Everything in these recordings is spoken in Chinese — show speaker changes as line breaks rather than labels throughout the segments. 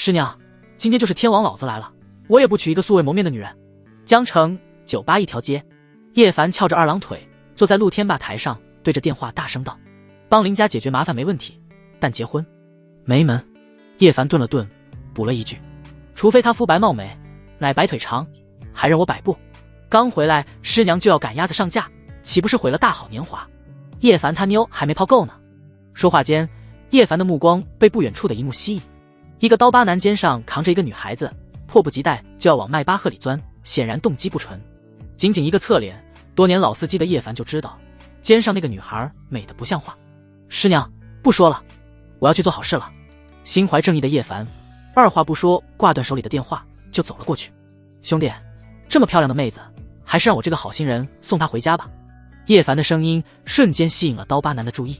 师娘，今天就是天王老子来了，我也不娶一个素未谋面的女人。江城酒吧一条街，叶凡翘着二郎腿坐在露天吧台上，对着电话大声道：帮林家解决麻烦没问题，但结婚没门。叶凡顿了顿，补了一句：除非他肤白貌美，奶白腿长，还让我摆布。刚回来师娘就要赶鸭子上架，岂不是毁了大好年华？叶凡他妞还没泡够呢。说话间，叶凡的目光被不远处的一幕吸引，一个刀疤男肩上扛着一个女孩子，迫不及待就要往迈巴赫里钻，显然动机不纯。仅仅一个侧脸，多年老司机的叶凡就知道肩上那个女孩美得不像话。师娘，不说了，我要去做好事了。心怀正义的叶凡二话不说挂断手里的电话就走了过去。兄弟，这么漂亮的妹子，还是让我这个好心人送她回家吧。叶凡的声音瞬间吸引了刀疤男的注意，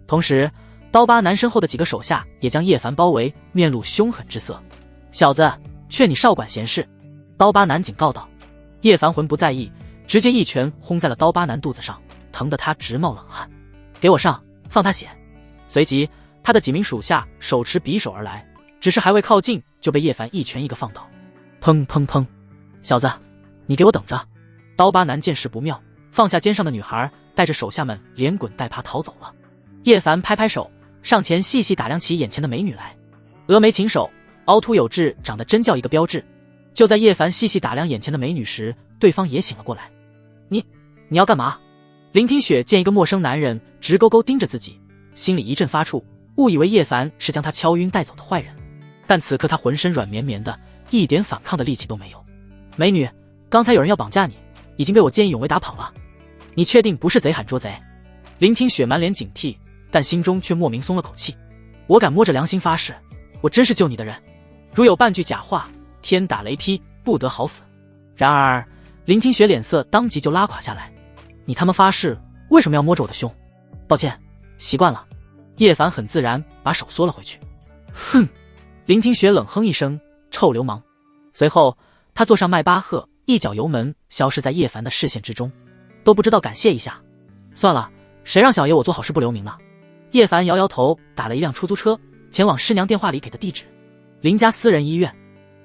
同时刀疤男身后的几个手下也将叶凡包围，面露凶狠之色。小子，劝你少管闲事。刀疤男警告道。叶凡浑不在意，直接一拳轰在了刀疤男肚子上，疼得他直冒冷汗。给我上，放他血。随即他的几名属下手持匕首而来，只是还未靠近就被叶凡一拳一个放倒。砰砰砰！小子，你给我等着！刀疤男见势不妙，放下肩上的女孩，带着手下们连滚带爬逃走了。叶凡拍拍手，上前细细打量起眼前的美女来，峨眉琴手，凹凸有致，长得真叫一个标致。就在叶凡细细打量眼前的美女时，对方也醒了过来。你要干嘛？林听雪见一个陌生男人直勾勾盯着自己，心里一阵发怵，误以为叶凡是将他敲晕带走的坏人。但此刻他浑身软绵绵的，一点反抗的力气都没有。美女，刚才有人要绑架你，已经被我见义勇为打跑了。你确定不是贼喊捉贼？林听雪满脸警惕，但心中却莫名松了口气。我敢摸着良心发誓，我真是救你的人，如有半句假话，天打雷劈，不得好死。然而林听雪脸色当即就拉垮下来。你他妈发誓为什么要摸着我的胸？抱歉，习惯了。叶凡很自然把手缩了回去。哼！林听雪冷哼一声，臭流氓。随后他坐上迈巴赫，一脚油门消失在叶凡的视线之中，都不知道感谢一下。算了，谁让小爷我做好事不留名呢？叶凡摇摇头，打了一辆出租车前往师娘电话里给的地址，林家私人医院。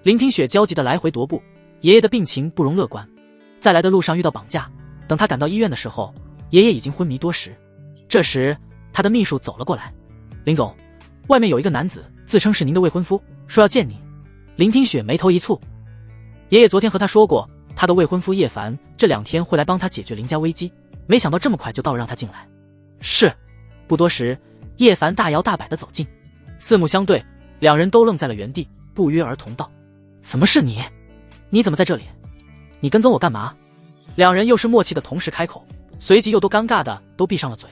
林听雪焦急的来回踱步，爷爷的病情不容乐观，在来的路上遇到绑架，等他赶到医院的时候，爷爷已经昏迷多时。这时他的秘书走了过来。林总，外面有一个男子自称是您的未婚夫，说要见您。林听雪眉头一蹙，爷爷昨天和他说过，他的未婚夫叶凡这2天会来帮他解决林家危机，没想到这么快就到了，让他进来。是。不多时，叶凡大摇大摆地走近，四目相对，两人都愣在了原地，不约而同道：怎么是你？你怎么在这里？你跟踪我干嘛？两人又是默契的同时开口，随即又都尴尬的都闭上了嘴。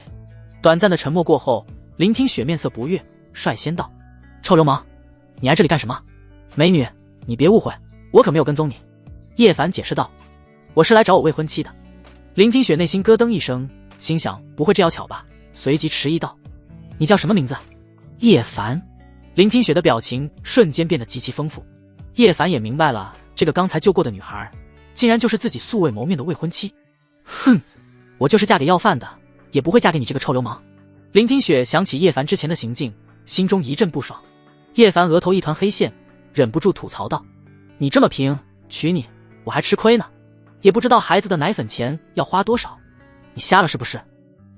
短暂的沉默过后，林听雪面色不悦，率先道：臭流氓，你来这里干什么？美女，你别误会，我可没有跟踪你。叶凡解释道：我是来找我未婚妻的。林听雪内心咯噔一声，心想不会这要巧吧，随即迟疑道：你叫什么名字？叶凡。林听雪的表情瞬间变得极其丰富。叶凡也明白了，这个刚才救过的女孩竟然就是自己素未谋面的未婚妻。哼，我就是嫁给要饭的，也不会嫁给你这个臭流氓。林听雪想起叶凡之前的行径，心中一阵不爽。叶凡额头一团黑线，忍不住吐槽道：你这么拼，娶你我还吃亏呢，也不知道孩子的奶粉钱要花多少，你瞎了是不是？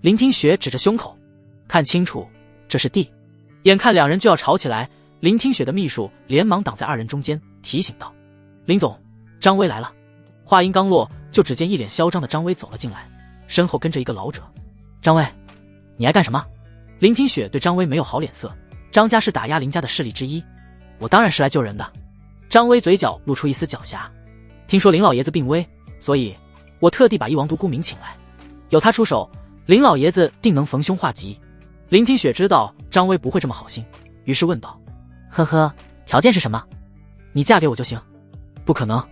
林听雪指着胸口，看清楚，这是地。眼看两人就要吵起来，林听雪的秘书连忙挡在二人中间，提醒道：林总，张威来了。话音刚落，就只见一脸嚣张的张威走了进来，身后跟着一个老者。张威，你爱干什么？林听雪对张威没有好脸色，张家是打压林家的势力之一，我当然是来救人的。张威嘴角露出一丝狡黠，听说林老爷子病危，所以我特地把一王独孤明请来，有他出手，林老爷子定能逢凶化吉。林听雪知道张威不会这么好心，于是问道：呵呵，条件是什么？你嫁给我就行。不可能。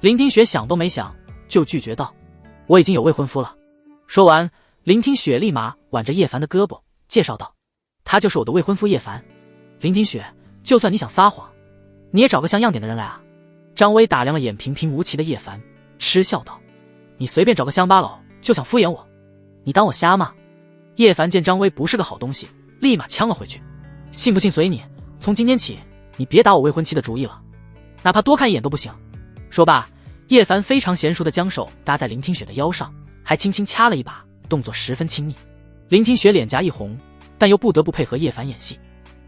林听雪想都没想就拒绝道：我已经有未婚夫了。说完，林听雪立马挽着叶凡的胳膊介绍道：他就是我的未婚夫叶凡。林听雪，就算你想撒谎，你也找个像样点的人来啊。张威打量了眼平平无奇的叶凡，嗤笑道：你随便找个乡巴佬就想敷衍我，你当我瞎吗？叶凡见张威不是个好东西，立马呛了回去：信不信随你，从今天起你别打我未婚妻的主意了，哪怕多看一眼都不行。说罢，叶凡非常娴熟地将手搭在林听雪的腰上，还轻轻掐了一把，动作十分亲密。林听雪脸颊一红，但又不得不配合叶凡演戏。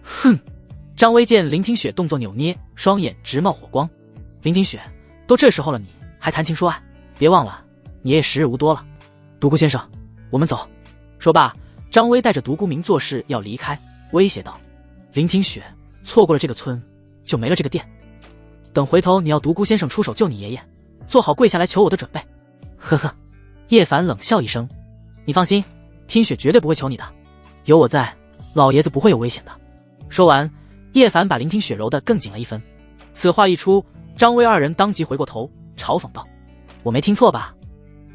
哼！张威见林听雪动作扭捏，双眼直冒火光。林听雪，都这时候了，你还谈情说爱？别忘了，你也时日无多了。独孤先生，我们走。说罢，张威带着独孤明做事要离开，威胁道：林听雪，错过了这个村，就没了这个店。等回头你要独孤先生出手救你爷爷，做好跪下来求我的准备。呵呵。叶凡冷笑一声：你放心，听雪绝对不会求你的，有我在，老爷子不会有危险的。说完，叶凡把林听雪揉得更紧了一分。此话一出，张威二人当即回过头，嘲讽道：我没听错吧？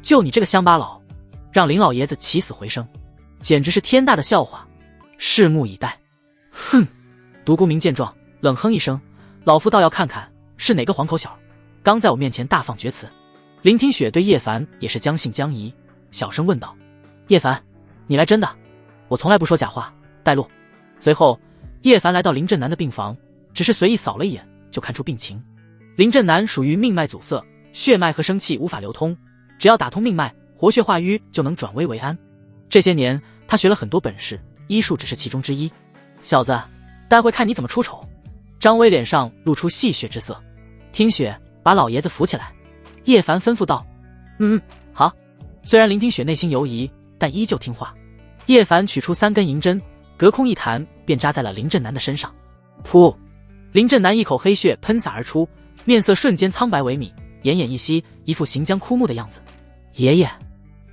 就你这个乡巴佬，让林老爷子起死回生，简直是天大的笑话，拭目以待。哼！独孤明见状，冷哼一声：老夫倒要看看是哪个黄口小刚在我面前大放厥词。林听雪对叶凡也是将信将疑，小声问道：叶凡，你来真的？我从来不说假话，带路。随后叶凡来到林振南的病房，只是随意扫了一眼就看出病情。林振南属于命脉阻塞，血脉和生气无法流通，只要打通命脉，活血化瘀就能转危为安。这些年他学了很多本事，医术只是其中之一。小子，待会看你怎么出丑。张威脸上露出戏谑之色。听雪，把老爷子扶起来。叶凡吩咐道：好。虽然林听雪内心犹疑，但依旧听话。叶凡取出3根银针，隔空一弹，便扎在了林振南的身上。噗！林振南一口黑血喷洒而出，面色瞬间苍白萎靡，奄奄一息，一副行将枯木的样子。爷爷！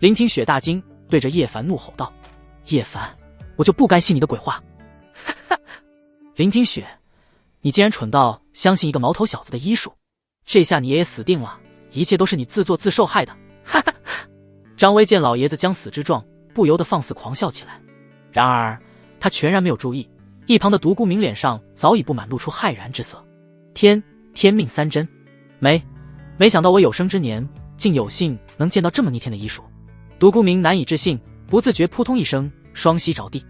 林听雪大惊，对着叶凡怒吼道：叶凡，我就不该信你的鬼话。林听雪，你竟然蠢到相信一个毛头小子的医术，这下你爷爷死定了，一切都是你自作自受害的。哈哈！张威见老爷子将死之状，不由得放肆狂笑起来。然而他全然没有注意，一旁的独孤明脸上早已布满露出骇然之色。天命3针，没想到我有生之年竟有幸能见到这么逆天的医术。独孤明难以置信，不自觉扑通一声，双膝着地。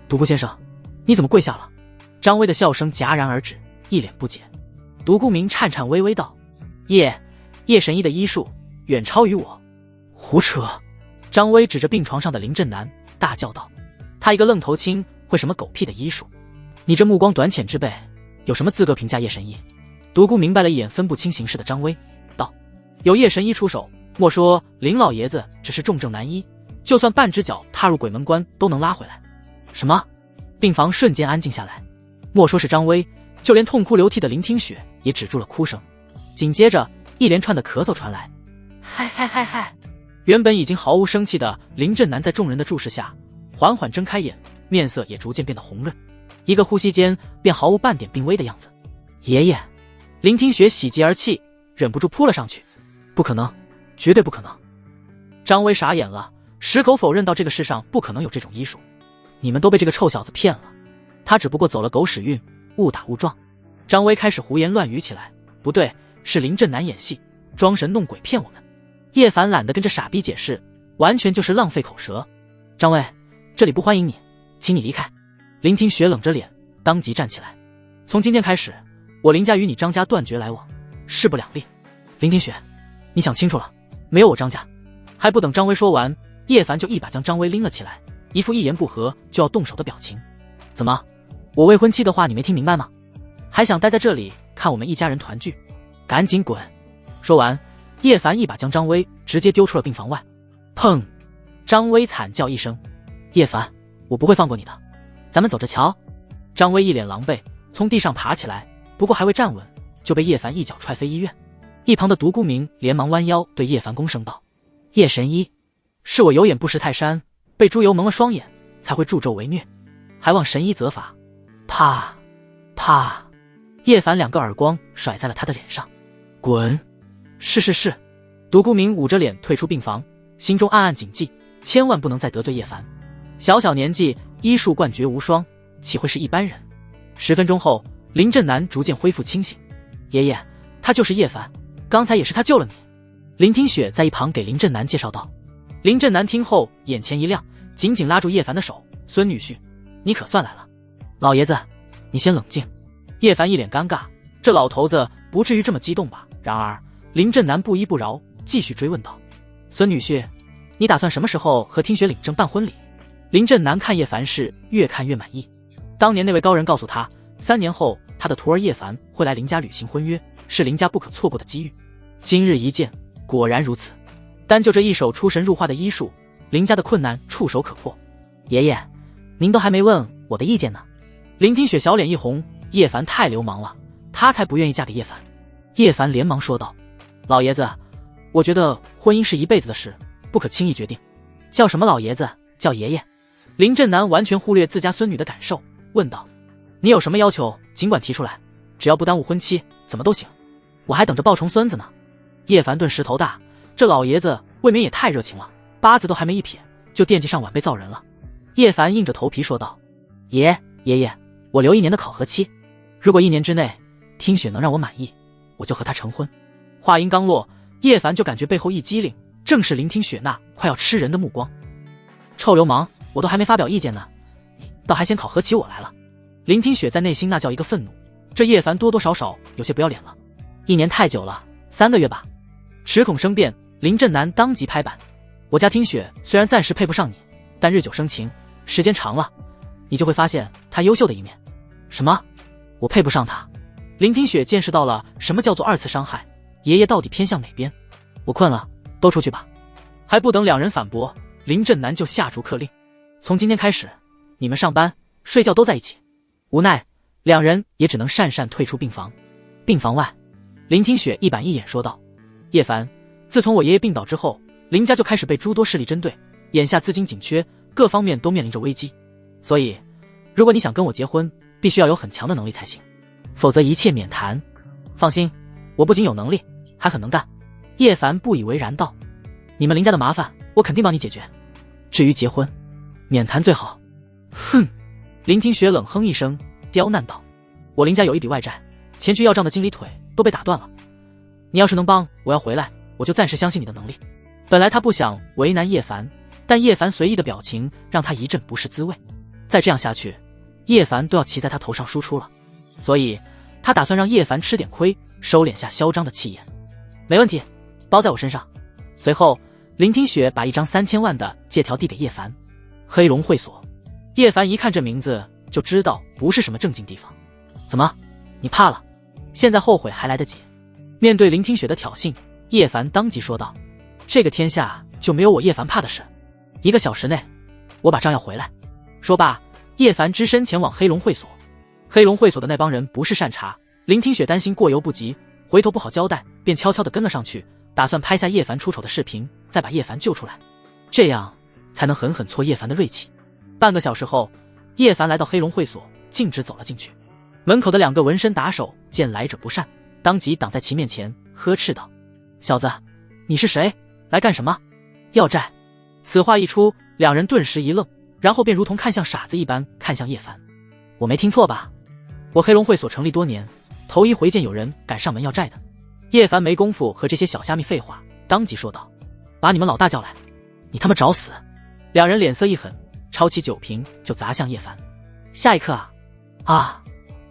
独孤先生，你怎么跪下了？张威的笑声戛然而止，一脸不解。独孤明颤颤巍巍道：叶神医的医术远超于我。胡扯！张威指着病床上的林振南大叫道：他一个愣头青会什么狗屁的医术？你这目光短浅之辈，有什么资格评价叶神医？独孤明白了一眼分不清形势的张威，道：有叶神医出手，莫说林老爷子只是重症难医，就算半只脚踏入鬼门关都能拉回来。什么？病房瞬间安静下来，莫说是张威，就连痛哭流涕的林听雪也止住了哭声。紧接着一连串的咳嗽传来。嗨！原本已经毫无生气的林振南在众人的注视下缓缓睁开眼，面色也逐渐变得红润，一个呼吸间便毫无半点病危的样子。爷爷！林听雪喜极而泣，忍不住扑了上去。不可能，绝对不可能！张威傻眼了，矢口否认到这个世上不可能有这种医术。你们都被这个臭小子骗了，他只不过走了狗屎运，误打误撞。张威开始胡言乱语起来。不对，是林振南演戏，装神弄鬼骗我们。叶凡懒得跟这傻逼解释，完全就是浪费口舌。张威，这里不欢迎你，请你离开。林听雪冷着脸，当即站起来。从今天开始，我林家与你张家断绝来往，势不两立。林听雪，你想清楚了，没有我张家。还不等张威说完，叶凡就一把将张威拎了起来，一副一言不合就要动手的表情。怎么，我未婚妻的话你没听明白吗？还想待在这里看我们一家人团聚？赶紧滚！说完，叶凡一把将张威直接丢出了病房外。砰！张威惨叫一声。叶凡，我不会放过你的，咱们走着瞧。张威一脸狼狈，从地上爬起来，不过还未站稳，就被叶凡一脚踹飞医院。一旁的独孤明连忙弯腰对叶凡躬声道：叶神医，是我有眼不识泰山，被猪油蒙了双眼，才会助纣为虐，还望神医责罚。啪！叶凡2个耳光甩在了他的脸上。滚！是。独孤明捂着脸退出病房，心中暗暗谨记，千万不能再得罪叶凡。小年纪，医术冠绝无双，岂会是一般人？10分钟后，林振南逐渐恢复清醒。爷爷，他就是叶凡，刚才也是他救了你。林听雪在一旁给林振南介绍道。林振南听后眼前一亮，紧紧拉住叶凡的手：孙女婿，你可算来了。老爷子，你先冷静。叶凡一脸尴尬，这老头子不至于这么激动吧？然而林振南不依不饶，继续追问道：“孙女婿，你打算什么时候和听雪领证办婚礼？”林振南看叶凡是越看越满意。当年那位高人告诉他，3年后他的徒儿叶凡会来林家履行婚约，是林家不可错过的机遇。今日一见，果然如此。单就这一手出神入化的医术，林家的困难触手可破。爷爷，您都还没问我的意见呢。林听雪小脸一红，叶凡太流氓了，她才不愿意嫁给叶凡。叶凡连忙说道：“老爷子，我觉得婚姻是一辈子的事，不可轻易决定。”叫什么老爷子，叫爷爷。林振南完全忽略自家孙女的感受，问道：“你有什么要求，尽管提出来，只要不耽误婚期，怎么都行。我还等着抱重孙子呢。”叶凡顿时头大，这老爷子未免也太热情了，八字都还没一撇，就惦记上晚辈造人了。叶凡硬着头皮说道：“爷爷，我留1年的考核期，如果1年之内听雪能让我满意，我就和她成婚。”话音刚落，叶凡就感觉背后一激灵，正是林听雪那快要吃人的目光。臭流氓，我都还没发表意见呢，你倒还先考核起我来了。林听雪在内心那叫一个愤怒，这叶凡多多少少有些不要脸了。1年太久了，3个月吧。齿孔生变，林振南当即拍板：“我家听雪虽然暂时配不上你，但日久生情，时间长了，你就会发现她优秀的一面。”什么？我配不上她？林听雪见识到了什么叫做2次伤害，爷爷到底偏向哪边？我困了，都出去吧。还不等两人反驳，林振南就下逐客令：“从今天开始，你们上班、睡觉都在一起。”无奈，两人也只能讪讪退出病房。病房外，林听雪一板一眼说道：“叶凡，自从我爷爷病倒之后，林家就开始被诸多势力针对，眼下资金紧缺，各方面都面临着危机。所以，如果你想跟我结婚，必须要有很强的能力才行，否则一切免谈。放心，我不仅有能力，还很能干。”叶凡不以为然道：“你们林家的麻烦，我肯定帮你解决。至于结婚，免谈最好。”哼！林听雪冷哼一声，刁难道：“我林家有一笔外债，前去要账的经理腿都被打断了。你要是能帮我要回来，我就暂时相信你的能力。”本来他不想为难叶凡，但叶凡随意的表情让他一阵不是滋味。再这样下去，叶凡都要骑在他头上输出了。所以他打算让叶凡吃点亏，收敛下嚣张的气焰。没问题，包在我身上。随后林听雪把一张3000万的借条递给叶凡。黑龙会所。叶凡一看这名字就知道不是什么正经地方。怎么，你怕了？现在后悔还来得及。面对林听雪的挑衅，叶凡当即说道：“这个天下就没有我叶凡怕的事。1个小时内，我把账要回来。”说罢，叶凡只身前往黑龙会所。黑龙会所的那帮人不是善茬，林听雪担心过犹不及，回头不好交代，便悄悄地跟了上去，打算拍下叶凡出丑的视频，再把叶凡救出来，这样才能狠狠挫叶凡的锐气。半个小时后，叶凡来到黑龙会所，径直走了进去。门口的2个纹身打手见来者不善，当即挡在其面前，呵斥道：“小子，你是谁？来干什么？要债？”此话一出，两人顿时一愣，然后便如同看向傻子一般看向叶凡：“我没听错吧？我黑龙会所成立多年，头一回见有人敢上门要债的。”叶凡没工夫和这些小虾米废话，当即说道：“把你们老大叫来，你他妈找死！”两人脸色一狠，抄起酒瓶就砸向叶凡。下一刻啊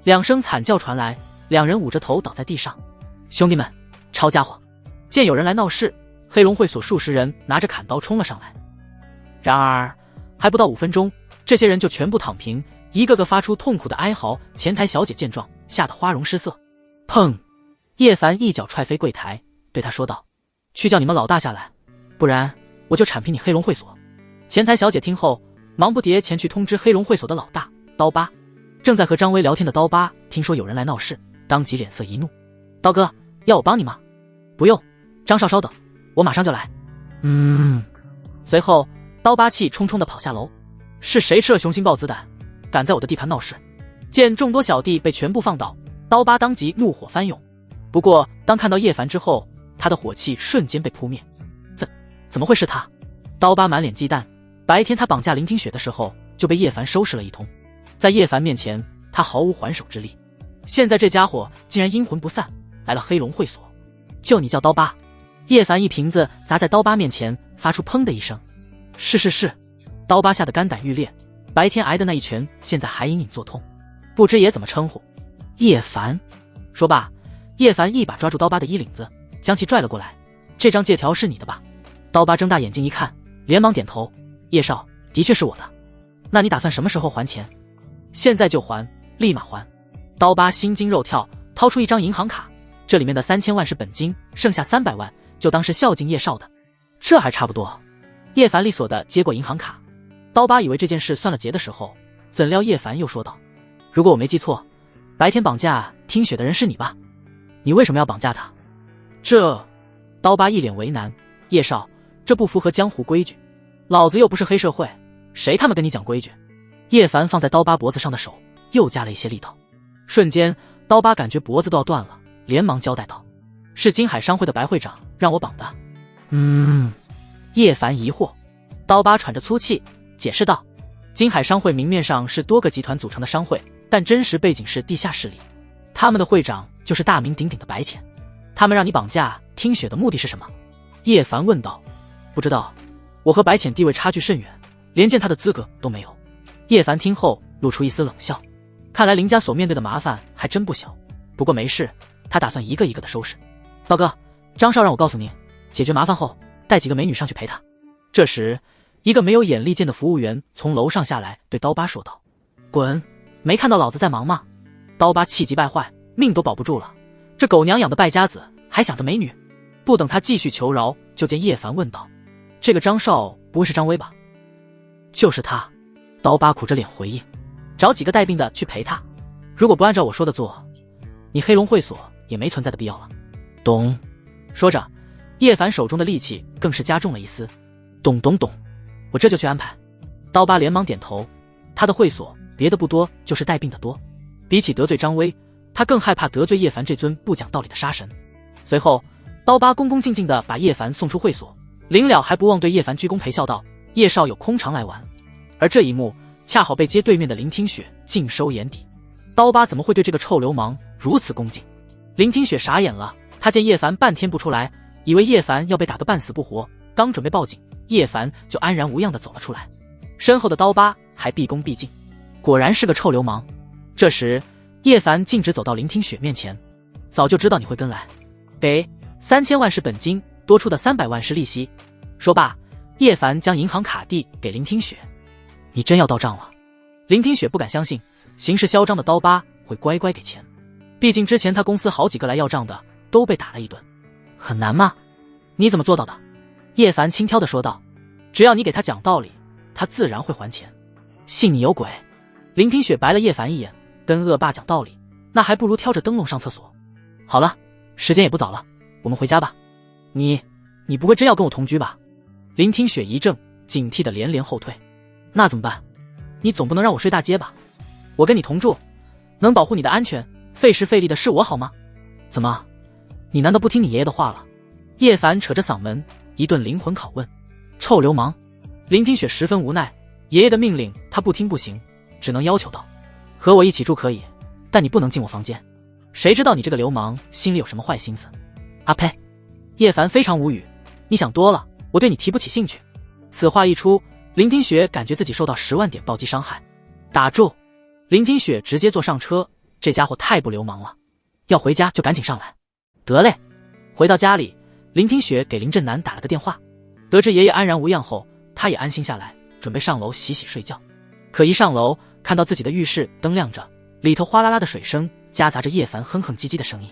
！2声惨叫传来，两人捂着头倒在地上。兄弟们，抄家伙！见有人来闹事，黑龙会所数十人拿着砍刀冲了上来。然而还不到5分钟，这些人就全部躺平，一个个发出痛苦的哀嚎。前台小姐见状，吓得花容失色。砰！叶凡一脚踹飞柜台，对他说道：“去叫你们老大下来，不然我就铲平你黑龙会所。”前台小姐听后，忙不迭前去通知黑龙会所的老大刀疤。正在和张威聊天的刀疤听说有人来闹事，当即脸色一怒：“刀哥，要我帮你吗？”“不用，张少稍等，我马上就来。”随后刀疤气冲冲地跑下楼。是谁吃了雄心豹子胆，敢在我的地盘闹事？见众多小弟被全部放倒，刀疤当即怒火翻涌。不过当看到叶凡之后，他的火气瞬间被扑灭。怎么会是他？刀疤满脸忌惮，白天他绑架林听雪的时候就被叶凡收拾了一通，在叶凡面前他毫无还手之力，现在这家伙竟然阴魂不散来了黑龙会所。就你叫刀疤？叶凡一瓶子砸在刀疤面前，发出砰的一声。是。刀疤吓得肝胆欲裂，白天挨的那一拳现在还隐隐作痛，不知爷怎么称呼。叶凡。说罢，叶凡一把抓住刀疤的衣领子，将其拽了过来。这张借条是你的吧？刀疤睁大眼睛一看，连忙点头。叶少，的确是我的。那你打算什么时候还钱？现在就还，立马还。刀疤心惊肉跳，掏出一张银行卡，这里面的3000万是本金，剩下300万就当是孝敬叶少的。这还差不多。叶凡利索地接过银行卡。刀疤以为这件事算了结的时候，怎料叶凡又说道：如果我没记错，白天绑架听雪的人是你吧？你为什么要绑架他？这……刀疤一脸为难。叶少，这不符合江湖规矩，老子又不是黑社会，谁他妈跟你讲规矩？叶凡放在刀疤脖子上的手又加了一些力道，瞬间刀疤感觉脖子都要断了，连忙交代道：是金海商会的白会长让我绑的。叶凡疑惑。刀疤喘着粗气解释道：金海商会明面上是多个集团组成的商会，但真实背景是地下势力，他们的会长就是大名鼎鼎的白浅。他们让你绑架听雪的目的是什么？叶凡问道。不知道，我和白浅地位差距甚远，连见他的资格都没有。叶凡听后露出一丝冷笑，看来林家所面对的麻烦还真不小，不过没事，他打算一个一个的收拾。道哥，张少让我告诉您，解决麻烦后带几个美女上去陪他。这时一个没有眼力见的服务员从楼上下来，对刀疤说道：滚，没看到老子在忙吗？刀疤气急败坏，命都保不住了，这狗娘养的败家子还想着美女。不等他继续求饶，就见叶凡问道：这个张少不会是张威吧？就是他。刀疤苦着脸回应：找几个带病的去陪他，如果不按照我说的做，你黑龙会所也没存在的必要了。懂。说着，叶凡手中的力气更是加重了一丝。懂，我这就去安排。刀疤连忙点头，他的会所别的不多，就是带病的多，比起得罪张威，他更害怕得罪叶凡这尊不讲道理的杀神。随后刀疤恭恭敬敬地把叶凡送出会所，临了还不忘对叶凡鞠躬陪笑道：叶少有空常来玩。而这一幕恰好被街对面的林听雪尽收眼底。刀疤怎么会对这个臭流氓如此恭敬？林听雪傻眼了，他见叶凡半天不出来，以为叶凡要被打个半死不活，刚准备报警，叶凡就安然无恙地走了出来，身后的刀疤还毕恭毕敬，果然是个臭流氓。这时叶凡径直走到林听雪面前：早就知道你会跟来，给3000万是本金，多出的300万是利息。说罢，叶凡将银行卡递给林听雪。你真要到账了？林听雪不敢相信，行事嚣张的刀疤会乖乖给钱，毕竟之前他公司好几个来要账的都被打了一顿。很难吗？你怎么做到的？叶凡轻佻地说道：只要你给他讲道理，他自然会还钱。信你有鬼！林听雪白了叶凡一眼，跟恶霸讲道理，那还不如挑着灯笼上厕所。好了，时间也不早了，我们回家吧。你不会真要跟我同居吧？林听雪一怔，警惕的连连后退。那怎么办？你总不能让我睡大街吧？我跟你同住，能保护你的安全，费时费力的是我好吗？怎么，你难道不听你爷爷的话了？叶凡扯着嗓门一顿灵魂拷问。臭流氓！林听雪十分无奈，爷爷的命令他不听不行，只能要求道：和我一起住可以，但你不能进我房间。谁知道你这个流氓心里有什么坏心思？啊呸！叶凡非常无语，你想多了，我对你提不起兴趣。此话一出，林听雪感觉自己受到10万点暴击伤害。打住！林听雪直接坐上车，这家伙太不流氓了，要回家就赶紧上来。得嘞。回到家里，林听雪给林振南打了个电话，得知爷爷安然无恙后，他也安心下来，准备上楼洗洗睡觉。可一上楼，看到自己的浴室灯亮着，里头哗啦啦的水声夹杂着叶凡哼哼唧唧的声音，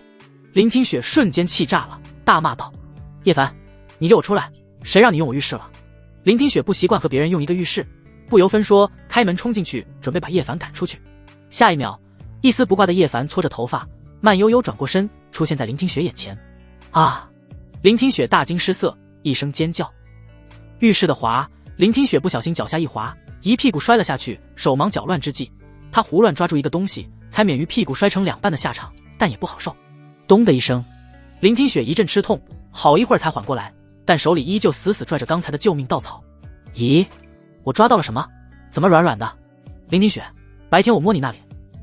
林听雪瞬间气炸了，大骂道：叶凡，你给我出来，谁让你用我浴室了？林听雪不习惯和别人用一个浴室，不由分说开门冲进去，准备把叶凡赶出去。下一秒，一丝不挂的叶凡搓着头发，慢悠悠转过身，出现在林听雪眼前。啊！林听雪大惊失色，一声尖叫。浴室的滑，林听雪不小心脚下一滑，一屁股摔了下去，手忙脚乱之际，她胡乱抓住一个东西，才免于屁股摔成2半的下场，但也不好受。咚的一声，林听雪一阵吃痛，好一会儿才缓过来，但手里依旧死死拽着刚才的救命稻草。咦，我抓到了什么？怎么软软的？林听雪，白天我摸你那里，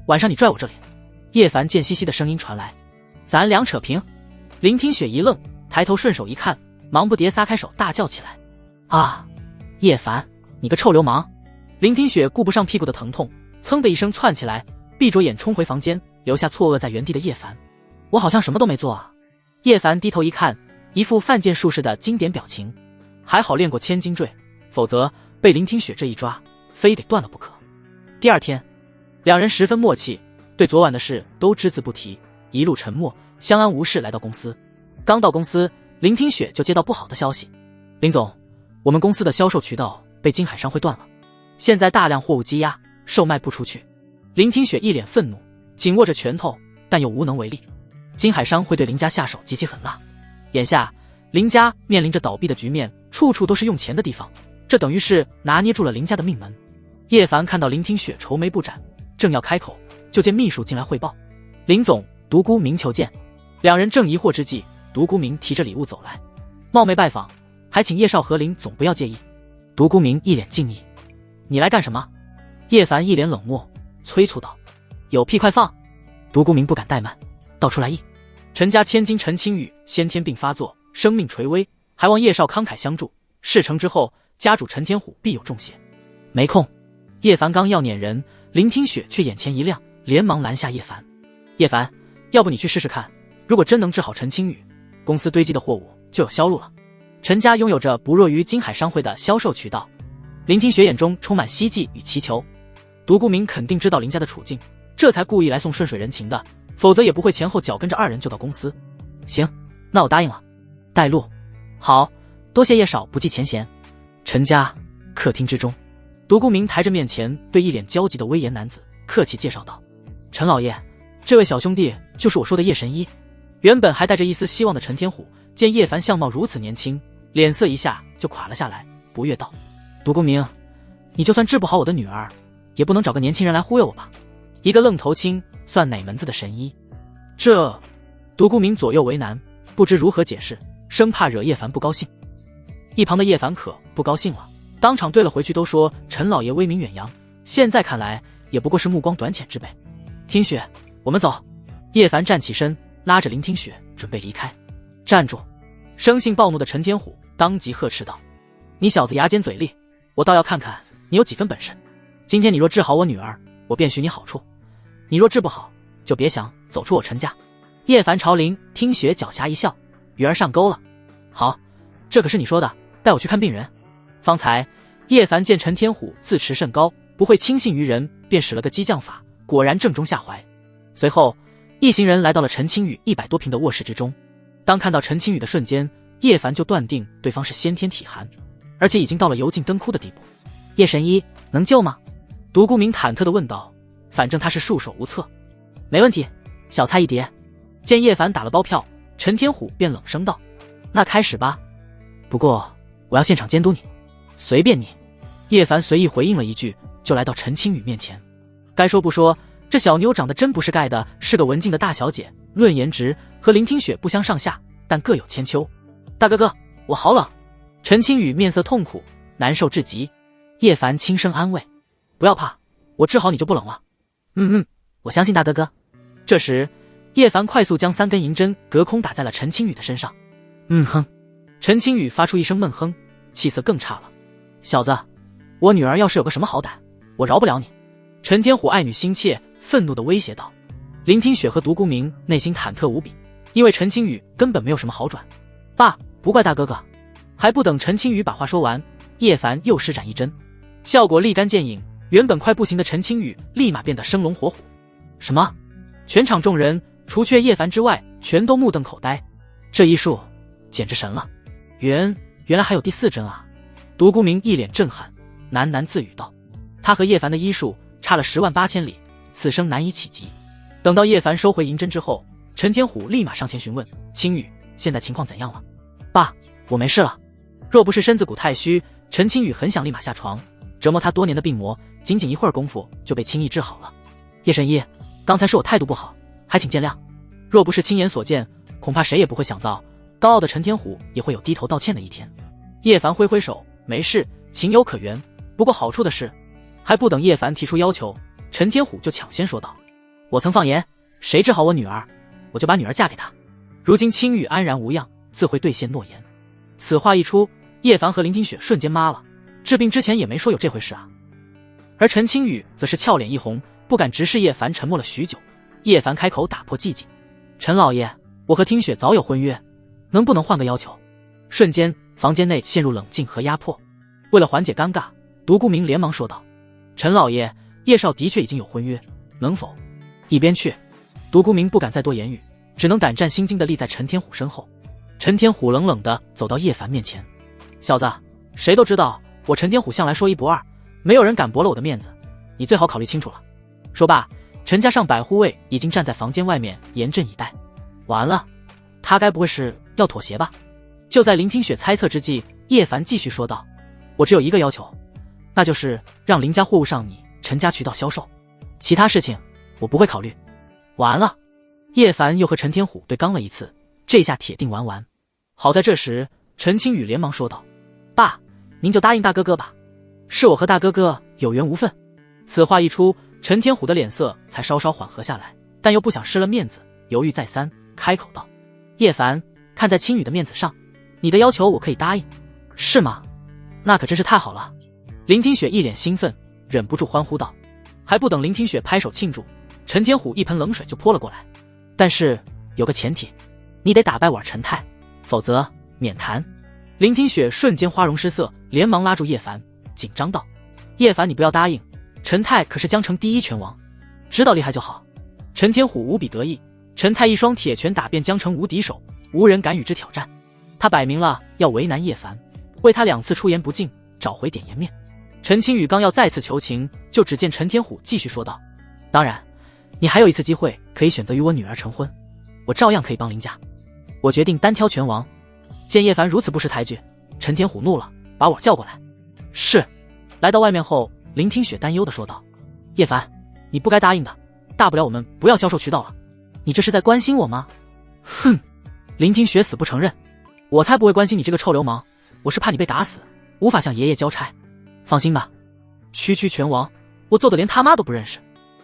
晚上你拽我这里。叶凡贱兮兮的声音传来。咱俩扯平。林听雪一愣，抬头顺手一看，忙不迭撒开手大叫起来。啊！叶凡，你个臭流氓！林听雪顾不上屁股的疼痛，噌的一声窜起来，闭着眼冲回房间，留下错愕在原地的叶凡。我好像什么都没做啊。叶凡低头一看，一副犯贱术士的经典表情。还好练过千斤坠，否则被林听雪这一抓，非得断了不可。第二天，两人十分默契，对昨晚的事都只字不提，一路沉默，相安无事来到公司。刚到公司，林听雪就接到不好的消息。林总，我们公司的销售渠道被金海商会断了，现在大量货物积压，售卖不出去。林听雪一脸愤怒，紧握着拳头，但又无能为力。金海商会对林家下手极其狠辣，眼下林家面临着倒闭的局面，处处都是用钱的地方，这等于是拿捏住了林家的命门。叶凡看到林听雪愁眉不展，正要开口，就见秘书进来汇报：林总，独孤明求见。两人正疑惑之际，独孤明提着礼物走来，冒昧拜访，还请叶少和林总不要介意。独孤明一脸敬意：你来干什么？叶凡一脸冷漠，催促道：有屁快放！独孤明不敢怠慢，道出来意。陈家千金陈青雨先天病发作，生命垂危，还望叶少慷慨相助。事成之后，家主陈天虎必有重谢。没空。叶凡刚要撵人，林听雪却眼前一亮，连忙拦下叶凡。叶凡，要不你去试试看，如果真能治好陈青雨，公司堆积的货物就有销路了。陈家拥有着不弱于金海商会的销售渠道。林听雪眼中充满希冀与祈求。独孤明肯定知道林家的处境，这才故意来送顺水人情的，否则也不会前后脚跟着二人就到公司。行，那我答应了。带路。好，多谢叶少不计前嫌。陈家客厅之中，独孤明抬着面前对一脸焦急的威严男子客气介绍道：陈老爷，这位小兄弟就是我说的叶神医。原本还带着一丝希望的陈天虎见叶凡相貌如此年轻，脸色一下就垮了下来，不悦道：独孤明，你就算治不好我的女儿，也不能找个年轻人来忽悠我吧？一个愣头青算哪门子的神医？这……独孤明左右为难，不知如何解释，生怕惹叶凡不高兴。一旁的叶凡可不高兴了，当场对了回去，都说陈老爷威名远扬，现在看来也不过是目光短浅之辈。听雪，我们走。叶凡站起身，拉着林听雪准备离开。站住！生性暴怒的陈天虎当即呵斥道：你小子牙尖嘴利，我倒要看看你有几分本事。今天你若治好我女儿，我便许你好处；你若治不好，就别想走出我陈家。叶凡朝林听雪狡黠一笑：鱼儿上钩了。好，这可是你说的，带我去看病人。方才叶凡见陈天虎自持甚高，不会轻信于人，便使了个激将法，果然正中下怀。随后一行人来到了陈青雨100多平的卧室之中。当看到陈青雨的瞬间，叶凡就断定对方是先天体寒，而且已经到了油尽灯枯的地步。叶神医能救吗？独孤明忐忑地问道。反正他是束手无策。没问题，小菜一碟。见叶凡打了包票，陈天虎便冷声道：那开始吧，不过我要现场监督你。随便你。叶凡随意回应了一句，就来到陈青雨面前。该说不说，这小妞长得真不是盖的，是个文静的大小姐，论颜值和林听雪不相上下，但各有千秋。大哥哥，我好冷。陈青雨面色痛苦，难受至极。叶凡轻声安慰：不要怕，我治好你就不冷了。我相信大哥哥。这时叶凡快速将3根银针隔空打在了陈青雨的身上。陈青雨发出一声闷哼，气色更差了。小子，我女儿要是有个什么好歹，我饶不了你。陈天虎爱女心切，愤怒地威胁道。林听雪和独孤明内心忐忑无比，因为陈青雨根本没有什么好转。爸，不怪大哥哥。还不等陈青雨把话说完，叶凡又施展一针，效果立竿见影，原本快不行的陈青雨立马变得生龙活虎。什么？全场众人除却叶凡之外，全都目瞪口呆。这医术简直神了！原来还有第4针啊！独孤明一脸震撼，喃喃自语道：他和叶凡的医术差了10万8千里，此生难以企及。等到叶凡收回银针之后，陈天虎立马上前询问：青雨现在情况怎样了？爸，我没事了。若不是身子骨太虚，陈青雨很想立马下床，折磨他多年的病魔仅仅一会儿功夫就被轻易治好了。叶神医，刚才是我态度不好，还请见谅。若不是亲眼所见，恐怕谁也不会想到高傲的陈天虎也会有低头道歉的一天。叶凡挥挥手，没事，情有可原。不过好处的是，还不等叶凡提出要求，陈天虎就抢先说道：我曾放言，谁治好我女儿，我就把女儿嫁给他。如今青雨安然无恙，自会兑现诺言。此话一出，叶凡和林听雪瞬间麻了，治病之前也没说有这回事啊。而陈青雨则是俏脸一红，不敢直视叶凡，沉默了许久。叶凡开口打破寂静：“陈老爷，我和听雪早有婚约，能不能换个要求？”瞬间，房间内陷入冷静和压迫。为了缓解尴尬，独孤明连忙说道：“陈老爷，叶少的确已经有婚约，能否……”一边去。独孤明不敢再多言语，只能胆战心惊地立在陈天虎身后。陈天虎冷冷地走到叶凡面前：“小子，谁都知道我陈天虎向来说一不二，没有人敢驳了我的面子，你最好考虑清楚了。”说罢，陈家上百护卫已经站在房间外面严阵以待。完了，他该不会是要妥协吧？就在林听雪猜测之际，叶凡继续说道：“我只有一个要求，那就是让林家货物上你陈家渠道销售，其他事情我不会考虑。”完了，叶凡又和陈天虎对刚了一次，这下铁定玩完。好在这时，陈青雨连忙说道：“爸，您就答应大哥哥吧，是我和大哥哥有缘无分。”此话一出，陈天虎的脸色才稍稍缓和下来，但又不想失了面子，犹豫再三，开口道：“叶凡，看在青雨的面子上，你的要求我可以答应。”“是吗？那可真是太好了。”林听雪一脸兴奋，忍不住欢呼道。还不等林听雪拍手庆祝，陈天虎一盆冷水就泼了过来。“但是有个前提，你得打败我陈泰，否则免谈。”林听雪瞬间花容失色，连忙拉住叶凡，紧张道：“叶凡，你不要答应，陈泰可是江城第一拳王，知道厉害就好。”陈天虎无比得意，陈泰一双铁拳打遍江城无敌手，无人敢与之挑战。他摆明了要为难叶凡，为他2次出言不敬找回点颜面。陈青雨刚要再次求情，就只见陈天虎继续说道：“当然，你还有一次机会可以选择与我女儿成婚，我照样可以帮林家。我决定单挑拳王。”见叶凡如此不识抬举，陈天虎怒了，把我叫过来。“是。”来到外面后，林听雪担忧地说道：“叶凡，你不该答应的，大不了我们不要销售渠道了。你这是在关心我吗？”“哼！”林听雪死不承认：“我才不会关心你这个臭流氓，我是怕你被打死，无法向爷爷交差。放心吧，区区拳王，我做的连他妈都不认识。”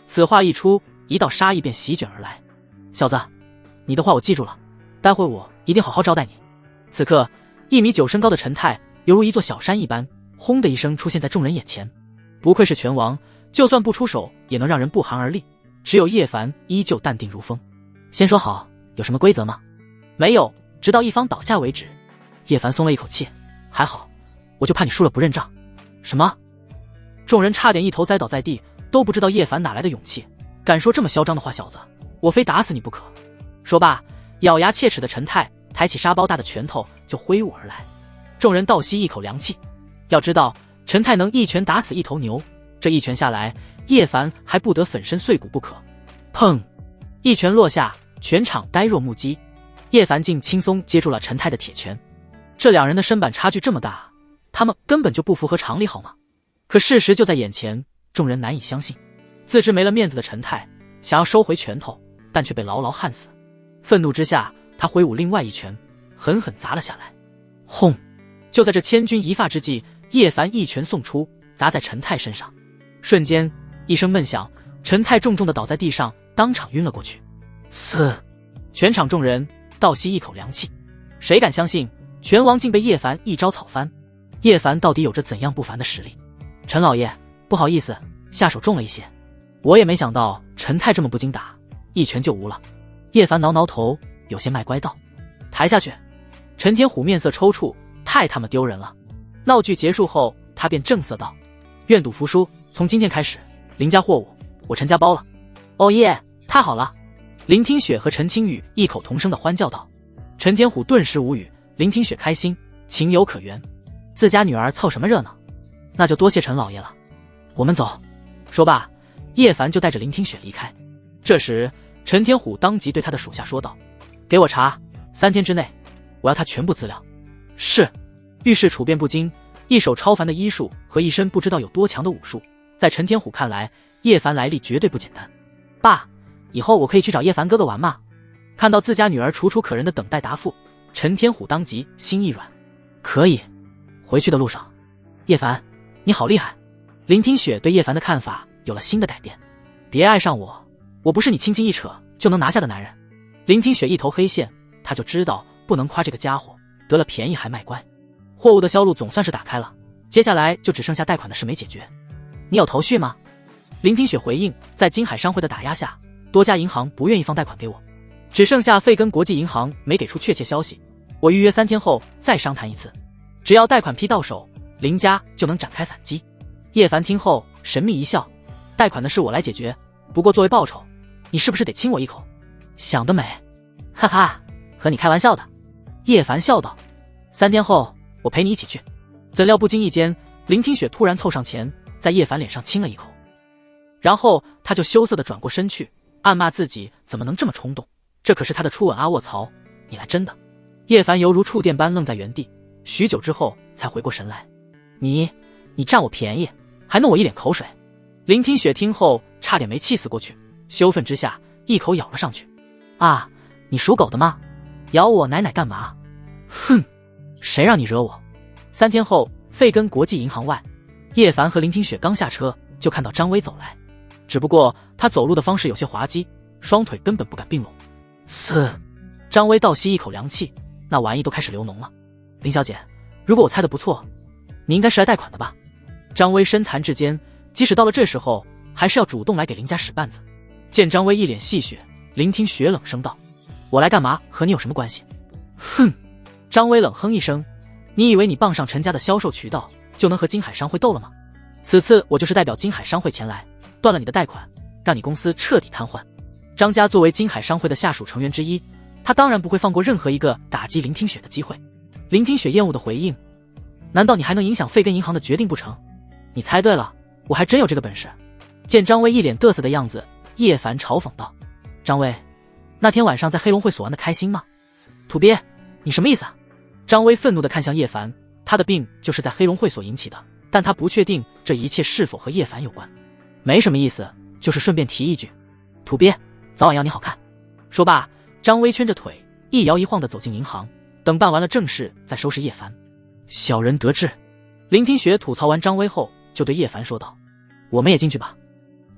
此话一出，一道杀意便席卷而来。“小子，你的话我记住了，待会我一定好好招待你。”此刻1.9米身高的陈泰犹如一座小山一般，轰的一声出现在众人眼前。不愧是拳王，就算不出手也能让人不寒而栗。只有叶凡依旧淡定如风。“先说好，有什么规则吗？”“没有，直到一方倒下为止。”叶凡松了一口气：“还好，我就怕你输了不认账。”“什么？”众人差点一头栽倒在地，都不知道叶凡哪来的勇气，敢说这么嚣张的话。“小子，我非打死你不可！”说罢，咬牙切齿的陈泰抬起沙包大的拳头就挥舞而来。众人倒吸一口凉气。要知道，陈泰能一拳打死一头牛，这一拳下来，叶凡还不得粉身碎骨不可。砰！一拳落下，全场呆若木鸡。叶凡竟轻松接住了陈泰的铁拳。这两人的身板差距这么大，他们根本就不符合常理好吗？可事实就在眼前，众人难以相信。自知没了面子的陈泰想要收回拳头，但却被牢牢焊死。愤怒之下，他挥舞另外一拳，狠狠砸了下来。轰！就在这千钧一发之际，叶凡一拳送出，砸在陈泰身上。瞬间一声闷响，陈泰重重地倒在地上，当场晕了过去。嘶！全场众人倒吸一口凉气。谁敢相信拳王竟被叶凡一招草翻？叶凡到底有着怎样不凡的实力？陈老爷，不好意思，下手重了一些。我也没想到陈泰这么不经打，一拳就无了。叶凡挠挠头，有些卖乖道：“抬下去。”陈天虎面色抽搐，太他妈丢人了。闹剧结束后，他便正色道：“愿赌服输，从今天开始，林家货物我陈家包了。”“哦耶，太好了！”林听雪和陈青雨异口同声的欢叫道。陈天虎顿时无语，林听雪开心，情有可原。自家女儿凑什么热闹？那就多谢陈老爷了，我们走。说罢，叶凡就带着林听雪离开。这时，陈天虎当即对他的属下说道：“给我查，3天之内，我要他全部资料。”是。遇事处变不惊，一手超凡的医术和一身不知道有多强的武术，在陈天虎看来，叶凡来历绝对不简单。“爸，以后我可以去找叶凡哥哥玩吗？”看到自家女儿楚楚可人的等待答复，陈天虎当即心一软：“可以。”回去的路上，叶凡，你好厉害！林听雪对叶凡的看法有了新的改变。别爱上我，我不是你轻轻一扯就能拿下的男人。林听雪一头黑线，他就知道不能夸这个家伙，得了便宜还卖乖。货物的销路总算是打开了，接下来就只剩下贷款的事没解决。你有头绪吗？林听雪回应，在金海商会的打压下，多家银行不愿意放贷款给我，只剩下费根国际银行没给出确切消息。我预约3天后再商谈一次，只要贷款批到手，林家就能展开反击。叶凡听后神秘一笑，贷款的事我来解决，不过作为报酬，你是不是得亲我一口？想得美，哈哈，和你开玩笑的。叶凡笑道，3天后我陪你一起去。怎料不经意间，林听雪突然凑上前，在叶凡脸上亲了一口，然后他就羞涩地转过身去，暗骂自己怎么能这么冲动，这可是他的初吻啊！卧槽，你来真的！叶凡犹如触电般愣在原地，许久之后才回过神来，你占我便宜，还弄我一脸口水。林听雪听后差点没气死过去，羞愤之下一口咬了上去。啊，你属狗的吗？咬我奶奶干嘛？哼，谁让你惹我？3天后，费根国际银行外，叶凡和林听雪刚下车，就看到张威走来，只不过他走路的方式有些滑稽，双腿根本不敢并拢。嘶！张威倒吸一口凉气，那玩意都开始流脓了。林小姐，如果我猜的不错，你应该是来贷款的吧？张威身残志坚，即使到了这时候，还是要主动来给林家使绊子。见张威一脸戏谑，林听雪冷声道：“我来干嘛？和你有什么关系？”哼！张威冷哼一声：“你以为你傍上陈家的销售渠道，就能和金海商会斗了吗？此次我就是代表金海商会前来，断了你的贷款，让你公司彻底瘫痪。”张家作为金海商会的下属成员之一，他当然不会放过任何一个打击林听雪的机会。林听雪厌恶的回应：“难道你还能影响费根银行的决定不成？”你猜对了，我还真有这个本事。见张威一脸嘚瑟的样子，叶凡嘲讽道：“张威，那天晚上在黑龙会所玩的开心吗？土鳖，你什么意思啊？”张威愤怒地看向叶凡，他的病就是在黑龙会所引起的，但他不确定这一切是否和叶凡有关。没什么意思，就是顺便提一句，土鳖，早晚要你好看。说罢，张威圈着腿，一摇一晃地走进银行，等办完了正事再收拾叶凡。小人得志。林听雪吐槽完张威后，就对叶凡说道：“我们也进去吧。”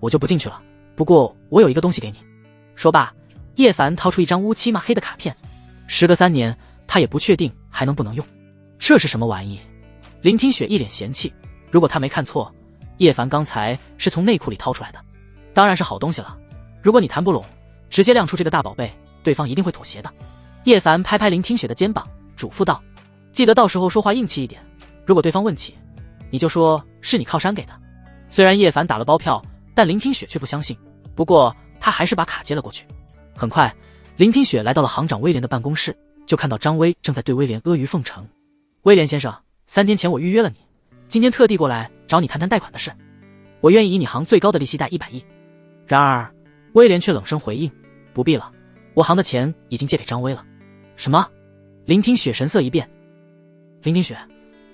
我就不进去了，不过我有一个东西给你。说罢，叶凡掏出一张乌漆嘛黑的卡片，时隔3年，他也不确定还能不能用。这是什么玩意？林听雪一脸嫌弃，如果他没看错，叶凡刚才是从内裤里掏出来的，当然是好东西了。如果你谈不拢，直接亮出这个大宝贝，对方一定会妥协的。叶凡拍拍林听雪的肩膀，嘱咐道：“记得到时候说话硬气一点，如果对方问起，你就说是你靠山给的。”虽然叶凡打了包票，但林听雪却不相信，不过他还是把卡接了过去。很快，林听雪来到了行长威廉的办公室，就看到张威正在对威廉阿谀奉承。威廉先生，3天前我预约了你，今天特地过来找你谈谈贷款的事，我愿意以你行最高的利息贷100亿。然而，威廉却冷声回应：“不必了，我行的钱已经借给张威了。”什么？林听雪神色一变。林听雪，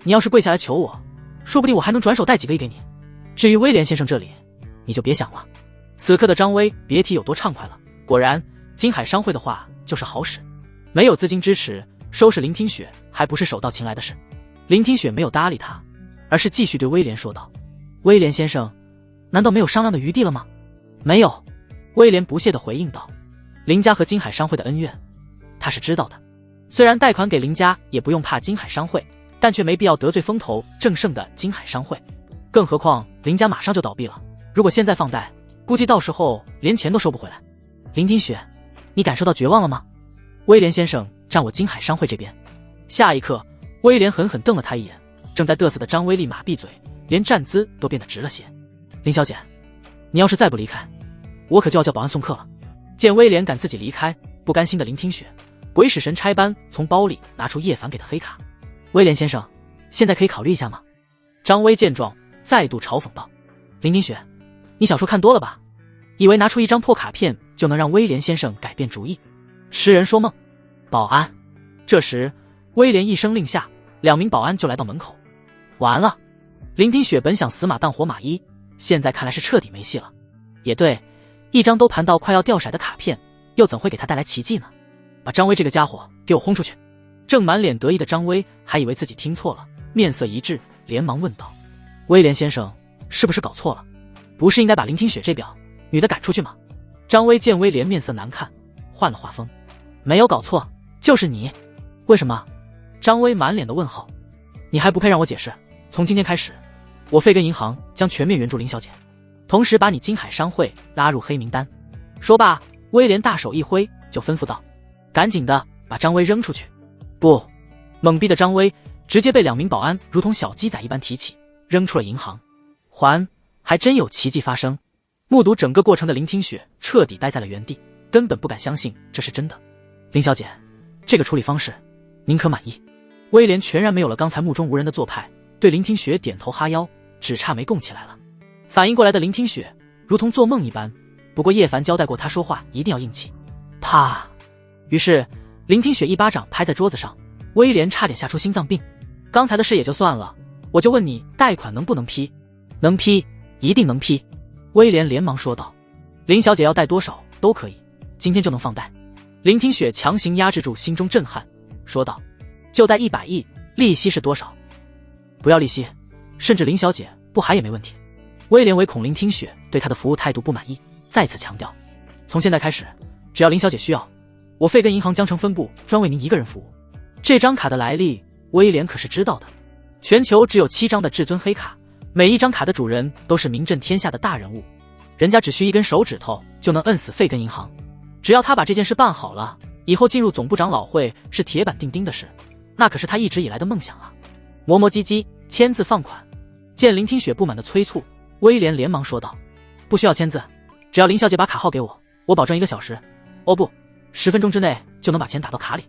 你要是跪下来求我，说不定我还能转手贷几个亿给你。至于威廉先生这里，你就别想了。此刻的张威别提有多畅快了。果然，金海商会的话就是好使，没有资金支持，收拾林听雪还不是手到擒来的事。林听雪没有搭理他，而是继续对威廉说道：“威廉先生，难道没有商量的余地了吗？”没有，威廉不屑地回应道：“林家和金海商会的恩怨，他是知道的。虽然贷款给林家也不用怕金海商会，但却没必要得罪风头正盛的金海商会。更何况林家马上就倒闭了，如果现在放贷，估计到时候连钱都收不回来。林听雪，你感受到绝望了吗？威廉先生站我金海商会这边。”下一刻，威廉狠狠瞪了他一眼，正在嘚瑟的张威立马闭嘴，连站姿都变得直了些。“林小姐，你要是再不离开，我可就要叫保安送客了。”见威廉赶自己离开，不甘心的林听雪鬼使神差般从包里拿出叶凡给的黑卡。“威廉先生，现在可以考虑一下吗？”张威见状再度嘲讽道：“林听雪，你小说看多了吧？以为拿出一张破卡片就能让威廉先生改变主意？痴人说梦！”保安。这时威廉一声令下，2名保安就来到门口。完了，林听雪本想死马当活马医，现在看来是彻底没戏了。也对，一张都盘到快要掉色的卡片，又怎会给他带来奇迹呢？把张威这个家伙给我轰出去！正满脸得意的张威还以为自己听错了，面色一滞，连忙问道：“威廉先生，是不是搞错了？不是应该把林听雪这婊女的赶出去吗？”张威见威廉面色难看，换了话锋：“没有搞错，就是你。为什么？”张威满脸的问号：“你还不配让我解释？从今天开始，我费根银行将全面援助林小姐。同时把你金海商会拉入黑名单。说罢，威廉大手一挥，就吩咐道：“赶紧的，把张威扔出去！”不，懵逼的张威直接被2名保安如同小鸡仔一般提起，扔出了银行。还真有奇迹发生。目睹整个过程的林听雪彻底呆在了原地，根本不敢相信这是真的。林小姐，这个处理方式您可满意？威廉全然没有了刚才目中无人的做派，对林听雪点头哈腰，只差没供起来了。反应过来的林听雪如同做梦一般，不过叶凡交代过他说话一定要硬气。啪！于是林听雪一巴掌拍在桌子上，威廉差点吓出心脏病。刚才的事也就算了，我就问你贷款能不能批？能批，一定能批。威廉连忙说道：“林小姐要贷多少都可以，今天就能放贷。”林听雪强行压制住心中震撼，说道：“就贷100亿，利息是多少？”不要利息，甚至林小姐不还也没问题。威廉唯恐林听雪对他的服务态度不满意，再次强调：“从现在开始，只要林小姐需要，我费根银行江城分部专为您一个人服务。”这张卡的来历，威廉可是知道的。全球只有7张的至尊黑卡，每一张卡的主人都是名震天下的大人物，人家只需一根手指头就能摁死费根银行。只要他把这件事办好了，以后进入总部长老会是铁板钉钉的事，那可是他一直以来的梦想啊。磨磨唧唧签字放款。见林听雪不满的催促，威廉连忙说道：“不需要签字，只要林小姐把卡号给我，我保证1个小时，哦不，10分钟之内就能把钱打到卡里。”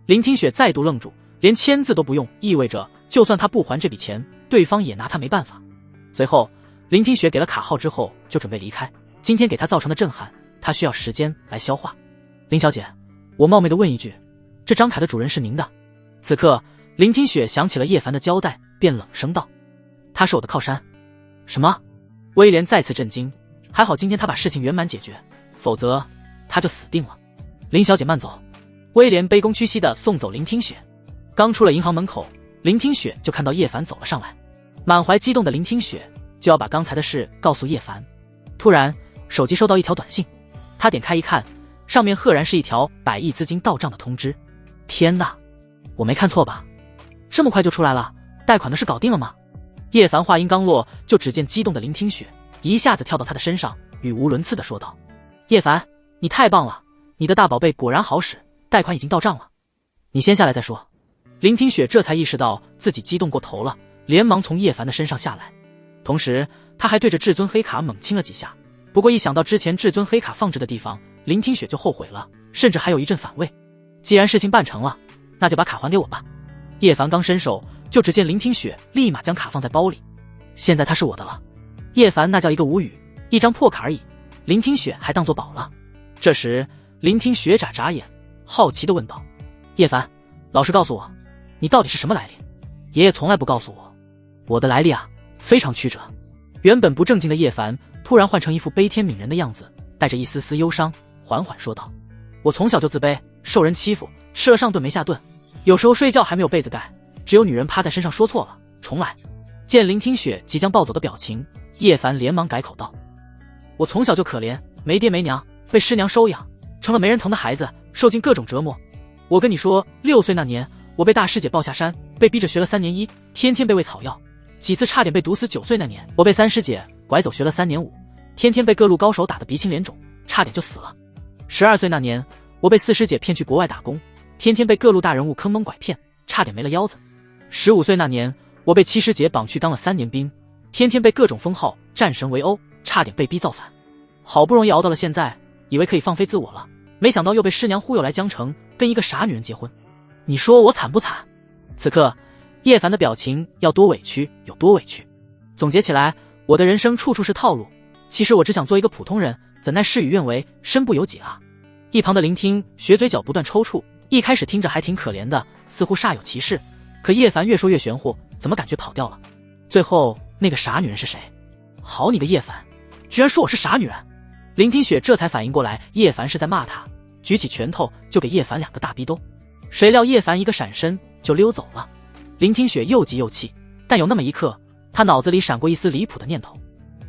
林听雪再度愣住，连签字都不用，意味着就算他不还这笔钱，对方也拿他没办法。随后林听雪给了卡号之后就准备离开，今天给他造成的震撼，他需要时间来消化。林小姐，我冒昧的问一句，这张卡的主人是您的？此刻林听雪想起了叶凡的交代，便冷声道：“他是我的靠山。”什么？威廉再次震惊，还好今天他把事情圆满解决，否则他就死定了。林小姐慢走。威廉卑躬屈膝地送走林听雪。刚出了银行门口，林听雪就看到叶凡走了上来。满怀激动的林听雪就要把刚才的事告诉叶凡，突然手机收到一条短信，他点开一看，上面赫然是一条100亿资金到账的通知。天哪，我没看错吧？这么快就出来了？贷款的事搞定了吗？叶凡话音刚落，就只见激动的林听雪一下子跳到他的身上，语无伦次地说道：“叶凡，你太棒了，你的大宝贝果然好使，贷款已经到账了，你先下来再说。”林听雪这才意识到自己激动过头了，连忙从叶凡的身上下来，同时他还对着至尊黑卡猛亲了几下。不过一想到之前至尊黑卡放置的地方，林听雪就后悔了，甚至还有一阵反胃。既然事情办成了，那就把卡还给我吧。叶凡刚伸手，就只见林听雪立马将卡放在包里。现在他是我的了。叶凡那叫一个无语，一张破卡而已，林听雪还当作宝了。这时林听雪眨眨眼，好奇地问道：“叶凡，老实告诉我，你到底是什么来历？”爷爷从来不告诉我。我的来历啊，非常曲折。原本不正经的叶凡突然换成一副悲天悯人的样子，带着一丝丝忧伤，缓缓说道：“我从小就自卑，受人欺负，吃了上顿没下顿，有时候睡觉还没有被子盖，只有女人趴在身上说错了，重来。”见林听雪即将暴走的表情，叶凡连忙改口道：“我从小就可怜，没爹没娘，被师娘收养，成了没人疼的孩子，受尽各种折磨。我跟你说，6岁那年，我被大师姐抱下山，被逼着学了3年医，天天被喂草药，几次差点被毒死。9岁那年，我被三师姐拐走学了3年武，天天被各路高手打得鼻青脸肿，差点就死了。12岁那年，我被4师姐骗去国外打工，天天被各路大人物坑蒙拐骗，差点没了腰子。15岁那年，我被7师姐绑去当了3年兵，天天被各种封号，战神围殴，差点被逼造反。好不容易熬到了现在，以为可以放飞自我了，没想到又被师娘忽悠来江城，跟一个傻女人结婚。你说我惨不惨？”此刻叶凡的表情要多委屈有多委屈。总结起来，我的人生处处是套路，其实我只想做一个普通人，怎奈事与愿违，身不由己啊。一旁的聆听学嘴角不断抽搐，一开始听着还挺可怜的，似乎煞有其事，可叶凡越说越玄乎，怎么感觉跑掉了？最后那个傻女人是谁？好你个叶凡，居然说我是傻女人！林听雪这才反应过来叶凡是在骂他，举起拳头就给叶凡2个大逼兜。谁料叶凡一个闪身就溜走了。林听雪又急又气，但有那么一刻，他脑子里闪过一丝离谱的念头：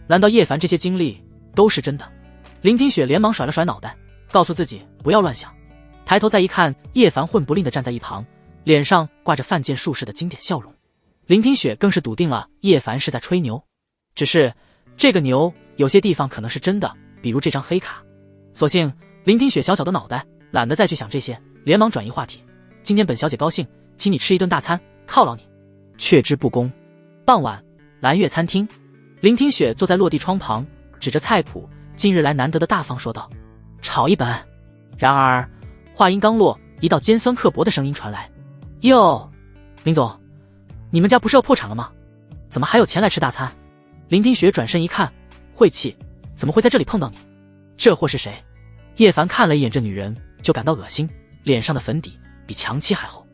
难道叶凡这些经历都是真的？林听雪连忙甩了甩脑袋，告诉自己不要乱想。抬头再一看，叶凡混不吝地站在一旁，脸上挂着犯贱术士的经典笑容。林听雪更是笃定了叶凡是在吹牛，只是这个牛有些地方可能是真的，比如这张黑卡。所幸林听雪小小的脑袋懒得再去想这些，连忙转移话题。今天本小姐高兴，请你吃一顿大餐，犒劳你。却之不恭。傍晚，蓝月餐厅，林听雪坐在落地窗旁，指着菜谱，今日来难得的大方说道：炒一本。然而话音刚落，一道尖酸刻薄的声音传来：哟，林总，你们家不是要破产了吗？怎么还有钱来吃大餐？林听雪转身一看，晦气，怎么会在这里碰到你？这货是谁？叶凡看了一眼这女人，就感到恶心，脸上的粉底比墙漆还厚。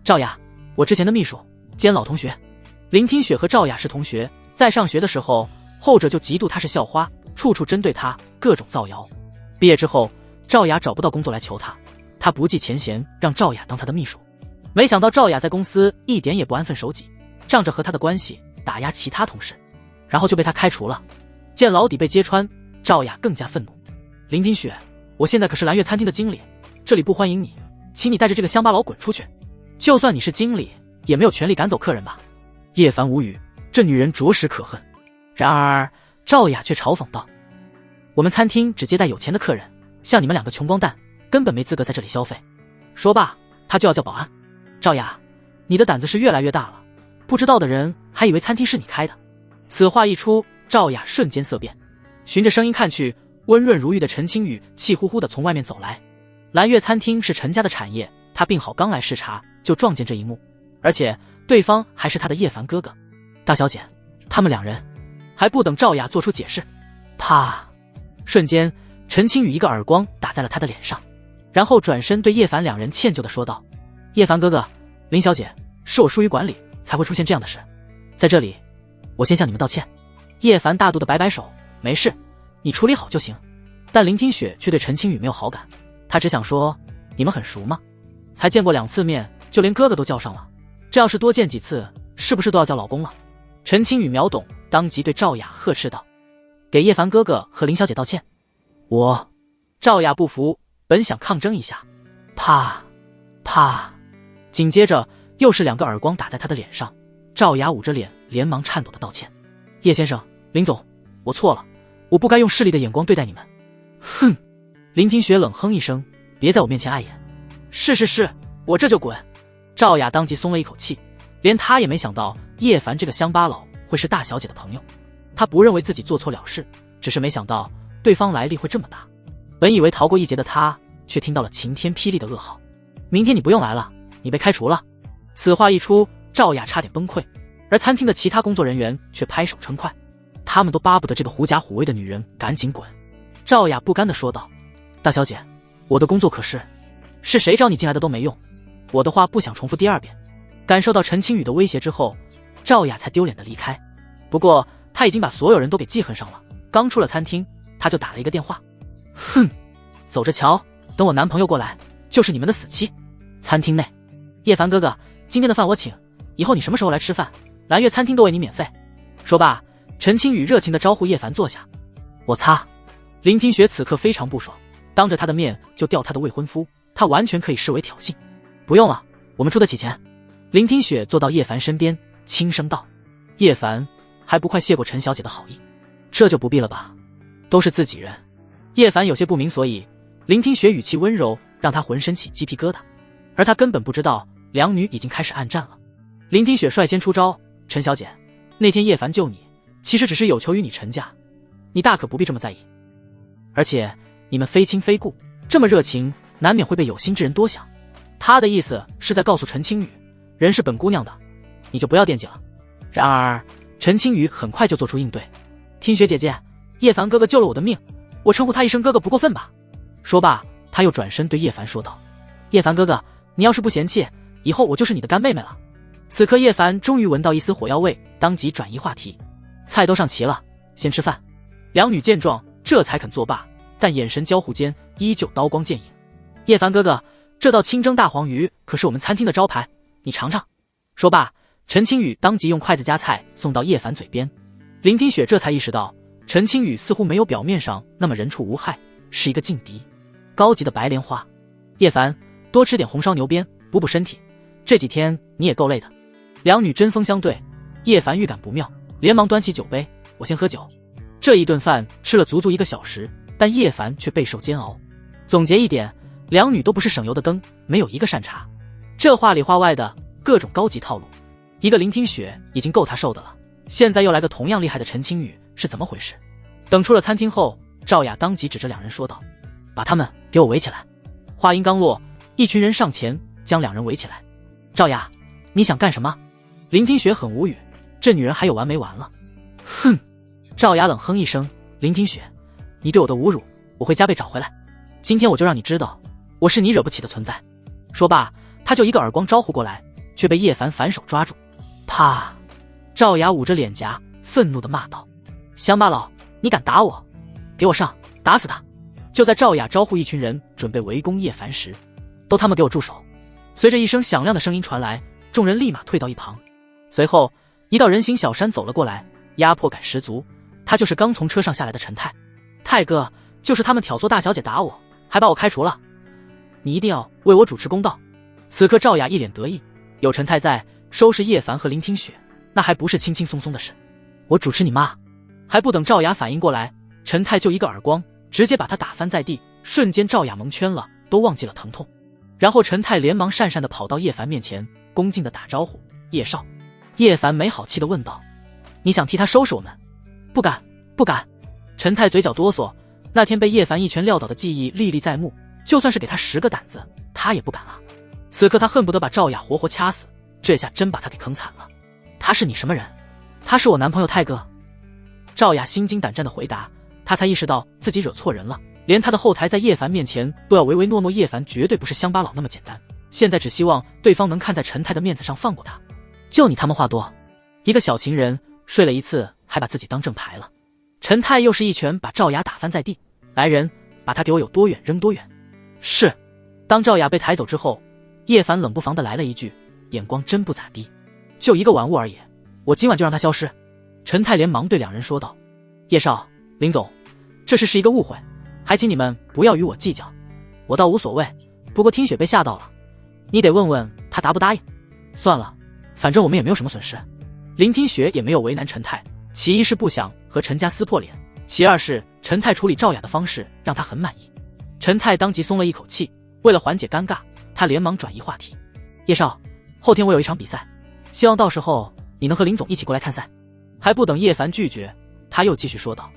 赵雅，我之前的秘书兼老同学。林听雪和赵雅是同学，在上学的时候，后者就嫉妒她是校花，处处针对她，各种造谣。毕业之后，赵雅找不到工作来求她，她不计前嫌，让赵雅当她的秘书。没想到赵雅在公司一点也不安分守己，仗着和她的关系打压其他同事，然后就被她开除了。见老底被揭穿，赵雅更加愤怒。林听雪，我现在可是蓝月餐厅的经理，这里不欢迎你，请你带着这个乡巴佬滚出去。就算你是经理，也没有权利赶走客人吧。叶凡无语，这女人着实可恨。然而赵雅却嘲讽道：我们餐厅只接待有钱的客人，像你们两个穷光蛋根本没资格在这里消费。说罢，他就要叫保安。赵雅，你的胆子是越来越大了，不知道的人还以为餐厅是你开的。此话一出，赵雅瞬间色变，循着声音看去，温润如玉的陈清宇气呼呼地从外面走来。蓝月餐厅是陈家的产业，他病好刚来视察，就撞见这一幕，而且对方还是他的叶凡哥哥。大小姐，他们两人。还不等赵雅做出解释，啪！瞬间陈清宇一个耳光打在了他的脸上，然后转身对叶凡两人歉疚地说道：叶凡哥哥，林小姐，是我疏于管理才会出现这样的事，在这里我先向你们道歉。叶凡大度地摆摆手，没事，你处理好就行。但林听雪却对陈清宇没有好感，他只想说，你们很熟吗？才见过2次面，就连哥哥都叫上了，这要是多见几次，是不是都要叫老公了？陈清宇秒懂，当即对赵雅呵斥道：给叶凡哥哥和林小姐道歉。我。赵雅不服，本想抗争一下，啪啪，紧接着又是2个耳光打在他的脸上。赵雅捂着脸，连忙颤抖的道歉：叶先生，林总，我错了，我不该用势利的眼光对待你们。哼！林听雪冷哼一声，别在我面前碍眼。是，我这就滚。赵雅当即松了一口气，连她也没想到叶凡这个乡巴佬会是大小姐的朋友。她不认为自己做错了事，只是没想到对方来历会这么大。本以为逃过一劫的她，却听到了晴天霹雳的噩耗：明天你不用来了，你被开除了。此话一出，赵雅差点崩溃，而餐厅的其他工作人员却拍手称快，他们都巴不得这个狐假虎威的女人赶紧滚。赵雅不甘地说道：大小姐，我的工作可是谁找你进来的都没用，我的话不想重复第2遍。感受到陈清宇的威胁之后，赵雅才丢脸的离开。不过他已经把所有人都给记恨上了，刚出了餐厅，他就打了一个电话：哼，走着瞧，等我男朋友过来就是你们的死期。餐厅内，叶凡哥哥，今天的饭我请，以后你什么时候来吃饭，蓝月餐厅都为你免费。说罢，陈清宇热情地招呼叶凡坐下。我擦！林听雪此刻非常不爽，当着他的面就吊他的未婚夫，他完全可以视为挑衅。不用了，我们出得起钱。林听雪坐到叶凡身边，轻声道：叶凡，还不快谢过陈小姐的好意？这就不必了吧，都是自己人。叶凡有些不明所以，林听雪语气温柔，让他浑身起鸡皮疙瘩，而他根本不知道两女已经开始暗战了。林听雪率先出招：陈小姐，那天叶凡救你，其实只是有求于你陈家，你大可不必这么在意。而且你们非亲非故，这么热情，难免会被有心之人多想。他的意思是在告诉陈清宇，人是本姑娘的，你就不要惦记了。然而陈清宇很快就做出应对：听雪姐姐，叶凡哥哥救了我的命，我称呼他一声哥哥不过分吧？说罢，他又转身对叶凡说道：叶凡哥哥，你要是不嫌弃，以后我就是你的干妹妹了。此刻叶凡终于闻到一丝火药味，当即转移话题：菜都上齐了，先吃饭。两女见状这才肯作罢，但眼神交互间依旧刀光剑影。叶凡哥哥，这道清蒸大黄鱼可是我们餐厅的招牌，你尝尝。说罢，陈清宇当即用筷子夹菜送到叶凡嘴边。林听雪这才意识到，陈清宇似乎没有表面上那么人畜无害，是一个劲敌，高级的白莲花。叶凡，多吃点红烧牛鞭，补补身体，这几天你也够累的。两女针锋相对，叶凡预感不妙，连忙端起酒杯：我先喝酒。这一顿饭吃了足足1个小时，但叶凡却备受煎熬。总结一点，两女都不是省油的灯，没有一个善茬。这话里话外的各种高级套路，一个林听雪已经够他受的了，现在又来个同样厉害的陈青雨，是怎么回事？等出了餐厅后，赵雅当即指着两人说道：“把他们给我围起来。”话音刚落，一群人上前将两人围起来。赵雅，你想干什么？林听雪很无语，这女人还有完没完了？哼！赵雅冷哼一声，林听雪，你对我的侮辱，我会加倍找回来。今天我就让你知道，我是你惹不起的存在。说罢，他就一个耳光招呼过来，却被叶凡反手抓住。啪！赵雅捂着脸颊，愤怒地骂道：“乡巴佬，你敢打我？给我上，打死他！”就在赵雅招呼一群人准备围攻叶凡时，都他妈给我住手！随着一声响亮的声音传来，众人立马退到一旁。随后，一道人形小山走了过来，压迫感十足。他就是刚从车上下来的陈泰。泰哥，就是他们挑唆大小姐打我，还把我开除了。你一定要为我主持公道。此刻赵雅一脸得意，有陈泰在，收拾叶凡和林听雪，那还不是轻轻松松的事。我主持你妈！还不等赵雅反应过来，陈泰就一个耳光，直接把他打翻在地，瞬间赵雅蒙圈了，都忘记了疼痛。然后陈泰连忙讪讪地跑到叶凡面前，恭敬地打招呼：“叶少。”叶凡没好气地问道：“你想替他收拾我们？”“不敢，不敢。”陈泰嘴角哆嗦，那天被叶凡一拳撂倒的记忆历历在目，就算是给他10个胆子，他也不敢啊。此刻他恨不得把赵雅活活掐死，这下真把他给坑惨了。他是你什么人？他是我男朋友泰哥。赵雅心惊胆战地回答，他才意识到自己惹错人了，连他的后台在叶凡面前都要唯唯诺诺，叶凡绝对不是乡巴佬那么简单，现在只希望对方能看在陈泰的面子上放过他。就你他妈话多，一个小情人睡了一次还把自己当正牌了。陈泰又是一拳把赵雅打翻在地，来人，把他给我有多远扔多远。是。当赵雅被抬走之后，叶凡冷不防地来了一句，眼光真不咋地，就一个玩物而已，我今晚就让他消失。陈泰连忙对两人说道：“叶少，林总，这事是一个误会，还请你们不要与我计较。我倒无所谓，不过听雪被吓到了，你得问问他答不答应。算了，反正我们也没有什么损失。”林听雪也没有为难陈泰，其一是不想和陈家撕破脸，其二是陈泰处理赵雅的方式让他很满意。陈泰当即松了一口气，为了缓解尴尬，他连忙转移话题：“叶少，后天我有一场比赛，希望到时候你能和林总一起过来看赛。”还不等叶凡拒绝，他又继续说道：“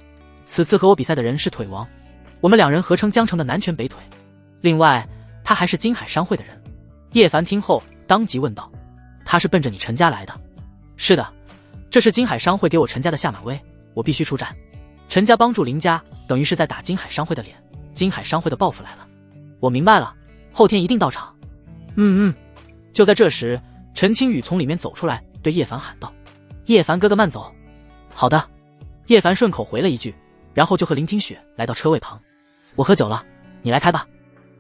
此次和我比赛的人是腿王，我们两人合称江城的南拳北腿。另外，他还是金海商会的人。”叶凡听后当即问道：“他是奔着你陈家来的？”“是的，这是金海商会给我陈家的下马威，我必须出战。陈家帮助林家，等于是在打金海商会的脸，金海商会的报复来了。我明白了，后天一定到场。”“就在这时，陈青雨从里面走出来，对叶凡喊道：“叶凡哥哥慢走。”“好的。”叶凡顺口回了一句，然后就和林听雪来到车位旁。“我喝酒了，你来开吧。”“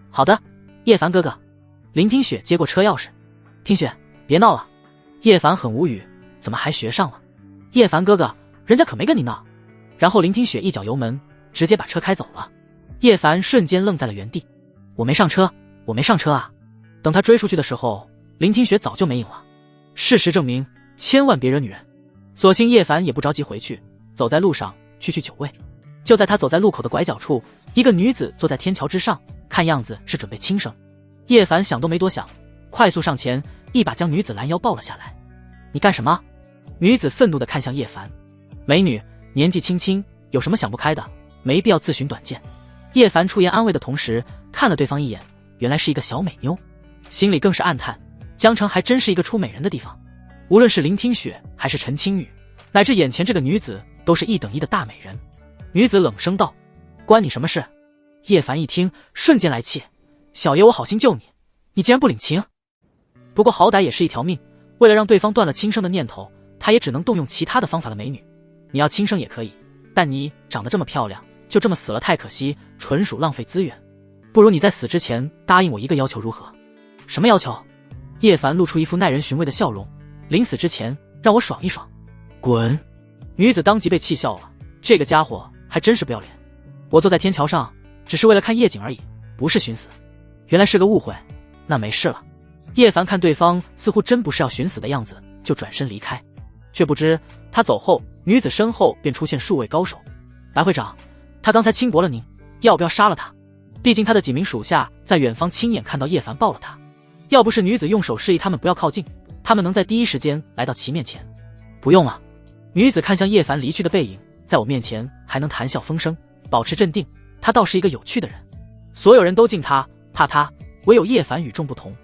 好的，叶凡哥哥。”林听雪接过车钥匙。“听雪，别闹了。”叶凡很无语，怎么还学上了？“叶凡哥哥，人家可没跟你闹。”然后林听雪一脚油门，直接把车开走了。叶凡瞬间愣在了原地。“我没上车，我没上车啊！”等他追出去的时候，林听雪早就没影了。事实证明，千万别惹女人。所幸叶凡也不着急回去，走在路上去酒位。就在他走在路口的拐角处，一个女子坐在天桥之上，看样子是准备轻生。叶凡想都没多想，快速上前，一把将女子拦腰抱了下来。“你干什么？”女子愤怒地看向叶凡。“美女，年纪轻轻，有什么想不开的？没必要自寻短见。”叶凡出言安慰的同时，看了对方一眼，原来是一个小美妞，心里更是暗叹，江城还真是一个出美人的地方。无论是林听雪还是陈青雨，乃至眼前这个女子，都是一等一的大美人。女子冷声道：“关你什么事？”叶凡一听，瞬间来气：“小爷我好心救你，你竟然不领情！”不过好歹也是一条命，为了让对方断了轻生的念头，他也只能动用其他的方法了。“美女，你要轻生也可以，但你长得这么漂亮，就这么死了太可惜，纯属浪费资源。不如你在死之前答应我一个要求如何？”“什么要求？”叶凡露出一副耐人寻味的笑容：“临死之前让我爽一爽。”“滚！”女子当即被气笑了，这个家伙还真是不要脸。我坐在天桥上只是为了看夜景而已，不是寻死。原来是个误会，那没事了。叶凡看对方似乎真不是要寻死的样子，就转身离开。却不知他走后，女子身后便出现数位高手。白会长，他刚才轻薄了您，要不要杀了他？毕竟他的几名属下在远方亲眼看到叶凡抱了他，要不是女子用手示意他们不要靠近，他们能在第一时间来到其面前。不用了。女子看向叶凡离去的背影，在我面前还能谈笑风生，保持镇定，他倒是一个有趣的人。所有人都敬他，怕他，唯有叶凡与众不同。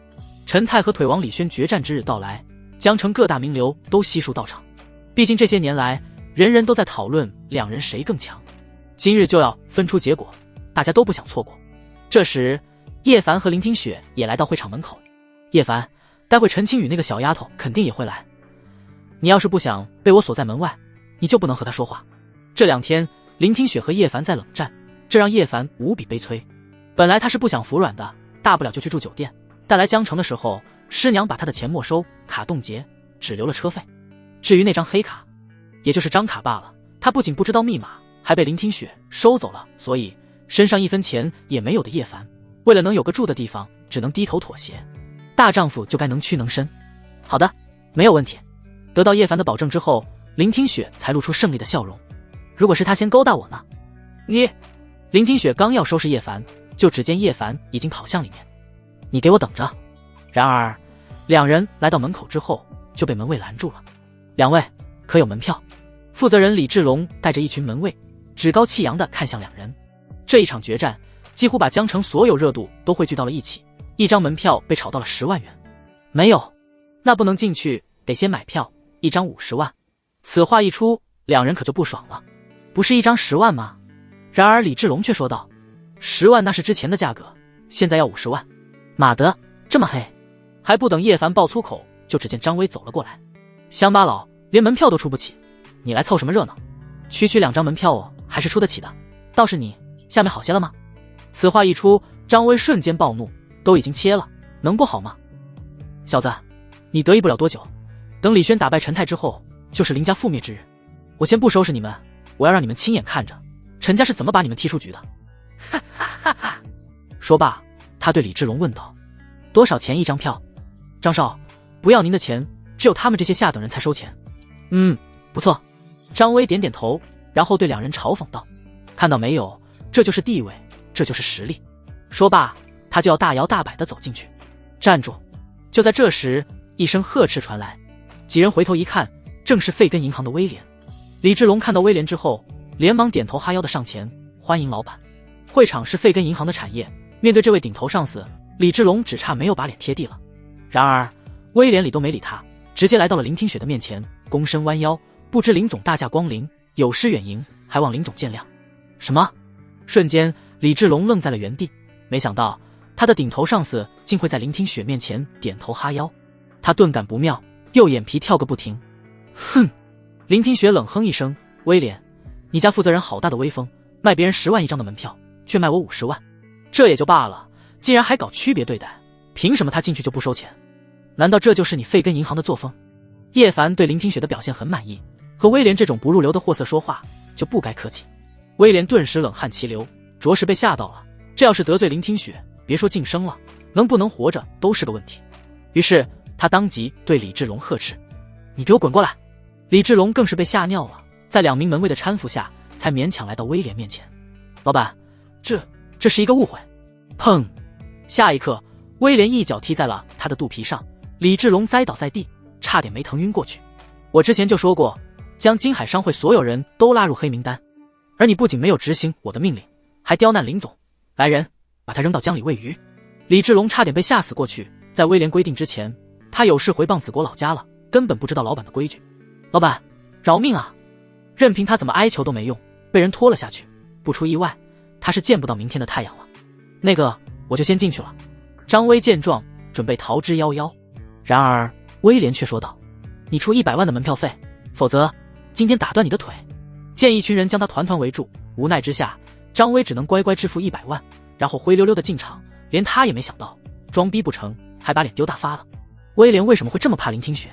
陈泰和腿王李轩决战之日到来，江城各大名流都悉数到场。毕竟这些年来，人人都在讨论两人谁更强，今日就要分出结果，大家都不想错过。这时，叶凡和林听雪也来到会场门口。叶凡，待会陈青雨那个小丫头肯定也会来，你要是不想被我锁在门外，你就不能和她说话。这2天，林听雪和叶凡在冷战，这让叶凡无比悲催。本来他是不想服软的，大不了就去住酒店，但来江城的时候，师娘把他的钱没收，卡冻结，只留了车费。至于那张黑卡，也就是张卡罢了，他不仅不知道密码，还被林听雪收走了，所以身上1分钱也没有的叶凡，为了能有个住的地方，只能低头妥协。大丈夫就该能屈能伸。好的，没有问题。得到叶凡的保证之后，林听雪才露出胜利的笑容。如果是他先勾搭我呢？林听雪刚要收拾叶凡，就只见叶凡已经跑向里面。你给我等着。然而两人来到门口之后，就被门卫拦住了。2位可有门票？负责人李志龙带着一群门卫，趾高气扬地看向两人。这一场决战几乎把江城所有热度都汇聚到了一起，一张门票被炒到了10万元。没有，那不能进去，得先买票，1张50万。此话一出，两人可就不爽了。不是1张10万吗？然而李志龙却说道，10万那是之前的价格，现在要50万。马德，这么黑！还不等叶凡爆粗口，就只见张威走了过来。乡巴佬，连门票都出不起，你来凑什么热闹？区2张门票哦，还是出得起的。倒是你，下面好些了吗？此话一出，张威瞬间暴怒，都已经切了，能不好吗？小子，你得意不了多久，等李轩打败陈泰之后，就是林家覆灭之日。我先不收拾你们，我要让你们亲眼看着陈家是怎么把你们踢出局的。哈哈哈哈！说罢，他对李志龙问道：“多少钱1张票？”张少，不要您的钱，只有他们这些下等人才收钱。不错。张威点点头，然后对两人嘲讽道：“看到没有，这就是地位，这就是实力。”说罢，他就要大摇大摆地走进去。站住！就在这时，一声呵斥传来，几人回头一看，正是费根银行的威廉。李志龙看到威廉之后，连忙点头哈腰的上前欢迎老板。会场是费根银行的产业，面对这位顶头上司，李志龙只差没有把脸贴地了。然而威廉理都没理他，直接来到了林听雪的面前，躬身弯腰，不知林总大驾光临，有失远迎，还望林总见谅。什么？瞬间李志龙愣在了原地，没想到他的顶头上司竟会在林听雪面前点头哈腰，他顿感不妙，右眼皮跳个不停。哼！林听雪冷哼一声，威廉，你家负责人好大的威风，卖别人10万1张的门票，却卖我50万，这也就罢了，竟然还搞区别对待，凭什么他进去就不收钱？难道这就是你费根银行的作风？叶凡对林听雪的表现很满意，和威廉这种不入流的货色说话就不该客气。威廉顿时冷汗齐流，着实被吓到了，这要是得罪林听雪，别说晋升了，能不能活着都是个问题。于是他当即对李志龙呵斥：“你给我滚过来！”李志龙更是被吓尿了，在2名门卫的搀扶下，才勉强来到威廉面前。老板，这是一个误会。砰！下一刻，威廉一脚踢在了他的肚皮上，李志龙栽倒在地，差点没疼晕过去。我之前就说过，将金海商会所有人都拉入黑名单，而你不仅没有执行我的命令，还刁难林总。来人，把他扔到江里喂鱼。李志龙差点被吓死过去，在威廉规定之前，他有事回棒子国老家了，根本不知道老板的规矩。老板，饶命啊！任凭他怎么哀求都没用，被人拖了下去。不出意外，他是见不到明天的太阳了。那个，我就先进去了。张威见状，准备逃之夭夭。然而威廉却说道：“你出100万的门票费，否则今天打断你的腿。”见一群人将他团团围住，无奈之下，张威只能乖乖支付100万，然后灰溜溜的进场。连他也没想到，装逼不成，还把脸丢大发了。威廉为什么会这么怕林听雪？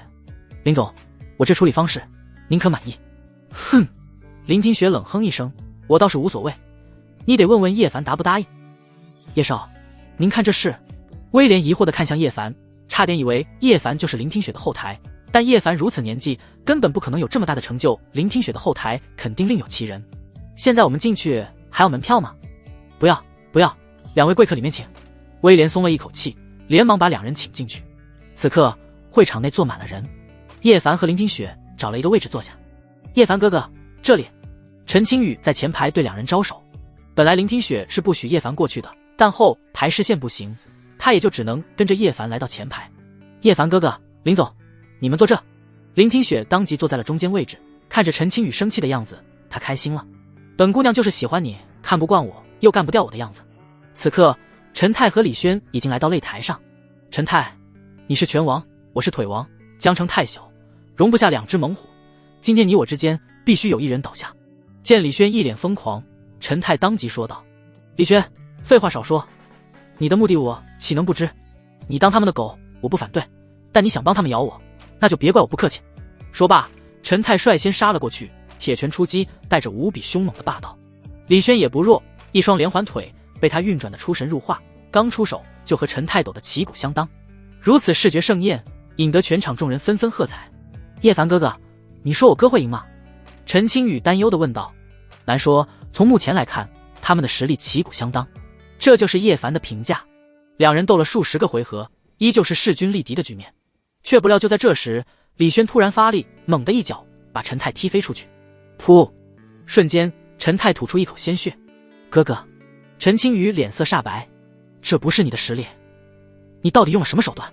林总，我这处理方式，您可满意？哼！林听雪冷哼一声，我倒是无所谓，你得问问叶凡答不答应。叶少，您看这是？威廉疑惑地看向叶凡，差点以为叶凡就是林听雪的后台，但叶凡如此年纪，根本不可能有这么大的成就，林听雪的后台肯定另有其人。现在我们进去还要门票吗？不要，不要，两位贵客里面请。威廉松了一口气，连忙把两人请进去。此刻会场内坐满了人，叶凡和林听雪找了一个位置坐下。叶凡哥哥，这里。陈青雨在前排对两人招手。本来林听雪是不许叶凡过去的，但后排视线不行，他也就只能跟着叶凡来到前排。叶凡哥哥，林总，你们坐这。林听雪当即坐在了中间位置，看着陈青雨生气的样子，他开心了。本姑娘就是喜欢你，看不惯我，又干不掉我的样子。此刻陈泰和李轩已经来到擂台上。陈泰，你是拳王，我是腿王，江城太小，容不下两只猛虎，今天你我之间必须有一人倒下。见李轩一脸疯狂，陈泰当即说道：李轩，废话少说，你的目的我岂能不知？你当他们的狗我不反对，但你想帮他们咬我，那就别怪我不客气。说罢，陈泰率先杀了过去，铁拳出击，带着无比凶猛的霸道。李轩也不弱，一双连环腿被他运转的出神入化，刚出手就和陈泰斗得旗鼓相当。如此视觉盛宴，引得全场众人纷纷喝彩。叶凡哥哥，你说我哥会赢吗？陈青雨担忧地问道。难说，从目前来看，他们的实力旗鼓相当。这就是叶凡的评价。两人斗了数十个回合，依旧是势均力敌的局面。却不料就在这时，李轩突然发力，猛地一脚把陈泰踢飞出去。噗！瞬间，陈泰吐出一口鲜血。哥哥，陈青雨脸色煞白，这不是你的实力，你到底用了什么手段？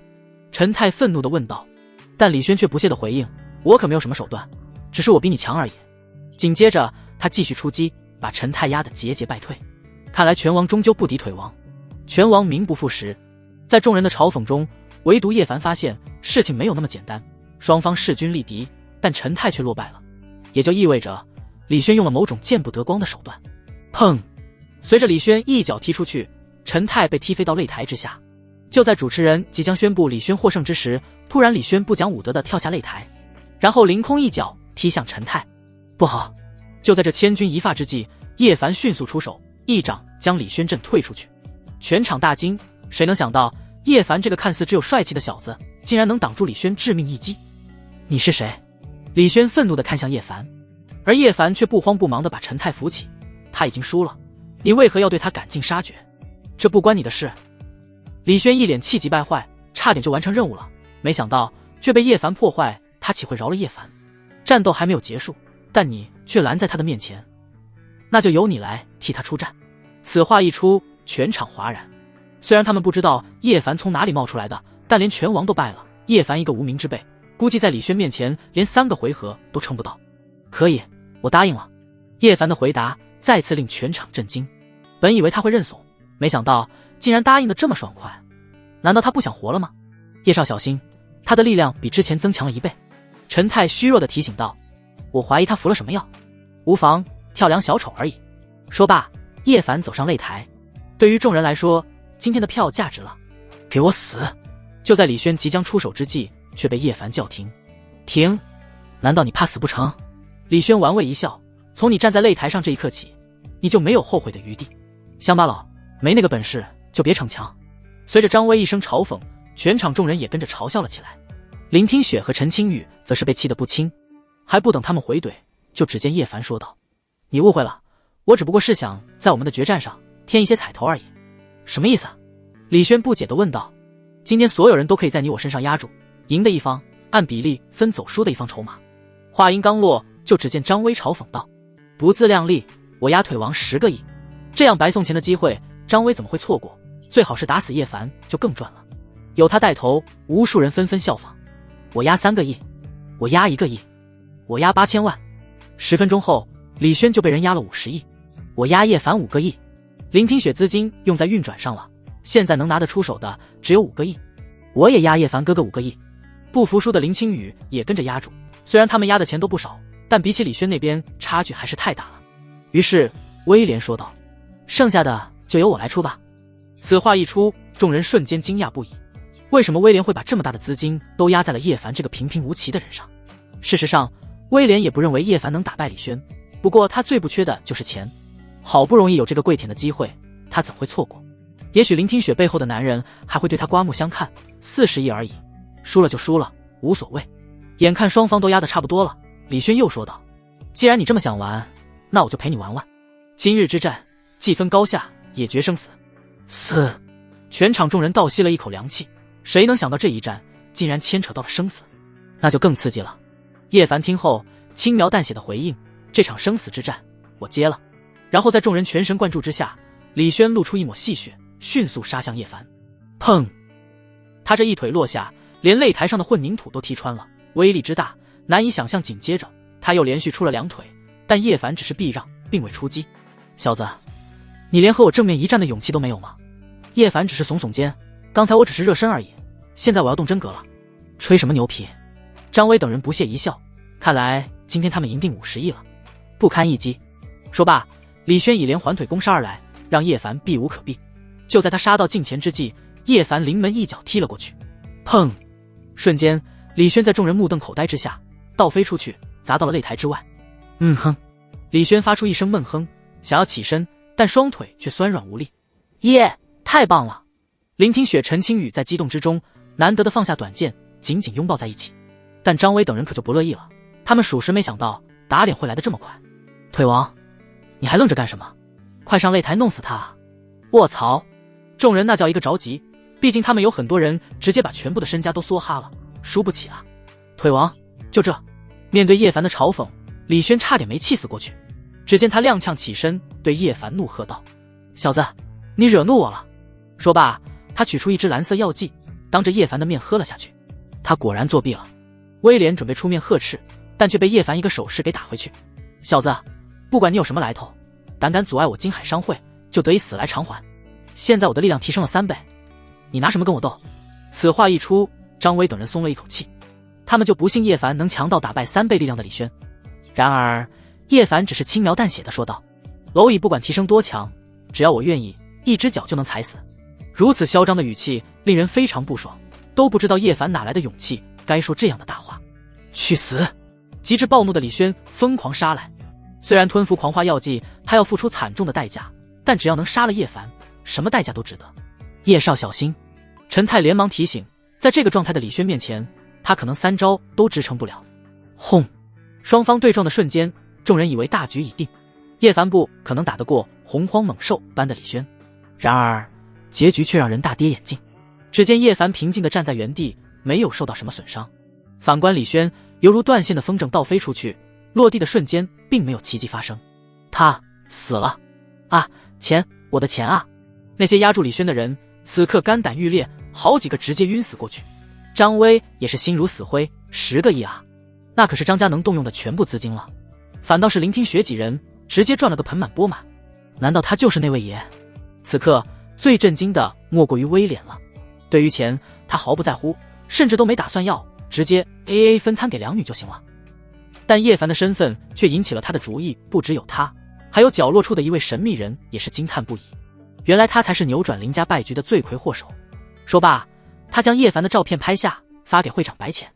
陈泰愤怒地问道。但李轩却不屑地回应，我可没有什么手段，只是我比你强而已。紧接着他继续出击，把陈泰压得节节败退。看来拳王终究不敌腿王，拳王名不副实。在众人的嘲讽中，唯独叶凡发现事情没有那么简单，双方势均力敌，但陈泰却落败了，也就意味着李轩用了某种见不得光的手段。砰！随着李轩一脚踢出去，陈泰被踢飞到擂台之下。就在主持人即将宣布李轩获胜之时，突然李轩不讲武德地跳下擂台，然后凌空一脚踢向陈泰。不好！就在这千钧一发之际，叶凡迅速出手，一掌将李轩震退出去。全场大惊，谁能想到叶凡这个看似只有帅气的小子，竟然能挡住李轩致命一击？你是谁？李轩愤怒地看向叶凡，而叶凡却不慌不忙地把陈泰扶起。他已经输了，你为何要对他赶尽杀绝？这不关你的事。李轩一脸气急败坏，差点就完成任务了，没想到却被叶凡破坏，他岂会饶了叶凡？战斗还没有结束，但你却拦在他的面前，那就由你来替他出战。此话一出，全场哗然。虽然他们不知道叶凡从哪里冒出来的，但连拳王都败了，叶凡一个无名之辈，估计在李轩面前连3个回合都撑不到。可以，我答应了。叶凡的回答再次令全场震惊。本以为他会认怂，没想到竟然答应得这么爽快。难道他不想活了吗？叶少小心，他的力量比之前增强了1倍。陈泰虚弱地提醒道。我怀疑他服了什么药。无妨，跳梁小丑而已。说罢，叶凡走上擂台。对于众人来说，今天的票价值了。给我死！就在李轩即将出手之际，却被叶凡叫停。停！难道你怕死不成？李轩玩味一笑，从你站在擂台上这一刻起，你就没有后悔的余地。乡巴佬，没那个本事就别逞强。随着张威一声嘲讽，全场众人也跟着嘲笑了起来。林听雪和陈青雨则是被气得不轻，还不等他们回怼，就只见叶凡说道：你误会了，我只不过是想在我们的决战上添一些彩头而已。什么意思？李轩不解地问道。今天所有人都可以在你我身上压住，赢的一方按比例分走输的一方筹码。话音刚落，就只见张威嘲讽道：不自量力，我压腿王10个亿，这样白送钱的机会张威怎么会错过？最好是打死叶凡就更赚了。有他带头，无数人纷纷效仿。我压3个亿，我压1个亿，我压8000万。10分钟后，李轩就被人压了50亿。我压叶凡5个亿。林听雪资金用在运转上了，现在能拿得出手的只有5个亿。我也压叶凡哥哥5个亿。不服输的林青雨也跟着压住，虽然他们压的钱都不少，但比起李轩那边差距还是太大了。于是威廉说道：剩下的就由我来出吧。此话一出，众人瞬间惊讶不已。为什么威廉会把这么大的资金都压在了叶凡这个平平无奇的人上？事实上，威廉也不认为叶凡能打败李轩，不过他最不缺的就是钱。好不容易有这个跪舔的机会，他怎会错过？也许林听雪背后的男人还会对他刮目相看。40亿而已，输了就输了，无所谓。眼看双方都压得差不多了，李轩又说道：既然你这么想玩，那我就陪你玩玩。今日之战，既分高下，也决生死。死！全场众人倒吸了一口凉气。谁能想到这一战竟然牵扯到了生死？那就更刺激了。叶凡听后轻描淡写的回应：“这场生死之战，我接了。”然后在众人全神贯注之下，李轩露出一抹细血，迅速杀向叶凡。砰！他这一腿落下，连擂台上的混凝土都踢穿了，威力之大，难以想象。紧接着他又连续出了2腿，但叶凡只是避让，并未出击。小子，你连和我正面一战的勇气都没有吗？叶凡只是耸耸肩，刚才我只是热身而已，现在我要动真格了。吹什么牛皮？张威等人不屑一笑，看来今天他们赢定50亿了，不堪一击。说罢，李轩以连环腿攻杀而来，让叶凡避无可避。就在他杀到近前之际，叶凡临门一脚踢了过去。砰！瞬间，李轩在众人目瞪口呆之下倒飞出去，砸到了擂台之外。哼！李轩发出一声闷哼，想要起身，但双腿却酸软无力。耶，太棒了！聆听雪、陈青雨在激动之中难得的放下短剑，紧紧拥抱在一起。但张威等人可就不乐意了，他们属实没想到打脸会来得这么快。腿王，你还愣着干什么？快上擂台弄死他啊！卧槽！众人那叫一个着急，毕竟他们有很多人直接把全部的身家都梭哈了，输不起啊。腿王，就这。面对叶凡的嘲讽，李轩差点没气死过去。只见他踉跄起身，对叶凡怒喝道：“小子，你惹怒我了！”说罢，他取出一支蓝色药剂，当着叶凡的面喝了下去。他果然作弊了。威廉准备出面呵斥，但却被叶凡一个手势给打回去。小子，不管你有什么来头，胆敢阻碍我金海商会，就得以死来偿还。现在我的力量提升了3倍，你拿什么跟我斗？此话一出，张威等人松了一口气，他们就不信叶凡能强到打败3倍力量的李轩。然而叶凡只是轻描淡写的说道：“蝼蚁不管提升多强，只要我愿意，一只脚就能踩死。”如此嚣张的语气令人非常不爽，都不知道叶凡哪来的勇气该说这样的大话。去死！极致暴怒的李轩疯狂杀来，虽然吞服狂化药剂他要付出惨重的代价，但只要能杀了叶凡，什么代价都值得。叶少小心！陈泰连忙提醒，在这个状态的李轩面前，他可能3招都支撑不了。轰！双方对撞的瞬间，众人以为大局已定，叶凡不可能打得过洪荒猛兽般的李轩。然而结局却让人大跌眼镜。只见叶凡平静地站在原地，没有受到什么损伤。反观李轩，犹如断线的风筝倒飞出去，落地的瞬间并没有奇迹发生。他死了啊！钱，我的钱啊！那些压住李轩的人此刻肝胆欲裂，好几个直接晕死过去。张威也是心如死灰，10个亿啊，那可是张家能动用的全部资金了。反倒是聆听学几人直接赚了个盆满钵满。难道他就是那位爷？此刻最震惊的莫过于威廉了。对于钱，他毫不在乎，甚至都没打算要，直接 AA 分摊给2女就行了。但叶凡的身份却引起了他的主意，不只有他，还有角落处的一位神秘人也是惊叹不已。原来他才是扭转林家败局的罪魁祸首。说罢，他将叶凡的照片拍下，发给会场白浅。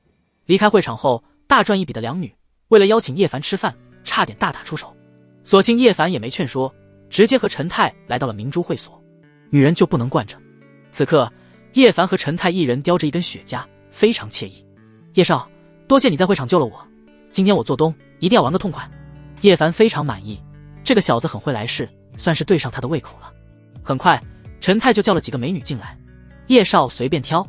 离开会场后，大赚一笔的2女为了邀请叶凡吃饭，差点大打出手。所幸叶凡也没劝说，直接和陈泰来到了明珠会所。女人就不能惯着。此刻叶凡和陈泰一人叼着一根雪茄，非常惬意。叶少，多谢你在会场救了我，今天我做东一定要玩个痛快。叶凡非常满意，这个小子很会来事，算是对上他的胃口了。很快陈泰就叫了几个美女进来，叶少随便挑。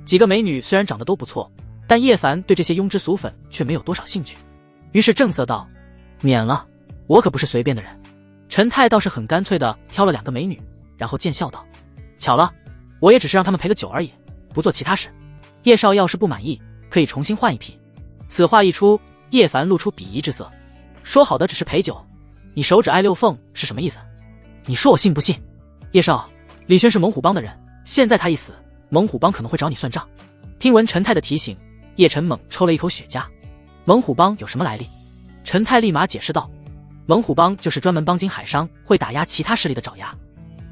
几个美女虽然长得都不错，但叶凡对这些庸脂俗粉却没有多少兴趣，于是正色道：“免了，我可不是随便的人。”陈泰倒是很干脆的挑了2个美女，然后贱笑道：“巧了，我也只是让他们陪个酒而已，不做其他事。叶少要是不满意，可以重新换一批。”此话一出，叶凡露出鄙夷之色，说好的只是陪酒，你手指挨6缝是什么意思？你说我信不信？叶少，李轩是猛虎帮的人，现在他一死，猛虎帮可能会找你算账。听闻陈泰的提醒，叶晨猛抽了一口雪茄。猛虎帮有什么来历？陈泰立马解释道：“猛虎帮就是专门帮金海商会打压其他势力的爪牙，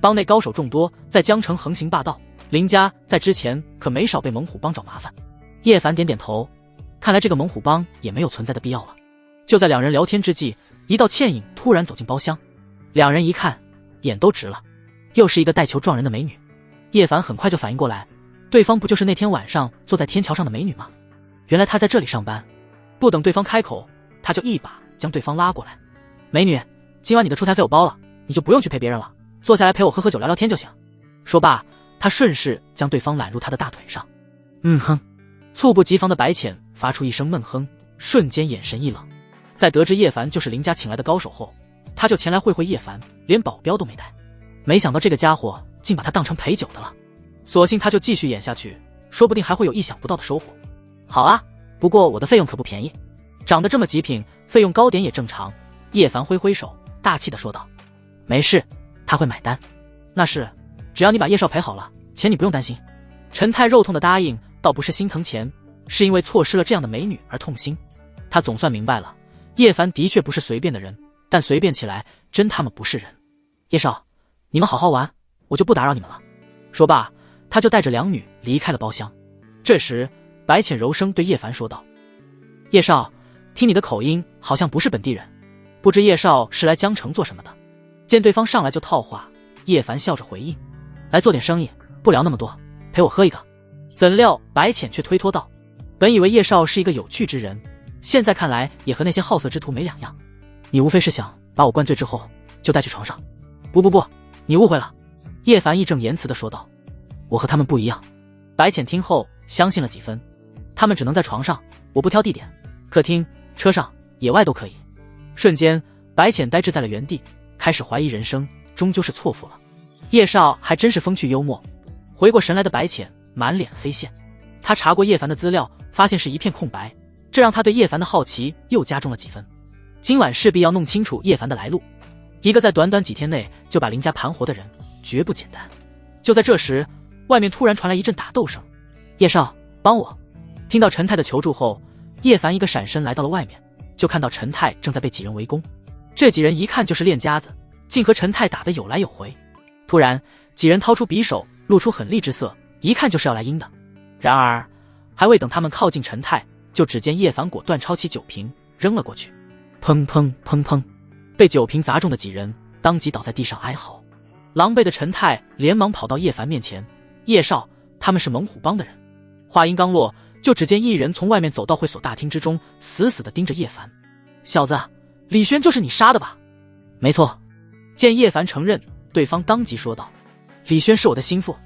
帮内高手众多，在江城横行霸道，林家在之前可没少被猛虎帮找麻烦。”叶凡点点头，看来这个猛虎帮也没有存在的必要了。就在2人聊天之际，一道倩影突然走进包厢，2人一看，眼都直了，又是一个带球撞人的美女。叶凡很快就反应过来，对方不就是那天晚上坐在天桥上的美女吗？原来她在这里上班。不等对方开口，他就一把将对方拉过来：“美女，今晚你的出台费我包了，你就不用去陪别人了，坐下来陪我喝酒聊聊天就行。说罢，他顺势将对方揽入他的大腿上。哼，猝不及防的白浅发出一声闷哼，瞬间眼神一冷。在得知叶凡就是林家请来的高手后，他就前来会会叶凡，连保镖都没带。没想到这个家伙竟把他当成陪酒的了，索性他就继续演下去，说不定还会有意想不到的收获。好啊，不过我的费用可不便宜，长得这么极品，费用高点也正常。叶凡挥挥手，大气地说道。没事，他会买单。那是，只要你把叶少陪好了，钱你不用担心。陈太肉痛的答应，倒不是心疼钱，是因为错失了这样的美女而痛心。他总算明白了，叶凡的确不是随便的人，但随便起来真他们不是人。叶少，你们好好玩，我就不打扰你们了。说罢，他就带着两女离开了包厢。这时白浅柔声对叶凡说道。叶少，听你的口音好像不是本地人，不知叶少是来江城做什么的？见对方上来就套话，叶凡笑着回应，来做点生意，不聊那么多，陪我喝一个。怎料白浅却推脱道，本以为叶少是一个有趣之人，现在看来也和那些好色之徒没两样。你无非是想把我灌醉之后就带去床上。不，你误会了。叶凡义正言辞地说道，我和他们不一样。白浅听后相信了几分，他们只能在床上，我不挑地点，客厅、车上、野外都可以。瞬间白浅呆滞在了原地，开始怀疑人生终究是错付了。叶少还真是风趣幽默。回过神来的白浅满脸黑线，他查过叶凡的资料，发现是一片空白，这让他对叶凡的好奇又加重了几分。今晚势必要弄清楚叶凡的来路，一个在短短几天内就把林家盘活的人绝不简单。就在这时，外面突然传来一阵打斗声。叶少，帮我！听到陈太的求助后，叶凡一个闪身来到了外面，就看到陈太正在被几人围攻。这几人一看就是练家子，竟和陈太打得有来有回。突然几人掏出匕首，露出狠厉之色，一看就是要来阴的。然而还未等他们靠近陈太，就只见叶凡果断抄起酒瓶扔了过去，砰砰砰砰，被酒瓶砸中的几人当即倒在地上哀嚎。狼狈的陈太连忙跑到叶凡面前，叶少，他们是猛虎帮的人。话音刚落，就只见一人从外面走到会所大厅之中，死死地盯着叶凡。小子，李轩就是你杀的吧？没错。见叶凡承认，对方当即说道，李轩是我的心腹，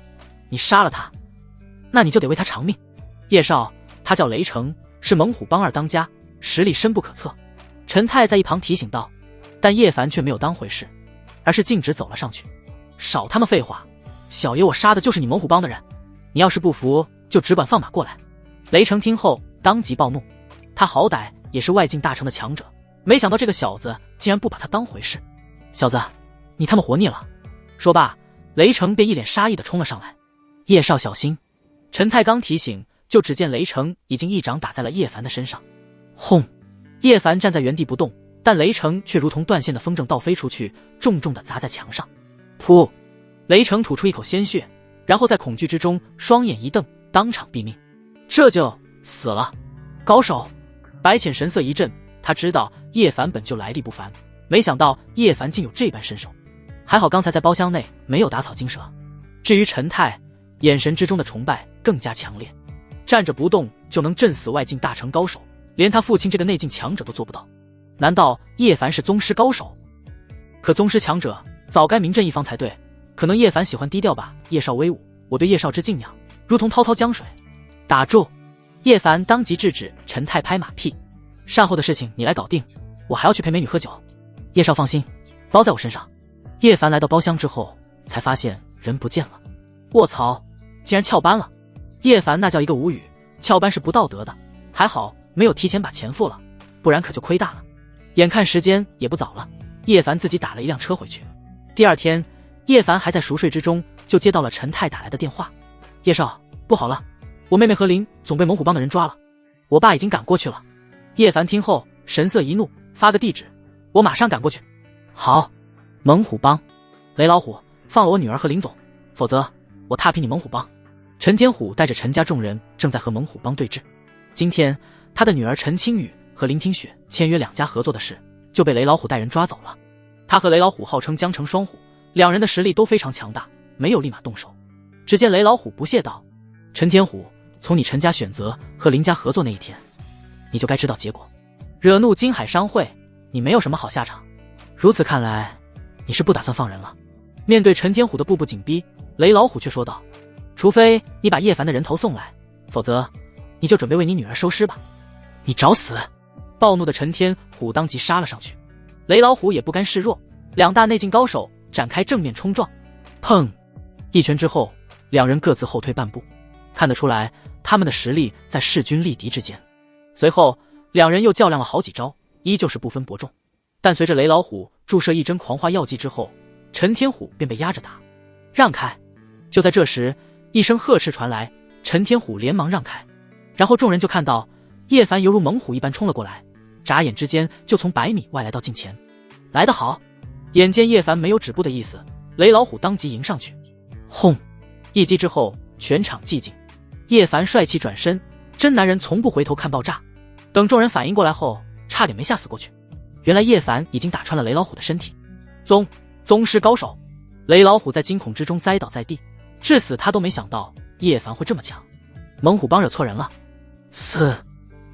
你杀了他，那你就得为他偿命。叶少，他叫雷成，是猛虎帮二当家，实力深不可测。陈太在一旁提醒道，但叶凡却没有当回事，而是径直走了上去。少他妈废话，小爷我杀的就是你猛虎帮的人，你要是不服，就只管放马过来。雷成听后当即暴怒，他好歹也是外境大城的强者，没想到这个小子竟然不把他当回事。小子，你他妈活腻了！说罢，雷成便一脸杀意地冲了上来。叶少小心！陈太刚提醒，就只见雷成已经一掌打在了叶凡的身上。轰！叶凡站在原地不动，但雷成却如同断线的风筝倒飞出去，重重地砸在墙上。噗！雷成吐出一口鲜血，然后在恐惧之中双眼一瞪，当场毙命。这就死了。高手！白浅神色一震，他知道叶凡本就来历不凡，没想到叶凡竟有这般身手。还好刚才在包厢内没有打草惊蛇。至于陈太，眼神之中的崇拜更加强烈，站着不动就能震死外境大成高手，连他父亲这个内境强者都做不到。难道叶凡是宗师高手？可宗师强者早该名震一方才对，可能叶凡喜欢低调吧。叶少威武，我对叶少之敬仰如同滔滔江水。打住！叶凡当即制止陈太拍马屁，善后的事情你来搞定，我还要去陪美女喝酒。叶少放心，包在我身上。叶凡来到包厢之后，才发现人不见了。卧槽，竟然翘班了！叶凡那叫一个无语，翘班是不道德的，还好没有提前把钱付了，不然可就亏大了。眼看时间也不早了，叶凡自己打了一辆车回去。第二天，叶凡还在熟睡之中，就接到了陈太打来的电话。叶少，不好了，我妹妹何琳总被猛虎帮的人抓了，我爸已经赶过去了。叶凡听后神色一怒，发个地址，我马上赶过去。好。猛虎帮，雷老虎，放了我女儿和林总，否则我踏平你猛虎帮。陈天虎带着陈家众人正在和猛虎帮对峙。今天他的女儿陈青雨和林听雪签约两家合作的事就被雷老虎带人抓走了。他和雷老虎号称江城双虎，两人的实力都非常强大，没有立马动手。只见雷老虎不屑道，陈天虎，从你陈家选择和林家合作那一天，你就该知道结果，惹怒金海商会，你没有什么好下场。如此看来，你是不打算放人了？面对陈天虎的步步紧逼，雷老虎却说道：除非你把叶凡的人头送来，否则你就准备为你女儿收尸吧。你找死！暴怒的陈天虎当即杀了上去。雷老虎也不甘示弱，两大内劲高手展开正面冲撞。砰！一拳之后，两人各自后退半步，看得出来他们的实力在势均力敌之间。随后两人又较量了好几招，依旧是不分伯仲。但随着雷老虎注射一针狂化药剂之后，陈天虎便被压着打。让开！就在这时，一声呵斥传来，陈天虎连忙让开，然后众人就看到叶凡犹如猛虎一般冲了过来，眨眼之间就从100米外来到近前。来得好！眼见叶凡没有止步的意思，雷老虎当即迎上去，轰！一击之后，全场寂静。叶凡帅气转身，真男人从不回头看爆炸。等众人反应过来后，差点没吓死过去。原来叶凡已经打穿了雷老虎的身体。宗师高手！雷老虎在惊恐之中栽倒在地，至死他都没想到叶凡会这么强。猛虎帮惹错人了。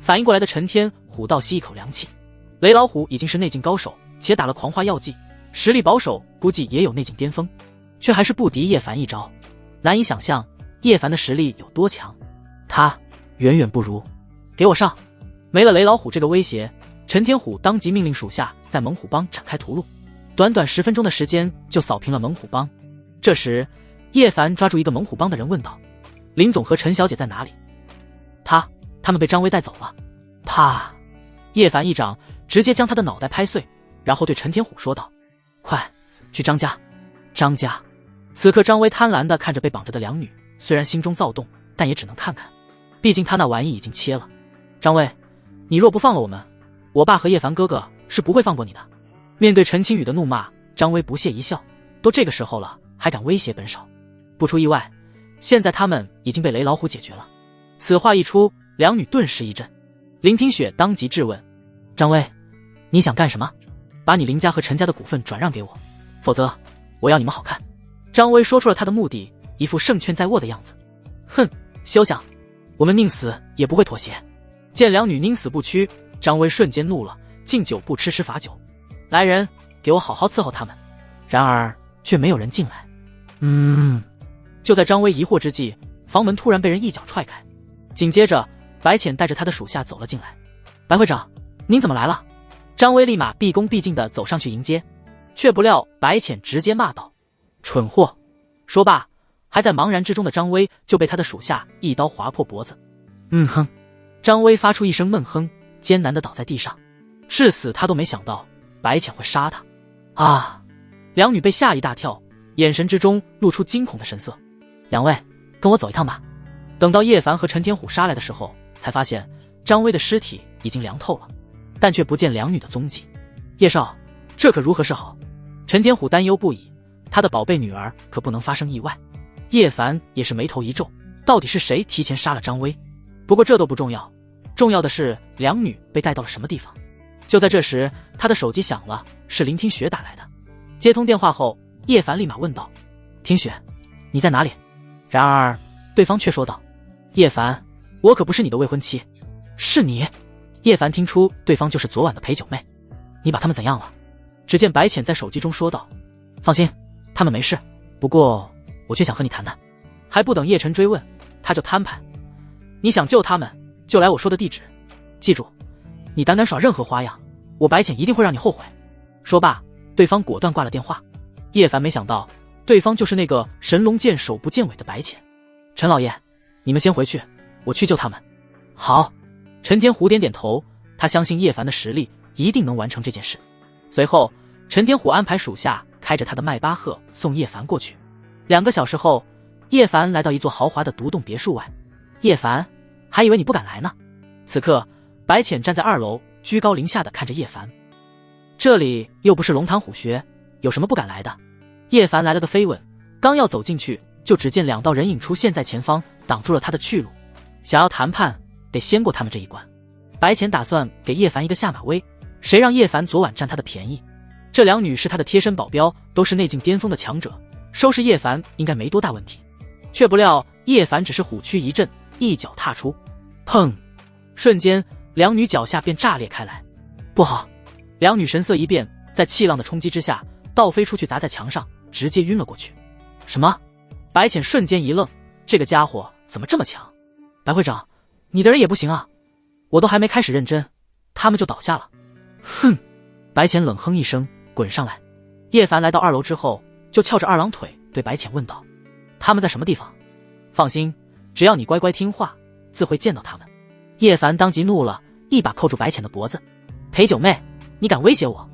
反应过来的陈天虎倒吸一口凉气。雷老虎已经是内劲高手，且打了狂化药剂，实力保守，估计也有内劲巅峰，却还是不敌叶凡一招。难以想象叶凡的实力有多强，他远远不如。给我上！没了雷老虎这个威胁，陈天虎当即命令属下在猛虎帮展开屠戮，短短10分钟的时间就扫平了猛虎帮。这时叶凡抓住一个猛虎帮的人问道：林总和陈小姐在哪里？他们被张威带走了。啪！叶凡一掌直接将他的脑袋拍碎，然后对陈天虎说道：快去张家！张家！此刻张威贪婪地看着被绑着的两女，虽然心中躁动，但也只能看看，毕竟他那玩意已经切了。张威，你若不放了我们，我爸和叶凡哥哥是不会放过你的。面对陈青雨的怒骂，张威不屑一笑，都这个时候了，还敢威胁本少？不出意外，现在他们已经被雷老虎解决了。此话一出，两女顿时一震。林听雪当即质问：张威，你想干什么？把你林家和陈家的股份转让给我，否则我要你们好看。张威说出了他的目的，一副胜券在握的样子。哼，休想！我们宁死也不会妥协。见两女宁死不屈，张威瞬间怒了，敬酒不吃吃罚酒。来人，给我好好伺候他们。然而却没有人进来。就在张威疑惑之际，房门突然被人一脚踹开，紧接着白浅带着他的属下走了进来。白会长，您怎么来了？张威立马毕恭毕敬地走上去迎接，却不料白浅直接骂道：蠢货！说罢，还在茫然之中的张威就被他的属下一刀划破脖子。张威发出一声闷哼，艰难地倒在地上。至死他都没想到白浅会杀他。两女被吓一大跳，眼神之中露出惊恐的神色。两位，跟我走一趟吧。等到叶凡和陈天虎杀来的时候，才发现张威的尸体已经凉透了，但却不见两女的踪迹。叶少，这可如何是好？陈天虎担忧不已，他的宝贝女儿可不能发生意外。叶凡也是眉头一皱，到底是谁提前杀了张威？不过这都不重要，重要的是两女被带到了什么地方。就在这时，他的手机响了，是林听雪打来的。接通电话后，叶凡立马问道：听雪，你在哪里？然而对方却说道：叶凡，我可不是你的未婚妻。是你？叶凡听出对方就是昨晚的陪酒妹。你把他们怎样了？只见白浅在手机中说道：放心，他们没事，不过我却想和你谈谈。还不等叶晨追问，他就摊牌：你想救他们，就来我说的地址，记住，你胆敢耍任何花样，我白浅一定会让你后悔。说罢，对方果断挂了电话。叶凡没想到对方就是那个神龙见首不见尾的白浅。陈老爷，你们先回去，我去救他们。好。陈天虎点点头，他相信叶凡的实力一定能完成这件事。随后陈天虎安排属下开着他的迈巴赫送叶凡过去。2个小时后，叶凡来到一座豪华的独栋别墅外。叶凡，还以为你不敢来呢。此刻白浅站在2楼，居高临下的看着叶凡。这里又不是龙潭虎穴，有什么不敢来的？叶凡来了个飞吻，刚要走进去，就只见2道人影出现在前方，挡住了他的去路。想要谈判，得先过他们这一关。白浅打算给叶凡一个下马威，谁让叶凡昨晚占他的便宜。这2女是他的贴身保镖，都是内境巅峰的强者，收拾叶凡应该没多大问题。却不料叶凡只是虎躯一震，一脚踏出，砰！瞬间2女脚下便炸裂开来。不好！2女神色一变，在气浪的冲击之下，倒飞出去砸在墙上，直接晕了过去。什么？白浅瞬间一愣，这个家伙怎么这么强？白会长，你的人也不行啊！我都还没开始认真，他们就倒下了。哼！白浅冷哼一声，滚上来。叶凡来到2楼之后，就翘着2郎腿对白浅问道：他们在什么地方？放心，只要你乖乖听话，自会见到他们。叶凡当即怒了，一把扣住白浅的脖子：陪酒妹，你敢威胁我？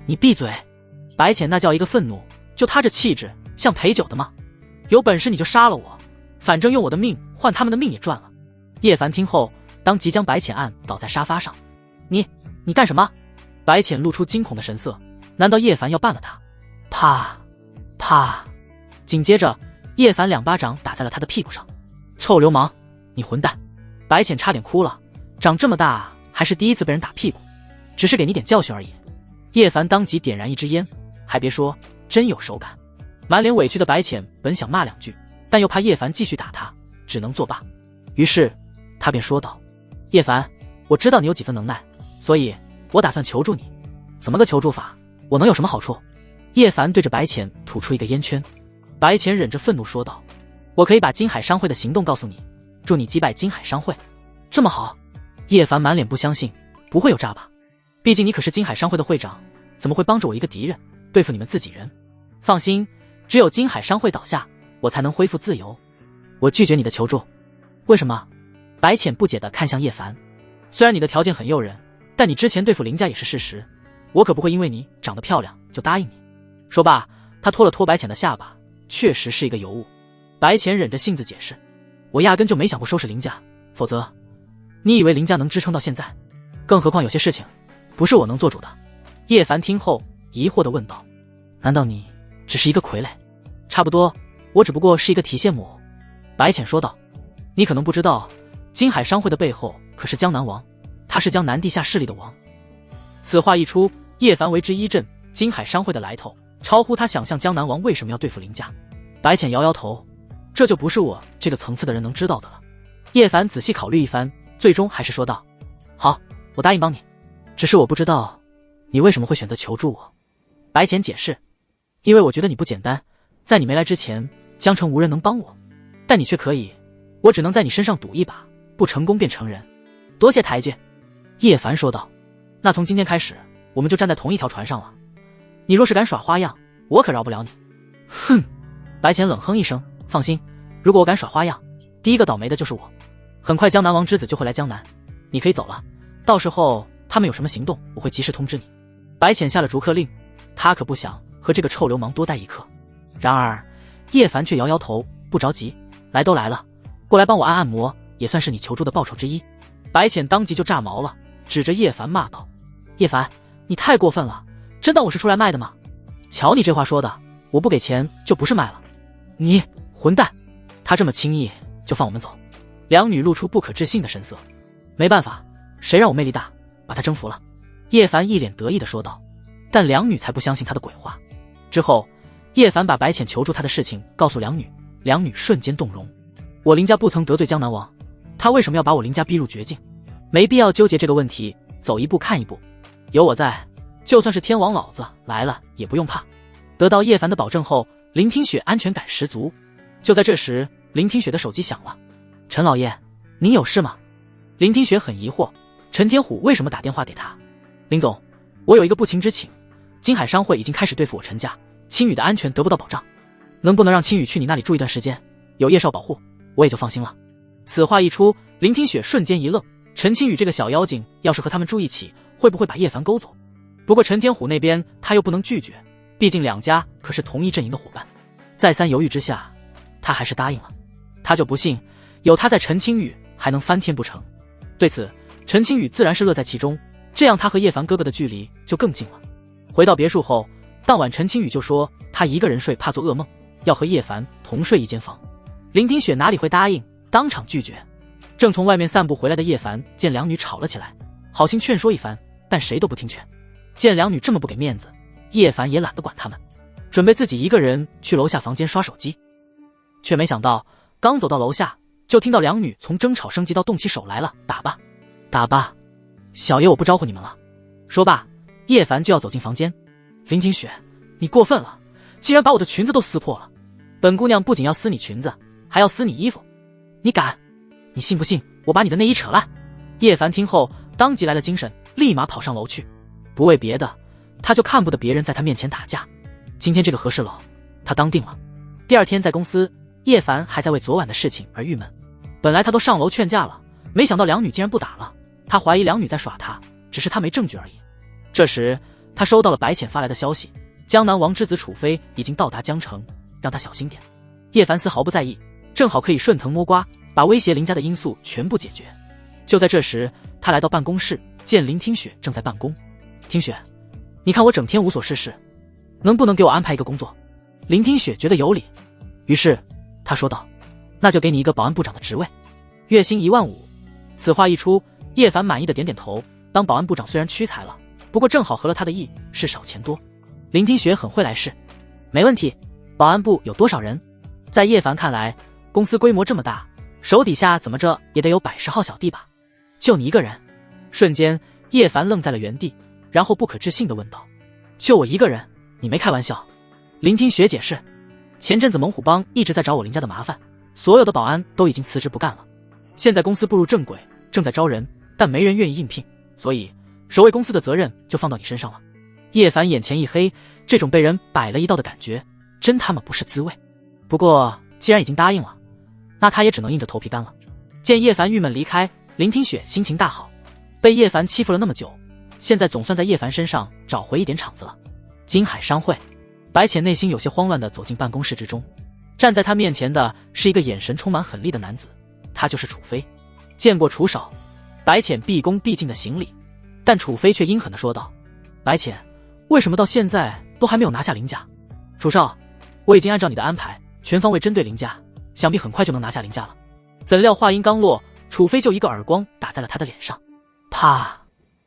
你闭嘴！白浅那叫一个愤怒，就他这气质，像陪酒的吗？有本事你就杀了我，反正用我的命换他们的命也赚了。叶凡听后，当即将白浅按倒在沙发上。你干什么？白浅露出惊恐的神色，难道叶凡要办了他？啪啪！紧接着，叶凡2巴掌打在了他的屁股上。臭流氓，你混蛋！白浅差点哭了，长这么大还是第一次被人打屁股，只是给你点教训而已。叶凡当即点燃一支烟，还别说，真有手感。满脸委屈的白浅本想骂2句，但又怕叶凡继续打他，只能作罢。于是他便说道：叶凡，我知道你有几分能耐，所以我打算求助你。怎么个求助法？我能有什么好处？叶凡对着白浅吐出一个烟圈。白浅忍着愤怒说道：我可以把金海商会的行动告诉你，助你击败金海商会。这么好？叶凡满脸不相信，不会有诈吧？毕竟你可是金海商会的会长，怎么会帮着我一个敌人对付你们自己人？放心，只有金海商会倒下，我才能恢复自由。我拒绝你的求助。为什么？白浅不解地看向叶凡。虽然你的条件很诱人，但你之前对付林家也是事实，我可不会因为你长得漂亮就答应你。说罢，他拖了拖白浅的下巴，确实是一个尤物。白浅忍着性子解释：我压根就没想过收拾林家，否则你以为林家能支撑到现在？更何况有些事情不是我能做主的。叶凡听后疑惑地问道：难道你只是一个傀儡？差不多，我只不过是一个提线木偶。白浅说道：你可能不知道，金海商会的背后可是江南王，他是江南地下势力的王。此话一出，叶凡为之一振，金海商会的来头超乎他想象，江南王为什么要对付林家？白浅摇摇头，这就不是我这个层次的人能知道的了。叶凡仔细考虑一番，最终还是说道：好，我答应帮你，只是我不知道你为什么会选择求助我。白浅解释：因为我觉得你不简单，在你没来之前，江城无人能帮我，但你却可以，我只能在你身上赌一把，不成功便成仁。多谢抬举。叶凡说道：那从今天开始，我们就站在同一条船上了，你若是敢耍花样，我可饶不了你。哼！白浅冷哼一声，放心，如果我敢耍花样，第一个倒霉的就是我。很快江南王之子就会来江南，你可以走了，到时候他们有什么行动，我会及时通知你。白浅下了逐客令，他可不想和这个臭流氓多待一刻。然而叶凡却摇摇头，不着急，来都来了，过来帮我按按摩，也算是你求助的报酬之一。白浅当即就炸毛了，指着叶凡骂道：叶凡，你太过分了，真当我是出来卖的吗？瞧你这话说的，我不给钱就不是卖了。你混蛋！他这么轻易就放我们走？两女露出不可置信的神色。没办法，谁让我魅力大，把他征服了。叶凡一脸得意地说道。但两女才不相信他的鬼话。之后叶凡把白浅求助他的事情告诉两女，两女瞬间动容。我林家不曾得罪江南王，他为什么要把我林家逼入绝境？没必要纠结这个问题，走一步看一步。有我在，就算是天王老子来了也不用怕。得到叶凡的保证后，林听雪安全感十足。就在这时，林听雪的手机响了。陈老爷，您有事吗？林听雪很疑惑，陈天虎为什么打电话给他？林总，我有一个不情之请，金海商会已经开始对付我陈家，青羽的安全得不到保障，能不能让青羽去你那里住一段时间，有叶少保护，我也就放心了。此话一出，林听雪瞬间一愣，陈青羽这个小妖精要是和他们住一起，会不会把叶凡勾走？不过陈天虎那边他又不能拒绝，毕竟两家可是同一阵营的伙伴。再三犹豫之下，他还是答应了。他就不信有他在，陈青羽还能翻天不成？对此陈青羽自然是乐在其中，这样他和叶凡哥哥的距离就更近了。回到别墅后，当晚陈青羽就说他一个人睡怕做噩梦，要和叶凡同睡一间房。林听雪哪里会答应，当场拒绝。正从外面散步回来的叶凡见两女吵了起来，好心劝说一番，但谁都不听劝。见两女这么不给面子，叶凡也懒得管他们，准备自己一个人去楼下房间刷手机。却没想到刚走到楼下，就听到两女从争吵升级到动起手来了。打吧打吧，小爷我不招呼你们了。说罢叶凡就要走进房间。林听雪，你过分了，竟然把我的裙子都撕破了！本姑娘不仅要撕你裙子，还要撕你衣服！你敢？你信不信我把你的内衣扯烂？叶凡听后当即来了精神，立马跑上楼去。不为别的，他就看不得别人在他面前打架。今天这个和事佬，他当定了。第二天在公司，叶凡还在为昨晚的事情而郁闷。本来他都上楼劝架了，没想到两女竟然不打了。他怀疑两女在耍他，只是他没证据而已。这时他收到了白浅发来的消息，江南王之子楚飞已经到达江城，让他小心点。叶凡丝毫不在意，正好可以顺藤摸瓜，把威胁林家的因素全部解决。就在这时，他来到办公室，见林听雪正在办公。听雪，你看我整天无所事事，能不能给我安排一个工作？林听雪觉得有理，于是他说道：那就给你一个保安部长的职位，月薪15000。此话一出，叶凡满意的点点头。当保安部长虽然屈才了，不过正好合了他的意，事少钱多。林听雪很会来事，没问题。保安部有多少人？在叶凡看来，公司规模这么大，手底下怎么着也得有100-10号小弟吧？就你一个人？瞬间，叶凡愣在了原地，然后不可置信地问道：就我一个人？你没开玩笑？林听雪解释，前阵子猛虎帮一直在找我林家的麻烦，所有的保安都已经辞职不干了。现在公司步入正轨，正在招人，但没人愿意应聘，所以守卫公司的责任就放到你身上了。叶凡眼前一黑，这种被人摆了一道的感觉真他妈不是滋味。不过既然已经答应了，那他也只能硬着头皮干了。见叶凡郁闷离开，林听雪心情大好，被叶凡欺负了那么久，现在总算在叶凡身上找回一点场子了。金海商会，白浅内心有些慌乱地走进办公室之中，站在他面前的是一个眼神充满狠厉的男子，他就是楚飞。见过楚少，白浅毕恭毕敬的行礼，但楚飞却阴狠地说道：白浅，为什么到现在都还没有拿下林家？楚少，我已经按照你的安排全方位针对林家，想必很快就能拿下林家了。怎料话音刚落，楚飞就一个耳光打在了他的脸上。啪！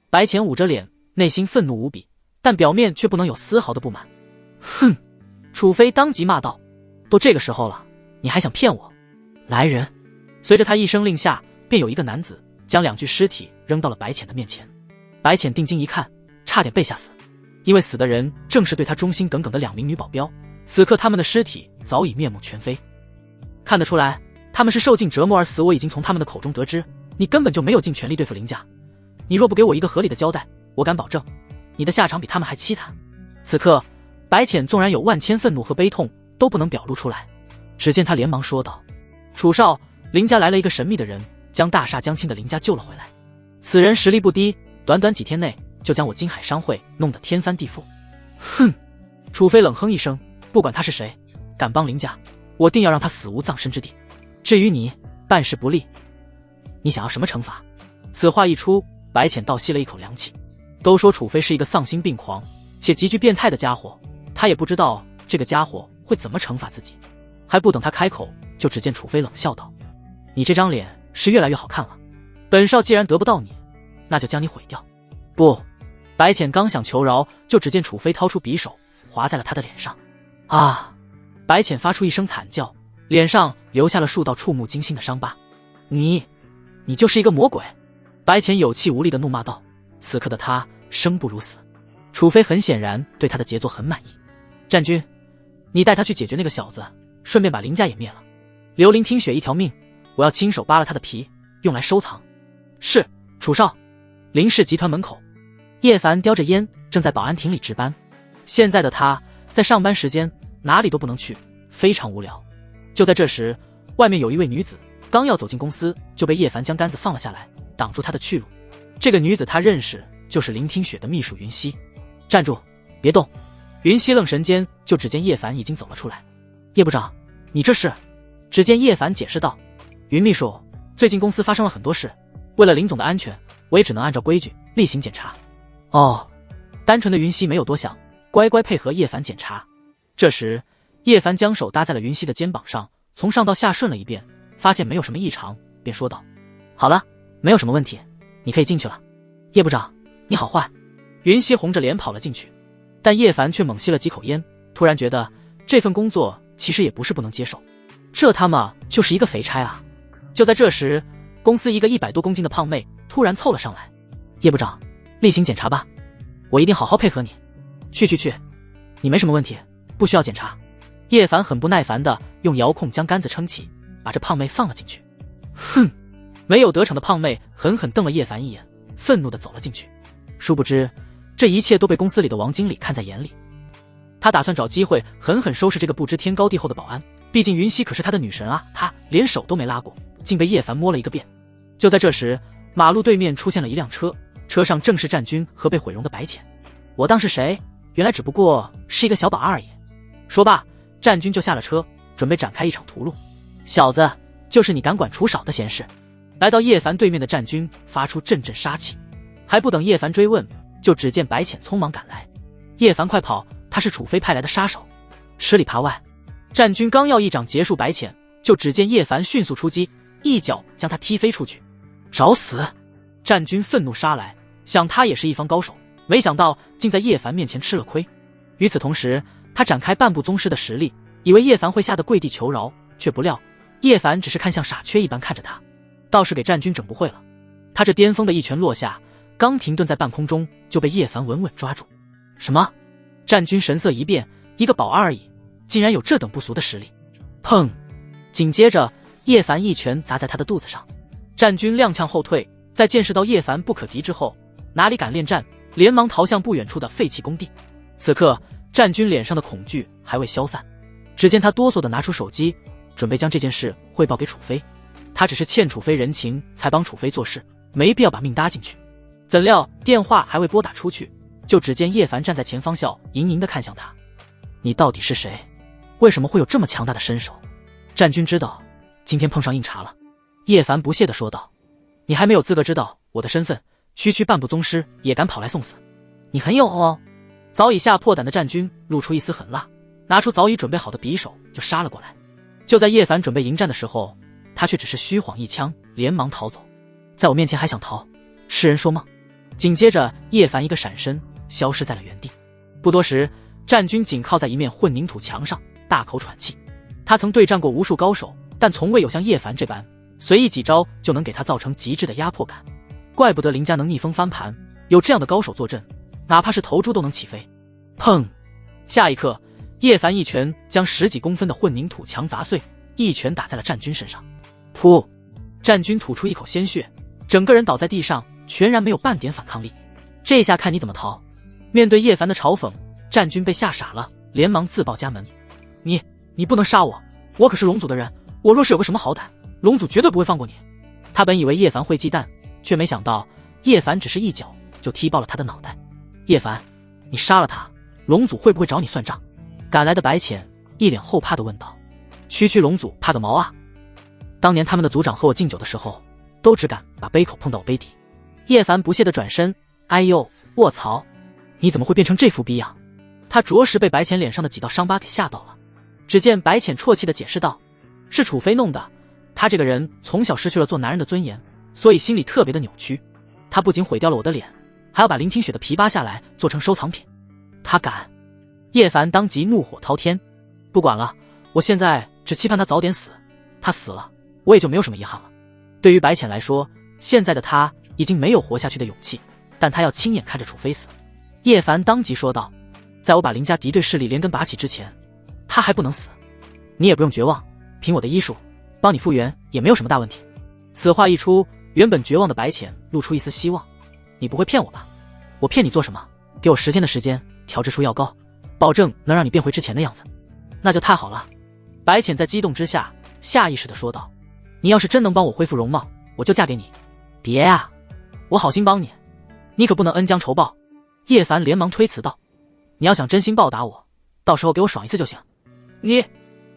白浅捂着脸，内心愤怒无比，但表面却不能有丝毫的不满。哼！楚飞当即骂道：都这个时候了，你还想骗我？来人！随着他一声令下，便有一个男子将2具尸体扔到了白浅的面前。白浅定睛一看，差点被吓死，因为死的人正是对他忠心耿耿的2名女保镖，此刻他们的尸体早已面目全非。看得出来，他们是受尽折磨而死，我已经从他们的口中得知，你根本就没有尽全力对付林家。你若不给我一个合理的交代，我敢保证，你的下场比他们还凄惨。此刻，白浅纵然有万千愤怒和悲痛，都不能表露出来。只见他连忙说道：楚少，林家来了一个神秘的人，将大厦将倾的林家救了回来。此人实力不低，短短几天内就将我金海商会弄得天翻地覆。哼！楚飞冷哼一声，不管他是谁，敢帮林家，我定要让他死无葬身之地。至于你办事不力，你想要什么惩罚？此话一出，白浅倒吸了一口凉气。都说楚飞是一个丧心病狂且极具变态的家伙，他也不知道这个家伙会怎么惩罚自己。还不等他开口，就只见楚飞冷笑道：你这张脸是越来越好看了，本少既然得不到你，那就将你毁掉。不！白浅刚想求饶，就只见楚飞掏出匕首划在了他的脸上。啊！白浅发出一声惨叫，脸上留下了数道触目惊心的伤疤。你就是一个魔鬼！白浅有气无力地怒骂道。此刻的他生不如死。楚飞很显然对他的杰作很满意。战军，你带他去解决那个小子，顺便把林家也灭了，留林听雪一条命，我要亲手扒了他的皮，用来收藏。是，楚少。林氏集团门口，叶凡叼着烟正在保安亭里值班。现在的他在上班时间哪里都不能去，非常无聊。就在这时，外面有一位女子刚要走进公司，就被叶凡将杆子放了下来，挡住她的去路。这个女子他认识，就是林听雪的秘书云溪。站住，别动！云溪愣神间，就只见叶凡已经走了出来。叶部长，你这是？只见叶凡解释道：云秘书，最近公司发生了很多事，为了林总的安全，我也只能按照规矩例行检查。哦，单纯的云溪没有多想，乖乖配合叶凡检查。这时，叶凡将手搭在了云溪的肩膀上，从上到下顺了一遍，发现没有什么异常，便说道：好了，没有什么问题，你可以进去了。叶部长，你好坏！云溪红着脸跑了进去，但叶凡却猛吸了几口烟，突然觉得这份工作其实也不是不能接受，这他妈就是一个肥差啊！就在这时，公司一个100多公斤的胖妹突然凑了上来：叶部长，例行检查吧，我一定好好配合你。去！你没什么问题，不需要检查。叶凡很不耐烦地用遥控将杆子撑起，把这胖妹放了进去。哼！没有得逞的胖妹狠狠瞪了叶凡一眼，愤怒地走了进去。殊不知，这一切都被公司里的王经理看在眼里。他打算找机会狠狠收拾这个不知天高地厚的保安，毕竟云溪可是他的女神啊！他连手都没拉过，竟被叶凡摸了一个遍。就在这时，马路对面出现了一辆车，车上正是战军和被毁容的白浅。我当是谁？原来只不过是一个小保安而已。说罢，战军就下了车，准备展开一场屠戮。小子，就是你敢管除少的闲事！来到叶凡对面的战军发出阵阵杀气，还不等叶凡追问，就只见白浅匆忙赶来。叶凡快跑，他是楚飞派来的杀手。吃里扒外，战军刚要一掌结束白浅，就只见叶凡迅速出击，一脚将他踢飞出去。找死！战军愤怒杀来，想他也是一方高手，没想到竟在叶凡面前吃了亏。与此同时，他展开半步宗师的实力，以为叶凡会吓得跪地求饶，却不料叶凡只是看像傻缺一般看着他，倒是给战军整不会了。他这巅峰的一拳落下，刚停顿在半空中就被叶凡稳稳抓住。什么？战军神色一变，一个保安而已，竟然有这等不俗的实力！砰！紧接着叶凡一拳砸在他的肚子上，战军踉跄后退，在见识到叶凡不可敌之后，哪里敢恋战，连忙逃向不远处的废弃工地。此刻战军脸上的恐惧还未消散，只见他哆嗦地拿出手机，准备将这件事汇报给楚飞。他只是欠楚飞人情才帮楚飞做事，没必要把命搭进去。怎料电话还未拨打出去，就只见叶凡站在前方，笑盈盈地看向他。你到底是谁？为什么会有这么强大的身手？战军知道今天碰上硬茬了。叶凡不屑地说道，你还没有资格知道我的身份，区半步宗师也敢跑来送死，你很有哦。早已吓破胆的战军露出一丝狠辣，拿出早已准备好的匕首就杀了过来。就在叶凡准备迎战的时候，他却只是虚晃一枪，连忙逃走。在我面前还想逃，痴人说梦。紧接着叶凡一个闪身消失在了原地。不多时，战军紧靠在一面混凝土墙上，大口喘气。他曾对战过无数高手，但从未有像叶凡这般随意几招就能给他造成极致的压迫感。怪不得林家能逆风翻盘，有这样的高手坐镇，哪怕是头猪都能起飞。砰！下一刻，叶凡一拳将10几公分的混凝土墙砸碎，一拳打在了战军身上。噗！战军吐出一口鲜血，整个人倒在地上，全然没有半点反抗力。这下看你怎么逃！面对叶凡的嘲讽，战军被吓傻了，连忙自报家门。你不能杀我，我可是龙族的人，我若是有个什么好歹，龙族绝对不会放过你。他本以为叶凡会忌惮，却没想到叶凡只是一脚就踢爆了他的脑袋。叶凡，你杀了他，龙族会不会找你算账？赶来的白浅一脸后怕地问道。区龙族怕个毛啊！当年他们的族长和我敬酒的时候，都只敢把杯口碰到我杯底。叶凡不屑地转身，哎呦，卧槽，你怎么会变成这副逼样？他着实被白浅脸上的几道伤疤给吓到了。只见白浅啜泣地解释道，是楚飞弄的，他这个人从小失去了做男人的尊严，所以心里特别的扭曲。他不仅毁掉了我的脸，还要把林听雪的皮扒下来做成收藏品。他敢！叶凡当即怒火滔天。不管了，我现在只期盼他早点死，他死了，我也就没有什么遗憾了。对于白浅来说，现在的他已经没有活下去的勇气，但他要亲眼看着楚飞死。叶凡当即说道，在我把林家敌对势力连根拔起之前，他还不能死。你也不用绝望，凭我的医术帮你复原也没有什么大问题。此话一出，原本绝望的白浅露出一丝希望。你不会骗我吧？我骗你做什么？给我10天的时间调制出药膏，保证能让你变回之前的样子。那就太好了。白浅在激动之下下意识地说道，你要是真能帮我恢复容貌，我就嫁给你。别啊，我好心帮你，你可不能恩将仇报。叶凡连忙推辞道，你要想真心报答我，到时候给我爽一次就行。你！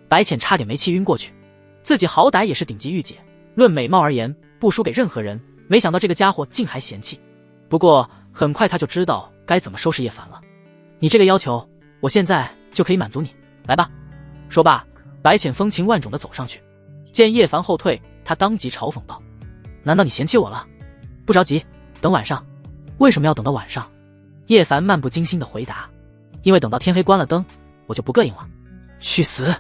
白浅差点没气晕过去，自己好歹也是顶级御姐，论美貌而言不输给任何人，没想到这个家伙竟还嫌弃。不过很快他就知道该怎么收拾叶凡了。你这个要求我现在就可以满足你，来吧。说罢，白浅风情万种地走上去，见叶凡后退，他当即嘲讽道，难道你嫌弃我了？不着急，等晚上。为什么要等到晚上？叶凡漫不经心地回答，因为等到天黑关了灯，我就不膈应了。去死！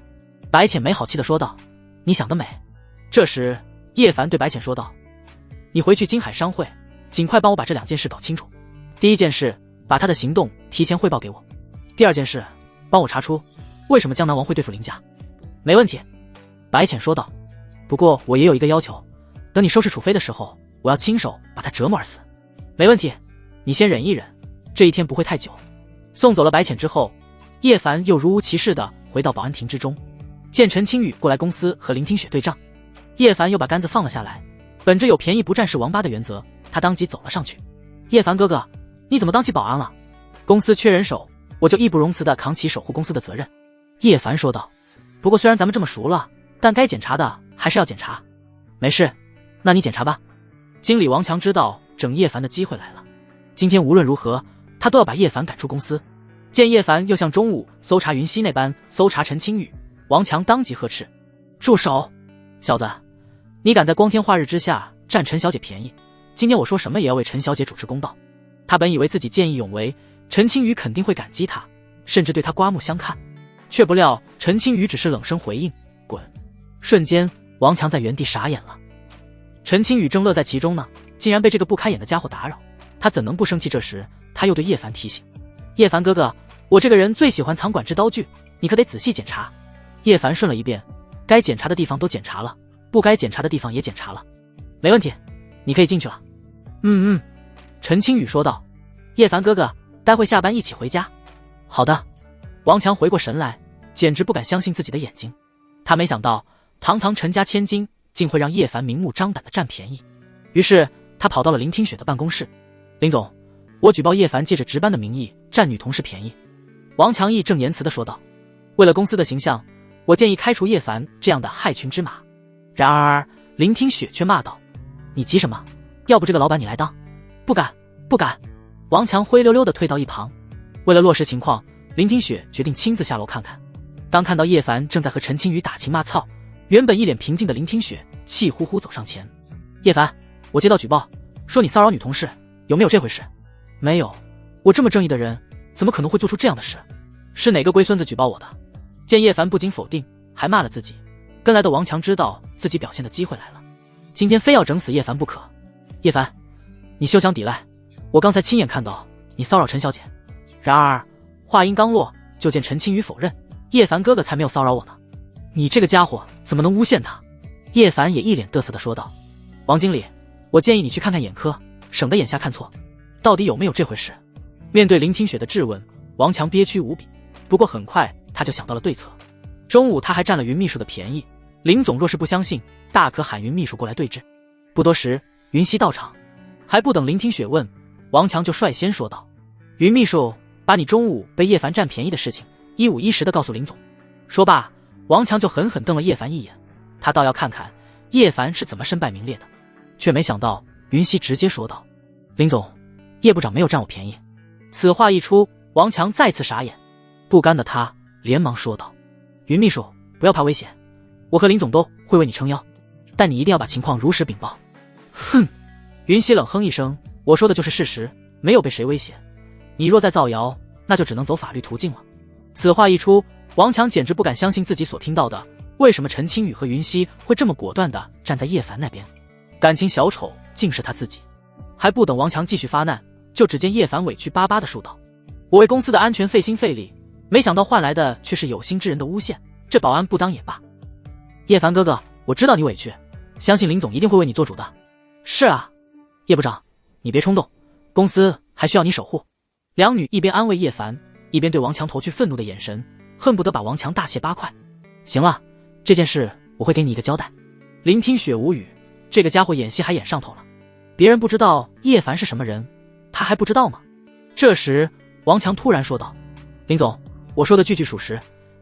白浅没好气地说道，你想得美。这时叶凡对白浅说道，你回去金海商会，尽快帮我把这2件事搞清楚。第一件事，把他的行动提前汇报给我。第2件事，帮我查出为什么江南王会对付林家。没问题，白浅说道。不过我也有一个要求，等你收拾楚飞的时候，我要亲手把他折磨而死。没问题，你先忍一忍，这一天不会太久。送走了白浅之后，叶凡又如无其事地回到保安亭之中，见陈青雨过来公司和林听雪对账，叶凡又把杆子放了下来，本着有便宜不占是王八的原则，他当即走了上去。叶凡哥哥，你怎么当起保安了？公司缺人手，我就义不容辞地扛起守护公司的责任。叶凡说道。不过虽然咱们这么熟了，但该检查的还是要检查。没事，那你检查吧。经理王强知道整叶凡的机会来了，今天无论如何他都要把叶凡赶出公司。见叶凡又像中午搜查云溪那般搜查陈青雨，王强当即呵斥：住手！小子，你敢在光天化日之下占陈小姐便宜，今天我说什么也要为陈小姐主持公道。他本以为自己见义勇为，陈青雨肯定会感激他，甚至对他刮目相看，却不料陈青雨只是冷声回应：滚！瞬间王强在原地傻眼了。陈青雨正乐在其中呢，竟然被这个不开眼的家伙打扰，他怎能不生气？这时他又对叶凡提醒：叶凡哥哥，我这个人最喜欢藏管制刀具，你可得仔细检查。叶凡顺了一遍，该检查的地方都检查了，不该检查的地方也检查了。没问题，你可以进去了。陈青雨说道。叶凡哥哥，待会下班一起回家。好的。王强回过神来，简直不敢相信自己的眼睛。他没想到堂堂陈家千金竟会让叶凡明目张胆地占便宜，于是他跑到了林听雪的办公室。林总，我举报叶凡借着值班的名义占女同事便宜。王强义正言辞地说道。为了公司的形象，我建议开除叶凡这样的害群之马。然而林听雪却骂道：你急什么？要不这个老板你来当？不敢不敢。王强灰溜溜地退到一旁。为了落实情况，林听雪决定亲自下楼看看。当看到叶凡正在和陈青雨打情骂俏，原本一脸平静的林听雪气呼呼走上前：叶凡，我接到举报，说你骚扰女同事，有没有这回事？没有，我这么正义的人怎么可能会做出这样的事？是哪个龟孙子举报我的？见叶凡不仅否定还骂了自己，跟来的王强知道自己表现的机会来了，今天非要整死叶凡不可。叶凡，你休想抵赖，我刚才亲眼看到你骚扰陈小姐。然而话音刚落，就见陈青雨否认：叶凡哥哥才没有骚扰我呢，你这个家伙怎么能诬陷他？叶凡也一脸嘚瑟地说道。王经理，我建议你去看看眼科，省得眼下看错，到底有没有这回事？面对林听雪的质问，王强憋屈无比，不过很快他就想到了对策。中午他还占了云秘书的便宜，林总若是不相信，大可喊云秘书过来对质。不多时，云溪到场，还不等林听雪问，王强就率先说道：云秘书，把你中午被叶凡占便宜的事情一五一十地告诉林总。说罢，王强就狠狠瞪了叶凡一眼，他倒要看看叶凡是怎么身败名裂的。却没想到云溪直接说道：林总，叶部长没有占我便宜。此话一出，王强再次傻眼，不甘的他连忙说道：云秘书，不要怕危险，我和林总都会为你撑腰，但你一定要把情况如实禀报。哼！云溪冷哼一声，我说的就是事实，没有被谁威胁，你若再造谣，那就只能走法律途径了。此话一出，王强简直不敢相信自己所听到的，为什么陈青雨和云溪会这么果断地站在叶凡那边？感情小丑竟是他自己。还不等王强继续发难，就只见叶凡委屈巴巴地说道：我为公司的安全费心费力，没想到换来的却是有心之人的诬陷，这保安不当也罢。叶凡哥哥，我知道你委屈，相信林总一定会为你做主的。是啊，叶部长，你别冲动，公司还需要你守护。两女一边安慰叶凡，一边对王强投去愤怒的眼神，恨不得把王强大卸八块。行了，这件事我会给你一个交代。林听雪无语，这个家伙演戏还演上头了，别人不知道叶凡是什么人，他还不知道吗？这时王强突然说道：林总，我说的句句属实，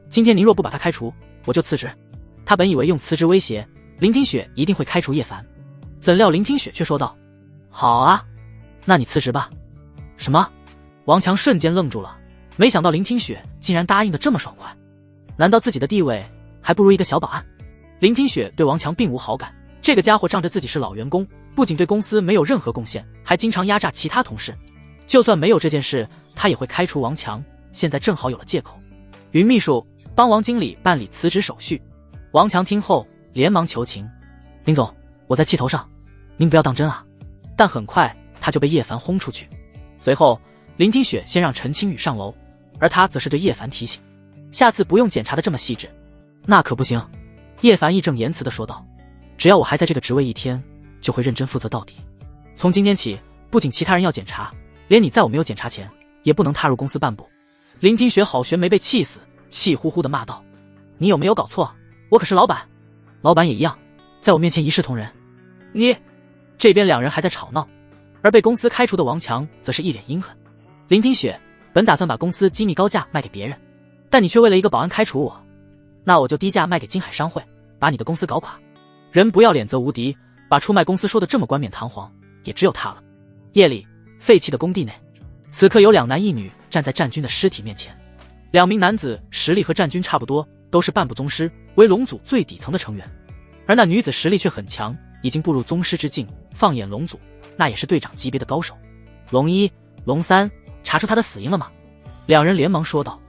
今天您若不把他开除，我就辞职。他本以为用辞职威胁林听雪一定会开除叶凡，怎料林听雪却说道：好啊，那你辞职吧。什么？王强瞬间愣住了，没想到林听雪竟然答应得这么爽快，难道自己的地位还不如一个小保安？林听雪对王强并无好感，这个家伙仗着自己是老员工，不仅对公司没有任何贡献，还经常压榨其他同事，就算没有这件事，他也会开除王强，现在正好有了借口。云秘书，帮王经理办理辞职手续。王强听后连忙求情：林总，我在气头上，您不要当真啊。但很快他就被叶凡轰出去。随后林听雪先让陈青雨上楼，而他则是对叶凡提醒：下次不用检查的这么细致。那可不行。叶凡义正言辞地说道，只要我还在这个职位一天，就会认真负责到底。从今天起，不仅其他人要检查，连你在我没有检查前也不能踏入公司半步。林听雪好悬没被气死，气呼呼地骂道，你有没有搞错？我可是老板。老板也一样，在我面前一视同仁。你……这边两人还在吵闹，而被公司开除的王强则是一脸阴狠。林听雪，本打算把公司机密高价卖给别人，但你却为了一个保安开除我，那我就低价卖给金海商会，把你的公司搞垮。人不要脸则无敌，把出卖公司说的这么冠冕堂皇，也只有他了。夜里，废弃的工地内，此刻有2男1女站在战军的尸体面前。2名男子实力和战军差不多，都是半步宗师，为龙组最底层的成员，而那女子实力却很强，已经步入宗师之境，放眼龙组，那也是队长级别的高手。龙一、龙三，查出他的死因了吗？2人连忙说道。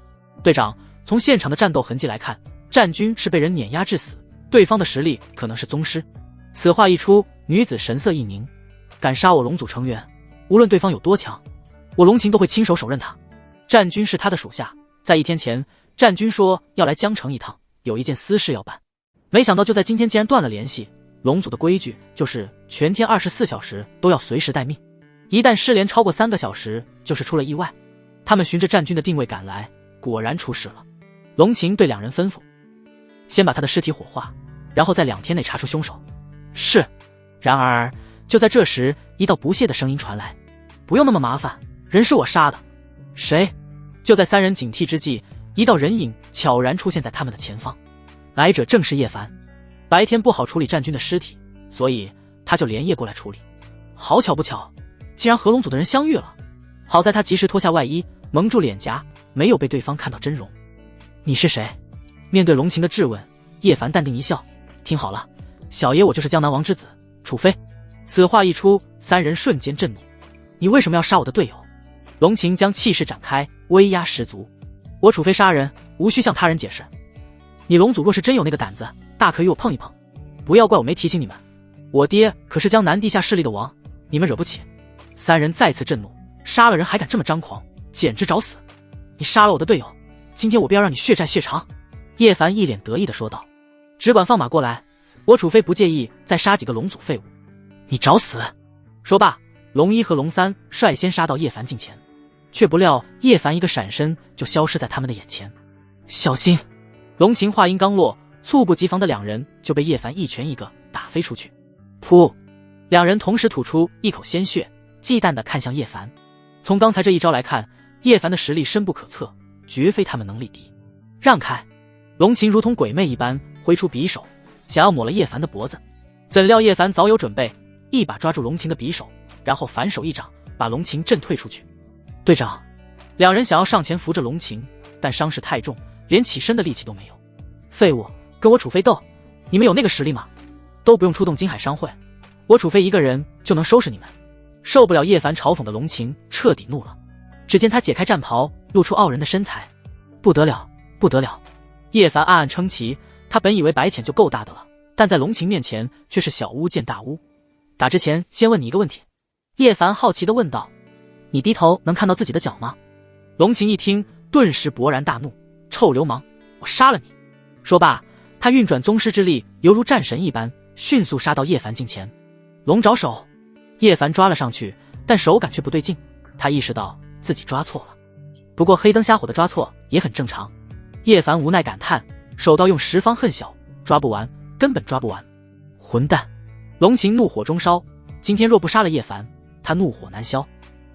队长，从现场的战斗痕迹来看，战军是被人碾压致死，对方的实力可能是宗师。此话一出，女子神色一凝，敢杀我龙组成员，无论对方有多强，我龙秦都会亲手手刃他。战军是他的属下，在1天前，战军说要来江城一趟，有一件私事要办，没想到就在今天竟然断了联系。龙组的规矩就是全天24小时都要随时待命，一旦失联超过3个小时，就是出了意外。他们循着战军的定位赶来，果然出事了。龙秦对2人吩咐，先把他的尸体火化，然后在2天内查出凶手。是。然而就在这时，一道不屑的声音传来，不用那么麻烦，人是我杀的。谁？就在3人警惕之际，一道人影悄然出现在他们的前方，来者正是叶凡。白天不好处理战军的尸体，所以他就连夜过来处理。好巧不巧，竟然和龙组的人相遇了。好在他及时脱下外衣，蒙住脸颊，没有被对方看到真容。你是谁？面对龙秦的质问，叶凡淡定一笑，听好了，小爷我就是江南王之子楚飞。此话一出，3人瞬间震怒。你为什么要杀我的队友？龙秦将气势展开，威压十足。我楚飞杀人，无需向他人解释。你龙组若是真有那个胆子，大可与我碰一碰。不要怪我没提醒你们，我爹可是江南地下势力的王，你们惹不起。3人再次震怒，杀了人还敢这么张狂，简直找死。你杀了我的队友，今天我便要让你血债血偿。叶凡一脸得意地说道，只管放马过来，我楚飞不介意再杀几个龙组废物。你找死。说罢，龙一和龙三率先杀到叶凡近前，却不料叶凡一个闪身就消失在他们的眼前。小心。龙秦话音刚落，猝不及防的2人就被叶凡一拳一个打飞出去。噗！2人同时吐出一口鲜血，忌惮地看向叶凡。从刚才这一招来看，叶凡的实力深不可测，绝非他们能力敌。让开！龙秦如同鬼魅一般挥出匕首，想要抹了叶凡的脖子。怎料叶凡早有准备，一把抓住龙秦的匕首，然后反手一掌把龙秦震退出去。队长！2人想要上前扶着龙秦，但伤势太重，连起身的力气都没有。废物，跟我楚飞斗，你们有那个实力吗？都不用出动金海商会，我楚飞一个人就能收拾你们。受不了叶凡嘲讽的龙秦彻底怒了，只见他解开战袍，露出傲人的身材。不得了，不得了！叶凡暗暗称奇，他本以为白浅就够大的了，但在龙秦面前却是小巫见大巫。打之前先问你一个问题。叶凡好奇地问道，你低头能看到自己的脚吗？龙秦一听，顿时勃然大怒，臭流氓，我杀了你！说罢，他运转宗师之力，犹如战神一般，迅速杀到叶凡近前。龙爪手！叶凡抓了上去，但手感却不对劲，他意识到自己抓错了。不过黑灯瞎火的抓错也很正常。叶凡无奈感叹，手刀用10方恨小，抓不完，根本抓不完。混蛋！龙秦怒火中烧，今天若不杀了叶凡，他怒火难消。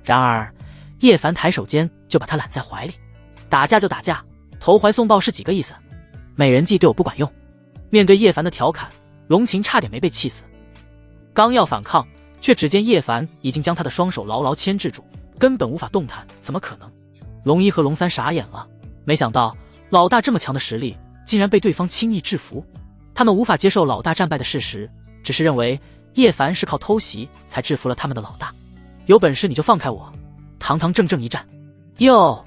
然而叶凡抬手间就把他揽在怀里。打架就打架，投怀送抱是几个意思？美人计对我不管用。面对叶凡的调侃，龙秦差点没被气死。刚要反抗，却只见叶凡已经将他的双手牢牢牵制住，根本无法动弹，怎么可能？龙一和龙三傻眼了，没想到老大这么强的实力，竟然被对方轻易制服。他们无法接受老大战败的事实，只是认为叶凡是靠偷袭才制服了他们的老大。有本事你就放开我，堂堂正正一战。哟，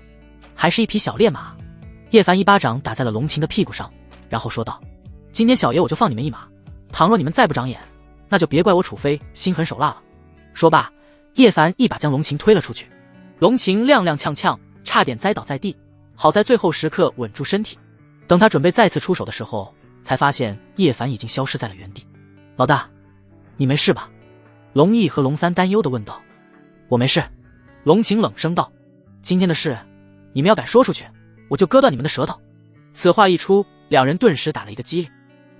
还是一匹小烈马。叶凡一巴掌打在了龙秦的屁股上，然后说道，今天小爷我就放你们一马，倘若你们再不长眼，那就别怪我楚飞心狠手辣了。说罢，叶凡一把将龙秦推了出去。龙秦踉踉跄跄，差点栽倒在地，好在最后时刻稳住身体。等他准备再次出手的时候，才发现叶凡已经消失在了原地。老大，你没事吧？龙毅和龙三担忧地问道。我没事。龙晴冷声道。今天的事，你们要敢说出去，我就割断你们的舌头。此话一出，两人顿时打了一个激灵。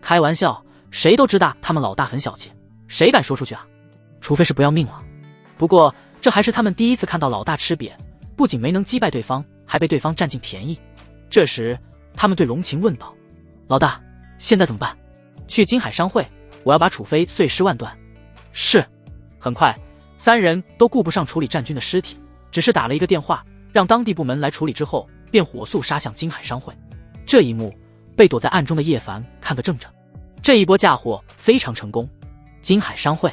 开玩笑，谁都知道他们老大很小气，谁敢说出去啊？除非是不要命了。不过这还是他们第一次看到老大吃瘪，不仅没能击败对方，还被对方占尽便宜。这时他们对龙晴问道：老大，现在怎么办？去金海商会，我要把楚飞碎尸万段。是。很快三人都顾不上处理战军的尸体，只是打了一个电话让当地部门来处理之后，便火速杀向金海商会。这一幕被躲在暗中的叶凡看个正着，这一波嫁祸非常成功。金海商会，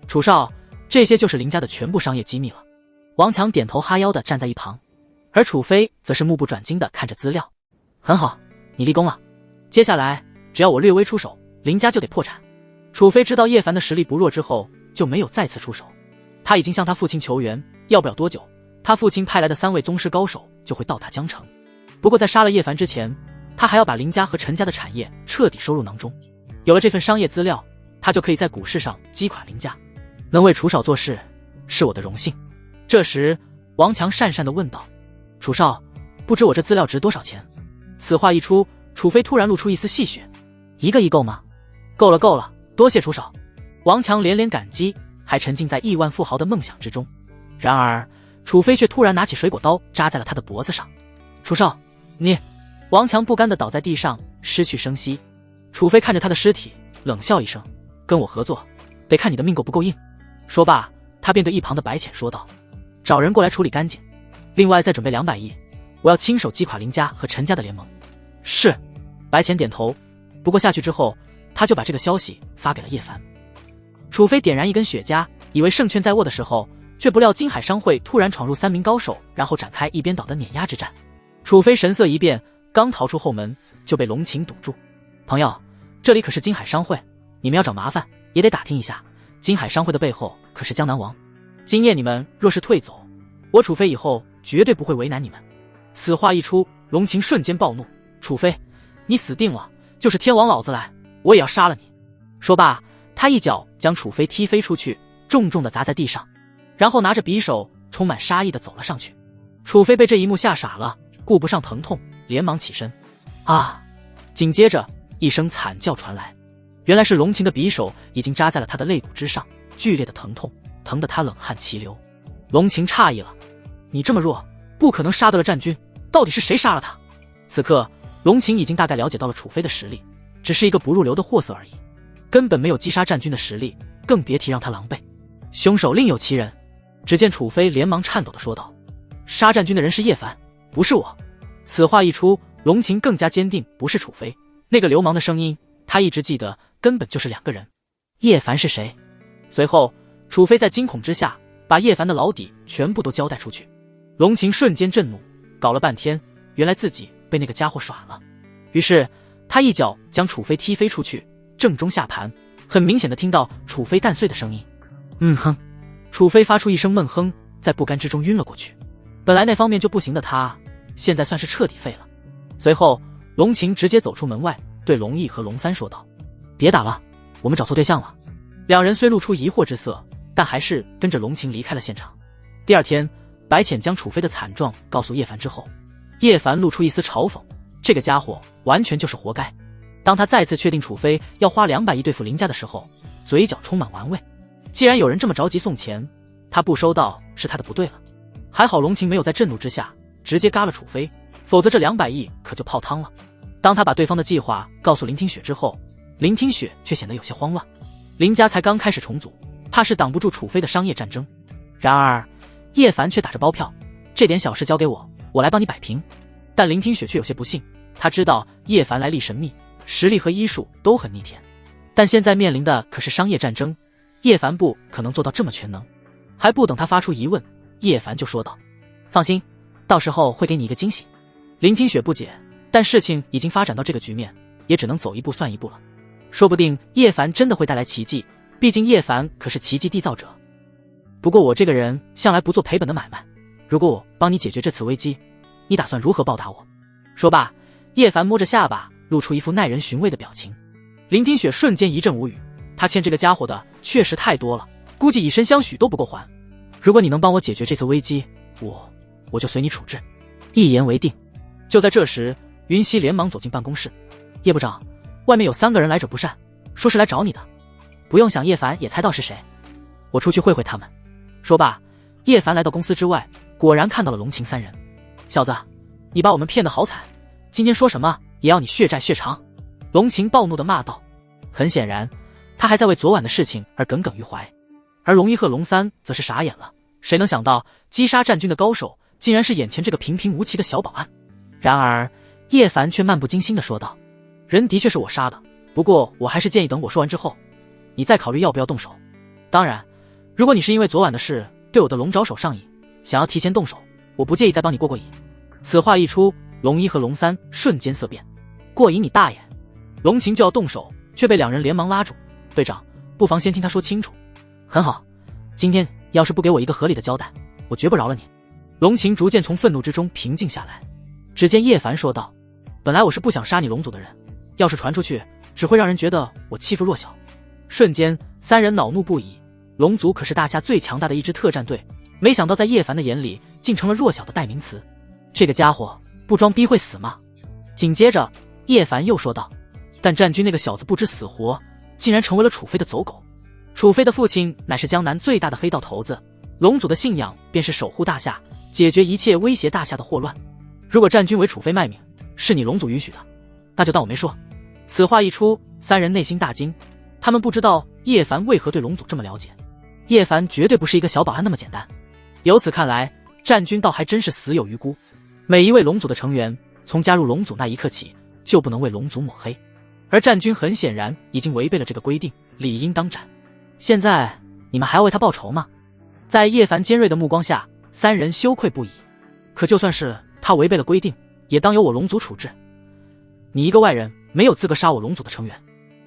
楚少，这些就是林家的全部商业机密了。王强点头哈腰的站在一旁，而楚飞则是目不转睛的看着资料。很好，你立功了。接下来只要我略微出手，林家就得破产。楚飞知道叶凡的实力不弱之后，就没有再次出手。他已经向他父亲求援，要不了多久，他父亲派来的3位宗师高手就会到达江城。不过在杀了叶凡之前，他还要把林家和陈家的产业彻底收入囊中。有了这份商业资料，他就可以在股市上击垮林家。能为楚少做事，是我的荣幸。这时王强讪讪地问道：楚少，不知我这资料值多少钱？此话一出，楚飞突然露出一丝戏谑：1个亿够吗？够了够了，多谢楚少。王强连连感激，还沉浸在亿万富豪的梦想之中。然而楚飞却突然拿起水果刀扎在了他的脖子上。楚少，你……王强不甘地倒在地上，失去声息。楚飞看着他的尸体，冷笑一声：跟我合作，得看你的命够不够硬。说罢，他便对一旁的白浅说道：找人过来处理干净，另外再准备200亿，我要亲手击垮林家和陈家的联盟。是。白浅点头。不过下去之后，他就把这个消息发给了叶凡。楚飞点燃一根雪茄，以为胜券在握的时候，却不料金海商会突然闯入3名高手，然后展开一边倒的碾压之战。楚飞神色一变，刚逃出后门就被龙晴堵住。朋友，这里可是金海商会，你们要找麻烦也得打听一下，金海商会的背后可是江南王。今夜你们若是退走，我楚飞以后绝对不会为难你们。此话一出，龙晴瞬间暴怒：楚飞，你死定了，就是天王老子来，我也要杀了你。说罢，他一脚将楚飞踢飞出去，重重地砸在地上，然后拿着匕首充满杀意地走了上去。楚飞被这一幕吓傻了，顾不上疼痛，连忙起身。啊！紧接着一声惨叫传来，原来是龙晴的匕首已经扎在了他的肋骨之上，剧烈的疼痛，疼得他冷汗齐流。龙晴诧异了：你这么弱，不可能杀得了战军，到底是谁杀了他？此刻龙晴已经大概了解到了楚飞的实力，只是一个不入流的货色而已，根本没有击杀战军的实力，更别提让他狼狈。凶手另有其人。只见楚飞连忙颤抖地说道：杀战军的人是叶凡，不是我。此话一出，龙晴更加坚定不是楚飞，那个流氓的声音他一直记得，根本就是2个人。叶凡是谁？随后楚飞在惊恐之下把叶凡的老底全部都交代出去。龙晴瞬间震怒，搞了半天原来自己被那个家伙耍了。于是他一脚将楚飞踢飞出去，正中下盘，很明显的听到楚飞蛋碎的声音。哼。楚飞发出一声闷哼，在不甘之中晕了过去。本来那方面就不行的他，现在算是彻底废了。随后龙晴直接走出门外，对龙毅和龙三说道：别打了，我们找错对象了。2人虽露出疑惑之色，但还是跟着龙晴离开了现场。第二天，白浅将楚飞的惨状告诉叶凡之后，叶凡露出一丝嘲讽：这个家伙完全就是活该。当他再次确定楚飞要花200亿对付林家的时候，嘴角充满玩味。既然有人这么着急送钱，他不收到是他的不对了。还好龙晴没有在震怒之下直接嘎了楚飞，否则这200亿可就泡汤了。当他把对方的计划告诉林听雪之后，林听雪却显得有些慌乱。林家才刚开始重组，怕是挡不住楚飞的商业战争。然而叶凡却打着包票：这点小事交给我，我来帮你摆平。但林听雪却有些不幸，他知道叶凡来历神秘，实力和医术都很逆天，但现在面临的可是商业战争，叶凡不可能做到这么全能。还不等他发出疑问，叶凡就说道：放心，到时候会给你一个惊喜。林听雪不解，但事情已经发展到这个局面，也只能走一步算一步了。说不定叶凡真的会带来奇迹，毕竟叶凡可是奇迹缔造者。不过我这个人向来不做赔本的买卖，如果我帮你解决这次危机，你打算如何报答我？说罢，叶凡摸着下巴，露出一副耐人寻味的表情。林听雪瞬间一阵无语，他欠这个家伙的确实太多了，估计以身相许都不够还。如果你能帮我解决这次危机，我就随你处置。一言为定。就在这时，云溪连忙走进办公室。叶部长，外面有3个人来者不善，说是来找你的。不用想，叶凡也猜到是谁。我出去会会他们。说罢，叶凡来到公司之外，果然看到了龙晴3人。小子，你把我们骗得好惨，今天说什么也要你血债血偿。龙晴暴怒地骂道。很显然，他还在为昨晚的事情而耿耿于怀。而龙一和龙三则是傻眼了，谁能想到击杀战军的高手竟然是眼前这个平平无奇的小保安。然而叶凡却漫不经心地说道，人的确是我杀的，不过我还是建议等我说完之后，你再考虑要不要动手。当然，如果你是因为昨晚的事对我的龙爪手上瘾，想要提前动手，我不介意再帮你过过瘾。此话一出，龙一和龙三瞬间色变。过瘾你大爷！龙晴就要动手，却被2人连忙拉住。队长，不妨先听他说清楚。很好，今天要是不给我一个合理的交代，我绝不饶了你。龙晴逐渐从愤怒之中平静下来。只见叶凡说道，本来我是不想杀你龙族的人，要是传出去，只会让人觉得我欺负弱小。瞬间，3人恼怒不已。龙族可是大夏最强大的一支特战队，没想到在叶凡的眼里，竟成了弱小的代名词。这个家伙不装逼会死吗？紧接着，叶凡又说道，但战军那个小子不知死活，竟然成为了楚飞的走狗。楚飞的父亲乃是江南最大的黑道头子，龙族的信仰便是守护大夏，解决一切威胁大夏的祸乱。如果战军为楚飞卖命，是你龙族允许的，那就当我没说。此话一出，3人内心大惊，他们不知道叶凡为何对龙族这么了解。叶凡绝对不是一个小保安那么简单。由此看来，战军倒还真是死有余辜。每一位龙族的成员，从加入龙族那一刻起，就不能为龙族抹黑。而战军很显然已经违背了这个规定，理应当斩。现在你们还要为他报仇吗？在叶凡尖锐的目光下，3人羞愧不已。可就算是他违背了规定，也当由我龙族处置。你一个外人，没有资格杀我龙族的成员。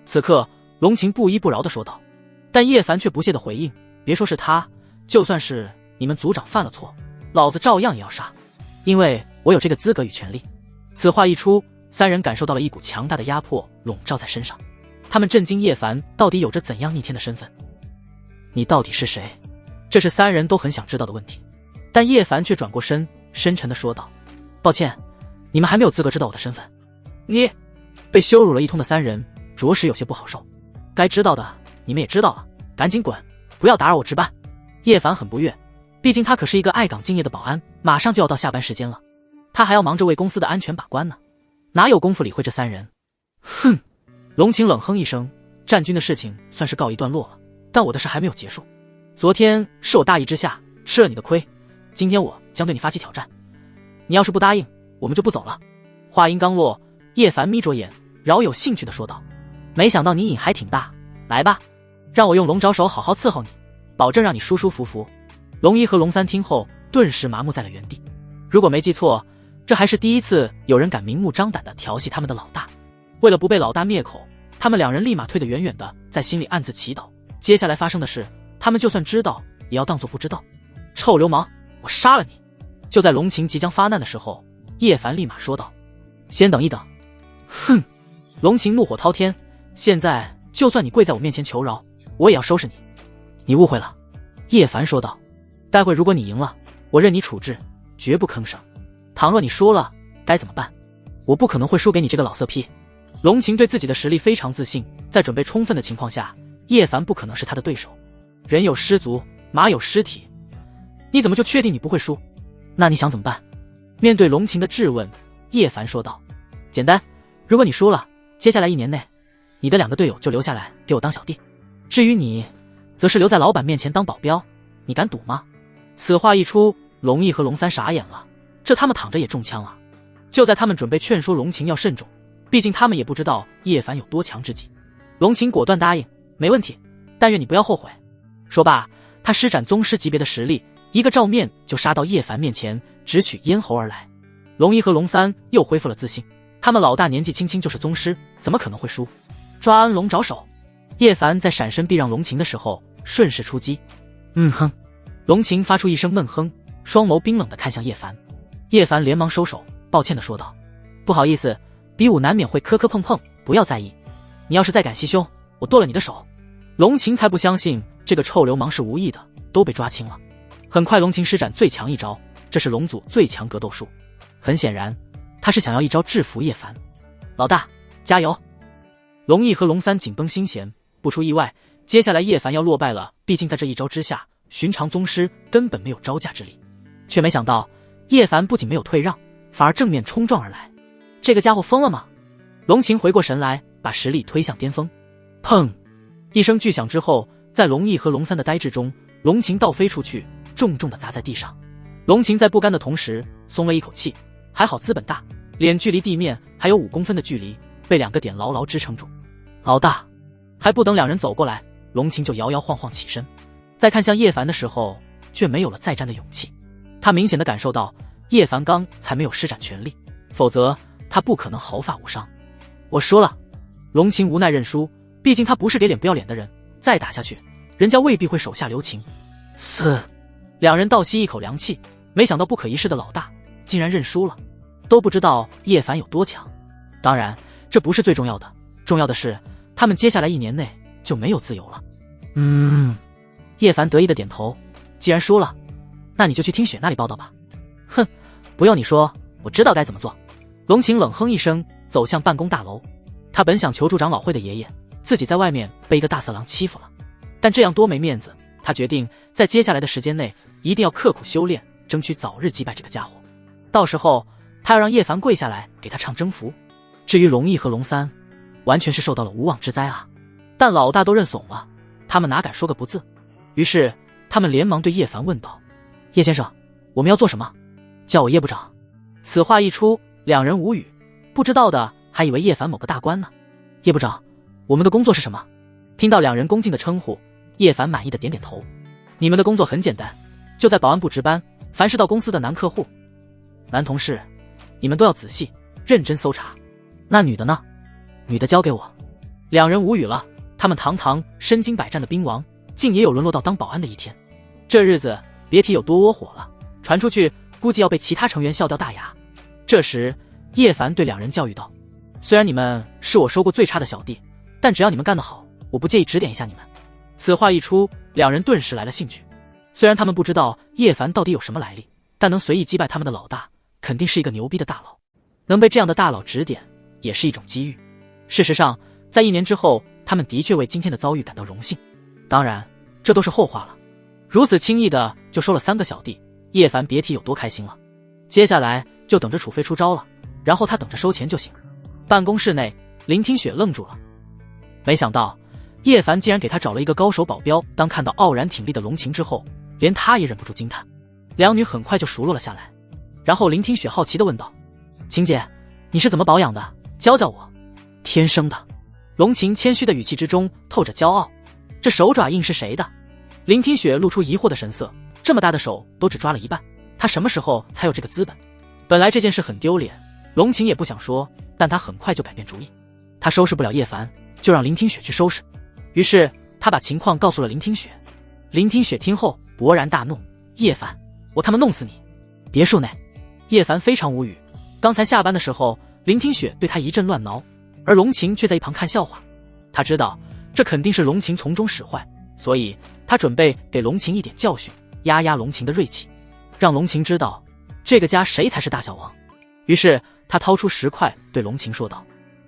此刻，龙晴不依不饶地说道。但叶凡却不屑地回应，别说是他，就算是你们族长犯了错，老子照样也要杀，因为我有这个资格与权利。此话一出，3人感受到了一股强大的压迫笼罩在身上。他们震惊叶凡到底有着怎样逆天的身份。你到底是谁？这是3人都很想知道的问题。但叶凡却转过身，深沉地说道，抱歉，你们还没有资格知道我的身份。你被羞辱了一通的3人着实有些不好受。该知道的你们也知道了，赶紧滚，不要打扰我值班。叶凡很不悦，毕竟他可是一个爱岗敬业的保安，马上就要到下班时间了，他还要忙着为公司的安全把关呢，哪有功夫理会这3人。哼！龙晴冷哼一声，战军的事情算是告一段落了，但我的事还没有结束。昨天是我大意之下吃了你的亏，今天我将对你发起挑战，你要是不答应，我们就不走了。话音刚落，叶凡眯着眼，饶有兴趣地说道，没想到你瘾还挺大，来吧，让我用龙爪手好好伺候你，保证让你舒舒服服。龙一和龙三听后顿时麻木在了原地。如果没记错，这还是第一次有人敢明目张胆地调戏他们的老大。为了不被老大灭口，他们2人立马退得远远的，在心里暗自祈祷，接下来发生的事他们就算知道也要当作不知道。臭流氓，我杀了你！就在龙晴即将发难的时候，叶凡立马说道，先等一等。哼！龙晴怒火滔天，现在就算你跪在我面前求饶，我也要收拾你。你误会了，叶凡说道，待会如果你赢了，我任你处置，绝不吭声。倘若你输了，该怎么办？我不可能会输给你这个老色批。龙晴对自己的实力非常自信，在准备充分的情况下，叶凡不可能是他的对手。人有失足，马有失蹄，你怎么就确定你不会输？那你想怎么办？面对龙晴的质问，叶凡说道，简单，如果你输了，接下来1年内，你的2个队友就留下来给我当小弟，至于你，则是留在老板面前当保镖，你敢赌吗？此话一出，龙毅和龙三傻眼了，这他们躺着也中枪啊！就在他们准备劝说龙晴要慎重，毕竟他们也不知道叶凡有多强之际，龙晴果断答应，没问题，但愿你不要后悔。说罢，他施展宗师级别的实力，一个照面就杀到叶凡面前，直取咽喉而来。龙一和龙三又恢复了自信，他们老大年纪轻轻就是宗师，怎么可能会输？抓安龙爪手！叶凡在闪身避让龙晴的时候，顺势出击。哼！龙晴发出一声闷哼，双眸冰冷地看向叶凡。叶凡连忙收手，抱歉地说道：“不好意思，比武难免会磕磕碰碰，不要在意。你要是再敢袭胸，我剁了你的手。龙琴才不相信这个臭流氓是无意的，都被抓轻了。很快龙琴施展最强一招，这是龙祖最强格斗术。很显然，他是想要一招制服叶凡。老大，加油！龙毅和龙三紧绷心弦，不出意外，接下来叶凡要落败了。毕竟在这一招之下，寻常宗师根本没有招架之力。却没想到，叶凡不仅没有退让，反而正面冲撞而来。这个家伙疯了吗？龙琴回过神来，把实力推向巅峰。砰！一声巨响之后，在龙毅和龙三的呆滞中，龙琴倒飞出去，重重地砸在地上。龙琴在不甘的同时松了一口气，还好资本大，脸距离地面还有5公分的距离，被2个点牢牢支撑住。老大！还不等2人走过来，龙琴就摇摇晃晃起身，在看向叶凡的时候，却没有了再战的勇气。他明显的感受到叶凡刚才没有施展全力，否则他不可能毫发无伤。我输了。龙琴无奈认输，毕竟他不是给脸不要脸的人，再打下去，人家未必会手下留情。2人倒吸一口凉气，没想到不可一世的老大竟然认输了，都不知道叶凡有多强。当然，这不是最重要的，重要的是他们接下来1年内就没有自由了。叶凡得意的点头，既然输了，那你就去听雪那里报道吧。哼，不用你说，我知道该怎么做。龙琴冷哼一声，走向办公大楼。他本想求助长老会的爷爷，自己在外面被一个大色狼欺负了，但这样多没面子。他决定在接下来的时间内一定要刻苦修炼，争取早日击败这个家伙。到时候他要让叶凡跪下来给他唱征服。至于龙毅和龙三，完全是受到了无妄之灾啊！但老大都认怂了，他们哪敢说个不字？于是他们连忙对叶凡问道：叶先生，我们要做什么？叫我叶部长。此话一出，2人无语，不知道的还以为叶凡某个大官呢。叶部长，我们的工作是什么？听到2人恭敬的称呼，叶凡满意的点点头。你们的工作很简单，就在保安部值班，凡是到公司的男客户、男同事，你们都要仔细认真搜查。那女的呢？女的交给我。2人无语了，他们堂堂身经百战的兵王，竟也有沦落到当保安的一天。这日子别提有多窝火了，传出去估计要被其他成员笑掉大牙。这时叶凡对2人教育道：虽然你们是我收过最差的小弟，但只要你们干得好，我不介意指点一下你们。此话一出，2人顿时来了兴趣。虽然他们不知道叶凡到底有什么来历，但能随意击败他们的老大，肯定是一个牛逼的大佬。能被这样的大佬指点，也是一种机遇。事实上，在1年之后，他们的确为今天的遭遇感到荣幸。当然，这都是后话了。如此轻易的就收了3个小弟，叶凡别提有多开心了。接下来就等着楚飞出招了，然后他等着收钱就行。办公室内，林听雪愣住了，没想到叶凡竟然给他找了一个高手保镖。当看到傲然挺立的龙琴之后，连他也忍不住惊叹。2女很快就熟络了下来。然后林听雪好奇地问道：琴姐，你是怎么保养的？教教我。天生的。龙琴谦虚的语气之中透着骄傲。这手爪印是谁的？林听雪露出疑惑的神色，这么大的手都只抓了一半，他什么时候才有这个资本？本来这件事很丢脸，龙琴也不想说，但他很快就改变主意。他收拾不了叶凡，就让林听雪去收拾。于是他把情况告诉了林听雪。林听雪听后勃然大怒：叶凡，我他妈弄死你！别墅内，叶凡非常无语。刚才下班的时候，林听雪对他一阵乱挠，而龙琴却在一旁看笑话。他知道这肯定是龙琴从中使坏，所以他准备给龙琴一点教训，压压龙琴的锐气，让龙琴知道这个家谁才是大小王。于是他掏出10块对龙琴说道：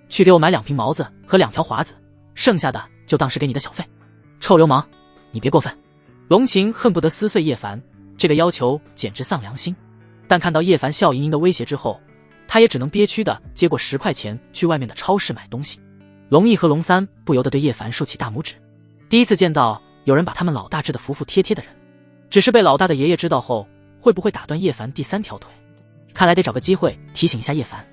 去给我买2瓶毛子和2条华子，剩下的就当是给你的小费。臭流氓，你别过分。龙琴恨不得撕碎叶凡，这个要求简直丧良心。但看到叶凡笑盈盈的威胁之后，他也只能憋屈的接过10块钱去外面的超市买东西。龙毅和龙三不由得对叶凡竖起大拇指，第一次见到有人把他们老大治得服服帖帖的人。只是被老大的爷爷知道后，会不会打断叶凡第3条腿？看来得找个机会提醒一下叶凡。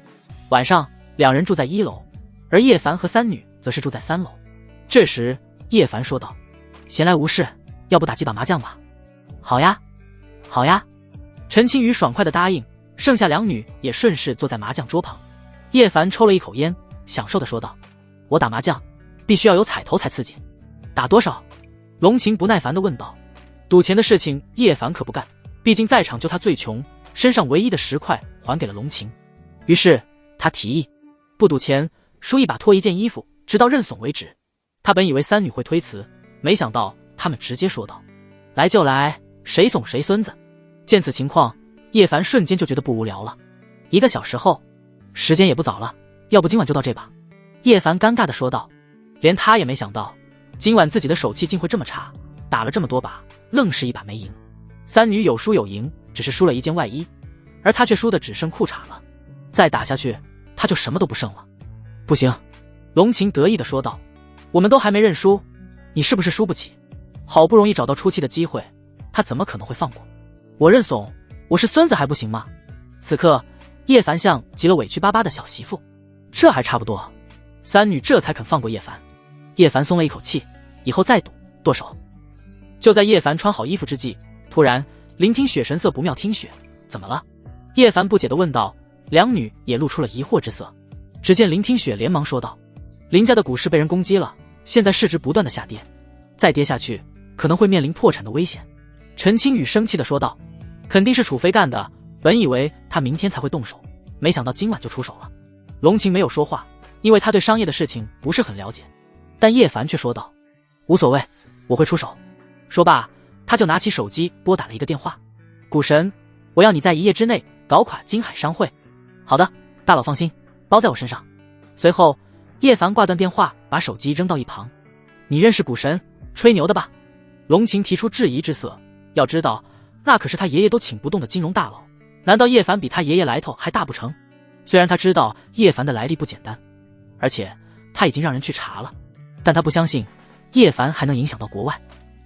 晚上2人住在1楼，而叶凡和3女则是住在3楼。这时叶凡说道：闲来无事，要不打几把麻将吧？好呀，好呀。陈青雨爽快地答应，剩下2女也顺势坐在麻将桌旁。叶凡抽了一口烟，享受地说道：我打麻将必须要有彩头才刺激。打多少？龙琴不耐烦地问道。赌钱的事情叶凡可不干，毕竟在场就他最穷，身上唯一的10块还给了龙琴。于是他提议不赌钱，输一把脱一件衣服，直到认怂为止。他本以为三女会推辞，没想到他们直接说道：“来就来，谁怂谁孙子。”见此情况，叶凡瞬间就觉得不无聊了。1个小时后，时间也不早了，要不今晚就到这吧？叶凡尴尬地说道。连他也没想到，今晚自己的手气竟会这么差，打了这么多把，愣是一把没赢。三女有输有赢，只是输了一件外衣，而他却输的只剩裤衩了。再打下去，他就什么都不剩了。不行，龙琴得意地说道，我们都还没认输，你是不是输不起？好不容易找到出气的机会，他怎么可能会放过？我认怂，我是孙子还不行吗？此刻叶凡像极了委屈巴巴的小媳妇，这还差不多。三女这才肯放过叶凡。叶凡松了一口气，以后再赌剁手。就在叶凡穿好衣服之际，突然林听雪神色不妙。听雪怎么了？叶凡不解地问道。两女也露出了疑惑之色。只见林听雪连忙说道，林家的股市被人攻击了，现在市值不断的下跌，再跌下去可能会面临破产的危险。陈青雨生气地说道，肯定是楚飞干的，本以为他明天才会动手，没想到今晚就出手了。龙晴没有说话，因为他对商业的事情不是很了解，但叶凡却说道，无所谓，我会出手。说罢，他就拿起手机拨打了一个电话。股神，我要你在1夜之内搞垮金海商会。好的，大佬放心，包在我身上。随后叶凡挂断电话，把手机扔到一旁。你认识股神？吹牛的吧？龙晴提出质疑之色。要知道，那可是他爷爷都请不动的金融大佬，难道叶凡比他爷爷来头还大不成？虽然他知道叶凡的来历不简单，而且他已经让人去查了，但他不相信叶凡还能影响到国外。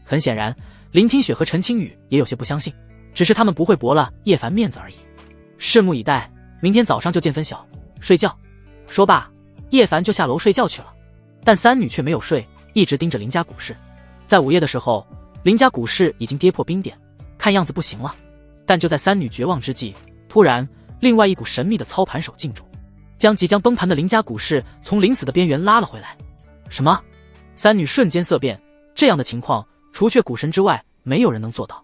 很显然，林听雪和陈青雨也有些不相信，只是他们不会驳了叶凡面子而已。拭目以待，明天早上就见分晓。睡觉。说罢，叶凡就下楼睡觉去了。但三女却没有睡，一直盯着林家股市。在午夜的时候，林家股市已经跌破冰点，看样子不行了。但就在三女绝望之际，突然另外一股神秘的操盘手进驻，将即将崩盘的林家股市从临死的边缘拉了回来。什么？三女瞬间色变，这样的情况除却股神之外，没有人能做到。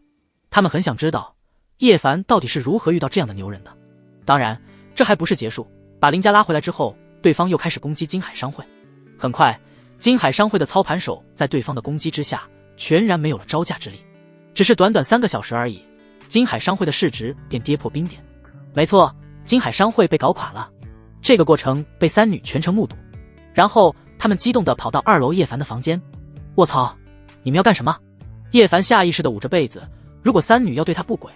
他们很想知道叶凡到底是如何遇到这样的牛人的。当然，这还不是结束。把林家拉回来之后，对方又开始攻击金海商会。很快，金海商会的操盘手在对方的攻击之下，全然没有了招架之力。只是短短3个小时而已，金海商会的市值便跌破冰点。没错，金海商会被搞垮了。这个过程被三女全程目睹。然后他们激动地跑到2楼叶凡的房间。卧槽，你们要干什么？叶凡下意识地捂着被子，如果三女要对他不轨，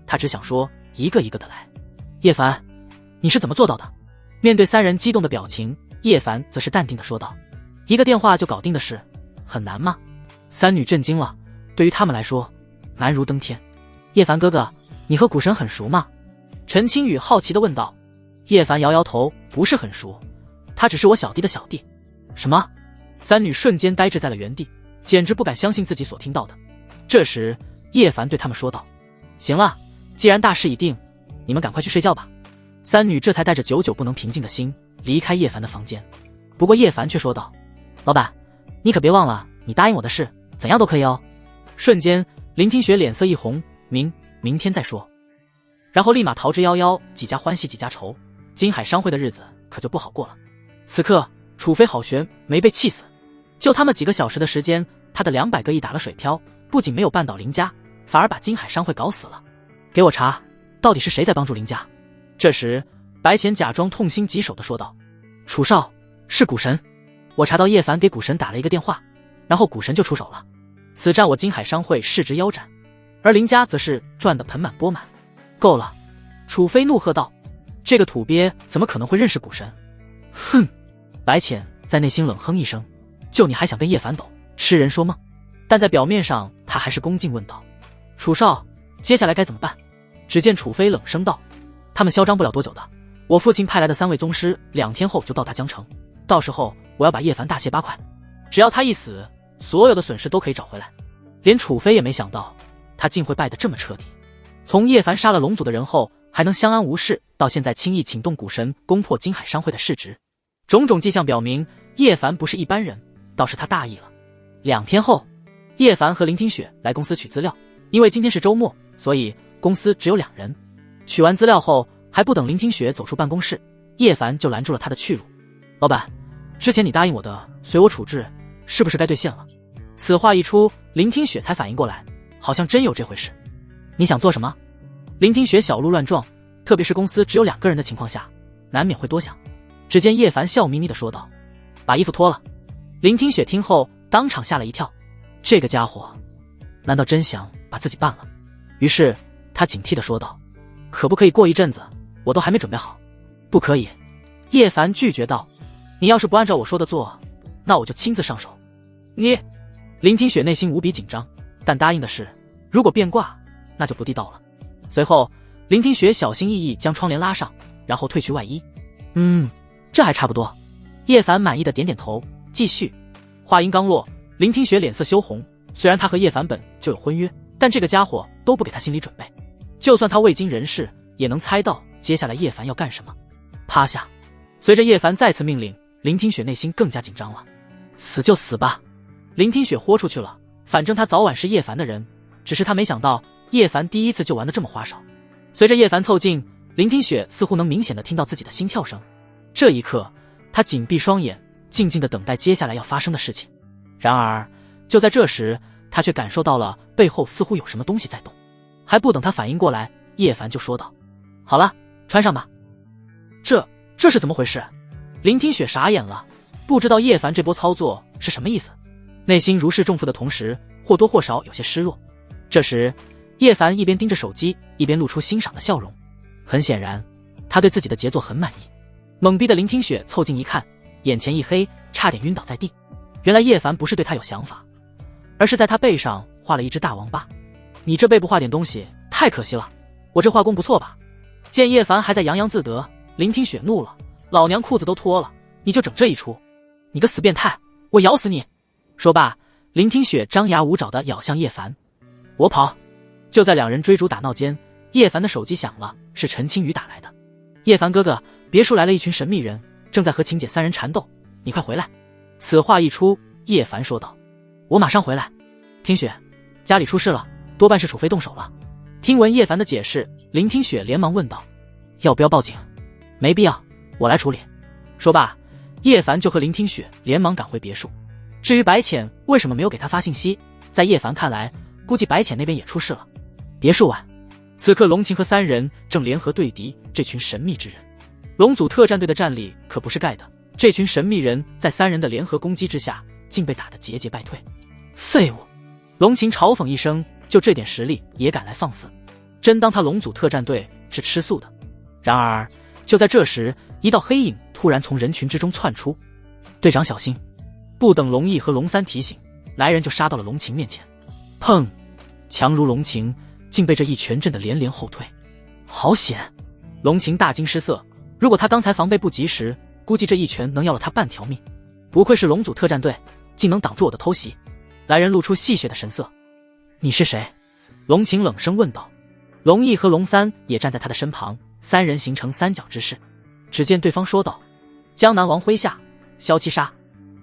他只想说一个一个的来。叶凡，你是怎么做到的？面对3人激动的表情，叶凡则是淡定地说道，一个电话就搞定的事，很难吗？三女震惊了，对于他们来说，难如登天。叶凡哥哥，你和股神很熟吗？陈青雨好奇地问道。叶凡摇摇头，不是很熟，他只是我小弟的小弟。什么？三女瞬间呆滞在了原地，简直不敢相信自己所听到的。这时叶凡对他们说道，行了，既然大势已定，你们赶快去睡觉吧。三女这才带着久久不能平静的心离开叶凡的房间。不过叶凡却说道，老板，你可别忘了你答应我的事，怎样都可以哦。瞬间林听雪脸色一红，明天再说。然后立马逃之夭夭，几家欢喜几家愁，金海商会的日子可就不好过了。此刻楚飞好悬没被气死，就他们几个小时的时间，他的200个亿打了水漂，不仅没有绊倒林家，反而把金海商会搞死了。给我查，到底是谁在帮助林家？这时白浅假装痛心疾首地说道，楚少，是股神，我查到叶凡给股神打了一个电话，然后股神就出手了。此战我金海商会市值腰斩，而林家则是赚得盆满钵满。够了！楚飞怒喝道，这个土鳖怎么可能会认识股神？哼！白浅在内心冷哼一声，就你还想跟叶凡斗，痴人说梦？但在表面上他还是恭敬问道，楚少，接下来该怎么办？只见楚飞冷声道，他们嚣张不了多久的，我父亲派来的3位宗师2天后就到达江城，到时候我要把叶凡大卸8块，只要他一死，所有的损失都可以找回来。连楚飞也没想到他竟会败得这么彻底，从叶凡杀了龙祖的人后还能相安无事，到现在轻易请动股神攻破金海商会的市值，种种迹象表明叶凡不是一般人，倒是他大意了。2天后，叶凡和林听雪来公司取资料，因为今天是周末，所以公司只有2人。取完资料后，还不等林听雪走出办公室，叶凡就拦住了他的去路。老板，之前你答应我的随我处置，是不是该兑现了？此话一出，林听雪才反应过来，好像真有这回事。你想做什么？林听雪小鹿乱撞，特别是公司只有2个人的情况下，难免会多想。只见叶凡笑眯眯地说道：把衣服脱了。林听雪听后当场吓了一跳，这个家伙难道真想把自己办了？于是他警惕地说道：可不可以过一阵子，我都还没准备好。不可以。叶凡拒绝道：你要是不按照我说的做，那我就亲自上手。你……林听雪内心无比紧张，但答应的是，如果变卦，那就不地道了。随后林听雪小心翼翼将窗帘拉上，然后褪去外衣。这还差不多。叶凡满意的点点头，继续。话音刚落，林听雪脸色羞红。虽然他和叶凡本就有婚约，但这个家伙都不给他心理准备，就算他未经人事，也能猜到接下来叶凡要干什么。趴下。随着叶凡再次命令，林听雪内心更加紧张了。死就死吧。林听雪豁出去了，反正他早晚是叶凡的人，只是他没想到叶凡第一次就玩得这么花哨。随着叶凡凑近，林听雪似乎能明显的听到自己的心跳声。这一刻，他紧闭双眼，静静的等待接下来要发生的事情。然而就在这时，他却感受到了背后似乎有什么东西在动。还不等他反应过来，叶凡就说道：好了，穿上吧。这是怎么回事？林听雪傻眼了，不知道叶凡这波操作是什么意思，内心如释重负的同时，或多或少有些失落。这时叶凡一边盯着手机，一边露出欣赏的笑容。很显然，他对自己的杰作很满意。懵逼的林听雪凑近一看，眼前一黑，差点晕倒在地。原来叶凡不是对他有想法，而是在他背上画了一只大王八。你这背部画点东西太可惜了，我这画工不错吧？见叶凡还在洋洋自得，林听雪怒了：老娘裤子都脱了，你就整这一出？你个死变态，我咬死你！说罢，林听雪张牙舞爪地咬向叶凡。我跑！就在2人追逐打闹间，叶凡的手机响了，是陈青雨打来的。叶凡哥哥，别墅来了一群神秘人，正在和秦姐3人缠斗，你快回来。此话一出，叶凡说道：我马上回来。听雪，家里出事了，多半是楚飞动手了。听闻叶凡的解释，林听雪连忙问道：要不要报警？没必要，我来处理。说罢，叶凡就和林听雪连忙赶回别墅。至于白浅为什么没有给他发信息，在叶凡看来，估计白浅那边也出事了。别墅外，此刻龙晴和3人正联合对敌这群神秘之人。龙组特战队的战力可不是盖的，这群神秘人在3人的联合攻击之下，竟被打得节节败退。废物！龙晴嘲讽一声，就这点实力也敢来放肆，真当他龙组特战队是吃素的？然而就在这时，一道黑影突然从人群之中窜出。队长小心！不等龙毅和龙三提醒，来人就杀到了龙晴面前。砰！强如龙晴竟被这一拳震得连连后退。好险！龙晴大惊失色，如果他刚才防备不及时，估计这一拳能要了他半条命。不愧是龙组特战队，竟能挡住我的偷袭。来人露出戏谑的神色。你是谁？龙晴冷声问道。龙毅和龙三也站在他的身旁，3人形成3角之势。只见对方说道：江南王麾下，萧七杀。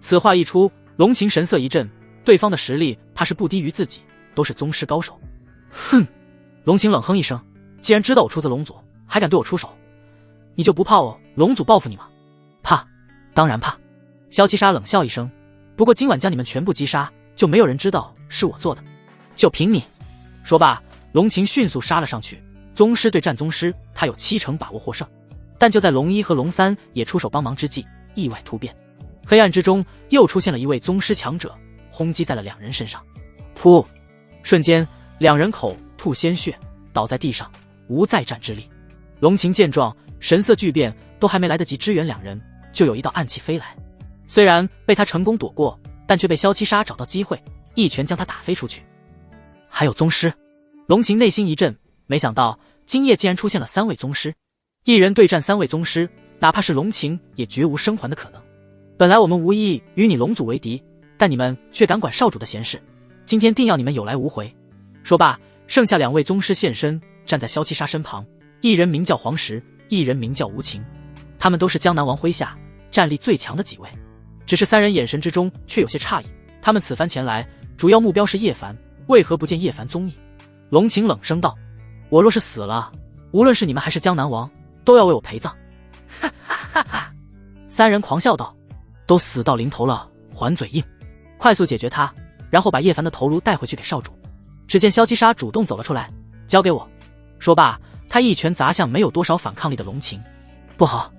此话一出，龙晴神色一震，对方的实力怕是不低于自己，都是宗师高手。哼！龙晴冷哼一声，既然知道我出自龙组，还敢对我出手，你就不怕我龙组报复你吗？怕，当然怕。萧七杀冷笑一声，不过今晚将你们全部击杀，就没有人知道是我做的，就凭你。说罢，龙晴迅速杀了上去。宗师对战宗师，他有70%把握获胜。但就在龙一和龙三也出手帮忙之际，意外突变，黑暗之中又出现了一位宗师强者，轰击在了2人身上。噗！瞬间2人口吐鲜血，倒在地上，无再战之力。龙晴见状，神色巨变，都还没来得及支援2人，就有一道暗器飞来。虽然被他成功躲过，但却被萧七杀找到机会，一拳将他打飞出去。还有宗师！龙晴内心一震，没想到今夜竟然出现了3位宗师，一人对战3位宗师，哪怕是龙晴也绝无生还的可能。本来我们无意与你龙组为敌，但你们却敢管少主的闲事，今天定要你们有来无回。说罢，剩下2位宗师现身，站在萧七杀身旁，一人名叫黄石，一人名叫无情。他们都是江南王麾下战力最强的几位，只是3人眼神之中却有些诧异。他们此番前来，主要目标是叶凡，为何不见叶凡踪影？龙晴冷声道：我若是死了，无论是你们还是江南王，都要为我陪葬。哈哈。三人狂笑道：“都死到临头了，还嘴硬！快速解决他，然后把叶凡的头颅带回去给少主。”只见萧七杀主动走了出来：“交给我。”说罢，他一拳砸向没有多少反抗力的龙晴。不好！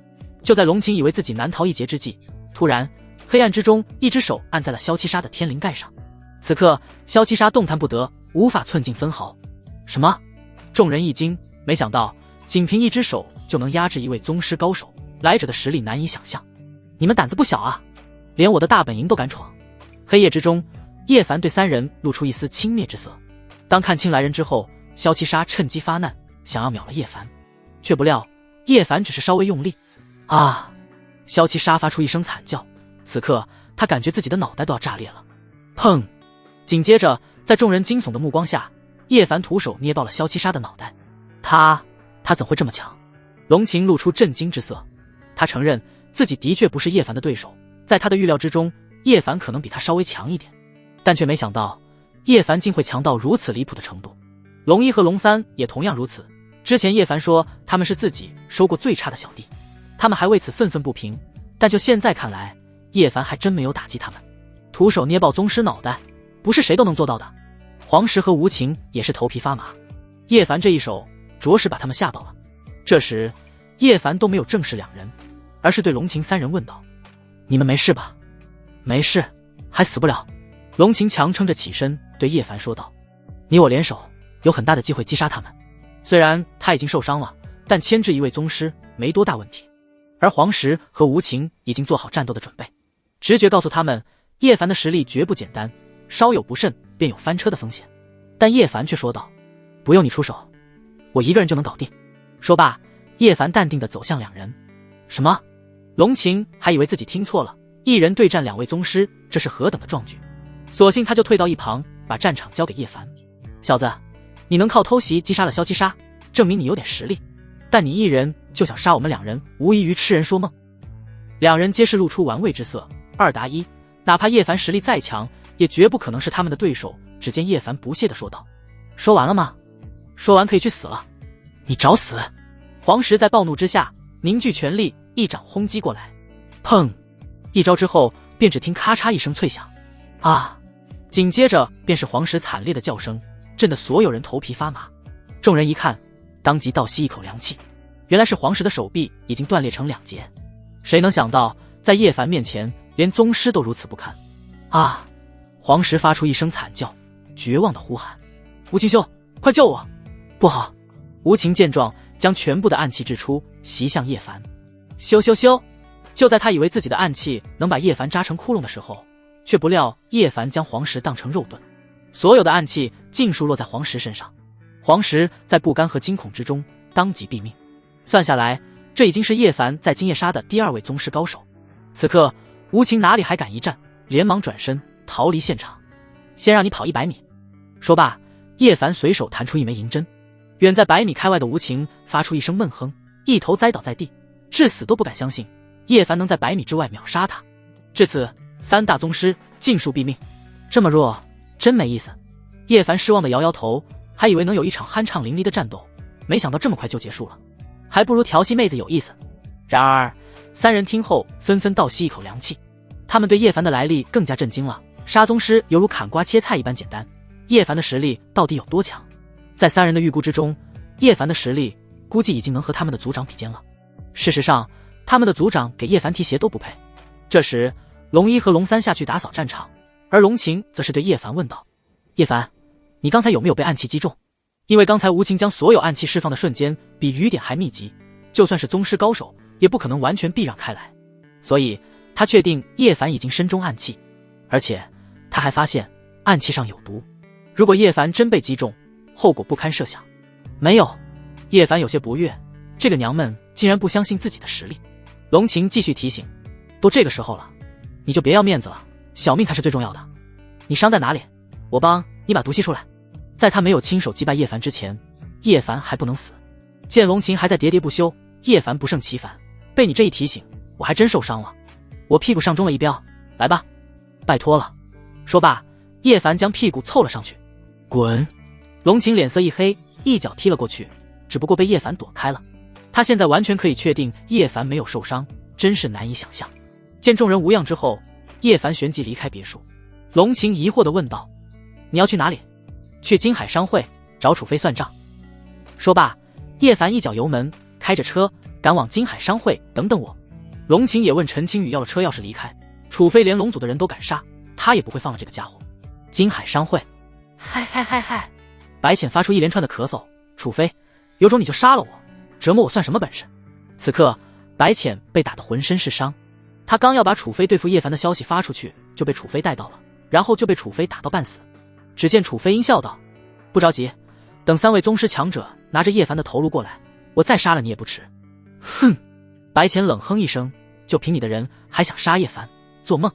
就在龙晴以为自己难逃一劫之际，突然黑暗之中，一只手按在了萧七杀的天灵盖上。此刻，萧七杀动弹不得，无法寸进分毫。什么？众人一惊，没想到仅凭一只手就能压制一位宗师高手，来者的实力难以想象。你们胆子不小啊，连我的大本营都敢闯！黑夜之中，叶凡对三人露出一丝轻蔑之色。当看清来人之后，萧七杀趁机发难，想要秒了叶凡，却不料叶凡只是稍微用力，啊！萧七杀发出一声惨叫。此刻他感觉自己的脑袋都要炸裂了。砰！紧接着，在众人惊悚的目光下，叶凡徒手捏爆了萧七杀的脑袋。他怎会这么强？龙晴露出震惊之色。他承认自己的确不是叶凡的对手，在他的预料之中，叶凡可能比他稍微强一点，但却没想到叶凡竟会强到如此离谱的程度。龙一和龙三也同样如此。之前叶凡说他们是自己收过最差的小弟，他们还为此愤愤不平，但就现在看来，叶凡还真没有打击他们。徒手捏爆宗师脑袋，不是谁都能做到的。黄石和吴情也是头皮发麻，叶凡这一手着实把他们吓到了。这时叶凡都没有正视两人，而是对龙晴三人问道：“你们没事吧？”“没事，还死不了。”龙晴强撑着起身对叶凡说道：“你我联手，有很大的机会击杀他们。虽然他已经受伤了，但牵制一位宗师没多大问题。”而黄石和吴情已经做好战斗的准备，直觉告诉他们，叶凡的实力绝不简单，稍有不慎便有翻车的风险。但叶凡却说道：“不用你出手，我一个人就能搞定。”说罢，叶凡淡定地走向两人。什么？龙晴还以为自己听错了，一人对战两位宗师，这是何等的壮举！索性他就退到一旁，把战场交给叶凡。小子，你能靠偷袭击杀了萧七杀，证明你有点实力，但你一人就想杀我们两人，无异于痴人说梦。两人皆是露出玩味之色，二打一，哪怕叶凡实力再强，也绝不可能是他们的对手。只见叶凡不屑地说道：“说完了吗？说完可以去死了。”“你找死！”黄石在暴怒之下凝聚全力，一掌轰击过来。砰！一招之后，便只听咔嚓一声脆响，啊！紧接着便是黄石惨烈的叫声，震得所有人头皮发麻。众人一看，当即倒吸一口凉气，原来是黄石的手臂已经断裂成两截。谁能想到，在叶凡面前，连宗师都如此不堪啊！黄石发出一声惨叫，绝望的呼喊：“吴情兄，快救我！”不好！吴情见状，将全部的暗器掷出，袭向叶凡。咻咻咻！就在他以为自己的暗器能把叶凡扎成窟窿的时候，却不料叶凡将黄石当成肉盾，所有的暗器尽数落在黄石身上。黄石在不甘和惊恐之中当即毙命。算下来，这已经是叶凡在今夜杀的第二位宗师高手。此刻吴情哪里还敢一战，连忙转身逃离现场。先让你跑100米。说罢，叶凡随手弹出一枚银针。远在100米开外的吴情发出一声闷哼，一头栽倒在地，至死都不敢相信叶凡能在100米之外秒杀他。至此3大宗师尽数毙命，这么弱真没意思。叶凡失望地摇摇头，还以为能有一场酣畅淋漓的战斗，没想到这么快就结束了，还不如调戏妹子有意思。然而三人听后纷纷倒吸一口凉气，他们对叶凡的来历更加震惊了。杀宗师犹如砍瓜切菜一般简单，叶凡的实力到底有多强？在三人的预估之中，叶凡的实力估计已经能和他们的族长比肩了。事实上，他们的族长给叶凡提鞋都不配。这时龙一和龙三下去打扫战场，而龙晴则是对叶凡问道：“叶凡，你刚才有没有被暗器击中？因为刚才吴情将所有暗器释放的瞬间比雨点还密集，就算是宗师高手也不可能完全避让开来，所以他确定叶凡已经身中暗器，而且他还发现暗器上有毒，如果叶凡真被击中，后果不堪设想。”“没有。”叶凡有些不悦，这个娘们竟然不相信自己的实力。龙晴继续提醒：“都这个时候了，你就别要面子了，小命才是最重要的。你伤在哪里？我帮你把毒吸出来。”在他没有亲手击败叶凡之前，叶凡还不能死。见龙晴还在喋喋不休，叶凡不胜其烦：“被你这一提醒，我还真受伤了。我屁股上中了一镖，来吧，拜托了。”说罢，叶凡将屁股凑了上去。“滚！”龙晴脸色一黑，一脚踢了过去，只不过被叶凡躲开了。他现在完全可以确定叶凡没有受伤，真是难以想象。见众人无恙之后，叶凡旋即离开别墅。龙晴疑惑地问道：“你要去哪里？”“去金海商会找楚飞算账。”说罢，叶凡一脚油门，开着车赶往金海商会。“等等我。”龙晴也问陈青羽要了车钥匙离开。楚飞连龙族的人都敢杀，他也不会放了这个家伙。金海商会，嗨！白浅发出一连串的咳嗽。楚飞，有种你就杀了我，折磨我算什么本事？此刻，白浅被打得浑身是伤。他刚要把楚飞对付叶凡的消息发出去，就被楚飞带到了，然后就被楚飞打到半死。只见楚飞阴笑道：“不着急，等3位宗师强者拿着叶凡的头颅过来，我再杀了你也不迟。”哼！白浅冷哼一声：“就凭你的人，还想杀叶凡？做梦！”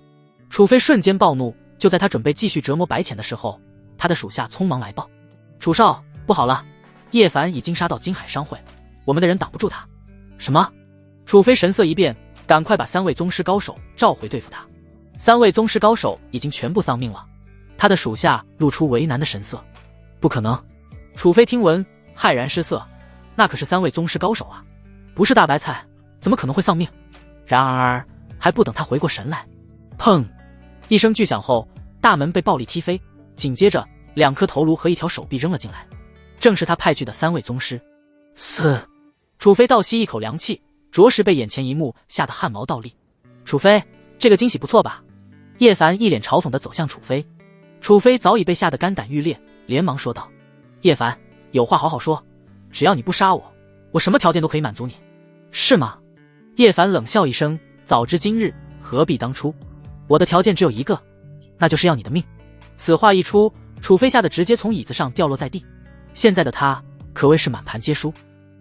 楚飞瞬间暴怒，就在他准备继续折磨白浅的时候，他的属下匆忙来报：“楚少，不好了，叶凡已经杀到金海商会，我们的人挡不住他。”什么？楚飞神色一变，赶快把3位宗师高手召回对付他。3位宗师高手已经全部丧命了，他的属下露出为难的神色。不可能！楚飞听闻骇然失色，那可是3位宗师高手啊，不是大白菜，怎么可能会丧命？然而还不等他回过神来，砰！一声巨响后，大门被暴力踢飞，紧接着2颗头颅和1条手臂扔了进来，正是他派去的3位宗师。嘶！楚飞倒吸一口凉气，着实被眼前一幕吓得汗毛倒立。楚飞，这个惊喜不错吧？叶凡一脸嘲讽地走向楚飞。楚飞早已被吓得肝胆欲裂，连忙说道：“叶凡，有话好好说，只要你不杀我，我什么条件都可以满足你。”是吗？叶凡冷笑一声：“早知今日，何必当初？我的条件只有一个，那就是要你的命。”此话一出，楚飞吓得直接从椅子上掉落在地。现在的他可谓是满盘皆输。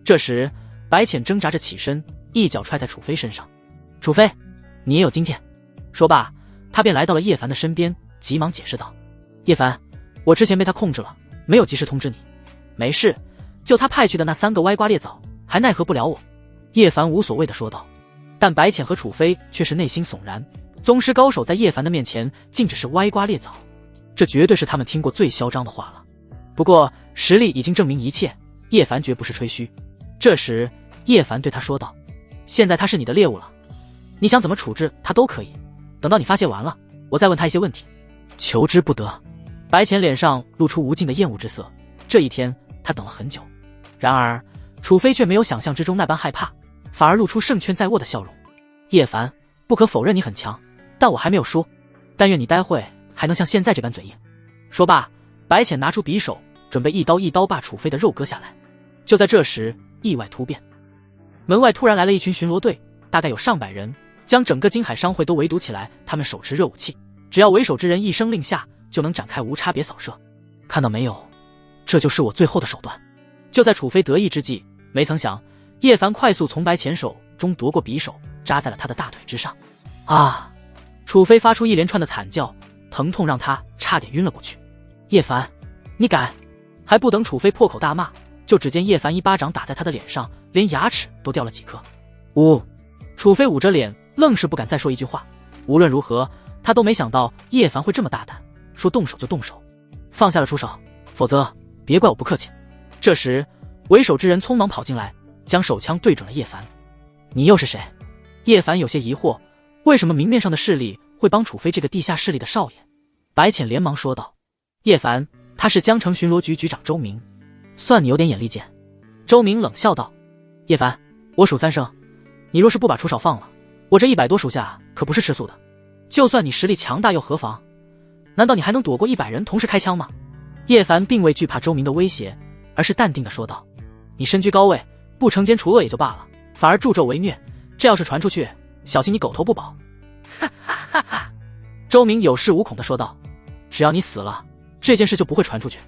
这时，白浅挣扎着起身，一脚踹在楚飞身上。“楚飞，你也有今天！”说罢，他便来到了叶凡的身边，急忙解释道：“叶凡，我之前被他控制了，没有及时通知你。没事，就他派去的那3个歪瓜裂枣，还奈何不了我。”叶凡无所谓地说道。但白浅和楚飞却是内心悚然，宗师高手在叶凡的面前竟只是歪瓜裂枣，这绝对是他们听过最嚣张的话了。不过实力已经证明一切，叶凡绝不是吹嘘。这时叶凡对他说道：“现在他是你的猎物了，你想怎么处置他都可以，等到你发泄完了，我再问他一些问题。”求之不得。白浅脸上露出无尽的厌恶之色，这一天他等了很久。然而楚飞却没有想象之中那般害怕，反而露出胜券在握的笑容。“叶凡，不可否认你很强，但我还没有输，但愿你待会还能像现在这般嘴硬。”说罢，白浅拿出匕首，准备一刀一刀把楚飞的肉割下来。就在这时，意外突变，门外突然来了一群巡逻队，大概有上百人，将整个金海商会都围堵起来。他们手持热武器，只要为首之人一声令下，就能展开无差别扫射。看到没有，这就是我最后的手段。就在楚飞得意之际，没曾想叶凡快速从白浅手中夺过匕首，扎在了他的大腿之上。啊！楚飞发出一连串的惨叫，疼痛让他差点晕了过去。“叶凡，你敢！”还不等楚飞破口大骂，就只见叶凡一巴掌打在他的脸上，连牙齿都掉了几颗。呜！楚飞捂着脸，愣是不敢再说一句话。无论如何，他都没想到叶凡会这么大胆，说动手就动手。放下了出手，否则别怪我不客气。这时为首之人匆忙跑进来，将手枪对准了叶凡。“你又是谁？”叶凡有些疑惑，为什么明面上的势力会帮楚飞这个地下势力的少爷？白浅连忙说道：“叶凡，他是江城巡逻局局长周明。”“算你有点眼力见。”周明冷笑道。“叶凡，我数3声，你若是不把楚少放了，我这100多属下可不是吃素的。就算你实力强大又何妨？难道你还能躲过100人同时开枪吗？”叶凡并未惧怕周明的威胁，而是淡定地说道：“你身居高位，不惩奸除恶也就罢了，反而助纣为虐，这要是传出去，小心你狗头不保。”哈哈哈哈！周明有恃无恐地说道：“只要你死了，这件事就不会传出去。”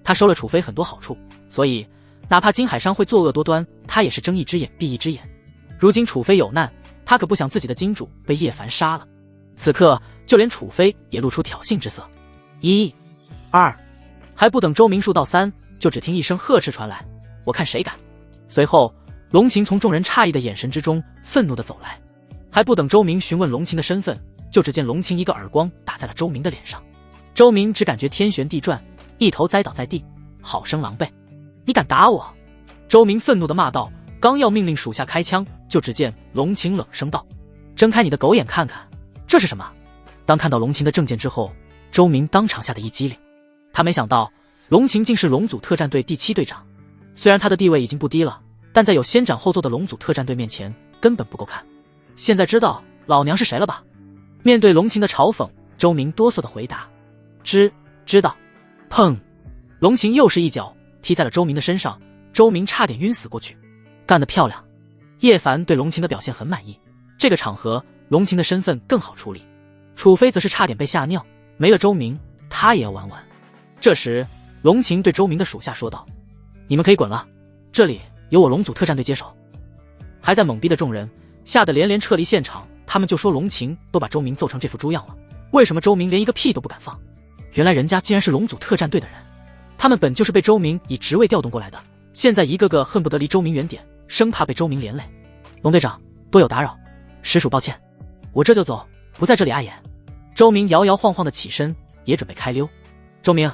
他收了楚飞很多好处，所以哪怕金海商会作恶多端，他也是睁一只眼闭一只眼。如今楚飞有难，他可不想自己的金主被叶凡杀了。此刻就连楚飞也露出挑衅之色。1、2，还不等周明数到3，就只听一声呵斥传来：“我看谁敢！”随后龙晴从众人诧异的眼神之中愤怒地走来。还不等周明询问龙晴的身份，就只见龙晴一个耳光打在了周明的脸上。周明只感觉天旋地转，一头栽倒在地，好生狼狈。“你敢打我！”周明愤怒地骂道，刚要命令属下开枪，就只见龙晴冷声道：“睁开你的狗眼看看，这是什么？当看到龙琴的证件之后，周明当场吓得一激灵。他没想到龙琴竟是龙组特战队第7队长，虽然他的地位已经不低了，但在有先斩后奏的龙组特战队面前根本不够看。现在知道老娘是谁了吧？面对龙琴的嘲讽，周明哆嗦地回答：知道。砰！龙琴又是一脚踢在了周明的身上，周明差点晕死过去。干得漂亮！叶凡对龙琴的表现很满意，这个场合龙琴的身份更好处理。楚飞则是差点被吓尿，没了周明他也要玩完。这时龙琴对周明的属下说道：你们可以滚了，这里由我龙组特战队接手。还在懵逼的众人吓得连连撤离现场，他们就说龙琴都把周明揍成这副猪样了，为什么周明连一个屁都不敢放？原来人家竟然是龙组特战队的人，他们本就是被周明以职位调动过来的，现在一个个恨不得离周明远点，生怕被周明连累。龙队长，多有打扰，实属抱歉，我这就走，不在这里碍眼。周明摇摇晃晃的起身，也准备开溜。周明，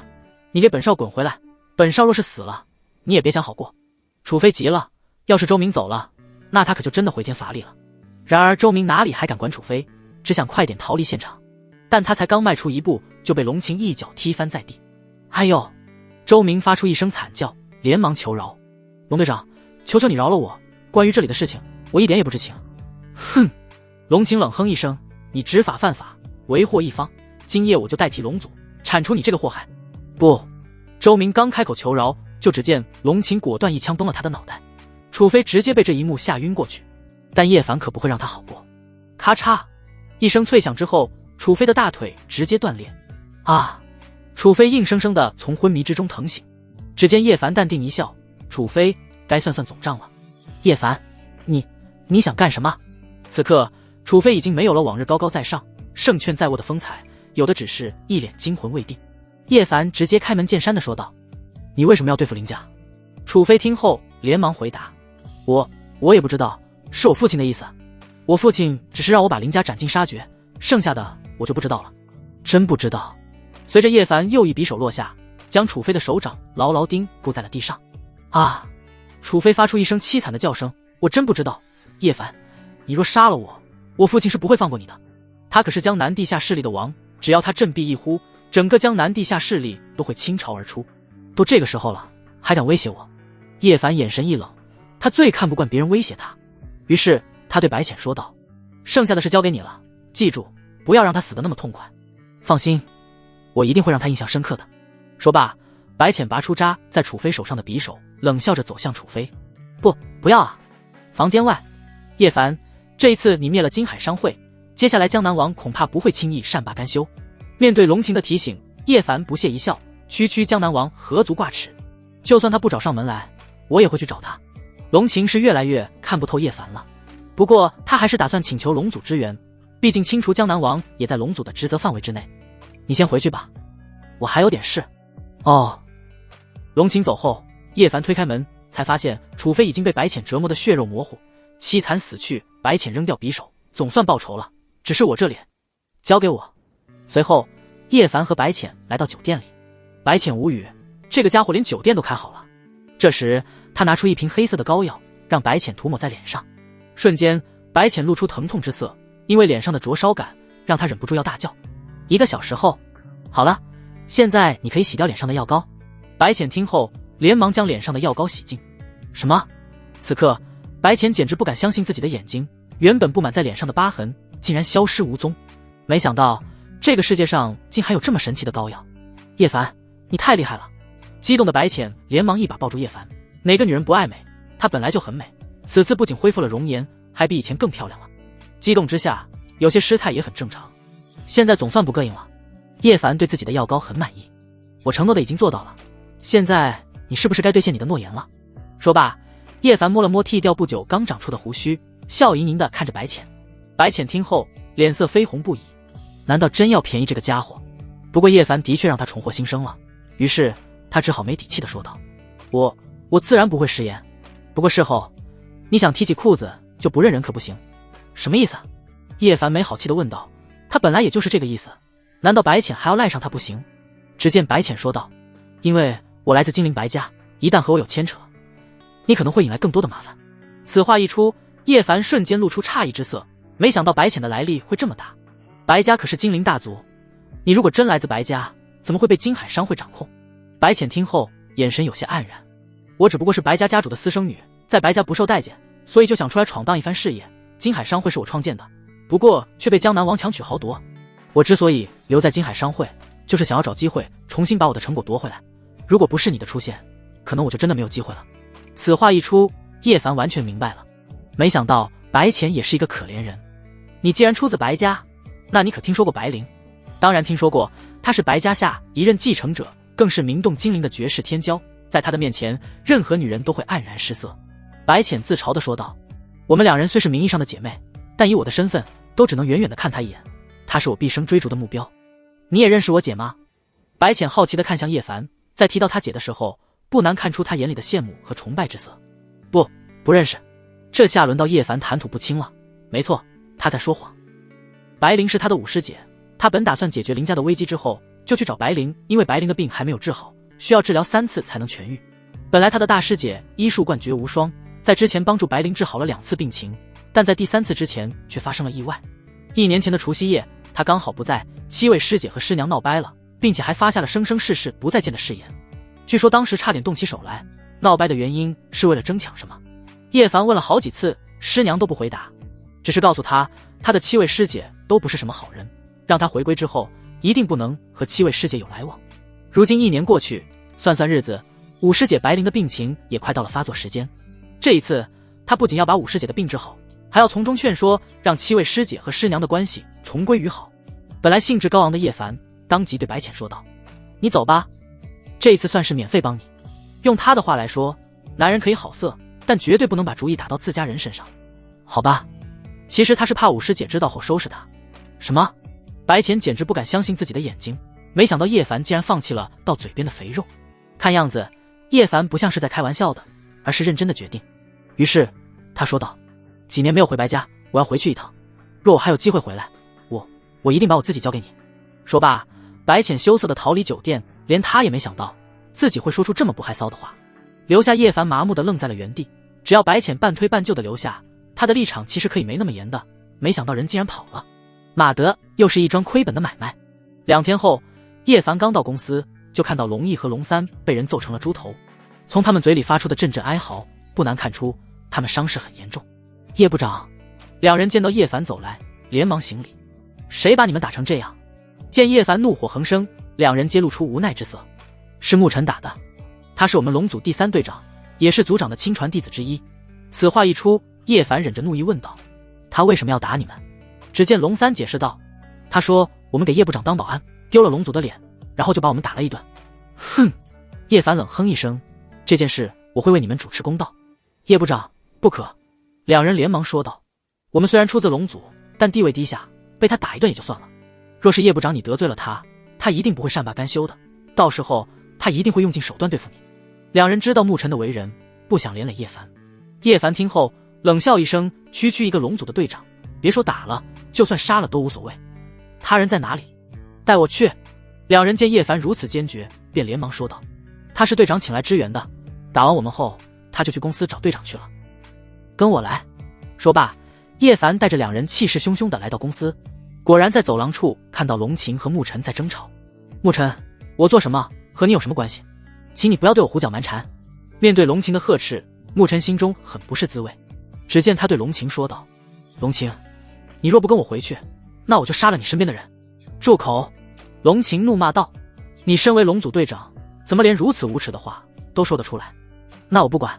你给本少滚回来，本少若是死了，你也别想好过。楚飞急了，要是周明走了，那他可就真的回天乏力了。然而周明哪里还敢管楚飞，只想快点逃离现场，但他才刚迈出一步，就被龙琴一脚踢翻在地。哎呦！周明发出一声惨叫，连忙求饶：龙队长，求求你饶了我，关于这里的事情我一点也不知情。哼！龙琴冷哼一声：你执法犯法，为祸一方，今夜我就代替龙组铲除你这个祸害。不！周明刚开口求饶，就只见龙琴果断一枪崩了他的脑袋。楚飞直接被这一幕吓晕过去，但叶凡可不会让他好过。咔嚓一声脆响之后，楚飞的大腿直接断裂。啊！楚飞硬生生的从昏迷之中疼醒，只见叶凡淡定一笑：楚飞，该算算总账了。叶凡，你想干什么？此刻楚飞已经没有了往日高高在上胜券在握的风采，有的只是一脸惊魂未定。叶凡直接开门见山的说道：你为什么要对付林家？楚飞听后连忙回答：我也不知道，是我父亲的意思，我父亲只是让我把林家斩尽杀绝，剩下的我就不知道了。真不知道。随着叶凡又一匕首落下，将楚飞的手掌牢牢钉固在了地上。啊！楚飞发出一声凄惨的叫声：我真不知道，叶凡，你若杀了我，我父亲是不会放过你的。他可是江南地下势力的王，只要他振臂一呼，整个江南地下势力都会倾巢而出。都这个时候了，还敢威胁我？叶凡眼神一冷，他最看不惯别人威胁他，于是他对白浅说道：剩下的事交给你了，记住不要让他死得那么痛快。放心，我一定会让他印象深刻的。说罢，白浅拔出扎在楚飞手上的匕首，冷笑着走向楚飞。不要啊！房间外，叶凡，这一次你灭了金海商会，接下来江南王恐怕不会轻易善罢甘休。面对龙琴的提醒，叶凡不屑一笑：区江南王何足挂齿，就算他不找上门来，我也会去找他。龙琴是越来越看不透叶凡了，不过他还是打算请求龙组支援，毕竟清除江南王也在龙组的职责范围之内。你先回去吧，我还有点事。哦。龙琴走后，叶凡推开门，才发现楚飞已经被白浅折磨得血肉模糊，凄惨死去。白浅扔掉匕首，总算报仇了，只是我这脸，交给我。随后叶凡和白浅来到酒店里，白浅无语，这个家伙连酒店都开好了。这时他拿出一瓶黑色的膏药，让白浅涂抹在脸上，瞬间白浅露出疼痛之色，因为脸上的灼烧感让他忍不住要大叫。1个小时后，好了，现在你可以洗掉脸上的药膏。白浅听后连忙将脸上的药膏洗净。什么？此刻白浅简直不敢相信自己的眼睛，原本布满在脸上的疤痕竟然消失无踪。没想到这个世界上竟还有这么神奇的膏药。叶凡，你太厉害了！激动的白浅连忙一把抱住叶凡。哪个女人不爱美？她本来就很美，此次不仅恢复了容颜，还比以前更漂亮了。激动之下有些失态也很正常。现在总算不膈应了。叶凡对自己的药膏很满意。我承诺的已经做到了，现在你是不是该兑现你的诺言了？说罢，叶凡摸了摸剃掉不久刚长出的胡须，笑盈盈地看着白浅。白浅听后脸色绯红不已，难道真要便宜这个家伙？不过叶凡的确让他重获新生了，于是他只好没底气地说道：我自然不会食言，不过事后你想提起裤子就不认人可不行。什么意思？叶凡没好气地问道。他本来也就是这个意思，难道白浅还要赖上他不行？只见白浅说道：因为我来自金陵白家，一旦和我有牵扯，你可能会引来更多的麻烦。此话一出，叶凡瞬间露出诧异之色，没想到白浅的来历会这么大。白家可是精灵大族，你如果真来自白家，怎么会被金海商会掌控？白浅听后眼神有些黯然。我只不过是白家家主的私生女，在白家不受待见，所以就想出来闯荡一番事业。金海商会是我创建的，不过却被江南王强取豪夺。我之所以留在金海商会，就是想要找机会重新把我的成果夺回来。如果不是你的出现，可能我就真的没有机会了。此话一出，叶凡完全明白了。没想到白浅也是一个可怜人。你既然出自白家，那你可听说过白灵？当然听说过，他是白家下一任继承者，更是名动金陵的绝世天骄，在他的面前，任何女人都会黯然失色。白浅自嘲地说道：我们两人虽是名义上的姐妹，但以我的身份，都只能远远地看她一眼。她是我毕生追逐的目标。你也认识我姐吗？白浅好奇地看向叶凡，在提到他姐的时候，不难看出他眼里的羡慕和崇拜之色。不认识。这下轮到叶凡谈吐不清了。没错，他在说谎。白灵是他的五师姐，他本打算解决林家的危机之后，就去找白灵，因为白灵的病还没有治好，需要治疗3次才能痊愈。本来他的大师姐医术冠绝无双，在之前帮助白灵治好了2次病情，但在第3次之前却发生了意外。1年前的除夕夜，他刚好不在，7位师姐和师娘闹掰了，并且还发下了生生世世不再见的誓言。据说当时差点动起手来，闹掰的原因是为了争抢什么。叶凡问了好几次，师娘都不回答，只是告诉他，他的7位师姐都不是什么好人，让他回归之后一定不能和7位师姐有来往。如今1年过去，算算日子，五师姐白灵的病情也快到了发作时间。这一次，他不仅要把五师姐的病治好，还要从中劝说，让7位师姐和师娘的关系重归于好。本来兴致高昂的叶凡当即对白浅说道：你走吧，这一次算是免费帮你。用他的话来说，男人可以好色，但绝对不能把主意打到自家人身上。好吧，其实他是怕五师姐知道后收拾他。什么？白浅简直不敢相信自己的眼睛，没想到叶凡竟然放弃了到嘴边的肥肉。看样子叶凡不像是在开玩笑的，而是认真的决定。于是他说道：几年没有回白家，我要回去一趟，若我还有机会回来，我一定把我自己交给你。说罢，白浅羞涩的逃离酒店，连他也没想到自己会说出这么不害臊的话，留下叶凡麻木的愣在了原地。只要白浅半推半就的留下，他的立场其实可以没那么严的，没想到人竟然跑了。马德，又是一桩亏本的买卖。2天后，叶凡刚到公司，就看到龙毅和龙三被人揍成了猪头，从他们嘴里发出的阵阵哀嚎，不难看出他们伤势很严重。叶部长，2人见到叶凡走来，连忙行礼。谁把你们打成这样？见叶凡怒火横生，2人揭露出无奈之色。是沐尘打的，他是我们龙组第3队长，也是组长的亲传弟子之一。此话一出，叶凡忍着怒意问道：他为什么要打你们？只见龙三解释道：他说我们给叶部长当保安，丢了龙组的脸，然后就把我们打了一顿。哼！叶凡冷哼一声，这件事我会为你们主持公道。叶部长，不可！2人连忙说道：我们虽然出自龙组，但地位低下，被他打一顿也就算了，若是叶部长你得罪了他，他一定不会善罢甘休的，到时候他一定会用尽手段对付你。2人知道沐尘的为人，不想连累叶凡。叶凡听后冷笑一声，区区一个龙组的队长，别说打了，就算杀了都无所谓。他人在哪里？带我去。2人见叶凡如此坚决，便连忙说道：他是队长请来支援的，打完我们后，他就去公司找队长去了。跟我来。说罢，叶凡带着2人气势汹汹地来到公司，果然在走廊处看到龙晴和沐尘在争吵。沐尘，我做什么和你有什么关系？请你不要对我胡搅蛮缠。面对龙晴的呵斥，沐尘心中很不是滋味。只见他对龙晴说道：龙晴，你若不跟我回去，那我就杀了你身边的人。住口！龙晴怒骂道：你身为龙组队长，怎么连如此无耻的话都说得出来？那我不管。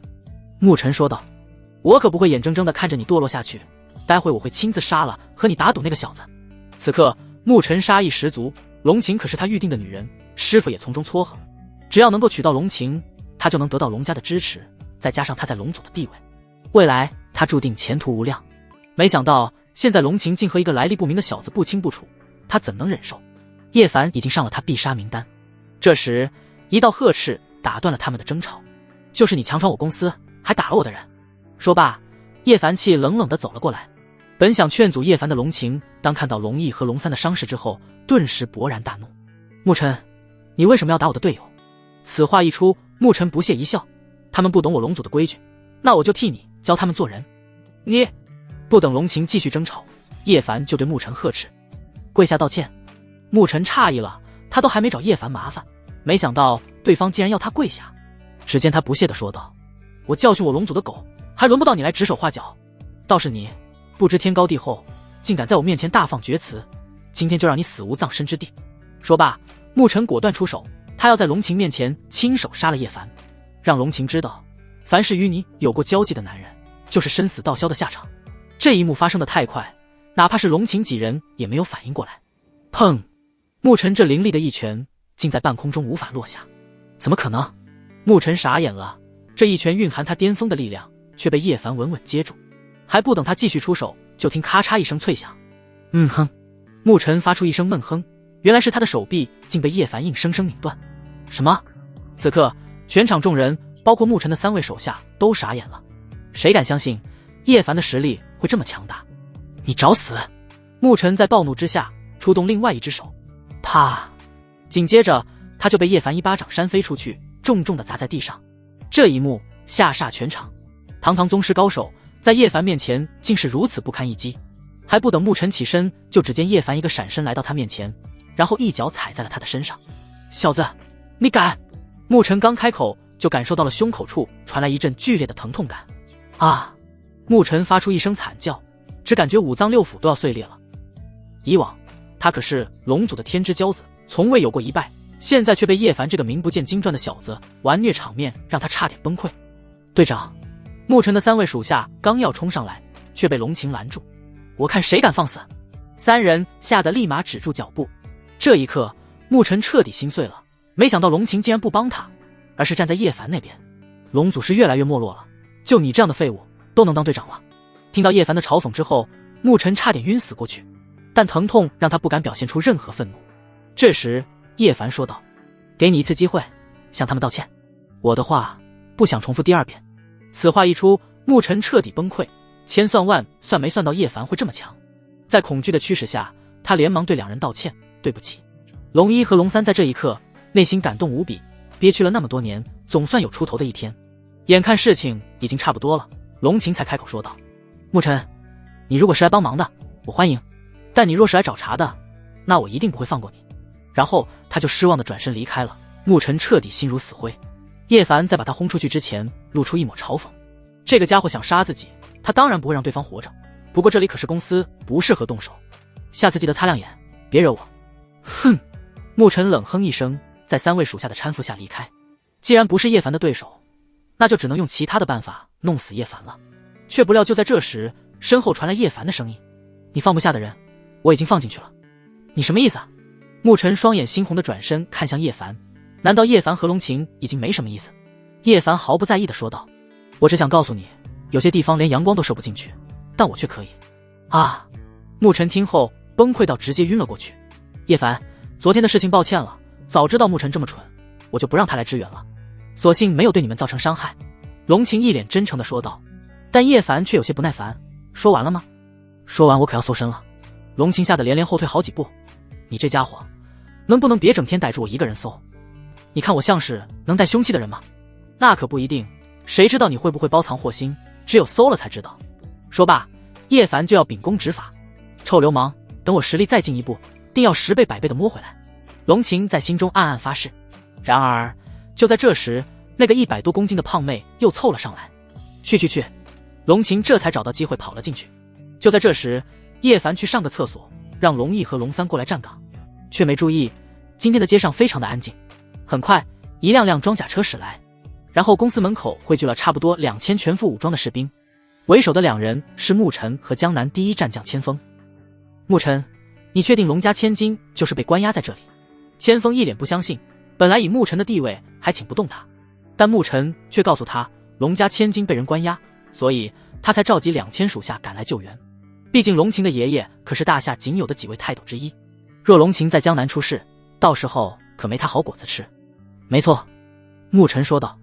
沐尘说道：我可不会眼睁睁地看着你堕落下去，待会我会亲自杀了和你打赌那个小子。此刻沐尘杀意十足，龙晴可是他预定的女人，师傅也从中撮合，只要能够娶到龙晴，他就能得到龙家的支持，再加上他在龙组的地位，未来他注定前途无量。没想到现在龙晴竟和一个来历不明的小子不清不楚，他怎能忍受？叶凡已经上了他必杀名单。这时一道呵斥打断了他们的争吵：就是你强闯我公司，还打了我的人。说罢，叶凡气冷冷地走了过来。本想劝阻叶凡的龙晴，当看到龙毅和龙三的伤势之后，顿时勃然大怒：沐尘，你为什么要打我的队友？此话一出，沐尘不屑一笑：他们不懂我龙组的规矩，那我就替你教他们做人。你！不等龙晴继续争吵，叶凡就对沐尘呵斥：“跪下道歉。”沐尘诧异了，他都还没找叶凡麻烦，没想到对方竟然要他跪下。只见他不屑地说道：“我教训我龙族的狗，还轮不到你来指手画脚。倒是你，不知天高地厚，竟敢在我面前大放厥词，今天就让你死无葬身之地。”说罢，沐尘果断出手，他要在龙晴面前亲手杀了叶凡，让龙晴知道，凡是与你有过交际的男人，就是生死道消的下场。这一幕发生的太快，哪怕是龙晴几人也没有反应过来。砰！沐尘这凌厉的一拳竟在半空中无法落下，怎么可能？沐尘傻眼了，这一拳蕴含他巅峰的力量，却被叶凡稳稳接住。还不等他继续出手，就听咔嚓一声脆响。哼！沐尘发出一声闷哼，原来是他的手臂竟被叶凡硬生生拧断。什么？此刻全场众人，包括沐尘的3位手下都傻眼了。谁敢相信叶凡的实力会这么强大？你找死！沐尘在暴怒之下出动另外一只手，啪！紧接着他就被叶凡一巴掌扇飞出去，重重地砸在地上。这一幕吓煞全场，堂堂宗师高手在叶凡面前竟是如此不堪一击。还不等沐尘起身，就只见叶凡一个闪身来到他面前，然后一脚踩在了他的身上。小子，你敢！沐尘刚开口，就感受到了胸口处传来一阵剧烈的疼痛感。啊！沐尘发出一声惨叫，只感觉五脏六腑都要碎裂了。以往他可是龙族的天之骄子，从未有过一败，现在却被叶凡这个名不见经传的小子玩虐，场面让他差点崩溃。队长，沐尘的3位属下刚要冲上来，却被龙晴拦住。我看谁敢放肆！3人吓得立马止住脚步。这一刻，沐尘彻底心碎了，没想到龙晴竟然不帮他，而是站在叶凡那边。龙祖是越来越没落了，就你这样的废物都能当队长了。听到叶凡的嘲讽之后，沐尘差点晕死过去，但疼痛让他不敢表现出任何愤怒。这时叶凡说道：“给你一次机会，向他们道歉。我的话不想重复第2遍。”此话一出，沐尘彻底崩溃，千算万算没算到叶凡会这么强。在恐惧的驱使下，他连忙对2人道歉：“对不起。”龙一和龙三在这一刻内心感动无比，憋屈了那么多年，总算有出头的一天。眼看事情已经差不多了，龙晴才开口说道：“沐尘，你如果是来帮忙的，我欢迎；但你若是来找茬的，那我一定不会放过你。”然后他就失望地转身离开了。沐尘彻底心如死灰。叶凡在把他轰出去之前，露出一抹嘲讽：“这个家伙想杀自己，他当然不会让对方活着。不过这里可是公司，不适合动手，下次记得擦亮眼，别惹我。”哼！沐尘冷哼一声，在3位属下的搀扶下离开。既然不是叶凡的对手，那就只能用其他的办法弄死叶凡了。却不料就在这时，身后传来叶凡的声音：“你放不下的人，我已经放进去了。”你什么意思啊？沐尘双眼猩红的转身看向叶凡，难道叶凡和龙晴已经没什么意思？叶凡毫不在意的说道：“我只想告诉你，有些地方连阳光都射不进去，但我却可以。”啊！沐尘听后崩溃到直接晕了过去。叶凡，昨天的事情抱歉了，早知道沐尘这么蠢，我就不让他来支援了，所幸没有对你们造成伤害。龙晴一脸真诚的说道。但叶凡却有些不耐烦：“说完了吗？说完我可要搜身了。”龙晴吓得连连后退好几步：“你这家伙，能不能别整天逮住我一个人搜？你看我像是能带凶器的人吗？那可不一定，谁知道你会不会包藏祸心，只有搜了才知道。”说罢，叶凡就要秉公执法：“臭流氓，等我实力再进一步，定要10倍100倍的摸回来。”龙晴在心中暗暗发誓。然而就在这时，那个100多公斤的胖妹又凑了上来。去！龙晴这才找到机会跑了进去。就在这时，叶凡去上个厕所，让龙毅和龙三过来站岗，却没注意今天的街上非常的安静。很快，一辆辆装甲车驶来，然后公司门口汇聚了差不多2000全副武装的士兵，为首的2人是沐尘和江南第一战将千锋。沐尘，你确定龙家千金就是被关押在这里？千锋一脸不相信，本来以沐尘的地位还请不动他，但沐尘却告诉他龙家千金被人关押，所以他才召集2000属下赶来救援。毕竟龙晴的爷爷可是大夏仅有的几位泰斗之一，若龙晴在江南出事，到时候可没他好果子吃。没错，沐尘说道。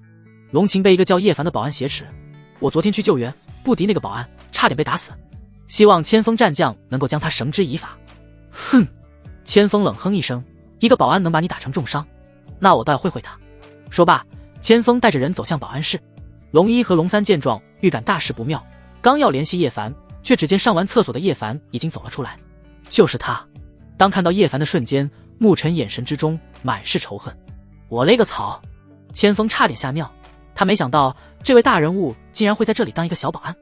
龙晴被一个叫叶凡的保安挟持，我昨天去救援，不敌那个保安，差点被打死。希望千锋战将能够将他绳之以法。哼！千锋冷哼一声，一个保安能把你打成重伤，那我倒要会会他。说罢，千锋带着人走向保安室。龙一和龙三见状，预感大事不妙，刚要联系叶凡，却只见上完厕所的叶凡已经走了出来。就是他。当看到叶凡的瞬间，沐尘眼神之中满是仇恨。我勒个草！千锋差点吓尿，他没想到这位大人物竟然会在这里当一个小保安。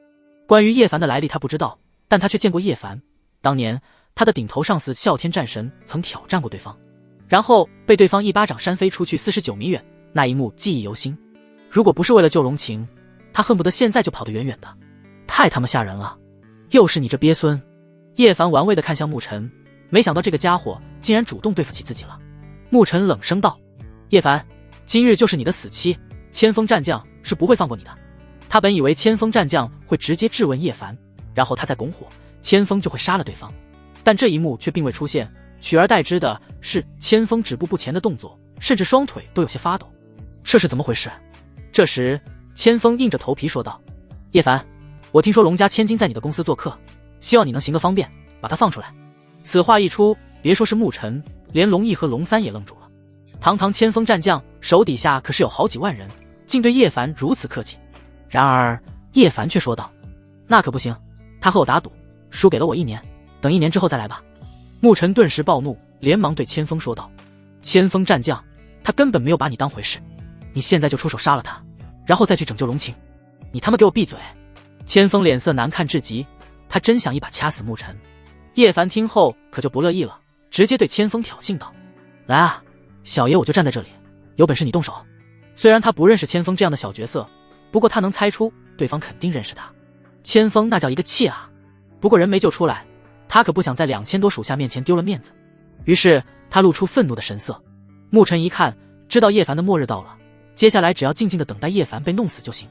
关于叶凡的来历他不知道，但他却见过叶凡。当年他的顶头上司啸天战神曾挑战过对方，然后被对方一巴掌扇飞出去49米远，那一幕记忆犹新。如果不是为了救龙晴，他恨不得现在就跑得远远的。太他妈吓人了！又是你这鳖孙！叶凡玩味地看向沐尘，没想到这个家伙竟然主动对付起自己了。沐尘冷声道：叶凡，今日就是你的死期，千锋战将是不会放过你的。他本以为千锋战将会直接质问叶凡，然后他再拱火，千锋就会杀了对方，但这一幕却并未出现，取而代之的是千锋止步不前的动作，甚至双腿都有些发抖。这是怎么回事？这时千锋硬着头皮说道：叶凡，我听说龙家千金在你的公司做客，希望你能行个方便，把他放出来。此话一出，别说是沐尘，连龙毅和龙三也愣住了。堂堂千锋战将，手底下可是有好几万人，竟对叶凡如此客气。然而叶凡却说道：那可不行，他和我打赌，输给了我1年，等1年之后再来吧。沐尘顿时暴怒，连忙对千锋说道：千锋战将，他根本没有把你当回事，你现在就出手杀了他，然后再去拯救龙晴，你他妈给我闭嘴！千锋脸色难看至极，他真想一把掐死沐尘。叶凡听后可就不乐意了，直接对千锋挑衅道：来啊，小爷我就站在这里，有本事你动手。虽然他不认识千锋这样的小角色，不过他能猜出对方肯定认识他。千锋那叫一个气啊！不过人没救出来，他可不想在2000多属下面前丢了面子，于是他露出愤怒的神色。沐尘一看，知道叶凡的末日到了，接下来只要静静的等待叶凡被弄死就行。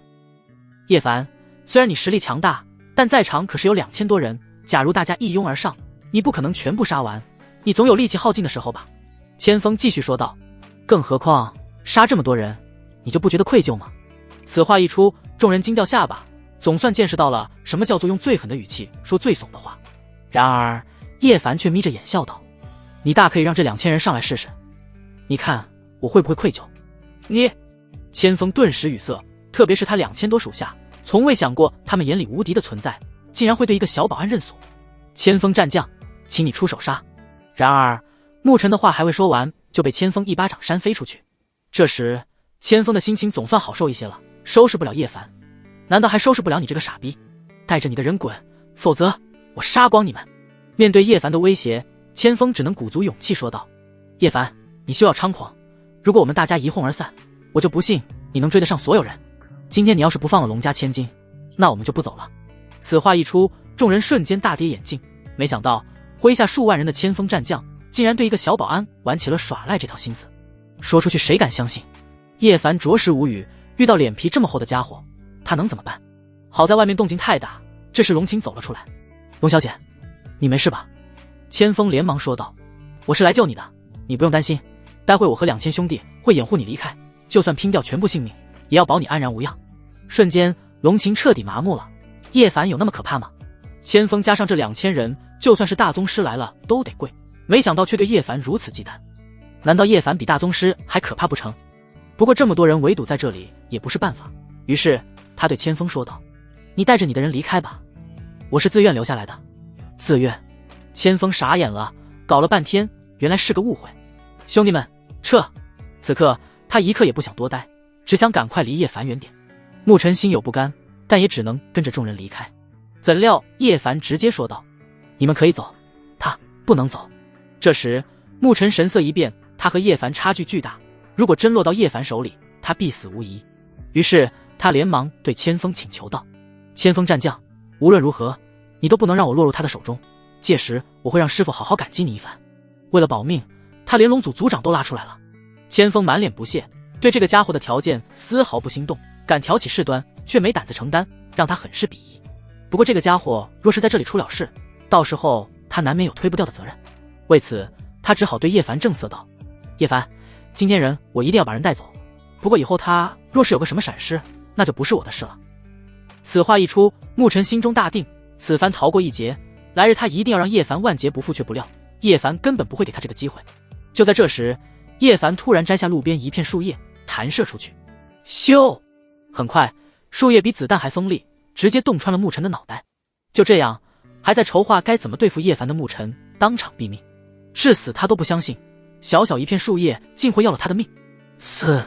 叶凡，虽然你实力强大，但在场可是有2000多人，假如大家一拥而上，你不可能全部杀完，你总有力气耗尽的时候吧？千锋继续说道。更何况杀这么多人，你就不觉得愧疚吗？此话一出，众人惊掉下巴，总算见识到了什么叫做用最狠的语气说最怂的话。然而叶凡却眯着眼笑道：你大可以让这2000人上来试试，你看我会不会愧疚？你！千锋顿时语塞，特别是他2000多属下，从未想过他们眼里无敌的存在竟然会对一个小保安认怂。千锋战将，请你出手杀！然而沐尘的话还未说完，就被千锋一巴掌扇飞出去。这时千锋的心情总算好受一些了，收拾不了叶凡，难道还收拾不了你这个傻逼？带着你的人滚，否则我杀光你们！面对叶凡的威胁，千锋只能鼓足勇气说道：叶凡，你休要猖狂，如果我们大家一哄而散，我就不信你能追得上所有人。今天你要是不放了龙家千金，那我们就不走了。此话一出，众人瞬间大跌眼镜，没想到麾下数万人的千锋战将竟然对一个小保安玩起了耍赖这套心思，说出去谁敢相信？叶凡着实无语，遇到脸皮这么厚的家伙，他能怎么办？好在外面动静太大，这时龙晴走了出来。龙小姐，你没事吧？千锋连忙说道：我是来救你的，你不用担心，待会我和2000兄弟会掩护你离开，就算拼掉全部性命，也要保你安然无恙。瞬间龙晴彻底麻木了，叶凡有那么可怕吗？千锋加上这2000人，就算是大宗师来了都得跪，没想到却对叶凡如此忌惮，难道叶凡比大宗师还可怕不成？不过这么多人围堵在这里也不是办法，于是他对千锋说道：你带着你的人离开吧，我是自愿留下来的。自愿？千锋傻眼了，搞了半天原来是个误会。兄弟们撤！此刻他一刻也不想多待，只想赶快离叶凡远点。沐尘心有不甘，但也只能跟着众人离开。怎料叶凡直接说道：你们可以走，他不能走。这时沐尘神色一变，他和叶凡差距巨大，如果真落到叶凡手里，他必死无疑。于是他连忙对千锋请求道：千锋战将，无论如何你都不能让我落入他的手中，届时我会让师父好好感激你一番。为了保命，他连龙组组长都拉出来了。千锋满脸不屑，对这个家伙的条件丝毫不心动，敢挑起事端却没胆子承担，让他很是鄙夷。不过这个家伙若是在这里出了事，到时候他难免有推不掉的责任。为此他只好对叶凡正色道：叶凡，今天人我一定要把人带走，不过以后他若是有个什么闪失，那就不是我的事了。此话一出，沐尘心中大定，此番逃过一劫，来日他一定要让叶凡万劫不复。却不料叶凡根本不会给他这个机会。就在这时，叶凡突然摘下路边一片树叶，弹射出去。咻！很快树叶比子弹还锋利，直接洞穿了沐尘的脑袋。就这样，还在筹划该怎么对付叶凡的沐尘当场毙命。至死他都不相信，小小一片树叶竟会要了他的命。嘶！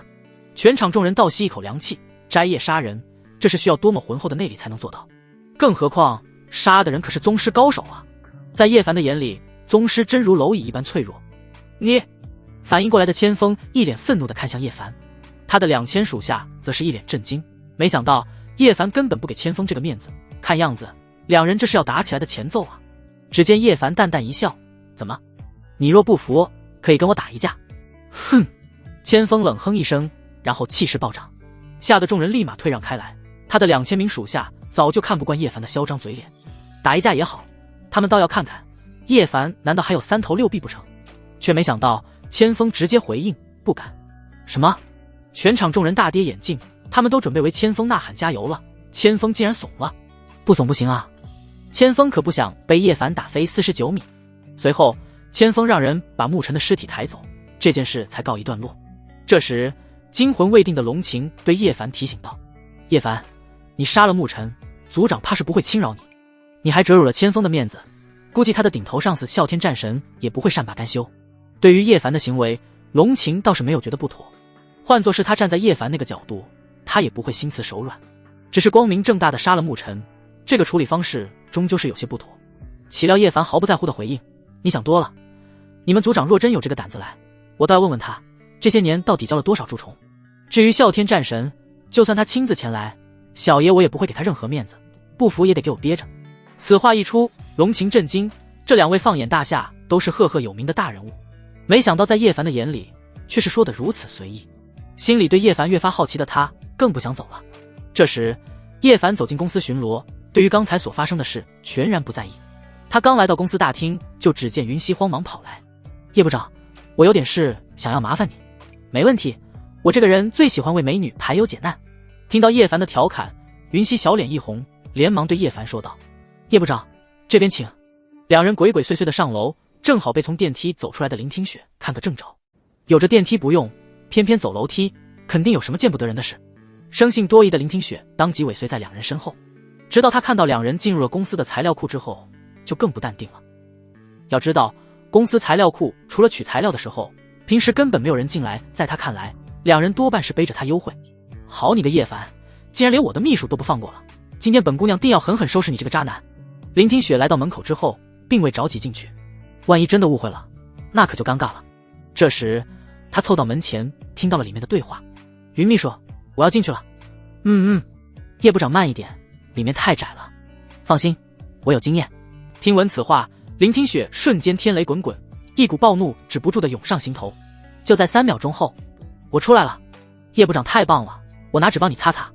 全场众人倒吸一口凉气，摘叶杀人，这是需要多么浑厚的内力才能做到？更何况杀的人可是宗师高手啊！在叶凡的眼里，宗师真如蝼蚁一般脆弱。你！反应过来的千锋一脸愤怒地看向叶凡，他的2000属下则是一脸震惊。没想到叶凡根本不给千锋这个面子，看样子两人这是要打起来的前奏啊！只见叶凡淡淡一笑：“怎么？你若不服，可以跟我打一架。”哼！千锋冷哼一声，然后气势暴涨，吓得众人立马退让开来。他的2000名属下早就看不惯叶凡的嚣张嘴脸，打一架也好，他们倒要看看叶凡难道还有3头6臂不成？却没想到千锋直接回应：“不敢。”什么？全场众人大跌眼镜，他们都准备为千锋呐喊加油了，千锋竟然怂了。不怂不行啊！千锋可不想被叶凡打飞49米。随后千锋让人把沐尘的尸体抬走，这件事才告一段落。这时惊魂未定的龙晴对叶凡提醒道：“叶凡，你杀了沐尘，族长怕是不会轻饶你。你还折辱了千锋的面子，估计他的顶头上司啸天战神也不会善罢甘休。”对于叶凡的行为，龙晴倒是没有觉得不妥。换作是他站在叶凡那个角度，他也不会心慈手软。只是光明正大的杀了沐尘，这个处理方式终究是有些不妥。岂料叶凡毫不在乎的回应：“你想多了，你们族长若真有这个胆子来，我倒要问问他，这些年到底交了多少蛀虫。至于啸天战神，就算他亲自前来，小爷我也不会给他任何面子，不服也得给我憋着。”此话一出，龙晴震惊，这2位放眼大夏都是赫赫有名的大人物，没想到在叶凡的眼里却是说得如此随意。心里对叶凡越发好奇的他更不想走了。这时叶凡走进公司巡逻，对于刚才所发生的事全然不在意。他刚来到公司大厅，就只见云溪慌忙跑来：“叶部长，我有点事想要麻烦你。”“没问题，我这个人最喜欢为美女排忧解难。”听到叶凡的调侃，云溪小脸一红，连忙对叶凡说道：“叶部长，这边请。”两人鬼鬼祟祟的上楼，正好被从电梯走出来的林听雪看个正着。有着电梯不用，偏偏走楼梯，肯定有什么见不得人的事。生性多疑的林听雪当即尾随在两人身后，直到他看到两人进入了公司的材料库之后，就更不淡定了。要知道，公司材料库除了取材料的时候，平时根本没有人进来，在他看来，两人多半是背着他幽会。好你个叶凡，竟然连我的秘书都不放过了！今天本姑娘定要狠狠收拾你这个渣男！林听雪来到门口之后，并未着急进去，万一真的误会了，那可就尴尬了。这时他凑到门前，听到了里面的对话：“云秘书，我要进去了。”“叶部长慢一点，里面太窄了。”“放心，我有经验。”听闻此话，林听雪瞬间天雷滚滚，一股暴怒止不住的涌上心头。就在3秒钟后，我出来了。叶部长太棒了，我拿纸帮你擦擦。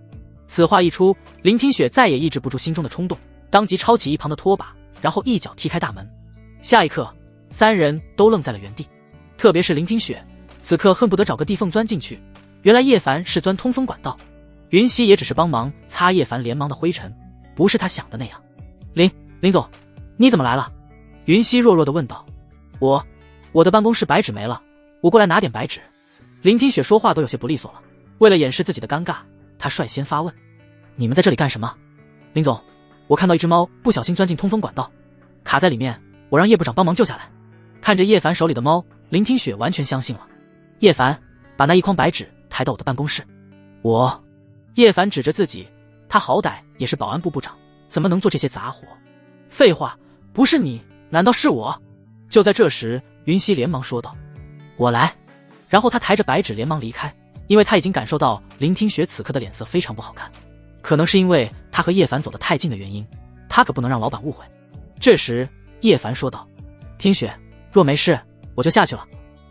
此话一出，林听雪再也抑制不住心中的冲动，当即抄起一旁的拖把，然后一脚踢开大门。下一刻，3人都愣在了原地，特别是林听雪，此刻恨不得找个地缝钻进去。原来叶凡是钻通风管道，云溪也只是帮忙擦叶凡连忙的灰尘，不是他想的那样。林总，你怎么来了？云溪弱弱地问道。我的办公室白纸没了，我过来拿点白纸。林听雪说话都有些不利索了，为了掩饰自己的尴尬，他率先发问：“你们在这里干什么？”“林总，我看到一只猫不小心钻进通风管道，卡在里面，我让叶部长帮忙救下来。”看着叶凡手里的猫，林听雪完全相信了。“叶凡，把那一筐白纸抬到我的办公室。”“我。”叶凡指着自己，他好歹也是保安部部长，怎么能做这些杂活？“废话，不是你，难道是我？”就在这时，云溪连忙说道：“我来。”然后他抬着白纸连忙离开，因为他已经感受到林听雪此刻的脸色非常不好看，可能是因为他和叶凡走得太近的原因，他可不能让老板误会。这时叶凡说道：“听雪，若没事我就下去了，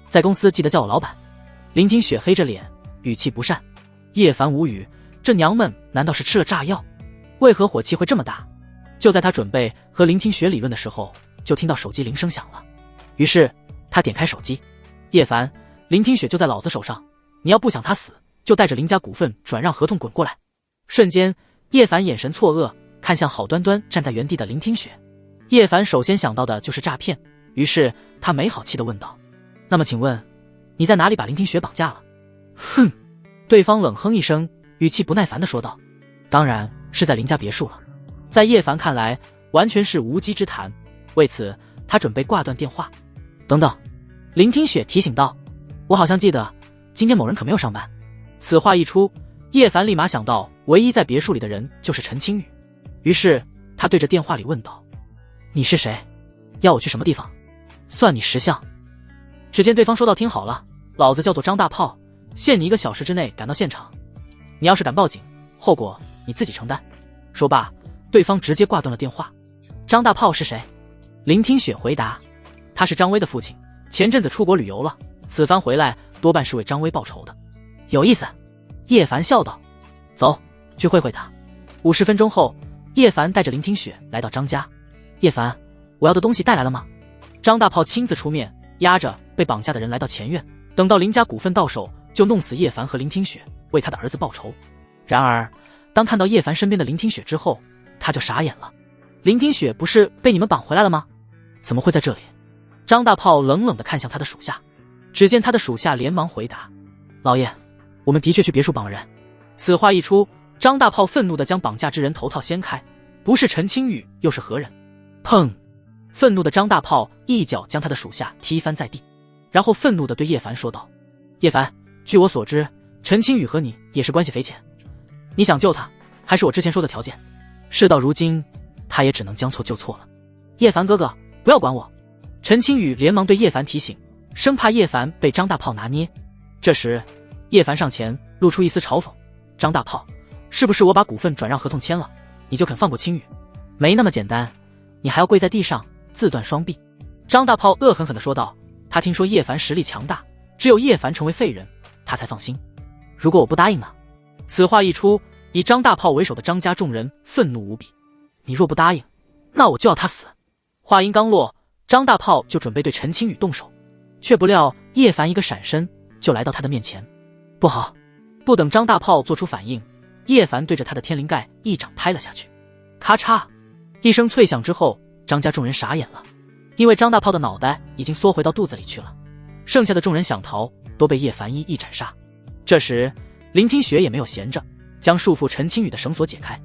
在公司记得叫我老板。”林听雪黑着脸，语气不善。叶凡无语，这娘们难道是吃了炸药？为何火气会这么大？就在他准备和林听雪理论的时候，就听到手机铃声响了。于是他点开手机：“叶凡，林听雪就在老子手上，你要不想他死，就带着林家股份转让合同滚过来。”瞬间叶凡眼神错愕，看向好端端站在原地的林听雪。叶凡首先想到的就是诈骗，于是他没好气地问道：“那么请问你在哪里把林听雪绑架了？”“哼！”对方冷哼一声，语气不耐烦地说道：“当然是在林家别墅了。”在叶凡看来，完全是无稽之谈。为此，他准备挂断电话。等等，林听雪提醒道：“我好像记得今天某人可没有上班。”此话一出，叶凡立马想到唯一在别墅里的人就是陈青雨，于是他对着电话里问道：“你是谁？要我去什么地方？算你识相。”只见对方说道：“听好了，老子叫做张大炮，限你1个小时之内赶到现场。你要是敢报警，后果你自己承担。”说罢，对方直接挂断了电话。张大炮是谁？林听雪回答：“他是张威的父亲，前阵子出国旅游了，此番回来多半是为张威报仇的。”有意思，叶凡笑道：“走，去会会他。”50分钟后，叶凡带着林听雪来到张家。叶凡，我要的东西带来了吗？张大炮亲自出面，押着被绑架的人来到前院，等到林家股份到手，就弄死叶凡和林听雪，为他的儿子报仇。然而，当看到叶凡身边的林听雪之后，他就傻眼了。林听雪不是被你们绑回来了吗？怎么会在这里？张大炮冷冷地看向他的属下，只见他的属下连忙回答：“老爷，我们的确去别墅绑了人。”此话一出，张大炮愤怒地将绑架之人头套掀开，不是陈青雨又是何人？砰！愤怒的张大炮一脚将他的属下踢翻在地，然后愤怒地对叶凡说道：“叶凡，据我所知，陈青雨和你也是关系匪浅，你想救他，还是我之前说的条件？事到如今，他也只能将错就错了。叶凡哥哥，不要管我。”陈青雨连忙对叶凡提醒，生怕叶凡被张大炮拿捏。这时，叶凡上前露出一丝嘲讽：“张大炮，是不是我把股份转让合同签了，你就肯放过青雨？没那么简单，你还要跪在地上自断双臂。”张大炮恶狠狠地说道：“他听说叶凡实力强大，只有叶凡成为废人，他才放心。如果我不答应呢？”此话一出，以张大炮为首的张家众人愤怒无比。“你若不答应，那我就要他死！”话音刚落，张大炮就准备对陈青雨动手，却不料叶凡一个闪身就来到他的面前。不好！不等张大炮做出反应，叶凡对着他的天灵盖一掌拍了下去。咔嚓一声脆响之后，张家众人傻眼了，因为张大炮的脑袋已经缩回到肚子里去了。剩下的众人想逃，都被叶凡一一斩杀。这时林听雪也没有闲着，将束缚陈青雨的绳索解开。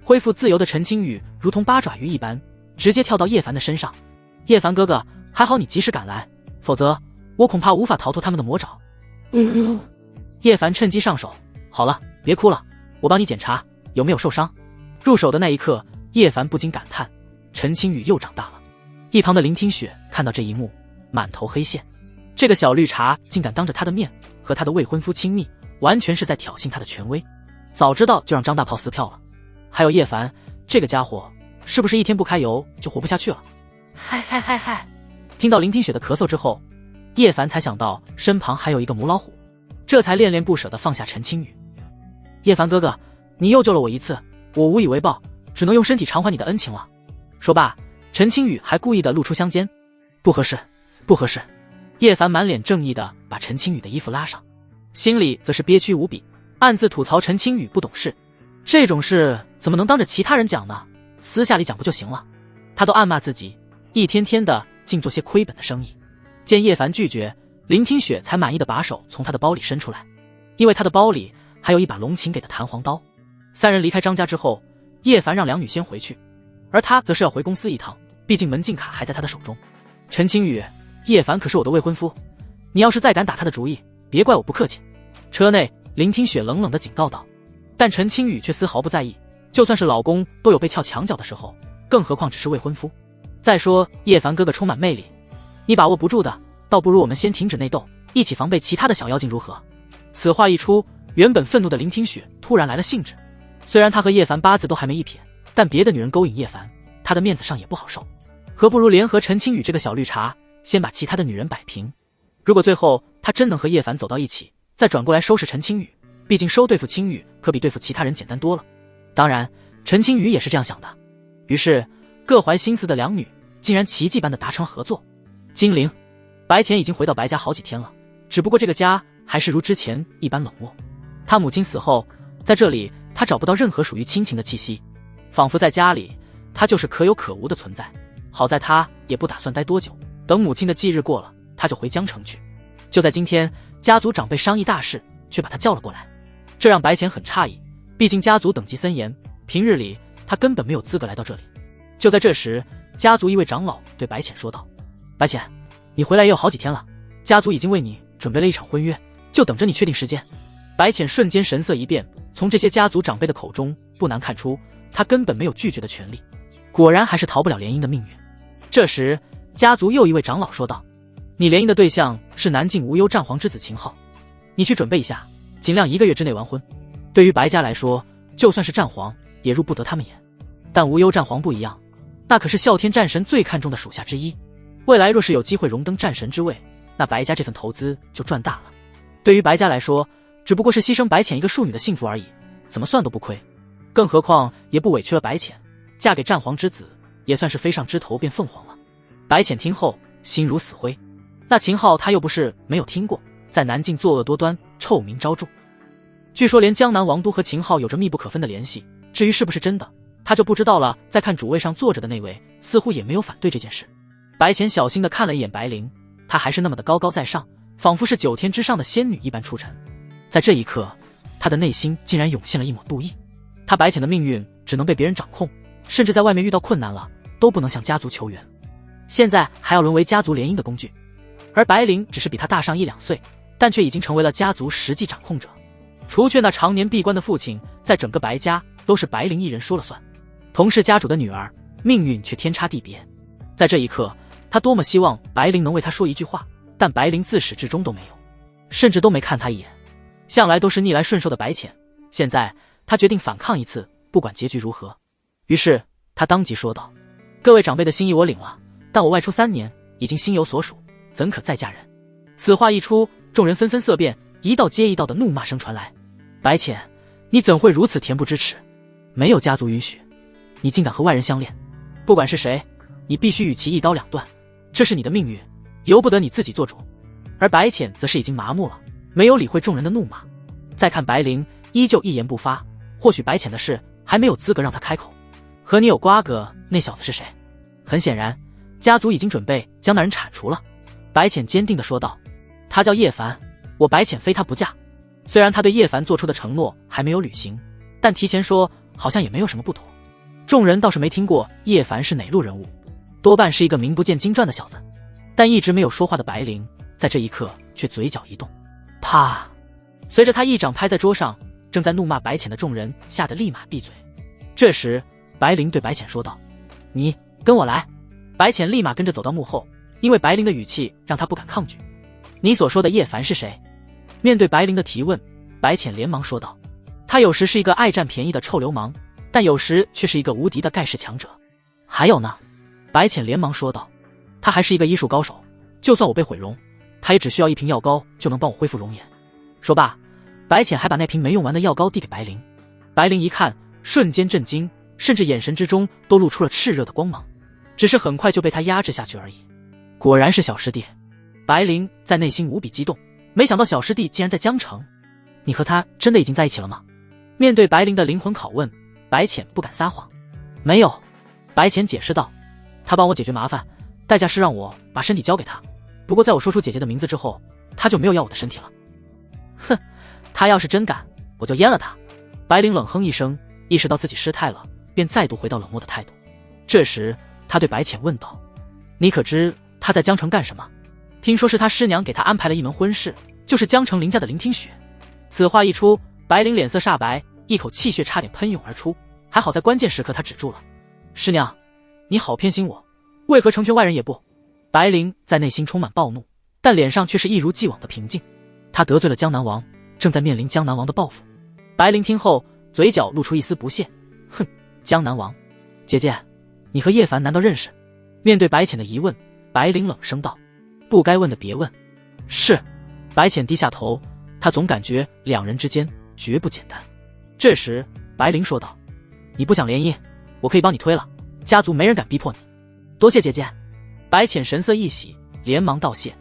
恢复自由的陈青雨如同八爪鱼一般，直接跳到叶凡的身上。“叶凡哥哥，还好你及时赶来，否则我恐怕无法逃脱他们的魔爪。”叶凡趁机上手：“好了，别哭了，我帮你检查有没有受伤。”入手的那一刻，叶凡不禁感叹：陈青雨又长大了。一旁的林听雪看到这一幕，满头黑线。这个小绿茶竟敢当着他的面和他的未婚夫亲密，完全是在挑衅他的权威。早知道就让张大炮撕票了。还有叶凡这个家伙，是不是一天不开油就活不下去了？嗨嗨嗨嗨！听到林听雪的咳嗽之后，叶凡才想到身旁还有一个母老虎，这才恋恋不舍地放下陈青雨。“叶凡哥哥，你又救了我一次，我无以为报，只能用身体偿还你的恩情了。”说罢，陈青雨还故意地露出香肩。“不合适，不合适！”叶凡满脸正义地把陈青雨的衣服拉上，心里则是憋屈无比，暗自吐槽陈青雨不懂事。这种事怎么能当着其他人讲呢？私下里讲不就行了？他都暗骂自己，一天天的净做些亏本的生意。见叶凡拒绝，林听雪才满意的把手从他的包里伸出来，因为他的包里还有一把龙琴给的弹簧刀。三人离开张家之后，叶凡让两女先回去，而他则是要回公司一趟，毕竟门禁卡还在他的手中。“陈青雨，叶凡可是我的未婚夫，你要是再敢打他的主意，别怪我不客气。”车内，林听雪冷冷地警告道。但陈青雨却丝毫不在意，就算是老公都有被撬墙角的时候，更何况只是未婚夫。再说叶凡哥哥充满魅力，你把握不住的，倒不如我们先停止内斗，一起防备其他的小妖精如何？此话一出，原本愤怒的林听雪突然来了兴致。虽然他和叶凡八字都还没一撇，但别的女人勾引叶凡，他的面子上也不好受，何不如联合陈青雨这个小绿茶，先把其他的女人摆平。如果最后他真能和叶凡走到一起，再转过来收拾陈青雨，毕竟收对付青雨可比对付其他人简单多了。当然陈青雨也是这样想的，于是各怀心思的两女竟然奇迹般的达成了合作。金陵，白浅已经回到白家好几天了，只不过这个家还是如之前一般冷漠。他母亲死后，在这里他找不到任何属于亲情的气息，仿佛在家里他就是可有可无的存在。好在他也不打算待多久，等母亲的忌日过了，他就回江城去。就在今天，家族长辈商议大事，却把他叫了过来，这让白浅很诧异，毕竟家族等级森严，平日里他根本没有资格来到这里。就在这时，家族一位长老对白浅说道：“白浅，你回来也有好几天了，家族已经为你准备了一场婚约，就等着你确定时间。”白浅瞬间神色一变，从这些家族长辈的口中不难看出，他根本没有拒绝的权利。果然还是逃不了联姻的命运。这时，家族又一位长老说道：“你联姻的对象是南境无忧战皇之子秦昊，你去准备一下，尽量1个月之内完婚。对于白家来说，就算是战皇也入不得他们眼。但无忧战皇不一样，那可是啸天战神最看重的属下之一。未来若是有机会荣登战神之位，那白家这份投资就赚大了。对于白家来说，只不过是牺牲白浅一个庶女的幸福而已，怎么算都不亏。更何况也不委屈了白浅，嫁给战皇之子，也算是飞上枝头变凤凰了。”白浅听后心如死灰。那秦昊他又不是没有听过，在南境作恶多端，臭名昭著。据说连江南王都和秦昊有着密不可分的联系，至于是不是真的，他就不知道了。在看主位上坐着的那位似乎也没有反对这件事。白浅小心地看了一眼白灵，她还是那么的高高在上，仿佛是9天之上的仙女一般出尘。在这一刻，他的内心竟然涌现了一抹妒意。他白浅的命运只能被别人掌控，甚至在外面遇到困难了都不能向家族求援，现在还要沦为家族联姻的工具。而白灵只是比他大上1-2岁，但却已经成为了家族实际掌控者。除却那常年闭关的父亲，在整个白家都是白灵一人说了算。同是家主的女儿，命运却天差地别。在这一刻，他多么希望白灵能为他说一句话，但白灵自始至终都没有，甚至都没看他一眼。向来都是逆来顺受的白浅，现在他决定反抗一次，不管结局如何。于是他当即说道：“各位长辈的心意我领了，但我外出3年，已经心有所属，怎可再嫁人？”此话一出，众人纷纷色变，一道接一道的怒骂声传来。白浅，你怎会如此恬不知耻？没有家族允许，你竟敢和外人相恋？不管是谁，你必须与其一刀两断。这是你的命运，由不得你自己做主。而白浅则是已经麻木了，没有理会众人的怒骂。再看白灵，依旧一言不发。或许白浅的事还没有资格让他开口。和你有瓜葛那小子是谁？很显然，家族已经准备将那人铲除了。白浅坚定地说道：“他叫叶凡，我白浅非他不嫁。”虽然他对叶凡做出的承诺还没有履行，但提前说好像也没有什么不妥。众人倒是没听过叶凡是哪路人物，多半是一个名不见经传的小子。但一直没有说话的白灵，在这一刻却嘴角一动，啪！随着他一掌拍在桌上，正在怒骂白浅的众人吓得立马闭嘴。这时，白灵对白浅说道：“你跟我来。”白浅立马跟着走到幕后，因为白灵的语气让他不敢抗拒。“你所说的叶凡是谁？”面对白灵的提问，白浅连忙说道：“他有时是一个爱占便宜的臭流氓，但有时却是一个无敌的盖世强者。还有呢？”白浅连忙说道：“他还是一个医术高手，就算我被毁容，他也只需要1瓶药膏就能帮我恢复容颜。”说罢，白浅还把那瓶没用完的药膏递给白灵。白灵一看，瞬间震惊，甚至眼神之中都露出了炽热的光芒，只是很快就被他压制下去而已。果然是小师弟，白灵在内心无比激动，没想到小师弟竟然在江城。你和他真的已经在一起了吗？面对白灵的灵魂拷问，白浅不敢撒谎。没有，白浅解释道，他帮我解决麻烦，代价是让我把身体交给他。不过在我说出姐姐的名字之后，他就没有要我的身体了。哼，他要是真敢，我就阉了他。白灵冷哼一声，意识到自己失态了，便再度回到冷漠的态度。这时他对白浅问道：“你可知他在江城干什么？听说是他师娘给他安排了一门婚事，就是江城林家的林听雪。”此话一出，白灵脸色煞白，一口气血差点喷涌而出。还好在关键时刻他止住了。师娘，你好偏心我，为何成全外人也不？白灵在内心充满暴怒，但脸上却是一如既往的平静。他得罪了江南王，正在面临江南王的报复。白灵听后，嘴角露出一丝不屑，哼，江南王，姐姐，你和叶凡难道认识？面对白浅的疑问，白灵冷声道：“不该问的别问。”是。白浅低下头，他总感觉两人之间绝不简单。这时白灵说道：“你不想联姻，我可以帮你推了，家族没人敢逼迫你。”多谢姐姐。白浅神色一喜，连忙道谢。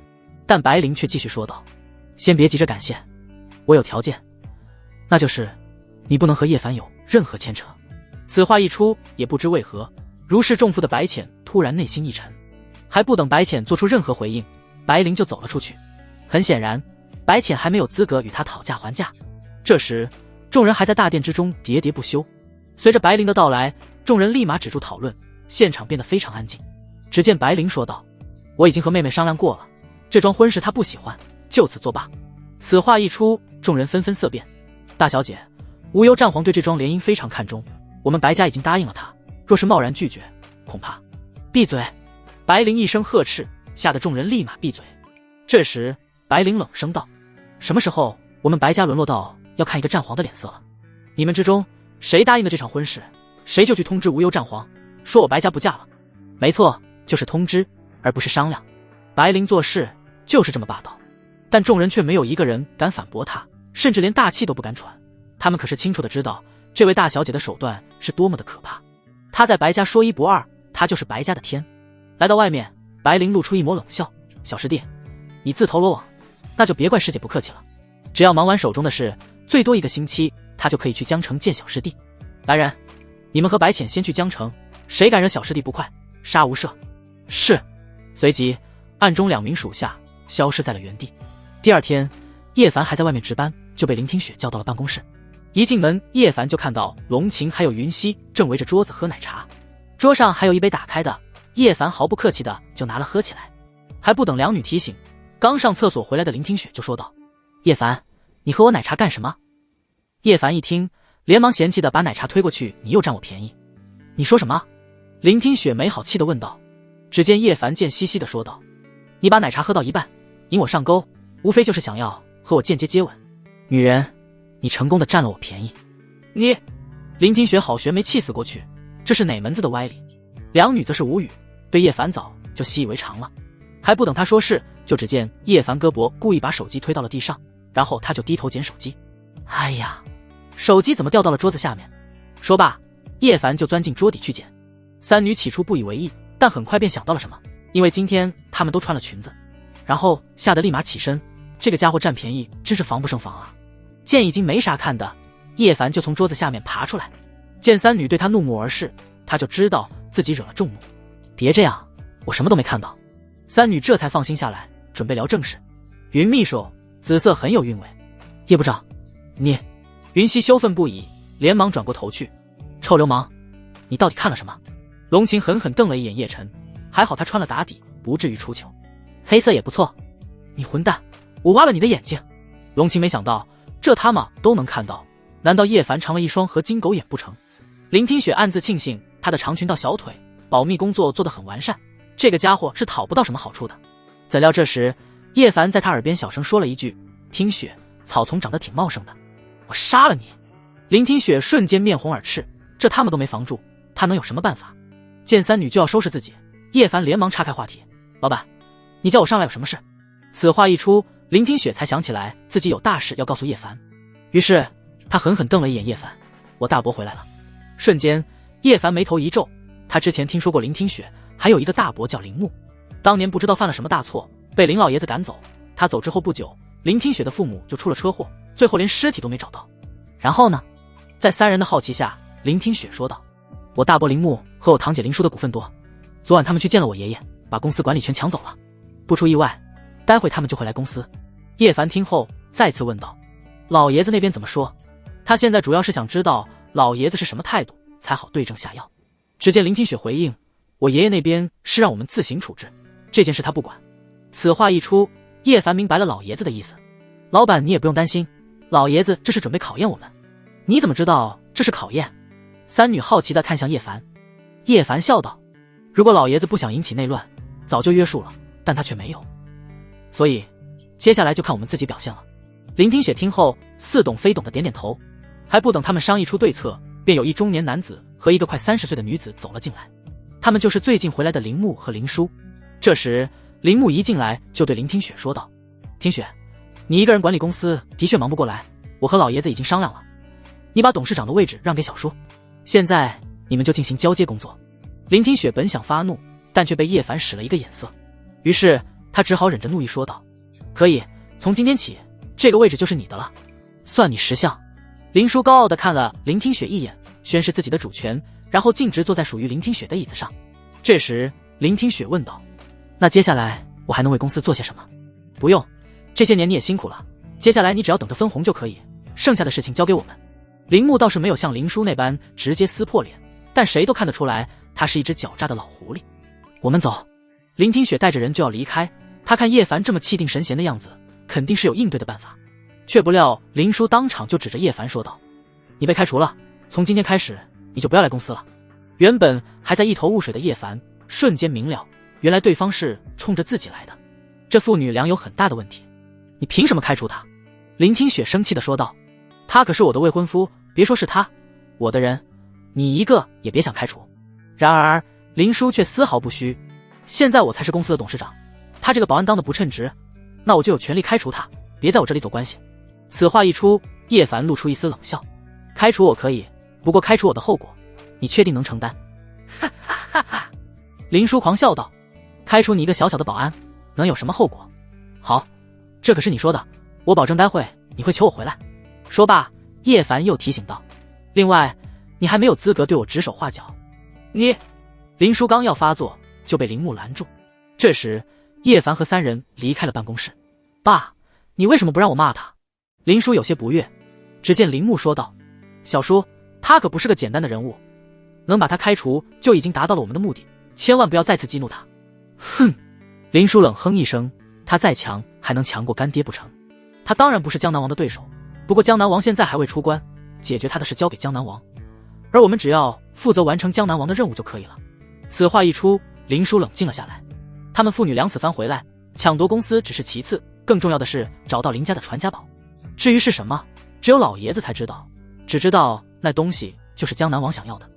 但白灵却继续说道：“先别急着感谢，我有条件，那就是你不能和叶凡有任何牵扯。”此话一出，也不知为何，如释重负的白浅突然内心一沉。还不等白浅做出任何回应，白灵就走了出去。很显然，白浅还没有资格与他讨价还价。这时众人还在大殿之中喋喋不休。随着白灵的到来，众人立马止住讨论，现场变得非常安静。只见白灵说道：“我已经和妹妹商量过了，这桩婚事她不喜欢，就此作罢。”此话一出，众人纷纷色变。大小姐，无忧战皇对这桩联姻非常看重，我们白家已经答应了他，若是贸然拒绝，恐怕……闭嘴！白灵一声呵斥，吓得众人立马闭嘴。这时，白灵冷声道：“什么时候我们白家沦落到要看一个战皇的脸色了？你们之中谁答应的这场婚事，谁就去通知无忧战皇，说我白家不嫁了。没错，就是通知，而不是商量。”白灵做事就是这么霸道，但众人却没有一个人敢反驳他，甚至连大气都不敢喘。他们可是清楚的知道，这位大小姐的手段是多么的可怕。她在白家说一不二，她就是白家的天。来到外面，白灵露出一抹冷笑：“小师弟，你自投罗网，那就别怪师姐不客气了。只要忙完手中的事，最多1个星期，他就可以去江城见小师弟。来人，你们和白浅先去江城，谁敢惹小师弟不快，杀无赦。”是。随即暗中2名属下消失在了原地。第二天，叶凡还在外面值班，就被林听雪叫到了办公室。一进门，叶凡就看到龙晴还有云溪正围着桌子喝奶茶，桌上还有一杯打开的，叶凡毫不客气的就拿了喝起来。还不等两女提醒，刚上厕所回来的林听雪就说道：“叶凡，你喝我奶茶干什么？”叶凡一听，连忙嫌弃的把奶茶推过去：“你又占我便宜！”“你说什么？”林听雪没好气的问道。只见叶凡贱兮兮的说道：“你把奶茶喝到一半，引我上钩，无非就是想要和我间接接吻。女人，你成功的占了我便宜。”你……林听雪好悬没气死过去，这是哪门子的歪理？两女则是无语，对叶凡早就习以为常了。还不等他说是，就只见叶凡胳膊故意把手机推到了地上，然后他就低头捡手机。哎呀，手机怎么掉到了桌子下面？说罢，叶凡就钻进桌底去捡。三女起初不以为意，但很快便想到了什么，因为今天他们都穿了裙子，然后吓得立马起身。这个家伙占便宜真是防不胜防啊！见已经没啥看的，叶凡就从桌子下面爬出来。见三女对他怒目而视，他就知道自己惹了众怒。别这样，我什么都没看到。三女这才放心下来，准备聊正事。云秘书，紫色很有韵味。叶部长，你……云溪羞愤不已，连忙转过头去。臭流氓，你到底看了什么？龙晴狠狠瞪了一眼叶晨，还好他穿了打底，不至于出糗。黑色也不错。你混蛋，我挖了你的眼睛！龙晴没想到这他妈都能看到，难道叶凡长了一双合金狗眼不成？林听雪暗自庆幸他的长裙到小腿，保密工作做得很完善，这个家伙是讨不到什么好处的。怎料这时叶凡在他耳边小声说了一句：“听雪，草丛长得挺茂盛的，我杀了你！”林听雪瞬间面红耳赤，这他们都没防住，他能有什么办法？见三女就要收拾自己，叶凡连忙岔开话题：“老板，你叫我上来有什么事？”此话一出，林听雪才想起来自己有大事要告诉叶凡，于是他狠狠瞪了一眼叶凡：“我大伯回来了。”瞬间叶凡眉头一皱，他之前听说过林听雪还有一个大伯叫林木，当年不知道犯了什么大错，被林老爷子赶走。他走之后不久，林听雪的父母就出了车祸，最后连尸体都没找到。然后呢？在三人的好奇下，林听雪说道：“我大伯林木和我堂姐林叔的股份多，昨晚他们去见了我爷爷，把公司管理权抢走了。不出意外，待会他们就会来公司。”叶凡听后再次问道：“老爷子那边怎么说？”他现在主要是想知道老爷子是什么态度，才好对症下药。只见林听雪回应：“我爷爷那边是让我们自行处置，这件事他不管。”此话一出，叶凡明白了老爷子的意思：“老板你也不用担心，老爷子这是准备考验我们。”“你怎么知道这是考验？”三女好奇地看向叶凡。叶凡笑道：“如果老爷子不想引起内乱，早就约束了，但他却没有，所以接下来就看我们自己表现了。”林听雪听后似懂非懂的点点头。还不等他们商议出对策，便有一中年男子和一个快30岁的女子走了进来，他们就是最近回来的林木和林叔。这时林木一进来就对林听雪说道：“听雪，你一个人管理公司的确忙不过来，我和老爷子已经商量了，你把董事长的位置让给小叔，现在你们就进行交接工作。”林听雪本想发怒，但却被叶凡使了一个眼色，于是他只好忍着怒意说道：“可以，从今天起这个位置就是你的了，算你识相。”林叔高傲地看了林听雪一眼，宣示自己的主权，然后径直坐在属于林听雪的椅子上。这时林听雪问道：“那接下来我还能为公司做些什么？”“不用，这些年你也辛苦了，接下来你只要等着分红就可以，剩下的事情交给我们。”林木倒是没有像林叔那般直接撕破脸，但谁都看得出来他是一只狡诈的老狐狸。我们走。林听雪带着人就要离开，他看叶凡这么气定神闲的样子，肯定是有应对的办法。却不料林叔当场就指着叶凡说道：你被开除了，从今天开始你就不要来公司了。原本还在一头雾水的叶凡瞬间明了，原来对方是冲着自己来的，这父女俩有很大的问题。你凭什么开除他？林听雪生气地说道。他可是我的未婚夫，别说是他，我的人你一个也别想开除。然而林叔却丝毫不虚，现在我才是公司的董事长，他这个保安当得不称职，那我就有权利开除他，别在我这里走关系。此话一出，叶凡露出一丝冷笑。开除我可以，不过开除我的后果你确定能承担？哈哈哈哈！林叔狂笑道。开除你一个小小的保安能有什么后果？好，这可是你说的，我保证待会你会求我回来。说罢，叶凡又提醒道，另外你还没有资格对我指手画脚。你……林叔刚要发作，就被铃木拦住。这时叶凡和三人离开了办公室。爸，你为什么不让我骂他？林叔有些不悦。只见铃木说道，小叔，他可不是个简单的人物，能把他开除就已经达到了我们的目的，千万不要再次激怒他。哼！林叔冷哼一声，他再强还能强过干爹不成？他当然不是江南王的对手，不过江南王现在还未出关，解决他的事交给江南王，而我们只要负责完成江南王的任务就可以了。此话一出，林叔冷静了下来。他们父女俩此番回来，抢夺公司只是其次，更重要的是找到林家的传家宝。至于是什么，只有老爷子才知道，只知道那东西就是江南王想要的。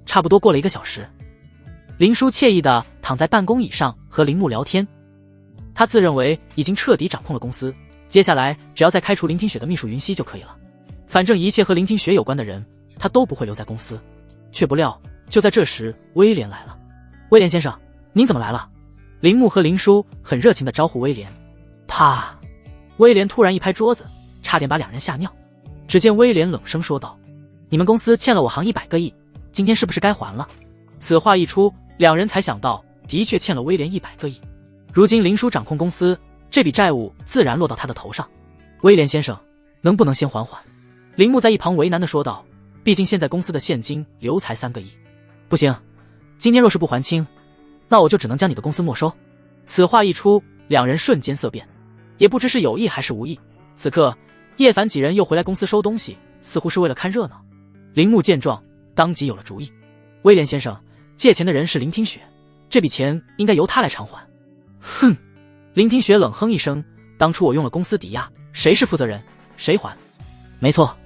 差不多过了1个小时，林叔惬意地躺在办公椅上和铃木聊天。他自认为已经彻底掌控了公司，接下来只要再开除林听雪的秘书云溪就可以了。反正一切和林听雪有关的人，他都不会留在公司。却不料，就在这时，威廉来了。威廉先生，您怎么来了？铃木和林叔很热情地招呼威廉。啪！威廉突然一拍桌子，差点把两人吓尿。只见威廉冷声说道：你们公司欠了我行100个亿，今天是不是该还了？此话一出，两人才想到的确欠了威廉100个亿。如今林叔掌控公司，这笔债务自然落到他的头上。威廉先生，能不能先缓缓？铃木在一旁为难地说道，毕竟现在公司的现金流才3个亿。不行，今天若是不还清，那我就只能将你的公司没收。此话一出，两人瞬间色变，也不知是有意还是无意。此刻叶凡几人又回来公司收东西，似乎是为了看热闹。铃木见状，当即有了主意。威廉先生，借钱的人是林听雪，这笔钱应该由他来偿还。哼！林听雪冷哼一声，当初我用了公司抵押，谁是负责人，谁还。没错，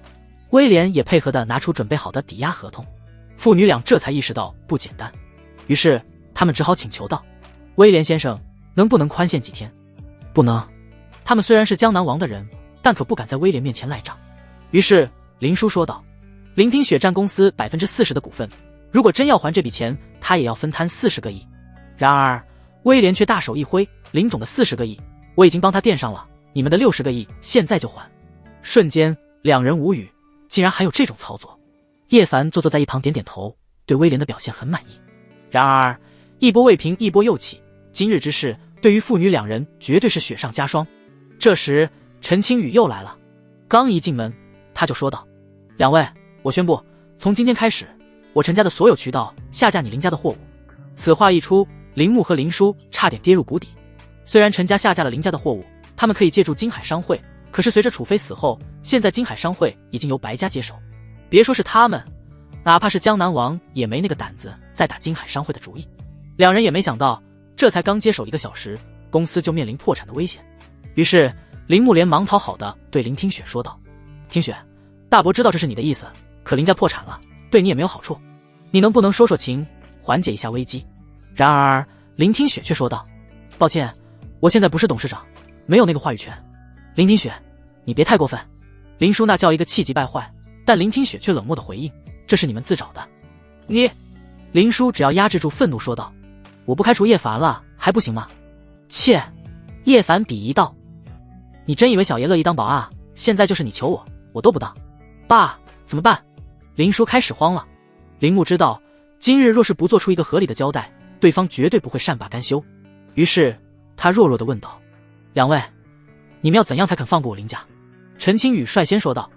威廉也配合地拿出准备好的抵押合同。父女俩这才意识到不简单，于是他们只好请求道：威廉先生，能不能宽限几天？不能。他们虽然是江南王的人，但可不敢在威廉面前赖账。于是林叔说道：林听雪占公司40%的股份，如果真要还这笔钱，他也要分摊40个亿。然而威廉却大手一挥，林总的40个亿我已经帮他垫上了，你们的60个亿现在就还。瞬间两人无语，竟然还有这种操作。叶凡坐在一旁点点头，对威廉的表现很满意。然而一波未平一波又起，今日之事对于父女两人绝对是雪上加霜。这时陈青雨又来了，刚一进门他就说道：两位，我宣布从今天开始，我陈家的所有渠道下架你林家的货物。此话一出，铃木和林叔差点跌入谷底。虽然陈家下架了林家的货物，他们可以借助金海商会，可是随着楚飞死后，现在金海商会已经由白家接手，别说是他们，哪怕是江南王也没那个胆子再打金海商会的主意。两人也没想到，这才刚接手1个小时，公司就面临破产的危险。于是铃木连忙讨好的对林听雪说道：听雪，大伯知道这是你的意思，可林家破产了，对你也没有好处，你能不能说说情，缓解一下危机？然而林听雪却说道：抱歉，我现在不是董事长，没有那个话语权。林听雪，你别太过分。林叔那叫一个气急败坏，但林听雪却冷漠的回应：这是你们自找的。你……林叔只要压制住愤怒说道：我不开除叶凡了还不行吗？切！叶凡鄙夷道：你真以为小爷乐意当保安啊？现在就是你求我，我都不当。爸，怎么办？林叔开始慌了。铃木知道今日若是不做出一个合理的交代，对方绝对不会善罢甘休，于是他弱弱地问道：两位，你们要怎样才肯放过我林家？陈青雨率先说道：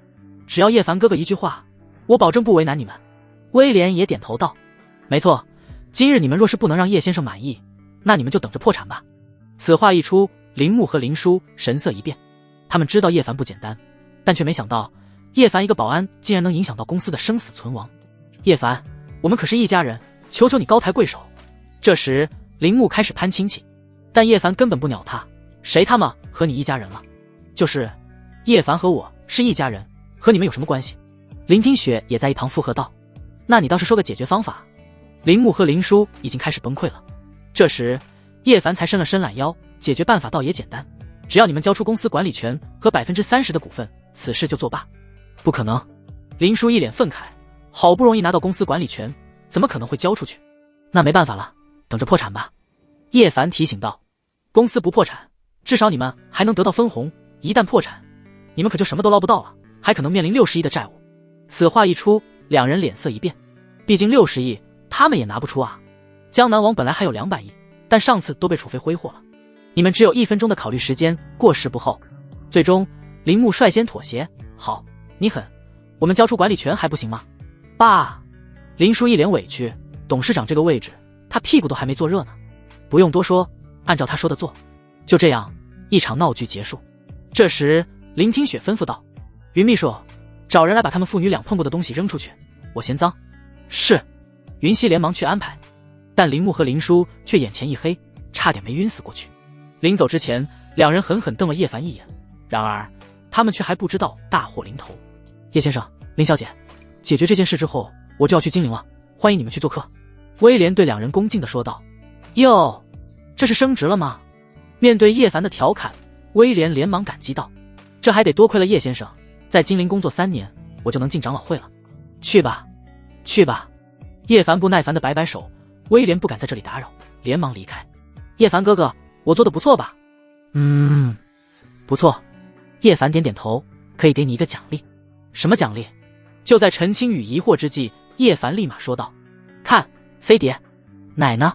只要叶凡哥哥一句话，我保证不为难你们。威廉也点头道：没错，今日你们若是不能让叶先生满意，那你们就等着破产吧。此话一出，林木和林殊神色一变，他们知道叶凡不简单，但却没想到叶凡一个保安竟然能影响到公司的生死存亡。叶凡，我们可是一家人，求求你高抬贵手。这时林木开始攀亲戚，但叶凡根本不鸟他，谁他妈和你一家人了？就是叶凡和我是一家人，和你们有什么关系？林听雪也在一旁附和道，那你倒是说个解决方法。林木和林殊已经开始崩溃了。这时叶凡才伸了伸懒腰，解决办法倒也简单，只要你们交出公司管理权和 30% 的股份，此事就作罢。不可能！林殊一脸愤慨，好不容易拿到公司管理权，怎么可能会交出去？那没办法了，等着破产吧。叶凡提醒道，公司不破产，至少你们还能得到分红，一旦破产，你们可就什么都捞不到了，还可能面临60亿的债务。此话一出，两人脸色一变，毕竟60亿他们也拿不出啊。江南王本来还有200亿，但上次都被楚飞挥霍了，你们只有1分钟的考虑时间，过时不候。最终林木率先妥协，好，你狠，我们交出管理权还不行吗？爸！林殊一脸委屈，董事长这个位置他屁股都还没坐热呢。不用多说，按照他说的做。就这样，一场闹剧结束。这时林听雪吩咐道，云秘书，找人来把他们父女俩碰过的东西扔出去，我嫌脏。是。云溪连忙去安排，但林木和林殊却眼前一黑，差点没晕死过去。临走之前，两人狠狠瞪了叶凡一眼，然而他们却还不知道大祸临头。叶先生，林小姐，解决这件事之后，我就要去金陵了，欢迎你们去做客。威廉对两人恭敬地说道。哟，这是升职了吗？面对叶凡的调侃，威廉连忙感激道，这还得多亏了叶先生，在金陵工作3年，我就能进长老会了。去吧，去吧。叶凡不耐烦地摆摆手，威廉不敢在这里打扰，连忙离开。叶凡哥哥，我做的不错吧？不错。叶凡点点头，可以给你一个奖励。什么奖励？就在陈青羽疑惑之际，叶凡立马说道，看，飞碟。奶呢？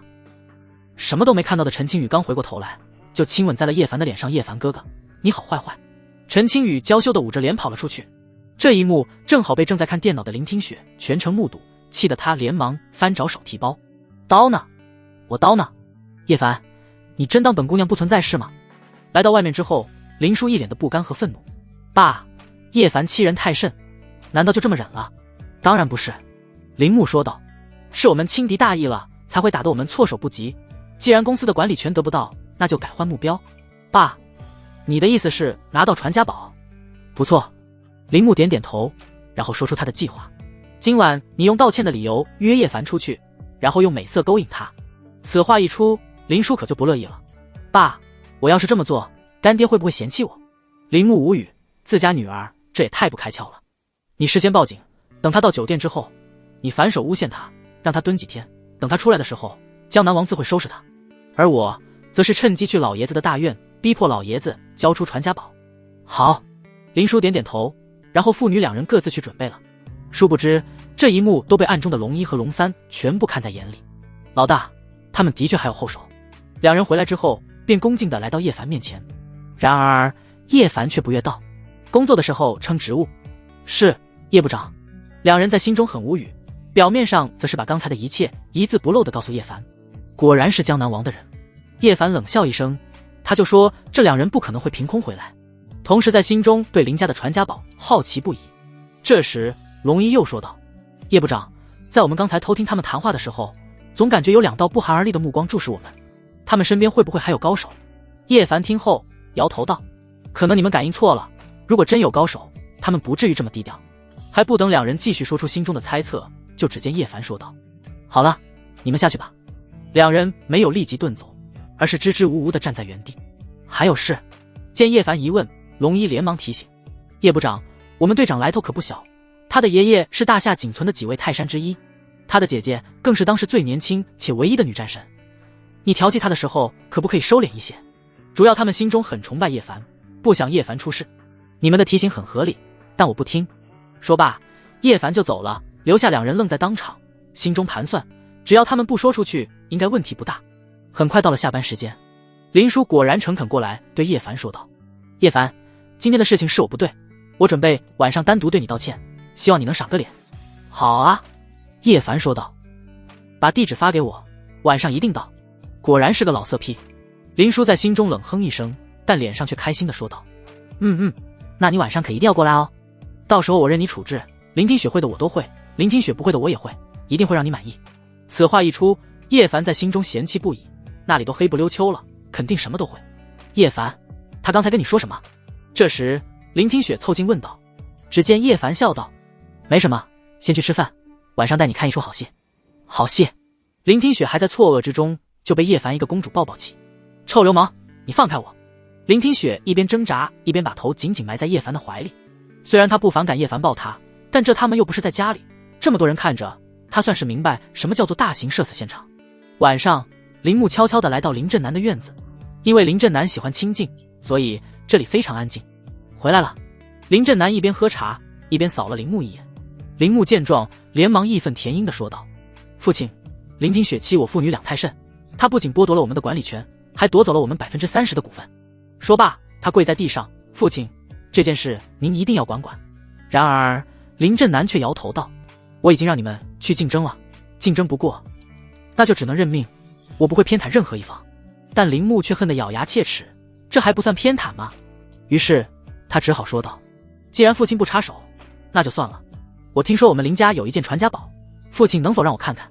什么都没看到的陈青羽刚回过头来，就亲吻在了叶凡的脸上。叶凡哥哥，你好坏坏。陈青羽娇羞地捂着脸跑了出去。这一幕正好被正在看电脑的林听雪全程目睹，气得他连忙翻找手提包。刀呢？我刀呢？叶凡，你真当本姑娘不存在是吗？来到外面之后，林殊一脸的不甘和愤怒。爸，叶凡欺人太甚，难道就这么忍了？当然不是。林木说道，是我们轻敌大意了，才会打得我们措手不及。既然公司的管理权得不到，那就改换目标。爸，你的意思是拿到传家宝？不错。林木点点头，然后说出他的计划。今晚你用道歉的理由约叶凡出去，然后用美色勾引他。此话一出，林殊可就不乐意了。爸，我要是这么做，干爹会不会嫌弃我？林木无语，自家女儿这也太不开窍了。你事先报警，等他到酒店之后，你反手诬陷他，让他蹲几天，等他出来的时候，江南王自会收拾他。而我则是趁机去老爷子的大院，逼迫老爷子交出传家宝。好。林殊点点头，然后父女两人各自去准备了。殊不知这一幕都被暗中的龙一和龙三全部看在眼里。老大，他们的确还有后手。两人回来之后便恭敬地来到叶凡面前，然而叶凡却不悦道，工作的时候称职务。是，叶部长。两人在心中很无语，表面上则是把刚才的一切一字不漏地告诉叶凡。果然是江南王的人。叶凡冷笑一声，他就说这两人不可能会凭空回来，同时在心中对林家的传家宝好奇不已。这时龙一又说道，叶部长，在我们刚才偷听他们谈话的时候，总感觉有2道不寒而栗的目光注视我们，他们身边会不会还有高手？叶凡听后摇头道，可能你们感应错了，如果真有高手，他们不至于这么低调。还不等两人继续说出心中的猜测，就只见叶凡说道，好了，你们下去吧。两人没有立即遁走，而是支支吾吾地站在原地。还有事？见叶凡疑问，龙一连忙提醒，叶部长，我们队长来头可不小，他的爷爷是大夏仅存的几位泰山之一，他的姐姐更是当时最年轻且唯一的女战神，你调戏他的时候可不可以收敛一些？主要他们心中很崇拜叶凡，不想叶凡出事。你们的提醒很合理，但我不听。说罢，叶凡就走了，留下两人愣在当场，心中盘算，只要他们不说出去，应该问题不大。很快到了下班时间，林叔果然诚恳过来，对叶凡说道，叶凡，今天的事情是我不对，我准备晚上单独对你道歉，希望你能赏个脸。好啊，叶凡说道。把地址发给我，晚上一定到。果然是个老色批。林叔在心中冷哼一声，但脸上却开心地说道：那你晚上可一定要过来哦，到时候我任你处置，林听雪会的我都会，林听雪不会的我也会，一定会让你满意。此话一出，叶凡在心中嫌弃不已，那里都黑不溜秋了，肯定什么都会。叶凡，他刚才跟你说什么？这时林听雪凑近问道。只见叶凡笑道：没什么，先去吃饭，晚上带你看一出好戏。好戏？林听雪还在错愕之中，就被叶凡一个公主抱抱起。臭流氓，你放开我！林听雪一边挣扎，一边把头紧紧埋在叶凡的怀里。虽然她不反感叶凡抱她，但这他们又不是在家里，这么多人看着，她算是明白什么叫做大型社死现场。晚上，林木悄悄地来到林振南的院子，因为林振南喜欢清静，所以这里非常安静。回来了。林振南一边喝茶，一边扫了林木一眼。林木见状，连忙义愤填膺地说道：父亲，林听雪欺我父女俩太甚，他不仅剥夺了我们的管理权，还夺走了我们30%的股份。说罢，他跪在地上：父亲，这件事您一定要管管。然而林振南却摇头道：我已经让你们去竞争了，竞争不过，那就只能认命，我不会偏袒任何一方。但林木却恨得咬牙切齿，这还不算偏袒吗？于是他只好说道：既然父亲不插手，那就算了。我听说我们林家有一件传家宝，父亲能否让我看看？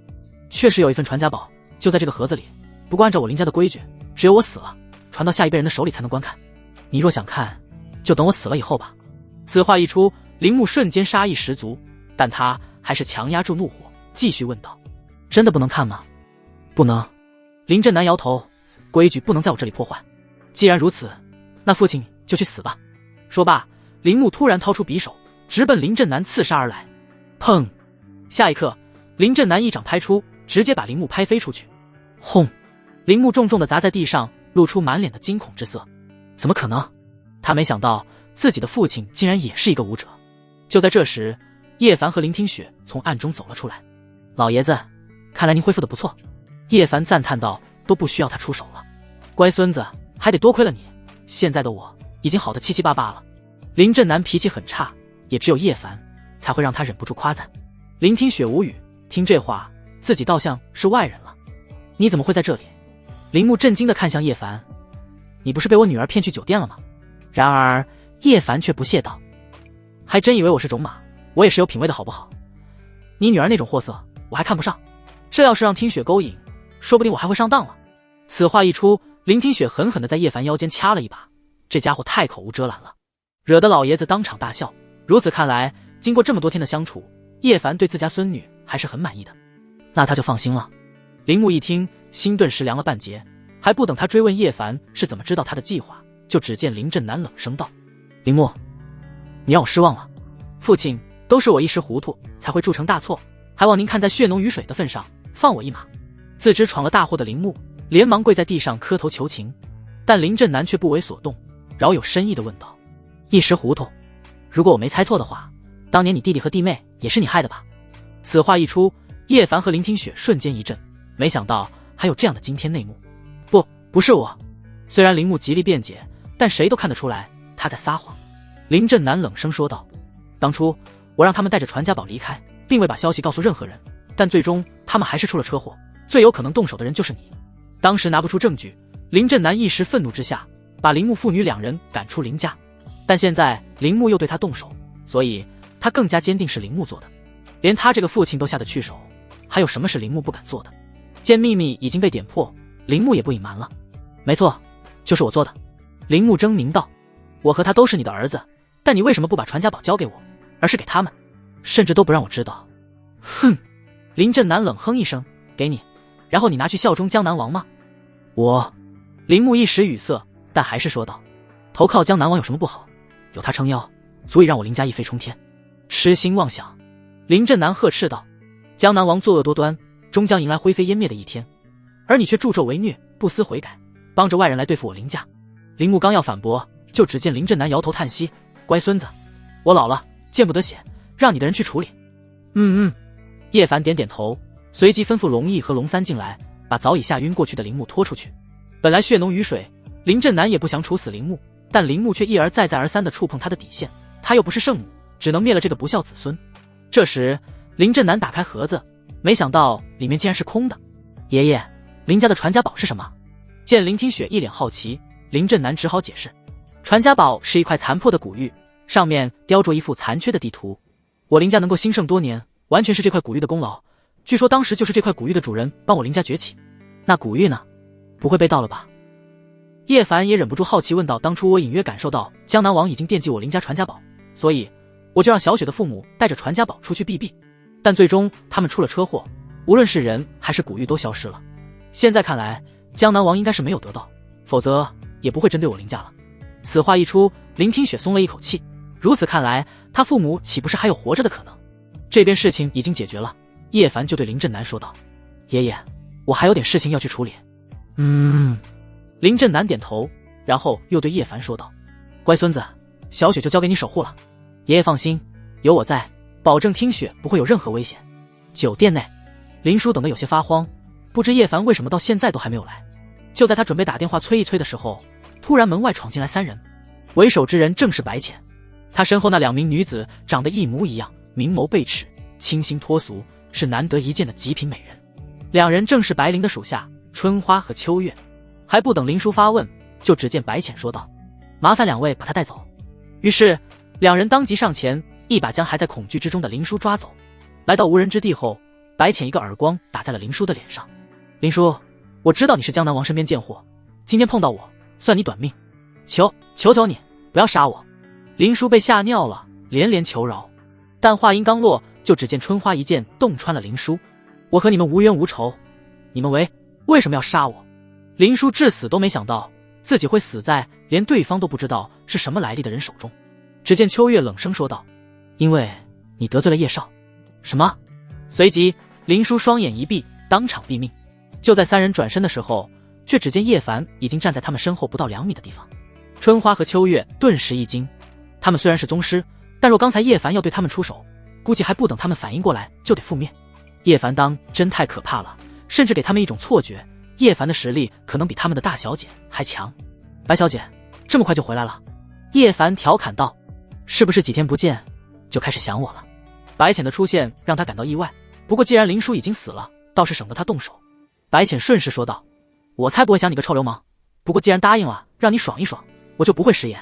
确实有一份传家宝，就在这个盒子里。不过按照我林家的规矩，只有我死了，传到下一辈人的手里才能观看。你若想看，就等我死了以后吧。此话一出，林木瞬间杀意十足，但他还是强压住怒火，继续问道：真的不能看吗？不能。林振南摇头，规矩不能在我这里破坏。既然如此，那父亲就去死吧。说罢，林木突然掏出匕首，直奔林振南刺杀而来。砰！下一刻，林振南一掌拍出，直接把林木拍飞出去。轰！林木重重地砸在地上，露出满脸的惊恐之色。怎么可能？他没想到自己的父亲竟然也是一个武者。就在这时，叶凡和林听雪从暗中走了出来。老爷子，看来您恢复得不错。叶凡赞叹道，都不需要他出手了。乖孙子，还得多亏了你，现在的我已经好得七七八八了。林振南脾气很差，也只有叶凡才会让他忍不住夸赞。林听雪无语，听这话，自己倒像是外人了。你怎么会在这里？林木震惊地看向叶凡，你不是被我女儿骗去酒店了吗？然而叶凡却不屑道，还真以为我是种马，我也是有品位的好不好？你女儿那种货色我还看不上，这要是让听雪勾引，说不定我还会上当了。此话一出，林听雪狠狠地在叶凡腰间掐了一把，这家伙太口无遮拦了，惹得老爷子当场大笑。如此看来，经过这么多天的相处，叶凡对自家孙女还是很满意的，那他就放心了。林木一听，心顿时凉了半截，还不等他追问叶凡是怎么知道他的计划，就只见林振南冷声道：林木，你让我失望了。父亲，都是我一时糊涂，才会铸成大错，还望您看在血浓于水的份上，放我一马。自知闯了大祸的林木连忙跪在地上磕头求情，但林振南却不为所动，饶有深意地问道：一时糊涂？如果我没猜错的话，当年你弟弟和弟妹也是你害的吧？此话一出，叶凡和林听雪瞬间一震，没想到还有这样的惊天内幕。不是我。虽然林木极力辩解，但谁都看得出来他在撒谎。林振南冷声说道：当初我让他们带着传家宝离开，并未把消息告诉任何人，但最终他们还是出了车祸，最有可能动手的人就是你。当时拿不出证据，林振南一时愤怒之下，把林木父女两人赶出林家。但现在林木又对他动手，所以他更加坚定是林木做的。连他这个父亲都下得去手，还有什么是林木不敢做的？见秘密已经被点破，林木也不隐瞒了。没错，就是我做的。林木狰狞道：我和他都是你的儿子，但你为什么不把传家宝交给我，而是给他们，甚至都不让我知道？哼！林振南冷哼一声：给你，然后你拿去效忠江南王吗？我……林木一时语塞，但还是说道：投靠江南王有什么不好？有他撑腰，足以让我林家一飞冲天。痴心妄想！林振南呵斥道：江南王作恶多端，终将迎来灰飞烟灭的一天，而你却助纣为虐，不思悔改，帮着外人来对付我林家。林木刚要反驳，就只见林振南摇头叹息：乖孙子，我老了，见不得血，让你的人去处理。叶凡点点头，随即吩咐龙毅和龙三进来，把早已吓晕过去的林木拖出去。本来血浓于水，林振南也不想处死林木，但林木却一而再再而三地触碰他的底线，他又不是圣母，只能灭了这个不孝子孙。这时林振南打开盒子，没想到里面竟然是空的。爷爷，林家的传家宝是什么？见林听雪一脸好奇，林震南只好解释，传家宝是一块残破的古玉，上面雕着一幅残缺的地图。我林家能够兴盛多年，完全是这块古玉的功劳。据说当时就是这块古玉的主人帮我林家崛起。那古玉呢？不会被盗了吧？叶凡也忍不住好奇问道，当初我隐约感受到江南王已经惦记我林家传家宝，所以我就让小雪的父母带着传家宝出去避避，但最终他们出了车祸，无论是人还是古玉都消失了。现在看来江南王应该是没有得到，否则也不会针对我林家了。此话一出，林听雪松了一口气，如此看来他父母岂不是还有活着的可能？这边事情已经解决了，叶凡就对林震南说道，爷爷，我还有点事情要去处理。林震南点头，然后又对叶凡说道，乖孙子，小雪就交给你守护了。爷爷放心，有我在，保证听雪不会有任何危险。酒店内，林叔等得有些发慌，不知叶凡为什么到现在都还没有来。就在他准备打电话催一催的时候，突然门外闯进来3人，为首之人正是白浅。他身后那2名女子长得一模一样，明眸贝齿，清新脱俗，是难得一见的极品美人。2人正是白灵的属下春花和秋月。还不等林叔发问，就只见白浅说道，麻烦2位把他带走。于是2人当即上前，一把将还在恐惧之中的林叔抓走。来到无人之地后，白浅一个耳光打在了林叔的脸上。林叔，我知道你是江南王身边贱货，今天碰到我，算你短命，求求你不要杀我。林叔被吓尿了，连连求饶。但话音刚落，就只见春花一剑洞穿了林叔。我和你们无冤无仇，你们为什么要杀我？林叔至死都没想到自己会死在连对方都不知道是什么来历的人手中。只见秋月冷声说道，因为你得罪了叶少。什么？随即林叔双眼一闭，当场毙命。就在3人转身的时候，却只见叶凡已经站在他们身后不到2米的地方。春花和秋月顿时一惊，他们虽然是宗师，但若刚才叶凡要对他们出手，估计还不等他们反应过来就得覆灭。叶凡当真太可怕了，甚至给他们一种错觉，叶凡的实力可能比他们的大小姐还强。白小姐，这么快就回来了？叶凡调侃道，是不是几天不见就开始想我了？白浅的出现让他感到意外，不过既然林叔已经死了，倒是省得他动手。白浅顺势说道，我才不会想你个臭流氓，不过既然答应了让你爽一爽，我就不会食言。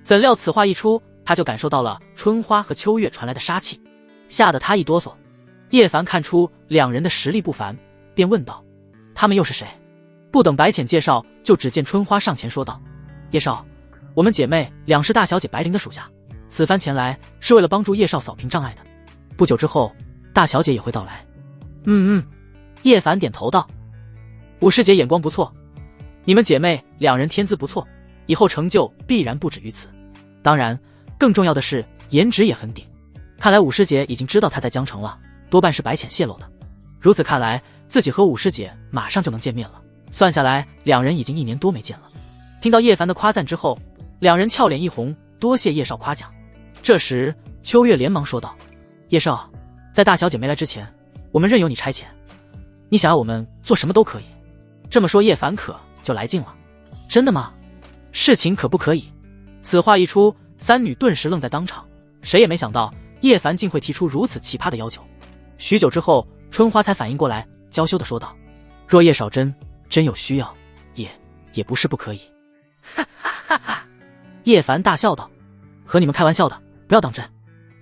怎料此话一出，他就感受到了春花和秋月传来的杀气，吓得他一哆嗦。叶凡看出2人的实力不凡，便问道，他们又是谁？不等白浅介绍，就只见春花上前说道，叶少，我们姐妹2是大小姐白灵的属下，此番前来是为了帮助叶少扫平障碍的，不久之后大小姐也会到来。叶凡点头道，五师姐眼光不错，你们姐妹2人天资不错，以后成就必然不止于此，当然更重要的是颜值也很顶。看来五师姐已经知道她在江城了，多半是白浅泄露的。如此看来，自己和五师姐马上就能见面了，算下来2人已经1年多没见了。听到叶凡的夸赞之后，2人俏脸一红，多谢叶少夸奖。这时秋月连忙说道，叶少，在大小姐没来之前，我们任由你差遣，你想要我们做什么都可以。这么说叶凡可就来劲了。真的吗？事情可不可以？此话一出，3女顿时愣在当场，谁也没想到叶凡竟会提出如此奇葩的要求。许久之后，春花才反应过来，娇羞地说道，若叶少真有需要，也不是不可以。哈哈哈哈！叶凡大笑道，和你们开玩笑的，不要当真。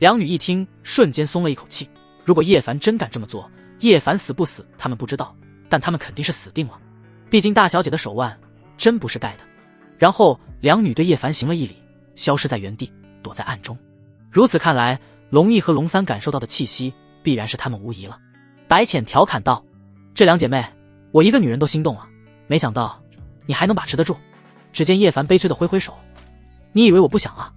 2女一听，瞬间松了一口气。如果叶凡真敢这么做，叶凡死不死他们不知道，但他们肯定是死定了。毕竟大小姐的手腕真不是盖的。然后2女对叶凡行了一礼，消失在原地，躲在暗中。如此看来，龙毅和龙三感受到的气息必然是他们无疑了。白浅调侃道，这2姐妹我一个女人都心动了，没想到你还能把持得住。只见叶凡悲催地挥挥手，你以为我不想啊？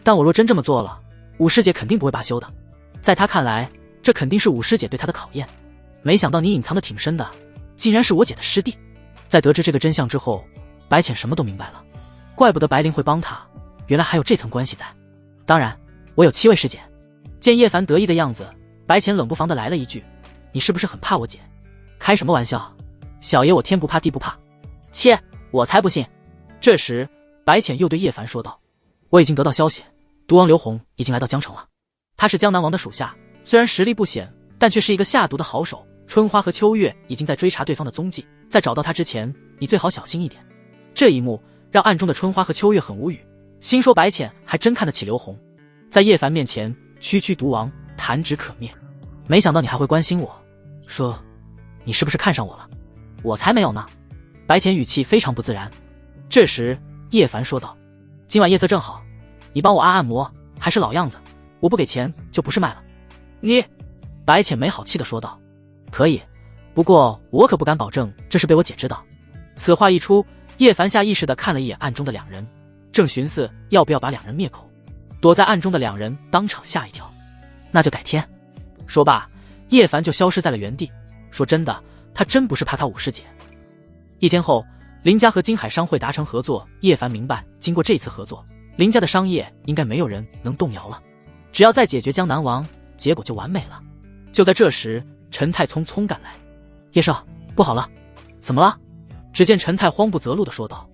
但我若真这么做了，五师姐肯定不会罢休的。在他看来，这肯定是五师姐对他的考验。没想到你隐藏的挺深的，竟然是我姐的师弟。在得知这个真相之后，白浅什么都明白了，怪不得白灵会帮他，原来还有这层关系在。当然我有7位师姐。见叶凡得意的样子，白浅冷不防地来了一句，你是不是很怕我姐？开什么玩笑，小爷我天不怕地不怕。切，我才不信。这时白浅又对叶凡说道，我已经得到消息，毒王刘洪已经来到江城了。他是江南王的属下，虽然实力不显，但却是一个下毒的好手，春花和秋月已经在追查对方的踪迹，在找到他之前，你最好小心一点。这一幕让暗中的春花和秋月很无语，心说白浅还真看得起刘红，在叶凡面前区区毒王，弹指可灭。没想到你还会关心我，说你是不是看上我了？我才没有呢。白浅语气非常不自然。这时叶凡说道，今晚夜色正好，你帮我按按摩，还是老样子，我不给钱就不是卖了。你，白浅没好气地说道，可以，不过我可不敢保证这是被我姐知道。此话一出，叶凡下意识地看了一眼暗中的两人，正寻思要不要把两人灭口，躲在暗中的两人当场吓一跳。那就改天。说罢，叶凡就消失在了原地。说真的，他真不是怕他武师姐。一天后，林家和金海商会达成合作，叶凡明白，经过这次合作，林家的商业应该没有人能动摇了，只要再解决江南王，结果就完美了。就在这时，陈太匆匆赶来。叶少，不好了！怎么了？只见陈太慌不择路地说道，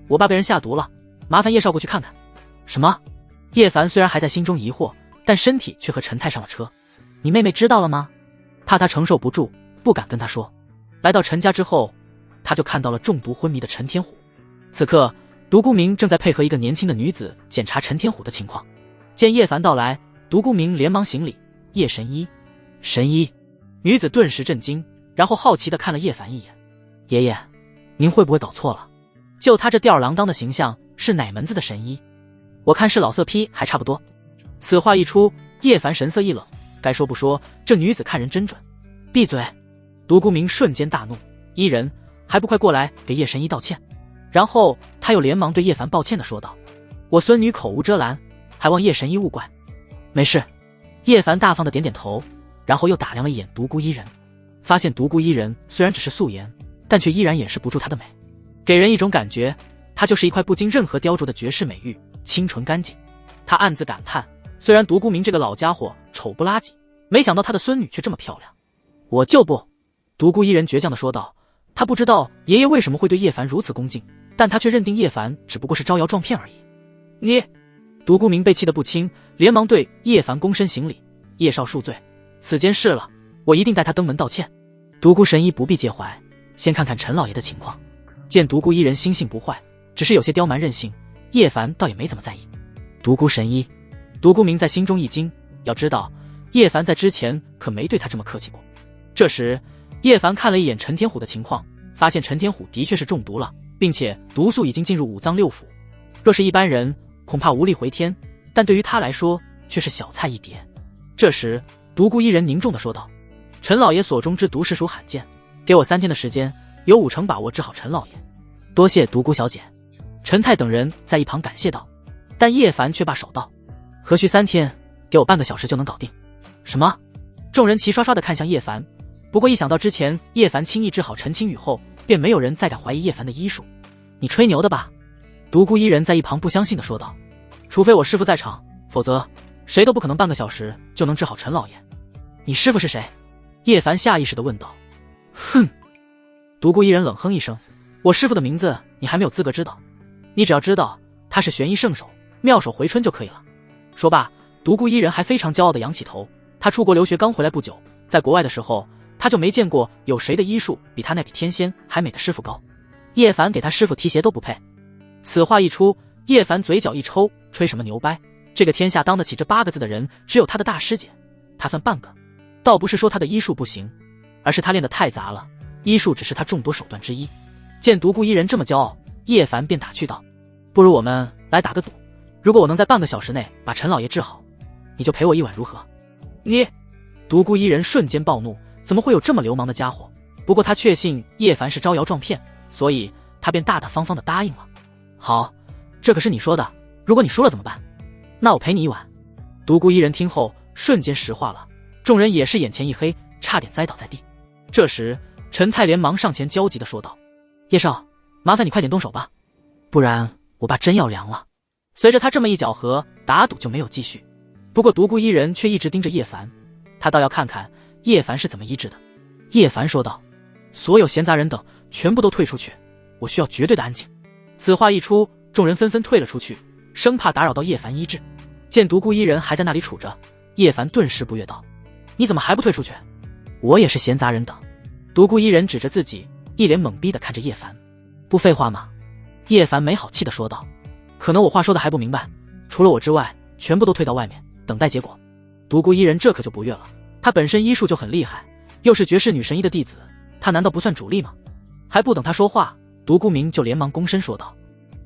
我爸被人下毒了，麻烦叶少过去看看。什么？叶凡虽然还在心中疑惑，但身体却和陈太上了车。你妹妹知道了吗？怕他承受不住，不敢跟他说。来到陈家之后，他就看到了中毒昏迷的陈天虎。此刻独孤明正在配合一个年轻的女子检查陈天虎的情况。见叶凡到来，独孤明连忙行礼，叶神医。神医。女子顿时震惊，然后好奇地看了叶凡一眼。爷爷，您会不会搞错了？就他这吊儿郎当的形象，是哪门子的神医？我看是老色批还差不多。此话一出，叶凡神色一冷，该说不说，这女子看人真准。闭嘴！独孤明瞬间大怒，伊人还不快过来给叶神医道歉。然后他又连忙对叶凡抱歉地说道，我孙女口无遮拦，还望叶神医勿怪。没事。叶凡大方地点点头，然后又打量了一眼独孤伊人，发现独孤伊人虽然只是素颜，但却依然掩饰不住她的美，给人一种感觉，她就是一块不经任何雕琢的绝世美玉，清纯干净。他暗自感叹，虽然独孤明这个老家伙丑不拉几，没想到他的孙女却这么漂亮。我就不！独孤伊人倔强地说道，他不知道爷爷为什么会对叶凡如此恭敬，但他却认定叶凡只不过是招摇撞骗而已。你！独孤明被气得不轻，连忙对叶凡躬身行礼，叶少恕罪，此件事了，我一定带他登门道歉。独孤神医不必介怀，先看看陈老爷的情况。见独孤伊人心性不坏，只是有些刁蛮任性，叶凡倒也没怎么在意。独孤神医，独孤明在心中一惊，要知道叶凡在之前可没对他这么客气过。这时叶凡看了一眼陈天虎的情况，发现陈天虎的确是中毒了，并且毒素已经进入五脏六腑，若是一般人恐怕无力回天，但对于他来说却是小菜一碟。这时独孤伊人凝重地说道，陈老爷所中之毒实属罕见，给我3天的时间，有5成把握治好陈老爷。多谢独孤小姐。陈太等人在一旁感谢道，但叶凡却罢手道，何须3天，给我半个小时就能搞定。什么？众人齐刷刷地看向叶凡，不过一想到之前叶凡轻易治好陈青雨后，便没有人再敢怀疑叶凡的医术。你吹牛的吧？独孤伊人在一旁不相信地说道，除非我师父在场，否则谁都不可能半个小时就能治好陈老爷。你师父是谁？叶凡下意识地问道。哼！独孤伊人冷哼一声，我师父的名字你还没有资格知道，你只要知道他是玄医圣手妙手回春就可以了。说罢，独孤伊人还非常骄傲地扬起头，他出国留学刚回来不久，在国外的时候他就没见过有谁的医术比他那比天仙还美的师傅高。叶凡给他师傅提鞋都不配。此话一出，叶凡嘴角一抽，吹什么牛掰，这个天下当得起这8个字的人只有他的大师姐，他算半个。倒不是说他的医术不行，而是他练得太杂了，医术只是他众多手段之一。见独孤伊人这么骄傲，叶凡便打趣道，不如我们来打个赌，如果我能在半个小时内把陈老爷治好，你就陪我一晚如何？你！独孤伊人瞬间暴怒，怎么会有这么流氓的家伙？不过他确信叶凡是招摇撞骗，所以他便大大方方地答应了。好，这可是你说的，如果你输了怎么办？那我陪你一晚。独孤伊人听后瞬间石化了，众人也是眼前一黑，差点栽倒在地。这时陈太连忙上前焦急地说道，叶少，麻烦你快点动手吧，不然我爸真要凉了。随着他这么一搅和，打赌就没有继续。不过独孤伊人却一直盯着叶凡，他倒要看看叶凡是怎么医治的。叶凡说道，所有闲杂人等全部都退出去，我需要绝对的安静。此话一出，众人纷纷退了出去，生怕打扰到叶凡医治。见独孤伊人还在那里杵着，叶凡顿时不悦道，你怎么还不退出去？我也是闲杂人等。独孤一人指着自己，一脸懵逼地看着叶凡。不废话吗？叶凡没好气地说道。可能我话说的还不明白，除了我之外，全部都退到外面，等待结果。独孤一人这可就不悦了，他本身医术就很厉害，又是绝世女神医的弟子，他难道不算主力吗？还不等他说话，独孤明就连忙躬身说道：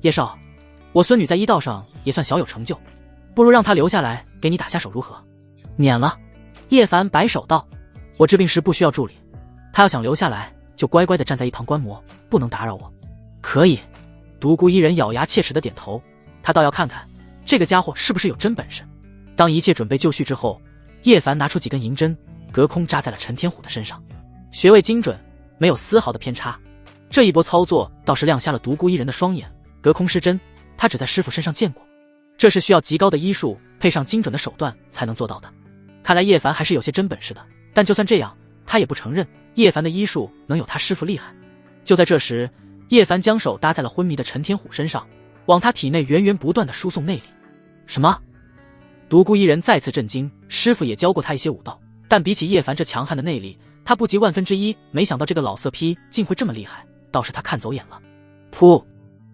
叶少，我孙女在医道上也算小有成就，不如让她留下来给你打下手如何？免了。叶凡摆手道：我治病时不需要助理，他要想留下来就乖乖地站在一旁观摩，不能打扰我。可以。独孤一人咬牙切齿地点头，他倒要看看这个家伙是不是有真本事。当一切准备就绪之后，叶凡拿出几根银针，隔空扎在了陈天虎的身上，穴位精准，没有丝毫的偏差。这一波操作倒是亮瞎了独孤一人的双眼，隔空施针，他只在师傅身上见过，这是需要极高的医术配上精准的手段才能做到的。看来叶凡还是有些真本事的，但就算这样，他也不承认叶凡的医术能有他师傅厉害。就在这时，叶凡将手搭在了昏迷的陈天虎身上，往他体内源源不断的输送内力。什么？独孤一人再次震惊，师傅也教过他一些武道，但比起叶凡这强悍的内力，他不及1/1000，没想到这个老色批竟会这么厉害，倒是他看走眼了。噗！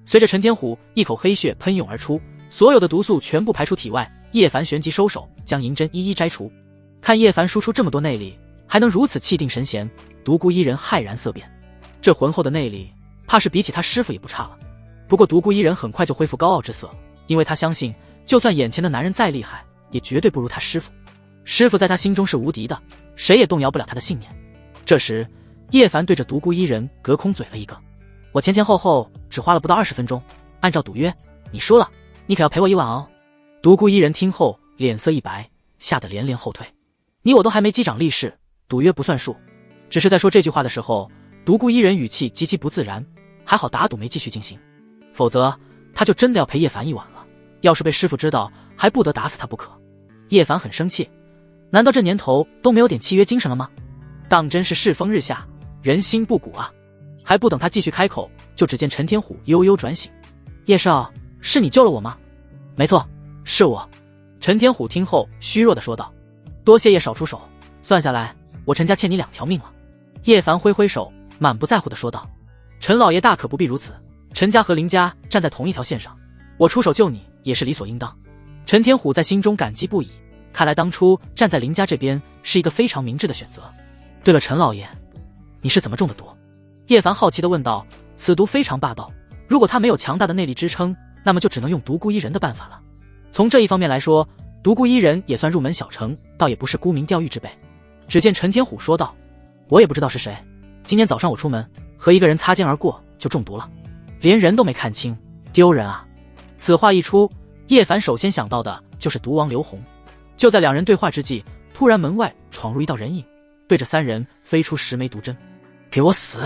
随着陈天虎一口黑血喷涌而出，所有的毒素全部排出体外，叶凡旋即收手，将银针一一摘除。看叶凡输出这么多内力，还能如此气定神闲，独孤一人骇然色变。这浑厚的内力，怕是比起他师傅也不差了。不过独孤一人很快就恢复高傲之色，因为他相信，就算眼前的男人再厉害，也绝对不如他师傅。师傅在他心中是无敌的，谁也动摇不了他的信念。这时，叶凡对着独孤一人隔空嘴了一个：我前前后后只花了不到20分钟，按照赌约，你输了，你可要赔我1万哦。独孤一人听后脸色一白，吓得连连后退。你我都还没击掌立誓，赌约不算数。只是在说这句话的时候，独孤一人语气极其不自然，还好打赌没继续进行，否则他就真的要赔叶凡1晚了。要是被师傅知道，还不得打死他不可。叶凡很生气，难道这年头都没有点契约精神了吗？当真是世风日下，人心不古啊。还不等他继续开口，就只见陈天虎悠悠转醒。叶少，是你救了我吗？没错，是我。陈天虎听后虚弱地说道。多谢叶少出手，算下来我陈家欠你2条命了。叶凡挥挥手，满不在乎地说道。陈老爷大可不必如此，陈家和林家站在同一条线上，我出手救你也是理所应当。陈天虎在心中感激不已，看来当初站在林家这边是一个非常明智的选择。对了，陈老爷，你是怎么中的毒？叶凡好奇地问道。此毒非常霸道，如果他没有强大的内力支撑，那么就只能用独孤一人的办法了。从这一方面来说，独孤一人也算入门小成，倒也不是沽名钓誉之辈。只见陈天虎说道，我也不知道是谁，今天早上我出门和一个人擦肩而过就中毒了，连人都没看清，丢人啊。此话一出，叶凡首先想到的就是毒王刘洪。就在两人对话之际，突然门外闯入一道人影，对着3人飞出10枚毒针。给我死！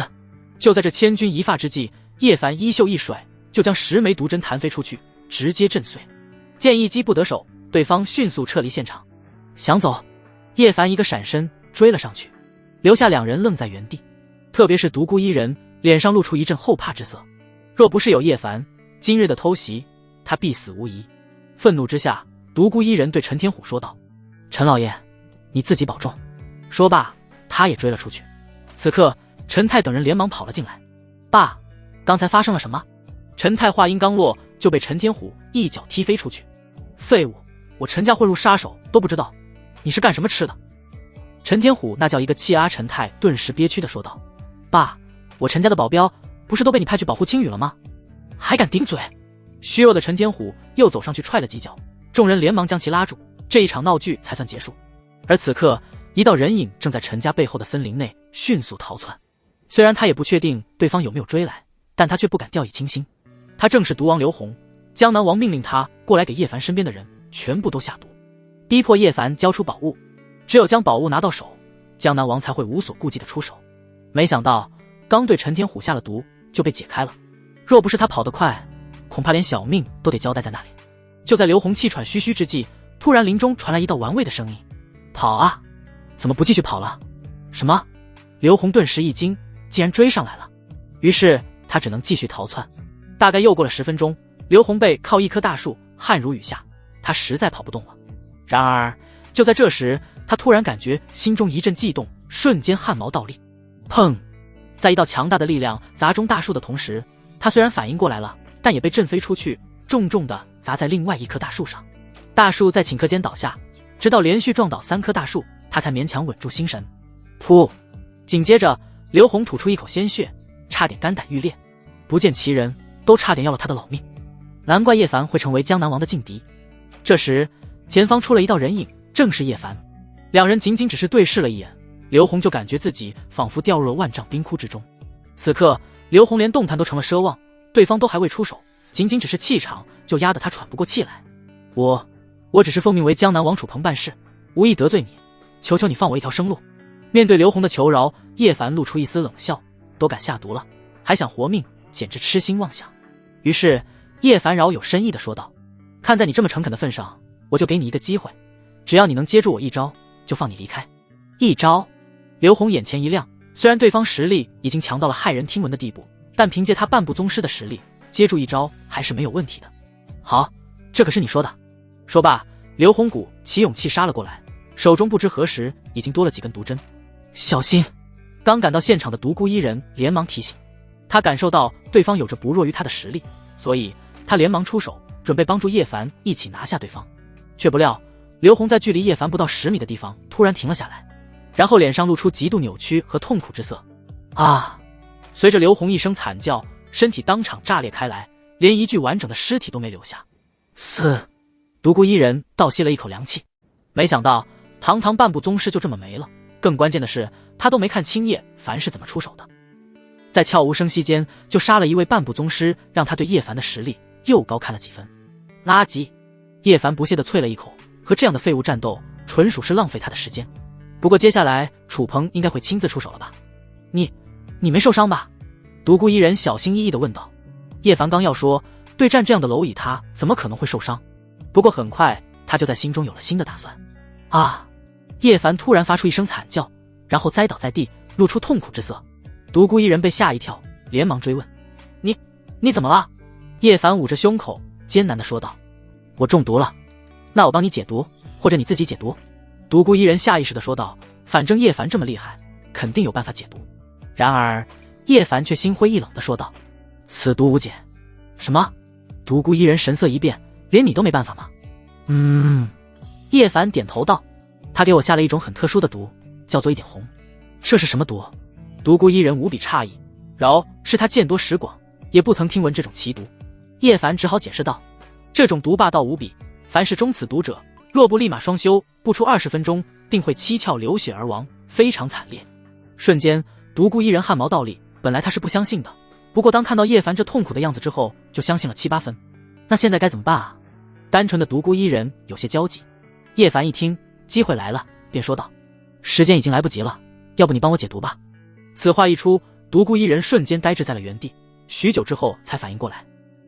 就在这千钧一发之际，叶凡衣袖一甩，就将10枚毒针弹飞出去，直接震碎。见一击不得手，对方迅速撤离现场。想走，叶凡一个闪身追了上去，留下2人愣在原地。特别是独孤一人，脸上露出一阵后怕之色。若不是有叶凡今日的偷袭，他必死无疑。愤怒之下，独孤一人对陈天虎说道：陈老爷，你自己保重。说罢，他也追了出去。此刻陈泰等人连忙跑了进来。爸，刚才发生了什么？陈泰话音刚落，就被陈天虎一脚踢飞出去。废物，我陈家混入杀手都不知道，你是干什么吃的？陈天虎那叫一个气啊！陈泰顿时憋屈地说道：爸，我陈家的保镖不是都被你派去保护青羽了吗？还敢顶嘴！虚弱的陈天虎又走上去踹了几脚，众人连忙将其拉住，这一场闹剧才算结束。而此刻，一道人影正在陈家背后的森林内迅速逃窜。虽然他也不确定对方有没有追来，但他却不敢掉以轻心。他正是毒王刘洪，江南王命令他过来给叶凡身边的人全部都下毒，逼迫叶凡交出宝物。只有将宝物拿到手，江南王才会无所顾忌的出手。没想到刚对陈天虎下了毒就被解开了，若不是他跑得快，恐怕连小命都得交代在那里。就在刘洪气喘吁吁之际，突然林中传来一道玩味的声音：跑啊！怎么不继续跑了？什么？刘洪顿时一惊，竟然追上来了。于是他只能继续逃窜。大概又过了10分钟，刘洪背靠一棵大树，汗如雨下，他实在跑不动了。然而就在这时，他突然感觉心中一阵悸动，瞬间汗毛倒立。砰！在一道强大的力量砸中大树的同时，他虽然反应过来了，但也被震飞出去，重重地砸在另外一棵大树上。大树在顷刻间倒下，直到连续撞倒3棵大树，他才勉强稳住心神。噗！紧接着，刘洪吐出一口鲜血，差点肝胆欲裂，不见其人，都差点要了他的老命。难怪叶凡会成为江南王的劲敌。这时，前方出了一道人影，正是叶凡。两人仅仅只是对视了一眼，刘洪就感觉自己仿佛掉入了万丈冰窟之中。此刻，刘洪连动弹都成了奢望，对方都还未出手，仅仅只是气场就压得他喘不过气来。我只是奉命为江南王楚鹏办事，无意得罪你，求求你放我一条生路。面对刘洪的求饶，叶凡露出一丝冷笑，都敢下毒了，还想活命，简直痴心妄想。于是叶凡饶有深意地说道，看在你这么诚恳的份上，我就给你一个机会，只要你能接住我一招，就放你离开。一招？刘洪眼前一亮，虽然对方实力已经强到了骇人听闻的地步，但凭借他半步宗师的实力，接住一招还是没有问题的。好，这可是你说的。说罢，刘洪鼓起勇气杀了过来，手中不知何时已经多了几根毒针。小心！刚赶到现场的独孤一人连忙提醒。他感受到对方有着不弱于他的实力，所以他连忙出手，准备帮助叶凡一起拿下对方。却不料刘洪在距离叶凡不到10米的地方突然停了下来，然后脸上露出极度扭曲和痛苦之色。啊！随着刘洪一声惨叫，身体当场炸裂开来，连一具完整的尸体都没留下。独孤一人倒吸了一口凉气，没想到堂堂半步宗师就这么没了。更关键的是，他都没看清叶凡是怎么出手的，在悄无声息间就杀了一位半步宗师，让他对叶凡的实力又高看了几分。垃圾！叶凡不屑地啐了一口，和这样的废物战斗，纯属是浪费他的时间。不过接下来楚鹏应该会亲自出手了吧？你没受伤吧？独孤一人小心翼翼地问道。叶凡刚要说，对战这样的蝼蚁他怎么可能会受伤？不过很快他就在心中有了新的打算。啊！叶凡突然发出一声惨叫，然后栽倒在地，露出痛苦之色。独孤一人被吓一跳，连忙追问：你怎么了？叶凡捂着胸口艰难地说道：我中毒了。那我帮你解毒，或者你自己解毒。独孤一人下意识地说道，反正叶凡这么厉害，肯定有办法解毒。然而叶凡却心灰意冷地说道：此毒无解。什么？独孤一人神色一变，连你都没办法吗？叶凡点头道，他给我下了一种很特殊的毒，叫做一点红。这是什么毒？独孤一人无比诧异，饶是他见多识广，也不曾听闻这种奇毒。叶凡只好解释道，这种毒霸道无比，凡是中此毒者，若不立马双修，不出20分钟，定会七窍流血而亡，非常惨烈。瞬间独孤一人汗毛倒立，本来他是不相信的，不过当看到叶凡这痛苦的样子之后，就相信了7、8分。那现在该怎么办啊？单纯的独孤一人有些焦急。叶凡一听机会来了，便说道：时间已经来不及了，要不你帮我解毒吧。此话一出，独孤一人瞬间呆滞在了原地，许久之后才反应过来，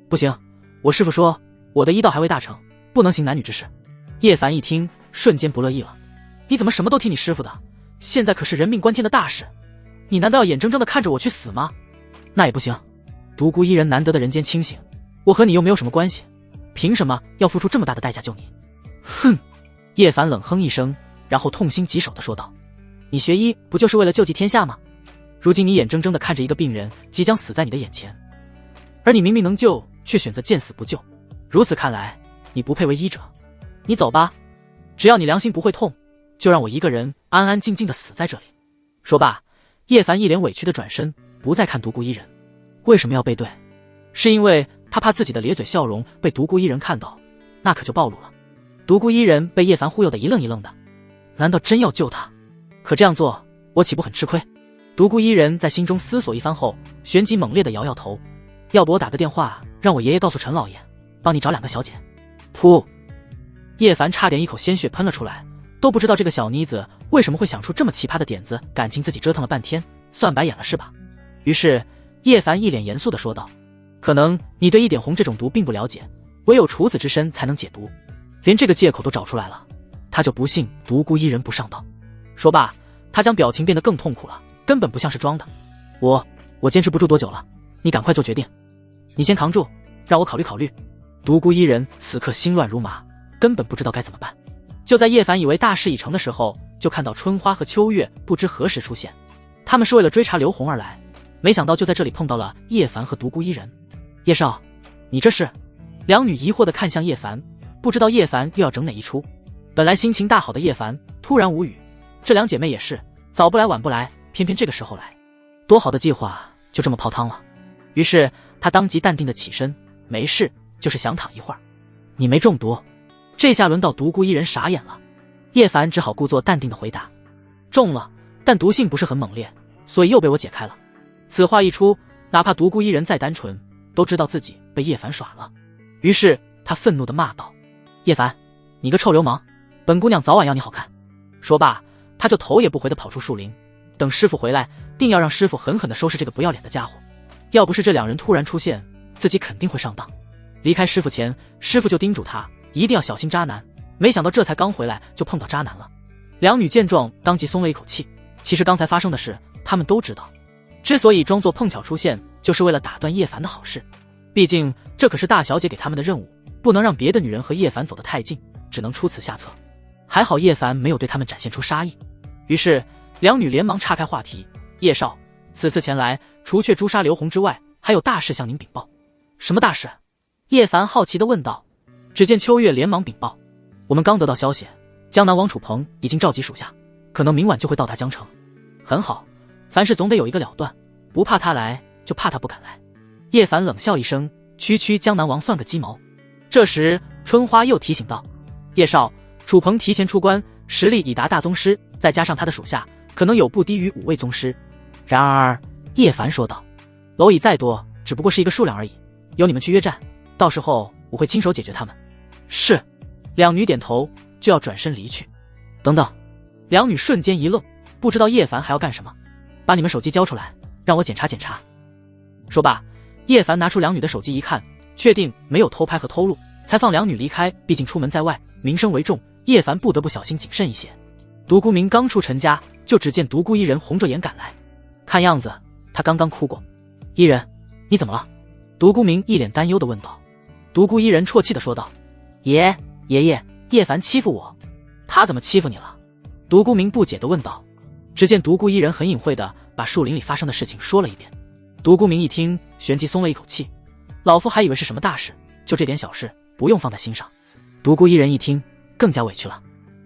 不行，我师父说我的医道还未大成，不能行男女之事。叶凡一听瞬间不乐意了，你怎么什么都听你师父的？现在可是人命关天的大事，你难道要眼睁睁地看着我去死吗？那也不行。独孤一人难得的人间清醒，我和你又没有什么关系，凭什么要付出这么大的代价救你？哼！叶凡冷哼一声，然后痛心疾首地说道，你学医不就是为了救济天下吗？如今你眼睁睁地看着一个病人即将死在你的眼前，而你明明能救，却选择见死不救，如此看来你不配为医者。你走吧，只要你良心不会痛，就让我一个人安安静静地死在这里。说罢，叶凡一脸委屈地转身，不再看独孤一人。为什么要背对？是因为他怕自己的咧嘴笑容被独孤一人看到，那可就暴露了。独孤一人被叶凡忽悠得一愣一愣的，难道真要救他？可这样做我岂不很吃亏？独孤一人在心中思索一番后，旋即猛烈地摇摇头，要不我打个电话让我爷爷告诉陈老爷，帮你找2个小姐。噗！叶凡差点一口鲜血喷了出来，都不知道这个小妮子为什么会想出这么奇葩的点子，感情自己折腾了半天，算白眼了是吧？于是叶凡一脸严肃地说道，可能你对一点红这种毒并不了解，唯有处子之身才能解毒，连这个借口都找出来了，他就不信独孤一人不上当。说罢，他将表情变得更痛苦了，根本不像是装的。我坚持不住多久了，你赶快做决定。你先扛住，让我考虑考虑。独孤一人此刻心乱如麻，根本不知道该怎么办。就在叶凡以为大事已成的时候，就看到春花和秋月不知何时出现，他们是为了追查刘红而来，没想到就在这里碰到了叶凡和独孤一人。叶少，你这是？两女疑惑地看向叶凡，不知道叶凡又要整哪一出。本来心情大好的叶凡突然无语，这两姐妹也是早不来晚不来，偏偏这个时候来，多好的计划就这么泡汤了。于是他当即淡定地起身，没事，就是想躺一会儿。你没中毒？这下轮到独孤一人傻眼了。叶凡只好故作淡定地回答，中了，但毒性不是很猛烈，所以又被我解开了。此话一出，哪怕独孤一人再单纯，都知道自己被叶凡耍了。于是他愤怒地骂道，叶凡，你个臭流氓，本姑娘早晚要你好看。说罢，他就头也不回地跑出树林，等师傅回来，定要让师傅狠狠地收拾这个不要脸的家伙。要不是这两人突然出现，自己肯定会上当。离开师傅前，师傅就叮嘱他一定要小心渣男，没想到这才刚回来就碰到渣男了。两女见状当即松了一口气，其实刚才发生的事他们都知道，之所以装作碰巧出现，就是为了打断叶凡的好事。毕竟这可是大小姐给他们的任务，不能让别的女人和叶凡走得太近，只能出此下策。还好叶凡没有对他们展现出杀意，于是两女连忙岔开话题，叶少，此次前来除却诛杀刘红之外，还有大事向您禀报。什么大事？叶凡好奇地问道。只见秋月连忙禀报，我们刚得到消息，江南王楚鹏已经召集属下，可能明晚就会到达江城。很好，凡事总得有一个了断，不怕他来，就怕他不敢来。叶凡冷笑一声，区江南王算个鸡毛。这时春花又提醒道，叶少，楚鹏提前出关，实力已达大宗师，再加上他的属下，可能有不低于5位宗师。然而叶凡说道，蝼蚁再多，只不过是一个数量而已，由你们去约战，到时候我会亲手解决他们。是。两女点头，就要转身离去。等等，两女瞬间一愣，不知道叶凡还要干什么。把你们手机交出来，让我检查检查。说罢，叶凡拿出两女的手机一看，确定没有偷拍和偷录，才放两女离开，毕竟出门在外，名声为重，叶凡不得不小心谨慎一些。独孤明刚出陈家，就只见独孤一人红着眼赶来，看样子他刚刚哭过。一人，你怎么了？独孤明一脸担忧地问道。独孤一人啜泣地说道，爷爷，叶凡欺负我。他怎么欺负你了？独孤明不解地问道。只见独孤一人很隐晦地把树林里发生的事情说了一遍。独孤明一听，旋即松了一口气，老夫还以为是什么大事，就这点小事不用放在心上。独孤一人一听更加委屈了，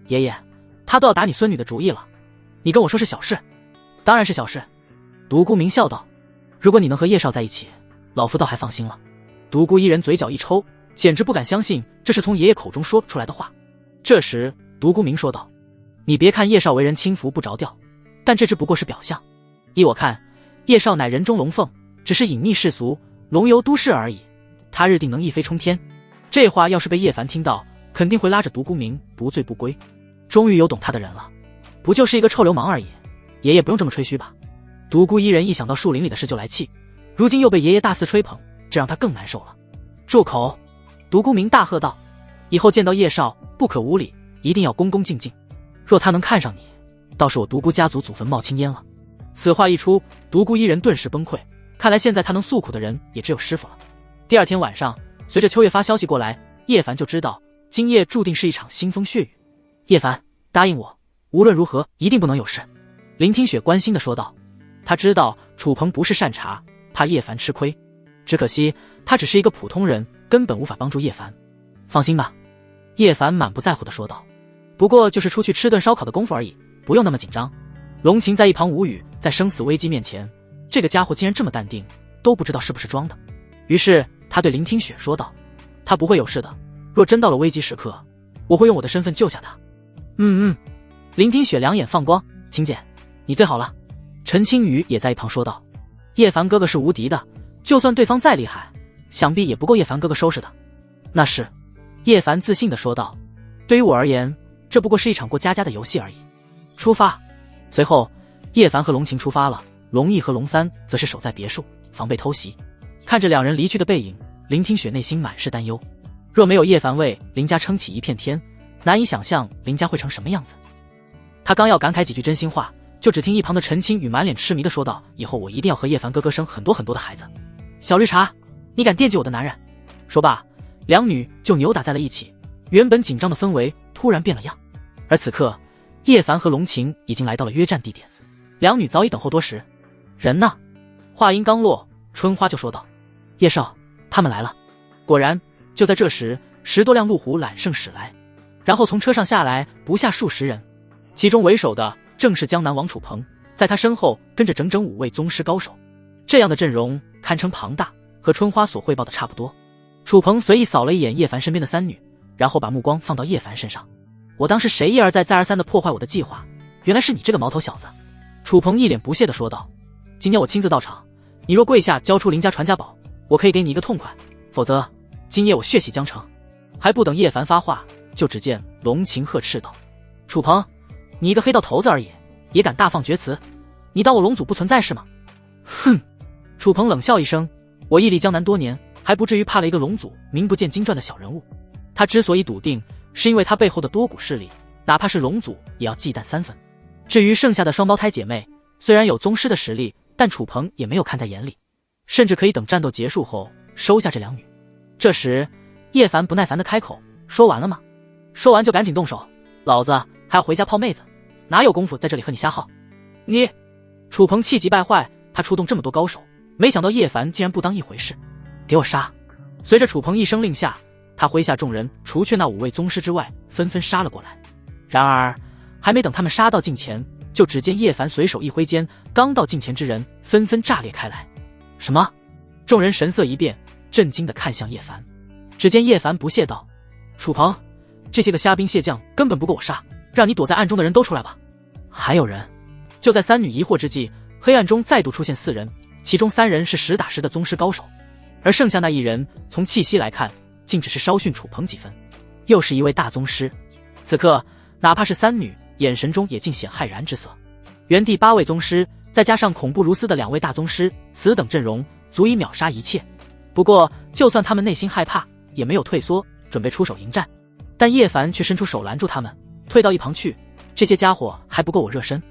爷爷，他都要打你孙女的主意了，你跟我说是小事？当然是小事。独孤明笑道，如果你能和叶少在一起，老夫倒还放心了。独孤一人嘴角一抽，简直不敢相信这是从爷爷口中说出来的话。这时独孤明说道，你别看叶少为人轻浮不着调，但这只不过是表象。依我看，叶少乃人中龙凤，只是隐匿世俗，龙游都市而已，他日定能一飞冲天。这话要是被叶凡听到，肯定会拉着独孤明不醉不归。终于有懂他的人了，不就是一个臭流氓而已，爷爷不用这么吹嘘吧。独孤一人一想到树林里的事就来气，如今又被爷爷大肆吹捧，这让他更难受了。住口！独孤明大喝道，以后见到叶少不可无礼，一定要恭恭敬敬，若他能看上你，倒是我独孤家族祖坟冒青烟了。此话一出，独孤一人顿时崩溃，看来现在他能诉苦的人也只有师傅了。第二天晚上，随着秋月发消息过来，叶凡就知道今夜注定是一场腥风血雨。叶凡，答应我，无论如何一定不能有事。林听雪关心地说道。他知道楚鹏不是善茬，怕叶凡吃亏，只可惜他只是一个普通人，根本无法帮助叶凡。放心吧，叶凡满不在乎地说道，不过就是出去吃顿烧烤的功夫而已，不用那么紧张。龙琴在一旁无语，在生死危机面前，这个家伙竟然这么淡定，都不知道是不是装的。于是他对林听雪说道，他不会有事的，若真到了危机时刻，我会用我的身份救下他。林听雪两眼放光，晴姐，你最好了。陈青雨也在一旁说道，叶凡哥哥是无敌的，就算对方再厉害，想必也不够叶凡哥哥收拾的。那是，叶凡自信地说道，对于我而言，这不过是一场过家家的游戏而已。出发。随后叶凡和龙琴出发了，龙毅和龙三则是守在别墅防备偷袭。看着两人离去的背影，林听雪内心满是担忧，若没有叶凡为林家撑起一片天，难以想象林家会成什么样子。他刚要感慨几句真心话，就只听一旁的陈青雨满脸痴迷地说道，以后我一定要和叶凡哥哥生很多很多的孩子。小绿茶，你敢惦记我的男人？说罢，两女就扭打在了一起，原本紧张的氛围突然变了样。而此刻叶凡和龙晴已经来到了约战地点，两女早已等候多时。人呢？话音刚落，春花就说道：“叶少，他们来了。”果然，就在这时，10多辆路虎揽胜驶来，然后从车上下来不下数十人，其中为首的正是江南王楚鹏，在他身后跟着整整5位宗师高手。这样的阵容堪称庞大，和春花所汇报的差不多。楚鹏随意扫了一眼叶凡身边的3女，然后把目光放到叶凡身上。我当时谁一而再再而三的破坏我的计划，原来是你这个毛头小子。楚鹏一脸不屑地说道：“今天我亲自到场，你若跪下交出林家传家宝，我可以给你一个痛快，否则今夜我血洗江城。”还不等叶凡发话，就只见龙晴呵斥道：“楚鹏，你一个黑道头子而已，也敢大放厥词？你当我龙祖不存在是吗？”哼！楚鹏冷笑一声：“我屹立江南多年，还不至于怕了一个龙祖名不见经传的小人物。他之所以笃定，是因为他背后的多股势力，哪怕是龙祖也要忌惮3分。至于剩下的双胞胎姐妹，虽然有宗师的实力，但楚鹏也没有看在眼里，甚至可以等战斗结束后收下这2女。”这时叶凡不耐烦地开口：“说完了吗？说完就赶紧动手，老子还要回家泡妹子，哪有功夫在这里和你瞎耗？”你！楚鹏气急败坏，他出动这么多高手，没想到叶凡竟然不当一回事。给我杀！随着楚鹏一声令下，他麾下众人除却那5位宗师之外，纷纷杀了过来。然而还没等他们杀到近前，就只见叶凡随手一挥间，刚到近前之人纷纷炸裂开来。什么？众人神色一变，震惊地看向叶凡。只见叶凡不屑道：“楚鹏，这些个虾兵蟹将根本不够我杀，让你躲在暗中的人都出来吧。”还有人。就在3女疑惑之际，黑暗中再度出现4人，其中3人是实打实的宗师高手，而剩下那1人从气息来看，竟只是稍逊楚鹏几分，又是一位大宗师。此刻哪怕是3女，眼神中也尽显骇然之色。原地8位宗师，再加上恐怖如斯的2位大宗师，此等阵容足以秒杀一切。不过就算他们内心害怕，也没有退缩，准备出手迎战。但叶凡却伸出手拦住他们，退到一旁去，这些家伙还不够我热身。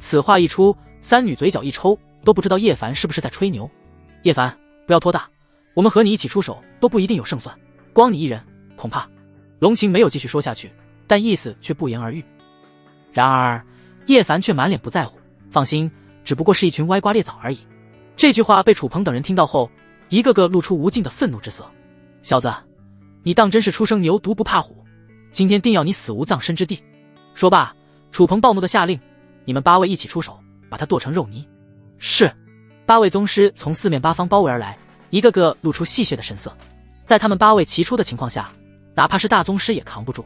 此话一出，3女嘴角一抽，都不知道叶凡是不是在吹牛。叶凡，不要拖大，我们和你一起出手都不一定有胜算，光你一人恐怕……龙晴没有继续说下去，但意思却不言而喻。然而叶凡却满脸不在乎，放心，只不过是一群歪瓜裂枣而已。这句话被楚鹏等人听到后，一个个露出无尽的愤怒之色。小子，你当真是初生牛犊不怕虎，今天定要你死无葬身之地。说罢，楚鹏暴怒的下令：“你们8位一起出手，把他剁成肉泥。”是。8位宗师从4面8方包围而来，一个个露出戏谑的神色。在他们8位齐出的情况下，哪怕是大宗师也扛不住。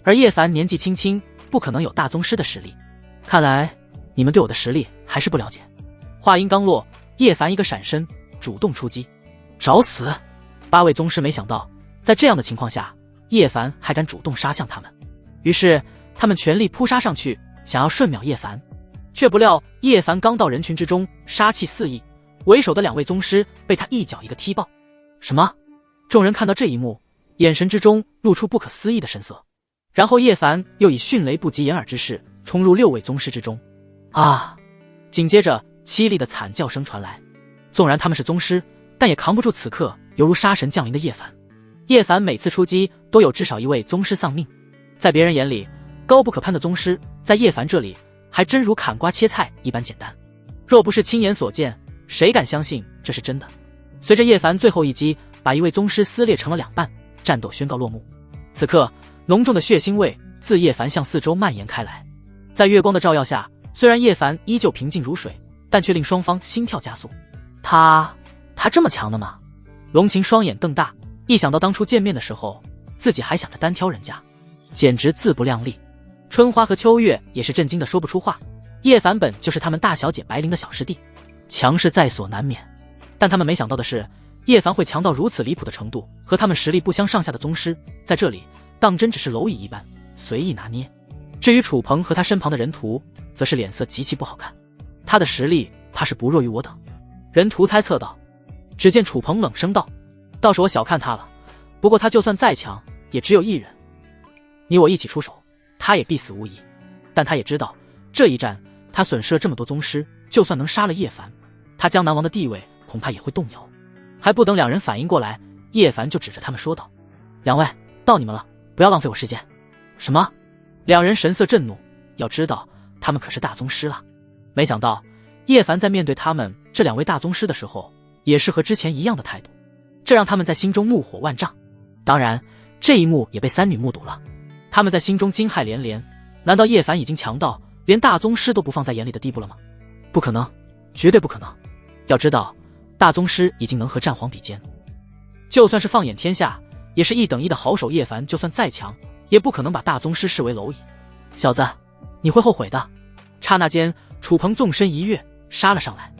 而叶凡年纪轻轻，不可能有大宗师的实力。看来你们对我的实力还是不了解。话音刚落，叶凡一个闪身，主动出击。找死！8位宗师没想到，在这样的情况下，叶凡还敢主动杀向他们，于是他们全力扑杀上去，想要瞬秒叶凡。却不料叶凡刚到人群之中，杀气四溢，为首的2位宗师被他一脚一个踢爆。什么？众人看到这一幕，眼神之中露出不可思议的神色。然后叶凡又以迅雷不及掩耳之势冲入6位宗师之中。啊！紧接着凄厉的惨叫声传来。纵然他们是宗师，但也扛不住此刻犹如杀神降临的叶凡。叶凡每次出击都有至少1位宗师丧命，在别人眼里高不可攀的宗师，在叶凡这里还真如砍瓜切菜一般简单。若不是亲眼所见，谁敢相信这是真的？随着叶凡最后一击把1位宗师撕裂成了2半，战斗宣告落幕。此刻浓重的血腥味自叶凡向四周蔓延开来。在月光的照耀下，虽然叶凡依旧平静如水，但却令双方心跳加速。他这么强的吗？龙晴双眼瞪大，一想到当初见面的时候自己还想着单挑人家，简直自不量力。春花和秋月也是震惊的说不出话。叶凡本就是他们大小姐白灵的小师弟，强势在所难免，但他们没想到的是，叶凡会强到如此离谱的程度，和他们实力不相上下的宗师，在这里当真只是蝼蚁一般，随意拿捏。至于楚鹏和他身旁的人徒，则是脸色极其不好看，他的实力怕是不弱于我等。人徒猜测道。只见楚鹏冷声道：“倒是我小看他了，不过他就算再强，也只有1人，你我一起出手，他也必死无疑。但他也知道，这一战他损失了这么多宗师，就算能杀了叶凡，他江南王的地位恐怕也会动摇。”还不等2人反应过来，叶凡就指着他们说道：“2位，到你们了，不要浪费我时间。”什么？2人神色震怒，要知道他们可是大宗师啊。没想到叶凡在面对他们这2位大宗师的时候，也是和之前一样的态度，这让他们在心中怒火万丈。当然，这一幕也被3女目睹了，他们在心中惊骇连连。难道叶凡已经强到连大宗师都不放在眼里的地步了吗？不可能，绝对不可能。要知道，大宗师已经能和战皇比肩，就算是放眼天下，也是1等1的好手。叶凡就算再强，也不可能把大宗师视为蝼蚁。小子，你会后悔的。刹那间，楚鹏纵身一跃，杀了上来。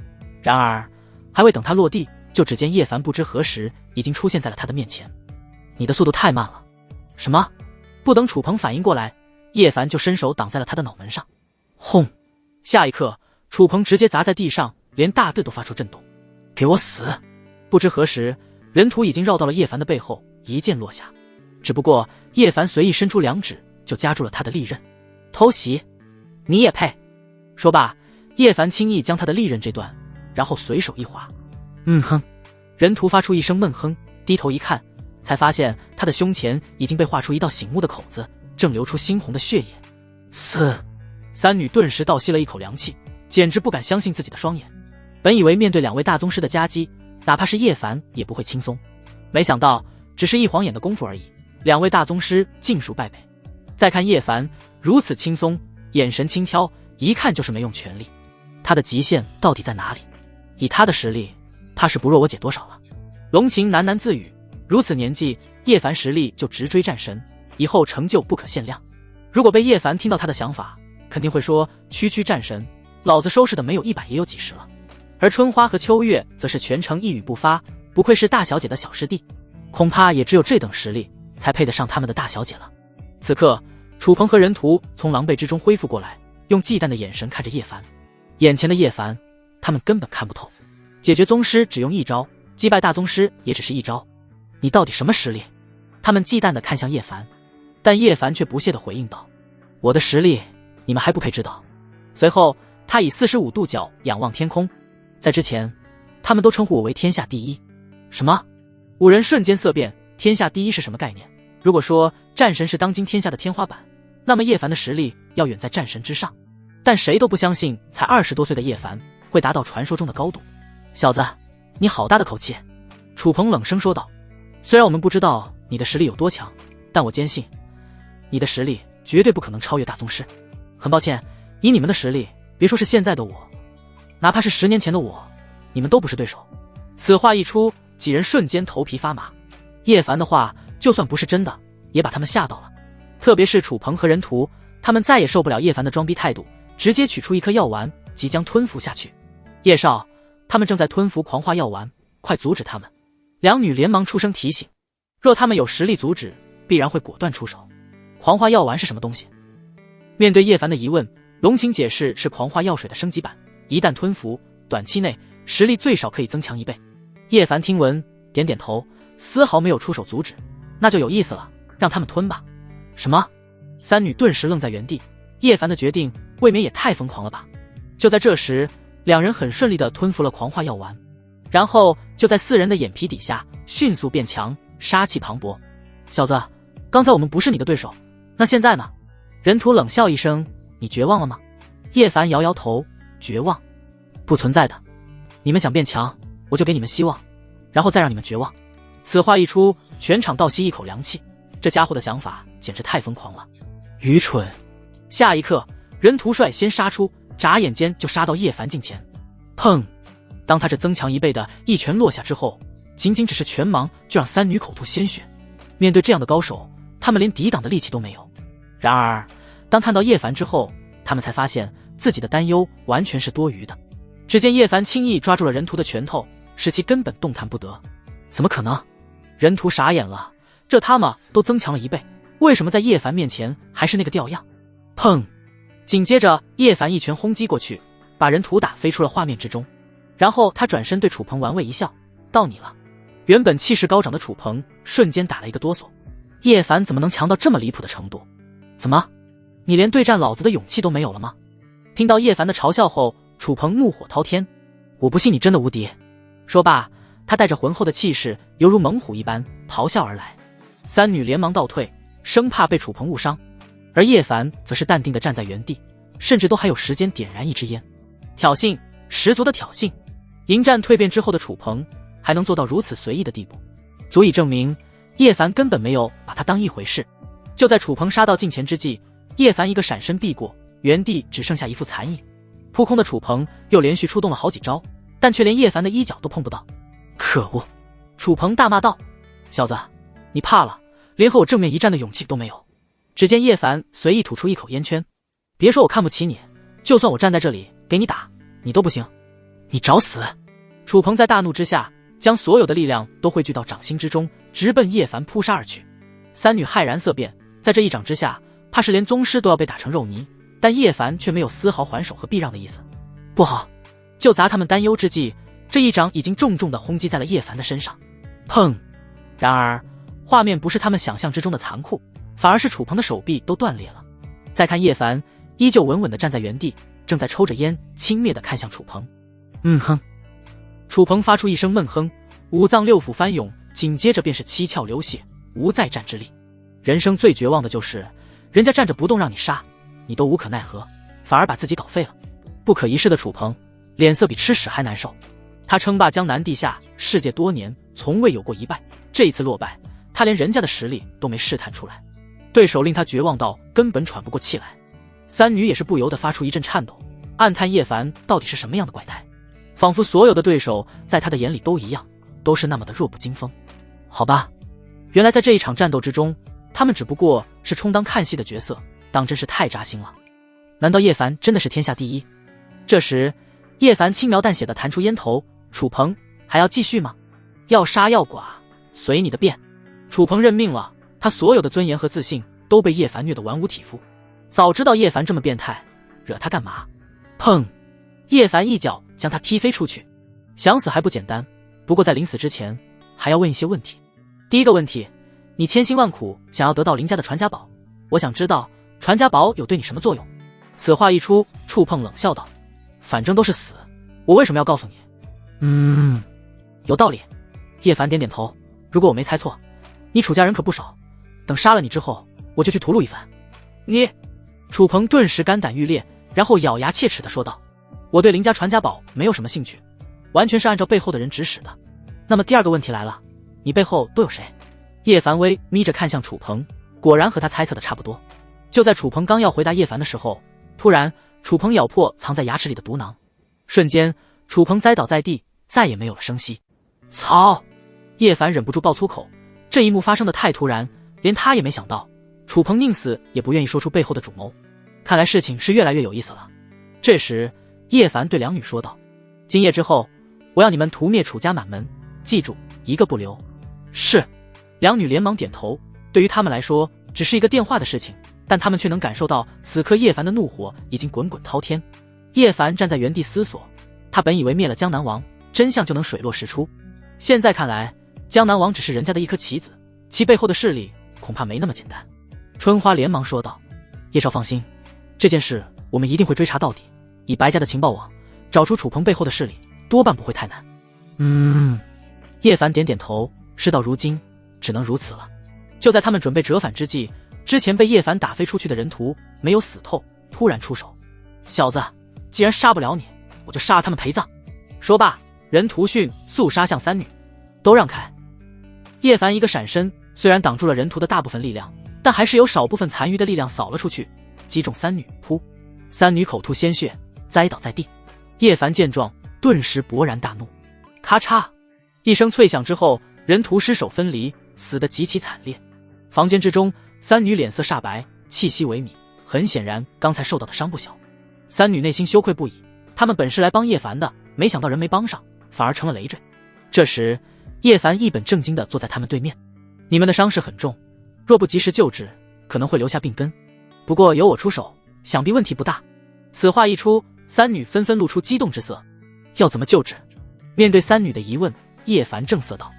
然而，还未等他落地，就只见叶凡不知何时已经出现在了他的面前。你的速度太慢了。什么？不等楚鹏反应过来，叶凡就伸手挡在了他的脑门上。轰！下一刻，楚鹏直接砸在地上，连大地都发出震动。给我死！不知何时，人屠已经绕到了叶凡的背后，一剑落下。只不过叶凡随意伸出2指，就夹住了他的利刃。偷袭！你也配！说罢，叶凡轻易将他的利刃这断，然后随手一划。哼！人屠发出一声闷哼，低头一看，才发现他的胸前已经被划出一道醒目的口子，正流出猩红的血液。3女顿时倒吸了一口凉气，简直不敢相信自己的双眼。本以为面对2位大宗师的夹击，哪怕是叶凡也不会轻松，没想到只是一晃眼的功夫而已，2位大宗师尽数败北。再看叶凡如此轻松，眼神轻佻，一看就是没用全力。他的极限到底在哪里？以他的实力，怕是不弱我姐多少了。龙琴喃喃自语，如此年纪，叶凡实力就直追战神，以后成就不可限量。如果被叶凡听到他的想法，肯定会说区区战神，老子收拾的没有100也有几十了。而春花和秋月则是全程一语不发，不愧是大小姐的小师弟，恐怕也只有这等实力才配得上他们的大小姐了。此刻，楚鹏和人屠从狼狈之中恢复过来，用忌惮的眼神看着叶凡。眼前的叶凡，他们根本看不透。解决宗师只用1招，击败大宗师也只是1招。你到底什么实力？他们忌惮地看向叶凡，但叶凡却不屑地回应道：我的实力，你们还不配知道。随后，他以45度角仰望天空。在之前，他们都称呼我为天下第一。什么？5人瞬间色变，天下第一是什么概念？如果说战神是当今天下的天花板，那么叶凡的实力要远在战神之上。但谁都不相信才20多岁的叶凡会达到传说中的高度。小子，你好大的口气！楚鹏冷声说道。虽然我们不知道你的实力有多强，但我坚信你的实力绝对不可能超越大宗师。很抱歉，以你们的实力，别说是现在的我，哪怕是10年前的我，你们都不是对手。此话一出，几人瞬间头皮发麻。叶凡的话就算不是真的，也把他们吓到了。特别是楚鹏和人屠，他们再也受不了叶凡的装逼态度，直接取出一颗药丸，即将吞服下去。叶少，他们正在吞服狂化药丸，快阻止他们！2女连忙出声提醒。若他们有实力阻止，必然会果断出手。狂化药丸是什么东西？面对叶凡的疑问，龙琴解释是狂化药水的升级版，一旦吞服，短期内实力最少可以增强1倍。叶凡听闻，点点头，丝毫没有出手阻止。那就有意思了，让他们吞吧。什么？3女顿时愣在原地，叶凡的决定未免也太疯狂了吧。就在这时，2人很顺利地吞服了狂化药丸，然后就在4人的眼皮底下迅速变强，杀气磅礴。小子，刚才我们不是你的对手，那现在呢？人屠冷笑一声，你绝望了吗？叶凡摇摇头，绝望？不存在的。你们想变强，我就给你们希望，然后再让你们绝望。此话一出，全场倒吸一口凉气，这家伙的想法简直太疯狂了，愚蠢。下一刻，人屠率先杀出，眨眼间就杀到叶凡近前。砰！当他这增强1倍的一拳落下之后，仅仅只是拳芒就让3女口吐鲜血。面对这样的高手，他们连抵挡的力气都没有。然而当看到叶凡之后，他们才发现自己的担忧完全是多余的。只见叶凡轻易抓住了人屠的拳头，使其根本动弹不得。怎么可能？人屠傻眼了，这他妈都增强了1倍，为什么在叶凡面前还是那个吊样？砰！紧接着叶凡一拳轰击过去，把人屠打飞出了画面之中。然后他转身对楚鹏玩味一笑，到你了。原本气势高涨的楚鹏瞬间打了一个哆嗦，叶凡怎么能强到这么离谱的程度？怎么，你连对战老子的勇气都没有了吗？听到叶凡的嘲笑后，楚鹏怒火滔天，我不信你真的无敌。说罢，他带着浑厚的气势，犹如猛虎一般咆哮而来。3女连忙倒退，生怕被楚鹏误伤。而叶凡则是淡定地站在原地，甚至都还有时间点燃一支烟。挑衅，十足的挑衅！迎战蜕变之后的楚鹏还能做到如此随意的地步，足以证明叶凡根本没有把他当一回事。就在楚鹏杀到近前之际，叶凡一个闪身避过，原地只剩下一副残影。扑空的楚鹏又连续出动了好几招，但却连叶凡的衣角都碰不到。可恶！楚鹏大骂道：“小子，你怕了，连和我正面一战的勇气都没有。”只见叶凡随意吐出一口烟圈：“别说我看不起你，就算我站在这里给你打，你都不行，你找死！”楚鹏在大怒之下，将所有的力量都汇聚到掌心之中，直奔叶凡扑杀而去。三女骇然色变，在这一掌之下，怕是连宗师都要被打成肉泥，但叶凡却没有丝毫还手和避让的意思。不好！就砸他们担忧之际，这一掌已经重重地轰击在了叶凡的身上。砰！然而画面不是他们想象之中的残酷，反而是楚鹏的手臂都断裂了。再看叶凡依旧稳稳地站在原地，正在抽着烟，轻蔑地看向楚鹏。哼！楚鹏发出一声闷哼，五脏六腑翻涌，紧接着便是七窍流血，无再战之力。人生最绝望的就是人家站着不动让你杀，你都无可奈何，反而把自己搞废了。不可一世的楚鹏脸色比吃屎还难受。他称霸江南地下世界多年，从未有过一败，这一次落败，他连人家的实力都没试探出来，对手令他绝望到根本喘不过气来。三女也是不由得发出一阵颤抖，暗叹叶凡到底是什么样的怪胎，仿佛所有的对手在他的眼里都一样，都是那么的弱不禁风。好吧，原来在这一场战斗之中，他们只不过是充当看戏的角色，当真是太扎心了。难道叶凡真的是天下第一？这时叶凡轻描淡写地弹出烟头：“楚鹏，还要继续吗？要杀要剐，随你的便。”楚鹏认命了，他所有的尊严和自信都被叶凡虐得完无体肤。早知道叶凡这么变态，惹他干嘛？砰！叶凡一脚将他踢飞出去。想死还不简单，不过在临死之前还要问一些问题。第一个问题，你千辛万苦想要得到林家的传家宝，我想知道传家宝有对你什么作用？此话一出，触碰冷笑道：“反正都是死，我为什么要告诉你？”有道理。叶凡点点头。如果我没猜错，你楚家人可不少，等杀了你之后，我就去屠戮一番。你……楚鹏顿时肝胆欲裂，然后咬牙切齿地说道：“我对林家传家宝没有什么兴趣，完全是按照背后的人指使的。那么第二个问题来了，你背后都有谁？”叶凡微眯着看向楚鹏，果然和他猜测的差不多。就在楚鹏刚要回答叶凡的时候，突然楚鹏咬破藏在牙齿里的毒囊，瞬间楚鹏栽倒在地，再也没有了声息。操！叶凡忍不住爆粗口，这一幕发生的太突然，连他也没想到，楚鹏宁死也不愿意说出背后的主谋。看来事情是越来越有意思了。这时叶凡对两女说道：“今夜之后，我要你们屠灭楚家满门，记住，一个不留。”是。两女连忙点头。对于他们来说只是一个电话的事情，但他们却能感受到此刻叶凡的怒火已经滚滚滔天。叶凡站在原地思索，他本以为灭了江南王，真相就能水落石出，现在看来江南王只是人家的一颗棋子，其背后的势力恐怕没那么简单。春花连忙说道：“叶少放心，这件事我们一定会追查到底，以白家的情报网找出楚鹏背后的势力，多半不会太难。”叶凡点点头，事到如今只能如此了。就在他们准备折返之际，之前被叶凡打飞出去的人屠没有死透，突然出手：“小子，既然杀不了你，我就杀了他们陪葬。”说罢，人屠迅速杀向三女。都让开！叶凡一个闪身，虽然挡住了人屠的大部分力量，但还是有少部分残余的力量扫了出去，击中三女。噗！三女口吐鲜血，栽倒在地。叶凡见状，顿时勃然大怒。咔嚓一声脆响之后，人屠尸首分离，死得极其惨烈。房间之中，三女脸色煞白，气息萎靡，很显然刚才受到的伤不小。三女内心羞愧不已，他们本是来帮叶凡的，没想到人没帮上，反而成了累赘。这时叶凡一本正经地坐在他们对面：“你们的伤势很重，若不及时救治，可能会留下病根，不过由我出手，想必问题不大。”此话一出，三女纷纷露出激动之色。要怎么救治？面对三女的疑问，叶凡正色道：“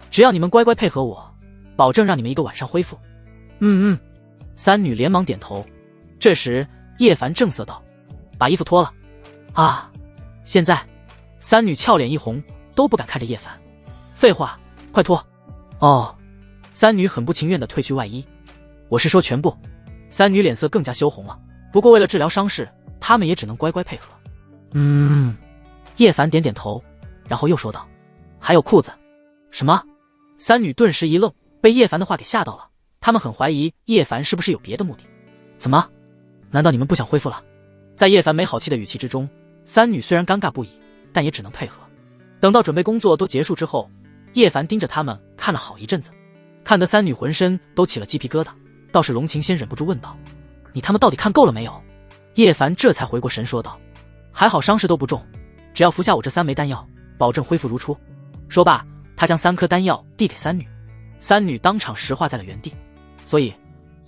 只要你们乖乖配合我，保证让你们一个晚上恢复。”三女连忙点头。这时叶凡正色道：“把衣服脱了。”啊！现在三女俏脸一红，都不敢看着叶凡。废话，快脱！哦，三女很不情愿地褪去外衣。我是说全部。三女脸色更加羞红了，不过为了治疗伤势，他们也只能乖乖配合。叶凡点点头，然后又说道：“还有裤子。”什么？三女顿时一愣，被叶凡的话给吓到了。他们很怀疑叶凡是不是有别的目的。怎么？难道你们不想恢复了？在叶凡没好气的语气之中，三女虽然尴尬不已，但也只能配合。等到准备工作都结束之后，叶凡盯着他们看了好一阵子，看得三女浑身都起了鸡皮疙瘩。倒是龙晴先忍不住问道：“你他们到底看够了没有？”叶凡这才回过神说道：“还好伤势都不重，只要服下我这3枚丹药，保证恢复如初。”说罢，他将3颗丹药递给三女，三女当场石化在了原地。所以，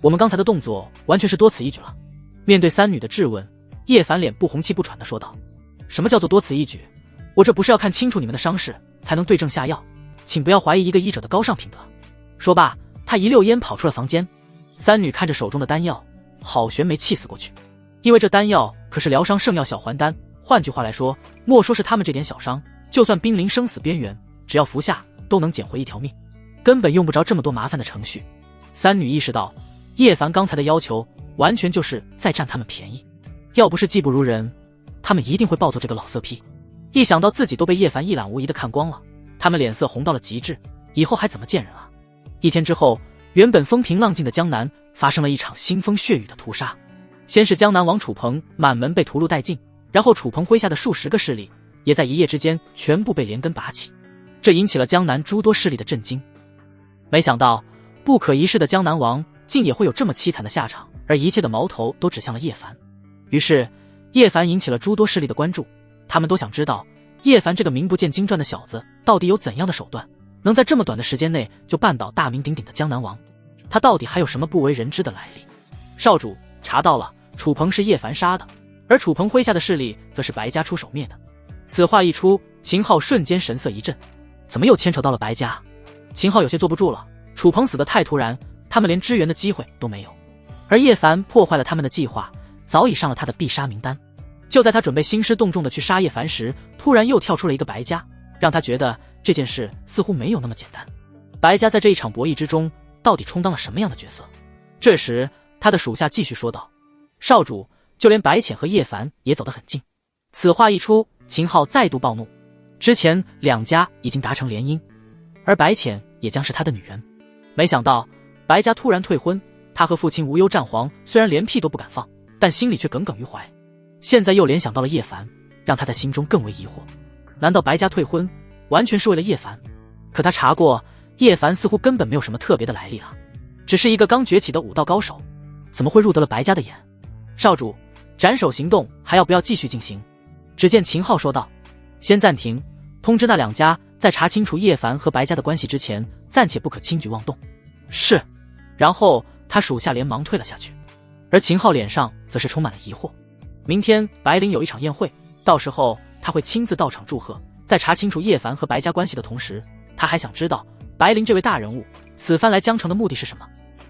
我们刚才的动作完全是多此一举了。面对三女的质问，叶凡脸不红气不喘地说道：“什么叫做多此一举？我这不是要看清楚你们的伤势，才能对症下药，请不要怀疑一个医者的高尚品德。”说罢，他一溜烟跑出了房间。三女看着手中的丹药，好悬没气死过去，因为这丹药可是疗伤圣药小还丹，换句话来说，莫说是他们这点小伤，就算濒临生死边缘，只要服下都能捡回一条命，根本用不着这么多麻烦的程序。三女意识到叶凡刚才的要求完全就是在占他们便宜，要不是技不如人，他们一定会抱走这个老色批。一想到自己都被叶凡一览无遗的看光了，他们脸色红到了极致，以后还怎么见人啊？一天之后，原本风平浪静的江南发生了一场腥风血雨的屠杀。先是江南王楚鹏满门被屠戮殆尽，然后楚鹏麾下的数十个势力也在一夜之间全部被连根拔起，这引起了江南诸多势力的震惊。没想到不可一世的江南王竟也会有这么凄惨的下场，而一切的矛头都指向了叶凡。于是叶凡引起了诸多势力的关注，他们都想知道叶凡这个名不见经传的小子到底有怎样的手段，能在这么短的时间内就绊倒大名鼎鼎的江南王，他到底还有什么不为人知的来历？少主查到了，楚鹏是叶凡杀的，而楚鹏麾下的势力则是白家出手灭的。此话一出，秦昊瞬间神色一震，怎么又牵扯到了白家？秦昊有些坐不住了，楚鹏死得太突然，他们连支援的机会都没有，而叶凡破坏了他们的计划，早已上了他的必杀名单。就在他准备兴师动众的去杀叶凡时，突然又跳出了一个白家，让他觉得这件事似乎没有那么简单。白家在这一场博弈之中到底充当了什么样的角色？这时他的属下继续说道：“少主，就连白浅和叶凡也走得很近。”此话一出，秦昊再度暴怒。之前两家已经达成联姻，而白浅也将是他的女人。没想到白家突然退婚，他和父亲无忧战皇虽然连屁都不敢放，但心里却耿耿于怀。现在又联想到了叶凡，让他在心中更为疑惑。难道白家退婚完全是为了叶凡？可他查过，叶凡似乎根本没有什么特别的来历啊，只是一个刚崛起的武道高手，怎么会入得了白家的眼？少主，斩首行动还要不要继续进行？只见秦昊说道：“先暂停，通知那两家在查清楚叶凡和白家的关系之前，暂且不可轻举妄动。”是。然后他属下连忙退了下去，而秦昊脸上则是充满了疑惑。明天白灵有一场宴会，到时候他会亲自到场祝贺。在查清楚叶凡和白家关系的同时，他还想知道白灵这位大人物此番来江城的目的是什么。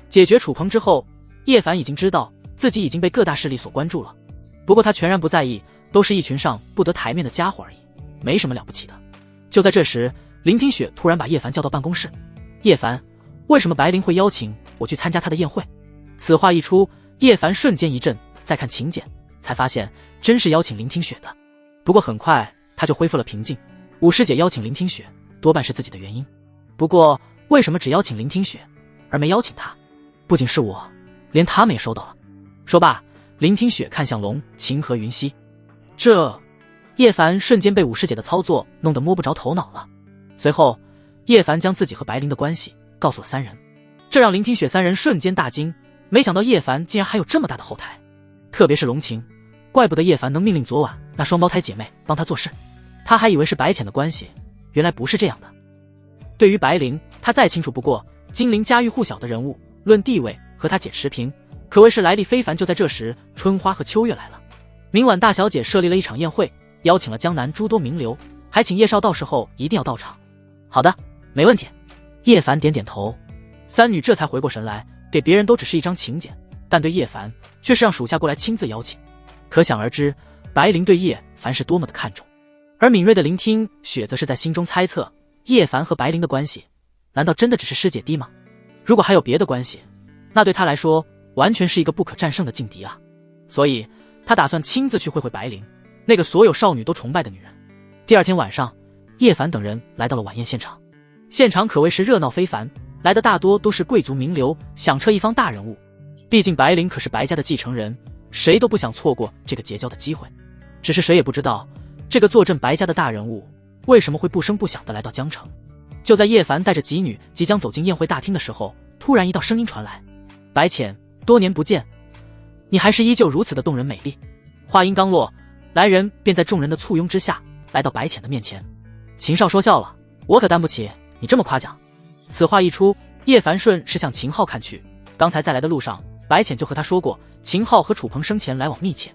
解决楚鹏之后，叶凡已经知道自己已经被各大势力所关注了，不过他全然不在意，都是一群上不得台面的家伙而已，没什么了不起的。就在这时，林听雪突然把叶凡叫到办公室：“叶凡，为什么白灵会邀请我去参加他的宴会？”此话一出，叶凡瞬间一震，再看请柬，才发现真是邀请林听雪的。不过很快他就恢复了平静，五师姐邀请林听雪多半是自己的原因，不过为什么只邀请林听雪而没邀请他？不仅是我，连他们也收到了。说罢，林听雪看向龙晴和云溪。这叶凡瞬间被五师姐的操作弄得摸不着头脑了。随后叶凡将自己和白灵的关系告诉了三人，这让林听雪三人瞬间大惊，没想到叶凡竟然还有这么大的后台，特别是龙晴，怪不得叶凡能命令昨晚那双胞胎姐妹帮他做事，他还以为是白浅的关系，原来不是这样的。对于白灵，他再清楚不过，金陵家喻户晓的人物，论地位和他姐持平，可谓是来历非凡。就在这时，春花和秋月来了。明晚大小姐设立了一场宴会，邀请了江南诸多名流，还请叶少到时候一定要到场。好的，没问题。叶凡点点头。三女这才回过神来，给别人都只是一张请柬，但对叶凡却是让属下过来亲自邀请。可想而知，白灵对叶凡是多么的看重。而敏锐的聆听雪则是在心中猜测，叶凡和白灵的关系难道真的只是师姐弟吗？如果还有别的关系，那对他来说完全是一个不可战胜的劲敌啊！所以他打算亲自去会会白灵，那个所有少女都崇拜的女人。第二天晚上，叶凡等人来到了晚宴现场，现场可谓是热闹非凡，来的大多都是贵族名流，响彻一方大人物。毕竟白灵可是白家的继承人，谁都不想错过这个结交的机会。只是谁也不知道，这个坐镇白家的大人物为什么会不声不响地来到江城。就在叶凡带着几女即将走进宴会大厅的时候，突然一道声音传来：“白浅，多年不见，你还是依旧如此的动人美丽。”话音刚落，来人便在众人的簇拥之下来到白浅的面前。秦少说笑了，我可担不起你这么夸奖。此话一出，叶凡顺是向秦昊看去，刚才在来的路上，白浅就和他说过，秦昊和楚鹏生前来往密切，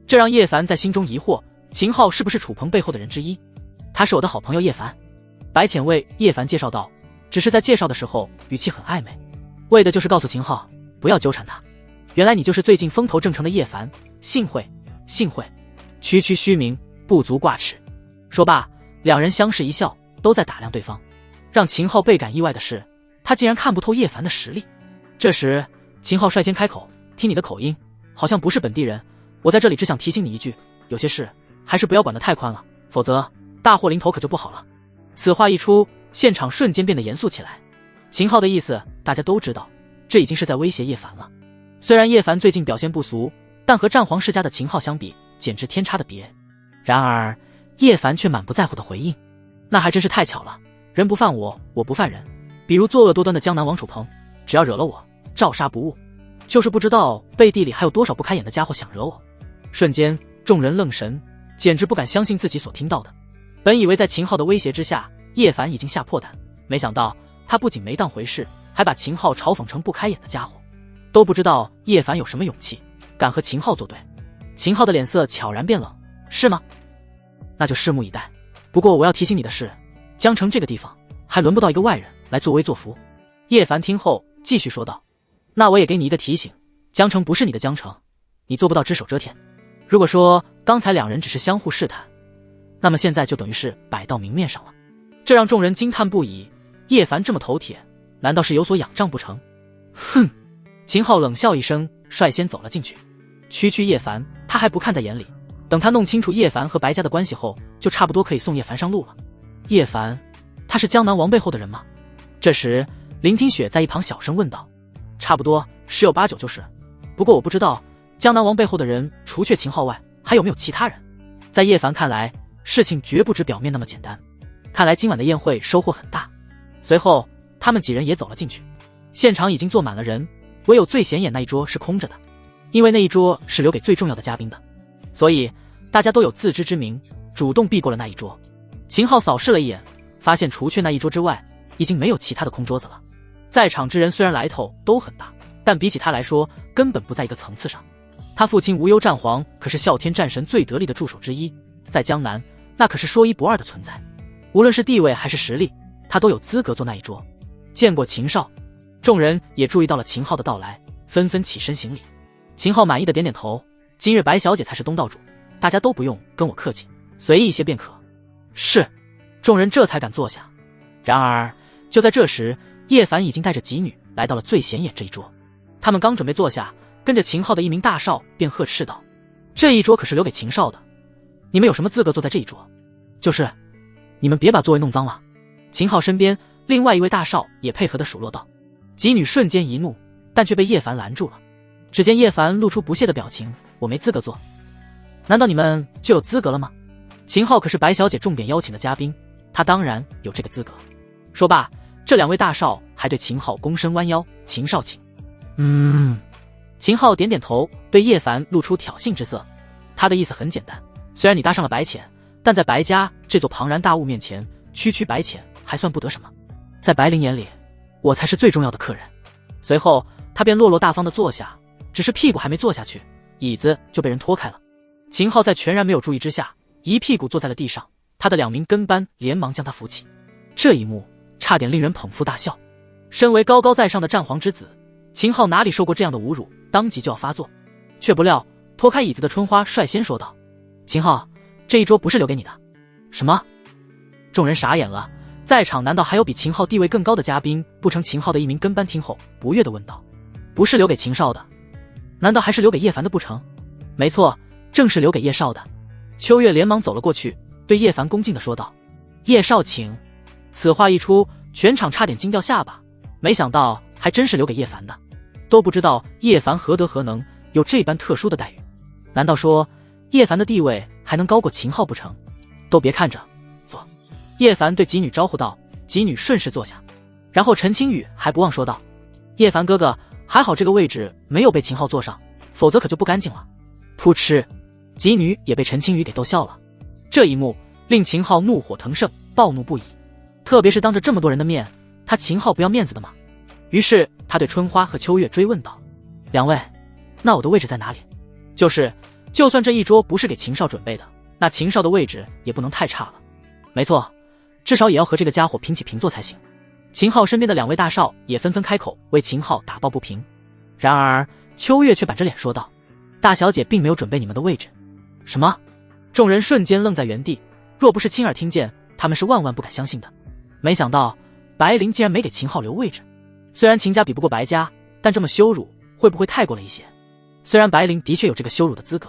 这让叶凡在心中疑惑，秦昊是不是楚鹏背后的人之一？他是我的好朋友叶凡。白浅为叶凡介绍道，只是在介绍的时候语气很暧昧，为的就是告诉秦昊不要纠缠他。原来你就是最近风头正盛的叶凡，幸会，幸会，区区虚名，不足挂齿。说罢，两人相视一笑，都在打量对方。让秦昊倍感意外的是，他竟然看不透叶凡的实力。这时，秦昊率先开口：“听你的口音，好像不是本地人。我在这里只想提醒你一句，有些事还是不要管得太宽了，否则大祸临头可就不好了。”此话一出，现场瞬间变得严肃起来。秦昊的意思大家都知道，这已经是在威胁叶凡了。虽然叶凡最近表现不俗，但和战皇世家的秦昊相比，简直天差的别。然而叶凡却满不在乎的回应：“那还真是太巧了，人不犯我，我不犯人。比如作恶多端的江南王楚鹏，只要惹了我，照杀不误。就是不知道背地里还有多少不开眼的家伙想惹我。”瞬间，众人愣神，简直不敢相信自己所听到的。本以为在秦昊的威胁之下，叶凡已经吓破胆，没想到他不仅没当回事，还把秦昊嘲讽成不开眼的家伙。都不知道叶凡有什么勇气，敢和秦昊作对。秦昊的脸色悄然变冷：“是吗？那就拭目以待。不过我要提醒你的是，江城这个地方还轮不到一个外人来作威作福。”叶凡听后继续说道：“那我也给你一个提醒，江城不是你的江城，你做不到只手遮天。如果说刚才两人只是相互试探，那么现在就等于是摆到明面上了。”这让众人惊叹不已，叶凡这么头铁，难道是有所仰仗不成？哼！秦昊冷笑一声，率先走了进去。区叶凡他还不看在眼里，等他弄清楚叶凡和白家的关系后，就差不多可以送叶凡上路了。叶凡，他是江南王背后的人吗？这时林听雪在一旁小声问道：“差不多，10有8九就是。不过我不知道江南王背后的人除却秦昊外，还有没有其他人？”在叶凡看来，事情绝不止表面那么简单。看来今晚的宴会收获很大。随后他们几人也走了进去，现场已经坐满了人，唯有最显眼那一桌是空着的，因为那一桌是留给最重要的嘉宾的，所以大家都有自知之明，主动避过了那一桌。秦昊扫视了一眼，发现除却那一桌之外，已经没有其他的空桌子了。在场之人虽然来头都很大，但比起他来说，根本不在一个层次上。他父亲无忧战皇可是啸天战神最得力的助手之一，在江南那可是说一不二的存在，无论是地位还是实力，他都有资格坐那一桌。见过秦少，众人也注意到了秦昊的到来，纷纷起身行礼。秦昊满意的点点头：“今日白小姐才是东道主，大家都不用跟我客气，随意一些便可。”是。众人这才敢坐下。然而就在这时，叶凡已经带着几女来到了最显眼这一桌。他们刚准备坐下，跟着秦昊的一名大少便呵斥道：“这一桌可是留给秦少的，你们有什么资格坐在这一桌？就是你们别把座位弄脏了。”秦昊身边另外一位大少也配合的数落道。几女瞬间一怒，但却被叶凡拦住了。只见叶凡露出不屑的表情：“我没资格坐，难道你们就有资格了吗？秦昊可是白小姐重点邀请的嘉宾，他当然有这个资格。”说罢，这两位大少还对秦昊躬身弯腰：“秦少请。”秦昊点点头，对叶凡露出挑衅之色。他的意思很简单，虽然你搭上了白浅，但在白家这座庞然大物面前，区白浅还算不得什么。在白灵眼里，我才是最重要的客人。随后他便落落大方地坐下，只是屁股还没坐下去，椅子就被人拖开了。秦昊在全然没有注意之下，一屁股坐在了地上，他的2名跟班连忙将他扶起。这一幕差点令人捧腹大笑。身为高高在上的战皇之子，秦昊哪里受过这样的侮辱，当即就要发作。却不料拖开椅子的春花率先说道：“秦昊，这一桌不是留给你的。”什么？众人傻眼了，在场难道还有比秦昊地位更高的嘉宾不成？秦昊的一名跟班听后不悦地问道：“不是留给秦少的，难道还是留给叶凡的不成？没错，正是留给叶少的。秋月连忙走了过去，对叶凡恭敬地说道：“叶少请。”此话一出，全场差点惊掉下巴，没想到还真是留给叶凡的，都不知道叶凡何德何能，有这般特殊的待遇。难道说叶凡的地位还能高过秦昊不成？都别看着，坐。叶凡对吉女招呼道，吉女顺势坐下。然后陈青雨还不忘说道：“叶凡哥哥，还好这个位置没有被秦昊坐上，否则可就不干净了。”噗嗤，吉女也被陈青雨给逗笑了。这一幕令秦昊怒火腾盛，暴怒不已。特别是当着这么多人的面，他秦昊不要面子的吗？于是他对春花和秋月追问道：“两位，那我的位置在哪里？就算这一桌不是给秦少准备的，那秦少的位置也不能太差了。没错，至少也要和这个家伙平起平坐才行。”秦昊身边的两位大少也纷纷开口为秦昊打抱不平。然而秋月却板着脸说道：“大小姐并没有准备你们的位置。”什么？众人瞬间愣在原地，若不是亲耳听见，他们是万万不敢相信的。没想到白灵竟然没给秦昊留位置。虽然秦家比不过白家，但这么羞辱会不会太过了一些？虽然白灵的确有这个羞辱的资格，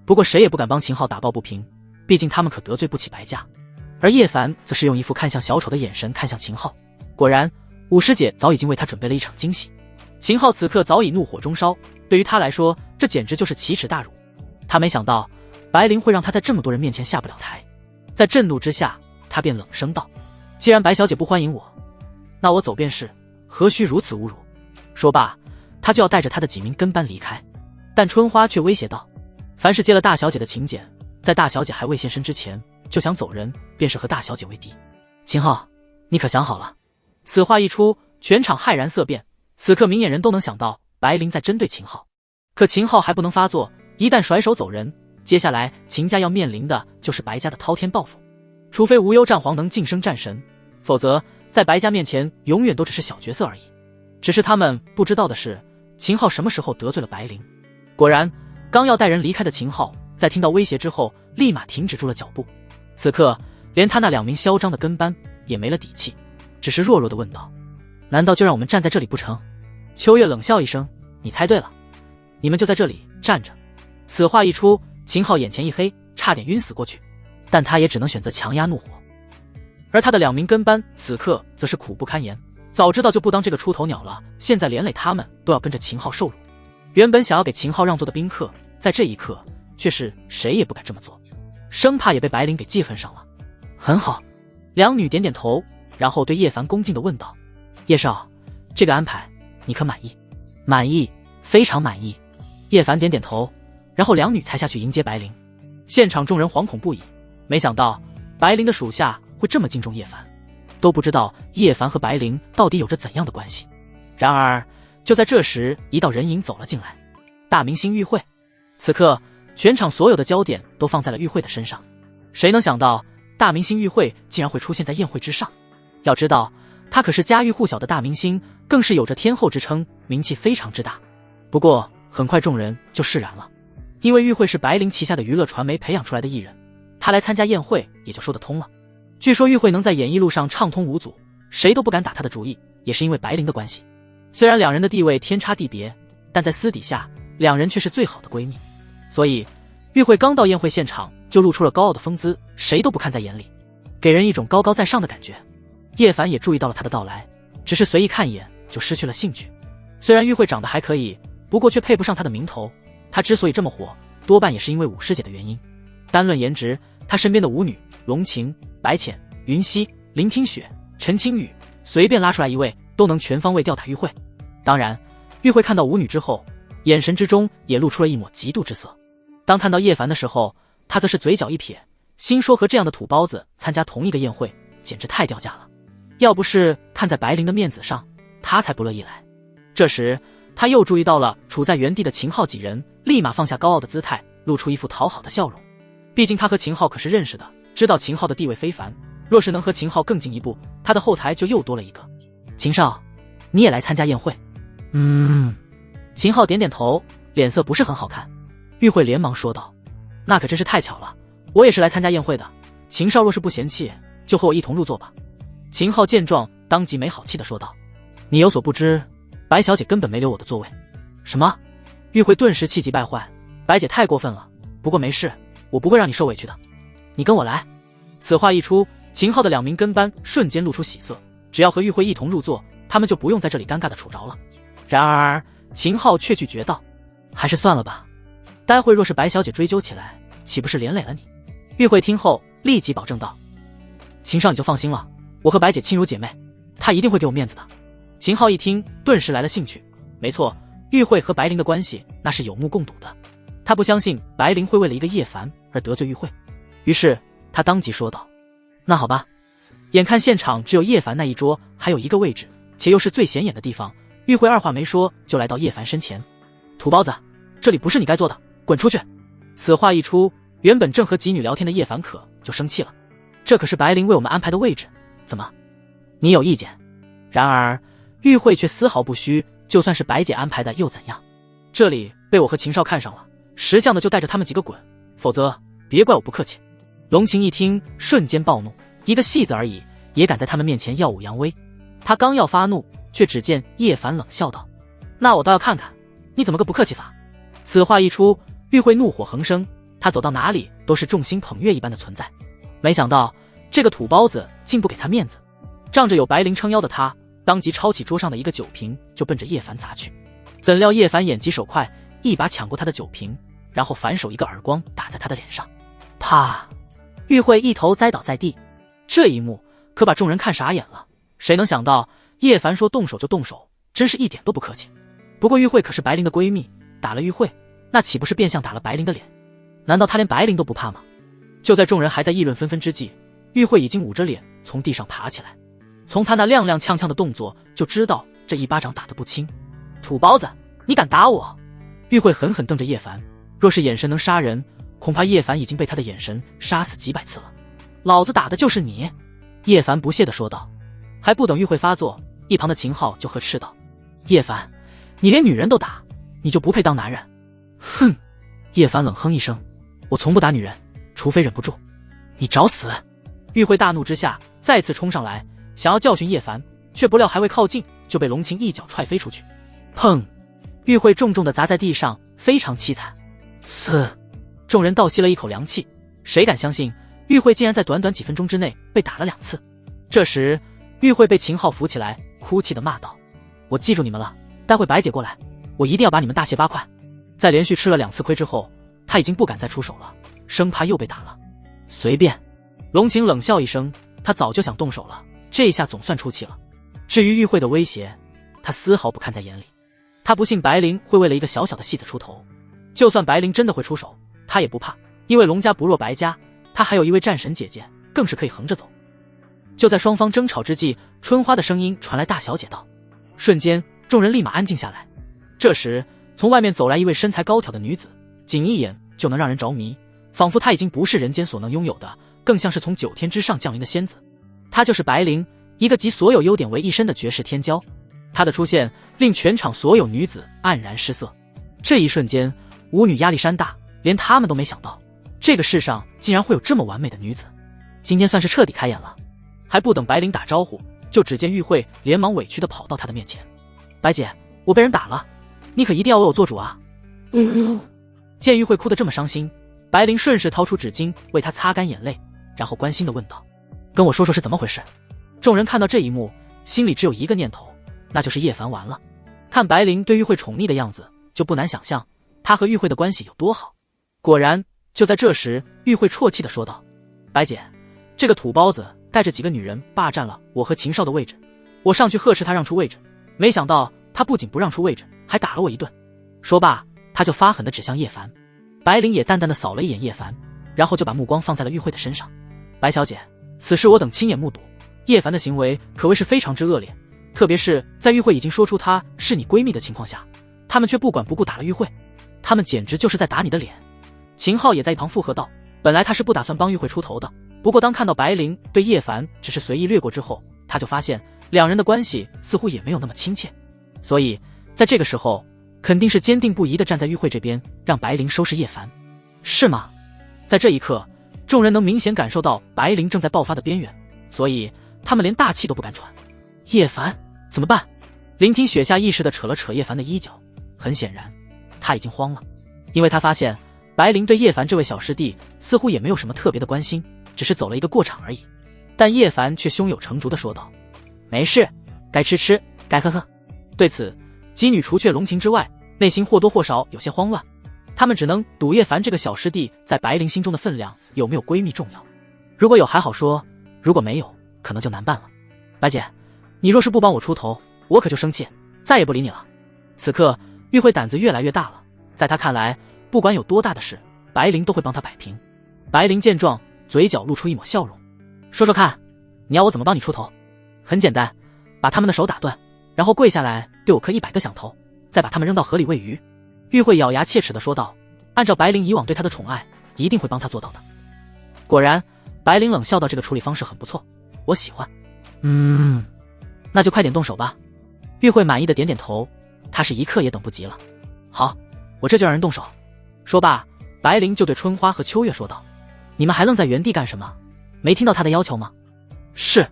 不过谁也不敢帮秦昊打抱不平，毕竟他们可得罪不起白家。而叶凡则是用一副看向小丑的眼神看向秦昊，果然五师姐早已经为他准备了一场惊喜。秦昊此刻早已怒火中烧，对于他来说这简直就是奇耻大辱。他没想到白灵会让他在这么多人面前下不了台，在震怒之下他便冷声道：“既然白小姐不欢迎我，那我走便是，何须如此侮辱？”说罢他就要带着他的几名跟班离开，但春花却威胁道：“凡是接了大小姐的请柬，在大小姐还未现身之前就想走人，便是和大小姐为敌。秦昊，你可想好了？”此话一出，全场骇然色变。此刻明眼人都能想到白灵在针对秦昊，可秦昊还不能发作，一旦甩手走人，接下来秦家要面临的就是白家的滔天报复。除非无忧战皇能晋升战神，否则在白家面前永远都只是小角色而已。只是他们不知道的是，秦昊什么时候得罪了白灵。果然，刚要带人离开的秦昊在听到威胁之后立马停止住了脚步。此刻连他那两名嚣张的跟班也没了底气，只是弱弱地问道：“难道就让我们站在这里不成？”秋月冷笑一声：“你猜对了，你们就在这里站着。”此话一出，秦昊眼前一黑，差点晕死过去，但他也只能选择强压怒火。而他的两名跟班此刻则是苦不堪言，早知道就不当这个出头鸟了，现在连累他们都要跟着秦昊受辱。原本想要给秦昊让座的宾客，在这一刻却是谁也不敢这么做，生怕也被白灵给记恨上了。很好，两女点点头，然后对叶凡恭敬地问道：“叶少，这个安排你可满意？”“满意，非常满意。”叶凡点点头，然后两女才下去迎接白灵。现场众人惶恐不已，没想到白灵的属下会这么敬重叶凡，都不知道叶凡和白灵到底有着怎样的关系。然而就在这时，一道人影走了进来，大明星玉慧。此刻全场所有的焦点都放在了玉慧的身上，谁能想到大明星玉慧竟然会出现在宴会之上？要知道她可是家喻户晓的大明星，更是有着天后之称，名气非常之大。不过很快众人就释然了，因为玉慧是白灵旗下的娱乐传媒培养出来的艺人，她来参加宴会也就说得通了。据说玉慧能在演艺路上畅通无阻，谁都不敢打她的主意，也是因为白灵的关系。虽然两人的地位天差地别，但在私底下两人却是最好的闺蜜，所以玉慧刚到宴会现场就露出了高傲的风姿，谁都不看在眼里，给人一种高高在上的感觉。叶凡也注意到了她的到来，只是随意看一眼就失去了兴趣。虽然玉慧长得还可以，不过却配不上她的名头。她之所以这么火，多半也是因为五师姐的原因。单论颜值，她身边的舞女龙晴、白浅、云溪、林听雪、陈青雨，随便拉出来一位都能全方位吊打玉慧。当然玉慧看到舞女之后，眼神之中也露出了一抹嫉妒之色。当看到叶凡的时候，她则是嘴角一撇，心说和这样的土包子参加同一个宴会简直太掉价了，要不是看在白灵的面子上，她才不乐意来。这时他又注意到了处在原地的秦昊几人，立马放下高傲的姿态，露出一副讨好的笑容。毕竟他和秦昊可是认识的，知道秦昊的地位非凡，若是能和秦昊更进一步，他的后台就又多了一个。秦少，你也来参加宴会？秦昊点点头，脸色不是很好看。玉慧连忙说道：“那可真是太巧了，我也是来参加宴会的。秦少若是不嫌弃，就和我一同入座吧。”秦昊见状，当即没好气地说道：“你有所不知，白小姐根本没留我的座位。”什么？玉慧顿时气急败坏，白姐太过分了，不过没事，我不会让你受委屈的，你跟我来。此话一出，秦昊的2名跟班瞬间露出喜色，只要和玉慧一同入座，他们就不用在这里尴尬的处着了。然而秦昊却拒绝道，还是算了吧，待会若是白小姐追究起来，岂不是连累了你？玉慧听后立即保证道，秦少你就放心了，我和白姐亲如姐妹，她一定会给我面子的。秦昊一听顿时来了兴趣，没错，玉慧和白灵的关系那是有目共睹的，他不相信白灵会为了一个叶凡而得罪玉慧，于是他当即说道，那好吧。眼看现场只有叶凡那一桌还有一个位置，且又是最显眼的地方，玉慧二话没说就来到叶凡身前，土包子，这里不是你该坐的，滚出去。此话一出，原本正和几女聊天的叶凡可就生气了，这可是白灵为我们安排的位置，怎么你有意见？然而玉慧却丝毫不虚，就算是白姐安排的又怎样？这里被我和秦少看上了，识相的就带着他们几个滚，否则别怪我不客气。龙晴一听瞬间暴怒，一个戏子而已，也敢在他们面前耀武扬威。他刚要发怒，却只见叶凡冷笑道，那我倒要看看你怎么个不客气法。此话一出，玉慧怒火横生，他走到哪里都是众星捧月一般的存在。没想到这个土包子竟不给他面子，仗着有白灵撑腰的他当即抄起桌上的一个酒瓶就奔着叶凡砸去。怎料叶凡眼疾手快，一把抢过他的酒瓶，然后反手一个耳光打在他的脸上，啪！玉慧一头栽倒在地。这一幕可把众人看傻眼了，谁能想到叶凡说动手就动手，真是一点都不客气。不过玉慧可是白灵的闺蜜，打了玉慧，那岂不是变相打了白灵的脸？难道她连白灵都不怕吗？就在众人还在议论纷纷之际，玉慧已经捂着脸从地上爬起来，从她那踉踉跄跄的动作就知道这一巴掌打得不轻。土包子，你敢打我？玉慧狠狠瞪着叶凡，若是眼神能杀人，恐怕叶凡已经被他的眼神杀死几百次了。老子打的就是你！叶凡不屑地说道。还不等玉慧发作，一旁的秦昊就呵斥道，叶凡，你连女人都打，你就不配当男人？哼！叶凡冷哼一声，我从不打女人，除非忍不住。你找死！玉慧大怒之下再次冲上来，想要教训叶凡，却不料还未靠近就被龙晴一脚踹飞出去。砰！玉慧重重地砸在地上，非常凄惨。嘶！众人倒吸了一口凉气，谁敢相信玉慧竟然在短短几分钟之内被打了2次。这时玉慧被秦昊扶起来，哭泣地骂道，我记住你们了，待会白姐过来，我一定要把你们大卸8块。在连续吃了2次亏之后，他已经不敢再出手了，生怕又被打了。随便。龙晴冷笑一声，他早就想动手了，这一下总算出气了。至于玉慧的威胁，他丝毫不看在眼里。他不信白灵会为了一个小小的戏子出头，就算白灵真的会出手，他也不怕，因为龙家不弱白家，他还有一位战神姐姐，更是可以横着走。就在双方争吵之际，春花的声音传来，大小姐道。瞬间众人立马安静下来。这时从外面走来一位身材高挑的女子，仅一眼就能让人着迷，仿佛她已经不是人间所能拥有的，更像是从9天之上降临的仙子。她就是白灵，一个集所有优点为一身的绝世天骄。她的出现令全场所有女子黯然失色。这一瞬间舞女压力山大，连她们都没想到这个世上竟然会有这么完美的女子。今天算是彻底开眼了。还不等白灵打招呼，就只见玉慧连忙委屈地跑到她的面前，白姐，我被人打了，你可一定要为我做主啊。见玉慧哭得这么伤心，白灵顺势掏出纸巾为她擦干眼泪，然后关心地问道，跟我说说是怎么回事。众人看到这一幕，心里只有一个念头，那就是叶凡完了。看白灵对玉慧宠溺的样子，就不难想象她和玉慧的关系有多好。果然就在这时，玉慧啜泣地说道，白姐，这个土包子带着几个女人霸占了我和秦少的位置，我上去呵斥他让出位置，没想到他不仅不让出位置，还打了我一顿。说罢他就发狠地指向叶凡。白灵也淡淡地扫了一眼叶凡，然后就把目光放在了玉慧的身上。白小姐，此事我等亲眼目睹，叶凡的行为可谓是非常之恶劣，特别是在玉慧已经说出她是你闺蜜的情况下，他们却不管不顾打了玉慧，他们简直就是在打你的脸。秦昊也在一旁附和道，本来他是不打算帮玉慧出头的，不过当看到白灵对叶凡只是随意掠过之后，他就发现两人的关系似乎也没有那么亲切，所以在这个时候肯定是坚定不移地站在玉慧这边，让白灵收拾叶凡，是吗？在这一刻，众人能明显感受到白灵正在爆发的边缘，所以他们连大气都不敢喘。叶凡怎么办？林听雪下意识地扯了扯叶凡的衣角，很显然他已经慌了，因为他发现白灵对叶凡这位小师弟似乎也没有什么特别的关心，只是走了一个过场而已。但叶凡却胸有成竹地说道：“没事，该吃吃，该喝喝。”对此，几女除却龙情之外，内心或多或少有些慌乱。他们只能赌叶凡这个小师弟在白灵心中的分量有没有闺蜜重要。如果有还好说，如果没有，可能就难办了。白姐，你若是不帮我出头，我可就生气，再也不理你了。此刻，玉慧胆子越来越大了，在她看来，不管有多大的事，白灵都会帮她摆平。白灵见状，嘴角露出一抹笑容，说说看，你要我怎么帮你出头？很简单，把他们的手打断，然后跪下来对我磕100个响头，再把他们扔到河里喂鱼。玉慧咬牙切齿地说道，按照白灵以往对她的宠爱，一定会帮她做到的。果然，白灵冷笑道，这个处理方式很不错，我喜欢。那就快点动手吧。玉慧满意的点点头，她是一刻也等不及了。好，我这就让人动手。说罢，白灵就对春花和秋月说道，你们还愣在原地干什么？没听到她的要求吗？是。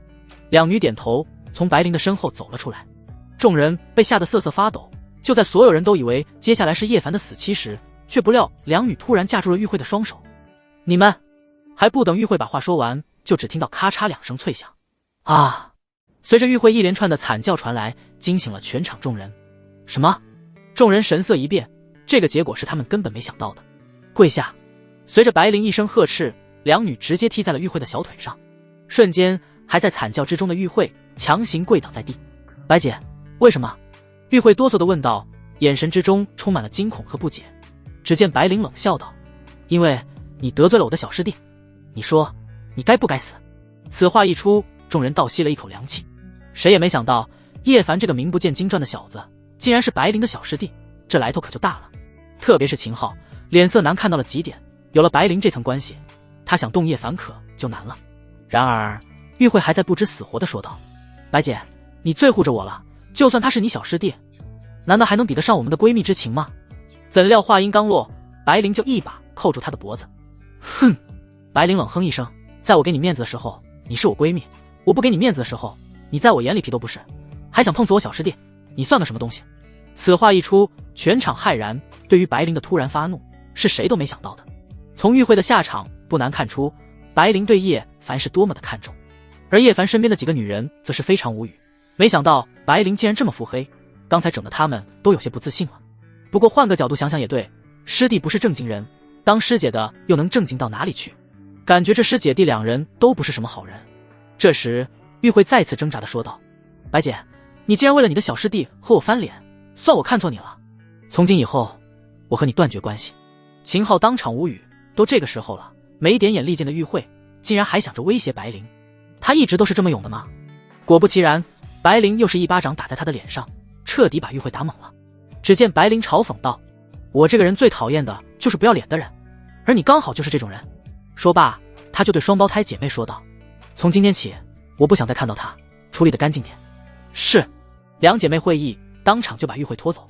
两女点头，从白灵的身后走了出来。众人被吓得瑟瑟发抖，就在所有人都以为接下来是叶凡的死期时，却不料两女突然架住了玉慧的双手。你们！还不等玉慧把话说完，就只听到咔嚓2声脆响。啊！随着玉慧一连串的惨叫传来，惊醒了全场众人。什么？众人神色一变，这个结果是他们根本没想到的。跪下！随着白灵一声呵斥，两女直接踢在了玉慧的小腿上，瞬间还在惨叫之中的玉慧强行跪倒在地。白姐，为什么？玉慧哆嗦地问道，眼神之中充满了惊恐和不解。只见白灵冷笑道，因为你得罪了我的小师弟，你说你该不该死？此话一出，众人倒吸了一口凉气。谁也没想到叶凡这个名不见经传的小子竟然是白灵的小师弟，这来头可就大了。特别是秦昊，脸色难看到了极点，有了白灵这层关系，他想动叶凡可就难了。然而玉慧还在不知死活地说道，白姐，你最护着我了，就算他是你小师弟，难道还能比得上我们的闺蜜之情吗？怎料话音刚落，白灵就一把扣住她的脖子。哼！白灵冷哼一声，在我给你面子的时候你是我闺蜜，我不给你面子的时候你在我眼里屁都不是，还想碰死我小师弟，你算个什么东西？此话一出，全场骇然，对于白灵的突然发怒是谁都没想到的。从玉慧的下场不难看出，白灵对叶凡是多么的看重，而叶凡身边的几个女人则是非常无语，没想到白灵竟然这么腹黑，刚才整的他们都有些不自信了。不过换个角度想想也对，师弟不是正经人，当师姐的又能正经到哪里去？感觉这师姐弟两人都不是什么好人。这时玉慧再次挣扎地说道，白姐，你竟然为了你的小师弟和我翻脸，算我看错你了，从今以后我和你断绝关系。秦昊当场无语，都这个时候了，没点眼力见的玉慧竟然还想着威胁白灵，他一直都是这么勇的吗？果不其然，白灵又是一巴掌打在他的脸上，彻底把玉慧打懵了。只见白灵嘲讽道，我这个人最讨厌的就是不要脸的人，而你刚好就是这种人。说罢，他就对双胞胎姐妹说道，从今天起我不想再看到他，处理得干净点。是。两姐妹会意，当场就把玉慧拖走。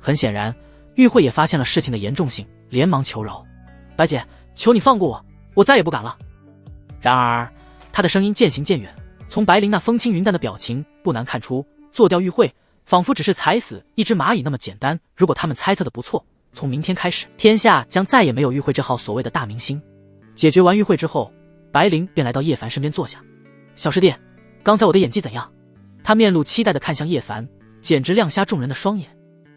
很显然玉慧也发现了事情的严重性，连忙求饶，白姐，求你放过我，我再也不敢了。然而她的声音渐行渐远，从白灵那风轻云淡的表情不难看出，做掉玉慧仿佛只是踩死一只蚂蚁那么简单。如果他们猜测的不错，从明天开始，天下将再也没有玉慧这号所谓的大明星。解决完玉慧之后，白灵便来到叶凡身边坐下。小师弟，刚才我的演技怎样？他面露期待地看向叶凡，简直亮瞎众人的双眼。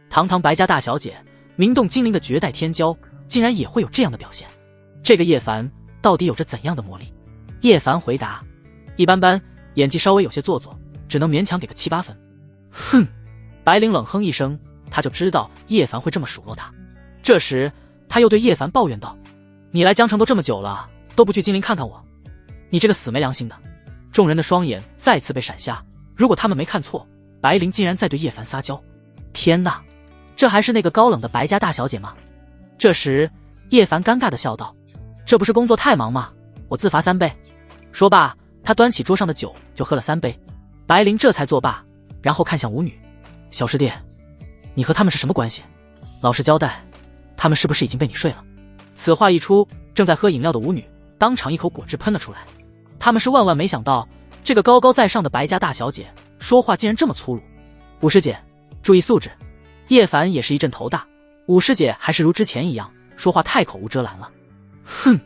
堂堂白家大小姐，名动金陵的绝代天骄，竟然也会有这样的表现，这个叶凡到底有着怎样的魔力？叶凡回答，一般般，演技稍微有些做作，只能勉强给个7、8分。哼！白灵冷哼一声，他就知道叶凡会这么数落他。这时他又对叶凡抱怨道，你来江城都这么久了，都不去金陵看看我，你这个死没良心的。众人的双眼再次被闪瞎，如果他们没看错，白灵竟然在对叶凡撒娇。天哪，这还是那个高冷的白家大小姐吗？这时叶凡尴尬地笑道，这不是工作太忙吗？我自罚3杯。说罢，他端起桌上的酒就喝了3杯。白灵这才作罢，然后看向舞女，小师弟，你和他们是什么关系？老实交代，他们是不是已经被你睡了？此话一出，正在喝饮料的舞女当场一口果汁喷了出来。他们是万万没想到，这个高高在上的白家大小姐说话竟然这么粗鲁。舞师姐，注意素质。叶凡也是一阵头大，武师姐还是如之前一样，说话太口无遮拦了。哼！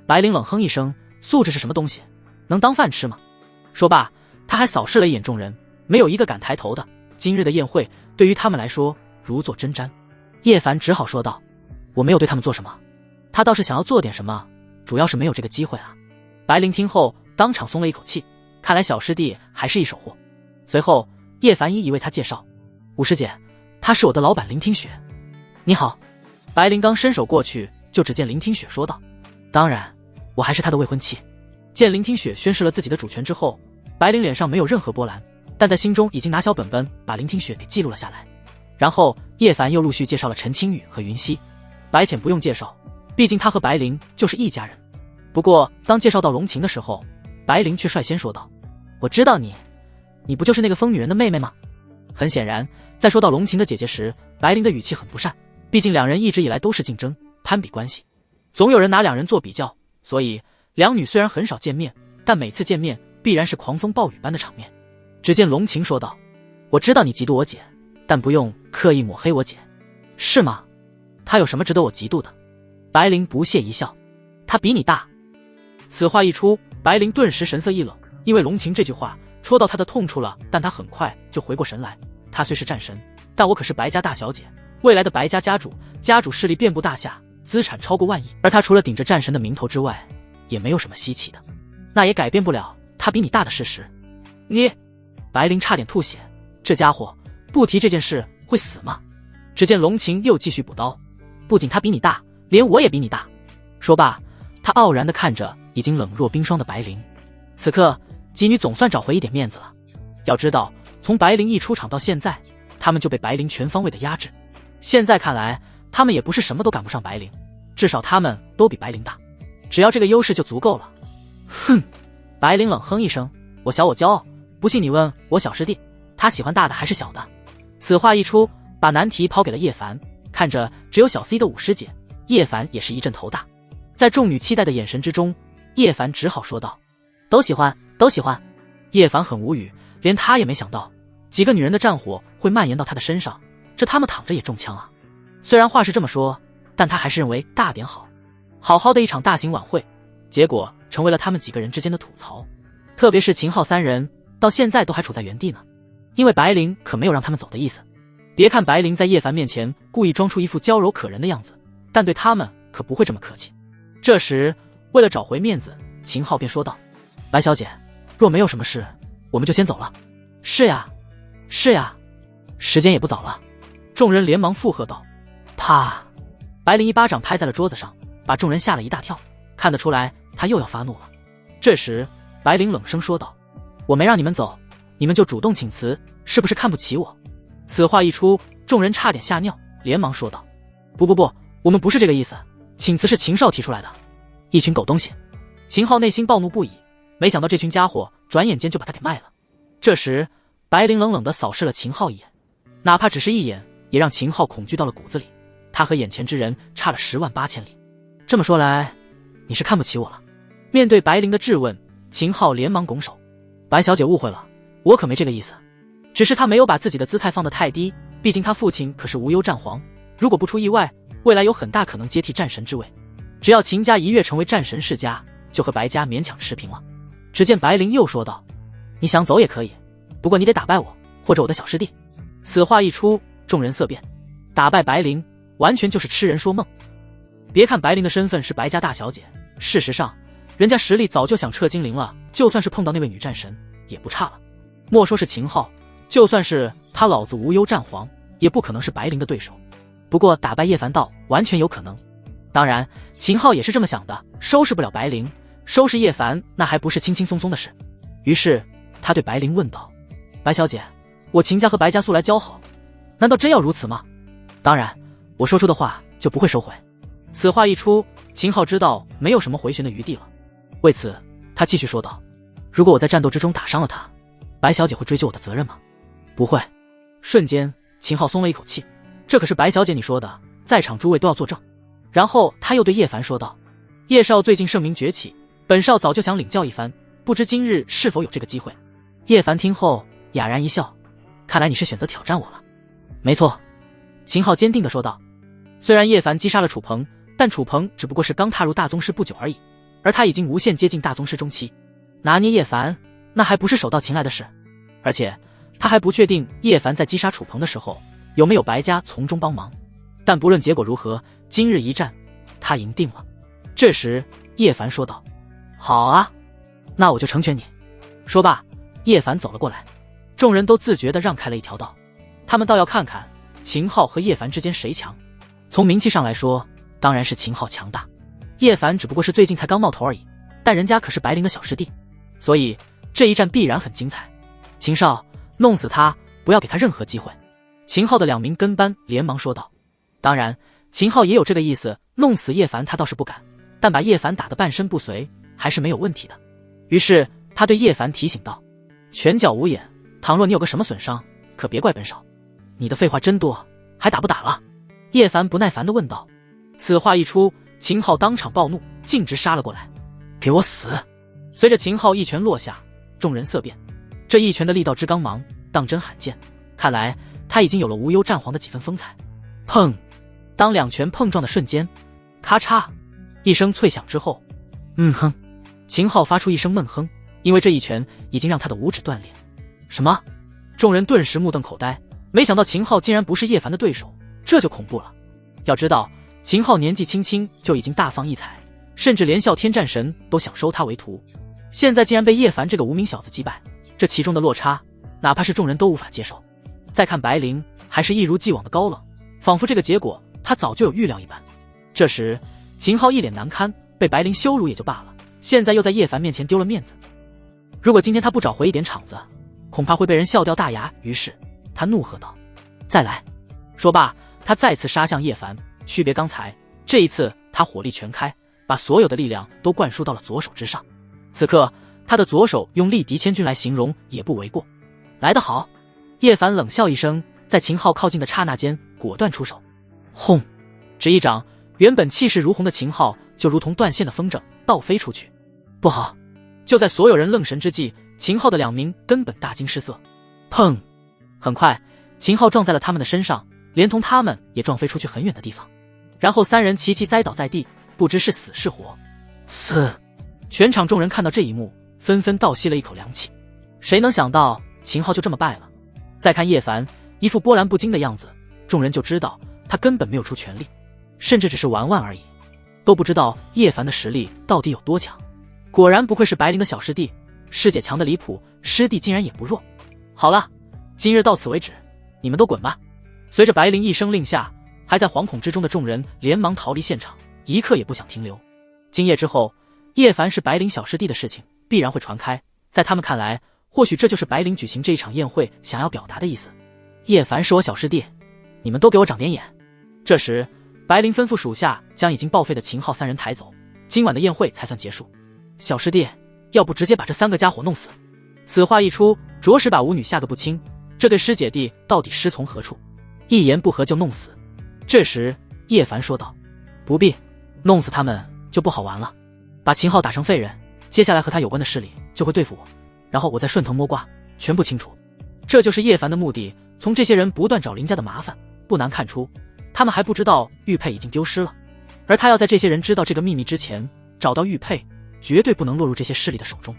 白灵冷哼一声，素质是什么东西，能当饭吃吗？说罢，他还扫视了一眼众人，没有一个敢抬头的。今日的宴会对于他们来说如坐针毡。叶凡只好说道：“我没有对他们做什么，他倒是想要做点什么，主要是没有这个机会啊。”白灵听后当场松了一口气，看来小师弟还是一手货。随后，叶凡一一为他介绍：“武师姐，她是我的老板林听雪。”“你好。”白灵刚伸手过去，就只见林听雪说道：“当然，我还是她的未婚妻。”见林听雪宣示了自己的主权之后，白灵脸上没有任何波澜，但在心中已经拿小本本把林听雪给记录了下来。然后叶凡又陆续介绍了陈青雨和云溪，白浅不用介绍，毕竟他和白灵就是一家人。不过当介绍到龙晴的时候，白灵却率先说道：“我知道你不就是那个疯女人的妹妹吗？”很显然，在说到龙晴的姐姐时，白灵的语气很不善，毕竟两人一直以来都是竞争攀比关系，总有人拿两人做比较，所以两女虽然很少见面，但每次见面必然是狂风暴雨般的场面。只见龙晴说道：“我知道你嫉妒我姐，但不用刻意抹黑我姐。”“是吗？她有什么值得我嫉妒的？”白灵不屑一笑：“她比你大。”此话一出，白灵顿时神色一冷，因为龙晴这句话戳到他的痛处了，但他很快就回过神来。他虽是战神，但我可是白家大小姐，未来的白家家主，家主势力遍布大夏，资产超过万亿，而他除了顶着战神的名头之外，也没有什么稀奇的，那也改变不了他比你大的事实。你……白灵差点吐血，这家伙不提这件事会死吗？只见龙晴又继续补刀：“不仅他比你大，连我也比你大。”说罢，他傲然地看着已经冷若冰霜的白灵。此刻几女总算找回一点面子了。要知道，从白灵一出场到现在，他们就被白灵全方位的压制。现在看来，他们也不是什么都赶不上白灵，至少他们都比白灵大，只要这个优势就足够了。哼！白灵冷哼一声：“我小我骄傲，不信你问我小师弟，他喜欢大的还是小的？”此话一出，把难题抛给了叶凡。看着只有小 C 的武师姐，叶凡也是一阵头大。在众女期待的眼神之中，叶凡只好说道：“都喜欢，都喜欢。”叶凡很无语，连他也没想到几个女人的战火会蔓延到他的身上，这他们躺着也中枪啊。虽然话是这么说，但他还是认为大点好。好好的一场大型晚会，结果成为了他们几个人之间的吐槽。特别是秦昊三人到现在都还处在原地呢，因为白灵可没有让他们走的意思。别看白灵在叶凡面前故意装出一副娇柔可人的样子，但对他们可不会这么客气。这时为了找回面子，秦昊便说道：“白小姐，若没有什么事，我们就先走了。”“是呀，是呀，时间也不早了。”众人连忙附和道。啪！白灵一巴掌拍在了桌子上，把众人吓了一大跳，看得出来他又要发怒了。这时白灵冷声说道：“我没让你们走，你们就主动请辞，是不是看不起我？”此话一出，众人差点吓尿，连忙说道：“不，我们不是这个意思，请辞是秦少提出来的。”一群狗东西！秦昊内心暴怒不已，没想到这群家伙转眼间就把他给卖了。这时白灵冷冷地扫视了秦昊一眼，哪怕只是一眼，也让秦昊恐惧到了骨子里。他和眼前之人差了10万8千里。这么说来，你是看不起我了？面对白灵的质问，秦昊连忙拱手：“白小姐误会了，我可没这个意思。只是他没有把自己的姿态放得太低，毕竟他父亲可是无忧战皇，如果不出意外，未来有很大可能接替战神之位。只要秦家一跃成为战神世家，就和白家勉强持平了。”只见白灵又说道：“你想走也可以，不过你得打败我，或者我的小师弟。”此话一出，众人色变。打败白灵，完全就是痴人说梦。别看白灵的身份是白家大小姐，事实上，人家实力早就想撤精灵了，就算是碰到那位女战神，也不差了。莫说是秦昊，就算是他老子无忧战皇，也不可能是白灵的对手。不过打败叶凡道完全有可能。当然，秦昊也是这么想的，收拾不了白灵，收拾叶凡那还不是轻轻松松的事。于是他对白灵问道：“白小姐，我秦家和白家素来交好，难道真要如此吗？当然，我说出的话就不会收回。”此话一出，秦昊知道没有什么回旋的余地了。为此，他继续说道：“如果我在战斗之中打伤了他，白小姐会追究我的责任吗？”“不会。”瞬间，秦昊松了一口气。这可是白小姐你说的，在场诸位都要作证。然后他又对叶凡说道：“叶少最近盛名崛起，本少早就想领教一番，不知今日是否有这个机会？”叶凡听后哑然一笑：“看来你是选择挑战我了。”“没错。”秦昊坚定地说道。虽然叶凡击杀了楚鹏，但楚鹏只不过是刚踏入大宗师不久而已，而他已经无限接近大宗师中期，拿捏叶凡那还不是手到擒来的事。而且他还不确定叶凡在击杀楚鹏的时候有没有白家从中帮忙，但不论结果如何，今日一战他赢定了。这时叶凡说道：好啊，那我就成全你。说罢，叶凡走了过来，众人都自觉地让开了一条道，他们倒要看看秦昊和叶凡之间谁强。从名气上来说，当然是秦昊强大，叶凡只不过是最近才刚冒头而已，但人家可是白灵的小师弟，所以这一战必然很精彩。秦少，弄死他，不要给他任何机会。秦昊的2名跟班连忙说道。当然秦昊也有这个意思，弄死叶凡他倒是不敢，但把叶凡打得半身不遂还是没有问题的。于是他对叶凡提醒道：拳脚无眼，倘若你有个什么损伤，可别怪本少。你的废话真多，还打不打了？叶凡不耐烦地问道。此话一出，秦昊当场暴怒，径直杀了过来。给我死！随着秦昊一拳落下，众人色变，这一拳的力道之刚芒，当真罕见，看来他已经有了无忧战皇的几分风采。砰！当2拳碰撞的瞬间，咔嚓一声脆响之后，哼！秦昊发出一声闷哼，因为这一拳已经让他的五指断裂。什么？众人顿时目瞪口呆，没想到秦昊竟然不是叶凡的对手，这就恐怖了。要知道秦昊年纪轻轻就已经大放异彩，甚至连啸天战神都想收他为徒，现在竟然被叶凡这个无名小子击败，这其中的落差哪怕是众人都无法接受。再看白灵，还是一如既往的高冷，仿佛这个结果他早就有预料一般。这时秦昊一脸难堪，被白灵羞辱也就罢了，现在又在叶凡面前丢了面子，如果今天他不找回一点场子，恐怕会被人笑掉大牙。于是他怒喝道：再来！说罢他再次杀向叶凡，区别刚才，这一次他火力全开，把所有的力量都灌输到了左手之上。此刻他的左手用力敌千钧来形容也不为过。来得好！叶凡冷笑一声，在秦昊靠近的刹那间果断出手，轰！只一掌，原本气势如虹的秦昊就如同断线的风筝倒飞出去。不好！就在所有人愣神之际，秦昊的2名根本大惊失色。砰！很快秦昊撞在了他们的身上，连同他们也撞飞出去很远的地方，然后3人齐齐栽倒在地，不知是死是活。嘶！全场众人看到这一幕，纷纷倒吸了一口凉气。谁能想到秦昊就这么败了？再看叶凡，一副波澜不惊的样子，众人就知道他根本没有出全力，甚至只是玩玩而已，都不知道叶凡的实力到底有多强。果然不愧是白灵的小师弟，师姐强的离谱，师弟竟然也不弱。好了，今日到此为止，你们都滚吧。随着白灵一声令下，还在惶恐之中的众人连忙逃离现场，一刻也不想停留。今夜之后，叶凡是白灵小师弟的事情必然会传开，在他们看来，或许这就是白灵举行这一场宴会想要表达的意思。叶凡是我小师弟，你们都给我长点眼。这时白灵吩咐属下将已经报废的秦昊3人抬走，今晚的宴会才算结束。小师弟，要不直接把这3个家伙弄死？此话一出，着实把舞女吓个不轻，这对师姐弟到底师从何处？一言不合就弄死。这时叶凡说道：不必，弄死他们就不好玩了，把秦昊打成废人，接下来和他有关的势力就会对付我，然后我再顺藤摸瓜，全部清除。这就是叶凡的目的，从这些人不断找林家的麻烦，不难看出他们还不知道玉佩已经丢失了，而他要在这些人知道这个秘密之前找到玉佩，绝对不能落入这些势力的手中。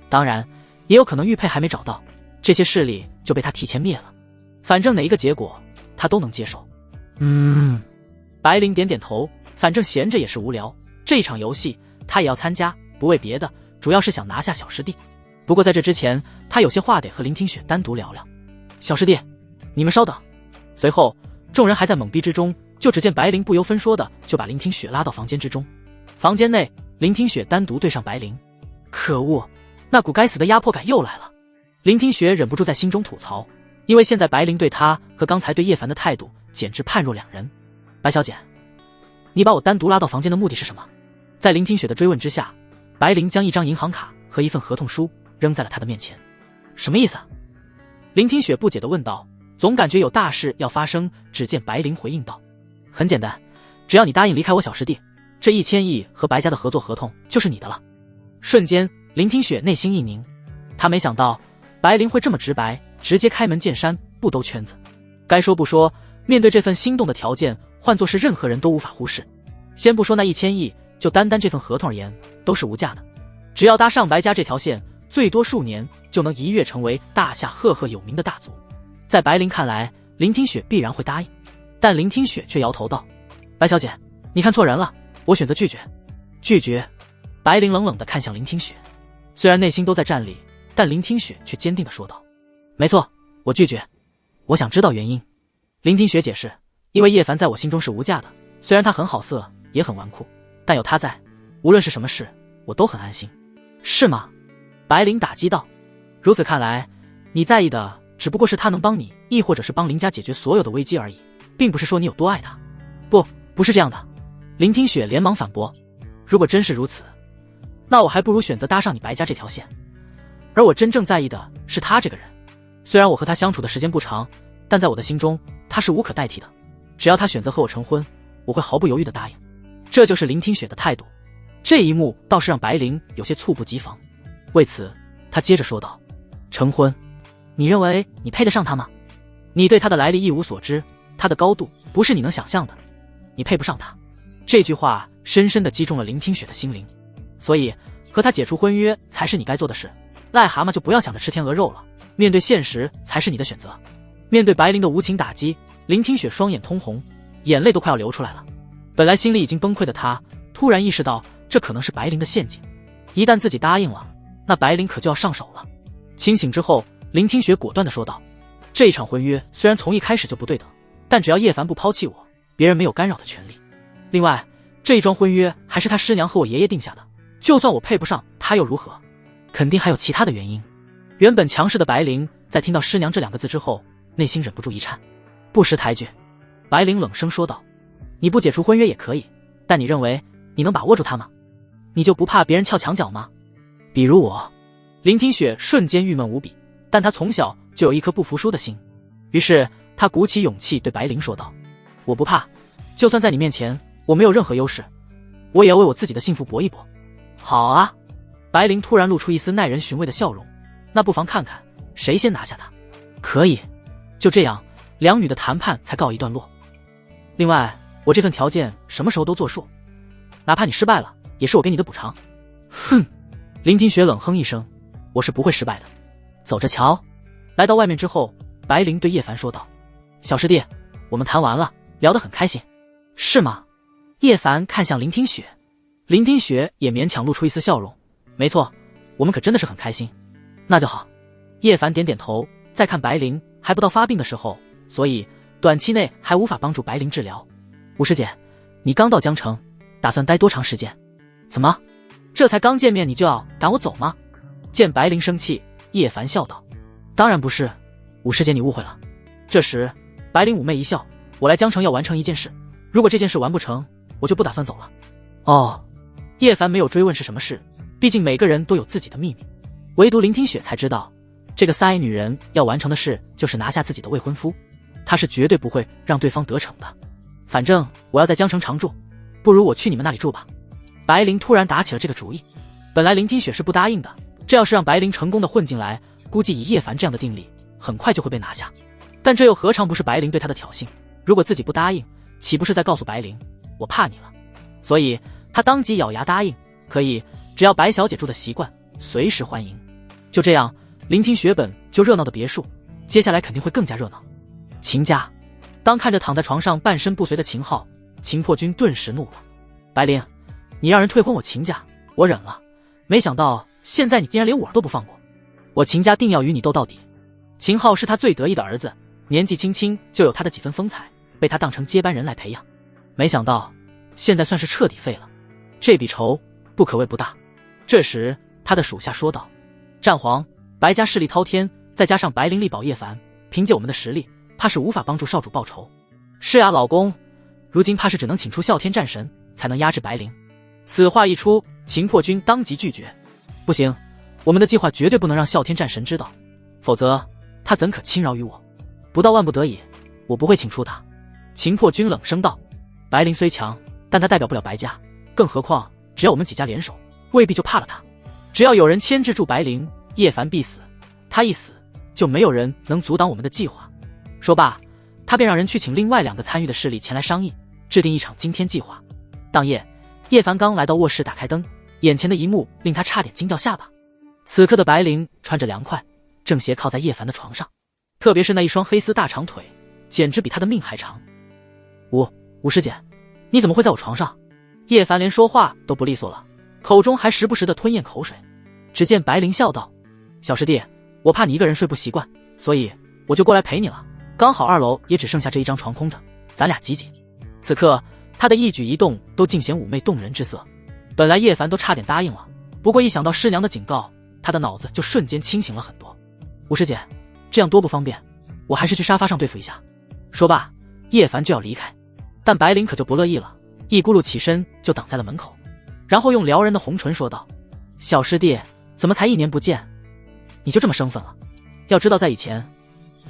当然也有可能玉佩还没找到，这些势力就被他提前灭了，反正哪一个结果他都能接受。白灵点点头，反正闲着也是无聊，这一场游戏他也要参加，不为别的，主要是想拿下小师弟。不过在这之前，他有些话得和林听雪单独聊聊。小师弟，你们稍等。随后众人还在懵逼之中，就只见白灵不由分说的就把林听雪拉到房间之中。房间内，林听雪单独对上白灵。可恶，那股该死的压迫感又来了。林听雪忍不住在心中吐槽，因为现在白灵对他和刚才对叶凡的态度简直判若两人。白小姐，你把我单独拉到房间的目的是什么？在林听雪的追问之下，白灵将一张银行卡和一份合同书扔在了他的面前。什么意思？林听雪不解地问道，总感觉有大事要发生。只见白灵回应道，很简单，只要你答应离开我小师弟，这1000亿和白家的合作合同就是你的了。瞬间林听雪内心一凝，他没想到白灵会这么直白，直接开门见山，不兜圈子。该说不说，面对这份心动的条件，换作是任何人都无法忽视。先不说那1000亿，就单单这份合同而言，都是无价的。只要搭上白家这条线，最多数年就能一跃成为大夏赫赫有名的大族。在白灵看来，林听雪必然会答应，但林听雪却摇头道：“白小姐，你看错人了，我选择拒绝。”拒绝。白灵冷冷地看向林听雪，虽然内心都在战栗，但林听雪却坚定地说道：“没错，我拒绝。我想知道原因。”林听雪解释：“因为叶凡在我心中是无价的，虽然他很好色，也很纨绔，但有他在，无论是什么事，我都很安心。”是吗？白灵打击道：“如此看来，你在意的只不过是他能帮你，亦或者是帮林家解决所有的危机而已，并不是说你有多爱他。”不是这样的。林听雪连忙反驳：“如果真是如此，那我还不如选择搭上你白家这条线。而我真正在意的是他这个人。虽然我和他相处的时间不长，但在我的心中，他是无可代替的。只要他选择和我成婚，我会毫不犹豫地答应。”这就是林听雪的态度。这一幕倒是让白灵有些猝不及防。为此，他接着说道：“成婚？你认为你配得上他吗？你对他的来历一无所知，他的高度不是你能想象的，你配不上他。”这句话深深地击中了林听雪的心灵。所以，和他解除婚约才是你该做的事。癞蛤蟆就不要想着吃天鹅肉了，面对现实才是你的选择。面对白灵的无情打击，林听雪双眼通红，眼泪都快要流出来了。本来心里已经崩溃的他，突然意识到这可能是白灵的陷阱。一旦自己答应了，那白灵可就要上手了。清醒之后，林听雪果断地说道：“这一场婚约虽然从一开始就不对等，但只要叶凡不抛弃我，别人没有干扰的权利。另外，这一桩婚约还是他师娘和我爷爷定下的，就算我配不上他又如何？肯定还有其他的原因。”原本强势的白灵在听到师娘这2个字之后，内心忍不住一颤，不识抬举。白灵冷声说道：“你不解除婚约也可以，但你认为你能把握住他吗？你就不怕别人撬墙角吗？比如我。”林听雪瞬间郁闷无比，但她从小就有一颗不服输的心，于是她鼓起勇气对白灵说道：“我不怕，就算在你面前我没有任何优势，我也要为我自己的幸福搏一搏。”好啊！白灵突然露出一丝耐人寻味的笑容，那不妨看看谁先拿下他。可以。就这样，两女的谈判才告一段落。另外，我这份条件什么时候都作数，哪怕你失败了，也是我给你的补偿。哼！林听雪冷哼一声，我是不会失败的，走着瞧。来到外面之后，白灵对叶凡说道：“小师弟，我们谈完了，聊得很开心，是吗？”叶凡看向林听雪，林听雪也勉强露出一丝笑容：“没错，我们可真的是很开心。”那就好。叶凡点点头，再看白灵还不到发病的时候，所以短期内还无法帮助白灵治疗。吴师姐，你刚到江城，打算待多长时间？怎么，这才刚见面你就要赶我走吗？见白灵生气，叶凡笑道：“当然不是，吴师姐你误会了。”这时，白灵妩媚一笑：“我来江城要完成一件事，如果这件事完不成，我就不打算走了。”哦，叶凡没有追问是什么事，毕竟每个人都有自己的秘密，唯独林听雪才知道，这个撒野女人要完成的事就是拿下自己的未婚夫，她是绝对不会让对方得逞的。反正我要在江城常住，不如我去你们那里住吧。白灵突然打起了这个主意，本来林听雪是不答应的，这要是让白灵成功的混进来，估计以叶凡这样的定力，很快就会被拿下。但这又何尝不是白灵对他的挑衅？如果自己不答应，岂不是在告诉白灵，我怕你了？所以他当即咬牙答应，可以，只要白小姐住的习惯，随时欢迎。就这样，林听雪本就热闹的别墅，接下来肯定会更加热闹。秦家，当看着躺在床上半身不遂的秦昊，秦破军顿时怒了：“白灵，你让人退婚我秦家，我忍了，没想到现在你竟然连我都不放过，我秦家定要与你斗到底。”秦昊是他最得意的儿子，年纪轻轻就有他的几分风采，被他当成接班人来培养，没想到现在算是彻底废了，这笔仇不可谓不大。这时他的属下说道：“战皇，白家势力滔天，再加上白灵力保叶凡，凭借我们的实力，怕是无法帮助少主报仇。”是啊，老公，如今怕是只能请出啸天战神才能压制白灵。此话一出，秦破军当即拒绝：“不行，我们的计划绝对不能让啸天战神知道，否则他怎可轻饶于我？不到万不得已，我不会请出他。”秦破军冷声道：“白灵虽强，但他代表不了白家，更何况只要我们几家联手，未必就怕了他。只要有人牵制住白灵，叶凡必死，他一死，就没有人能阻挡我们的计划。”说罢，他便让人去请另外2个参与的势力前来商议，制定一场惊天计划。当夜，叶凡刚来到卧室，打开灯，眼前的一幕令他差点惊掉下巴。此刻的白灵穿着凉快，正斜靠在叶凡的床上，特别是那一双黑丝大长腿，简直比他的命还长。吴师姐，你怎么会在我床上？叶凡连说话都不利索了，口中还时不时的吞咽口水。只见白灵笑道：小师弟，我怕你一个人睡不习惯，所以我就过来陪你了。刚好2楼也只剩下这一张床空着，咱俩挤挤。此刻他的一举一动都尽显妩媚动人之色。本来叶凡都差点答应了，不过一想到师娘的警告，他的脑子就瞬间清醒了很多。吴师姐，这样多不方便，我还是去沙发上对付一下。说罢，叶凡就要离开，但白灵可就不乐意了，一咕噜起身就挡在了门口，然后用撩人的红唇说道：小师弟，怎么才1年不见，你就这么生分了？要知道在以前，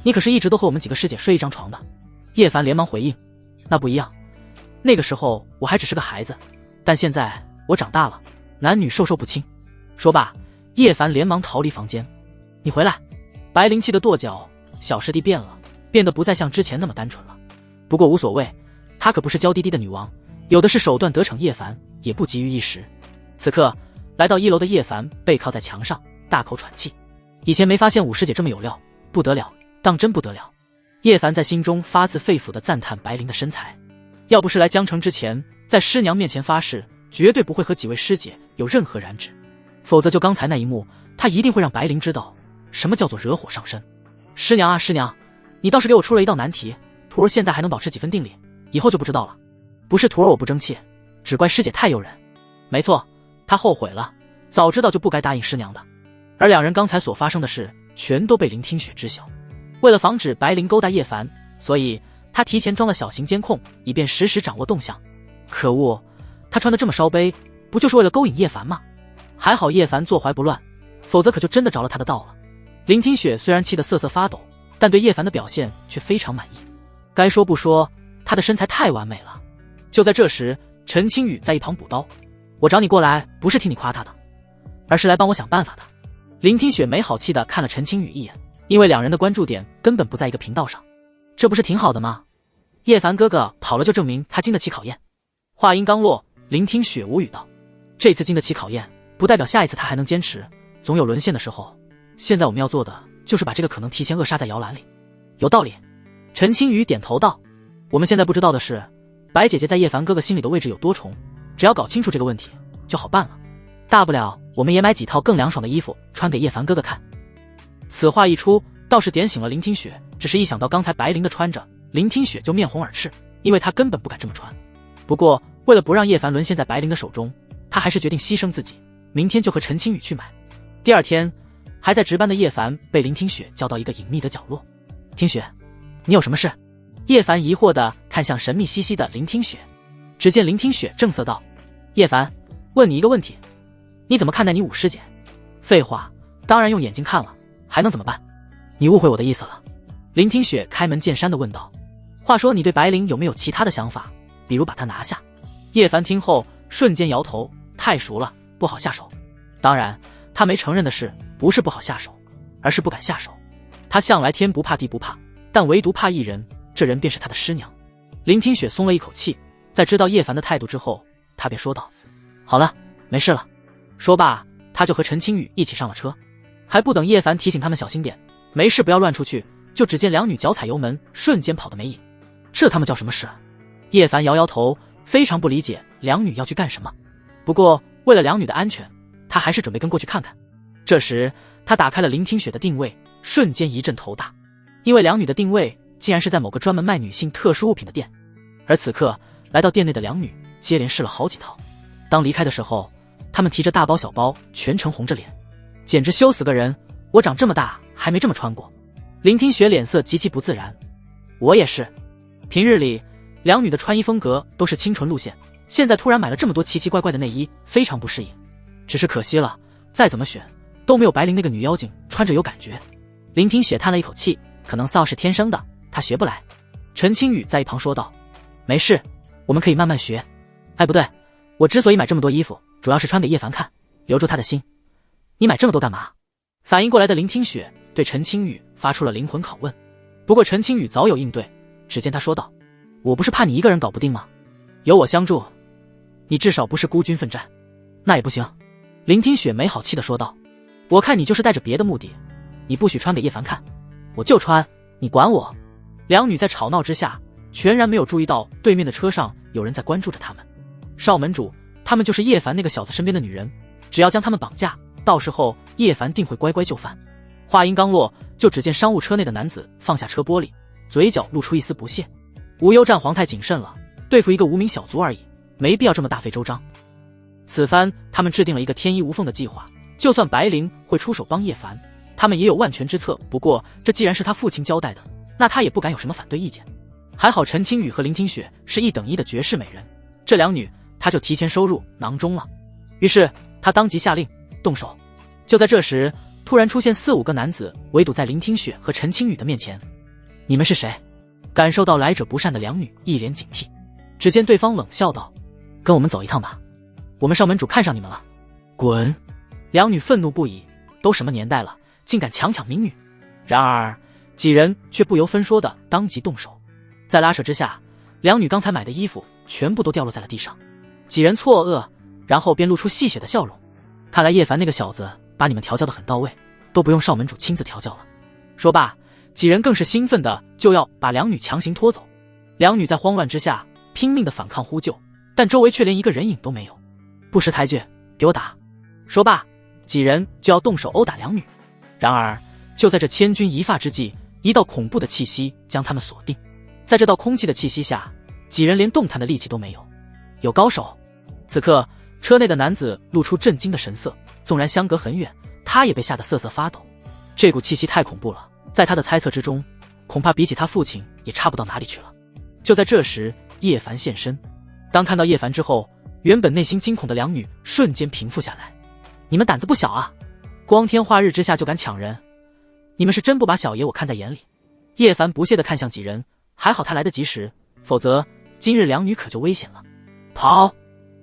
你可是一直都和我们几个师姐睡一张床的。叶凡连忙回应：那不一样，那个时候我还只是个孩子，但现在我长大了，男女授受不亲。说罢，叶凡连忙逃离房间。你回来！白灵气得跺脚，小师弟变了，变得不再像之前那么单纯了。不过无所谓，她可不是娇滴滴的女王，有的是手段得逞。叶凡也不急于一时。此刻来到1楼的叶凡背靠在墙上，大口喘气。以前没发现武师姐这么有料，不得了，当真不得了。叶凡在心中发自肺腑地赞叹白灵的身材，要不是来江城之前在师娘面前发誓绝对不会和几位师姐有任何染指，否则就刚才那一幕，他一定会让白灵知道什么叫做惹火上身。师娘啊师娘，你倒是给我出了一道难题，徒儿现在还能保持几分定力，以后就不知道了。不是徒儿我不争气，只怪师姐太诱人。没错，他后悔了，早知道就不该答应师娘的。而两人刚才所发生的事全都被林听雪知晓。为了防止白灵勾搭叶凡，所以他提前装了小型监控，以便实时掌握动向。可恶，他穿得这么烧杯，不就是为了勾引叶凡吗？还好叶凡坐怀不乱，否则可就真的着了他的道了。林听雪虽然气得瑟瑟发抖，但对叶凡的表现却非常满意。该说不说，他的身材太完美了。就在这时，陈青雨在一旁补刀：我找你过来不是听你夸他的，而是来帮我想办法的。林听雪没好气地看了陈青雨一眼，因为两人的关注点根本不在一个频道上。这不是挺好的吗？叶凡哥哥跑了就证明他经得起考验。话音刚落，林听雪无语道：这次经得起考验，不代表下一次他还能坚持，总有沦陷的时候。现在我们要做的就是把这个可能提前扼杀在摇篮里。有道理。陈青雨点头道：我们现在不知道的是，白姐姐在叶凡哥哥心里的位置有多重，只要搞清楚这个问题就好办了。大不了我们也买几套更凉爽的衣服穿给叶凡哥哥看。此话一出，倒是点醒了林听雪，只是一想到刚才白灵的穿着，林听雪就面红耳赤，因为她根本不敢这么穿。不过为了不让叶凡沦陷在白灵的手中，她还是决定牺牲自己，明天就和陈青雨去买。第二天，还在值班的叶凡被林听雪叫到一个隐秘的角落。听雪，你有什么事？叶凡疑惑地看向神秘兮兮的林听雪。只见林听雪正色道：叶凡，问你一个问题，你怎么看待你五师姐？废话，当然用眼睛看了，还能怎么办？你误会我的意思了。林听雪开门见山地问道：话说你对白灵有没有其他的想法，比如把她拿下？叶凡听后瞬间摇头：太熟了，不好下手。当然他没承认的是，不是不好下手，而是不敢下手。他向来天不怕地不怕，但唯独怕一人，这人便是他的师娘。林听雪松了一口气，在知道叶凡的态度之后，他便说道：好了，没事了。说罢，他就和陈青雨一起上了车。还不等叶凡提醒他们小心点，没事不要乱出去，就只见两女脚踩油门，瞬间跑得没影。这他妈叫什么事？叶凡摇摇头，非常不理解两女要去干什么。不过为了两女的安全，他还是准备跟过去看看。这时他打开了林听雪的定位，瞬间一阵头大，因为两女的定位竟然是在某个专门卖女性特殊物品的店。而此刻来到店内的两女接连试了好几套，当离开的时候，她们提着大包小包，全程红着脸，简直羞死个人。我长这么大还没这么穿过。林听雪脸色极其不自然。我也是。平日里两女的穿衣风格都是清纯路线，现在突然买了这么多奇奇怪怪的内衣，非常不适应。只是可惜了，再怎么选都没有白灵那个女妖精穿着有感觉。林听雪叹了一口气，可能骚是天生的，她学不来。陈青雨在一旁说道：没事，我们可以慢慢学。哎，不对，我之所以买这么多衣服，主要是穿给叶凡看，留住他的心。你买这么多干嘛？反应过来的林听雪对陈青雨发出了灵魂拷问。不过陈青雨早有应对，只见他说道：我不是怕你一个人搞不定吗？有我相助，你至少不是孤军奋战。那也不行。林听雪没好气地说道，我看你就是带着别的目的，你不许穿给叶凡看。我就穿，你管我？两女在吵闹之下，全然没有注意到对面的车上有人在关注着他们。少门主，他们就是叶凡那个小子身边的女人，只要将他们绑架，到时候叶凡定会乖乖就范。话音刚落，就只见商务车内的男子放下车玻璃，嘴角露出一丝不屑。无忧战皇太谨慎了，对付一个无名小卒而已，没必要这么大费周章。此番他们制定了一个天衣无缝的计划，就算白灵会出手帮叶凡，他们也有万全之策。不过这既然是他父亲交代的，那他也不敢有什么反对意见。还好陈青雨和林听雪是1等1的绝世美人，这两女他就提前收入囊中了。于是他当即下令动手。就在这时，突然出现4、5个男子围堵在林听雪和陈青雨的面前。你们是谁？感受到来者不善的两女一脸警惕。只见对方冷笑道，跟我们走一趟吧，我们少门主看上你们了。滚！两女愤怒不已，都什么年代了，竟敢强抢民女。然而几人却不由分说的当即动手。在拉扯之下，两女刚才买的衣服全部都掉落在了地上。几人错愕，然后便露出戏谑的笑容。看来叶凡那个小子把你们调教得很到位，都不用少门主亲自调教了。说罢，几人更是兴奋的就要把两女强行拖走。两女在慌乱之下拼命的反抗呼救，但周围却连一个人影都没有。不识抬举，给我打！说罢，几人就要动手殴打两女。然而就在这千钧一发之际，一道恐怖的气息将他们锁定。在这道空气的气息下，几人连动弹的力气都没有。有高手！此刻车内的男子露出震惊的神色，纵然相隔很远，他也被吓得瑟瑟发抖。这股气息太恐怖了，在他的猜测之中，恐怕比起他父亲也差不到哪里去了。就在这时，叶凡现身。当看到叶凡之后，原本内心惊恐的两女瞬间平复下来。你们胆子不小啊，光天化日之下就敢抢人，你们是真不把小爷我看在眼里。叶凡不屑地看向几人，还好他来得及时，否则今日两女可就危险了。跑！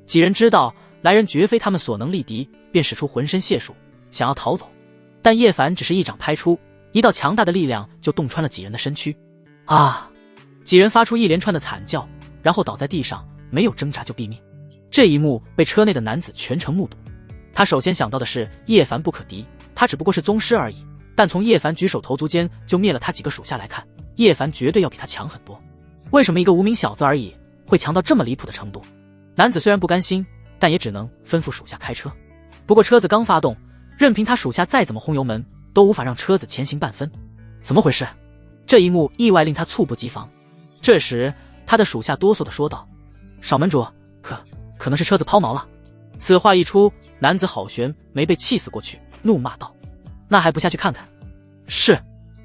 几人知道来人绝非他们所能力敌，便使出浑身解数想要逃走。但叶凡只是一掌拍出，一道强大的力量就洞穿了几人的身躯。啊！几人发出一连串的惨叫，然后倒在地上，没有挣扎就毙命。这一幕被车内的男子全程目睹。他首先想到的是叶凡不可敌，他只不过是宗师而已。但从叶凡举手投足间就灭了他几个属下来看，叶凡绝对要比他强很多。为什么一个无名小子而已，会强到这么离谱的程度？男子虽然不甘心，但也只能吩咐属下开车。不过车子刚发动，任凭他属下再怎么轰油门，都无法让车子前行半分。怎么回事？这一幕意外令他猝不及防。这时他的属下哆嗦地说道，少门主，可能是车子抛锚了。此话一出，男子好悬没被气死过去，怒骂道，那还不下去看看？是。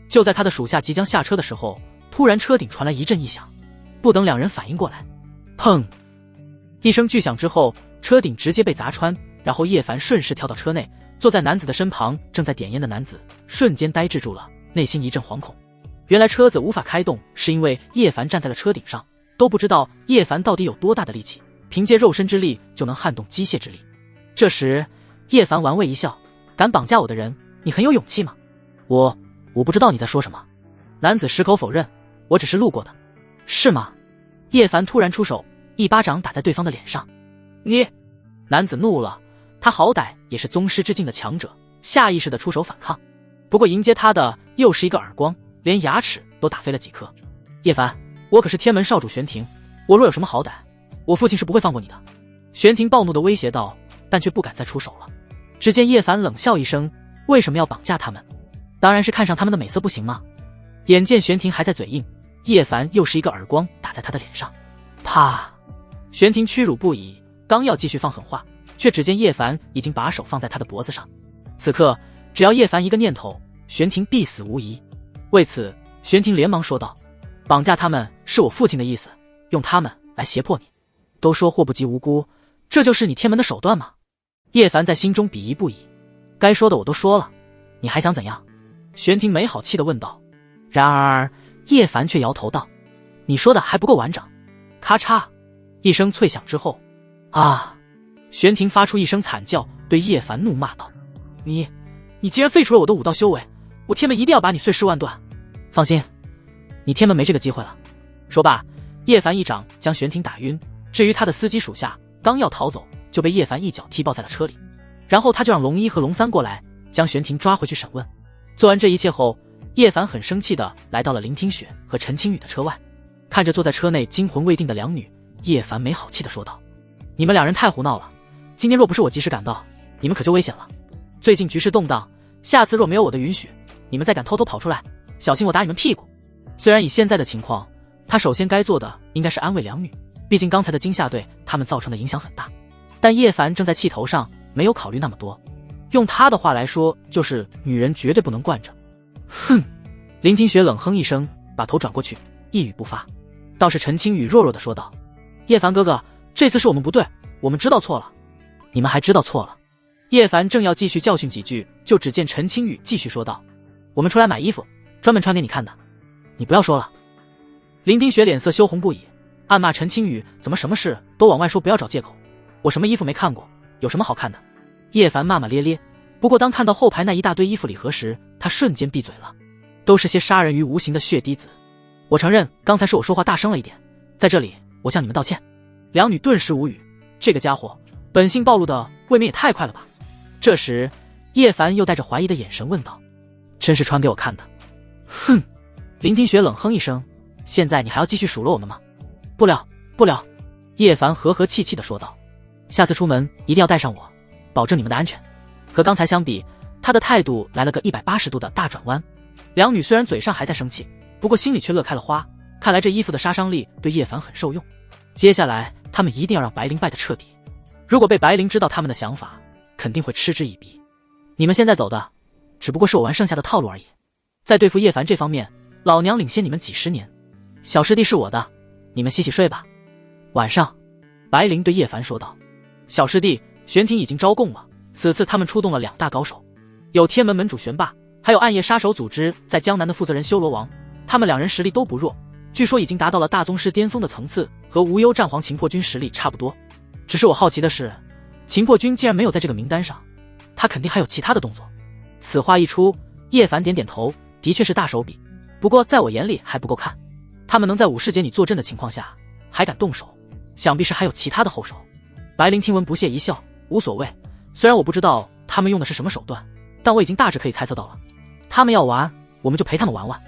就在他的属下即将下车的时候，突然车顶传来一阵异响。不等两人反应过来，砰一声巨响之后，车顶直接被砸穿，然后叶凡顺势跳到车内，坐在男子的身旁。正在点烟的男子瞬间呆滞住了，内心一阵惶恐。原来车子无法开动，是因为叶凡站在了车顶上，都不知道叶凡到底有多大的力气，凭借肉身之力就能撼动机械之力。这时叶凡玩味一笑，敢绑架我的人，你很有勇气吗？我不知道你在说什么。男子矢口否认，我只是路过的。是吗？叶凡突然出手，一巴掌打在对方的脸上。你！男子怒了，他好歹也是宗师之境的强者，下意识地出手反抗。不过迎接他的又是一个耳光，连牙齿都打飞了几颗。叶凡，我可是天门少主玄庭，我若有什么好歹，我父亲是不会放过你的。玄庭暴怒地威胁道，但却不敢再出手了。只见叶凡冷笑一声，为什么要绑架他们？当然是看上他们的美色不行吗？眼见玄庭还在嘴硬，叶凡又是一个耳光打在他的脸上。啪！玄庭屈辱不已，刚要继续放狠话，却只见叶凡已经把手放在他的脖子上。此刻只要叶凡一个念头，玄庭必死无疑。为此玄庭连忙说道，绑架他们是我父亲的意思，用他们来胁迫你。都说祸不及无辜，这就是你天门的手段吗？叶凡在心中鄙夷不已。该说的我都说了，你还想怎样？玄庭没好气地问道。然而叶凡却摇头道，你说的还不够完整。咔嚓一声脆响之后，啊！玄庭发出一声惨叫，对叶凡怒骂道，你既然废除了我的武道修为，我天门一定要把你碎尸万段。放心，你天门没这个机会了。说罢，叶凡一掌将玄庭打晕，至于他的司机属下，刚要逃走，就被叶凡一脚踢爆在了车里。然后他就让龙一和龙三过来，将玄庭抓回去审问。做完这一切后，叶凡很生气地来到了林听雪和陈青雨的车外，看着坐在车内惊魂未定的两女，叶凡没好气地说道：“你们两人太胡闹了，今天若不是我及时赶到，你们可就危险了。最近局势动荡，下次若没有我的允许，你们再敢偷偷跑出来，小心我打你们屁股。”虽然以现在的情况，他首先该做的应该是安慰两女，毕竟刚才的惊吓对他们造成的影响很大。但叶凡正在气头上，没有考虑那么多。用他的话来说，就是女人绝对不能惯着。哼！林听雪冷哼一声，把头转过去，一语不发。倒是陈青雨弱弱地说道：“叶凡哥哥，这次是我们不对，我们知道错了。”你们还知道错了？叶凡正要继续教训几句，就只见陈青雨继续说道：“我们出来买衣服，专门穿给你看的。你不要说了。”林听雪脸色羞红不已，暗骂陈青雨怎么什么事都往外说，不要找借口。我什么衣服没看过，有什么好看的？叶凡骂骂咧咧，不过当看到后排那一大堆衣服礼盒时，他瞬间闭嘴了。都是些杀人于无形的血滴子。我承认刚才是我说话大声了一点，在这里我向你们道歉。两女顿时无语，这个家伙本性暴露的未免也太快了吧。这时叶凡又带着怀疑的眼神问道：“真是穿给我看的？”哼！林听雪冷哼一声：“现在你还要继续数落我们吗？”“不了，不了。”叶凡和和气气地说道：“下次出门一定要带上我，保证你们的安全。”和刚才相比，他的态度来了个180度的大转弯。两女虽然嘴上还在生气，不过心里却乐开了花，看来这衣服的杀伤力对叶凡很受用。接下来他们一定要让白灵败得彻底，如果被白灵知道他们的想法，肯定会嗤之以鼻。你们现在走的只不过是我玩剩下的套路而已，在对付叶凡这方面，老娘领先你们几十年。小师弟是我的，你们洗洗睡吧。晚上，白灵对叶凡说道：“小师弟，玄庭已经招供了，此次他们出动了2大高手，有天门门主玄霸，还有暗夜杀手组织在江南的负责人修罗王，他们2人实力都不弱，据说已经达到了大宗师巅峰的层次，和无忧战皇秦破军实力差不多。只是我好奇的是，秦破军既然没有在这个名单上，他肯定还有其他的动作。”此话一出，叶凡点点头，的确是大手笔，不过在我眼里还不够看。他们能在武士节你坐镇的情况下还敢动手，想必是还有其他的后手。白灵听闻不屑一笑：“无所谓，虽然我不知道他们用的是什么手段，但我已经大致可以猜测到了。他们要玩，我们就陪他们玩玩。”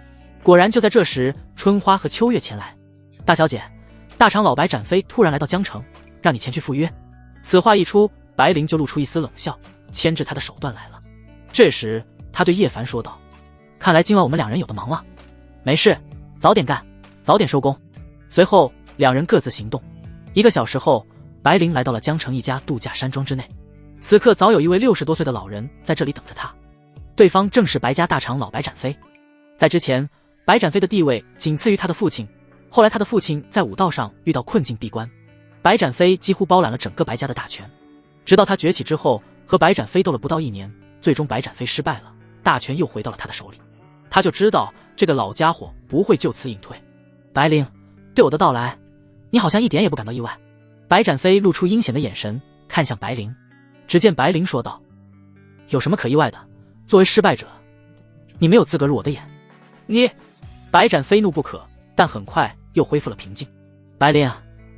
果然就在这时，春花和秋月前来：“大小姐，大长老白展飞突然来到江城，让你前去赴约。”此话一出，白灵就露出一丝冷笑，牵制他的手段来了。这时他对叶凡说道：“看来今晚我们2人有的忙了，没事，早点干，早点收工。”随后2人各自行动。1个小时后，白灵来到了江城一家度假山庄之内。此刻早有一位60多岁的老人在这里等着他，对方正是白家大长老白展飞。在之前，白展飞的地位仅次于他的父亲，后来他的父亲在武道上遇到困境闭关，白展飞几乎包揽了整个白家的大权。直到他崛起之后，和白展飞斗了不到1年，最终白展飞失败了，大权又回到了他的手里。他就知道这个老家伙不会就此隐退。白灵，对我的到来，你好像一点也不感到意外。白展飞露出阴险的眼神，看向白灵。只见白灵说道：“有什么可意外的？作为失败者，你没有资格入我的眼。”你……白展飞怒不可，但很快又恢复了平静。白灵，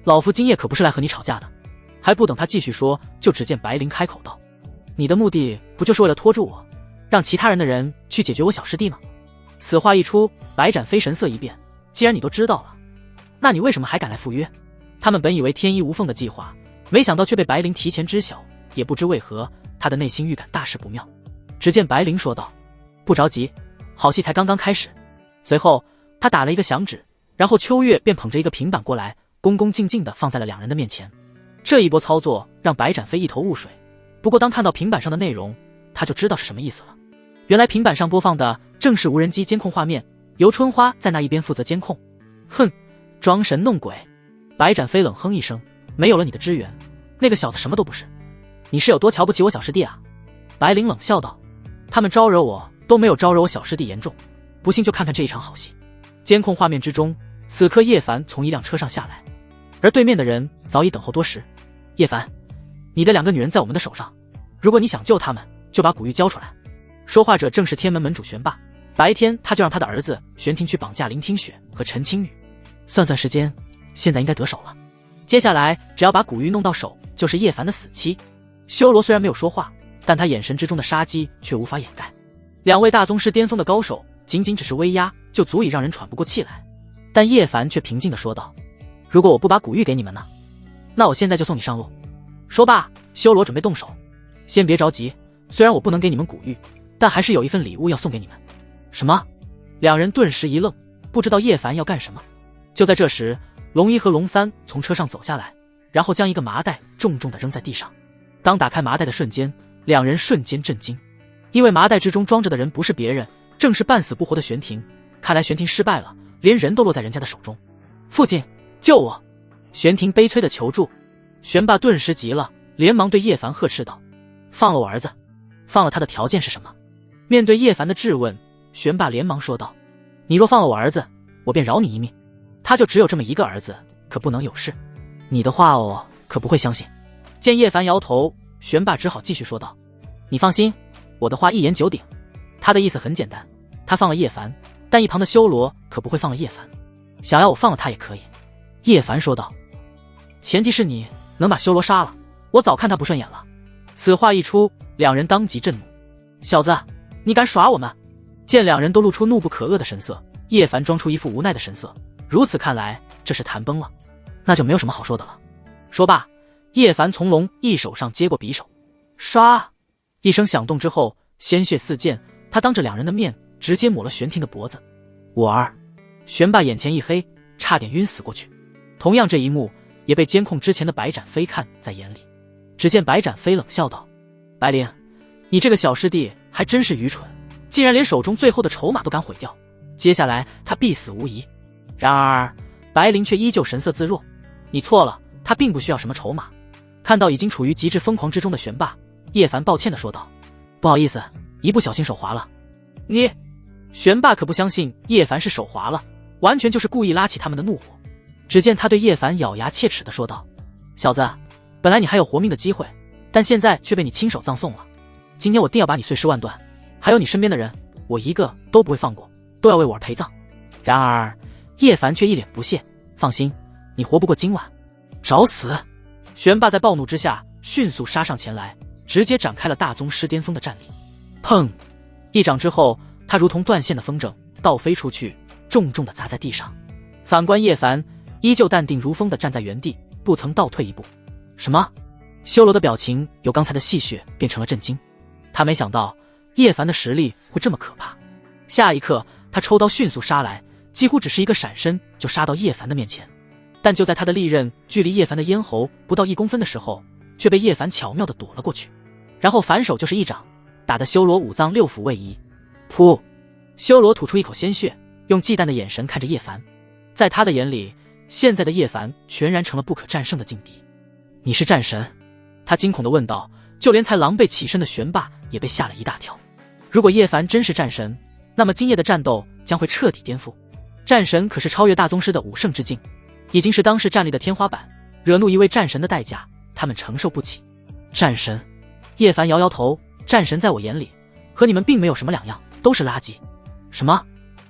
老夫今夜可不是来和你吵架的。还不等他继续说，就只见白灵开口道：“你的目的不就是为了拖住我，让其他人的人去解决我小师弟吗？”此话一出，白展飞神色一变：“既然你都知道了，那你为什么还敢来赴约？”他们本以为天衣无缝的计划，没想到却被白灵提前知晓，也不知为何，他的内心预感大事不妙。只见白灵说道：“不着急，好戏才刚刚开始。”随后他打了一个响指，然后秋月便捧着一个平板过来，恭恭敬敬地放在了2人的面前。这一波操作让白展飞一头雾水，不过当看到平板上的内容，他就知道是什么意思了。原来平板上播放的正是无人机监控画面，由春花在那一边负责监控。哼，装神弄鬼！白展飞冷哼一声：“没有了你的支援，那个小子什么都不是。你是有多瞧不起我小师弟啊？”白灵冷笑道：“他们招惹我都没有招惹我小师弟严重，不信就看看这一场好戏。”监控画面之中，此刻叶凡从一辆车上下来，而对面的人早已等候多时。“叶凡，你的2个女人在我们的手上，如果你想救他们，就把古玉交出来。”说话者正是天门门主玄霸，白天他就让他的儿子玄庭去绑架林听雪和陈青雨，算算时间，现在应该得手了。接下来只要把古玉弄到手，就是叶凡的死期。修罗虽然没有说话，但他眼神之中的杀机却无法掩盖。两位大宗师巅峰的高手，仅仅只是威压就足以让人喘不过气来。但叶凡却平静地说道：“如果我不把古玉给你们呢？那我现在就送你上路。”说罢，修罗准备动手。先别着急，虽然我不能给你们古玉，但还是有一份礼物要送给你们。什么？两人顿时一愣，不知道叶凡要干什么。就在这时，龙一和龙三从车上走下来，然后将一个麻袋重重地扔在地上。当打开麻袋的瞬间，两人瞬间震惊，因为麻袋之中装着的人不是别人，正是半死不活的玄庭。看来玄庭失败了，连人都落在人家的手中。父亲，救我！玄庭悲催地求助。玄霸顿时急了，连忙对叶凡呵斥道：“放了我儿子！放了他的条件是什么？”面对叶凡的质问，玄霸连忙说道：“你若放了我儿子，我便饶你一命。他就只有这么一个儿子，可不能有事。你的话我可不会相信。”见叶凡摇头，玄霸只好继续说道：“你放心，我的话一言九鼎。他的意思很简单，他放了叶凡，但一旁的修罗可不会放了叶凡。想要我放了他也可以。”叶凡说道：“前提是你能把修罗杀了，我早看他不顺眼了。”此话一出，两人当即震怒：“小子，你敢耍我们！”见两人都露出怒不可遏的神色，叶凡装出一副无奈的神色。如此看来，这是谈崩了，那就没有什么好说的了。说罢，叶凡从龙一手上接过匕首，唰一声响动之后，鲜血四溅，他当着两人的面直接抹了玄庭的脖子。我儿！玄霸眼前一黑，差点晕死过去。同样这一幕也被监控之前的白斩飞看在眼里。只见白斩飞冷笑道：“白灵，你这个小师弟还真是愚蠢，竟然连手中最后的筹码都敢毁掉，接下来他必死无疑。”然而白灵却依旧神色自若：“你错了，他并不需要什么筹码。”看到已经处于极致疯狂之中的玄霸，叶凡抱歉地说道：“不好意思，一不小心手滑了。”你……玄霸可不相信叶凡是手滑了，完全就是故意拉起他们的怒火。只见他对叶凡咬牙切齿地说道：“小子，本来你还有活命的机会，但现在却被你亲手葬送了。今天我定要把你碎尸万段，还有你身边的人，我一个都不会放过，都要为我而陪葬。”然而叶凡却一脸不屑：“放心，你活不过今晚，找死！”玄霸在暴怒之下迅速杀上前来，直接展开了大宗师巅峰的战力。砰！一掌之后，他如同断线的风筝倒飞出去，重重地砸在地上。反观叶凡，依旧淡定如风地站在原地，不曾倒退一步。什么？修罗的表情由刚才的戏谑变成了震惊。他没想到叶凡的实力会这么可怕。下一刻，他抽刀迅速杀来，几乎只是一个闪身就杀到叶凡的面前。但就在他的利刃距离叶凡的咽喉不到1公分的时候，却被叶凡巧妙地躲了过去，然后反手就是一掌，打得修罗五脏六腑位移。噗！修罗吐出一口鲜血，用忌惮的眼神看着叶凡。在他的眼里，现在的叶凡全然成了不可战胜的劲敌。你是战神？他惊恐地问道，就连才狼狈起身的玄霸也被吓了一大跳。如果叶凡真是战神，那么今夜的战斗将会彻底颠覆。战神可是超越大宗师的武圣之境，已经是当世战力的天花板，惹怒一位战神的代价，他们承受不起。战神？叶凡摇摇头，战神在我眼里和你们并没有什么两样，都是垃圾。什么？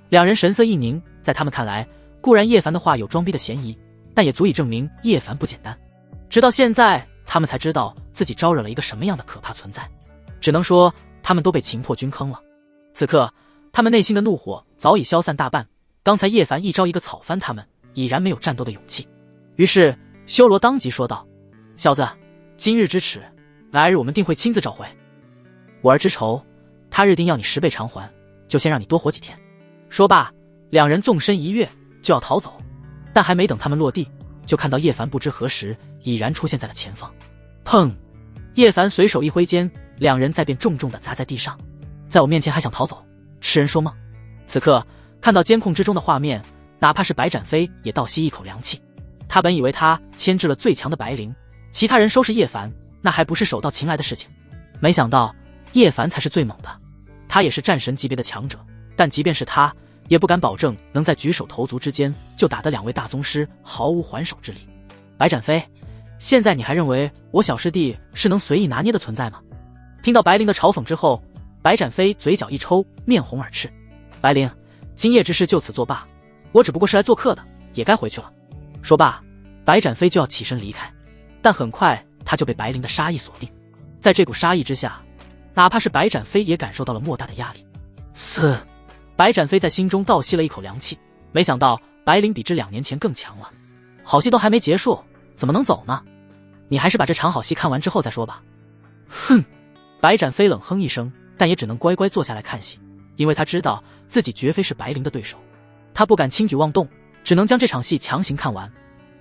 两人神色一凝，在他们看来，固然叶凡的话有装逼的嫌疑，但也足以证明叶凡不简单。直到现在，他们才知道自己招惹了一个什么样的可怕存在。只能说，他们都被擒破军坑了。此刻，他们内心的怒火早已消散大半。刚才叶凡一招一个草翻他们，已然没有战斗的勇气。于是修罗当即说道：“小子，今日之耻，来日我们定会亲自找回。我儿之仇，他日定要你10倍偿还，就先让你多活几天。”说罢，两人纵身一跃就要逃走，但还没等他们落地，就看到叶凡不知何时已然出现在了前方。砰！叶凡随手一挥间，两人再便重重地砸在地上。在我面前还想逃走，痴人说梦！此刻看到监控之中的画面，哪怕是白斩飞也倒吸一口凉气。他本以为他牵制了最强的白灵，其他人收拾叶凡那还不是手到擒来的事情，没想到叶凡才是最猛的。他也是战神级别的强者，但即便是他也不敢保证能在举手投足之间就打得两位大宗师毫无还手之力。白斩飞，现在你还认为我小师弟是能随意拿捏的存在吗？听到白灵的嘲讽之后，白斩飞嘴角一抽，面红耳赤。白灵，今夜之事就此作罢，我只不过是来做客的，也该回去了。说罢，白展飞就要起身离开，但很快他就被白灵的杀意锁定。在这股杀意之下，哪怕是白展飞也感受到了莫大的压力。嘶！白展飞在心中倒吸了一口凉气，没想到白灵比之2年前更强了。好戏都还没结束，怎么能走呢？你还是把这场好戏看完之后再说吧。哼！白展飞冷哼一声，但也只能乖乖坐下来看戏，因为他知道自己绝非是白灵的对手，他不敢轻举妄动，只能将这场戏强行看完。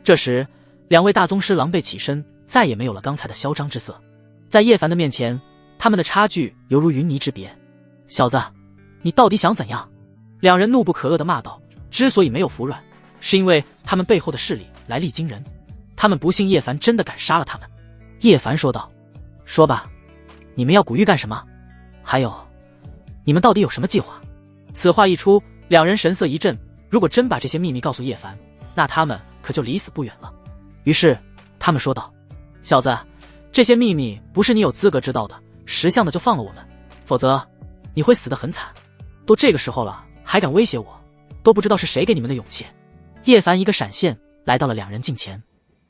这时2位大宗师狼狈起身，再也没有了刚才的嚣张之色。在叶凡的面前，他们的差距犹如云泥之别。小子，你到底想怎样？2人怒不可遏地骂道。之所以没有服软，是因为他们背后的势力来历惊人，他们不信叶凡真的敢杀了他们。叶凡说道，说吧，你们要古玉干什么？还有，你们到底有什么计划？此话一出，2人神色一震，如果真把这些秘密告诉叶凡，那他们可就离死不远了。于是他们说道，小子，这些秘密不是你有资格知道的，识相的就放了我们，否则你会死得很惨。都这个时候了，还敢威胁我，都不知道是谁给你们的勇气。叶凡一个闪现来到了2人近前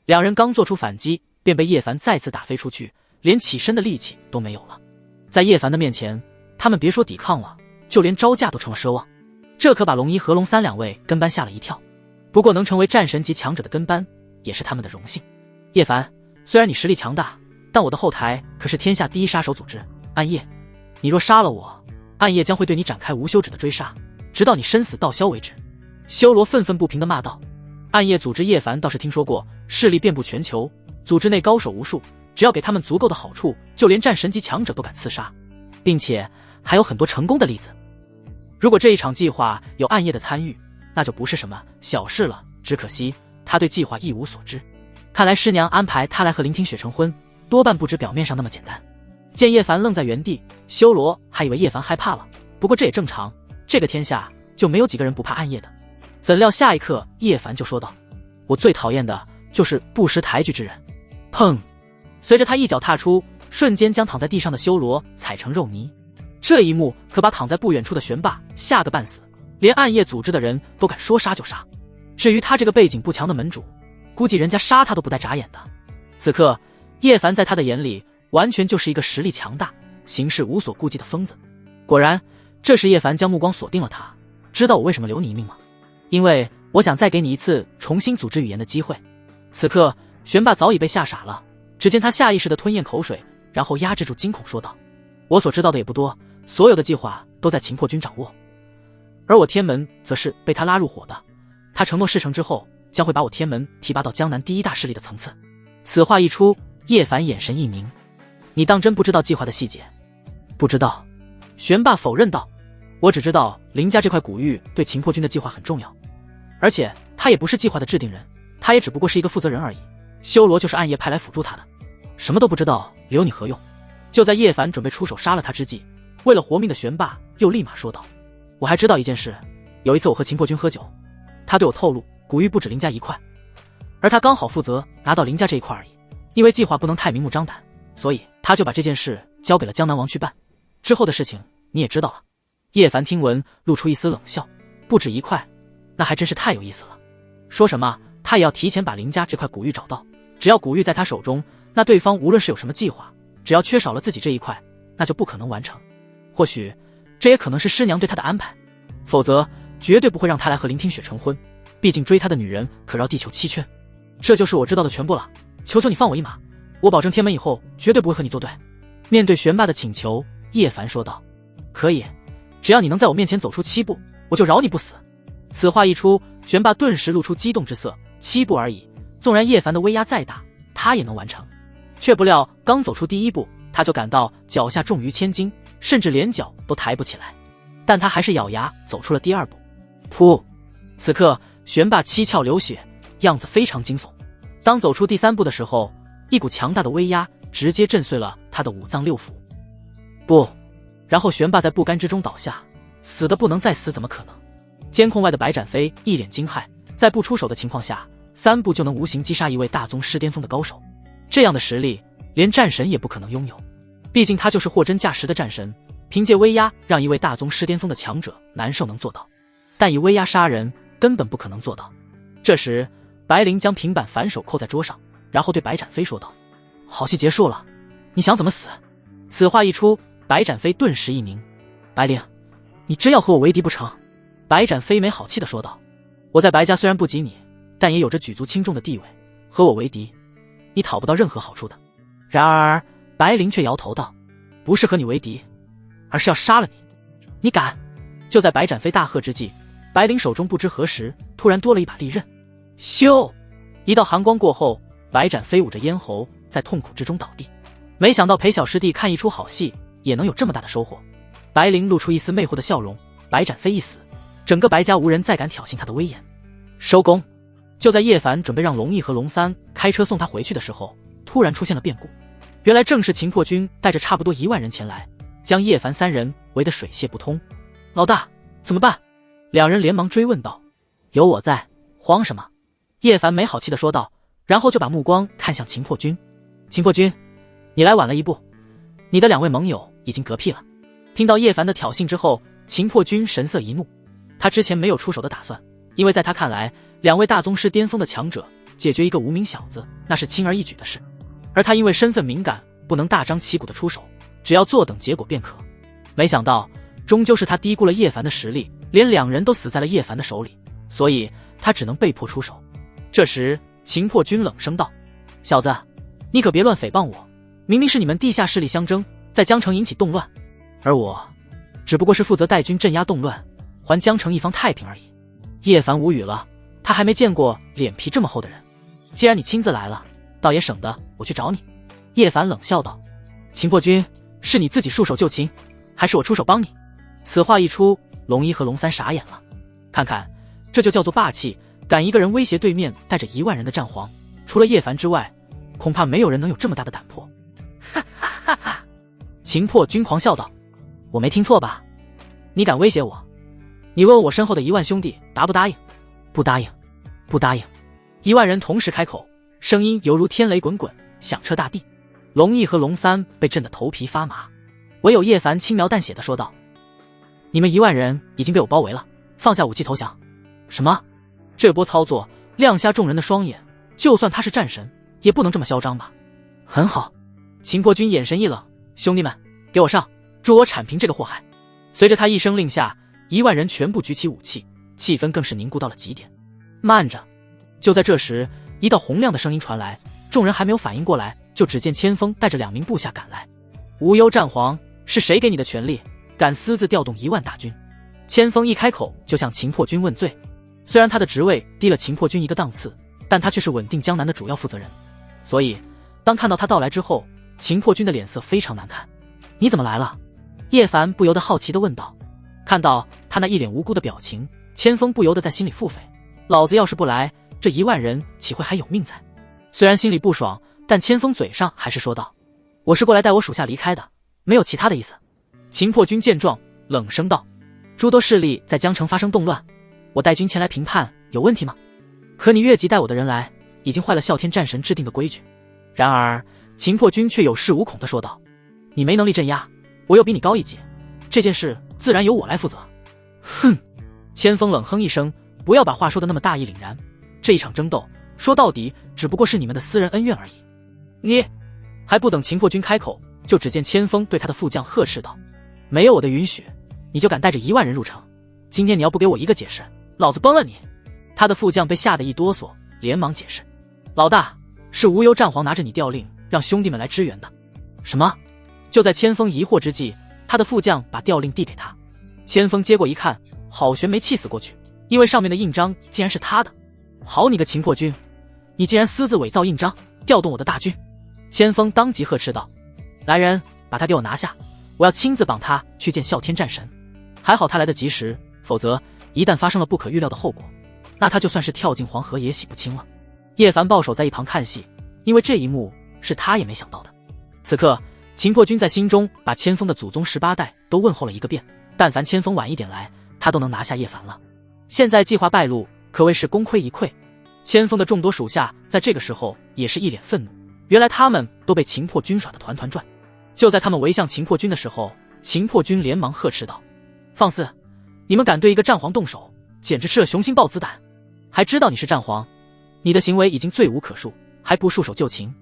，2人刚做出反击，便被叶凡再次打飞出去，连起身的力气都没有了。在叶凡的面前，他们别说抵抗了，就连招架都成了奢望。这可把龙一和龙三2位跟班吓了一跳。不过能成为战神级强者的跟班，也是他们的荣幸。叶凡，虽然你实力强大，但我的后台可是天下第一杀手组织暗夜，你若杀了我，暗夜将会对你展开无休止的追杀，直到你身死道消为止。修罗愤愤不平地骂道。暗夜组织叶凡倒是听说过，势力遍布全球，组织内高手无数，只要给他们足够的好处，就连战神级强者都敢刺杀，并且还有很多成功的例子。如果这一场计划有暗夜的参与，那就不是什么小事了，只可惜他对计划一无所知。看来师娘安排他来和林听雪成婚，多半不止表面上那么简单。见叶凡愣在原地，修罗还以为叶凡害怕了，不过这也正常，这个天下就没有几个人不怕暗夜的。怎料下一刻叶凡就说道，我最讨厌的就是不识抬举之人。砰！随着他一脚踏出，瞬间将躺在地上的修罗踩成肉泥。这一幕可把躺在不远处的玄霸吓个半死，连暗夜组织的人都敢说杀就杀。至于他这个背景不强的门主，估计人家杀他都不带眨眼的。此刻叶凡在他的眼里完全就是一个实力强大、行事无所顾忌的疯子。果然，这时叶凡将目光锁定了他。知道我为什么留你一命吗？因为我想再给你一次重新组织语言的机会。此刻玄霸早已被吓傻了，只见他下意识地吞咽口水，然后压制住惊恐说道，我所知道的也不多，所有的计划都在秦破军掌握，而我天门则是被他拉入伙的。他承诺事成之后将会把我天门提拔到江南第一大势力的层次。此话一出，叶凡眼神一凝，你当真不知道计划的细节？不知道。玄霸否认道，我只知道林家这块古玉对秦破军的计划很重要，而且他也不是计划的制定人，他也只不过是一个负责人而已。修罗就是暗夜派来辅助他的，什么都不知道留你何用？就在叶凡准备出手杀了他之际，为了活命的玄霸又立马说道，我还知道一件事，有一次我和秦破军喝酒，他对我透露古玉不止林家一块，而他刚好负责拿到林家这一块而已。因为计划不能太明目张胆，所以他就把这件事交给了江南王去办，之后的事情你也知道了。叶凡听闻露出一丝冷笑，不止一块，那还真是太有意思了。说什么他也要提前把林家这块古玉找到，只要古玉在他手中，那对方无论是有什么计划，只要缺少了自己这一块，那就不可能完成。或许这也可能是师娘对他的安排，否则绝对不会让他来和林听雪成婚，毕竟追他的女人可绕地球7圈。这就是我知道的全部了，求求你放我一马，我保证天门以后绝对不会和你作对。面对玄霸的请求，叶凡说道，可以，只要你能在我面前走出7步，我就饶你不死。此话一出，玄霸顿时露出激动之色，7步而已，纵然叶凡的威压再大，他也能完成。却不料刚走出第1步，他就感到脚下重于千斤，甚至连脚都抬不起来，但他还是咬牙走出了第2步。噗！此刻玄霸七窍流血，样子非常惊悚。当走出第3步的时候，一股强大的威压直接震碎了他的5脏6腑。不！然后玄霸在不甘之中倒下，死的不能再死怎么可能？监控外的白展飞一脸惊骇，在不出手的情况下，3步就能无形击杀一位大宗师巅峰的高手，这样的实力连战神也不可能拥有，毕竟他就是货真价实的战神，凭借威压让一位大宗师巅峰的强者难受能做到，但以威压杀人根本不可能做到。这时白灵将平板反手扣在桌上，然后对白展飞说道：“好戏结束了，你想怎么死？”此话一出，白展飞顿时一凝。白灵，你真要和我为敌不成？白展飞没好气地说道：“我在白家虽然不及你，但也有着举足轻重的地位，和我为敌，你讨不到任何好处的。”然而白灵却摇头道：“不是和你为敌，而是要杀了你。你敢！”就在白展飞大喝之际，白灵手中不知何时突然多了一把利刃，咻！一道寒光过后，白展飞捂着咽喉，在痛苦之中倒地。没想到陪小师弟看一出好戏，也能有这么大的收获。白灵露出一丝魅惑的笑容，白展飞一死，整个白家无人再敢挑衅他的威严。收工！就在叶凡准备让龙毅和龙三开车送他回去的时候，突然出现了变故。原来正是秦破军带着差不多1万人前来，将叶凡3人围得水泄不通。老大，怎么办？两人连忙追问道。有我在，慌什么？叶凡没好气地说道，然后就把目光看向秦破军。秦破军，你来晚了一步，你的2位盟友已经嗝屁了。听到叶凡的挑衅之后，秦破军神色一怒。他之前没有出手的打算，因为在他看来，2位大宗师巅峰的强者解决一个无名小子，那是轻而易举的事。而他因为身份敏感，不能大张旗鼓的出手，只要坐等结果便可。没想到终究是他低估了叶凡的实力，连2人都死在了叶凡的手里，所以他只能被迫出手。这时秦破军冷声道：“小子，你可别乱诽谤我，明明是你们地下势力相争，在江城引起动乱，而我只不过是负责带军镇压动乱，还江城一方太平而已。”叶凡无语了，他还没见过脸皮这么厚的人。既然你亲自来了，倒也省得我去找你。叶凡冷笑道：“秦破军，是你自己束手就擒，还是我出手帮你？”此话一出，龙一和龙三傻眼了。看看，这就叫做霸气，敢一个人威胁对面带着1万人的战皇，除了叶凡之外，恐怕没有人能有这么大的胆魄。哈哈哈哈！秦破军狂笑道：“我没听错吧？你敢威胁我？你问问我身后的1万兄弟答不答应？不答应，不答应。”1万人同时开口，声音犹如天雷滚滚，响彻大地。龙毅和龙三被震得头皮发麻，唯有叶凡轻描淡写的说道：“你们1万人已经被我包围了，放下武器投降。”什么？这波操作亮瞎众人的双眼，就算他是战神，也不能这么嚣张吧？很好。秦破军眼神一冷：“兄弟们，给我上，助我铲平这个祸害！”随着他一声令下，1万人全部举起武器，气氛更是凝固到了极点。慢着！就在这时，一道洪亮的声音传来，众人还没有反应过来，就只见千锋带着2名部下赶来。无忧战皇，是谁给你的权利，敢私自调动1万大军？千锋一开口就向秦破军问罪。虽然他的职位低了秦破军一个档次，但他却是稳定江南的主要负责人，所以当看到他到来之后，秦破军的脸色非常难看。你怎么来了？叶凡不由得好奇地问道。看到他那一脸无辜的表情，千锋不由得在心里腹诽：老子要是不来，这1万人岂会还有命在？虽然心里不爽，但千锋嘴上还是说道：“我是过来带我属下离开的，没有其他的意思。”秦破军见状，冷声道：“诸多势力在江城发生动乱，我带军前来评判，有问题吗？可你越级带我的人来，已经坏了啸天战神制定的规矩。”然而秦破军却有恃无恐地说道：“你没能力镇压，我又比你高一级，这件事自然由我来负责。”哼！千锋冷哼一声，不要把话说得那么大义凛然，这一场争斗说到底只不过是你们的私人恩怨而已。你还不等秦破军开口，就只见千锋对他的副将呵斥道：“没有我的允许，你就敢带着1万人入城？今天你要不给我一个解释，老子崩了你！”他的副将被吓得一哆嗦，连忙解释：“老大，是无忧战皇拿着你调令，让兄弟们来支援的。”什么？就在千锋疑惑之际，他的副将把调令递给他。千锋接过一看，好悬没气死过去，因为上面的印章竟然是他的。好你个秦破军，你竟然私自伪造印章，调动我的大军！千锋当即呵斥道：“来人，把他给我拿下，我要亲自绑他去见啸天战神。”还好他来得及时，否则一旦发生了不可预料的后果，那他就算是跳进黄河也洗不清了。叶凡抱手在一旁看戏，因为这一幕是他也没想到的。此刻秦破军在心中把千锋的祖宗18代都问候了一个遍，但凡千锋晚一点来，他都能拿下叶凡了。现在计划败露，可谓是功亏一篑。千锋的众多属下在这个时候也是一脸愤怒，原来他们都被秦破军耍得团团转。就在他们围向秦破军的时候，秦破军连忙呵斥道：“放肆！你们敢对一个战皇动手，简直吃了雄心豹子胆！还知道你是战皇，你的行为已经罪无可恕，还不束手就擒？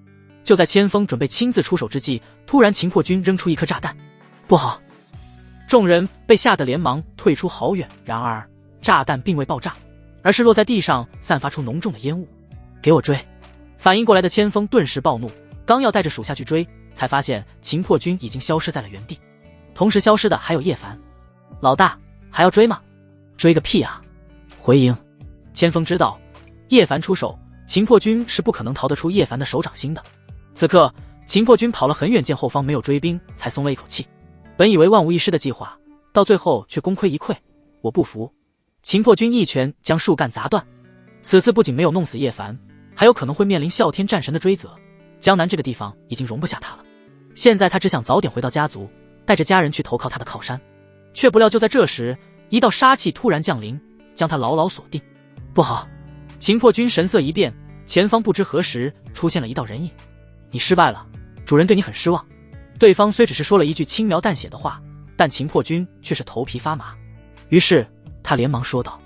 就在千峰准备亲自出手之际，突然秦破军扔出一颗炸弹，不好！众人被吓得连忙退出好远。然而炸弹并未爆炸，而是落在地上，散发出浓重的烟雾。给我追！反应过来的千峰顿时暴怒，刚要带着属下去追，才发现秦破军已经消失在了原地，同时消失的还有叶凡。老大，还要追吗？追个屁啊！回营！千峰知道叶凡出手，秦破军是不可能逃得出叶凡的手掌心的。此刻秦破军跑了很远，见后方没有追兵，才松了一口气。本以为万无一失的计划，到最后却功亏一篑。我不服！秦破军一拳将树干砸断。此次不仅没有弄死叶凡，还有可能会面临啸天战神的追责。江南这个地方已经容不下他了。现在他只想早点回到家族，带着家人去投靠他的靠山。却不料就在这时，一道杀气突然降临，将他牢牢锁定。不好！秦破军神色一变，前方不知何时出现了一道人影。你失败了，主人对你很失望。对方虽只是说了一句轻描淡写的话，但秦破军却是头皮发麻。于是他连忙说道：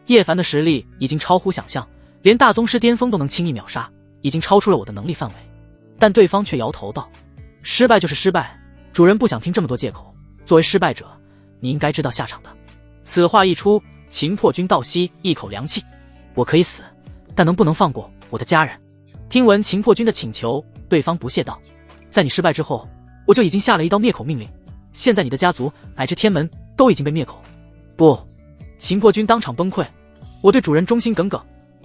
叶凡的实力已经超乎想象，连大宗师巅峰都能轻易秒杀，已经超出了我的能力范围。但对方却摇头道：失败就是失败，主人不想听这么多借口。作为失败者，你应该知道下场的。此话一出，秦破军倒吸一口凉气。我可以死，但能不能放过我的家人？听闻秦破军的请求，对方不屑道：在你失败之后，我就已经下了一道灭口命令，现在你的家族乃至天门都已经被灭口。不！秦破军当场崩溃。我对主人忠心耿耿，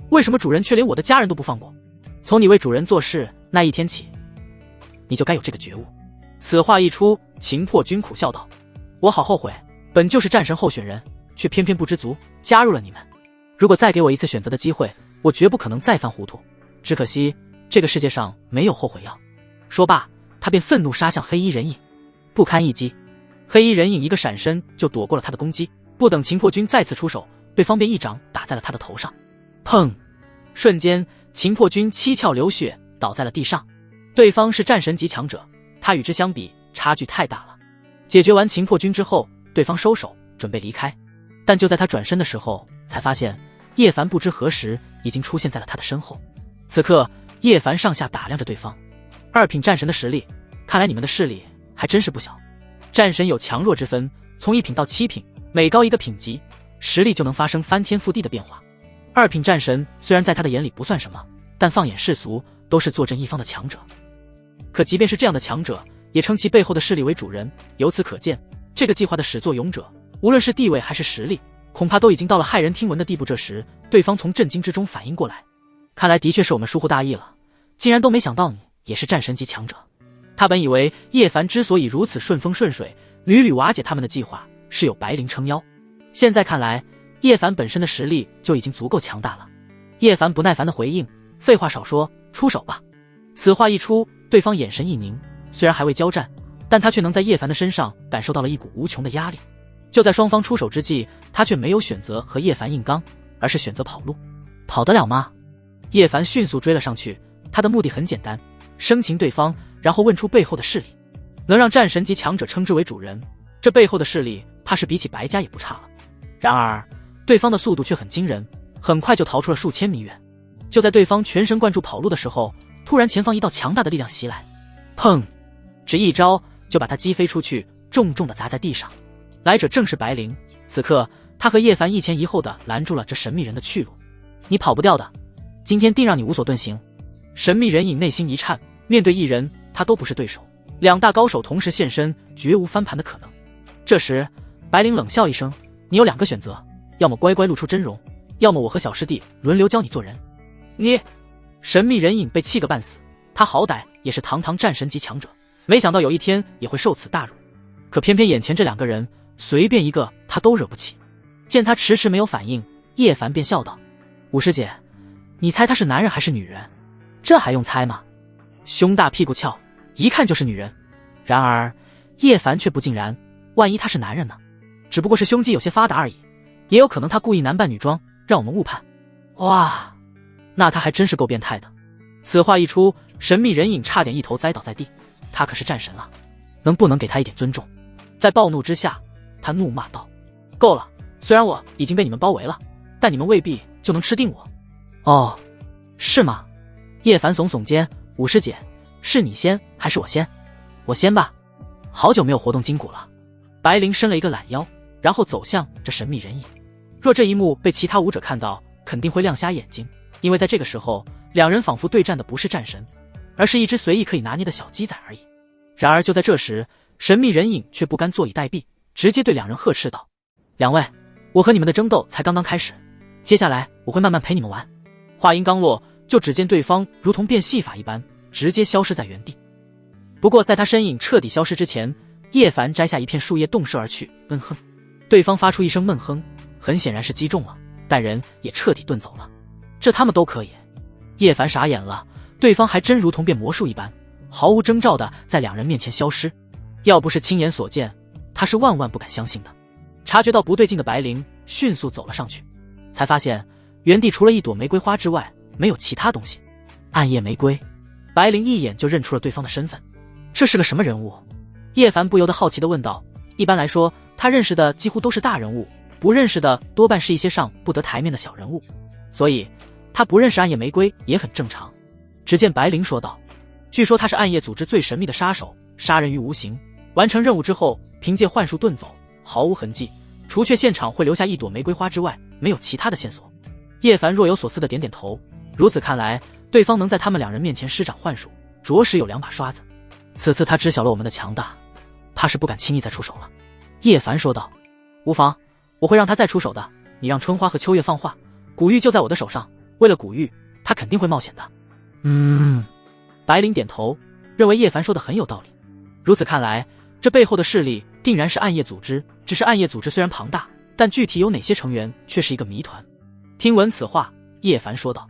为什么主人却连我的家人都不放过？从你为主人做事那一天起，你就该有这个觉悟。此话一出，秦破军苦笑道：我好后悔，本就是战神候选人，却偏偏不知足，加入了你们。如果再给我一次选择的机会，我绝不可能再犯糊涂。只可惜这个世界上没有后悔药。说罢，他便愤怒杀向黑衣人影，不堪一击。黑衣人影一个闪身就躲过了他的攻击，不等秦破军再次出手，对方便一掌打在了他的头上。砰！瞬间秦破军七窍流血，倒在了地上。对方是战神级强者，他与之相比差距太大了。解决完秦破军之后，对方收手准备离开，但就在他转身的时候，才发现叶凡不知何时已经出现在了他的身后。此刻叶凡上下打量着对方。2品战神的实力，看来你们的势力还真是不小。战神有强弱之分，从1品到7品，每高一个品级，实力就能发生翻天覆地的变化。2品战神虽然在他的眼里不算什么，但放眼世俗，都是坐镇一方的强者。可即便是这样的强者，也称其背后的势力为主人。由此可见，这个计划的始作俑者，无论是地位还是实力，恐怕都已经到了骇人听闻的地步。这时对方从震惊之中反应过来，看来的确是我们疏忽大意了，竟然都没想到你也是战神级强者。他本以为叶凡之所以如此顺风顺水，屡屡瓦解他们的计划，是有白灵撑腰，现在看来叶凡本身的实力就已经足够强大了。叶凡不耐烦的回应：废话少说，出手吧。此话一出，对方眼神一凝，虽然还未交战，但他却能在叶凡的身上感受到了一股无穷的压力。就在双方出手之际，他却没有选择和叶凡硬刚，而是选择跑路。跑得了吗？叶凡迅速追了上去，他的目的很简单，生擒对方，然后问出背后的势力。能让战神级强者称之为主人，这背后的势力怕是比起白家也不差了。然而对方的速度却很惊人，很快就逃出了数千米远。就在对方全神贯注跑路的时候，突然前方一道强大的力量袭来，砰！只一招就把他击飞出去，重重地砸在地上。来者正是白灵，此刻他和叶凡一前一后地拦住了这神秘人的去路。你跑不掉的，今天定让你无所遁形。神秘人影内心一颤，面对一人他都不是对手，2大高手同时现身，绝无翻盘的可能。这时白灵冷笑一声：你有2个选择，要么乖乖露出真容，要么我和小师弟轮流教你做人。你！神秘人影被气个半死，他好歹也是堂堂战神级强者，没想到有一天也会受此大辱。可偏偏眼前这2个人，随便一个他都惹不起。见他迟迟没有反应，叶凡便笑道：五师姐，你猜他是男人还是女人？这还用猜吗？胸大屁股翘，一看就是女人。然而叶凡却不尽然，万一他是男人呢？只不过是胸肌有些发达而已，也有可能他故意男扮女装，让我们误判。哇，那他还真是够变态的。此话一出，神秘人影差点一头栽倒在地。他可是战神啊，能不能给他一点尊重？在暴怒之下，他怒骂道：够了，虽然我已经被你们包围了，但你们未必就能吃定我。哦，是吗？叶凡耸耸肩，武师姐，是你先还是我先？我先吧，好久没有活动筋骨了。白灵伸了一个懒腰，然后走向这神秘人影。若这一幕被其他舞者看到，肯定会亮瞎眼睛，因为在这个时候，两人仿佛对战的不是战神，而是一只随意可以拿捏的小鸡仔而已。然而就在这时，神秘人影却不甘坐以待毙，直接对两人呵斥道：两位，我和你们的争斗才刚刚开始，接下来我会慢慢陪你们玩。话音刚落，就只见对方如同变戏法一般，直接消失在原地。不过在他身影彻底消失之前，叶凡摘下一片树叶动射而去，闷哼。对方发出一声闷哼，很显然是击中了，但人也彻底遁走了。这他们都可以？叶凡傻眼了，对方还真如同变魔术一般，毫无征兆的在两人面前消失。要不是亲眼所见，他是万万不敢相信的。察觉到不对劲的白灵迅速走了上去，才发现原地除了一朵玫瑰花之外，没有其他东西。暗夜玫瑰，白灵一眼就认出了对方的身份。这是个什么人物？叶凡不由得好奇地问道。一般来说，他认识的几乎都是大人物，不认识的多半是一些上不得台面的小人物，所以他不认识暗夜玫瑰也很正常。只见白灵说道，据说他是暗夜组织最神秘的杀手，杀人于无形，完成任务之后凭借幻术遁走，毫无痕迹，除却现场会留下一朵玫瑰花之外，没有其他的线索。叶凡若有所思地点点头，如此看来，对方能在他们两人面前施展幻术，着实有两把刷子。此次他知晓了我们的强大，怕是不敢轻易再出手了。叶凡说道，无妨，我会让他再出手的，你让春花和秋月放话，古玉就在我的手上，为了古玉，他肯定会冒险的。白灵点头，认为叶凡说的很有道理。如此看来，这背后的势力定然是暗夜组织，只是暗夜组织虽然庞大，但具体有哪些成员却是一个谜团。听闻此话，叶凡说道，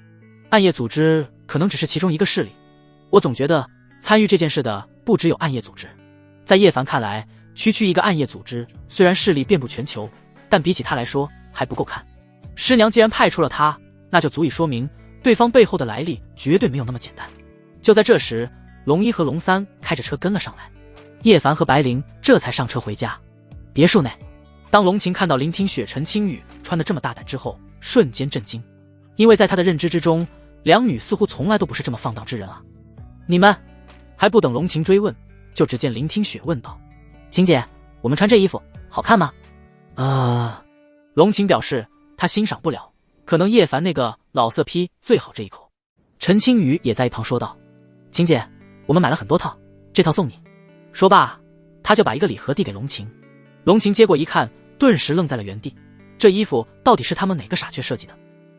暗夜组织可能只是其中一个势力，我总觉得参与这件事的不只有暗夜组织。在叶凡看来，区区一个暗夜组织虽然势力遍布全球，但比起他来说还不够看。师娘既然派出了他，那就足以说明对方背后的来历绝对没有那么简单。就在这时，龙一和龙三开着车跟了上来，叶凡和白灵这才上车回家。别墅内，当龙晴看到林听雪、陈青雨穿得这么大胆之后，瞬间震惊，因为在他的认知之中，两女似乎从来都不是这么放荡之人啊。你们还不等龙晴追问，就只见林听雪问道，晴姐，我们穿这衣服好看吗？龙晴表示她欣赏不了，可能叶凡那个老色批最好这一口。陈青雨也在一旁说道，晴姐，我们买了很多套，这套送你。说罢，他就把一个礼盒递给龙晴。龙晴接过一看，顿时愣在了原地，这衣服到底是他们哪个傻缺设计的？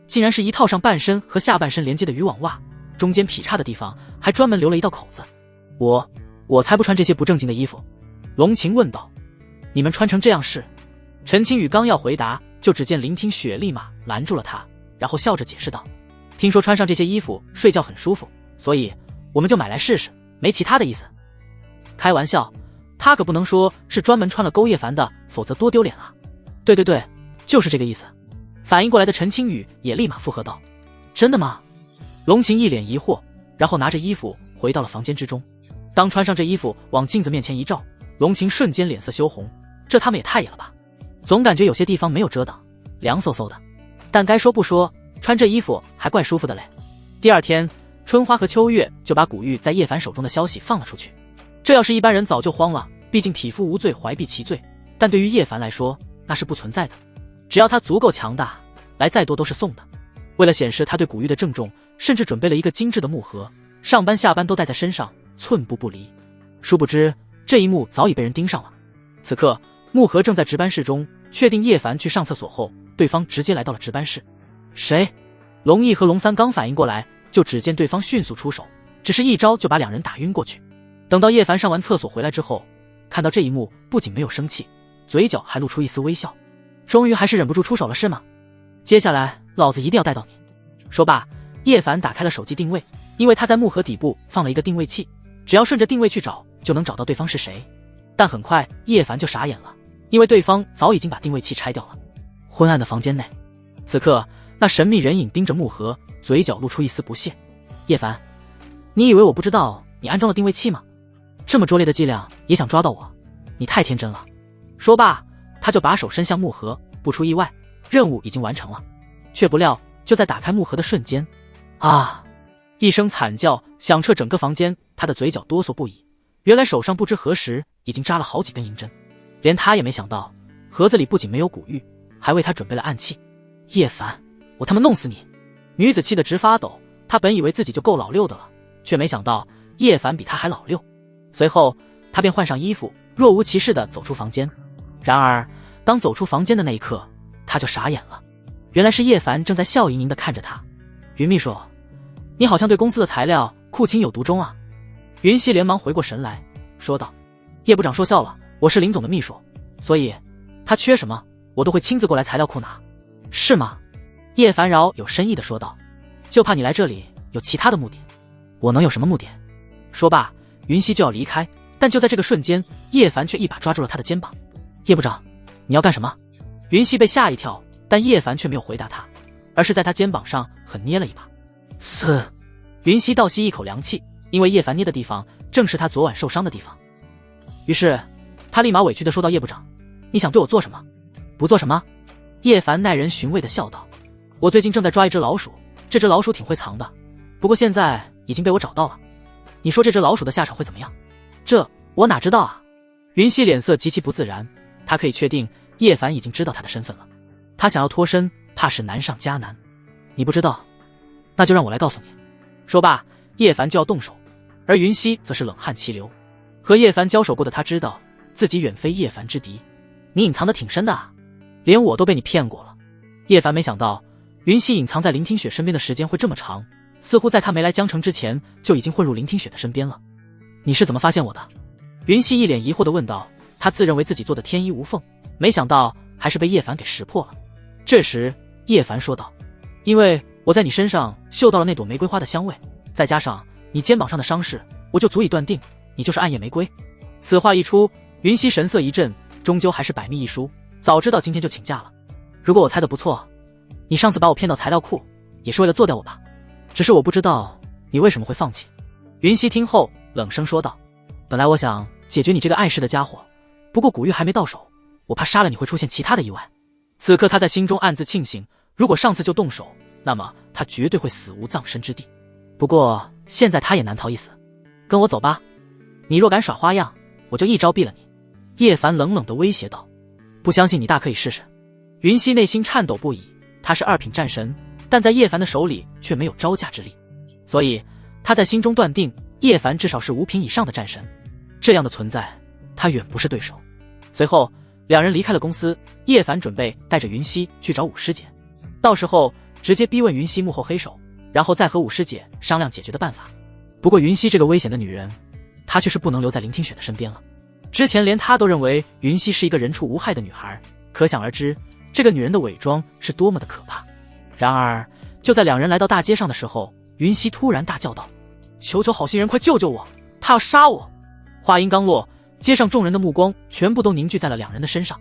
竟然是一套上半身和下半身连接的渔网袜，中间劈叉的地方还专门留了一道口子。我才不穿这些不正经的衣服。龙晴问道，你们穿成这样是？陈青雨刚要回答，就只见林听雪立马拦住了他，然后笑着解释道，听说穿上这些衣服睡觉很舒服，所以我们就买来试试，没其他的意思。开玩笑，他可不能说是专门穿了勾叶凡的，否则多丢脸啊。对，就是这个意思。反应过来的陈青雨也立马附和道，真的吗？龙晴一脸疑惑，然后拿着衣服回到了房间之中。当穿上这衣服往镜子面前一照，龙晴瞬间脸色羞红，这他们也太野了吧，总感觉有些地方没有遮挡，凉飕飕的。但该说不说，穿这衣服还怪舒服的嘞。第二天，春花和秋月就把古玉在叶凡手中的消息放了出去。这要是一般人早就慌了，毕竟匹夫无罪，怀璧其罪，但对于叶凡来说那是不存在的，只要他足够强大，来再多都是送的。为了显示他对古玉的郑重，甚至准备了一个精致的木盒，上班下班都带在身上，寸步不离。殊不知这一幕早已被人盯上了。此刻木盒正在值班室中，确定叶凡去上厕所后，对方直接来到了值班室。谁？龙毅和龙三刚反应过来，就只见对方迅速出手，只是一招就把两人打晕过去。等到叶凡上完厕所回来之后，看到这一幕，不仅没有生气，嘴角还露出一丝微笑。终于还是忍不住出手了是吗？接下来老子一定要带到你。说罢，叶凡打开了手机定位，因为他在木盒底部放了一个定位器，只要顺着定位去找，就能找到对方是谁。但很快叶凡就傻眼了，因为对方早已经把定位器拆掉了。昏暗的房间内，此刻那神秘人影盯着木盒，嘴角露出一丝不屑。叶凡，你以为我不知道你安装了定位器吗？这么拙劣的伎俩也想抓到我，你太天真了。说罢，他就把手伸向木盒，不出意外，任务已经完成了。却不料就在打开木盒的瞬间，啊！一声惨叫响彻整个房间，他的嘴角哆嗦不已。原来手上不知何时已经扎了好几根银针，连他也没想到，盒子里不仅没有古玉，还为他准备了暗器。叶凡，我他妈弄死你！女子气得直发抖，她本以为自己就够老六的了，却没想到叶凡比她还老六。随后，她便换上衣服，若无其事地走出房间。然而，当走出房间的那一刻，她就傻眼了。原来是叶凡正在笑盈盈地看着她。云秘书，你好像对公司的材料库情有独钟啊。云溪连忙回过神来，说道：叶部长说笑了，我是林总的秘书，所以他缺什么，我都会亲自过来材料库拿。是吗？叶凡饶有深意地说道，就怕你来这里有其他的目的。我能有什么目的？说罢，云溪就要离开，但就在这个瞬间，叶凡却一把抓住了他的肩膀。叶部长，你要干什么？云溪被吓一跳，但叶凡却没有回答他，而是在他肩膀上狠捏了一把。嘶！云溪倒吸一口凉气，因为叶凡捏的地方正是他昨晚受伤的地方。于是他立马委屈地说道：叶部长，你想对我做什么？不做什么？叶凡耐人寻味地笑道：我最近正在抓一只老鼠，这只老鼠挺会藏的，不过现在已经被我找到了。你说这只老鼠的下场会怎么样？这我哪知道啊！云溪脸色极其不自然，他可以确定叶凡已经知道他的身份了。他想要脱身，怕是难上加难。你不知道，那就让我来告诉你。说罢，叶凡就要动手，而云溪则是冷汗齐流。和叶凡交手过的他知道自己远非叶凡之敌。你隐藏得挺深的啊，连我都被你骗过了。叶凡没想到云溪隐藏在林听雪身边的时间会这么长，似乎在他没来江城之前就已经混入林听雪的身边了。你是怎么发现我的？云溪一脸疑惑地问道。他自认为自己做的天衣无缝，没想到还是被叶凡给识破了。这时叶凡说道：因为我在你身上嗅到了那朵玫瑰花的香味，再加上你肩膀上的伤势，我就足以断定你就是暗夜玫瑰。此话一出，云溪神色一震，终究还是百密一疏，早知道今天就请假了。如果我猜的不错，你上次把我骗到材料库也是为了做掉我吧？只是我不知道你为什么会放弃。云溪听后冷声说道：本来我想解决你这个碍事的家伙，不过古玉还没到手，我怕杀了你会出现其他的意外。此刻他在心中暗自庆幸，如果上次就动手，那么他绝对会死无葬身之地。不过现在他也难逃一死，跟我走吧，你若敢耍花样，我就一招毙了你。叶凡冷冷地威胁道。不相信你大可以试试。云溪内心颤抖不已，他是2品战神，但在叶凡的手里却没有招架之力，所以他在心中断定叶凡至少是5品以上的战神，这样的存在他远不是对手。随后两人离开了公司，叶凡准备带着云溪去找武师姐，到时候直接逼问云溪幕后黑手，然后再和武师姐商量解决的办法。不过云溪这个危险的女人，她却是不能留在林听雪的身边了。之前连她都认为云溪是一个人畜无害的女孩，可想而知这个女人的伪装是多么的可怕。然而就在两人来到大街上的时候，云溪突然大叫道：求求好心人快救救我，他要杀我！话音刚落，街上众人的目光全部都凝聚在了两人的身上。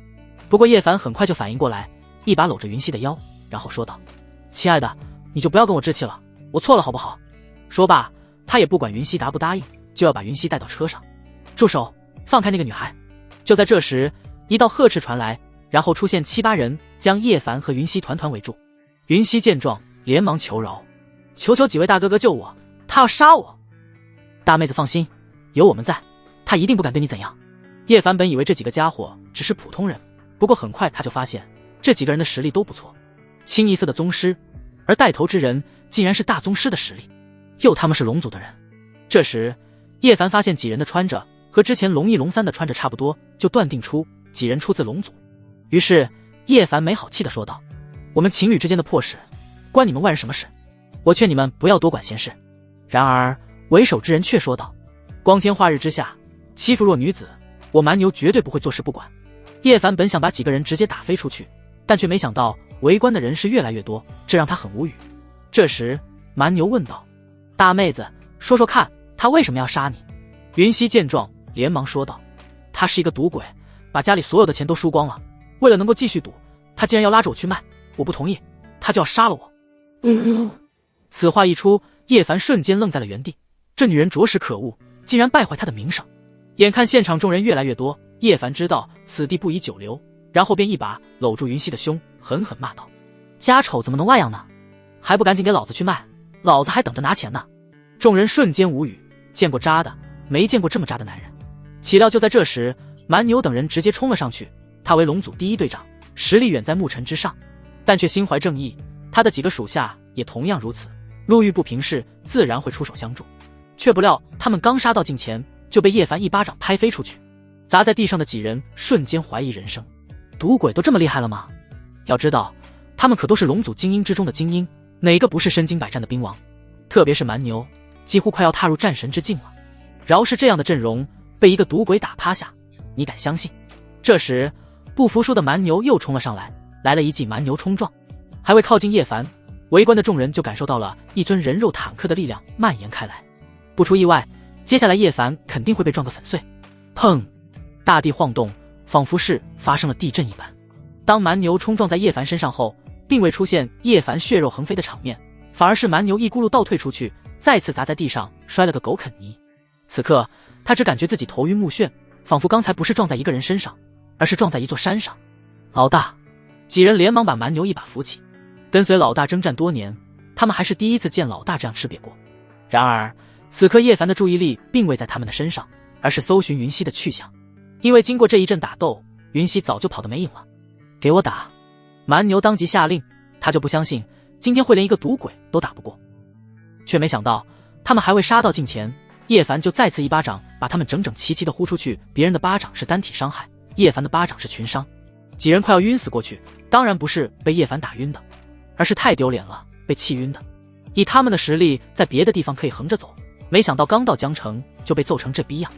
不过叶凡很快就反应过来，一把搂着云溪的腰，然后说道：亲爱的，你就不要跟我置气了，我错了好不好？说罢，他也不管云溪答不答应，就要把云溪带到车上。住手，放开那个女孩！就在这时，一道呵斥传来，然后出现7、8人将叶凡和云溪团团围住。云溪见状连忙求饶：求求几位大哥哥救我，他要杀我！大妹子放心，有我们在，他一定不敢对你怎样。叶凡本以为这几个家伙只是普通人，不过很快他就发现这几个人的实力都不错，清一色的宗师，而带头之人竟然是大宗师的实力，又他们是龙族的人。这时叶凡发现几人的穿着和之前龙1、龙3的穿着差不多，就断定出几人出自龙族。于是叶凡没好气地说道：我们情侣之间的破事关你们外人什么事？我劝你们不要多管闲事。然而为首之人却说道：光天化日之下欺负弱女子，我蛮牛绝对不会坐视不管。叶凡本想把几个人直接打飞出去，但却没想到围观的人是越来越多，这让他很无语。这时蛮牛问道：大妹子，说说看他为什么要杀你？云溪见状连忙说道：他是一个赌鬼，把家里所有的钱都输光了，为了能够继续赌，他竟然要拉着我去卖，我不同意，他就要杀了我。此话一出，叶凡瞬间愣在了原地，这女人着实可恶，竟然败坏他的名声。眼看现场众人越来越多，叶凡知道此地不宜久留，然后便一把搂住云溪的胸，狠狠骂道：家丑怎么能外扬呢？还不赶紧给老子去卖，老子还等着拿钱呢。众人瞬间无语，见过渣的，没见过这么渣的男人。岂料就在这时，蛮牛等人直接冲了上去。他为龙组第一队长，实力远在牧尘之上，但却心怀正义。他的几个属下也同样如此，路遇不平事，自然会出手相助。却不料他们刚杀到近前，就被叶凡一巴掌拍飞出去，砸在地上的几人瞬间怀疑人生。赌鬼都这么厉害了吗？要知道，他们可都是龙组精英之中的精英，哪个不是身经百战的兵王？特别是蛮牛，几乎快要踏入战神之境了。饶是这样的阵容，被一个赌鬼打趴下，你敢相信？这时，不服输的蛮牛又冲了上来，来了一记蛮牛冲撞。还未靠近叶凡，围观的众人就感受到了一尊人肉坦克的力量蔓延开来。不出意外，接下来叶凡肯定会被撞个粉碎。砰！大地晃动，仿佛是发生了地震一般。当蛮牛冲撞在叶凡身上后，并未出现叶凡血肉横飞的场面，反而是蛮牛一咕噜倒退出去，再次砸在地上，摔了个狗啃泥。此刻他只感觉自己头晕目眩，仿佛刚才不是撞在一个人身上，而是撞在一座山上。老大！几人连忙把蛮牛一把扶起。跟随老大征战多年，他们还是第一次见老大这样吃瘪过。然而此刻叶凡的注意力并未在他们的身上，而是搜寻云溪的去向。因为经过这一阵打斗，云溪早就跑得没影了。给我打！蛮牛当即下令，他就不相信今天会连一个赌鬼都打不过。却没想到他们还未杀到近前，叶凡就再次一巴掌把他们整整齐齐地呼出去。别人的巴掌是单体伤害，叶凡的巴掌是群伤。几人快要晕死过去，当然不是被叶凡打晕的，而是太丢脸了，被气晕的。以他们的实力，在别的地方可以横着走，没想到刚到江城就被揍成这逼样，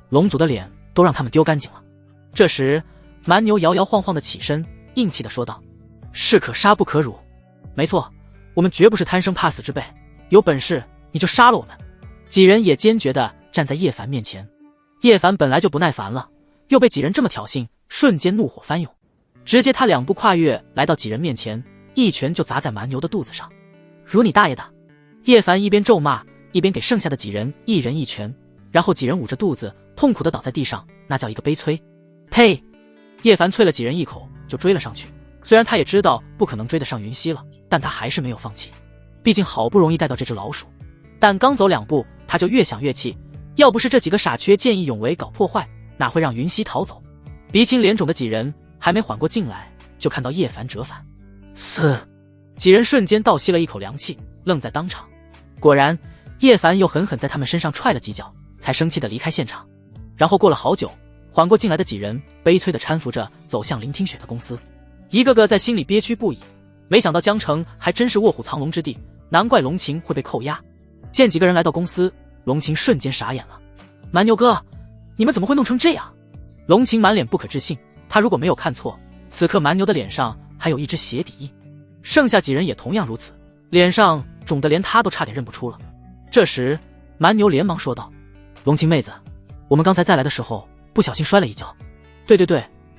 龙族的脸都让他们丢干净了。这时蛮牛摇摇晃晃地起身，硬气地说道：士可杀不可辱。没错，我们绝不是贪生怕死之辈，有本事你就杀了我们。几人也坚决地站在叶凡面前。叶凡本来就不耐烦了，又被几人这么挑衅，瞬间怒火翻涌，直接他2步跨越来到几人面前，一拳就砸在蛮牛的肚子上。辱你大爷的！叶凡一边咒骂，一边给剩下的几人一人一拳，然后几人捂着肚子痛苦地倒在地上，那叫一个悲催。呸！叶凡啐了几人一口就追了上去，虽然他也知道不可能追得上云溪了，但他还是没有放弃，毕竟好不容易带到这只老鼠。但刚走2步他就越想越气，要不是这几个傻缺见义勇为搞破坏，哪会让云溪逃走？鼻青脸肿的几人还没缓过劲来，就看到叶凡折返。嘶！几人瞬间倒吸了一口凉气，愣在当场。果然叶凡又狠狠在他们身上踹了几脚，才生气地离开现场。然后过了好久，缓过劲来的几人悲催地搀扶着走向林听雪的公司，一个个在心里憋屈不已。没想到江城还真是卧虎藏龙之地，难怪龙琴会被扣押。见几个人来到公司，龙琴瞬间傻眼了。蛮牛哥，你们怎么会弄成这样？龙琴满脸不可置信，他如果没有看错，此刻蛮牛的脸上还有一只鞋底印。剩下几人也同样如此，脸上肿得连他都差点认不出了。这时蛮牛连忙说道：龙琴妹子，我们刚才再来的时候不小心摔了一跤。对，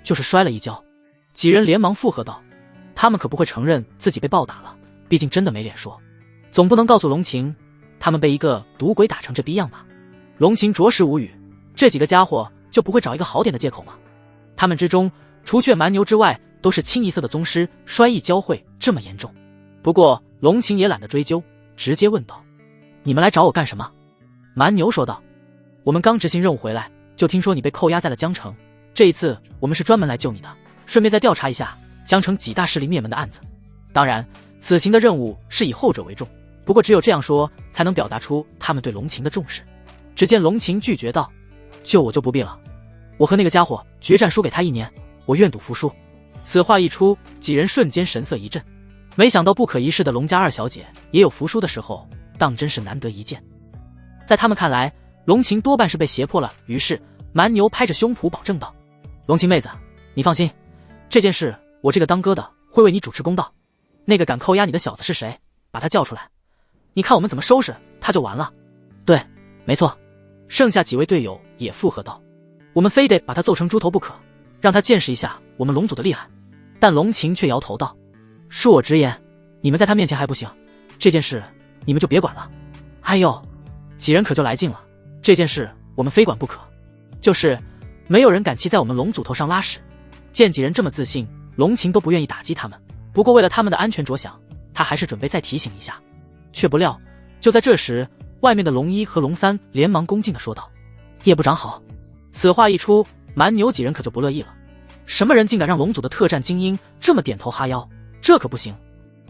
就是摔了一跤。几人连忙附和道，他们可不会承认自己被暴打了，毕竟真的没脸说，总不能告诉龙琴他们被一个赌鬼打成这逼样吧。龙琴着实无语，这几个家伙就不会找一个好点的借口吗？他们之中除却蛮牛之外，都是清一色的宗师，摔一跤会这么严重？不过龙琴也懒得追究，直接问道：你们来找我干什么？蛮牛说道：我们刚执行任务回来，就听说你被扣押在了江城，这一次我们是专门来救你的，顺便再调查一下江城几大势力灭门的案子。当然此行的任务是以后者为重，不过只有这样说才能表达出他们对龙琴的重视。只见龙琴拒绝道：救我就不必了，我和那个家伙决战输给他1年，我愿赌服输。此话一出，几人瞬间神色一震，没想到不可一世的龙家二小姐也有服输的时候，当真是难得一见。在他们看来，龙琴多半是被胁迫了，于是蛮牛拍着胸脯保证道：龙琴妹子，你放心，这件事我这个当哥的会为你主持公道。那个敢扣押你的小子是谁？把他叫出来，你看我们怎么收拾他就完了。对，没错。剩下几位队友也附和道：我们非得把他揍成猪头不可，让他见识一下我们龙族的厉害。但龙琴却摇头道：恕我直言，你们在他面前还不行，这件事你们就别管了。哎呦，几人可就来劲了，这件事我们非管不可，就是没有人敢骑在我们龙族头上拉屎。见几人这么自信，龙琴都不愿意打击他们，不过为了他们的安全着想，他还是准备再提醒一下。却不料就在这时，外面的龙一和龙三连忙恭敬地说道：“叶部长好。”此话一出，蛮牛几人可就不乐意了。什么人竟敢让龙族的特战精英这么点头哈腰？这可不行！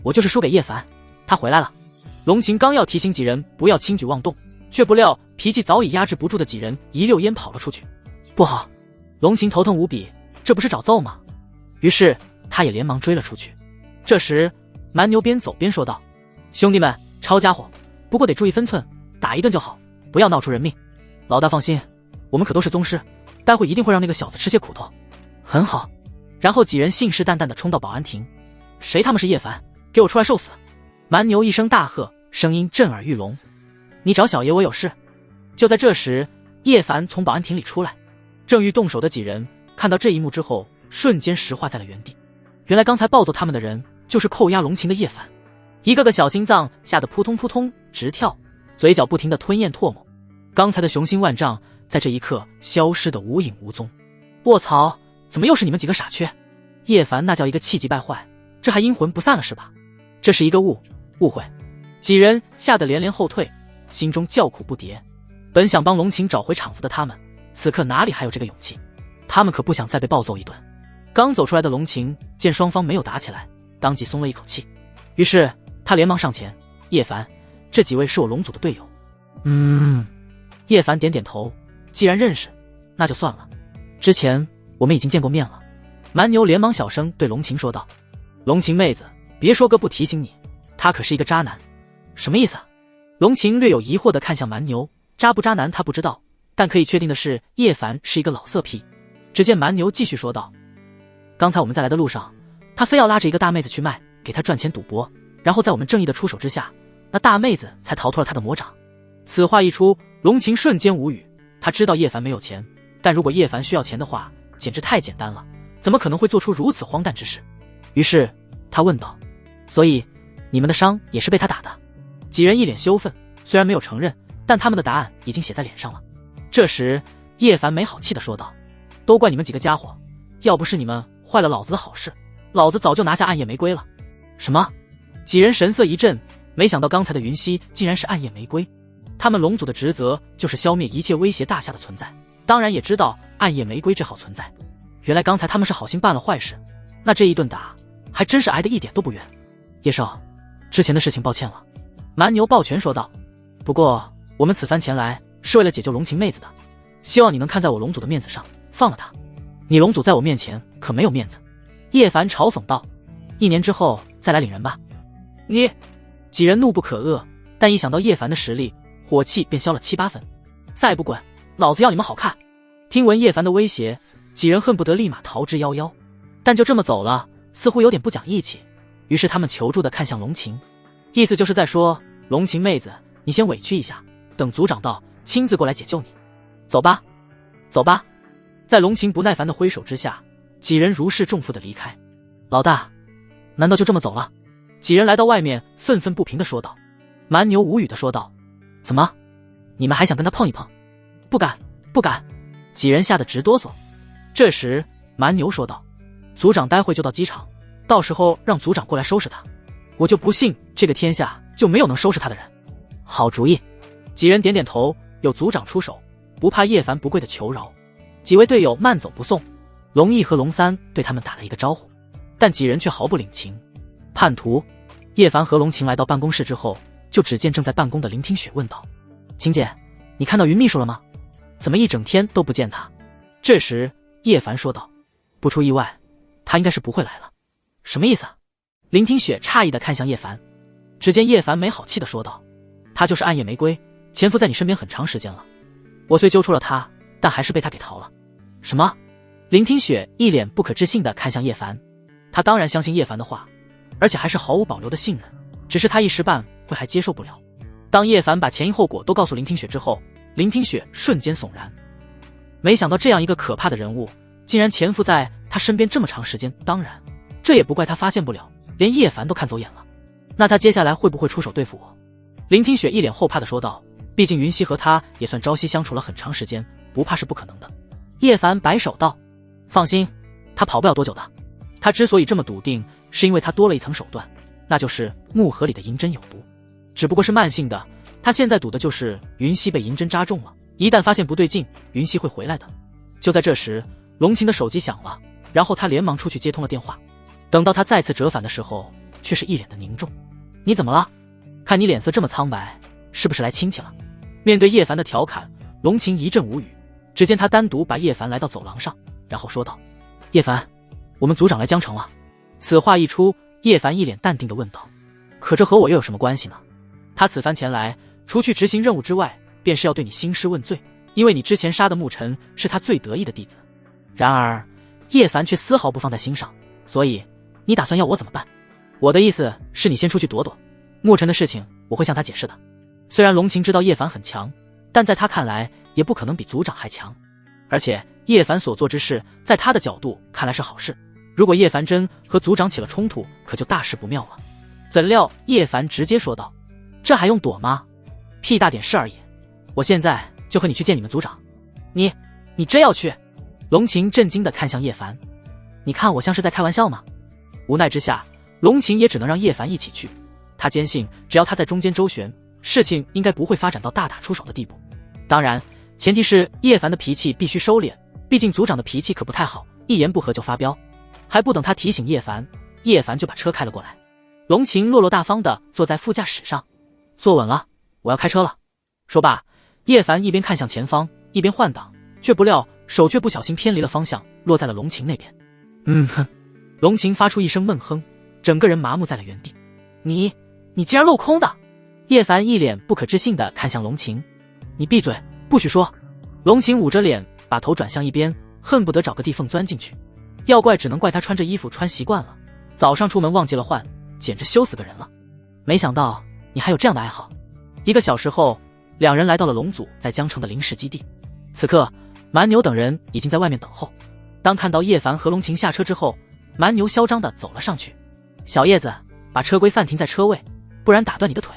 我就是输给叶凡，他回来了。龙琴刚要提醒几人不要轻举妄动，却不料脾气早已压制不住的几人一溜烟跑了出去。不好！龙琴头疼无比，这不是找揍吗？于是他也连忙追了出去。这时蛮牛边走边说道：“兄弟们，抄家伙，不过得注意分寸，打一顿就好，不要闹出人命。老大放心，我们可都是宗师，待会一定会让那个小子吃些苦头。”很好。然后几人信誓旦旦地冲到保安亭：“谁他妈是叶凡？给我出来受死！”蛮牛一声大喝，声音震耳欲聋：“你找小爷，我有事！”就在这时，叶凡从保安亭里出来，正欲动手的几人看到这一幕之后，瞬间石化在了原地。原来刚才暴揍他们的人就是扣押龙琴的叶凡，一个个小心脏吓得扑通扑通直跳，嘴角不停地吞咽唾沫。刚才的雄心万丈在这一刻消失得无影无踪。卧槽，怎么又是你们几个傻缺？叶凡那叫一个气急败坏，这还阴魂不散了是吧？这是一个误会。几人吓得连连后退，心中叫苦不迭。本想帮龙琴找回场子的他们，此刻哪里还有这个勇气？他们可不想再被暴揍一顿。刚走出来的龙琴见双方没有打起来，当即松了一口气，于是他连忙上前：“叶凡，这几位是我龙组的队友。”叶凡点点头，既然认识，那就算了。之前我们已经见过面了。蛮牛连忙小声对龙琴说道：“龙琴妹子，别说哥不提醒你，他可是一个渣男。”什么意思啊？龙琴略有疑惑地看向蛮牛，渣不渣男他不知道，但可以确定的是叶凡是一个老色批。只见蛮牛继续说道：“刚才我们在来的路上，他非要拉着一个大妹子去卖，给他赚钱赌博，然后在我们正义的出手之下，那大妹子才逃脱了他的魔掌。”此话一出，龙琴瞬间无语。他知道叶凡没有钱，但如果叶凡需要钱的话，简直太简单了，怎么可能会做出如此荒诞之事？于是他问道：“所以你们的伤也是被他打的？”几人一脸羞愤，虽然没有承认，但他们的答案已经写在脸上了。这时叶凡没好气地说道：“都怪你们几个家伙，要不是你们坏了老子的好事，老子早就拿下暗夜玫瑰了。”什么？几人神色一震，没想到刚才的云溪竟然是暗夜玫瑰。他们龙组的职责就是消灭一切威胁大夏的存在，当然也知道暗夜玫瑰这号存在。原来刚才他们是好心办了坏事，那这一顿打还真是挨得一点都不远。叶少，之前的事情抱歉了。蛮牛抱拳说道：“不过我们此番前来是为了解救龙琴妹子的，希望你能看在我龙组的面子上放了她。你龙组在我面前可没有面子。”叶凡嘲讽道：“1年之后再来领人吧。”你几人怒不可遏，但一想到叶凡的实力，火气便消了7、8分。再不滚，老子要你们好看！听闻叶凡的威胁，几人恨不得立马逃之夭夭，但就这么走了，似乎有点不讲义气。于是他们求助地看向龙琴，意思就是在说：“龙琴妹子，你先委屈一下，等组长到，亲自过来解救你。走吧，走吧。”在龙琴不耐烦的挥手之下，几人如释重负地离开。老大，难道就这么走了？几人来到外面，愤愤不平地说道。蛮牛无语地说道：“怎么，你们还想跟他碰一碰？”“不敢，不敢。”几人吓得直哆嗦。这时蛮牛说道：“组长待会就到机场，到时候让组长过来收拾他，我就不信这个天下就没有能收拾他的人。”“好主意。”几人点点头，有组长出手，不怕叶凡不跪的求饶。几位队友慢走不送，龙毅和龙三对他们打了一个招呼，但几人却毫不领情。叛徒！叶凡和龙琴来到办公室之后，就只见正在办公的林听雪问道：“秦姐，你看到云秘书了吗？怎么一整天都不见他？”这时叶凡说道：“不出意外，他应该是不会来了。”“什么意思啊？”林听雪诧异地看向叶凡。只见叶凡没好气地说道：“他就是暗夜玫瑰，潜伏在你身边很长时间了，我虽揪出了他，但还是被他给逃了。”“什么？”林听雪一脸不可置信地看向叶凡。他当然相信叶凡的话，而且还是毫无保留的信任，只是他一时半会还接受不了。当叶凡把前因后果都告诉林听雪之后，林听雪瞬间悚然，没想到这样一个可怕的人物竟然潜伏在他身边这么长时间，当然这也不怪他发现不了，连叶凡都看走眼了。那他接下来会不会出手对付我？林听雪一脸后怕地说道，毕竟云溪和他也算朝夕相处了很长时间，不怕是不可能的。叶凡摆手道：“放心，他跑不了多久的。他之所以这么笃定，是因为他多了一层手段，那就是木盒里的银针有毒，只不过是慢性的，他现在赌的就是云溪被银针扎中了，一旦发现不对劲，云溪会回来的。就在这时，龙晴的手机响了，然后他连忙出去接通了电话。等到他再次折返的时候，却是一脸的凝重。你怎么了？看你脸色这么苍白，是不是来亲戚了？面对叶凡的调侃，龙晴一阵无语。只见他单独把叶凡来到走廊上，然后说道：叶凡，我们组长来江城了。此话一出，叶凡一脸淡定地问道：可这和我又有什么关系呢？他此番前来，除去执行任务之外，便是要对你兴师问罪，因为你之前杀的牧尘是他最得意的弟子。然而叶凡却丝毫不放在心上，所以你打算要我怎么办？我的意思是你先出去躲躲，牧尘的事情我会向他解释的。虽然龙晴知道叶凡很强，但在他看来也不可能比组长还强，而且叶凡所做之事在他的角度看来是好事，如果叶凡真和组长起了冲突，可就大事不妙了。怎料叶凡直接说道：这还用躲吗？屁大点事而已，我现在就和你去见你们组长。你真要去？龙晴震惊地看向叶凡，你看我像是在开玩笑吗？无奈之下，龙晴也只能让叶凡一起去。他坚信只要他在中间周旋，事情应该不会发展到大打出手的地步。当然前提是叶凡的脾气必须收敛，毕竟组长的脾气可不太好，一言不合就发飙。还不等他提醒叶凡，叶凡就把车开了过来。龙晴落落大方地坐在副驾驶上，坐稳了，我要开车了。说罢，叶凡一边看向前方，一边换挡，却不料手却不小心偏离了方向，落在了龙晴那边。哼！龙晴发出一声闷哼，整个人麻木在了原地。你竟然镂空的！叶凡一脸不可置信地看向龙晴。你闭嘴，不许说！龙晴捂着脸，把头转向一边，恨不得找个地缝钻进去。要怪只能怪他穿这衣服穿习惯了，早上出门忘记了换，简直羞死个人了。没想到你还有这样的爱好。1个小时后，两人来到了龙组在江城的临时基地。此刻蛮牛等人已经在外面等候。当看到叶凡和龙晴下车之后，蛮牛嚣张地走了上去。小叶子，把车规范停在车位，不然打断你的腿。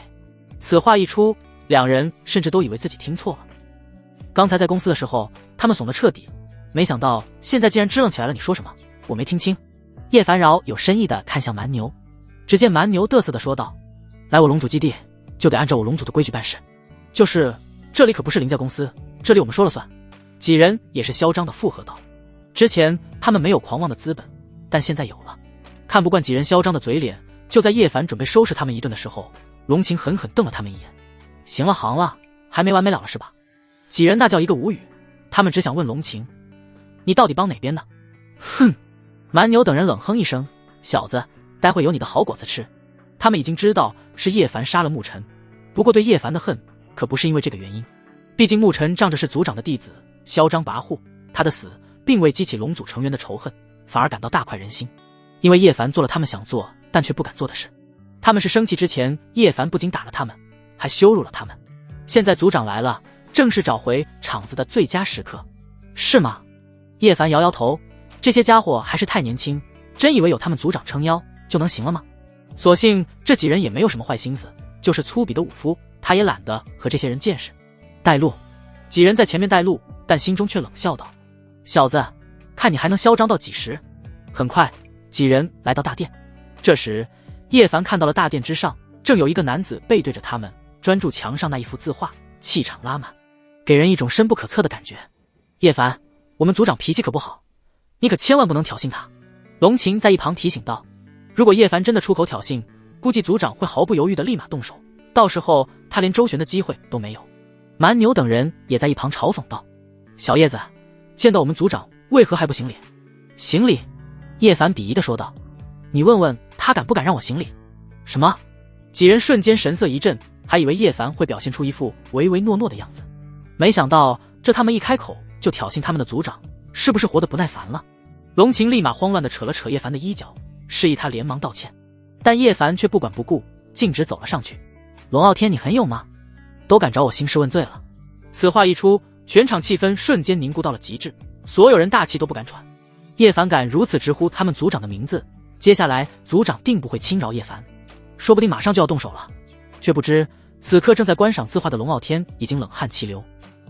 此话一出，两人甚至都以为自己听错了。刚才在公司的时候他们怂得彻底，没想到现在竟然支棱起来了。你说什么？我没听清。叶凡饶有深意地看向蛮牛。只见蛮牛得瑟地说道：来我龙组基地就得按照我龙组的规矩办事，就是这里可不是林家公司，这里我们说了算。几人也是嚣张地附和道。之前他们没有狂妄的资本，但现在有了。看不惯几人嚣张的嘴脸，就在叶凡准备收拾他们一顿的时候，龙晴狠狠瞪了他们一眼。行了行了，还没完没了了是吧？几人那叫一个无语，他们只想问龙晴，你到底帮哪边呢？哼！蛮牛等人冷哼一声，小子，待会有你的好果子吃。他们已经知道是叶凡杀了牧尘，不过对叶凡的恨可不是因为这个原因。毕竟牧尘仗着是组长的弟子，嚣张跋扈，他的死并未激起龙组成员的仇恨，反而感到大快人心。因为叶凡做了他们想做但却不敢做的事。他们是生气之前叶凡不仅打了他们，还羞辱了他们。现在组长来了，正是找回场子的最佳时刻。是吗？叶凡摇摇头，这些家伙还是太年轻，真以为有他们组长撑腰就能行了吗？所幸这几人也没有什么坏心思，就是粗鄙的武夫，他也懒得和这些人见识。带路。几人在前面带路，但心中却冷笑道：小子，看你还能嚣张到几时？很快几人来到大殿。这时叶凡看到了大殿之上正有一个男子背对着他们，专注墙上那一幅字画，气场拉满，给人一种深不可测的感觉。叶凡，我们组长脾气可不好，你可千万不能挑衅他。龙晴在一旁提醒道，如果叶凡真的出口挑衅，估计组长会毫不犹豫地立马动手，到时候他连周旋的机会都没有。蛮牛等人也在一旁嘲讽道，小叶子，见到我们组长为何还不行礼？行礼？叶凡鄙夷地说道，你问问他敢不敢让我行礼？什么？几人瞬间神色一震，还以为叶凡会表现出一副唯唯诺诺的样子，没想到这他们一开口就挑衅他们的组长，是不是活得不耐烦了？龙晴立马慌乱地扯了扯叶凡的衣角，示意他连忙道歉，但叶凡却不管不顾，径直走了上去。龙傲天，你很勇吗？都敢找我兴师问罪了。此话一出，全场气氛瞬间凝固到了极致，所有人大气都不敢喘。叶凡敢如此直呼他们组长的名字，接下来组长定不会轻饶叶凡，说不定马上就要动手了。却不知此刻正在观赏字画的龙傲天已经冷汗气流，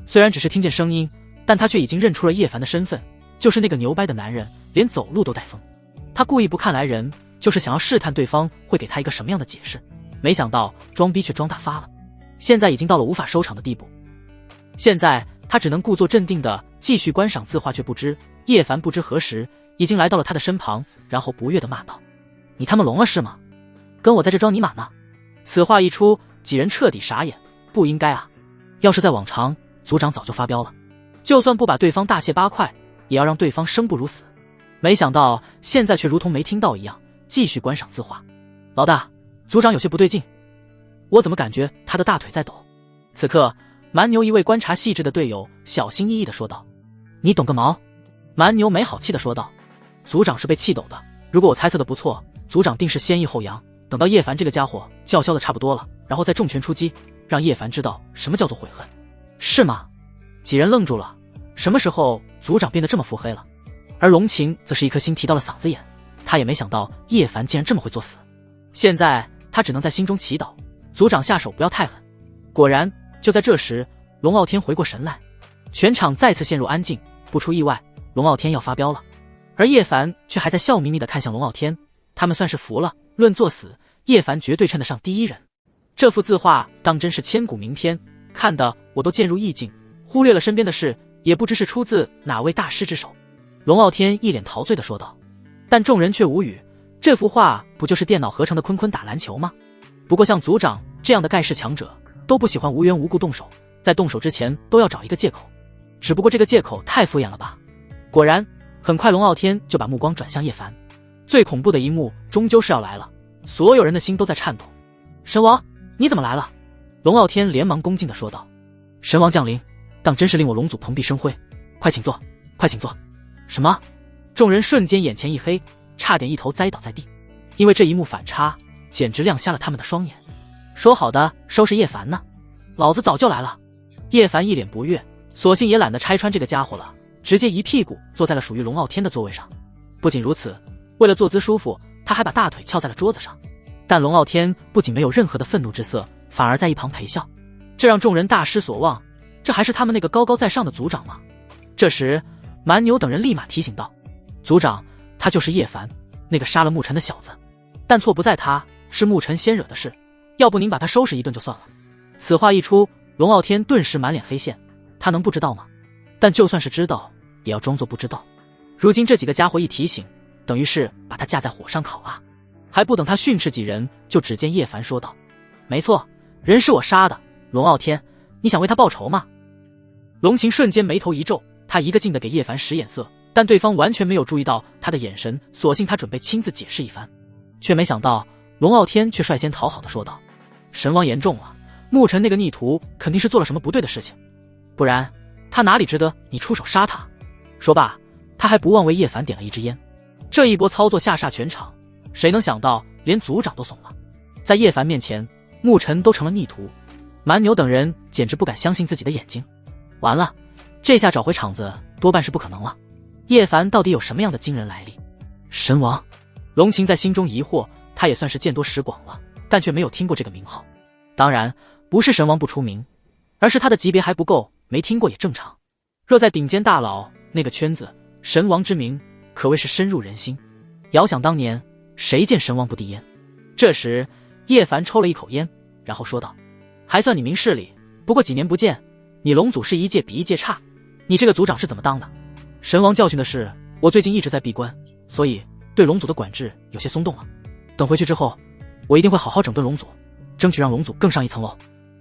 虽然只是听见声音，但他却已经认出了叶凡的身份，就是那个牛掰的男人，连走路都带风。他故意不看来人，就是想要试探对方会给他一个什么样的解释，没想到装逼却装大发了。现在已经到了无法收场的地步。现在他只能故作镇定地继续观赏字画，却不知叶凡不知何时已经来到了他的身旁，然后不悦地骂道：“你他妈聋了是吗？跟我在这装尼玛呢？”此话一出，几人彻底傻眼。不应该啊！要是在往常，族长早就发飙了，就算不把对方大卸八块，也要让对方生不如死。没想到现在却如同没听到一样，继续观赏字画。老大，族长有些不对劲，我怎么感觉他的大腿在抖？此刻，蛮牛一位观察细致的队友小心翼翼地说道：“你懂个毛！”蛮牛没好气地说道：“族长是被气抖的。如果我猜测的不错，族长定是先抑后扬，等到叶凡这个家伙叫嚣的差不多了，然后再重拳出击，让叶凡知道什么叫做悔恨，是吗？”几人愣住了，什么时候族长变得这么腹黑了？而龙晴则是一颗心提到了嗓子眼，他也没想到叶凡竟然这么会作死。现在他只能在心中祈祷，族长下手不要太狠。果然，就在这时，龙傲天回过神来，全场再次陷入安静。不出意外，龙傲天要发飙了，而叶凡却还在笑眯眯地看向龙傲天。他们算是服了，论作死，叶凡绝对称得上第一人。这幅字画当真是千古名篇，看得我都渐入意境，忽略了身边的事，也不知是出自哪位大师之手。龙傲天一脸陶醉地说道，但众人却无语。这幅画不就是电脑合成的坤坤打篮球吗？不过像族长这样的盖世强者，都不喜欢无缘无故动手，在动手之前都要找一个借口。只不过这个借口太敷衍了吧。果然，很快龙傲天就把目光转向叶凡。最恐怖的一幕终究是要来了，所有人的心都在颤抖。神王，你怎么来了？龙傲天连忙恭敬地说道。神王降临，当真是令我龙族蓬荜生辉，快请坐，快请坐。什么？众人瞬间眼前一黑，差点一头栽倒在地，因为这一幕反差简直亮瞎了他们的双眼。说好的收拾叶凡呢？老子早就来了。叶凡一脸不悦，索性也懒得拆穿这个家伙了，直接一屁股坐在了属于龙傲天的座位上。不仅如此，为了坐姿舒服，他还把大腿翘在了桌子上。但龙傲天不仅没有任何的愤怒之色，反而在一旁陪笑，这让众人大失所望。这还是他们那个高高在上的族长吗？这时蛮牛等人立马提醒道，族长，他就是叶凡，那个杀了牧尘的小子，但错不在他，是牧尘先惹的事，要不您把他收拾一顿就算了。此话一出，龙傲天顿时满脸黑线，他能不知道吗？但就算是知道，也要装作不知道。如今这几个家伙一提醒，等于是把他架在火上烤啊。还不等他训斥几人，就只见叶凡说道，没错，人是我杀的，龙傲天，你想为他报仇吗？龙晴瞬间眉头一皱，他一个劲的给叶凡使眼色，但对方完全没有注意到他的眼神，索性他准备亲自解释一番。却没想到龙傲天却率先讨好的说道，神王言重了，牧尘那个逆徒肯定是做了什么不对的事情，不然他哪里值得你出手杀他？说罢，他还不忘为叶凡点了一支烟。这一波操作吓煞全场，谁能想到连族长都怂了。在叶凡面前，牧尘都成了逆徒，蛮牛等人简直不敢相信自己的眼睛。完了，这下找回场子多半是不可能了。叶凡到底有什么样的惊人来历？神王，龙晴在心中疑惑，他也算是见多识广了，但却没有听过这个名号。当然不是神王不出名，而是他的级别还不够，没听过也正常。若在顶尖大佬那个圈子，神王之名可谓是深入人心。遥想当年，谁见神王不递烟？这时叶凡抽了一口烟，然后说道，还算你明事理，不过几年不见，你龙祖是一届比一届差，你这个族长是怎么当的？神王教训的是，我最近一直在闭关，所以对龙祖的管制有些松动了。等回去之后，我一定会好好整顿龙祖，争取让龙祖更上一层楼。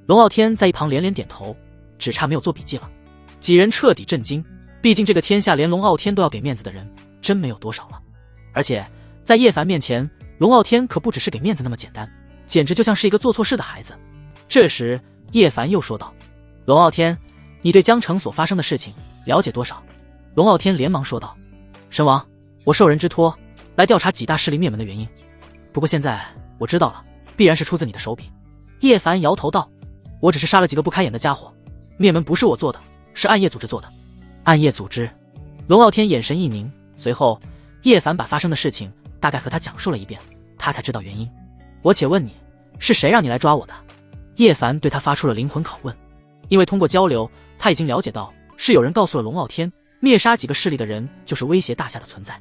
龙傲天在一旁连连点头，只差没有做笔记了。几人彻底震惊，毕竟这个天下连龙傲天都要给面子的人真没有多少了。而且在叶凡面前，龙傲天可不只是给面子那么简单，简直就像是一个做错事的孩子。这时叶凡又说道，龙傲天，你对江城所发生的事情了解多少？龙傲天连忙说道，神王，我受人之托来调查几大势力灭门的原因，不过现在我知道了，必然是出自你的手笔。叶凡摇头道，我只是杀了几个不开眼的家伙，灭门不是我做的，是暗夜组织做的。暗夜组织？龙傲天眼神一凝，随后叶凡把发生的事情大概和他讲述了一遍，他才知道原因。我且问你，是谁让你来抓我的？叶凡对他发出了灵魂拷问。因为通过交流，他已经了解到是有人告诉了龙傲天，灭杀几个势力的人就是威胁大夏的存在，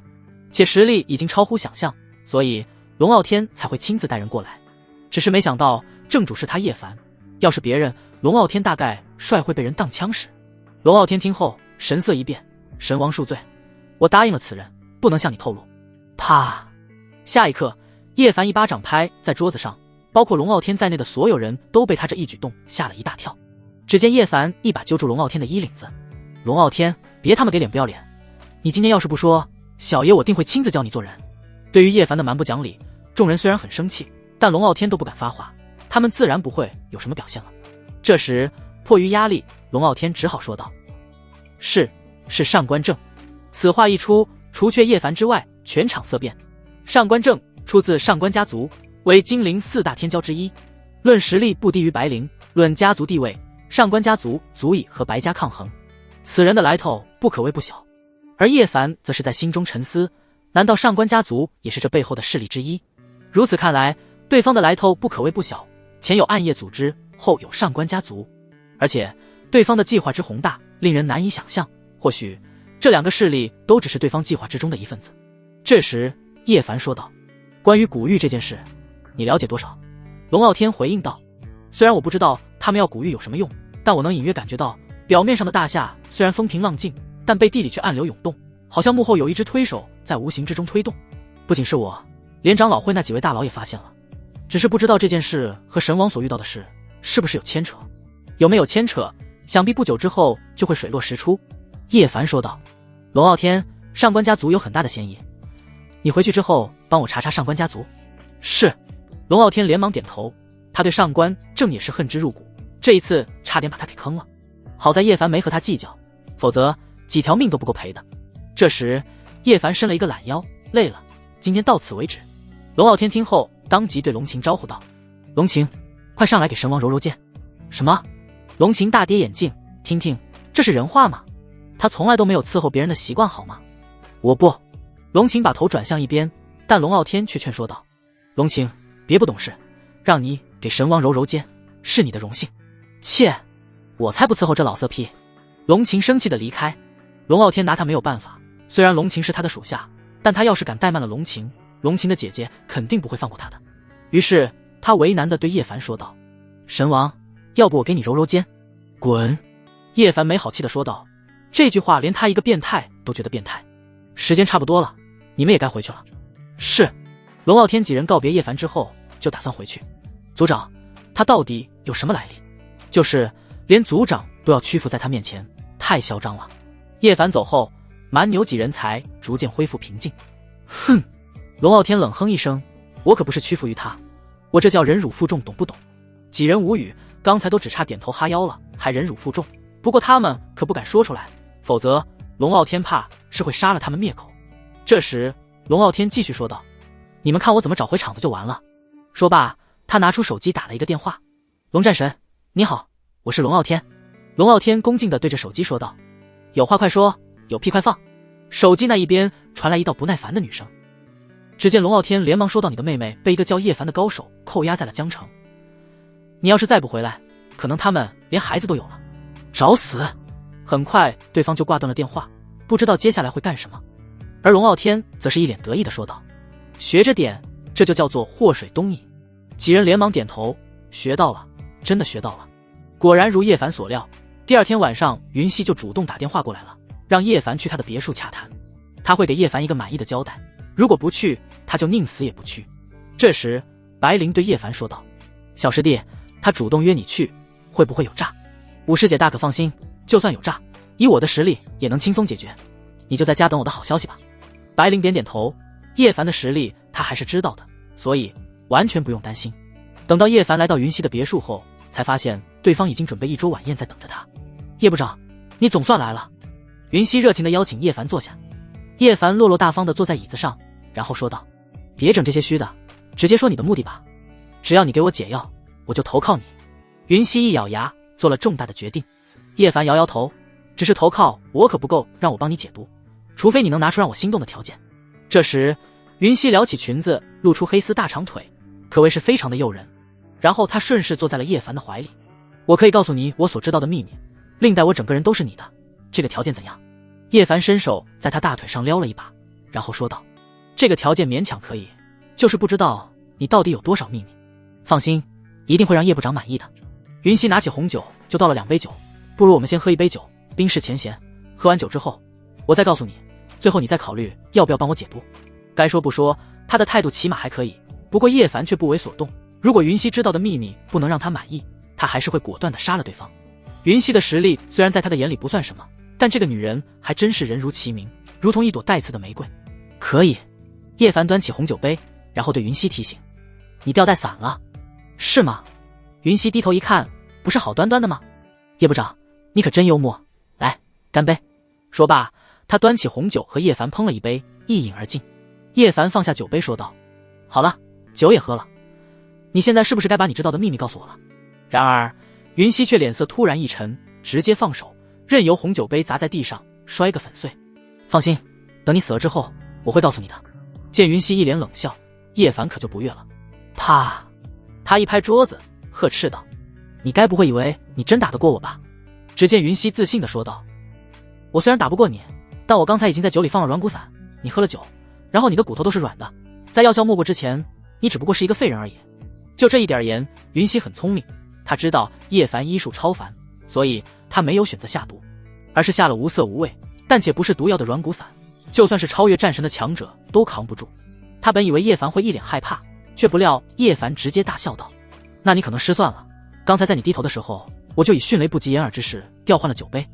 且实力已经超乎想象，所以龙傲天才会亲自带人过来。只是没想到正主是他叶凡，要是别人，龙傲天大概率会被人当枪使。龙傲天听后神色一变，神王恕罪，我答应了此人，不能向你透露。啪！下一刻，叶凡一巴掌拍在桌子上，包括龙傲天在内的所有人都被他这一举动吓了一大跳。只见叶凡一把揪住龙傲天的衣领子，龙傲天，别他妈给脸不要脸！你今天要是不说，小爷我定会亲自教你做人。对于叶凡的蛮不讲理，众人虽然很生气，但龙傲天都不敢发话，他们自然不会有什么表现了。这时迫于压力，龙傲天只好说道：是上官正。此话一出，除却叶凡之外，全场色变。上官正出自上官家族，为金陵4大天骄之一，论实力不低于白灵，论家族地位，上官家族足以和白家抗衡。此人的来头不可谓不小。而叶凡则是在心中沉思，难道上官家族也是这背后的势力之一？如此看来，对方的来头不可谓不小，前有暗夜组织，后有上官家族，而且对方的计划之宏大，令人难以想象。或许这两个势力都只是对方计划之中的一份子。这时叶凡说道：关于古玉这件事，你了解多少？龙傲天回应道：虽然我不知道他们要古玉有什么用，但我能隐约感觉到，表面上的大夏虽然风平浪静，但背地里却暗流涌动，好像幕后有一只推手在无形之中推动。不仅是我，连长老会那几位大佬也发现了，只是不知道这件事和神王所遇到的事是不是有牵扯。有没有牵扯，想必不久之后就会水落石出。叶凡说道：龙傲天，上官家族有很大的嫌疑，你回去之后帮我查查上官家族。是。龙傲天连忙点头，他对上官正也是恨之入骨，这一次差点把他给坑了。好在叶凡没和他计较，否则几条命都不够赔的。这时叶凡伸了一个懒腰，累了，今天到此为止。龙傲天听后当即对龙晴招呼道：龙晴，快上来给神王揉揉肩。什么？龙晴大跌眼镜，听听，这是人话吗？他从来都没有伺候别人的习惯好吗？我不。龙晴把头转向一边，但龙傲天却劝说道：龙晴，别不懂事，让你给神王揉揉肩，是你的荣幸。切，我才不伺候这老色批。龙晴生气的离开。龙傲天拿他没有办法，虽然龙晴是他的属下，但他要是敢怠慢了龙晴，龙晴的姐姐肯定不会放过他的。于是他为难的对叶凡说道：神王，要不我给你揉揉肩？滚！叶凡没好气的说道，这句话连他一个变态都觉得变态。时间差不多了，你们也该回去了。是。龙傲天几人告别叶凡之后就打算回去。族长，他到底有什么来历？就是连族长都要屈服在他面前，太嚣张了。叶凡走后，蛮牛几人才逐渐恢复平静。哼！龙傲天冷哼一声，我可不是屈服于他，我这叫忍辱负重，懂不懂？几人无语，刚才都只差点头哈腰了，还忍辱负重。不过他们可不敢说出来，否则龙傲天怕是会杀了他们灭口。这时龙傲天继续说道：你们看我怎么找回场子就完了。说罢，他拿出手机打了一个电话。龙战神，你好，我是龙傲天。龙傲天恭敬地对着手机说道：有话快说，有屁快放。手机那一边传来一道不耐烦的女声。只见龙傲天连忙说道：你的妹妹被一个叫叶凡的高手扣押在了江城，你要是再不回来，可能他们连孩子都有了。找死！很快对方就挂断了电话，不知道接下来会干什么。而龙傲天则是一脸得意地说道：学着点，这就叫做祸水东引。几人连忙点头，学到了，真的学到了。果然如叶凡所料，第二天晚上云溪就主动打电话过来了，让叶凡去他的别墅洽谈，他会给叶凡一个满意的交代，如果不去，他就宁死也不去。这时白灵对叶凡说道：小师弟，他主动约你去，会不会有诈？五师姐大可放心，就算有诈，以我的实力也能轻松解决，你就在家等我的好消息吧。白灵点点头，叶凡的实力他还是知道的，所以完全不用担心。等到叶凡来到云溪的别墅后，才发现对方已经准备一桌晚宴在等着他。叶部长，你总算来了。云溪热情地邀请叶凡坐下。叶凡落落大方地坐在椅子上，然后说道：别整这些虚的，直接说你的目的吧，只要你给我解药，我就投靠你。云溪一咬牙，做了重大的决定。叶凡摇摇头，只是投靠我可不够让我帮你解毒，除非你能拿出让我心动的条件。这时云溪撩起裙子，露出黑丝大长腿，可谓是非常的诱人。然后她顺势坐在了叶凡的怀里。我可以告诉你我所知道的秘密，另待我整个人都是你的，这个条件怎样？叶凡伸手在她大腿上撩了一把，然后说道：这个条件勉强可以，就是不知道你到底有多少秘密。放心，一定会让叶部长满意的。云溪拿起红酒就倒了2杯酒，不如我们先喝1杯酒，冰释前嫌。喝完酒之后，我再告诉你，最后你再考虑要不要帮我解毒。该说不说，他的态度起码还可以，不过叶凡却不为所动。如果云溪知道的秘密不能让他满意，他还是会果断地杀了对方。云溪的实力虽然在他的眼里不算什么，但这个女人还真是人如其名，如同一朵带刺的玫瑰。可以。叶凡端起红酒杯，然后对云溪提醒：“你吊带散了，是吗？”云溪低头一看，不是好端端的吗？叶部长，你可真幽默，来，干杯。说罢，他端起红酒和叶凡碰了一杯，一饮而尽。叶凡放下酒杯说道：“好了，酒也喝了，你现在是不是该把你知道的秘密告诉我了？”然而，云溪却脸色突然一沉，直接放手，任由红酒杯砸在地上，摔个粉碎。放心，等你死了之后，我会告诉你的。见云溪一脸冷笑，叶凡可就不悦了。啪！他一拍桌子，呵斥道：“你该不会以为你真打得过我吧？”只见云溪自信地说道：“我虽然打不过你，但我刚才已经在酒里放了软骨散，你喝了酒，然后你的骨头都是软的，在药效没过之前，你只不过是一个废人而已。”就这一点言，云溪很聪明，他知道叶凡医术超凡，所以他没有选择下毒，而是下了无色无味但且不是毒药的软骨散，就算是超越战神的强者都扛不住。他本以为叶凡会一脸害怕，却不料叶凡直接大笑道：“那你可能失算了，刚才在你低头的时候，我就以迅雷不及掩耳之势调换了酒杯，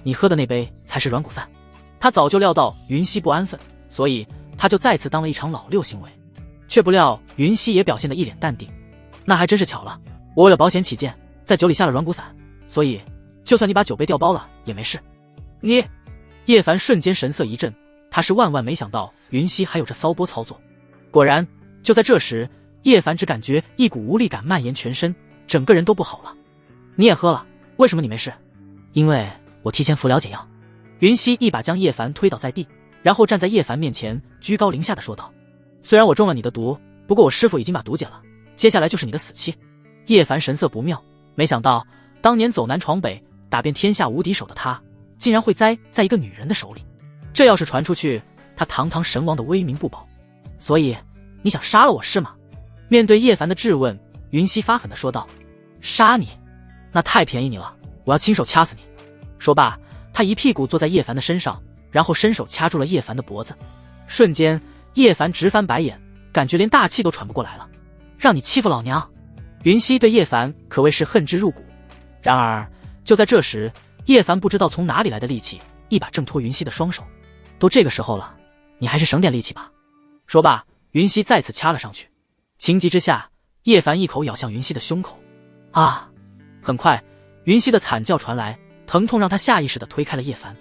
你喝的那杯才是软骨散。”他早就料到云溪不安分，所以他就再次当了一场老六行为，却不料云溪也表现得一脸淡定。那还真是巧了，我为了保险起见，在酒里下了软骨散，所以就算你把酒杯调包了也没事。你……叶凡瞬间神色一震，他是万万没想到云溪还有这骚波操作。果然，就在这时，叶凡只感觉一股无力感蔓延全身，整个人都不好了。你也喝了，为什么你没事？因为我提前服了解药。云溪一把将叶凡推倒在地，然后站在叶凡面前，居高临下的说道：“虽然我中了你的毒，不过我师父已经把毒解了，接下来就是你的死期。”叶凡神色不妙，没想到当年走南闯北，打遍天下无敌手的他，竟然会栽在一个女人的手里。这要是传出去，他堂堂神王的威名不保。所以你想杀了我是吗？面对叶凡的质问，云溪发狠地说道：“杀你？那太便宜你了，我要亲手掐死你。”说罢，他一屁股坐在叶凡的身上，然后伸手掐住了叶凡的脖子。瞬间，叶凡直翻白眼，感觉连大气都喘不过来了。让你欺负老娘！云溪对叶凡可谓是恨之入骨。然而就在这时，叶凡不知道从哪里来的力气，一把挣脱云溪的双手。都这个时候了，你还是省点力气吧。说罢，云溪再次掐了上去。情急之下，叶凡一口咬向云溪的胸口。啊！很快，云溪的惨叫传来，疼痛让他下意识地推开了叶凡。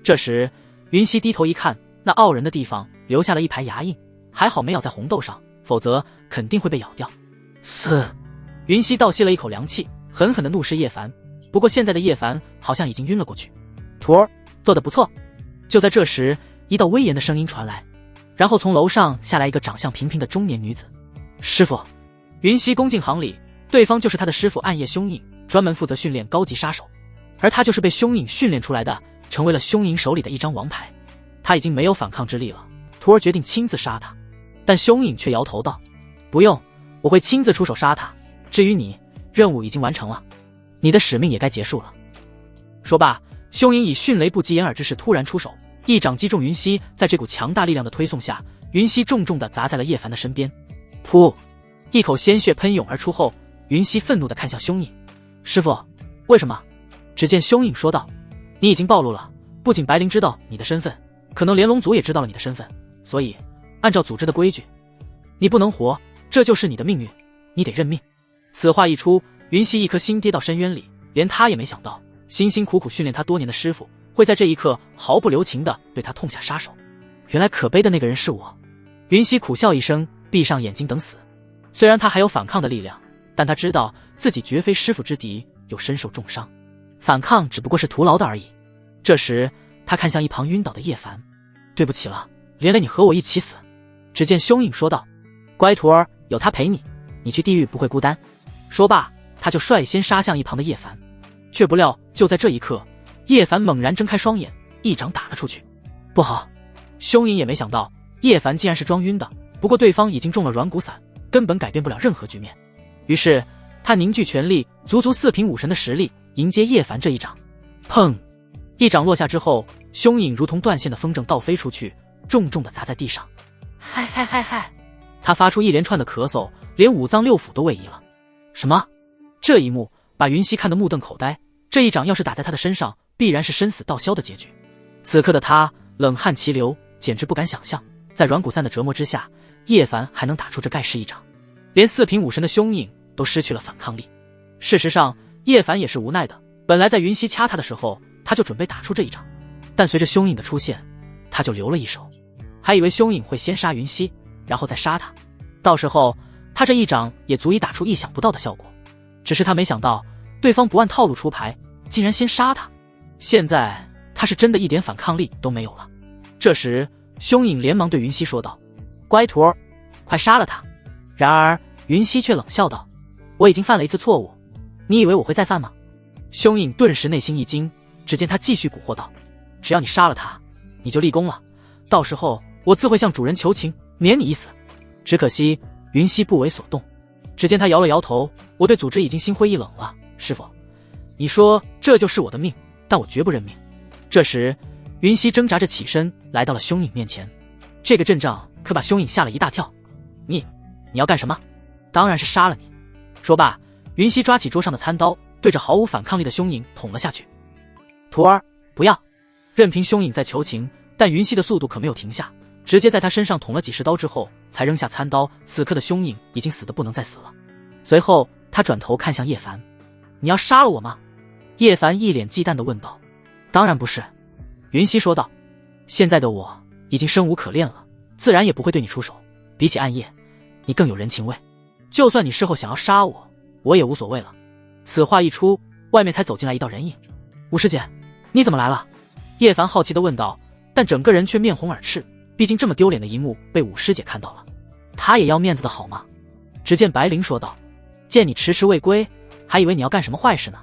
这时，云溪低头一看，那傲人的地方留下了一排牙印，还好没咬在红豆上，否则肯定会被咬掉。嘶！云溪倒吸了一口凉气，狠狠地怒视叶凡。不过现在的叶凡好像已经晕了过去。徒儿，做得不错。就在这时，一道威严的声音传来，然后从楼上下来一个长相平平的中年女子。师傅。云溪恭敬行礼，对方就是他的师傅暗夜凶影，专门负责训练高级杀手，而他就是被凶影训练出来的，成为了凶影手里的一张王牌。他已经没有反抗之力了，徒儿决定亲自杀他。但凶影却摇头道：“不用，我会亲自出手杀他。至于你，任务已经完成了，你的使命也该结束了。”说罢，凶影以迅雷不及掩耳之势突然出手，一掌击中云溪。在这股强大力量的推送下，云溪重重地砸在了叶凡的身边。噗！一口鲜血喷涌而出后，云溪愤怒地看向凶影：“师傅，为什么？”只见凶影说道：“你已经暴露了，不仅白灵知道你的身份，可能连龙族也知道了你的身份，所以按照组织的规矩，你不能活，这就是你的命运，你得认命。”此话一出，云溪一颗心跌到深渊里，连他也没想到，辛辛苦苦训练他多年的师傅会在这一刻毫不留情地对他痛下杀手。原来可悲的那个人是我。云溪苦笑一声，闭上眼睛等死。虽然他还有反抗的力量，但他知道自己绝非师傅之敌，又身受重伤，反抗只不过是徒劳的而已。这时他看向一旁晕倒的叶凡：“对不起了，连累你和我一起死。”只见凶影说道：“乖徒儿，有他陪你，你去地狱不会孤单。”说罢，他就率先杀向一旁的叶凡。却不料就在这一刻，叶凡猛然睁开双眼，一掌打了出去。不好！凶影也没想到叶凡竟然是装晕的，不过对方已经中了软骨散，根本改变不了任何局面。于是他凝聚全力，足足4品武神的实力迎接叶凡这一掌。砰！一掌落下之后，凶影如同断线的风筝倒飞出去，重重地砸在地上。嗨嗨嗨嗨！他发出一连串的咳嗽，连五脏六腑都位移了。什么？这一幕把云溪看得目瞪口呆。这一掌要是打在他的身上，必然是生死道消的结局。此刻的他冷汗齐流，简直不敢想象，在软骨散的折磨之下，叶凡还能打出这盖世一掌。连4品武神的凶影都失去了反抗力。事实上，叶凡也是无奈的。本来在云溪掐他的时候，他就准备打出这一掌，但随着凶影的出现，他就留了一手，还以为凶影会先杀云溪，然后再杀他，到时候他这一掌也足以打出意想不到的效果。只是他没想到，对方不按套路出牌，竟然先杀他。现在他是真的一点反抗力都没有了。这时，凶影连忙对云溪说道：“乖徒儿，快杀了他。”然而云溪却冷笑道：“我已经犯了一次错误，你以为我会再犯吗？”凶影顿时内心一惊，只见他继续蛊惑道：“只要你杀了他，你就立功了，到时候我自会向主人求情，免你一死。”只可惜云溪不为所动，只见他摇了摇头：“我对组织已经心灰意冷了，师傅，你说这就是我的命，但我绝不认命。”这时云溪挣扎着起身来到了凶影面前，这个阵仗可把凶影吓了一大跳。你要干什么？当然是杀了你。说罢，云溪抓起桌上的餐刀，对着毫无反抗力的凶影捅了下去。徒儿，不要！任凭凶影在求情，但云溪的速度可没有停下，直接在他身上捅了几十刀之后，才扔下餐刀。此刻的凶影已经死得不能再死了。随后他转头看向叶凡：“你要杀了我吗？”叶凡一脸忌惮地问道：“当然不是。”云溪说道：“现在的我已经生无可恋了，自然也不会对你出手。比起暗夜，你更有人情味。就算你事后想要杀我，我也无所谓了。”此话一出，外面才走进来一道人影。“吴师姐，你怎么来了？”叶凡好奇地问道，但整个人却面红耳赤，毕竟这么丢脸的一幕被武师姐看到了，他也要面子的好吗？只见白灵说道：“见你迟迟未归，还以为你要干什么坏事呢，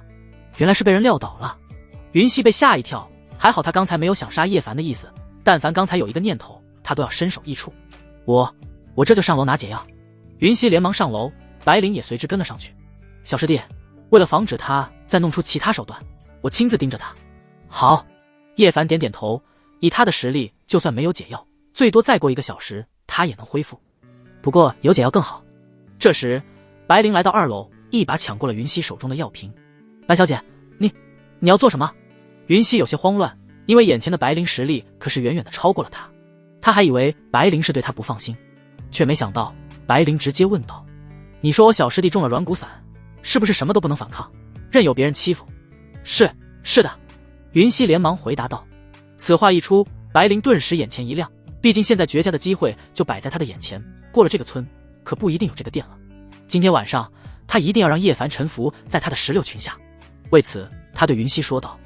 原来是被人撂倒了。”云溪被吓一跳，还好他刚才没有想杀叶凡的意思，但凡刚才有一个念头，他都要身首异处。我这就上楼拿解药。云溪连忙上楼，白灵也随之跟了上去。小师弟，为了防止他再弄出其他手段，我亲自盯着他。好。叶凡点点头，以他的实力，就算没有解药，最多再过1个小时，他也能恢复。不过有解药更好。这时，白灵来到2楼，一把抢过了云溪手中的药瓶。白小姐，你要做什么？云溪有些慌乱，因为眼前的白灵实力可是远远的超过了他。他还以为白灵是对他不放心，却没想到白灵直接问道：“你说我小师弟中了软骨散，是不是什么都不能反抗，任由别人欺负？”是的。云溪连忙回答道。此话一出，白灵顿时眼前一亮，毕竟现在绝佳的机会就摆在他的眼前，过了这个村，可不一定有这个店了。今天晚上，他一定要让叶凡臣服在他的16群下。为此，他对云溪说道：“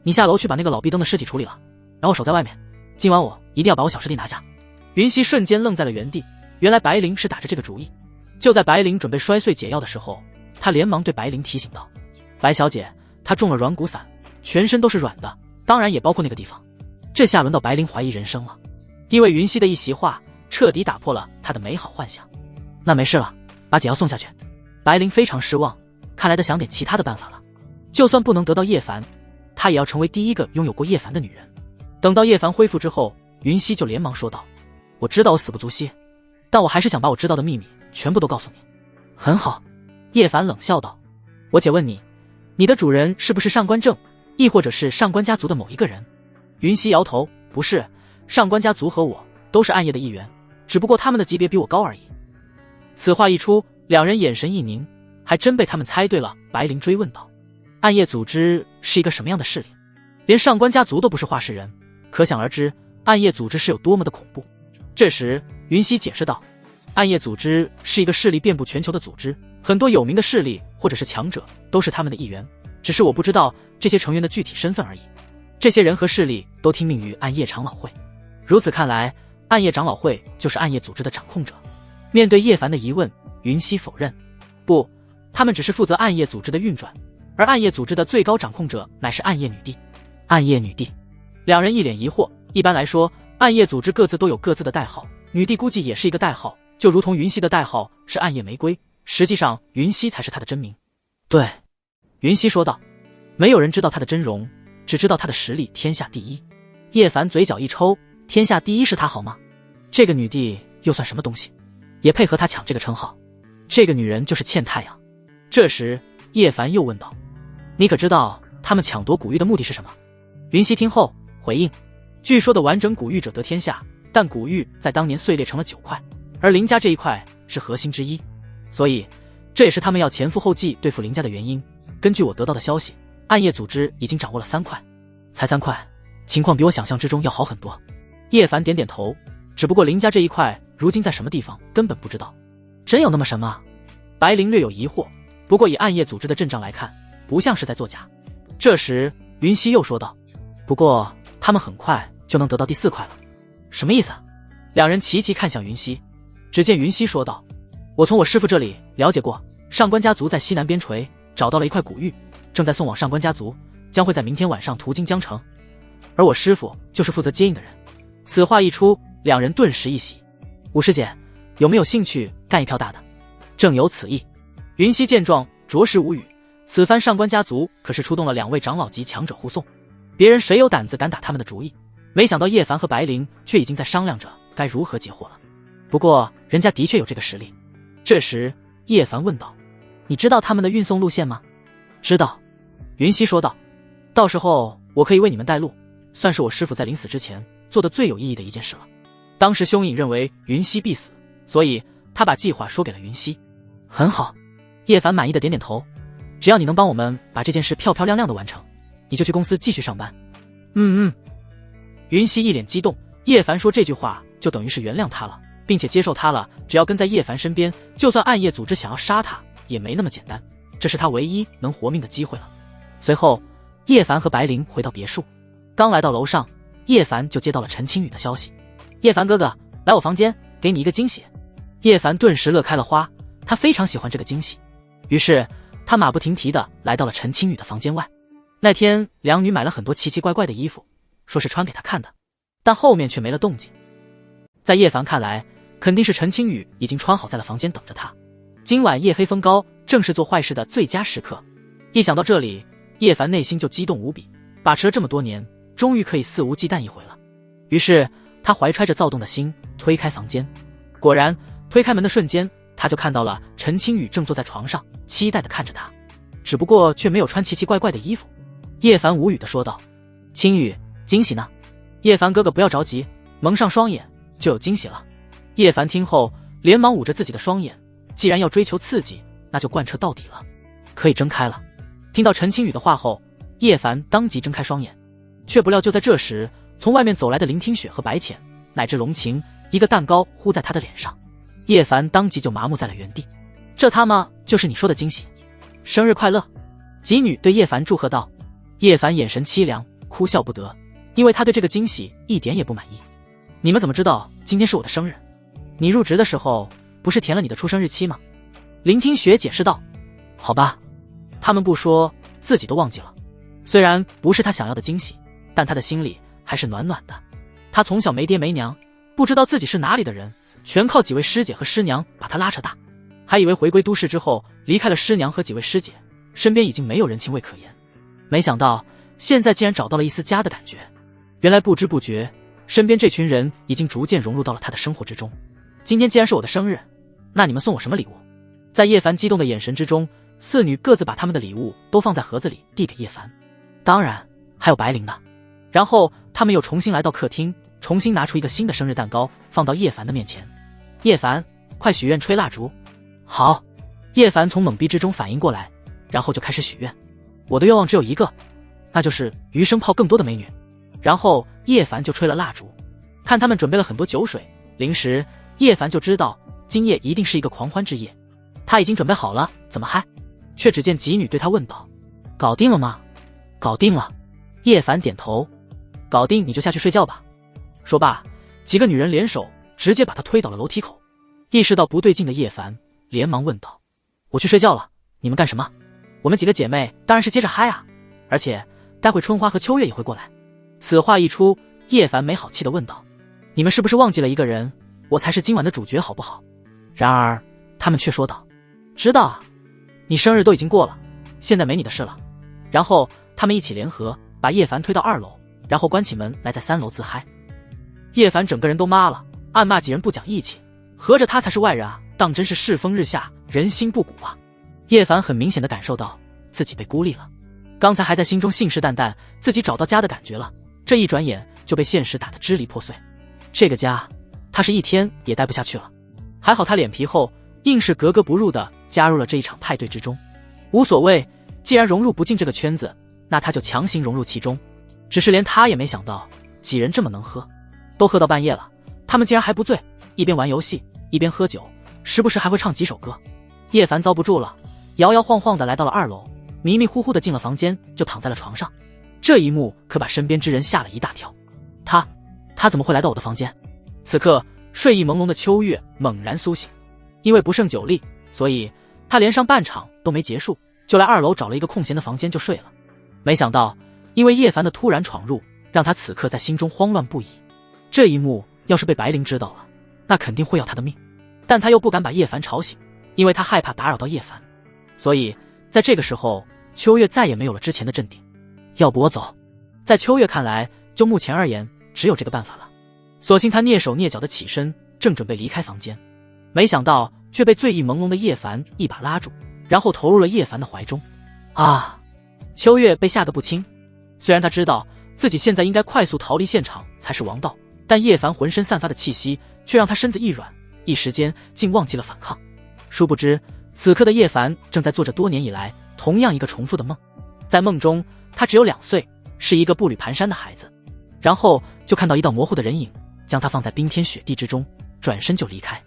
你下楼去把那个老壁灯的尸体处理了，然后守在外面，今晚我一定要把我小师弟拿下。”云溪瞬间愣在了原地，原来白灵是打着这个主意。就在白灵准备摔碎解药的时候，他连忙对白灵提醒道：“白小姐，她中了软骨散，全身都是软的，当然也包括那个地方。”这下轮到白灵怀疑人生了，因为云溪的一席话彻底打破了他的美好幻想。那没事了，把解药送下去。白灵非常失望，看来得想点其他的办法了。就算不能得到叶凡，他也要成为第一个拥有过叶凡的女人。等到叶凡恢复之后，云溪就连忙说道：“我知道我死不足惜，但我还是想把我知道的秘密全部都告诉你。”很好，叶凡冷笑道：“我且问你，你的主人是不是上官正，亦或者是上官家族的某一个人？”云溪摇头：“不是，上官家族和我都是暗夜的一员，只不过他们的级别比我高而已。”此话一出，两人眼神一凝，还真被他们猜对了。白灵追问道：“暗夜组织是一个什么样的势力？连上官家族都不是话事人，可想而知，暗夜组织是有多么的恐怖。”这时，云溪解释道：“暗夜组织是一个势力遍布全球的组织，很多有名的势力或者是强者都是他们的一员，只是我不知道这些成员的具体身份而已。这些人和势力都听命于暗夜长老会，如此看来，暗夜长老会就是暗夜组织的掌控者。”面对叶凡的疑问，云溪否认：“不，他们只是负责暗夜组织的运转，而暗夜组织的最高掌控者乃是暗夜女帝。”暗夜女帝，两人一脸疑惑。一般来说，暗夜组织各自都有各自的代号，女帝估计也是一个代号，就如同云溪的代号是暗夜玫瑰，实际上云溪才是他的真名。对，云溪说道，没有人知道他的真容，只知道他的实力天下第一。叶凡嘴角一抽，天下第一是他好吗？这个女帝又算什么东西，也配和他抢这个称号？这个女人就是欠太阳。这时叶凡又问道，你可知道他们抢夺古玉的目的是什么？云溪听后回应，据说的完整古玉者得天下，但古玉在当年碎裂成了9块，而林家这一块是核心之一，所以这也是他们要前赴后继对付林家的原因。根据我得到的消息，暗夜组织已经掌握了3块。才3块，情况比我想象之中要好很多。叶凡点点头，只不过林家这一块如今在什么地方根本不知道。真有那么神吗？白灵略有疑惑，不过以暗夜组织的阵仗来看，不像是在作假。这时云溪又说道，不过他们很快就能得到第4块了。什么意思？两人齐齐看向云溪。只见云溪说道，我从我师父这里了解过，上官家族在西南边陲找到了一块古玉，正在送往上官家族，将会在明天晚上途经江城，而我师父就是负责接应的人。此话一出，两人顿时一喜。五师姐，有没有兴趣干一票大的？正有此意。云溪见状着实无语，此番上官家族可是出动了2位长老级强者护送，别人谁有胆子敢打他们的主意？没想到叶凡和白灵却已经在商量着该如何截获了。不过人家的确有这个实力。这时叶凡问道，你知道他们的运送路线吗？知道，云溪说道，到时候我可以为你们带路，算是我师父在临死之前做的最有意义的一件事了。当时凶影认为云溪必死，所以他把计划说给了云溪。很好，叶凡满意的点点头，只要你能帮我们把这件事漂漂亮亮的完成，你就去公司继续上班。云溪一脸激动，叶凡说这句话就等于是原谅他了，并且接受他了，只要跟在叶凡身边，就算暗夜组织想要杀他也没那么简单，这是他唯一能活命的机会了。随后叶凡和白灵回到别墅，刚来到楼上，叶凡就接到了陈青羽的消息，叶凡哥哥，来我房间给你一个惊喜。叶凡顿时乐开了花，他非常喜欢这个惊喜，于是他马不停蹄地来到了陈青羽的房间外。那天两女买了很多奇奇怪怪的衣服，说是穿给他看的，但后面却没了动静。在叶凡看来，肯定是陈青羽已经穿好在了房间等着他。今晚夜黑风高，正是做坏事的最佳时刻。一想到这里，叶凡内心就激动无比，把持了这么多年，终于可以肆无忌惮一回了。于是他怀揣着躁动的心推开房间，果然推开门的瞬间，他就看到了陈青羽正坐在床上，期待地看着他，只不过却没有穿奇奇怪怪的衣服。叶凡无语地说道，青羽，惊喜呢？叶凡哥哥不要着急，蒙上双眼就有惊喜了。叶凡听后连忙捂着自己的双眼，既然要追求刺激，那就贯彻到底了。可以睁开了。听到陈青羽的话后，叶凡当即睁开双眼，却不料就在这时，从外面走来的林听雪和白浅乃至龙晴，一个蛋糕糊在他的脸上，叶凡当即就麻木在了原地。这他妈就是你说的惊喜？生日快乐！几女对叶凡祝贺道。叶凡眼神凄凉，哭笑不得，因为他对这个惊喜一点也不满意。你们怎么知道今天是我的生日？你入职的时候不是填了你的出生日期吗？林听雪解释道。好吧，他们不说自己都忘记了。虽然不是他想要的惊喜，但他的心里还是暖暖的。他从小没爹没娘，不知道自己是哪里的人，全靠几位师姐和师娘把他拉扯大，还以为回归都市之后离开了师娘和几位师姐，身边已经没有人情味可言，没想到现在竟然找到了一丝家的感觉。原来不知不觉身边这群人已经逐渐融入到了他的生活之中。今天既然是我的生日，那你们送我什么礼物？在叶凡激动的眼神之中，四女各自把他们的礼物都放在盒子里递给叶凡，当然还有白灵的。然后他们又重新来到客厅，重新拿出一个新的生日蛋糕放到叶凡的面前。叶凡，快许愿吹蜡烛。好。叶凡从懵逼之中反应过来，然后就开始许愿。我的愿望只有一个，那就是余生泡更多的美女。然后叶凡就吹了蜡烛，看他们准备了很多酒水零食，叶凡就知道今夜一定是一个狂欢之夜。他已经准备好了，怎么嗨？却只见吉女对他问道，搞定了吗？搞定了。叶凡点头，搞定你就下去睡觉吧。说罢，几个女人联手直接把他推倒了楼梯口。意识到不对劲的叶凡连忙问道，我去睡觉了，你们干什么？我们几个姐妹当然是接着嗨啊，而且待会春花和秋月也会过来。此话一出，叶凡没好气地问道，你们是不是忘记了一个人？我才是今晚的主角好不好？然而他们却说道，知道啊，你生日都已经过了，现在没你的事了。然后他们一起联合把叶凡推到2楼，然后关起门来在3楼自嗨。叶凡整个人都麻了，暗骂几人不讲义气，合着他才是外人啊，当真是世风日下，人心不古啊。叶凡很明显的感受到自己被孤立了，刚才还在心中信誓旦旦自己找到家的感觉了，这一转眼就被现实打得支离破碎。这个家他是一天也待不下去了。还好他脸皮厚，硬是格格不入的加入了这一场派对之中。无所谓，既然融入不进这个圈子，那他就强行融入其中。只是连他也没想到几人这么能喝，都喝到半夜了，他们竟然还不醉，一边玩游戏一边喝酒，时不时还会唱几首歌。叶凡遭不住了，摇摇晃晃的来到了2楼，迷迷糊糊的进了房间，就躺在了床上。这一幕可把身边之人吓了一大跳。他怎么会来到我的房间？此刻睡意朦胧的秋月猛然苏醒，因为不胜酒力，所以他连上半场都没结束，就来2楼找了一个空闲的房间就睡了。没想到因为叶凡的突然闯入，让他此刻在心中慌乱不已。这一幕要是被白灵知道了，那肯定会要他的命，但他又不敢把叶凡吵醒，因为他害怕打扰到叶凡。所以在这个时候，秋月再也没有了之前的镇定。要不我走？在秋月看来，就目前而言只有这个办法了。索性他蹑手蹑脚的起身，正准备离开房间，没想到却被醉意朦胧的叶凡一把拉住，然后投入了叶凡的怀中。啊！秋月被吓得不轻。虽然他知道自己现在应该快速逃离现场才是王道，但叶凡浑身散发的气息却让他身子一软，一时间竟忘记了反抗。殊不知此刻的叶凡正在做着多年以来同样一个重复的梦。在梦中，他只有2岁，是一个步履蹒跚的孩子，然后就看到一道模糊的人影将他放在冰天雪地之中，转身就离开。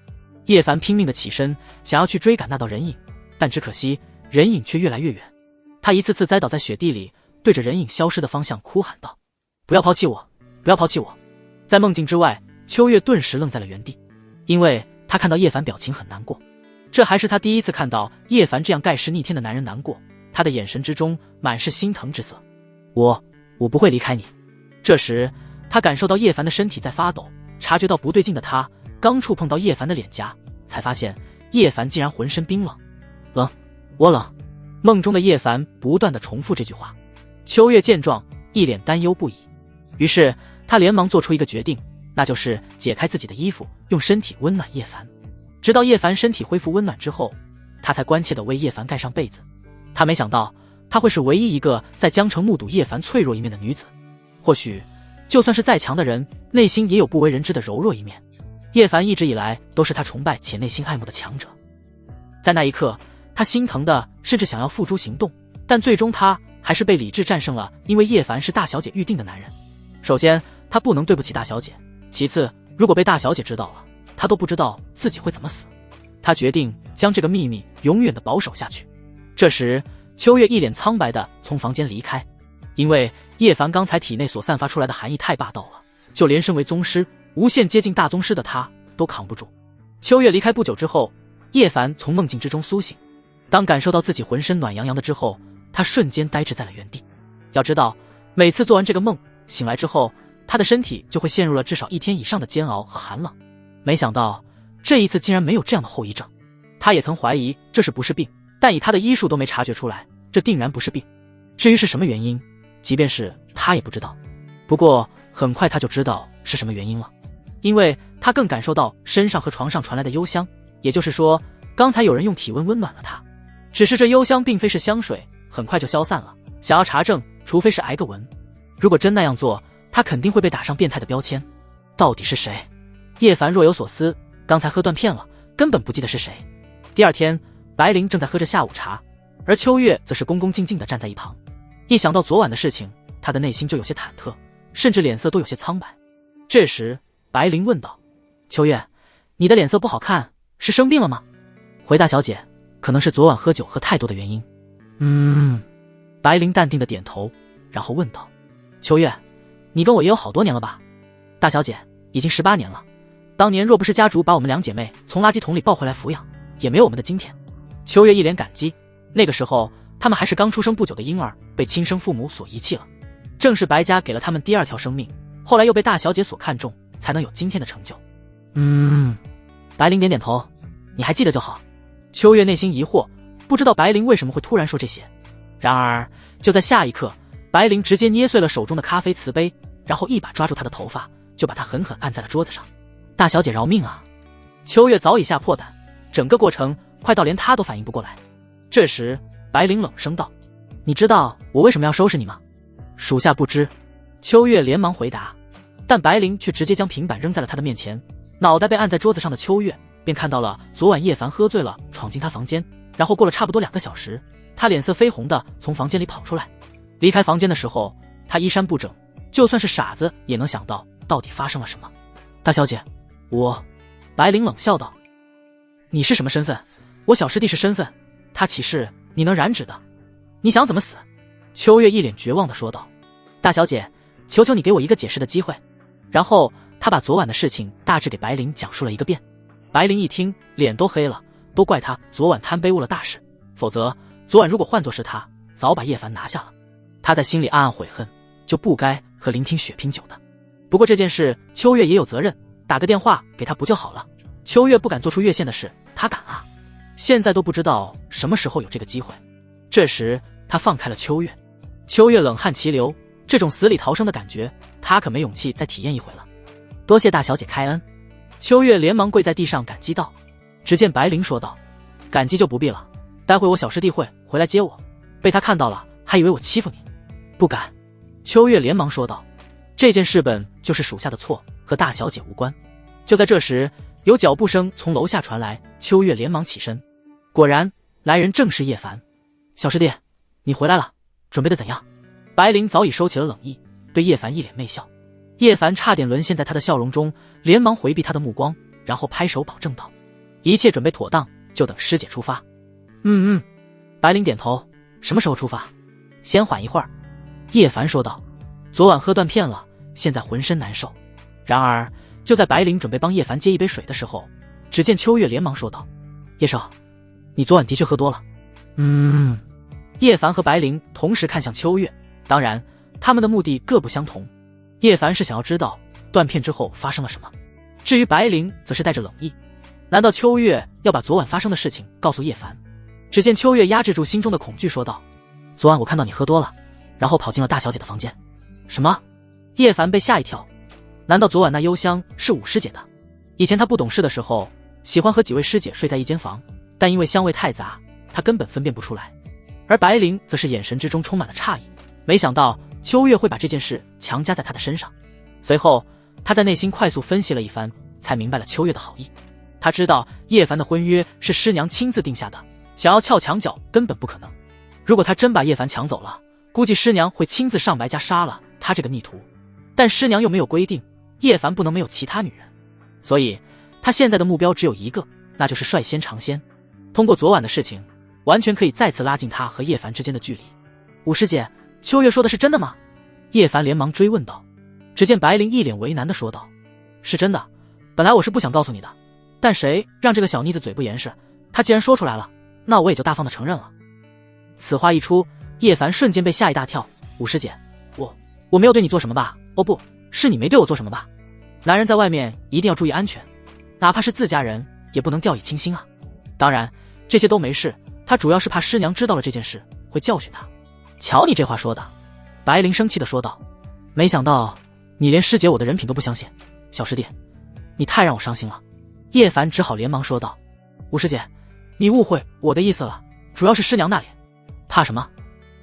叶凡拼命的起身，想要去追赶那道人影，但只可惜人影却越来越远。他一次次栽倒在雪地里，对着人影消失的方向哭喊道：不要抛弃我，不要抛弃我。在梦境之外，秋月顿时愣在了原地，因为他看到叶凡表情很难过，这还是他第一次看到叶凡这样盖世逆天的男人难过，他的眼神之中满是心疼之色。我不会离开你。这时他感受到叶凡的身体在发抖，察觉到不对劲的他刚触碰到叶凡的脸颊，才发现叶凡竟然浑身冰冷。冷，我冷。梦中的叶凡不断地重复这句话。秋月见状一脸担忧不已，于是他连忙做出一个决定，那就是解开自己的衣服，用身体温暖叶凡。直到叶凡身体恢复温暖之后，他才关切地为叶凡盖上被子。他没想到她会是唯一一个在江城目睹叶凡脆弱一面的女子。或许就算是再强的人，内心也有不为人知的柔弱一面。叶凡一直以来都是他崇拜且内心爱慕的强者。在那一刻，他心疼的甚至想要付诸行动，但最终他还是被理智战胜了，因为叶凡是大小姐预定的男人。首先他不能对不起大小姐，其次如果被大小姐知道了，他都不知道自己会怎么死。他决定将这个秘密永远的保守下去。这时秋月一脸苍白的从房间离开，因为叶凡刚才体内所散发出来的寒意太霸道了，就连身为宗师无限接近大宗师的他都扛不住。秋月离开不久之后，叶凡从梦境之中苏醒，当感受到自己浑身暖洋洋的之后，他瞬间呆滞在了原地。要知道每次做完这个梦醒来之后，他的身体就会陷入了至少1天以上的煎熬和寒冷。没想到这一次竟然没有这样的后遗症。他也曾怀疑这是不是病，但以他的医术都没察觉出来，这定然不是病。至于是什么原因，即便是他也不知道。不过很快他就知道是什么原因了，因为他更感受到身上和床上传来的幽香，也就是说刚才有人用体温温暖了他。只是这幽香并非是香水，很快就消散了。想要查证，除非是挨个闻。如果真那样做，他肯定会被打上变态的标签。到底是谁？叶凡若有所思，刚才喝断片了，根本不记得是谁。第二天，白灵正在喝着下午茶，而秋月则是恭恭敬敬地站在一旁。一想到昨晚的事情，他的内心就有些忐忑，甚至脸色都有些苍白。这时白灵问道：秋月，你的脸色不好看，是生病了吗？回大小姐，可能是昨晚喝酒喝太多的原因。白灵淡定地点头，然后问道：秋月，你跟我也有好多年了吧？大小姐，已经18年了。当年若不是家主把我们2姐妹从垃圾桶里抱回来抚养，也没有我们的今天。秋月一脸感激，那个时候他们还是刚出生不久的婴儿，被亲生父母所遗弃了。正是白家给了他们第2条生命，后来又被大小姐所看中，才能有今天的成就。白灵点点头，你还记得就好。秋月内心疑惑，不知道白灵为什么会突然说这些。然而就在下一刻，白灵直接捏碎了手中的咖啡瓷杯，然后一把抓住他的头发，就把他狠狠按在了桌子上。大小姐饶命啊！秋月早已吓破胆，整个过程快到连他都反应不过来。这时白灵冷声道：你知道我为什么要收拾你吗？属下不知。秋月连忙回答，但白灵却直接将平板扔在了他的面前。脑袋被按在桌子上的秋月便看到了昨晚叶凡喝醉了闯进他房间，然后过了差不多2个小时，他脸色绯红的从房间里跑出来。离开房间的时候，他衣衫不整，就算是傻子也能想到到底发生了什么。大小姐，我……白灵冷笑道：你是什么身份？我小师弟是身份，他起誓你能染指的，你想怎么死？秋月一脸绝望地说道：大小姐，求求你给我一个解释的机会。然后他把昨晚的事情大致给白灵讲述了一个遍。白灵一听脸都黑了，都怪他昨晚贪杯误了大事，否则昨晚如果换作是他，早把叶凡拿下了。他在心里暗暗悔恨，就不该和林听雪拼酒的。不过这件事秋月也有责任，打个电话给他不就好了。秋月不敢做出越线的事，他敢啊！现在都不知道什么时候有这个机会。这时他放开了秋月，秋月冷汗齐流，这种死里逃生的感觉他可没勇气再体验一回了。多谢大小姐开恩。秋月连忙跪在地上感激道。只见白灵说道：感激就不必了，待会我小师弟会回来接我，被他看到了还以为我欺负你。不敢。秋月连忙说道：这件事本就是属下的错，和大小姐无关。就在这时，有脚步声从楼下传来，秋月连忙起身，果然来人正是叶凡。小师弟，你回来了，准备的怎样？白灵早已收起了冷意，对叶凡一脸媚笑。叶凡差点沦陷在他的笑容中，连忙回避他的目光，然后拍手保证道：一切准备妥当，就等师姐出发。白灵点头，什么时候出发？先缓一会儿。叶凡说道：昨晚喝断片了，现在浑身难受。然而就在白灵准备帮叶凡接一杯水的时候，只见秋月连忙说道：叶少，你昨晚的确喝多了。叶凡和白灵同时看向秋月，当然他们的目的各不相同。叶凡是想要知道断片之后发生了什么，至于白灵则是带着冷意，难道秋月要把昨晚发生的事情告诉叶凡？只见秋月压制住心中的恐惧说道：昨晚我看到你喝多了，然后跑进了大小姐的房间。什么？叶凡被吓一跳，难道昨晚那幽香是武师姐的？以前他不懂事的时候，喜欢和几位师姐睡在一间房，但因为香味太杂，他根本分辨不出来。而白灵则是眼神之中充满了诧异，没想到秋月会把这件事强加在他的身上。随后他在内心快速分析了一番，才明白了秋月的好意。他知道叶凡的婚约是师娘亲自定下的，想要撬墙角根本不可能。如果他真把叶凡抢走了，估计师娘会亲自上白家杀了他这个逆徒。但师娘又没有规定叶凡不能没有其他女人，所以他现在的目标只有一个，那就是率先尝鲜。通过昨晚的事情，完全可以再次拉近他和叶凡之间的距离。武师姐，秋月说的是真的吗？叶凡连忙追问道。只见白灵一脸为难的说道：是真的，本来我是不想告诉你的，但谁让这个小妮子嘴不严实，她既然说出来了，那我也就大方的承认了。此话一出，叶凡瞬间被吓一大跳。武师姐，我没有对你做什么吧？哦不，是你没对我做什么吧？男人在外面一定要注意安全，哪怕是自家人也不能掉以轻心啊。当然这些都没事，他主要是怕师娘知道了这件事会教训他。瞧你这话说的，白灵生气的说道，没想到你连师姐我的人品都不相信，小师弟你太让我伤心了。叶凡只好连忙说道：吴师姐，你误会我的意思了，主要是师娘那里。怕什么？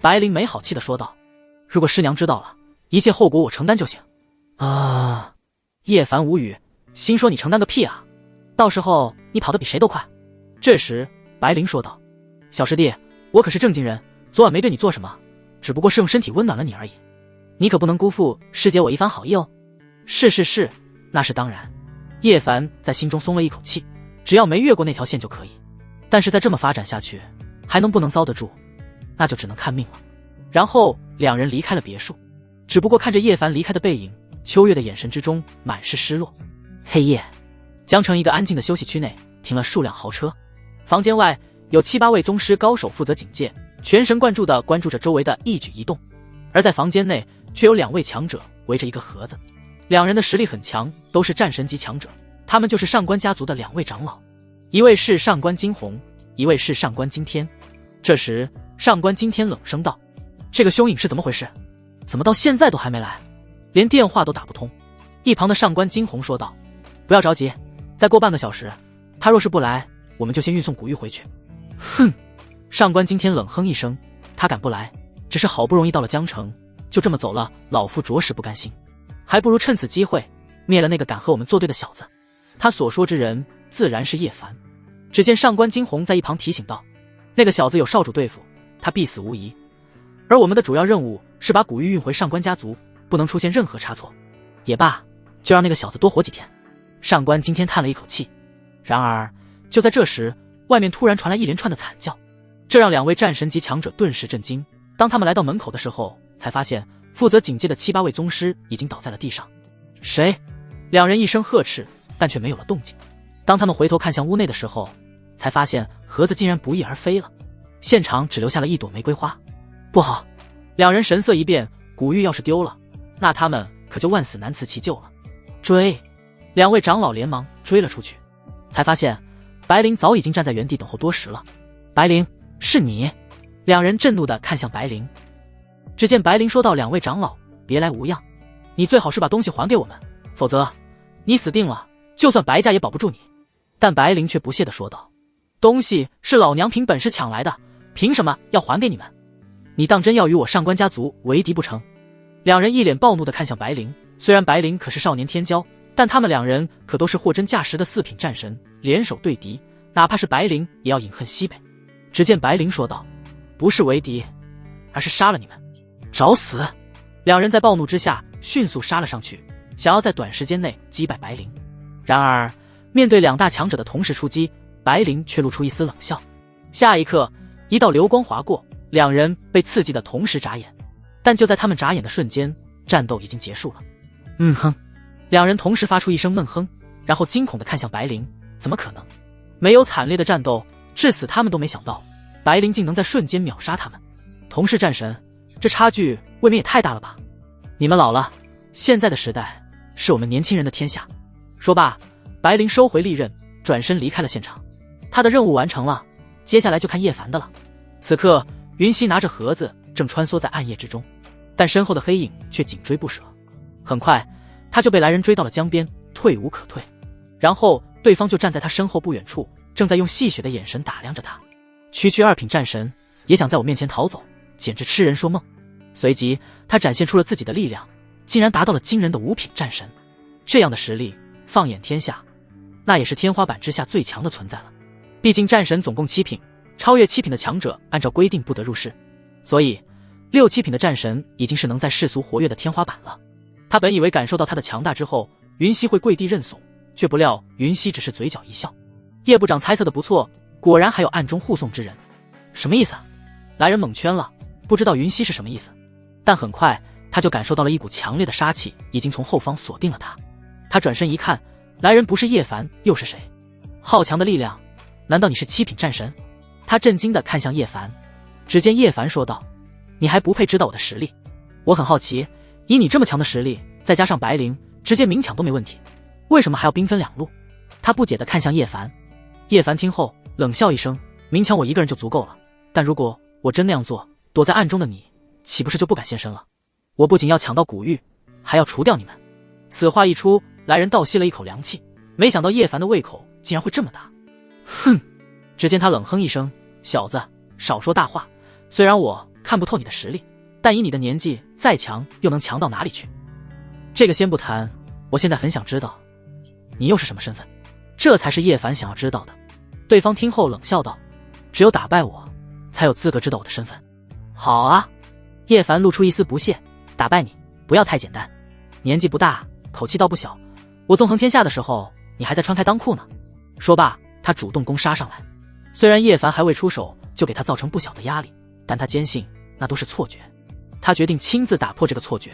白灵没好气的说道，如果师娘知道了，一切后果我承担就行。啊！叶凡无语，心说你承担个屁啊，到时候你跑得比谁都快。这时白灵说道：小师弟，我可是正经人，昨晚没对你做什么，只不过是用身体温暖了你而已，你可不能辜负师姐我一番好意哦。是，那是当然。叶凡在心中松了一口气，只要没越过那条线就可以，但是再这么发展下去，还能不能遭得住，那就只能看命了。然后两人离开了别墅，只不过看着叶凡离开的背影，秋月的眼神之中满是失落。黑夜，江城一个安静的休息区内停了数辆豪车，房间外有7、8位宗师高手负责警戒，全神贯注地关注着周围的一举一动。而在房间内却有2位强者围着一个盒子，两人的实力很强，都是战神级强者，他们就是上官家族的2位长老，一位是上官惊鸿，一位是上官惊天。这时上官惊天冷声道：“这个凶影是怎么回事？怎么到现在都还没来？连电话都打不通？”一旁的上官惊鸿说道：“不要着急，再过半个小时，他若是不来，我们就先运送古玉回去。”哼！上官惊天冷哼一声，他敢不来，只是好不容易到了江城，就这么走了，老夫着实不甘心，还不如趁此机会灭了那个敢和我们作对的小子。他所说之人自然是叶凡。只见上官惊鸿在一旁提醒道：“那个小子有少主对付，他必死无疑。而我们的主要任务是把古玉运回上官家族，不能出现任何差错。也罢，就让那个小子多活几天。”上官惊天叹了一口气。然而就在这时，外面突然传来一连串的惨叫，这让两位战神级强者顿时震惊。当他们来到门口的时候，才发现负责警戒的7、8位宗师已经倒在了地上。谁？两人一声呵斥，但却没有了动静。当他们回头看向屋内的时候，才发现盒子竟然不翼而飞了，现场只留下了一朵玫瑰花。不好！两人神色一变，古玉要是丢了，那他们可就万死难辞其咎了。追！两位长老连忙追了出去，才发现白灵早已经站在原地等候多时了。白灵，是你？两人震怒地看向白灵。只见白灵说道：“两位长老，别来无恙，你最好是把东西还给我们，否则你死定了，就算白家也保不住你。”但白灵却不屑地说道：“东西是老娘凭本事抢来的，凭什么要还给你们？你当真要与我上官家族为敌不成？”两人一脸暴怒地看向白灵。虽然白灵可是少年天骄，但他们两人可都是货真价实的4品战神，联手对敌，哪怕是白灵也要饮恨西北。只见白灵说道：“不是为敌，而是杀了你们，找死！”两人在暴怒之下迅速杀了上去，想要在短时间内击败白灵。然而面对两大强者的同时出击，白灵却露出一丝冷笑。下一刻，一道流光划过，两人被刺激的同时眨眼。但就在他们眨眼的瞬间，战斗已经结束了。哼！两人同时发出一声闷哼，然后惊恐地看向白灵。怎么可能？没有惨烈的战斗，至死他们都没想到，白灵竟能在瞬间秒杀他们。同是战神，这差距未免也太大了吧？你们老了，现在的时代是我们年轻人的天下。说罢，白灵收回利刃，转身离开了现场。他的任务完成了，接下来就看叶凡的了。此刻，云溪拿着盒子正穿梭在暗夜之中，但身后的黑影却紧追不舍。很快他就被来人追到了江边，退无可退。然后对方就站在他身后不远处，正在用戏谑的眼神打量着他。区2品战神也想在我面前逃走，简直痴人说梦。随即他展现出了自己的力量，竟然达到了惊人的5品战神。这样的实力放眼天下，那也是天花板之下最强的存在了。毕竟战神总共7品，超越7品的强者按照规定不得入世，所以6、7品的战神已经是能在世俗活跃的天花板了。他本以为感受到他的强大之后，云溪会跪地认怂，却不料云溪只是嘴角一笑。叶部长猜测的不错，果然还有暗中护送之人。什么意思？来人猛圈了，不知道云溪是什么意思。但很快他就感受到了一股强烈的杀气已经从后方锁定了他。他转身一看，来人不是叶凡又是谁？好强的力量，难道你是7品战神？他震惊地看向叶凡。只见叶凡说道：“你还不配知道我的实力。我很好奇，以你这么强的实力，再加上白灵，直接明抢都没问题，为什么还要兵分两路？”他不解地看向叶凡。叶凡听后冷笑一声：“明抢我一个人就足够了，但如果我真那样做，躲在暗中的你岂不是就不敢现身了？我不仅要抢到古玉，还要除掉你们。”此话一出，来人倒吸了一口凉气，没想到叶凡的胃口竟然会这么大。哼！只见他冷哼一声：“小子，少说大话。虽然我看不透你的实力，但以你的年纪，再强又能强到哪里去？这个先不谈，我现在很想知道，你又是什么身份？”这才是叶凡想要知道的。对方听后冷笑道：“只有打败我，才有资格知道我的身份。”好啊！叶凡露出一丝不屑：“打败你，不要太简单。年纪不大，口气倒不小。我纵横天下的时候，你还在穿开裆裤呢。”说罢，他主动攻杀上来。虽然叶凡还未出手就给他造成不小的压力，但他坚信那都是错觉。他决定亲自打破这个错觉。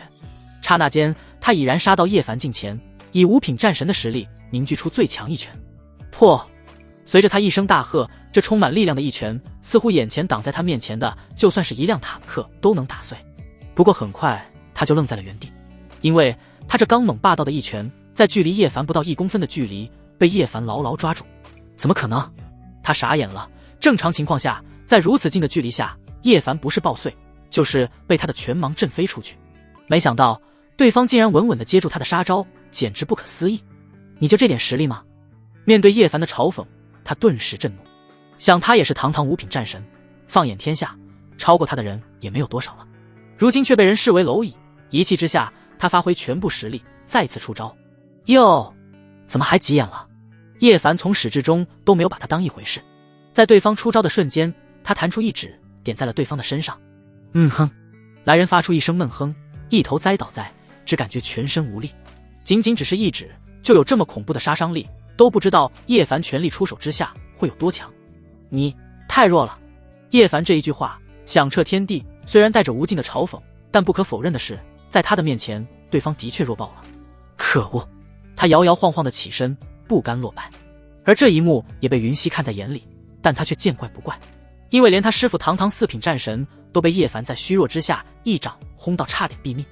刹那间，他已然杀到叶凡近前，以5品战神的实力凝聚出最强一拳。破！随着他一声大喝，这充满力量的一拳，似乎眼前挡在他面前的就算是一辆坦克都能打碎。不过很快他就愣在了原地，因为他这刚猛霸道的一拳，在距离叶凡不到1公分的距离被叶凡牢牢抓住。怎么可能？他傻眼了，正常情况下，在如此近的距离下，叶凡不是爆碎，就是被他的拳芒震飞出去。没想到对方竟然稳稳地接住他的杀招，简直不可思议。你就这点实力吗？面对叶凡的嘲讽，他顿时震怒。想他也是堂堂五品战神，放眼天下，超过他的人也没有多少了。如今却被人视为蝼蚁，一气之下，他发挥全部实力，再次出招。哟，怎么还急眼了？叶凡从始至终都没有把他当一回事。在对方出招的瞬间，他弹出一指，点在了对方的身上。哼，来人发出一声闷哼，一头栽倒在，只感觉全身无力。仅仅只是一指，就有这么恐怖的杀伤力，都不知道叶凡全力出手之下会有多强。你太弱了。叶凡这一句话响彻天地，虽然带着无尽的嘲讽，但不可否认的是，在他的面前，对方的确弱爆了。可恶！他摇摇晃晃地起身，不甘落败。而这一幕也被云溪看在眼里，但他却见怪不怪，因为连他师父堂堂4品战神都被叶凡在虚弱之下一掌轰到差点毙命。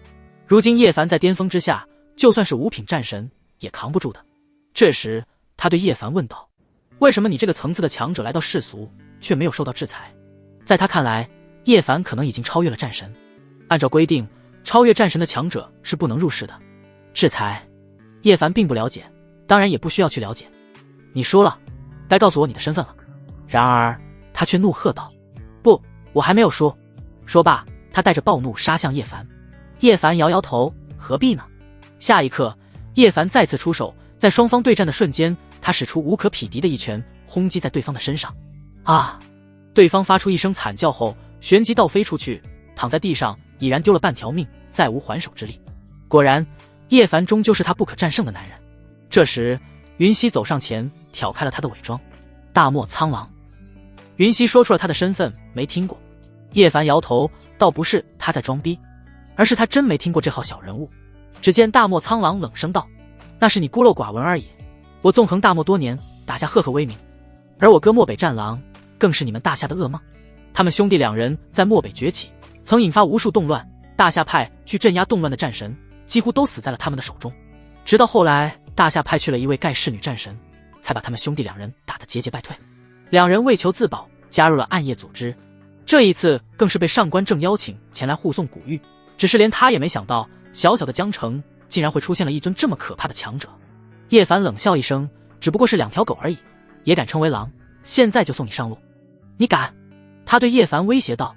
如今叶凡在巅峰之下，就算是5品战神也扛不住的。这时他对叶凡问道：为什么你这个层次的强者来到世俗却没有受到制裁？在他看来，叶凡可能已经超越了战神。按照规定，超越战神的强者是不能入世的。制裁？叶凡并不了解，当然也不需要去了解。你输了，该告诉我你的身份了。然而他却怒喝道：不，我还没有输。说罢，他带着暴怒杀向叶凡。叶凡摇摇头，何必呢？下一刻，叶凡再次出手，在双方对战的瞬间，他使出无可匹敌的一拳，轰击在对方的身上。啊！对方发出一声惨叫后，旋即倒飞出去，躺在地上，已然丢了半条命，再无还手之力。果然，叶凡终究是他不可战胜的男人。这时，云溪走上前，挑开了他的伪装。大漠苍狼。云溪说出了他的身份，没听过。叶凡摇头，倒不是他在装逼，而是他真没听过这号小人物。只见大漠苍狼冷声道：那是你孤陋寡闻而已，我纵横大漠多年，打下赫赫威名，而我哥漠北战狼更是你们大夏的噩梦。他们兄弟2人在漠北崛起，曾引发无数动乱，大夏派去镇压动乱的战神几乎都死在了他们的手中。直到后来大夏派去了一位盖世女战神，才把他们兄弟2人打得节节败退。2人为求自保，加入了暗夜组织。这一次更是被上官正邀请前来护送古玉，只是连他也没想到，小小的江城竟然会出现了一尊这么可怕的强者。叶凡冷笑一声，只不过是2条狗而已，也敢称为狼？现在就送你上路。你敢？他对叶凡威胁道：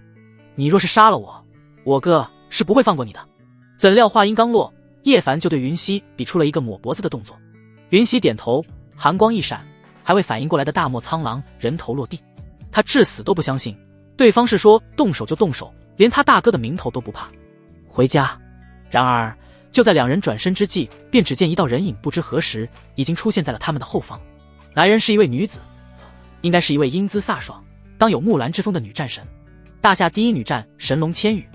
你若是杀了我，我哥是不会放过你的。怎料话音刚落，叶凡就对云溪比出了一个抹脖子的动作。云溪点头，寒光一闪，还未反应过来的大漠苍狼人头落地。他至死都不相信对方是说动手就动手，连他大哥的名头都不怕。回家。然而就在2人转身之际，便只见一道人影不知何时已经出现在了他们的后方。来人是一位女子，应该是一位英姿飒爽、当有木兰之风的女战神，大夏第一女战神龙千羽。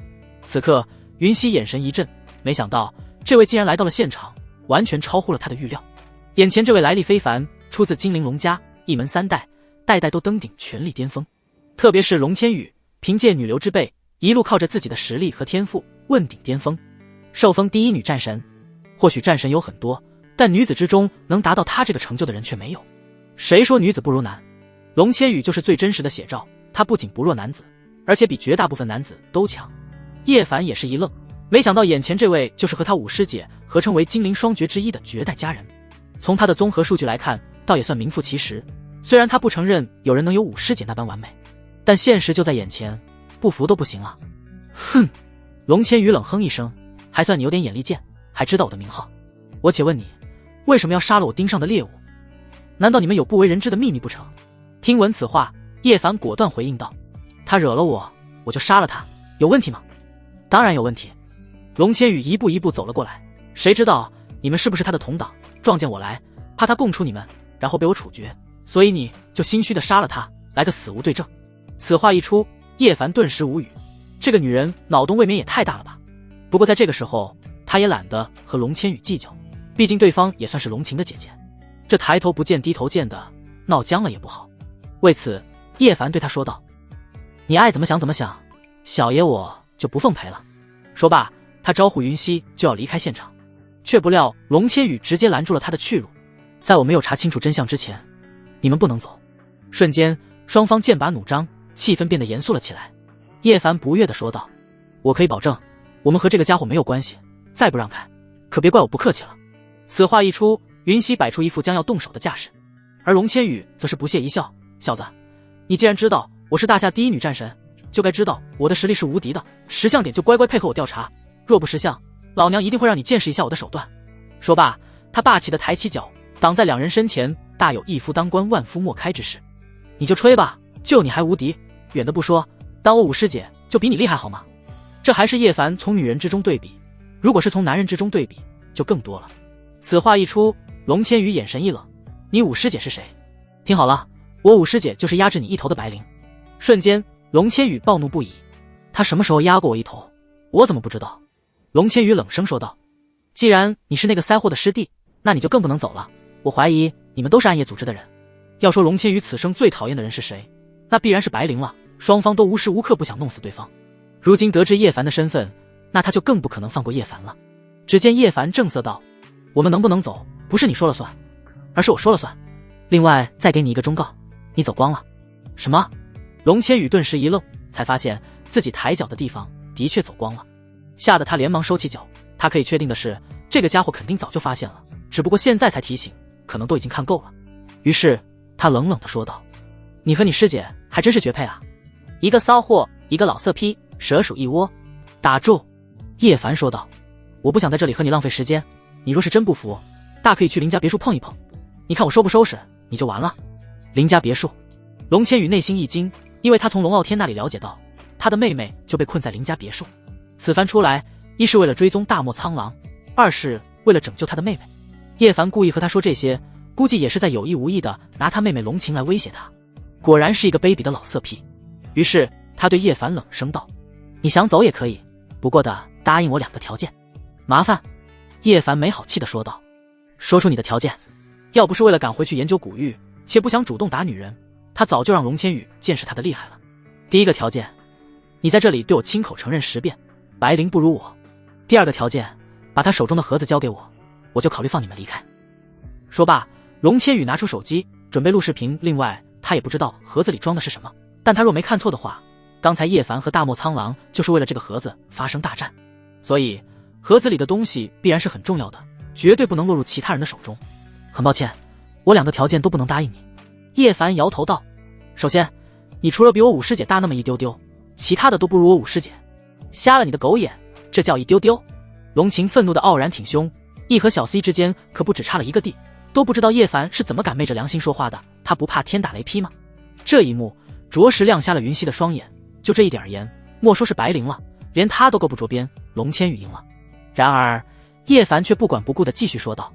此刻云溪眼神一震，没想到这位竟然来到了现场，完全超乎了他的预料。眼前这位来历非凡，出自金陵龙家，一门3代，代代都登顶权力巅峰。特别是龙千羽，凭借女流之辈，一路靠着自己的实力和天赋问鼎巅峰，受封第一女战神。或许战神有很多，但女子之中能达到她这个成就的人却没有。谁说女子不如男？龙千羽就是最真实的写照，她不仅不弱男子，而且比绝大部分男子都强。叶凡也是一愣，没想到眼前这位就是和他五师姐合称为金陵双绝之一的绝代佳人。从他的综合数据来看，倒也算名副其实。虽然他不承认有人能有五师姐那般完美，但现实就在眼前，不服都不行啊！哼！龙千羽冷哼一声，还算你有点眼力见，还知道我的名号。我且问你，为什么要杀了我盯上的猎物？难道你们有不为人知的秘密不成？听闻此话，叶凡果断回应道：他惹了我，我就杀了他，有问题吗？当然有问题。龙千羽一步一步走了过来，谁知道你们是不是他的同党，撞见我来，怕他供出你们，然后被我处决，所以你就心虚的杀了他，来个死无对证。此话一出，叶凡顿时无语，这个女人脑洞未免也太大了吧。不过在这个时候，他也懒得和龙千羽计较，毕竟对方也算是龙晴的姐姐，这抬头不见低头见的，闹僵了也不好。为此，叶凡对他说道：你爱怎么想怎么想，小爷我就不奉陪了。说罢，他招呼云溪就要离开现场，却不料龙千羽直接拦住了他的去路。在我没有查清楚真相之前，你们不能走。瞬间，双方剑拔弩张，气氛变得严肃了起来。叶凡不悦地说道：“我可以保证，我们和这个家伙没有关系，再不让开，可别怪我不客气了。”此话一出，云溪摆出一副将要动手的架势，而龙千羽则是不屑一笑：“小子，你既然知道我是大夏第一女战神，就该知道我的实力是无敌的，识相点就乖乖配合我调查，若不识相，老娘一定会让你见识一下我的手段。”说罢，他霸气地抬起脚，挡在两人身前，大有一夫当关万夫莫开之势。“你就吹吧，就你还无敌，远的不说，当我五师姐就比你厉害好吗？”这还是叶凡从女人之中对比，如果是从男人之中对比，就更多了。此话一出，龙千羽眼神一冷：“你五师姐是谁？听好了，我五师姐就是压制你一头的白灵。”瞬间，龙千羽暴怒不已：“他什么时候压过我一头？我怎么不知道？”龙千羽冷声说道：“既然你是那个腮货的师弟，那你就更不能走了。我怀疑你们都是暗夜组织的人。”要说龙千羽此生最讨厌的人是谁，那必然是白灵了。双方都无时无刻不想弄死对方。如今得知叶凡的身份，那他就更不可能放过叶凡了。只见叶凡正色道：“我们能不能走，不是你说了算，而是我说了算。另外再给你一个忠告，你走光了。”什么？龙千羽顿时一愣，才发现自己抬脚的地方的确走光了，吓得他连忙收起脚。他可以确定的是，这个家伙肯定早就发现了，只不过现在才提醒，可能都已经看够了。于是他冷冷地说道：“你和你师姐还真是绝配啊，一个骚货，一个老色批，蛇鼠一窝。”打住！叶凡说道：“我不想在这里和你浪费时间，你若是真不服，大可以去林家别墅碰一碰，你看我收不收拾你就完了。”林家别墅，龙千羽内心一惊，因为他从龙傲天那里了解到，他的妹妹就被困在林家别墅。此番出来，一是为了追踪大漠苍狼，二是为了拯救他的妹妹。叶凡故意和他说这些，估计也是在有意无意的拿他妹妹龙晴来威胁他。果然是一个卑鄙的老色批。于是他对叶凡冷声道：“你想走也可以，不过的答应我2个条件。”“麻烦。”叶凡没好气地说道：“说出你的条件。”要不是为了赶回去研究古玉，且不想主动打女人，他早就让龙千羽见识他的厉害了。第一个条件，你在这里对我亲口承认10遍，白灵不如我。第二个条件，把他手中的盒子交给我，我就考虑放你们离开。说罢，龙千羽拿出手机准备录视频。另外他也不知道盒子里装的是什么，但他若没看错的话，刚才叶凡和大漠苍狼就是为了这个盒子发生大战，所以盒子里的东西必然是很重要的，绝对不能落入其他人的手中。很抱歉，我2个条件都不能答应你。叶凡摇头道：“首先，你除了比我五师姐大那么一丢丢，其他的都不如我五师姐。瞎了你的狗眼，这叫一丢丢？”龙晴愤怒的傲然挺胸，E和小 C 之间可不只差了一个地，都不知道叶凡是怎么敢昧着良心说话的，他不怕天打雷劈吗？这一幕着实亮瞎了云溪的双眼。就这一点而言，莫说是白灵了，连他都够不着边，龙千羽赢了。然而叶凡却不管不顾地继续说道：“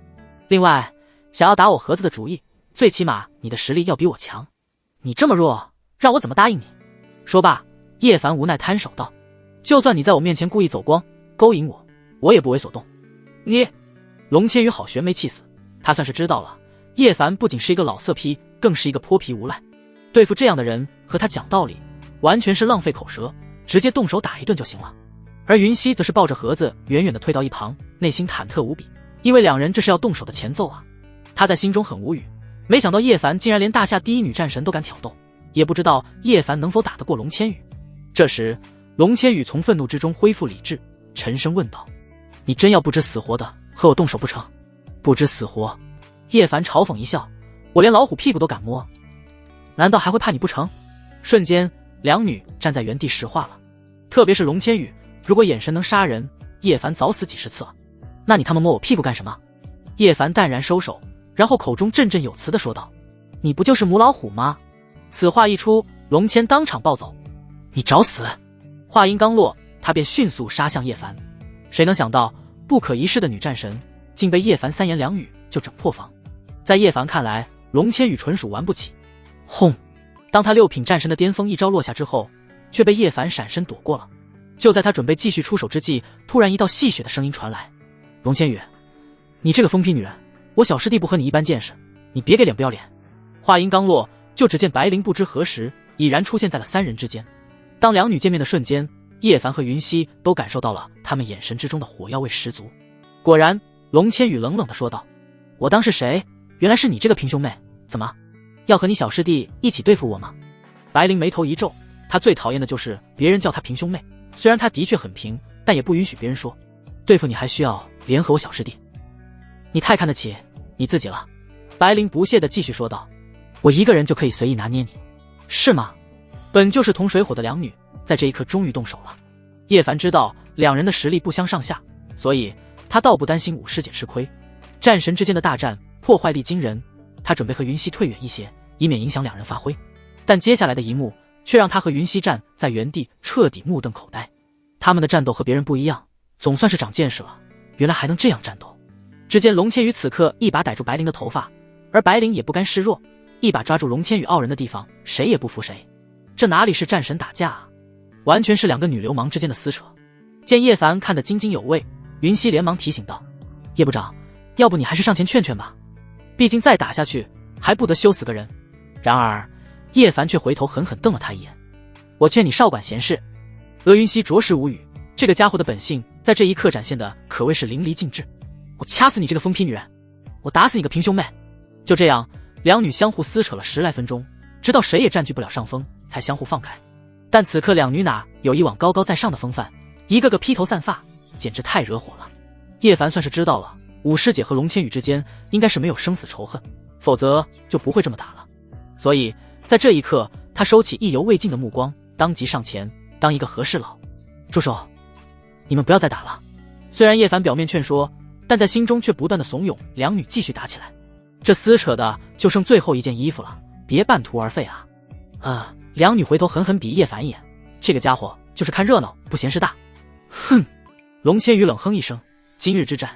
另外，想要打我盒子的主意，最起码你的实力要比我强。你这么弱，让我怎么答应你？”说罢，叶凡无奈摊手道：“就算你在我面前故意走光，勾引我，我也不为所动。”你……龙千羽好悬没气死，他算是知道了，叶凡不仅是一个老色批，更是一个泼皮无赖。对付这样的人，和他讲道理，完全是浪费口舌，直接动手打一顿就行了。而云溪则是抱着盒子远远地退到一旁，内心忐忑无比，因为两人这是要动手的前奏啊。他在心中很无语，没想到叶凡竟然连大夏第一女战神都敢挑逗，也不知道叶凡能否打得过龙千羽。这时龙千羽从愤怒之中恢复理智，沉声问道：“你真要不知死活的和我动手不成？”“不知死活？”叶凡嘲讽一笑：“我连老虎屁股都敢摸，难道还会怕你不成？”瞬间两女站在原地石化了，特别是龙千羽，如果眼神能杀人，叶凡早死几10次了。那你他妈摸我屁股干什么？叶凡淡然收手，然后口中振振有词地说道：“你不就是母老虎吗？”此话一出，龙谦当场暴走：“你找死！”话音刚落，他便迅速杀向叶凡。谁能想到，不可一世的女战神竟被叶凡3言2语就整破防。在叶凡看来，龙千羽纯属玩不起。轰！当他6品战神的巅峰一招落下之后，却被叶凡闪身躲过了。就在他准备继续出手之际，突然一道戏谑的声音传来：“龙千羽，你这个疯批女人，我小师弟不和你一般见识，你别给脸不要脸。”话音刚落，就只见白灵不知何时已然出现在了3人之间。当两女见面的瞬间，叶凡和云溪都感受到了他们眼神之中的火药味十足。果然，龙千羽冷冷地说道：“我当是谁？原来是你这个平兄妹，怎么要和你小师弟一起对付我吗？”白灵眉头一皱，他最讨厌的就是别人叫他平兄妹，虽然他的确很平，但也不允许别人说。对付你还需要联合我小师弟，你太看得起你自己了。白灵不屑地继续说道，我一个人就可以随意拿捏你，是吗？本就是同水火的两女，在这一刻终于动手了。叶凡知道两人的实力不相上下，所以他倒不担心武师姐吃亏。战神之间的大战破坏力惊人，他准备和云溪退远一些，以免影响两人发挥。但接下来的一幕却让他和云溪站在原地彻底目瞪口呆。他们的战斗和别人不一样，总算是长见识了，原来还能这样战斗。只见龙千羽此刻一把逮住白灵的头发，而白灵也不甘示弱，一把抓住龙千羽傲人的地方，谁也不服谁。这哪里是战神打架啊，完全是两个女流氓之间的撕扯。见叶凡看得津津有味，云溪连忙提醒道，叶部长，要不你还是上前劝劝吧，毕竟再打下去还不得羞死个人。然而叶凡却回头狠狠瞪了他一眼，我劝你少管闲事。鄂云溪着实无语，这个家伙的本性在这一刻展现的可谓是淋漓尽致。我掐死你这个疯批女人，我打死你个平兄妹。就这样，两女相互撕扯了10来分钟，直到谁也占据不了上风，才相互放开。但此刻两女哪有以往高高在上的风范，一个个披头散发，简直太惹火了。叶凡算是知道了，武师姐和龙千羽之间应该是没有生死仇恨，否则就不会这么打了。所以在这一刻，他收起意犹未尽的目光，当即上前当一个和事佬。住手，你们不要再打了。虽然叶凡表面劝说，但在心中却不断的怂恿两女继续打起来。这撕扯的就剩最后一件衣服了，别半途而废啊！两女回头狠狠比叶凡一眼，这个家伙就是看热闹不嫌事大。哼！龙千羽冷哼一声，今日之战，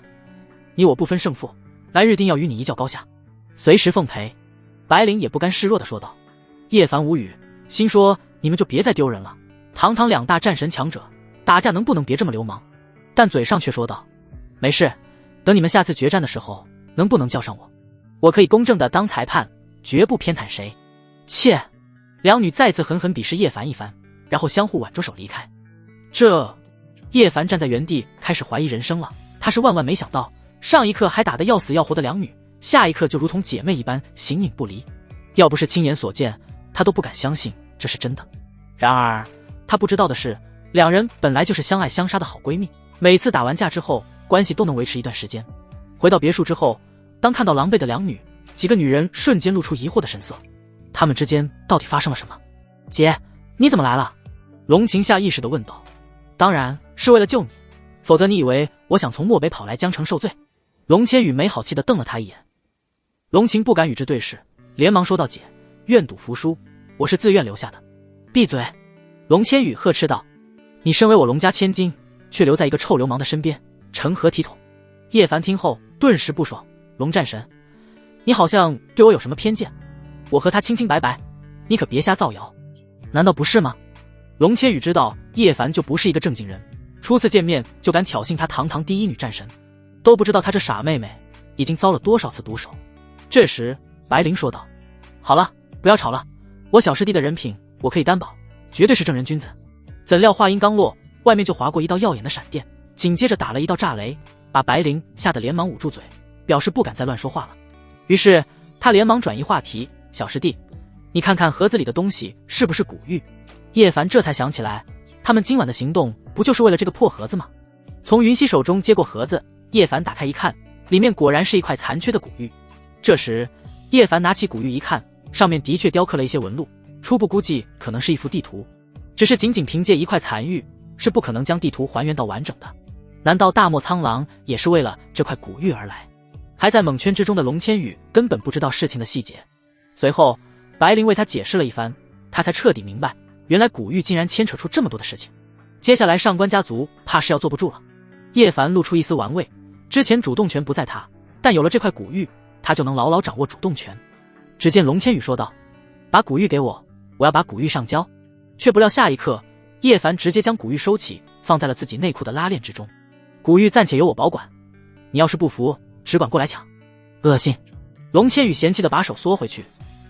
你我不分胜负，来日定要与你一较高下，随时奉陪。白灵也不甘示弱地说道。叶凡无语，心说你们就别再丢人了，堂堂两大战神强者，打架能不能别这么流氓？但嘴上却说道，没事，等你们下次决战的时候，能不能叫上我？我可以公正地当裁判，绝不偏袒谁。切！两女再次狠狠鄙视叶凡一番，然后相互挽着手离开。叶凡站在原地开始怀疑人生了，他是万万没想到，上一刻还打得要死要活的两女，下一刻就如同姐妹一般形影不离。要不是亲眼所见，他都不敢相信这是真的。然而他不知道的是，两人本来就是相爱相杀的好闺蜜，每次打完架之后关系都能维持一段时间。回到别墅之后，当看到狼狈的两女，几个女人瞬间露出疑惑的神色，她们之间到底发生了什么？姐，你怎么来了？龙晴下意识地问道。当然是为了救你，否则你以为我想从漠北跑来江城受罪？龙千羽没好气地瞪了他一眼。龙晴不敢与之对视，连忙说道，姐，愿赌服输，我是自愿留下的。闭嘴！龙千羽呵斥道，你身为我龙家千金，却留在一个臭流氓的身边，成何体统？叶凡听后顿时不爽，龙战神，你好像对我有什么偏见，我和他清清白白，你可别瞎造谣，难道不是吗？龙千羽知道叶凡就不是一个正经人，初次见面就敢挑衅他堂堂第一女战神，都不知道他这傻妹妹已经遭了多少次毒手。这时白灵说道，好了，不要吵了，我小师弟的人品我可以担保，绝对是正人君子。怎料话音刚落，外面就划过一道耀眼的闪电，紧接着打了一道炸雷，把白灵吓得连忙捂住嘴，表示不敢再乱说话了。于是他连忙转移话题，小师弟，你看看盒子里的东西是不是古玉？叶凡这才想起来，他们今晚的行动不就是为了这个破盒子吗？从云溪手中接过盒子，叶凡打开一看，里面果然是一块残缺的古玉。这时叶凡拿起古玉一看，上面的确雕刻了一些纹路，初步估计可能是一幅地图，只是仅仅凭借一块残玉是不可能将地图还原到完整的。难道大漠苍狼也是为了这块古玉而来？还在蒙圈之中的龙千羽根本不知道事情的细节。随后白灵为他解释了一番，他才彻底明白，原来古玉竟然牵扯出这么多的事情。接下来上官家族怕是要坐不住了。叶凡露出一丝玩味，之前主动权不在他，但有了这块古玉，他就能牢牢掌握主动权。只见龙千羽说道，把古玉给我，我要把古玉上交。却不料下一刻，叶凡直接将古玉收起，放在了自己内裤的拉链之中。古玉暂且由我保管，你要是不服，只管过来抢。恶心！龙千羽嫌弃的把手缩回去，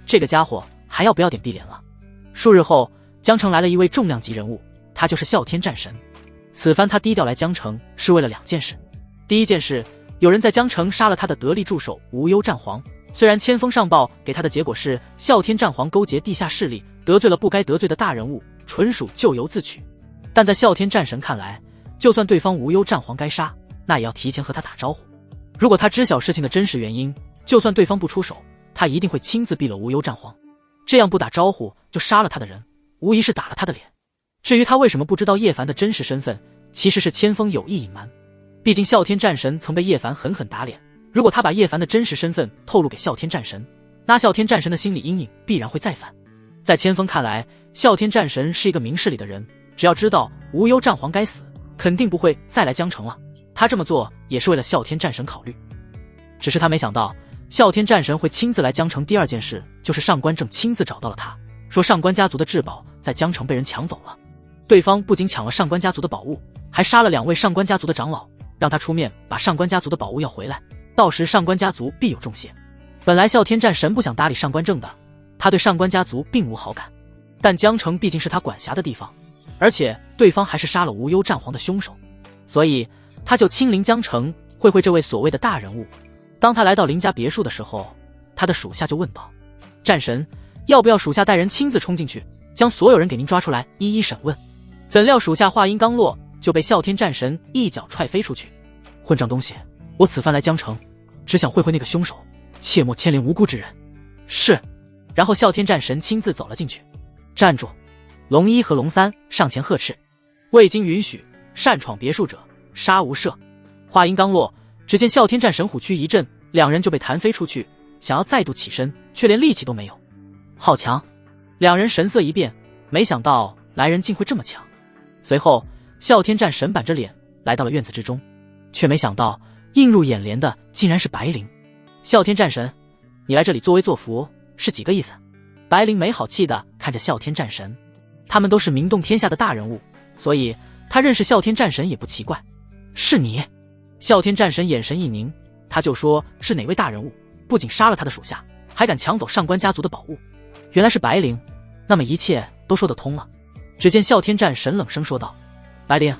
这个家伙还要不要点碧莲了？数日后，江城来了一位重量级人物，他就是啸天战神。此番他低调来江城是为了2件事。第一件事，有人在江城杀了他的得力助手无忧战皇，虽然千封上报给他的结果是啸天战皇勾结地下势力，得罪了不该得罪的大人物，纯属咎由自取。但在哮天战神看来，就算对方无忧战皇该杀，那也要提前和他打招呼。如果他知晓事情的真实原因，就算对方不出手，他一定会亲自毙了无忧战皇。这样不打招呼就杀了他的人，无疑是打了他的脸。至于他为什么不知道叶凡的真实身份，其实是千锋有意隐瞒。毕竟哮天战神曾被叶凡狠狠打脸，如果他把叶凡的真实身份透露给哮天战神，那哮天战神的心理阴影必然会再犯。在千锋看来，哮天战神是一个明事理的人，只要知道无忧战皇该死，肯定不会再来江城了。他这么做也是为了哮天战神考虑。只是他没想到，哮天战神会亲自来江城。第二件事就是上官正亲自找到了他，说上官家族的至宝在江城被人抢走了。对方不仅抢了上官家族的宝物，还杀了2位上官家族的长老，让他出面把上官家族的宝物要回来，到时上官家族必有重谢。本来哮天战神不想搭理上官正的，他对上官家族并无好感，但江城毕竟是他管辖的地方，而且对方还是杀了无忧战皇的凶手，所以他就亲临江城会会这位所谓的大人物。当他来到林家别墅的时候，他的属下就问道：战神，要不要属下带人亲自冲进去，将所有人给您抓出来一一审问？怎料属下话音刚落，就被哮天战神一脚踹飞出去。混账东西，我此番来江城，只想会会那个凶手，切莫牵连无辜之人。是。然后哮天战神亲自走了进去。站住！龙一和龙三上前呵斥：未经允许擅闯别墅者，杀无赦。话音刚落，只见哮天战神虎躯一震，2人就被弹飞出去，想要再度起身，却连力气都没有。好强！2人神色一变，没想到来人竟会这么强。随后哮天战神板着脸来到了院子之中，却没想到映入眼帘的竟然是白灵。哮天战神，你来这里作威作福是几个意思？白灵没好气地看着哮天战神，他们都是名动天下的大人物，所以他认识哮天战神也不奇怪。是你？哮天战神眼神一凝，他就说是哪位大人物，不仅杀了他的属下，还敢抢走上官家族的宝物。原来是白灵，那么一切都说得通了。只见哮天战神冷声说道：白灵，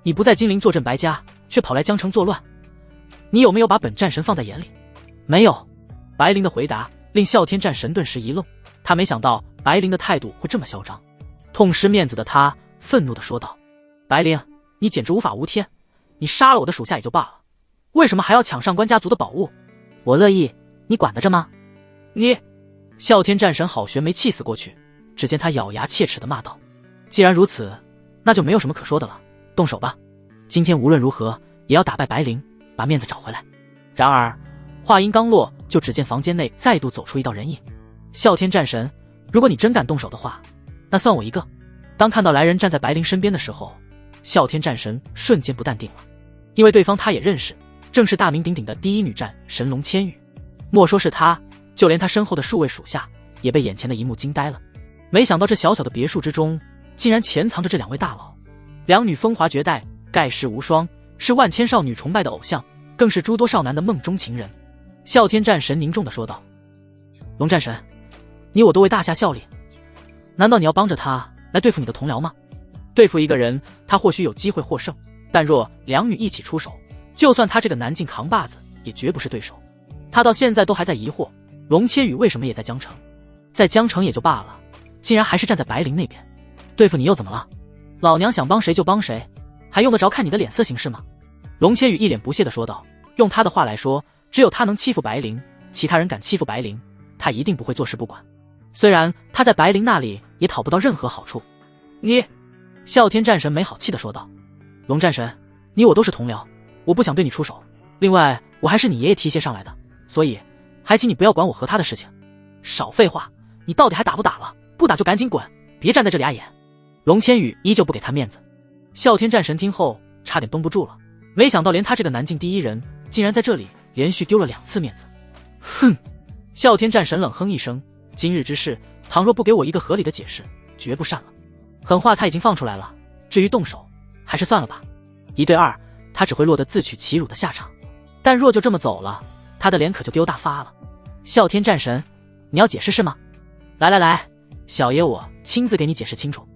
你不在金陵坐镇白家，却跑来江城作乱，你有没有把本战神放在眼里？没有。白灵的回答令哮天战神顿时一愣，他没想到白灵的态度会这么嚣张。痛失面子的他愤怒地说道：白灵，你简直无法无天，你杀了我的属下也就罢了，为什么还要抢上官家族的宝物？我乐意，你管得着吗？你！哮天战神好悬没气死过去，只见他咬牙切齿地骂道：既然如此，那就没有什么可说的了，动手吧，今天无论如何也要打败白灵，把面子找回来。然而话音刚落，就只见房间内再度走出一道人影。哮天战神，如果你真敢动手的话，那算我一个。当看到来人站在白灵身边的时候，哮天战神瞬间不淡定了，因为对方他也认识，正是大名鼎鼎的第一女战神龙千羽。莫说是他，就连他身后的数位属下也被眼前的一幕惊呆了。没想到这小小的别墅之中，竟然潜藏着这2位大佬。2女风华绝代，盖世无双，是万千少女崇拜的偶像，更是诸多少男的梦中情人。哮天战神凝重地说道：龙战神，你我都为大夏效力，难道你要帮着他来对付你的同僚吗？对付一个人，他或许有机会获胜，但若2女一起出手，就算他这个南境扛把子也绝不是对手。他到现在都还在疑惑，龙千羽为什么也在江城？在江城也就罢了，竟然还是站在白灵那边。对付你又怎么了？老娘想帮谁就帮谁，还用得着看你的脸色行事吗？龙千羽一脸不屑地说道。用他的话来说，只有他能欺负白灵，其他人敢欺负白灵，他一定不会坐视不管。虽然他在白灵那里也讨不到任何好处。你！哮天战神没好气地说道。龙战神，你我都是同僚，我不想对你出手，另外我还是你爷爷提携上来的，所以还请你不要管我和他的事情。少废话，你到底还打不打了？不打就赶紧滚，别站在这里碍眼。龙千羽依旧不给他面子。哮天战神听后差点绷不住了，没想到连他这个南境第一人竟然在这里连续丢了2次面子。哼！哮天战神冷哼一声，今日之事，倘若不给我一个合理的解释，绝不善了。狠话他已经放出来了，至于动手，还是算了吧。1对2，他只会落得自取其辱的下场。但若就这么走了，他的脸可就丢大发了。哮天战神，你要解释是吗？来，小爷我亲自给你解释清楚。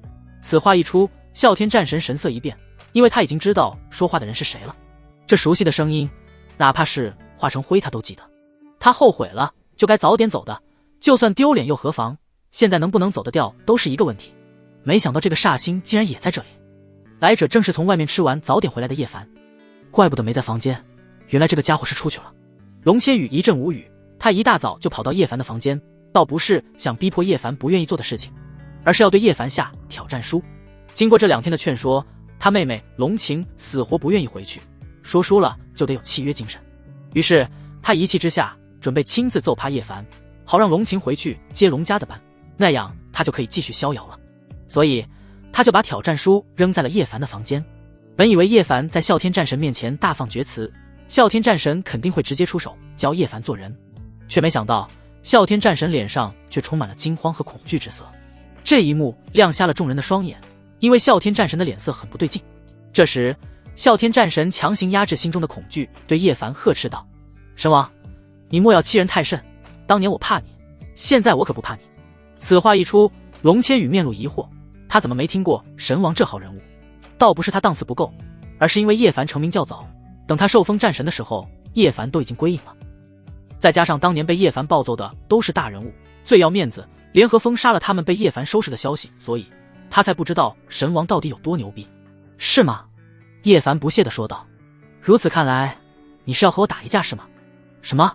此话一出，哮天战神神色一变，因为他已经知道说话的人是谁了。这熟悉的声音，哪怕是化成灰他都记得。他后悔了，就该早点走的，就算丢脸又何妨？现在能不能走得掉都是一个问题。没想到这个煞星竟然也在这里，来者正是从外面吃完早点回来的叶凡，怪不得没在房间，原来这个家伙是出去了。龙千羽一阵无语，他一大早就跑到叶凡的房间，倒不是想逼迫叶凡不愿意做的事情，而是要对叶凡下挑战书。经过这2天的劝说，他妹妹龙晴死活不愿意回去，说输了就得有契约精神。于是他一气之下准备亲自揍趴叶凡，好让龙晴回去接龙家的班，那样他就可以继续逍遥了。所以他就把挑战书扔在了叶凡的房间。本以为叶凡在哮天战神面前大放厥词，哮天战神肯定会直接出手教叶凡做人，却没想到哮天战神脸上却充满了惊慌和恐惧之色。这一幕亮瞎了众人的双眼，因为哮天战神的脸色很不对劲。这时哮天战神强行压制心中的恐惧，对叶凡呵斥道：神王，你莫要欺人太甚，当年我怕你，现在我可不怕你。此话一出，龙千羽面露疑惑，他怎么没听过神王这号人物？倒不是他档次不够，而是因为叶凡成名较早，等他受封战神的时候，叶凡都已经归隐了。再加上当年被叶凡暴揍的都是大人物，最要面子，联合封杀了他们被叶凡收拾的消息，所以他才不知道神王到底有多牛逼。是吗？叶凡不屑地说道。如此看来，你是要和我打一架是吗？什么？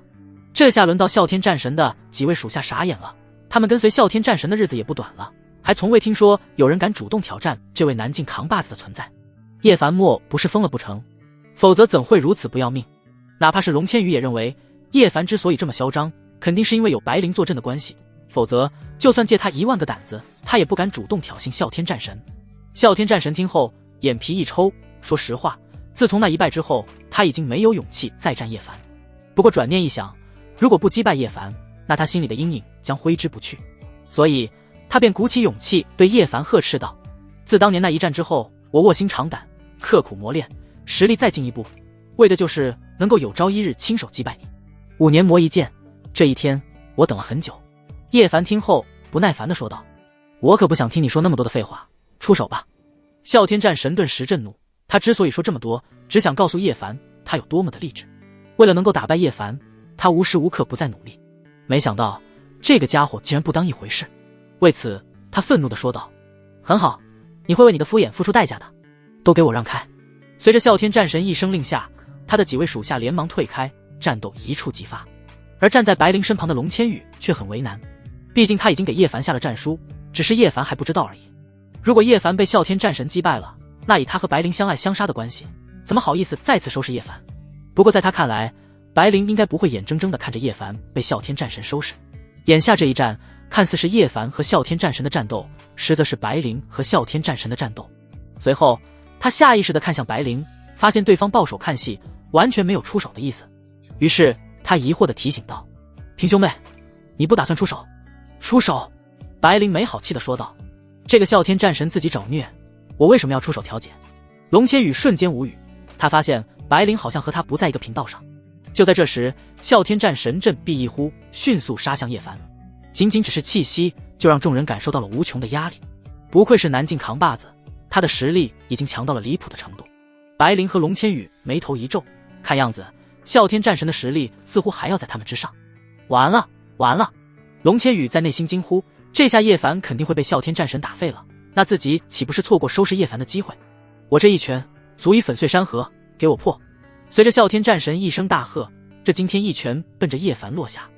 这下轮到哮天战神的几位属下傻眼了，他们跟随哮天战神的日子也不短了，还从未听说有人敢主动挑战这位南境扛把子的存在。叶凡莫不是疯了不成？否则怎会如此不要命？哪怕是龙千羽也认为叶凡之所以这么嚣张，肯定是因为有白灵坐镇的关系，否则就算借他1万个胆子，他也不敢主动挑衅哮天战神。哮天战神听后眼皮一抽，说实话，自从那一败之后，他已经没有勇气再战叶凡。不过转念一想，如果不击败叶凡，那他心里的阴影将挥之不去，所以他便鼓起勇气对叶凡呵斥道：自当年那一战之后，我卧薪尝胆，刻苦磨练，实力再进一步，为的就是能够有朝一日亲手击败你。5年磨一剑，这一天我等了很久。叶凡听后不耐烦地说道：我可不想听你说那么多的废话，出手吧。哮天战神顿时震怒，他之所以说这么多，只想告诉叶凡他有多么的励志。为了能够打败叶凡，他无时无刻不在努力。没想到这个家伙竟然不当一回事，为此他愤怒地说道：很好，你会为你的敷衍付出代价的，都给我让开。随着哮天战神一声令下，他的几位属下连忙退开，战斗一触即发。而站在白灵身旁的龙千羽却很为难，毕竟他已经给叶凡下了战书，只是叶凡还不知道而已。如果叶凡被哮天战神击败了，那以他和白灵相爱相杀的关系，怎么好意思再次收拾叶凡？不过在他看来，白灵应该不会眼睁睁地看着叶凡被哮天战神收拾。眼下这一战看似是叶凡和哮天战神的战斗，实则是白灵和哮天战神的战斗。随后他下意识地看向白灵，发现对方抱手看戏，完全没有出手的意思。于是他疑惑地提醒道：平兄妹，你不打算出手？出手！白灵没好气地说道：这个哮天战神自己找虐，我为什么要出手调解？龙千羽瞬间无语，他发现白灵好像和他不在一个频道上。就在这时，哮天战神振臂一呼，迅速杀向叶凡。仅仅只是气息，就让众人感受到了无穷的压力。不愧是南境扛把子，他的实力已经强到了离谱的程度。白灵和龙千羽眉头一皱，看样子哮天战神的实力似乎还要在他们之上。完了完了！龙千羽在内心惊呼，这下叶凡肯定会被哮天战神打废了，那自己岂不是错过收拾叶凡的机会？我这一拳足以粉碎山河，给我破！随着哮天战神一声大喝，这惊天一拳奔着叶凡落下。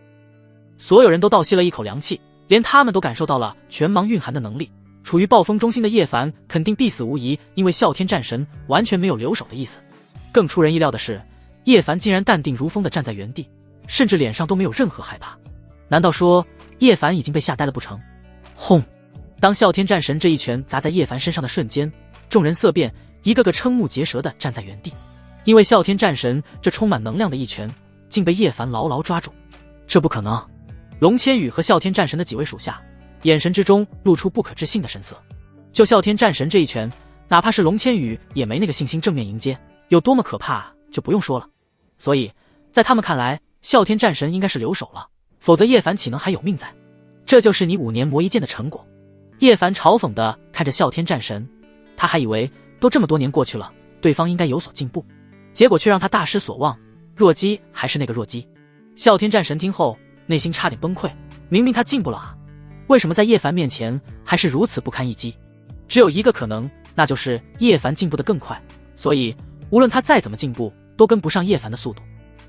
所有人都倒吸了一口凉气，连他们都感受到了拳芒蕴含的能力。处于暴风中心的叶凡肯定必死无疑，因为哮天战神完全没有留手的意思。更出人意料的是，叶凡竟然淡定如风地站在原地，甚至脸上都没有任何害怕。难道说叶凡已经被吓呆了不成？轰！当哮天战神这一拳砸在叶凡身上的瞬间，众人色变，一个个瞠目结舌地站在原地。因为哮天战神这充满能量的一拳竟被叶凡牢牢抓住。这不可能！龙千羽和哮天战神的几位属下眼神之中露出不可置信的神色。就哮天战神这一拳，哪怕是龙千羽也没那个信心正面迎接，有多么可怕就不用说了。所以在他们看来，哮天战神应该是留手了，否则叶凡岂能还有命在？这就是你5年磨一剑的成果。叶凡嘲讽地看着哮天战神，他还以为都这么多年过去了，对方应该有所进步，结果却让他大失所望，弱鸡还是那个弱鸡。哮天战神听后内心差点崩溃，明明他进步了啊，为什么在叶凡面前还是如此不堪一击？只有一个可能，那就是叶凡进步得更快，所以无论他再怎么进步，都跟不上叶凡的速度。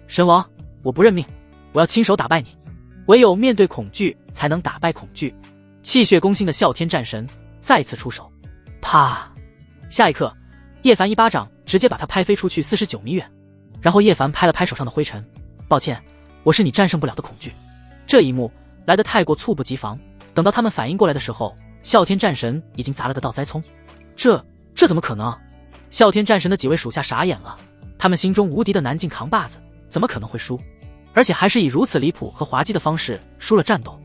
神王，我不认命，我要亲手打败你。唯有面对恐惧，才能打败恐惧。气血攻心的啸天战神再次出手，啪！下一刻，叶凡一巴掌直接把他拍飞出去49米远。然后叶凡拍了拍手上的灰尘，抱歉，我是你战胜不了的恐惧。这一幕来得太过猝不及防，等到他们反应过来的时候，啸天战神已经砸了个倒栽葱。这怎么可能？啸天战神的几位属下傻眼了，他们心中无敌的南境扛把子怎么可能会输？而且还是以如此离谱和滑稽的方式输了战斗。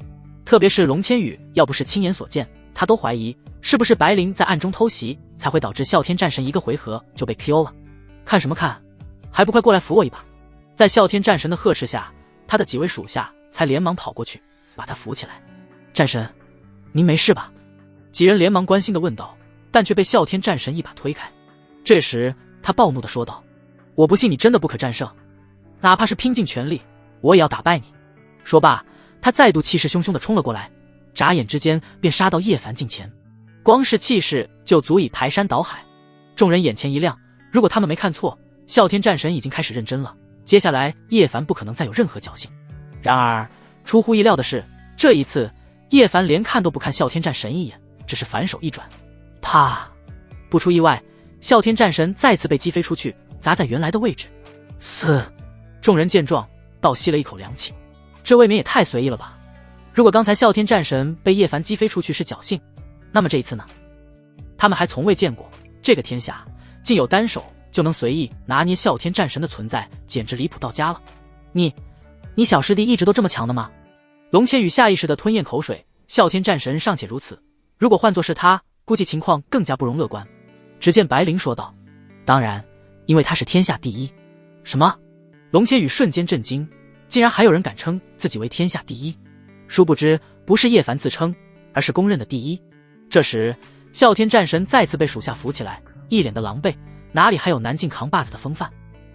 特别是龙千羽，要不是亲眼所见，他都怀疑是不是白灵在暗中偷袭，才会导致啸天战神一个回合就被 KO 了。看什么看，还不快过来扶我一把！在啸天战神的呵斥下，他的几位属下才连忙跑过去把他扶起来。战神，您没事吧？几人连忙关心地问道，但却被啸天战神一把推开。这时他暴怒地说道，我不信你真的不可战胜，哪怕是拼尽全力，我也要打败你。说罢，他再度气势汹汹地冲了过来，眨眼之间便杀到叶凡近前。光是气势就足以排山倒海。众人眼前一亮，如果他们没看错，啸天战神已经开始认真了，接下来叶凡不可能再有任何侥幸。然而出乎意料的是，这一次叶凡连看都不看啸天战神一眼，只是反手一转，啪！不出意外，啸天战神再次被击飞出去，砸在原来的位置。嘶！众人见状倒吸了一口凉气，这未免也太随意了吧。如果刚才啸天战神被叶凡击飞出去是侥幸，那么这一次呢？他们还从未见过，这个天下竟有单手就能随意拿捏啸天战神的存在，简直离谱到家了。你小师弟一直都这么强的吗？龙千羽下意识地吞咽口水，啸天战神尚且如此，如果换作是他，估计情况更加不容乐观。只见白灵说道，当然，因为他是天下第一。什么？龙千羽瞬间震惊，竟然还有人敢称自己为天下第一。殊不知不是叶凡自称，而是公认的第一。这时啸天战神再次被属下扶起来，一脸的狼狈，哪里还有南境扛把子的风范？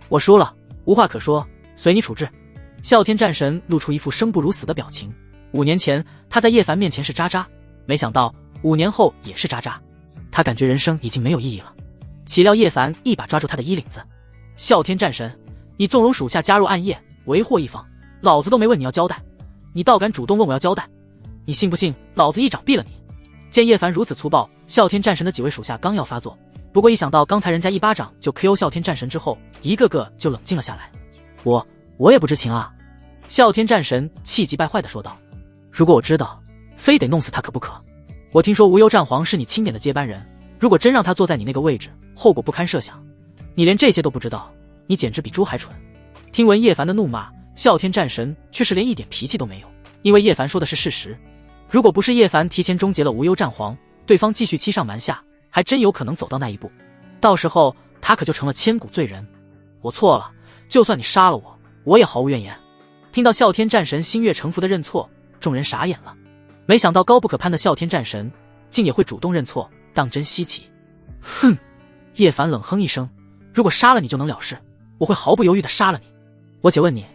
我输了，无话可说，随你处置。啸天战神露出一副生不如死的表情。5年前他在叶凡面前是渣渣，没想到5年后也是渣渣，他感觉人生已经没有意义了。岂料叶凡一把抓住他的衣领子，啸天战神，你纵容属下加入暗夜，为祸一方，老子都没问你要交代，你倒敢主动问我要交代，你信不信老子一掌毙了你？见叶凡如此粗暴，啸天战神的几位属下刚要发作，不过一想到刚才人家一巴掌就 KO 啸天战神之后，一个个就冷静了下来。我也不知情啊！啸天战神气急败坏地说道，如果我知道，非得弄死他可不可。我听说无忧战皇是你钦点的接班人，如果真让他坐在你那个位置，后果不堪设想。你连这些都不知道，你简直比猪还蠢。听闻叶凡的怒骂，啸天战神却是连一点脾气都没有，因为叶凡说的是事实。如果不是叶凡提前终结了无忧战皇，对方继续欺上瞒下，还真有可能走到那一步，到时候他可就成了千古罪人。我错了，就算你杀了我，我也毫无怨言。听到啸天战神心悦诚服的认错，众人傻眼了。没想到高不可攀的啸天战神竟也会主动认错，当真稀奇。哼！叶凡冷哼一声，如果杀了你就能了事，我会毫不犹豫地杀了你。我且问你，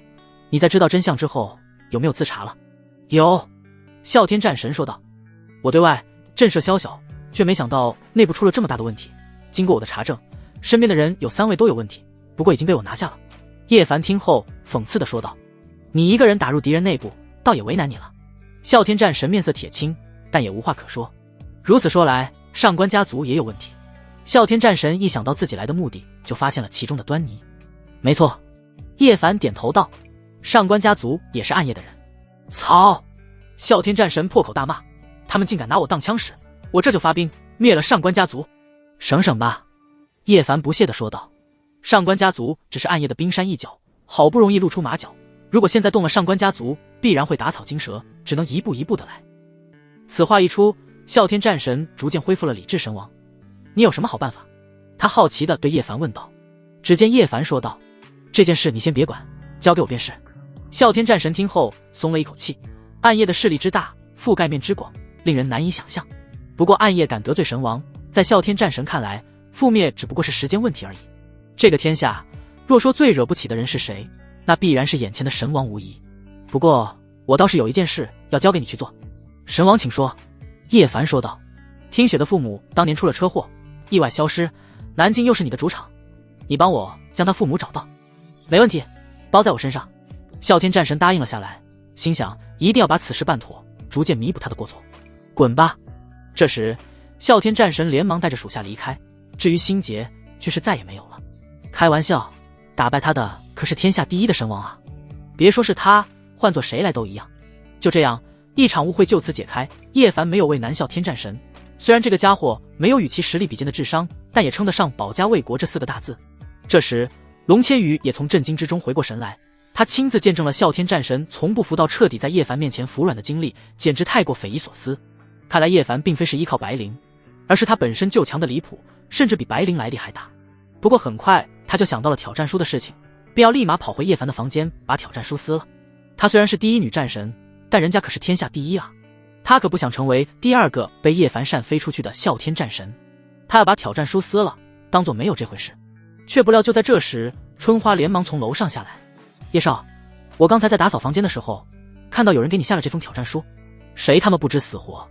你在知道真相之后有没有自查了？有。啸天战神说道，我对外震慑宵小，却没想到内部出了这么大的问题。经过我的查证，身边的人有3位都有问题，不过已经被我拿下了。叶凡听后讽刺地说道，你一个人打入敌人内部，倒也为难你了。啸天战神面色铁青，但也无话可说。如此说来，上官家族也有问题。啸天战神一想到自己来的目的，就发现了其中的端倪。没错，叶凡点头道，上官家族也是暗夜的人。操！啸天战神破口大骂，他们竟敢拿我当枪使，我这就发兵灭了上官家族。省省吧，叶凡不屑地说道，上官家族只是暗夜的冰山一角，好不容易露出马脚，如果现在动了上官家族，必然会打草惊蛇，只能一步一步的来。此话一出，啸天战神逐渐恢复了理智神王。你有什么好办法？他好奇地对叶凡问道。只见叶凡说道，这件事你先别管，交给我便是。啸天战神听后松了一口气，暗夜的势力之大，覆盖面之广，令人难以想象。不过暗夜敢得罪神王，在啸天战神看来，覆灭只不过是时间问题而已。这个天下，若说最惹不起的人是谁，那必然是眼前的神王无疑。不过我倒是有一件事要交给你去做。神王请说。叶凡说道。听雪的父母当年出了车祸，意外消失，南京又是你的主场，你帮我将他父母找到。没问题，包在我身上。啸天战神答应了下来，心想一定要把此事办妥，逐渐弥补他的过错。滚吧！这时啸天战神连忙带着属下离开，至于心结却是再也没有了。开玩笑，打败他的可是天下第一的神王啊，别说是他，换做谁来都一样。就这样，一场误会就此解开。叶凡没有为难啸天战神，虽然这个家伙没有与其实力比肩的智商，但也称得上保家卫国这4个大字。这时龙千羽也从震惊之中回过神来，他亲自见证了啸天战神从不服到彻底在叶凡面前服软的经历，简直太过匪夷所思。看来叶凡并非是依靠白灵，而是他本身就强的离谱，甚至比白灵来历还大。不过很快他就想到了挑战书的事情，便要立马跑回叶凡的房间把挑战书撕了。他虽然是第一女战神，但人家可是天下第一啊，他可不想成为第2个被叶凡扇飞出去的啸天战神。他要把挑战书撕了，当作没有这回事。却不料就在这时，春花连忙从楼上下来。叶少，我刚才在打扫房间的时候，看到有人给你下了这封挑战书，谁他妈不知死活。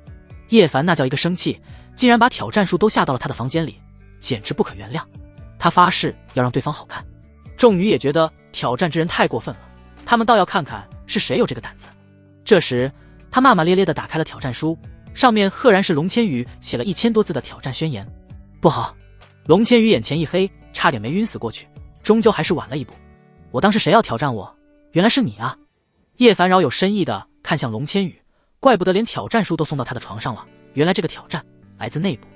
叶凡那叫一个生气，竟然把挑战书都下到了他的房间里，简直不可原谅。他发誓要让对方好看。众女也觉得挑战之人太过分了，他们倒要看看是谁有这个胆子。这时他骂骂咧咧地打开了挑战书，上面赫然是龙千羽写了1000多字的挑战宣言。不好！龙千羽眼前一黑，差点没晕死过去，终究还是晚了一步。我当时谁要挑战我？原来是你啊！叶凡饶有深意地看向龙千羽，怪不得连挑战书都送到他的床上了，原来这个挑战来自内部。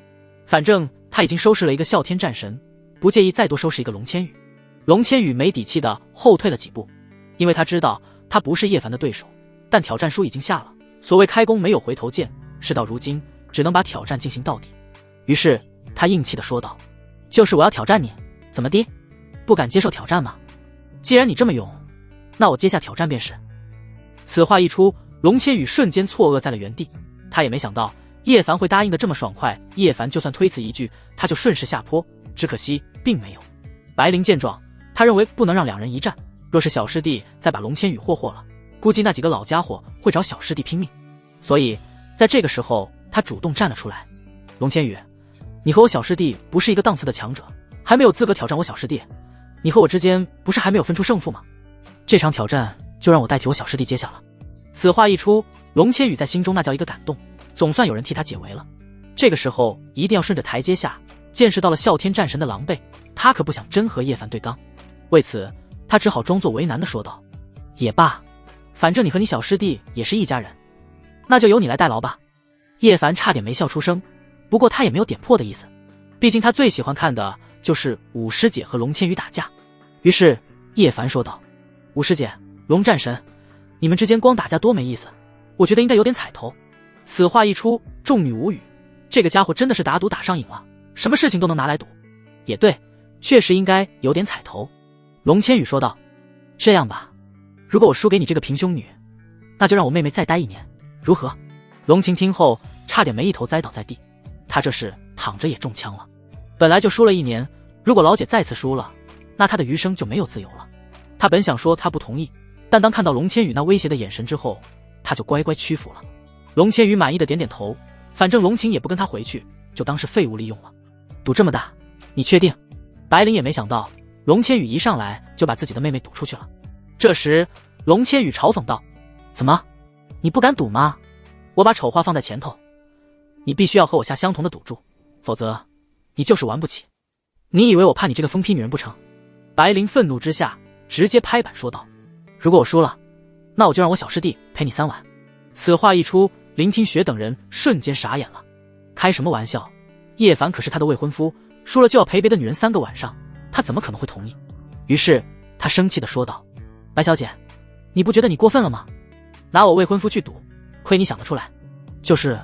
反正他已经收拾了一个啸天战神，不介意再多收拾一个龙千羽。龙千羽没底气地后退了几步，因为他知道他不是叶凡的对手，但挑战书已经下了，所谓开弓没有回头箭，事到如今只能把挑战进行到底。于是他硬气地说道：就是我要挑战你，怎么的？不敢接受挑战吗？既然你这么勇，那我接下挑战便是。此话一出，龙千羽瞬间错愕在了原地，他也没想到叶凡会答应的这么爽快。叶凡就算推辞一句，他就顺势下坡，只可惜并没有。白灵见状，他认为不能让2人一战，若是小师弟再把龙千羽霍霍了，估计那几个老家伙会找小师弟拼命。所以在这个时候，他主动站了出来。龙千羽，你和我小师弟不是一个档次的强者，还没有资格挑战我小师弟。你和我之间不是还没有分出胜负吗？这场挑战就让我代替我小师弟接下了。此话一出，龙千羽在心中那叫一个感动，总算有人替他解围了。这个时候一定要顺着台阶下，见识到了啸天战神的狼狈，他可不想真和叶凡对刚。为此他只好装作为难的说道：也罢，反正你和你小师弟也是一家人，那就由你来代劳吧。叶凡差点没笑出声，不过他也没有点破的意思，毕竟他最喜欢看的就是五师姐和龙千羽打架。于是叶凡说道：五师姐，龙战神，你们之间光打架多没意思，我觉得应该有点彩头。此话一出，众女无语，这个家伙真的是打赌打上瘾了，什么事情都能拿来赌。也对，确实应该有点彩头。龙千羽说道：这样吧，如果我输给你这个平胸女，那就让我妹妹再待1年，如何？龙晴听后差点没一头栽倒在地，他这是躺着也中枪了。本来就输了1年，如果老姐再次输了，那他的余生就没有自由了。他本想说他不同意，但当看到龙千羽那威胁的眼神之后，他就乖乖屈服了。龙千羽满意的点点头，反正龙晴也不跟他回去，就当是废物利用了。赌这么大，你确定？白灵也没想到龙千羽一上来就把自己的妹妹赌出去了。这时龙千羽嘲讽道：怎么，你不敢赌吗？我把丑话放在前头，你必须要和我下相同的赌注，否则你就是玩不起。你以为我怕你这个疯批女人不成？白灵愤怒之下直接拍板说道：如果我输了，那我就让我小师弟陪你3晚。此话一出，林听雪等人瞬间傻眼了。开什么玩笑，叶凡可是他的未婚夫，输了就要陪别的女人3个晚上，他怎么可能会同意？于是他生气地说道：白小姐，你不觉得你过分了吗？拿我未婚夫去赌，亏你想得出来。就是，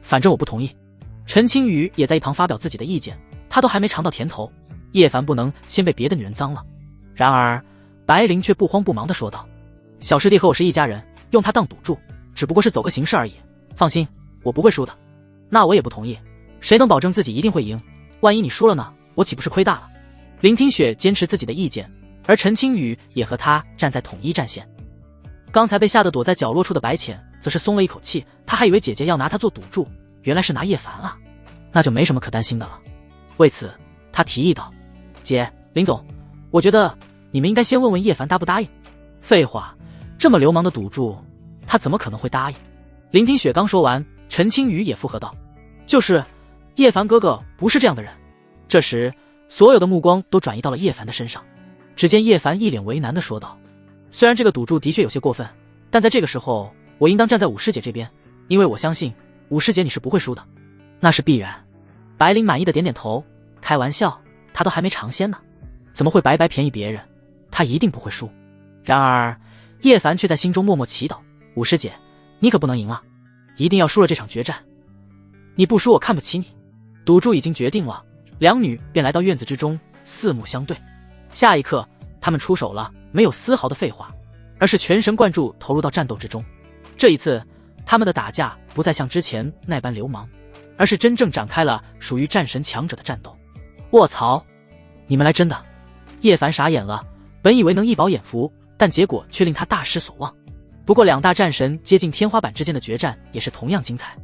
反正我不同意。陈青雨也在一旁发表自己的意见，他都还没尝到甜头，叶凡不能先被别的女人脏了。然而白灵却不慌不忙地说道：小师弟和我是一家人，用他当赌注只不过是走个形式而已，放心，我不会输的。那我也不同意，谁能保证自己一定会赢？万一你输了呢，我岂不是亏大了？林听雪坚持自己的意见，而陈青雨也和他站在统一战线。刚才被吓得躲在角落处的白浅则是松了一口气，他还以为姐姐要拿他做赌注，原来是拿叶凡啊，那就没什么可担心的了。为此，他提议道：“姐，林总，我觉得你们应该先问问叶凡答不答应。”废话，这么流氓的赌注，他怎么可能会答应？聆听雪刚说完，陈青雨也附和道：“就是，叶凡哥哥不是这样的人。”这时，所有的目光都转移到了叶凡的身上。只见叶凡一脸为难地说道：“虽然这个赌注的确有些过分，但在这个时候，我应当站在武师姐这边，因为我相信武师姐你是不会输的。”那是必然。白灵满意的点点头，开玩笑，他都还没尝鲜呢，怎么会白白便宜别人？他一定不会输。然而，叶凡却在心中默默祈祷：“武师姐，你可不能赢了，一定要输了这场决战。你不输，我看不起你。”赌注已经决定了，两女便来到院子之中，四目相对。下一刻，他们出手了，没有丝毫的废话，而是全神贯注投入到战斗之中。这一次，他们的打架不再像之前那般流氓，而是真正展开了属于战神强者的战斗。卧槽！你们来真的！叶凡傻眼了，本以为能一饱眼福，但结果却令他大失所望。不过两大战神接近天花板之间的决战也是同样精彩，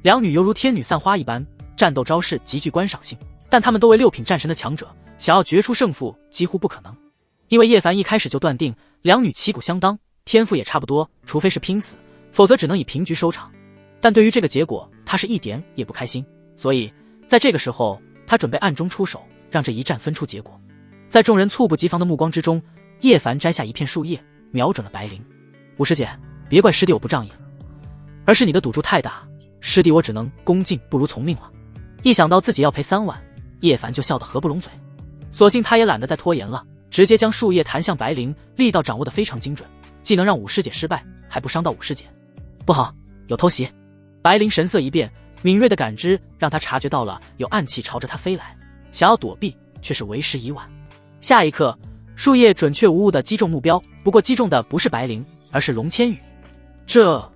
两女犹如天女散花一般，战斗招式极具观赏性，但他们都为6品战神的强者，想要决出胜负几乎不可能。因为叶凡一开始就断定两女旗鼓相当，天赋也差不多，除非是拼死，否则只能以平局收场。但对于这个结果，他是一点也不开心，所以在这个时候，他准备暗中出手，让这一战分出结果。在众人猝不及防的目光之中，叶凡摘下一片树叶，瞄准了白灵。武师姐，别怪师弟我不仗义，而是你的赌注太大，师弟我只能恭敬不如从命了。一想到自己要赔3万，叶凡就笑得合不拢嘴。索性他也懒得再拖延了，直接将树叶弹向白灵，力道掌握得非常精准，既能让武师姐失败，还不伤到武师姐。不好，有偷袭！白灵神色一变，敏锐的感知让他察觉到了有暗器朝着他飞来，想要躲避却是为时已晚。下一刻，树叶准确无误地击中目标，不过击中的不是白灵，而是龙千羽。这……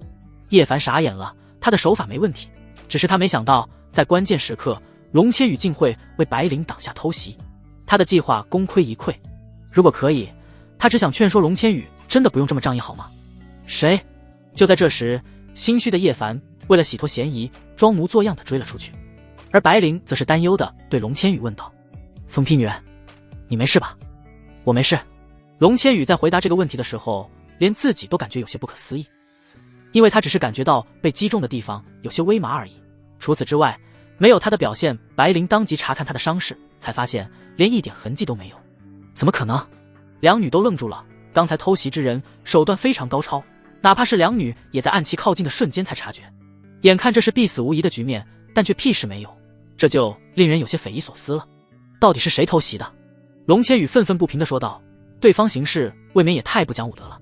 叶凡傻眼了，他的手法没问题，只是他没想到在关键时刻，龙千羽竟会为白灵挡下偷袭。他的计划功亏一篑。如果可以，他只想劝说龙千羽真的不用这么仗义好吗？谁？就在这时，心虚的叶凡为了洗脱嫌疑，装模作样地追了出去，而白灵则是担忧地对龙千羽问道：“疯批女，你没事吧？”“我没事。”龙千羽在回答这个问题的时候，连自己都感觉有些不可思议，因为他只是感觉到被击中的地方有些微麻而已，除此之外没有他的表现。白灵当即查看他的伤势，才发现连一点痕迹都没有。怎么可能？两女都愣住了，刚才偷袭之人手段非常高超，哪怕是两女也在暗器靠近的瞬间才察觉。眼看这是必死无疑的局面，但却屁事没有，这就令人有些匪夷所思了。到底是谁偷袭的？龙千羽愤愤不平地说道，对方行事未免也太不讲武德了。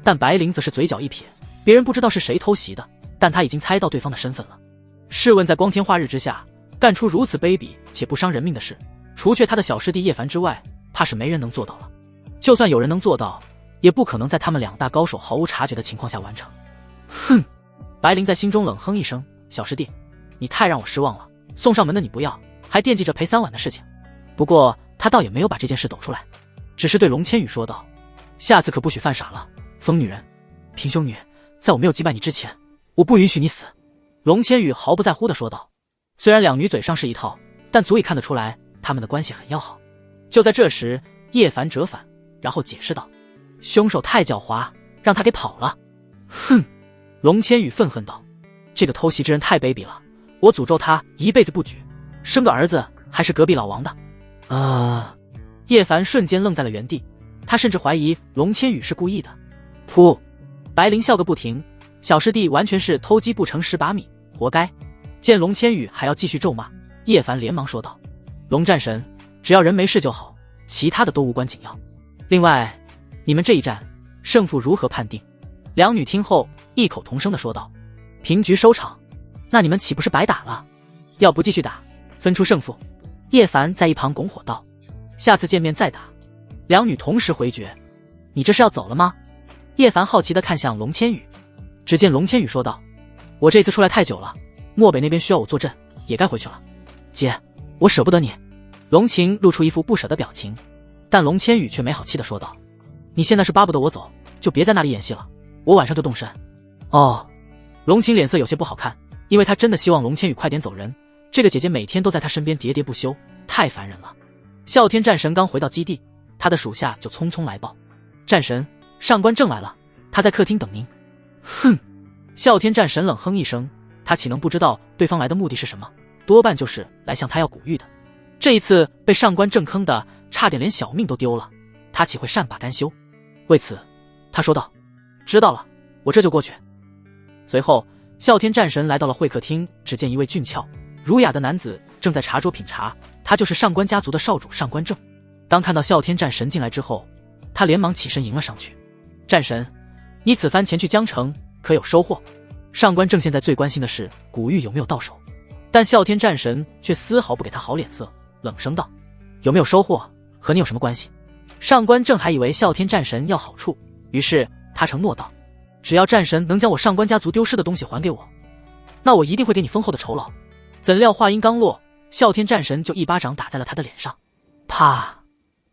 但白灵则是嘴角一撇，别人不知道是谁偷袭的，但他已经猜到对方的身份了。试问在光天化日之下干出如此卑鄙且不伤人命的事，除却他的小师弟叶凡之外，怕是没人能做到了。就算有人能做到，也不可能在他们两大高手毫无察觉的情况下完成。哼！白灵在心中冷哼一声，小师弟，你太让我失望了，送上门的你不要，还惦记着赔3万的事情。不过他倒也没有把这件事抖出来，只是对龙千羽说道，下次可不许犯傻了，疯女人。平兄女，在我没有击败你之前，我不允许你死。龙千羽毫不在乎地说道。虽然两女嘴上是一套，但足以看得出来他们的关系很要好。就在这时，叶凡折返，然后解释道，凶手太狡猾，让他给跑了。哼！龙千羽愤恨道，这个偷袭之人太卑鄙了，我诅咒他一辈子不举，生个儿子还是隔壁老王的。叶凡瞬间愣在了原地，他甚至怀疑龙千羽是故意的。噗！白灵笑个不停，小师弟完全是偷鸡不成蚀把米，活该。见龙千羽还要继续咒骂，叶凡连忙说道，龙战神，只要人没事就好，其他的都无关紧要。另外，你们这一战胜负如何判定？两女听后异口同声地说道，平局收场。那你们岂不是白打了？要不继续打，分出胜负。叶凡在一旁拱火道，下次见面再打。两女同时回绝，你这是要走了吗？叶凡好奇地看向龙千羽，只见龙千羽说道，我这次出来太久了，漠北那边需要我坐镇，也该回去了。姐，我舍不得你。龙晴露出一副不舍的表情，但龙千羽却没好气地说道，你现在是巴不得我走，就别在那里演戏了，我晚上就动身。哦，龙琴脸色有些不好看，因为他真的希望龙千羽快点走人。这个姐姐每天都在他身边喋喋不休，太烦人了。啸天战神刚回到基地，他的属下就匆匆来报：战神，上官正来了，他在客厅等您。哼！啸天战神冷哼一声，他岂能不知道对方来的目的是什么？多半就是来向他要古玉的。这一次被上官正坑的差点连小命都丢了，他岂会善罢甘休？为此，他说道：知道了，我这就过去。随后，啸天战神来到了会客厅，只见一位俊俏儒雅的男子正在茶桌品茶，他就是上官家族的少主上官正。当看到啸天战神进来之后，他连忙起身迎了上去。战神，你此番前去江城可有收获？上官正现在最关心的是古玉有没有到手，但啸天战神却丝毫不给他好脸色，冷声道：有没有收获和你有什么关系？上官正还以为啸天战神要好处，于是他承诺道：只要战神能将我上官家族丢失的东西还给我，那我一定会给你丰厚的酬劳。怎料话音刚落，啸天战神就一巴掌打在了他的脸上。啪！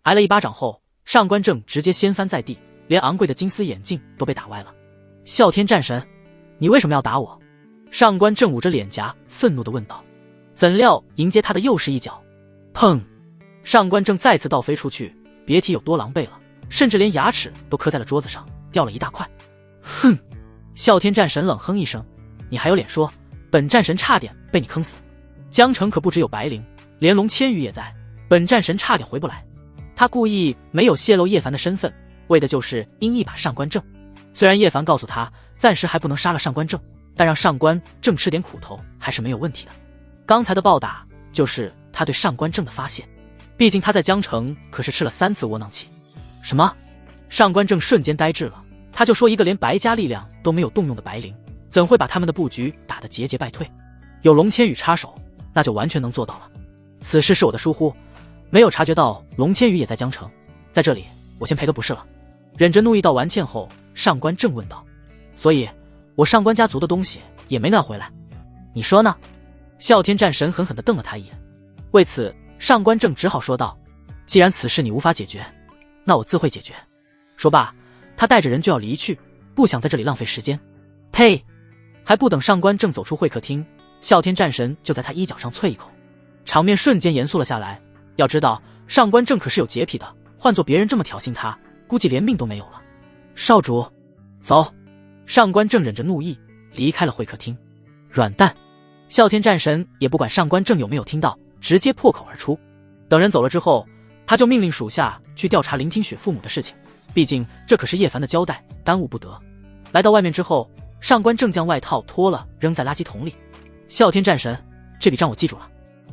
挨了一巴掌后，上官正直接掀翻在地，连昂贵的金丝眼镜都被打歪了。啸天战神，你为什么要打我？上官正捂着脸颊愤怒地问道。怎料迎接他的又是一脚。砰！上官正再次倒飞出去，别提有多狼狈了，甚至连牙齿都磕在了桌子上，掉了一大块。哼！啸天战神冷哼一声，你还有脸说，本战神差点被你坑死。江城可不只有白灵，连龙千羽也在，本战神差点回不来。他故意没有泄露叶凡的身份，为的就是阴一把上官正。虽然叶凡告诉他暂时还不能杀了上官正，但让上官正吃点苦头还是没有问题的。刚才的暴打就是他对上官正的发泄，毕竟他在江城可是吃了3次窝囊气。什么？上官正瞬间呆滞了，他就说一个连白家力量都没有动用的白灵，怎会把他们的布局打得节节败退？有龙千羽插手，那就完全能做到了。此事是我的疏忽，没有察觉到龙千羽也在江城，在这里我先赔个不是了。忍着怒意道完歉后，上官正问道：所以我上官家族的东西也没拿回来，你说呢？啸天战神狠狠地瞪了他一眼。为此，上官正只好说道：既然此事你无法解决，那我自会解决。说罢，他带着人就要离去，不想在这里浪费时间。呸！还不等上官正走出会客厅，啸天战神就在他衣角上啐一口，场面瞬间严肃了下来。要知道，上官正可是有洁癖的，换做别人这么挑衅他，估计连命都没有了。少主，走！上官正忍着怒意离开了会客厅。软蛋！啸天战神也不管上官正有没有听到，直接破口而出。等人走了之后，他就命令属下去调查林听雪父母的事情，毕竟这可是叶凡的交代，耽误不得。来到外面之后，上官正将外套脱了扔在垃圾桶里。啸天战神，这笔账我记住了。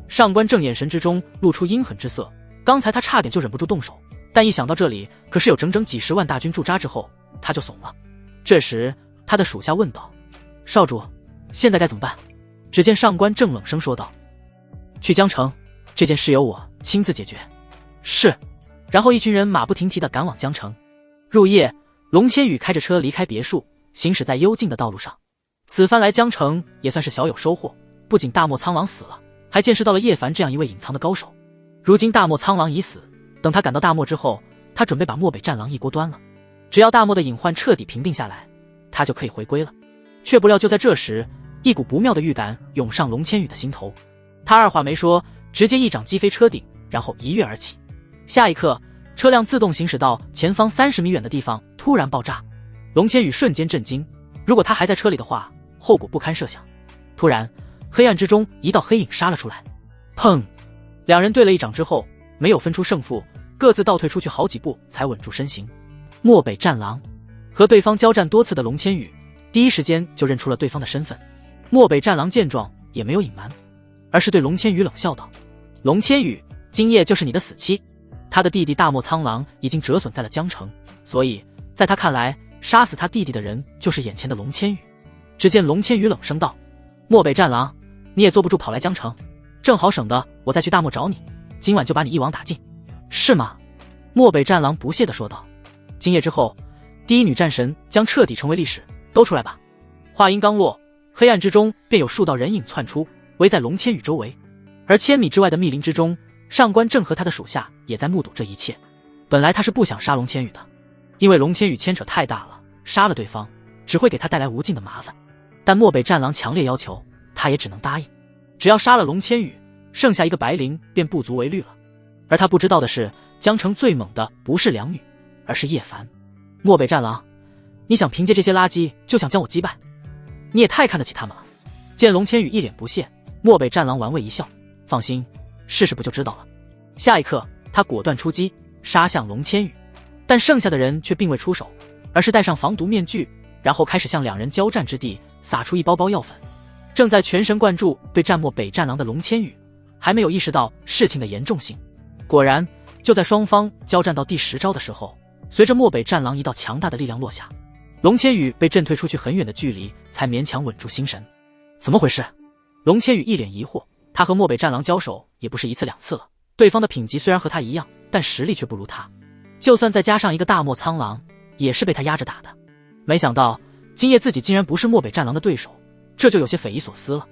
上官正眼神之中露出阴狠之色，刚才他差点就忍不住动手，但一想到这里可是有整整几十万大军驻扎之后，他就怂了。这时他的属下问道：少主，现在该怎么办？只见上官正冷声说道：去江城，这件事由我亲自解决。是。然后一群人马不停蹄地赶往江城。入夜，龙千羽开着车离开别墅，行驶在幽静的道路上。此番来江城也算是小有收获，不仅大漠苍狼死了，还见识到了叶凡这样一位隐藏的高手。如今大漠苍狼已死，等他赶到大漠之后，他准备把漠北战狼一锅端了。只要大漠的隐患彻底平定下来，他就可以回归了。却不料就在这时，一股不妙的预感涌上龙千羽的心头。他二话没说，直接一掌击飞车顶，然后一跃而起。下一刻，车辆自动行驶到前方30米远的地方，突然爆炸。龙千羽瞬间震惊，如果他还在车里的话，后果不堪设想。突然，黑暗之中一道黑影杀了出来。砰！两人对了一掌之后，没有分出胜负，各自倒退出去好几步才稳住身形。漠北战狼和对方交战多次的龙千羽，第一时间就认出了对方的身份。漠北战狼见状也没有隐瞒，而是对龙千羽冷笑道：龙千羽，今夜就是你的死期。他的弟弟大漠苍狼已经折损在了江城，所以在他看来，杀死他弟弟的人就是眼前的龙千羽。只见龙千羽冷声道：漠北战狼，你也坐不住跑来江城，正好省得我再去大漠找你，今晚就把你一网打尽，是吗？漠北战狼不屑地说道。今夜之后，第一女战神将彻底成为历史，都出来吧。话音刚落，黑暗之中便有数道人影窜出，围在龙千羽周围。而千米之外的密林之中，上官正和他的属下也在目睹这一切。本来他是不想杀龙千羽的，因为龙千羽牵扯太大了，杀了对方只会给他带来无尽的麻烦。但漠北战狼强烈要求，他也只能答应。只要杀了龙千羽，剩下一个白灵便不足为虑了。而他不知道的是，江城最猛的不是两女，而是叶凡。漠北战狼，你想凭借这些垃圾就想将我击败？你也太看得起他们了。见龙千羽一脸不屑，漠北战狼玩味一笑，放心，试试不就知道了。下一刻，他果断出击，杀向龙千羽。但剩下的人却并未出手，而是戴上防毒面具，然后开始向两人交战之地撒出一包包药粉。正在全神贯注对战漠北战狼的龙千羽，还没有意识到事情的严重性。果然，就在双方交战到第10招的时候，随着漠北战狼一道强大的力量落下，龙千羽被震退出去很远的距离，才勉强稳住心神。怎么回事？龙千羽一脸疑惑，他和漠北战狼交手也不是1次2次了，对方的品级虽然和他一样，但实力却不如他，就算再加上一个大漠苍狼，也是被他压着打的。没想到今夜自己竟然不是漠北战狼的对手，这就有些匪夷所思了。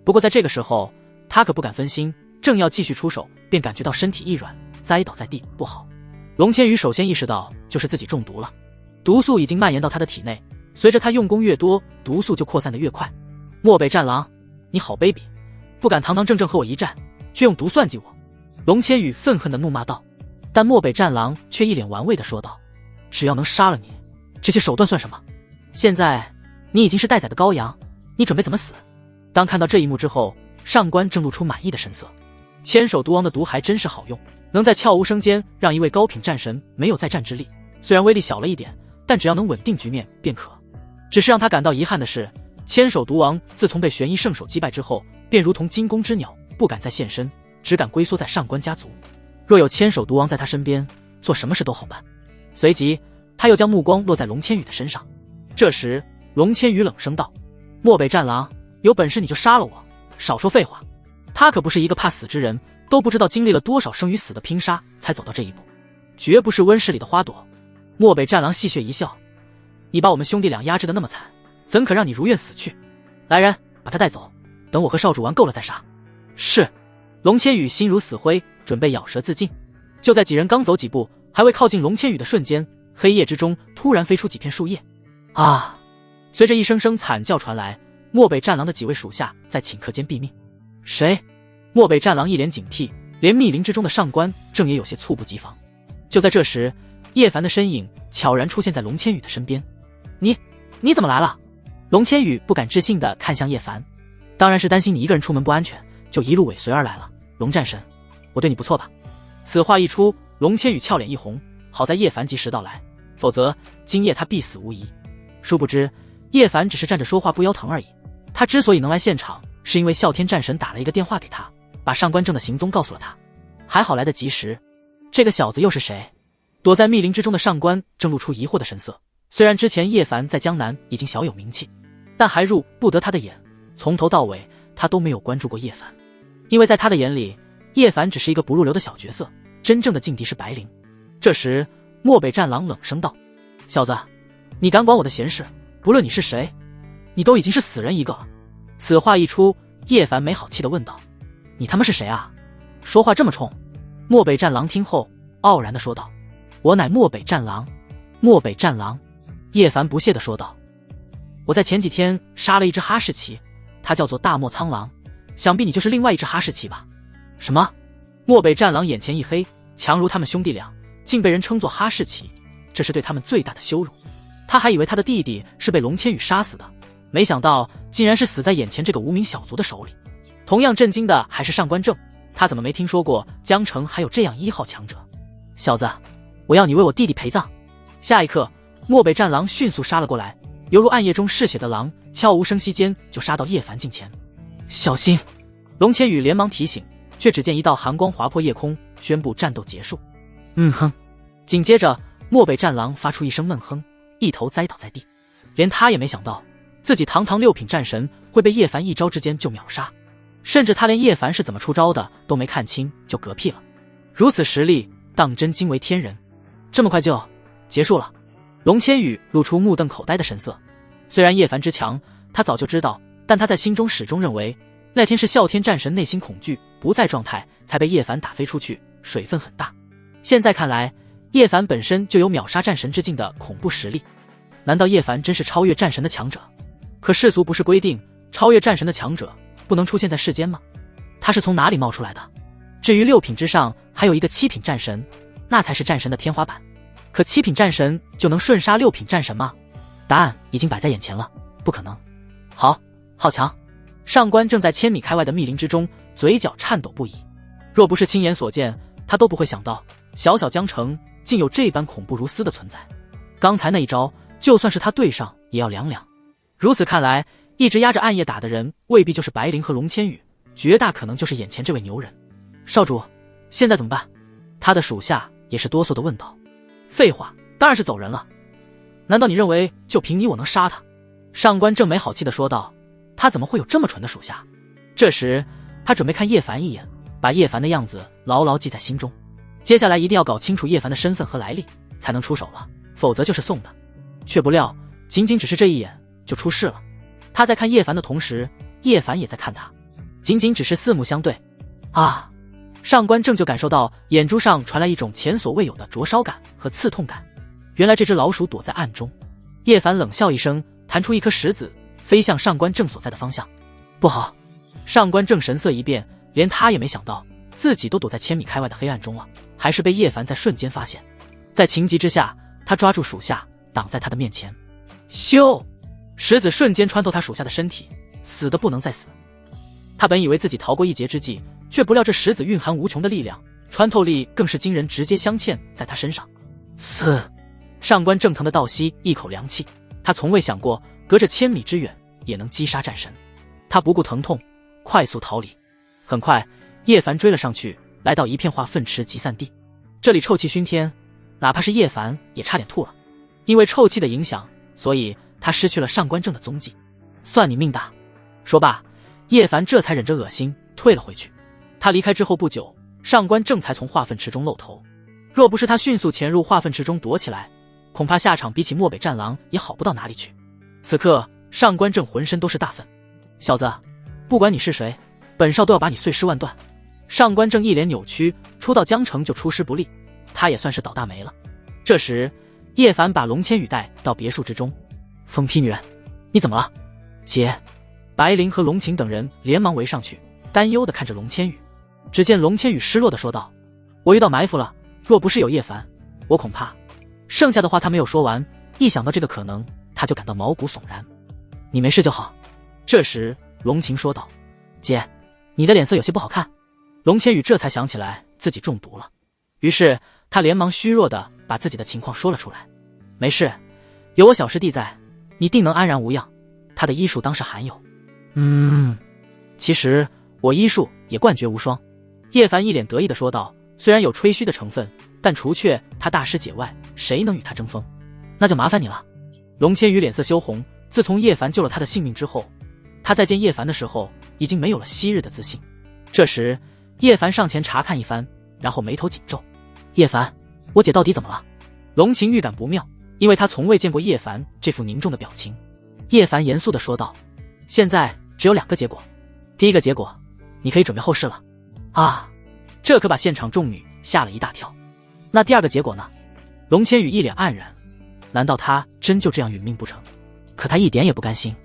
不过在这个时候，他可不敢分心，正要继续出手，便感觉到身体一软，栽倒在地，不好。龙千羽首先意识到就是自己中毒了，毒素已经蔓延到他的体内，随着他用功越多，毒素就扩散得越快。漠北战狼，你好卑鄙，不敢堂堂正正和我一战，却用毒算计我。龙千羽愤恨地怒骂道。但漠北战狼却一脸玩味地说道，只要能杀了你，这些手段算什么？现在你已经是待宰的羔羊，你准备怎么死？当看到这一幕之后，上官正露出满意的神色。千手毒王的毒还真是好用，能在悄无声间让一位高品战神没有再战之力。虽然威力小了一点，但只要能稳定局面便可。只是让他感到遗憾的是，千手毒王自从被玄一圣手击败之后，便如同惊弓之鸟，不敢再现身，只敢龟缩在上官家族。若有千手毒王在他身边，做什么事都好办。随即他又将目光落在龙千羽的身上。这时龙千羽冷声道，漠北战狼，有本事你就杀了我，少说废话。他可不是一个怕死之人，都不知道经历了多少生与死的拼杀才走到这一步，绝不是温室里的花朵。漠北战狼戏谑一笑，你把我们兄弟俩压制得那么惨，怎可让你如愿死去？来人，把他带走，等我和少主玩够了再杀。是。龙千羽心如死灰，准备咬舌自尽。就在几人刚走几步，还未靠近龙千羽的瞬间，黑夜之中突然飞出几片树叶。啊！随着一声声惨叫传来，漠北战狼的几位属下在顷刻间毙命。谁？漠北战狼一脸警惕，连密林之中的上官正也有些猝不及防。就在这时，叶凡的身影悄然出现在龙千羽的身边。你怎么来了？龙千羽不敢置信地看向叶凡，当然是担心你一个人出门不安全，就一路尾随而来了。龙战神，我对你不错吧？此话一出，龙千羽俏脸一红，好在叶凡及时到来，否则今夜他必死无疑。殊不知叶凡只是站着说话不腰疼而已，他之所以能来现场，是因为啸天战神打了一个电话给他，把上官正的行踪告诉了他，还好来得及时。这个小子又是谁？躲在密林之中的上官正露出疑惑的神色。虽然之前叶凡在江南已经小有名气，但还入不得他的眼，从头到尾他都没有关注过叶凡，因为在他的眼里，叶凡只是一个不入流的小角色，真正的劲敌是白灵。这时漠北战狼冷声道，小子，你敢管我的闲事，不论你是谁，你都已经是死人一个了。此话一出，叶凡没好气地问道，你他妈是谁啊？说话这么冲。漠北战狼听后傲然地说道，我乃漠北战狼。漠北战狼。叶凡不屑地说道，我在前几天杀了一只哈士奇，它叫做大漠苍狼，想必你就是另外一只哈士奇吧？什么？漠北战狼眼前一黑，强如他们兄弟俩，竟被人称作哈士奇，这是对他们最大的羞辱。他还以为他的弟弟是被龙千羽杀死的，没想到竟然是死在眼前这个无名小卒的手里。同样震惊的还是上官正，他怎么没听说过江城还有这样1号强者？小子，我要你为我弟弟陪葬！下一刻，漠北战狼迅速杀了过来，犹如暗夜中嗜血的狼，悄无声息间就杀到叶凡近前。小心！龙千羽连忙提醒，却只见一道寒光划破夜空，宣布战斗结束。哼！紧接着，漠北战狼发出一声闷哼，一头栽倒在地。连他也没想到，自己堂堂6品战神会被叶凡一招之间就秒杀，甚至他连叶凡是怎么出招的都没看清就嗝屁了。如此实力，当真惊为天人。这么快就结束了？龙千羽露出目瞪口呆的神色。虽然叶凡之强，他早就知道，但他在心中始终认为，那天是啸天战神内心恐惧不在状态，才被叶凡打飞出去，水分很大。现在看来，叶凡本身就有秒杀战神之境的恐怖实力。难道叶凡真是超越战神的强者？可世俗不是规定超越战神的强者不能出现在世间吗？他是从哪里冒出来的？至于6品之上还有一个7品战神，那才是战神的天花板。可7品战神就能瞬杀6品战神吗？答案已经摆在眼前了，不可能。好强！上官正在千米开外的密林之中，嘴角颤抖不已。若不是亲眼所见，他都不会想到小小江城竟有这般恐怖如斯的存在。刚才那一招，就算是他对上也要凉凉。如此看来，一直压着暗夜打的人未必就是白灵和龙千羽，绝大可能就是眼前这位牛人。少主，现在怎么办？他的属下也是哆嗦地问道。废话，当然是走人了。难道你认为就凭你我能杀他？上官正没好气地说道。他怎么会有这么蠢的属下？这时他准备看叶凡一眼，把叶凡的样子牢牢记在心中。接下来一定要搞清楚叶凡的身份和来历，才能出手了，否则就是送的。却不料仅仅只是这一眼就出事了。他在看叶凡的同时，叶凡也在看他，仅仅只是四目相对。啊！上官正就感受到眼珠上传来一种前所未有的灼烧感和刺痛感。原来这只老鼠躲在暗中。叶凡冷笑一声，弹出一颗石子，飞向上官正所在的方向。不好！上官正神色一变，连他也没想到自己都躲在千米开外的黑暗中了，还是被叶凡在瞬间发现。在情急之下，他抓住属下挡在他的面前。咻！石子瞬间穿透他属下的身体，死的不能再死。他本以为自己逃过一劫之际，却不料这石子蕴含无穷的力量，穿透力更是惊人，直接镶嵌在他身上。嘶！上官正腾的倒吸一口凉气，他从未想过隔着千米之远也能击杀战神。他不顾疼痛，快速逃离。很快，叶凡追了上去，来到一片化粪池集散地。这里臭气熏天，哪怕是叶凡也差点吐了。因为臭气的影响，所以他失去了上官正的踪迹。算你命大！说罢，叶凡这才忍着恶心退了回去。他离开之后不久，上官正才从化粪池中露头。若不是他迅速潜入化粪池中躲起来，恐怕下场比起漠北战狼也好不到哪里去。此刻上官正浑身都是大粪。小子，不管你是谁，本少都要把你碎尸万段。上官正一脸扭曲，初到江城就出师不利，他也算是倒大霉了。这时叶凡把龙千羽带到别墅之中。疯批女人，你怎么了？姐！白灵和龙晴等人连忙围上去，担忧地看着龙千羽。只见龙千羽失落地说道：我遇到埋伏了，若不是有叶凡，我恐怕……剩下的话他没有说完，一想到这个可能，他就感到毛骨悚然。你没事就好。这时龙晴说道：姐，你的脸色有些不好看。龙千羽这才想起来自己中毒了，于是他连忙虚弱地把自己的情况说了出来。没事，有我小师弟在，你定能安然无恙。他的医术当是罕有。其实我医术也冠绝无双。叶凡一脸得意地说道，虽然有吹嘘的成分，但除却他大师姐外，谁能与他争锋？那就麻烦你了。龙千羽脸色羞红，自从叶凡救了他的性命之后，他在见叶凡的时候已经没有了昔日的自信。这时叶凡上前查看一番，然后眉头紧皱。叶凡，我姐到底怎么了？龙晴预感不妙，因为他从未见过叶凡这副凝重的表情。叶凡严肃地说道，现在只有2个结果。第一个结果，你可以准备后事了。啊，这可把现场众女吓了一大跳。那第2个结果呢？龙千羽一脸黯然，难道他真就这样殒命不成？可他一点也不甘心。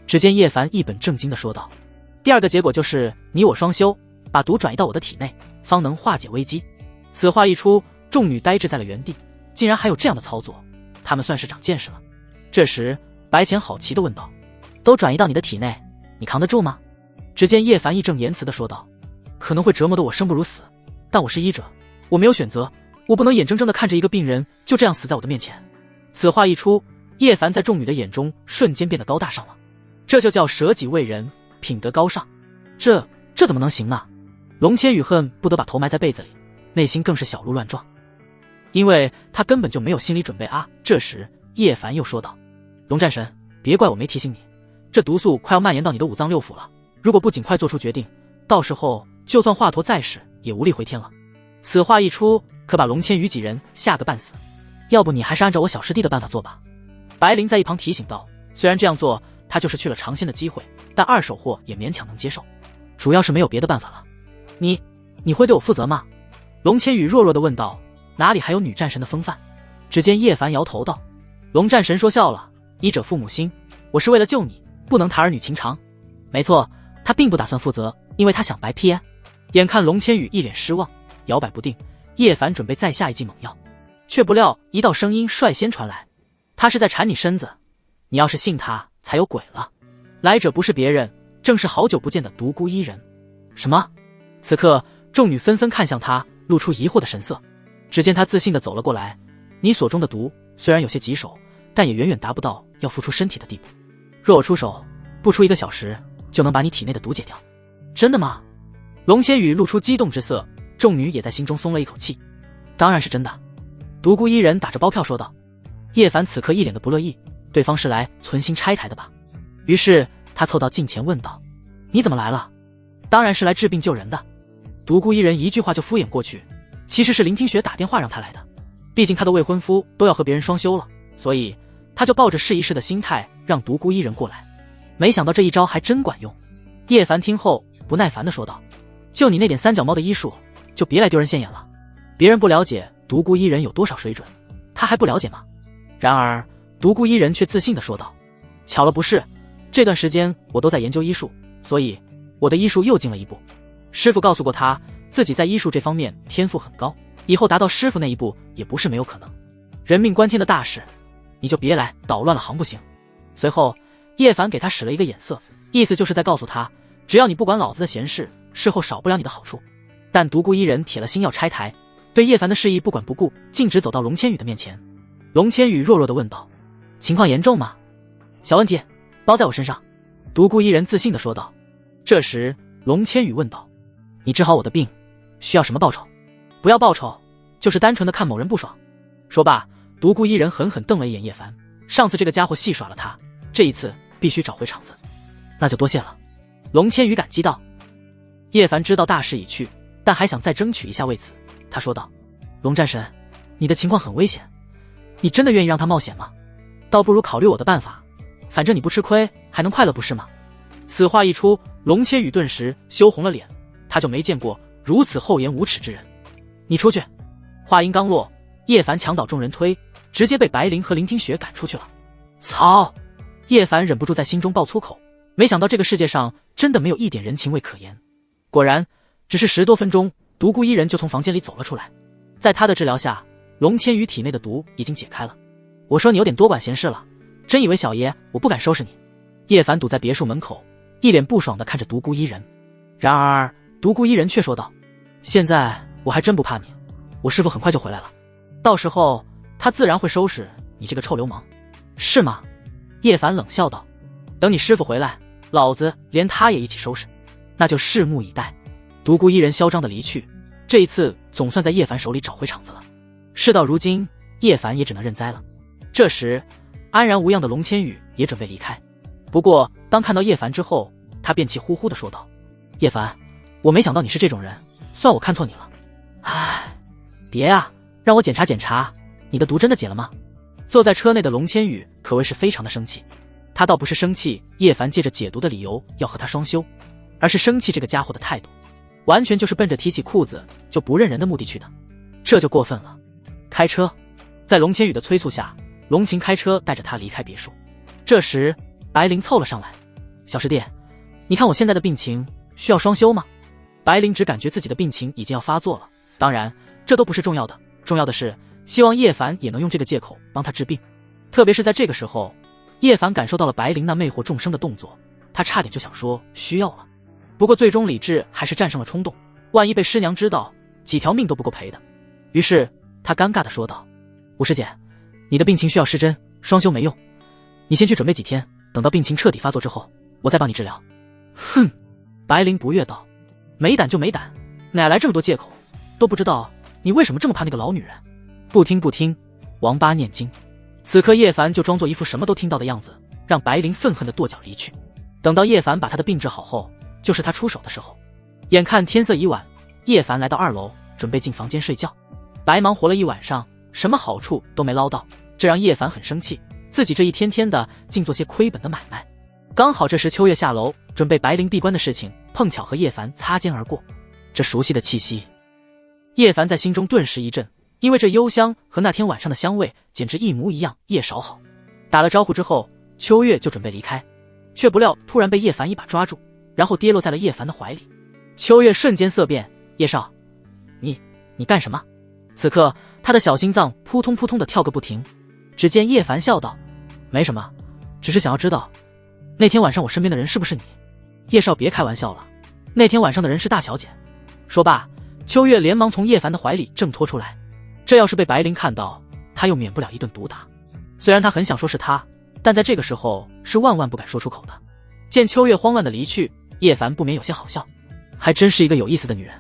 只见叶凡一本正经地说道，第2个结果就是你我双修，把毒转移到我的体内，方能化解危机。此话一出，众女呆滞在了原地，竟然还有这样的操作，他们算是长见识了。这时白浅好奇地问道，都转移到你的体内，你扛得住吗？只见叶凡义正言辞地说道，可能会折磨得我生不如死，但我是医者，我没有选择，我不能眼睁睁地看着一个病人就这样死在我的面前。此话一出，叶凡在众女的眼中瞬间变得高大上了。这就叫舍己为人，品德高尚。这怎么能行呢？龙千羽恨不得把头埋在被子里，内心更是小鹿乱撞，因为他根本就没有心理准备啊。这时叶凡又说道，龙战神，别怪我没提醒你，这毒素快要蔓延到你的5脏6腑了，如果不尽快做出决定，到时候就算华佗在世也无力回天了。此话一出，可把龙千羽几人吓个半死。要不你还是按照我小师弟的办法做吧。白灵在一旁提醒道，虽然这样做他就是去了尝鲜的机会，但2手货也勉强能接受，主要是没有别的办法了。你会对我负责吗？龙千羽弱弱地问道，哪里还有女战神的风范？只见叶凡摇头道，龙战神说笑了，医者父母心，我是为了救你，不能他儿女情长。没错，他并不打算负责，因为他想白骗。眼看龙千羽一脸失望，摇摆不定，叶凡准备再下一剂猛药，却不料一道声音率先传来：“他是在缠你身子，你要是信他，才有鬼了。”来者不是别人，正是好久不见的独孤伊人。什么？此刻众女纷纷看向他，露出疑惑的神色。只见他自信地走了过来：“你所中的毒虽然有些棘手，但也远远达不到要付出身体的地步。若我出手，不出1个小时就能把你体内的毒解掉。”真的吗？龙千羽露出激动之色，众女也在心中松了一口气。当然是真的，独孤伊人打着包票说道。叶凡此刻一脸的不乐意，对方是来存心拆台的吧？于是他凑到近前问道：“你怎么来了？”当然是来治病救人的。独孤伊人一句话就敷衍过去，其实是林听雪打电话让他来的，毕竟他的未婚夫都要和别人双休了，所以他就抱着试一试的心态让独孤伊人过来。没想到这一招还真管用。叶凡听后不耐烦地说道：“就你那点三脚猫的医术，就别来丢人现眼了。别人不了解独孤伊人有多少水准，他还不了解吗？”然而独孤伊人却自信地说道：“巧了不是，这段时间我都在研究医术，所以我的医术又进了一步。师傅告诉过他，自己在医术这方面天赋很高，以后达到师傅那一步也不是没有可能。人命关天的大事，你就别来捣乱了行不行？”随后叶凡给他使了一个眼色，意思就是在告诉他，只要你不管老子的闲事，事后少不了你的好处。但独孤伊人铁了心要拆台，对叶凡的示意不管不顾，径直走到龙千羽的面前。龙千羽弱弱地问道：“情况严重吗？”“小问题，包在我身上。”独孤伊人自信地说道。这时龙千羽问道：“你治好我的病，需要什么报酬？”“不要报酬，就是单纯的看某人不爽。”说罢，独孤伊人狠狠瞪了一眼叶凡，上次这个家伙戏耍了他，这一次必须找回场子。那就多谢了。龙千羽感激道。叶凡知道大势已去，但还想再争取一下位子，他说道：“龙战神，你的情况很危险，你真的愿意让他冒险吗？倒不如考虑我的办法，反正你不吃亏还能快乐不是吗？”此话一出，龙千羽顿时羞红了脸，他就没见过如此厚颜无耻之人。“你出去！”话音刚落，叶凡墙倒众人推，直接被白灵和林听雪赶出去了。操！叶凡忍不住在心中爆粗口，没想到这个世界上真的没有一点人情味可言。果然，只是10多分钟，独孤伊人就从房间里走了出来。在他的治疗下，龙千羽体内的毒已经解开了。“我说你有点多管闲事了，真以为小爷我不敢收拾你？”叶凡堵在别墅门口，一脸不爽地看着独孤伊人。然而独孤伊人却说道：“现在我还真不怕你，我师父很快就回来了，到时候他自然会收拾你这个臭流氓。”“是吗？”叶凡冷笑道。“等你师父回来，老子连他也一起收拾，那就拭目以待。”独孤伊人嚣张地离去，这一次总算在叶凡手里找回场子了。事到如今，叶凡也只能认栽了。这时安然无恙的龙千羽也准备离开，不过当看到叶凡之后，他便气呼呼地说道：“叶凡，我没想到你是这种人，算我看错你了。唉，别啊，让我检查检查，你的毒真的解了吗？”坐在车内的龙千羽可谓是非常的生气，他倒不是生气叶凡借着解毒的理由要和他双休，而是生气这个家伙的态度，完全就是奔着提起裤子就不认人的目的去的，这就过分了。开车，在龙千羽的催促下，龙晴开车带着他离开别墅。这时白灵凑了上来：“小师弟，你看我现在的病情需要双休吗？”白灵只感觉自己的病情已经要发作了，当然这都不是重要的，重要的是希望叶凡也能用这个借口帮他治病。特别是在这个时候，叶凡感受到了白灵那魅惑众生的动作，他差点就想说需要了，不过最终理智还是战胜了冲动，万一被师娘知道，几条命都不够赔的。于是他尴尬地说道：“吴师姐，你的病情需要施针，双休没用，你先去准备几天，等到病情彻底发作之后，我再帮你治疗。”“哼！”白灵不悦道，“没胆就没胆，哪来这么多借口？都不知道你为什么这么怕那个老女人。”“不听不听，王八念经。”此刻叶凡就装作一副什么都听到的样子，让白灵愤恨地跺脚离去。等到叶凡把他的病治好后，就是他出手的时候。眼看天色已晚，叶凡来到2楼，准备进房间睡觉。白忙活了一晚上，什么好处都没捞到，这让叶凡很生气，自己这一天天的竟做些亏本的买卖。刚好这时秋月下楼准备白灵闭关的事情，碰巧和叶凡擦肩而过，这熟悉的气息，叶凡在心中顿时一震，因为这幽香和那天晚上的香味简直一模一样，叶少好。打了招呼之后，秋月就准备离开。却不料突然被叶凡一把抓住，然后跌落在了叶凡的怀里。秋月瞬间色变，叶少，你干什么？此刻他的小心脏扑通扑通的跳个不停。只见叶凡笑道，没什么，只是想要知道那天晚上我身边的人是不是你。叶少别开玩笑了，那天晚上的人是大小姐。说罢，秋月连忙从叶凡的怀里挣脱出来，这要是被白灵看到，他又免不了一顿毒打。虽然他很想说是他，但在这个时候是万万不敢说出口的。见秋月慌乱的离去，叶凡不免有些好笑，还真是一个有意思的女人，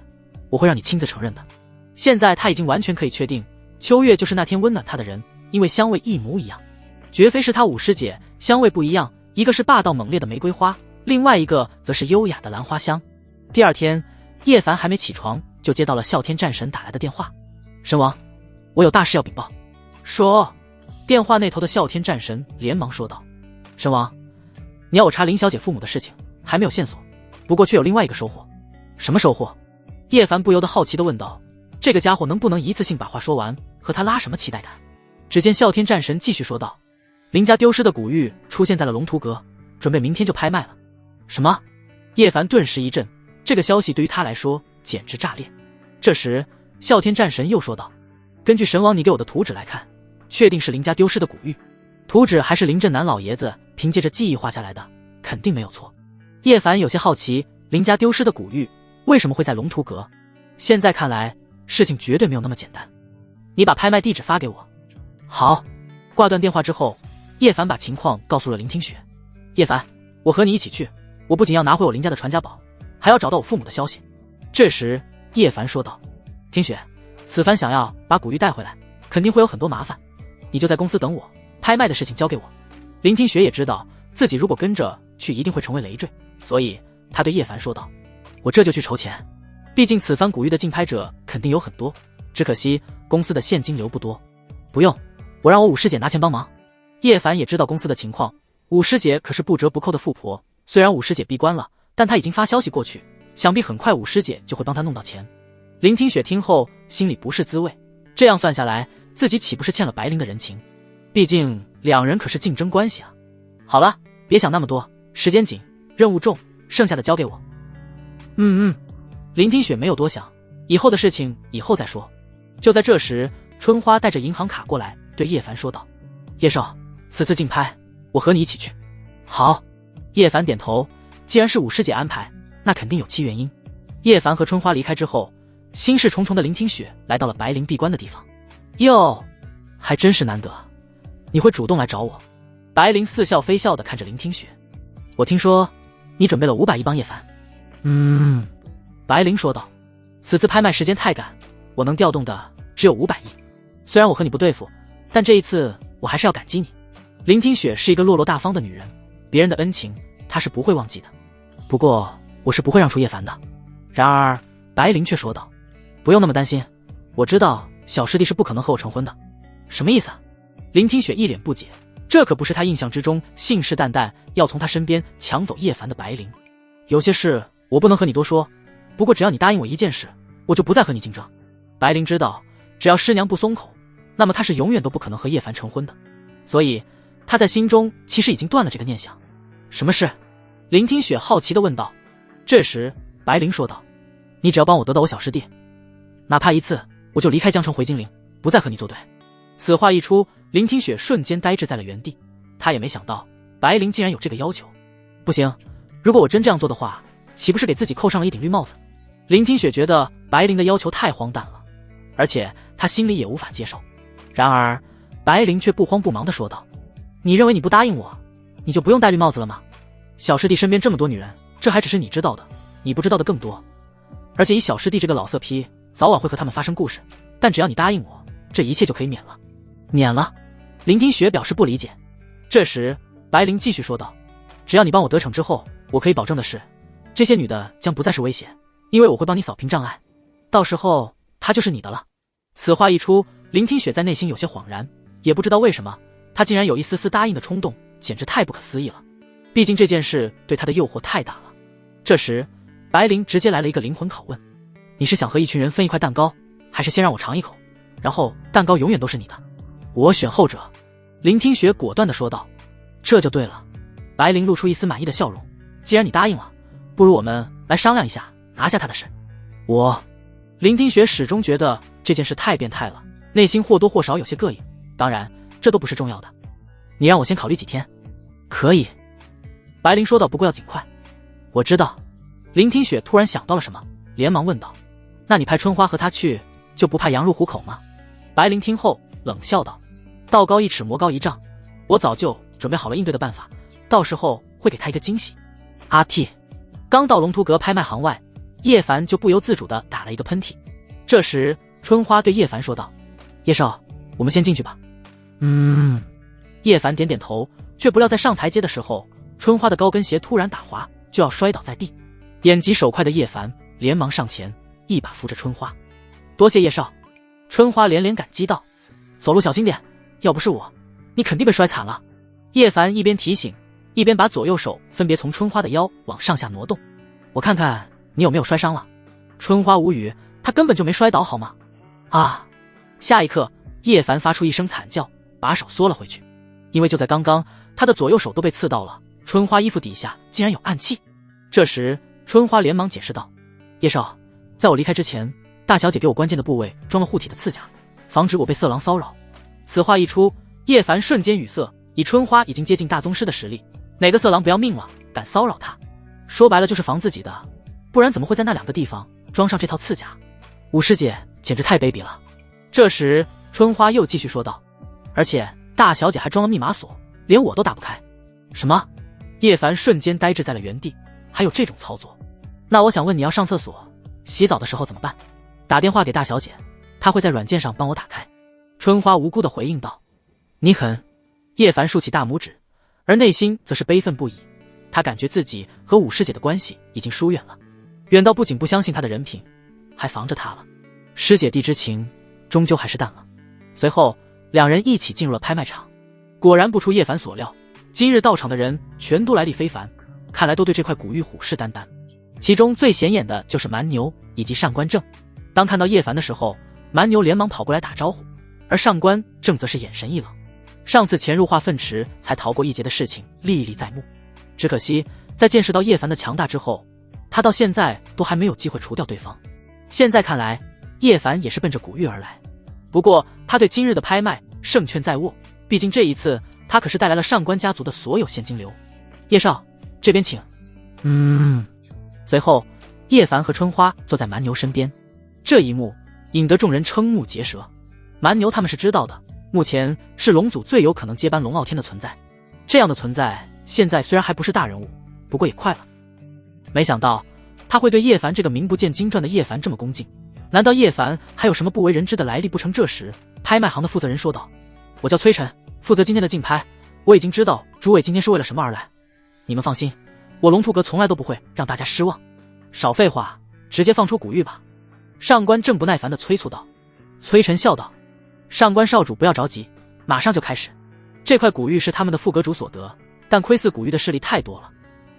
我会让你亲自承认的。现在他已经完全可以确定，秋月就是那天温暖他的人，因为香味一模一样，绝非是他五师姐，香味不一样，一个是霸道猛烈的玫瑰花，另外一个则是优雅的兰花香。第二天，叶凡还没起床，就接到了啸天战神打来的电话。神王，我有大事要禀报。说。电话那头的啸天战神连忙说道，神王，你要我查林小姐父母的事情，还没有线索，不过却有另外一个收获。什么收获？叶凡不由得好奇地问道，这个家伙能不能一次性把话说完，和他拉什么期待感？只见啸天战神继续说道，林家丢失的古玉出现在了龙图阁，准备明天就拍卖了。什么？叶凡顿时一震，这个消息对于他来说简直炸裂。这时啸天战神又说道，根据神王你给我的图纸来看，确定是林家丢失的古玉，图纸还是林振南老爷子凭借着记忆画下来的，肯定没有错。叶凡有些好奇，林家丢失的古玉为什么会在龙图阁？现在看来，事情绝对没有那么简单。你把拍卖地址发给我。好。挂断电话之后，叶凡把情况告诉了林听雪。叶凡，我和你一起去，我不仅要拿回我林家的传家宝，还要找到我父母的消息。这时叶凡说道，听雪，此番想要把古玉带回来，肯定会有很多麻烦，你就在公司等我，拍卖的事情交给我。林听雪也知道自己如果跟着去一定会成为累赘，所以他对叶凡说道，我这就去筹钱，毕竟此番古玉的竞拍者肯定有很多，只可惜公司的现金流不多。不用，我让我五师姐拿钱帮忙。叶凡也知道公司的情况，五师姐可是不折不扣的富婆，虽然五师姐闭关了，但她已经发消息过去，想必很快五师姐就会帮她弄到钱。林听雪听后心里不是滋味，这样算下来，自己岂不是欠了白灵的人情？毕竟两人可是竞争关系啊。好了，别想那么多，时间紧，任务重，剩下的交给我。林听雪没有多想，以后的事情以后再说。就在这时，春花带着银行卡过来，对叶凡说道，叶少，此次竞拍我和你一起去。好。叶凡点头，既然是五师姐安排，那肯定有其原因。叶凡和春花离开之后，心事重重的林听雪来到了白灵闭关的地方。哟，还真是难得，你会主动来找我。白灵似笑非笑地看着林听雪，我听说你准备了500亿帮叶凡。白灵说道，此次拍卖时间太赶，我能调动的只有500亿。虽然我和你不对付，但这一次我还是要感激你。林听雪是一个落落大方的女人，别人的恩情她是不会忘记的。不过我是不会让出叶凡的。然而白灵却说道，不用那么担心，我知道小师弟是不可能和我成婚的。什么意思？林听雪一脸不解，这可不是他印象之中信誓旦旦要从他身边抢走叶凡的白灵。有些事我不能和你多说，不过只要你答应我一件事，我就不再和你竞争。白灵知道，只要师娘不松口，那么他是永远都不可能和叶凡成婚的，所以他在心中其实已经断了这个念想。什么事？林听雪好奇地问道。这时白灵说道，你只要帮我得到我小师弟，哪怕一次，我就离开江城回金陵，不再和你作对。此话一出，林听雪瞬间呆滞在了原地，他也没想到白灵竟然有这个要求。不行，如果我真这样做的话，岂不是给自己扣上了一顶绿帽子？林听雪觉得白灵的要求太荒诞了，而且他心里也无法接受。然而白灵却不慌不忙地说道，你认为你不答应我，你就不用戴绿帽子了吗？小师弟身边这么多女人，这还只是你知道的，你不知道的更多。而且以小师弟这个老色批，早晚会和他们发生故事，但只要你答应我，这一切就可以免了。免了？林听雪表示不理解。这时白灵继续说道，只要你帮我得逞之后，我可以保证的是，这些女的将不再是威胁，因为我会帮你扫平障碍，到时候她就是你的了。此话一出，林听雪在内心有些恍然，也不知道为什么，她竟然有一丝丝答应的冲动，简直太不可思议了。毕竟这件事对她的诱惑太大了。这时白灵直接来了一个灵魂拷问，你是想和一群人分一块蛋糕，还是先让我尝一口，然后蛋糕永远都是你的？我选后者。林听雪果断地说道。这就对了。白灵露出一丝满意的笑容，既然你答应了，不如我们来商量一下拿下他的事。林听雪始终觉得这件事太变态了，内心或多或少有些膈应，当然这都不是重要的。你让我先考虑几天。可以，白灵说道，不过要尽快。我知道。林听雪突然想到了什么，连忙问道，那你派春花和他去，就不怕羊入虎口吗？白灵听后冷笑道，道高一尺魔高一丈，我早就准备好了应对的办法，到时候会给他一个惊喜。阿 T 刚到龙图阁拍卖行外，叶凡就不由自主地打了一个喷嚏。这时春花对叶凡说道，叶少，我们先进去吧。叶凡点点头，却不料在上台阶的时候，春花的高跟鞋突然打滑，就要摔倒在地。眼疾手快的叶凡连忙上前，一把扶着春花。多谢叶少。春花连连感激道，走路小心点，要不是我，你肯定被摔惨了。叶凡一边提醒，一边把左右手分别从春花的腰往上下挪动。我看看你有没有摔伤了。春花无语，他根本就没摔倒好吗？啊！下一刻，叶凡发出一声惨叫，把手缩了回去。因为就在刚刚，他的左右手都被刺到了，春花衣服底下竟然有暗器。这时春花连忙解释道，叶少，在我离开之前，大小姐给我关键的部位装了护体的刺甲，防止我被色狼骚扰。此话一出，叶凡瞬间语塞，以春花已经接近大宗师的实力，哪个色狼不要命了敢骚扰他？说白了就是防自己的，不然怎么会在那2个地方装上这套刺甲？五师姐简直太卑鄙了。这时春花又继续说道，而且大小姐还装了密码锁，连我都打不开。什么？叶凡瞬间呆滞在了原地，还有这种操作？那我想问，你要上厕所洗澡的时候怎么办？打电话给大小姐，她会在软件上帮我打开。春花无辜地回应道。你狠。叶凡竖起大拇指，而内心则是悲愤不已。他感觉自己和五师姐的关系已经疏远了，远到不仅不相信她的人品，还防着她了。师姐弟之情终究还是淡了。随后两人一起进入了拍卖场。果然不出叶凡所料，今日到场的人全都来历非凡，看来都对这块古玉虎视眈眈。其中最显眼的就是蛮牛以及上官正。当看到叶凡的时候，蛮牛连忙跑过来打招呼，而上官正则是眼神一冷。上次潜入化粪池才逃过一劫的事情历历在目，只可惜在见识到叶凡的强大之后，他到现在都还没有机会除掉对方。现在看来，叶凡也是奔着古玉而来。不过他对今日的拍卖胜券在握，毕竟这一次他可是带来了上官家族的所有现金流。叶少，这边请。随后叶凡和春花坐在蛮牛身边，这一幕引得众人瞠目结舌。蛮牛他们是知道的，目前是龙祖最有可能接班龙傲天的存在，这样的存在现在虽然还不是大人物，不过也快了。没想到他会对叶凡这个名不见经传的叶凡这么恭敬，难道叶凡还有什么不为人知的来历不成？这时拍卖行的负责人说道，我叫崔晨，负责今天的竞拍，我已经知道诸位今天是为了什么而来，你们放心，我龙图阁从来都不会让大家失望。少废话，直接放出古玉吧。上官正不耐烦地催促道。崔晨笑道，上官少主不要着急，马上就开始。这块古玉是他们的副阁主所得，但窥伺古玉的势力太多了，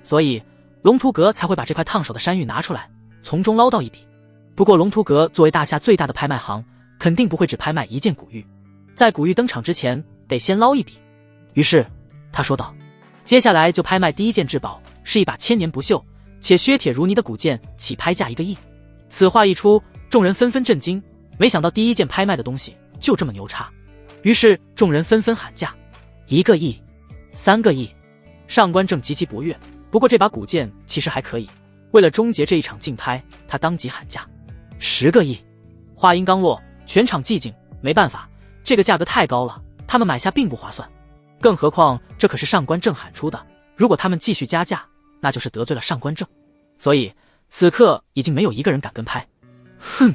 所以龙图阁才会把这块烫手的山芋拿出来，从中捞到一笔。不过龙图阁作为大夏最大的拍卖行，肯定不会只拍卖一件古玉，在古玉登场之前得先捞一笔。于是他说道，接下来就拍卖第一件至宝，是一把千年不锈且削铁如泥的古剑，起拍价1个亿。此话一出，众人纷纷震惊，没想到第一件拍卖的东西就这么牛叉。于是众人纷纷喊价，1个亿、3个亿。上官正极其不悦，不过这把古剑其实还可以，为了终结这一场竞拍，他当即喊价10个亿。话音刚落，全场寂静，没办法，这个价格太高了，他们买下并不划算。更何况这可是上官正喊出的，如果他们继续加价，那就是得罪了上官正，所以此刻已经没有一个人敢跟拍。哼！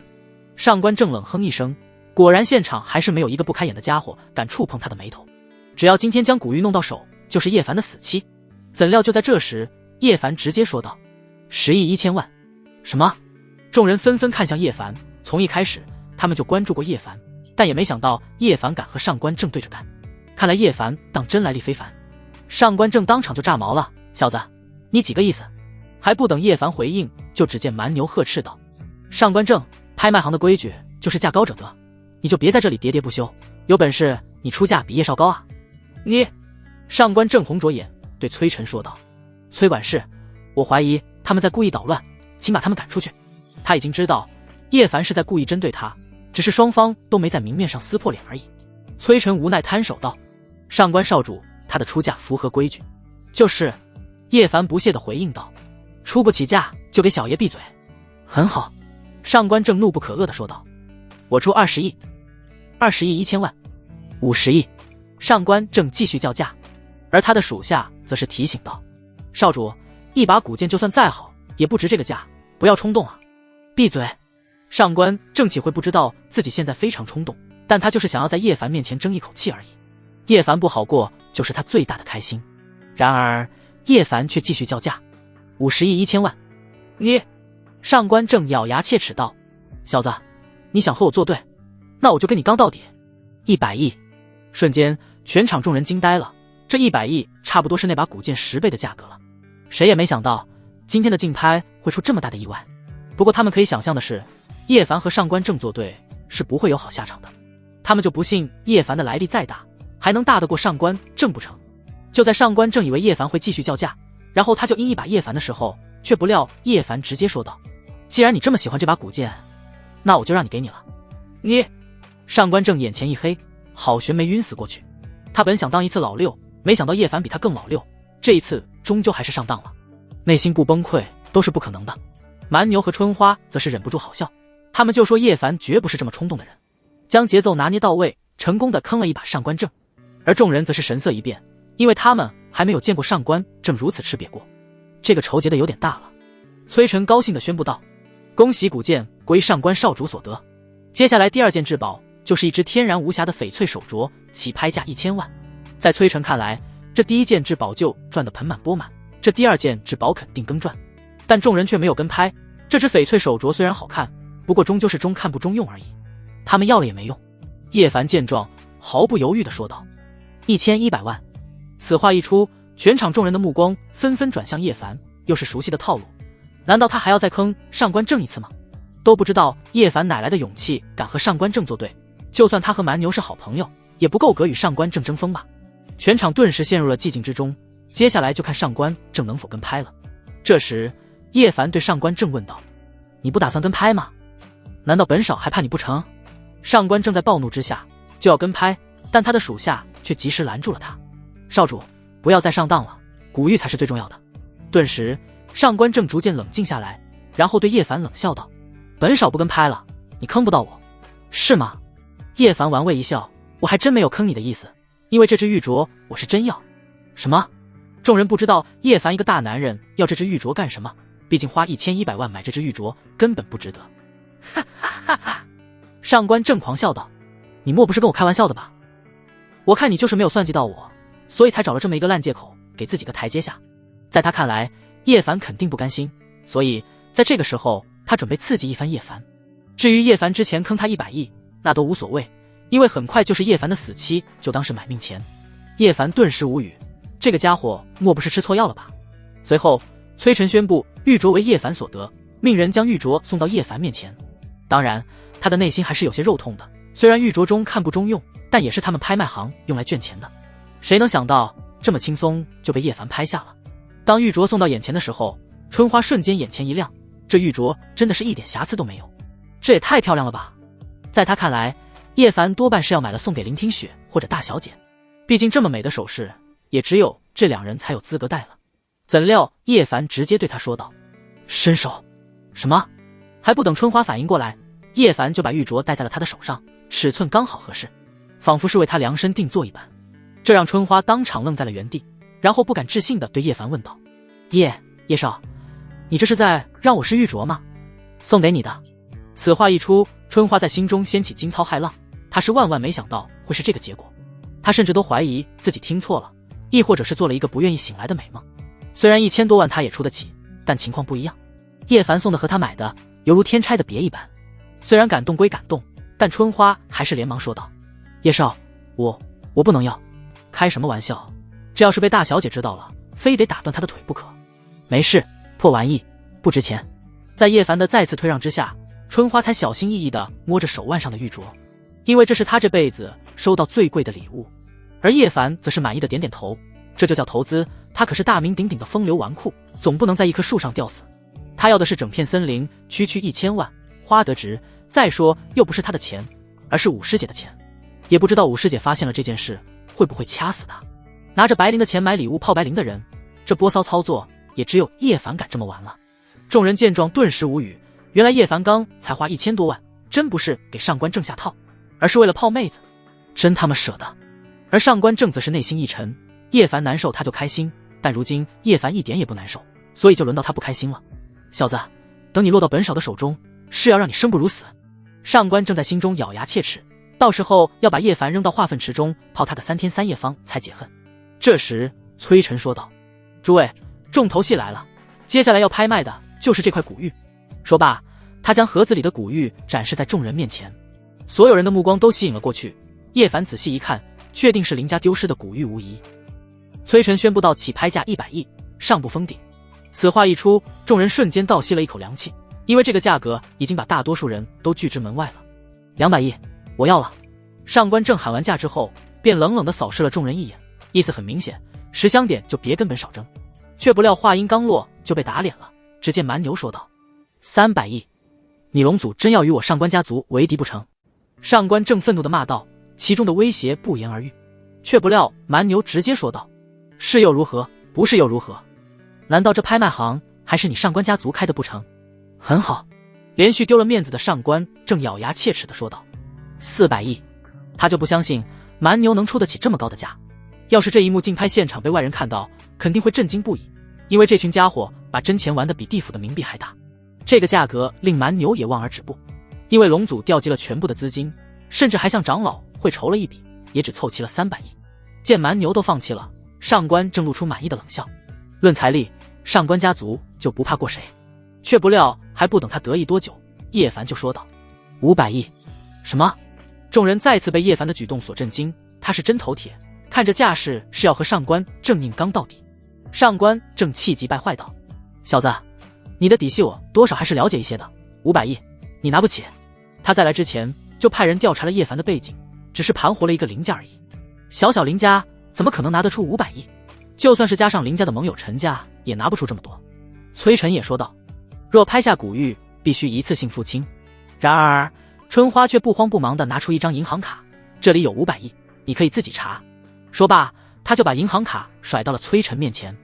上官正冷哼一声，果然现场还是没有一个不开眼的家伙敢触碰他的眉头。只要今天将古玉弄到手，就是叶凡的死期。怎料就在这时，叶凡直接说道：10亿1000万。什么？众人纷纷看向叶凡，从一开始他们就关注过叶凡，但也没想到叶凡敢和上官正对着干。看来叶凡当真来历非凡。上官正当场就炸毛了，小子，你几个意思？还不等叶凡回应，就只见蛮牛呵斥道：上官正，拍卖行的规矩就是价高者得，你就别在这里喋喋不休，有本事你出价比叶少高啊！你！上官正红着眼，对崔晨说道：“崔管事，我怀疑他们在故意捣乱，请把他们赶出去。”他已经知道叶凡是在故意针对他，只是双方都没在明面上撕破脸而已。崔晨无奈摊手道：“上官少主，他的出价符合规矩。”就是。叶凡不屑地回应道：“出不起价就给小爷闭嘴。”很好。上官正怒不可遏地说道：“我出20亿，20亿1000万，50亿。”上官正继续叫价，而他的属下则是提醒道：“少主，一把古剑就算再好，也不值这个价，不要冲动啊！”闭嘴！上官正岂会不知道自己现在非常冲动，但他就是想要在叶凡面前争一口气而已。叶凡不好过，就是他最大的开心。然而叶凡却继续叫价：“50亿1000万。”你！上官正咬牙切齿道：“小子，你想和我作对，那我就跟你刚到底。100亿！”瞬间，全场众人惊呆了，这100亿差不多是那把古剑10倍的价格了。谁也没想到，今天的竞拍会出这么大的意外。不过他们可以想象的是，叶凡和上官正作对是不会有好下场的。他们就不信叶凡的来历再大，还能大得过上官正不成？就在上官正以为叶凡会继续叫价，然后他就一把叶凡的时候，却不料叶凡直接说道：“既然你这么喜欢这把古剑，那我就让你给你了。”你！上官正眼前一黑，好悬没晕死过去。他本想当一次老六，没想到叶凡比他更老六，这一次终究还是上当了。内心不崩溃都是不可能的。蛮牛和春花则是忍不住好笑，他们就说叶凡绝不是这么冲动的人，将节奏拿捏到位，成功的坑了一把上官正。而众人则是神色一变，因为他们还没有见过上官正如此吃瘪过，这个仇结的有点大了。崔晨高兴地宣布道：“恭喜古剑归上官少主所得。接下来第2件至宝就是一只天然无瑕的翡翠手镯，起拍价1000万。”在崔晨看来，这第1件至宝就赚得盆满钵满，这第2件至宝肯定更赚。但众人却没有跟拍，这只翡翠手镯虽然好看，不过终究是中看不中用而已，他们要了也没用。叶凡见状，毫不犹豫地说道：“1100万。”此话一出，全场众人的目光纷纷转向叶凡，又是熟悉的套路，难道他还要再坑上官正一次吗？都不知道叶凡哪来的勇气敢和上官正作对，就算他和蛮牛是好朋友，也不够格与上官正争锋吧。全场顿时陷入了寂静之中，接下来就看上官正能否跟拍了。这时叶凡对上官正问道：“你不打算跟拍吗？难道本少还怕你不成？”上官正在暴怒之下就要跟拍，但他的属下却及时拦住了他：“少主，不要再上当了，古玉才是最重要的。”顿时上官正逐渐冷静下来，然后对叶凡冷笑道：“本少不跟拍了，你坑不到我，是吗？”叶凡玩味一笑：“我还真没有坑你的意思，因为这只玉镯我是真要。”什么？众人不知道叶凡一个大男人要这只玉镯干什么，毕竟花1100万买这只玉镯根本不值得。哈哈哈哈！上官正狂笑道：“你莫不是跟我开玩笑的吧？我看你就是没有算计到我，所以才找了这么一个烂借口给自己个台阶下。”在他看来，叶凡肯定不甘心，所以在这个时候他准备刺激一番叶凡。至于叶凡之前坑他100亿，那都无所谓，因为很快就是叶凡的死期，就当是买命钱。叶凡顿时无语，这个家伙莫不是吃错药了吧？随后崔晨宣布玉镯为叶凡所得，命人将玉镯送到叶凡面前。当然他的内心还是有些肉痛的，虽然玉镯中看不中用，但也是他们拍卖行用来赚钱的。谁能想到这么轻松就被叶凡拍下了。当玉镯送到眼前的时候，春花瞬间眼前一亮，这玉镯真的是一点瑕疵都没有，这也太漂亮了吧。在他看来，叶凡多半是要买了送给林听雪或者大小姐，毕竟这么美的首饰也只有这2人才有资格戴了。怎料叶凡直接对他说道：“伸手！”什么？还不等春花反应过来，叶凡就把玉镯戴在了他的手上，尺寸刚好合适，仿佛是为他量身定做一般。这让春花当场愣在了原地，然后不敢置信地对叶凡问道：“叶少，你这是在让我是玉镯吗？送给你的。”此话一出，春花在心中掀起惊涛骇浪，她是万万没想到会是这个结果，她甚至都怀疑自己听错了，亦或者是做了一个不愿意醒来的美梦。虽然1000多万她也出得起，但情况不一样，叶凡送的和他买的犹如天差的别一般。虽然感动归感动，但春花还是连忙说道：“叶少，我不能要。开什么玩笑，这要是被大小姐知道了，非得打断她的腿不可。没事，破玩意不值钱。”在叶凡的再次推让之下，春花才小心翼翼地摸着手腕上的玉镯，因为这是她这辈子收到最贵的礼物。而叶凡则是满意的点点头，这就叫投资。他可是大名鼎鼎的风流纨绔，总不能在一棵树上吊死。他要的是整片森林，区区1000万，花得值。再说又不是他的钱，而是武师姐的钱。也不知道武师姐发现了这件事，会不会掐死他？拿着白灵的钱买礼物泡白灵的人，这波骚操作也只有叶凡敢这么玩了。众人见状顿时无语，原来叶凡刚才花1000多万，真不是给上官正下套，而是为了泡妹子，真他妈舍得。而上官正则是内心一沉，叶凡难受他就开心，但如今叶凡一点也不难受，所以就轮到他不开心了。小子，等你落到本少的手中，是要让你生不如死。上官正在心中咬牙切齿，到时候要把叶凡扔到化粪池中泡他的3天3夜方才解恨。这时崔晨说道：诸位，重头戏来了，接下来要拍卖的就是这块古玉。说罢，他将盒子里的古玉展示在众人面前，所有人的目光都吸引了过去。叶凡仔细一看，确定是林家丢失的古玉无疑。崔晨宣布到起拍价100亿，上不封顶。此话一出，众人瞬间倒吸了一口凉气，因为这个价格已经把大多数人都拒之门外了。200亿，我要了。上官正喊完价之后，便冷冷地扫视了众人一眼，意思很明显，10香点就别跟本少争。却不料话音刚落，就被打脸了。只见蛮牛说道：300亿，你龙祖真要与我上官家族为敌不成？上官正愤怒地骂道，其中的威胁不言而喻。却不料蛮牛直接说道：是又如何，不是又如何？难道这拍卖行还是你上官家族开的不成？很好。连续丢了面子的上官正咬牙切齿地说道：400亿。他就不相信蛮牛能出得起这么高的价。要是这一幕竞拍现场被外人看到，肯定会震惊不已，因为这群家伙把真钱玩得比地府的冥币还大。这个价格令蛮牛也望而止步，因为龙祖调集了全部的资金，甚至还向长老会筹了一笔，也只凑齐了300亿。见蛮牛都放弃了，上官正露出满意的冷笑。论财力，上官家族就不怕过谁。却不料还不等他得意多久，叶凡就说道：500亿。什么？众人再次被叶凡的举动所震惊，他是真头铁，看着架势是要和上官正硬刚到底。上官正气急败坏道：小子，你的底细我多少还是了解一些的，500亿你拿不起。他在来之前就派人调查了叶凡的背景，只是盘活了一个林家而已。小小林家怎么可能拿得出500亿？就算是加上林家的盟友陈家，也拿不出这么多。崔晨也说道：若拍下古玉，必须一次性付清。然而春花却不慌不忙地拿出一张银行卡，这里有500亿，你可以自己查。说罢，他就把银行卡甩到了崔晨面前。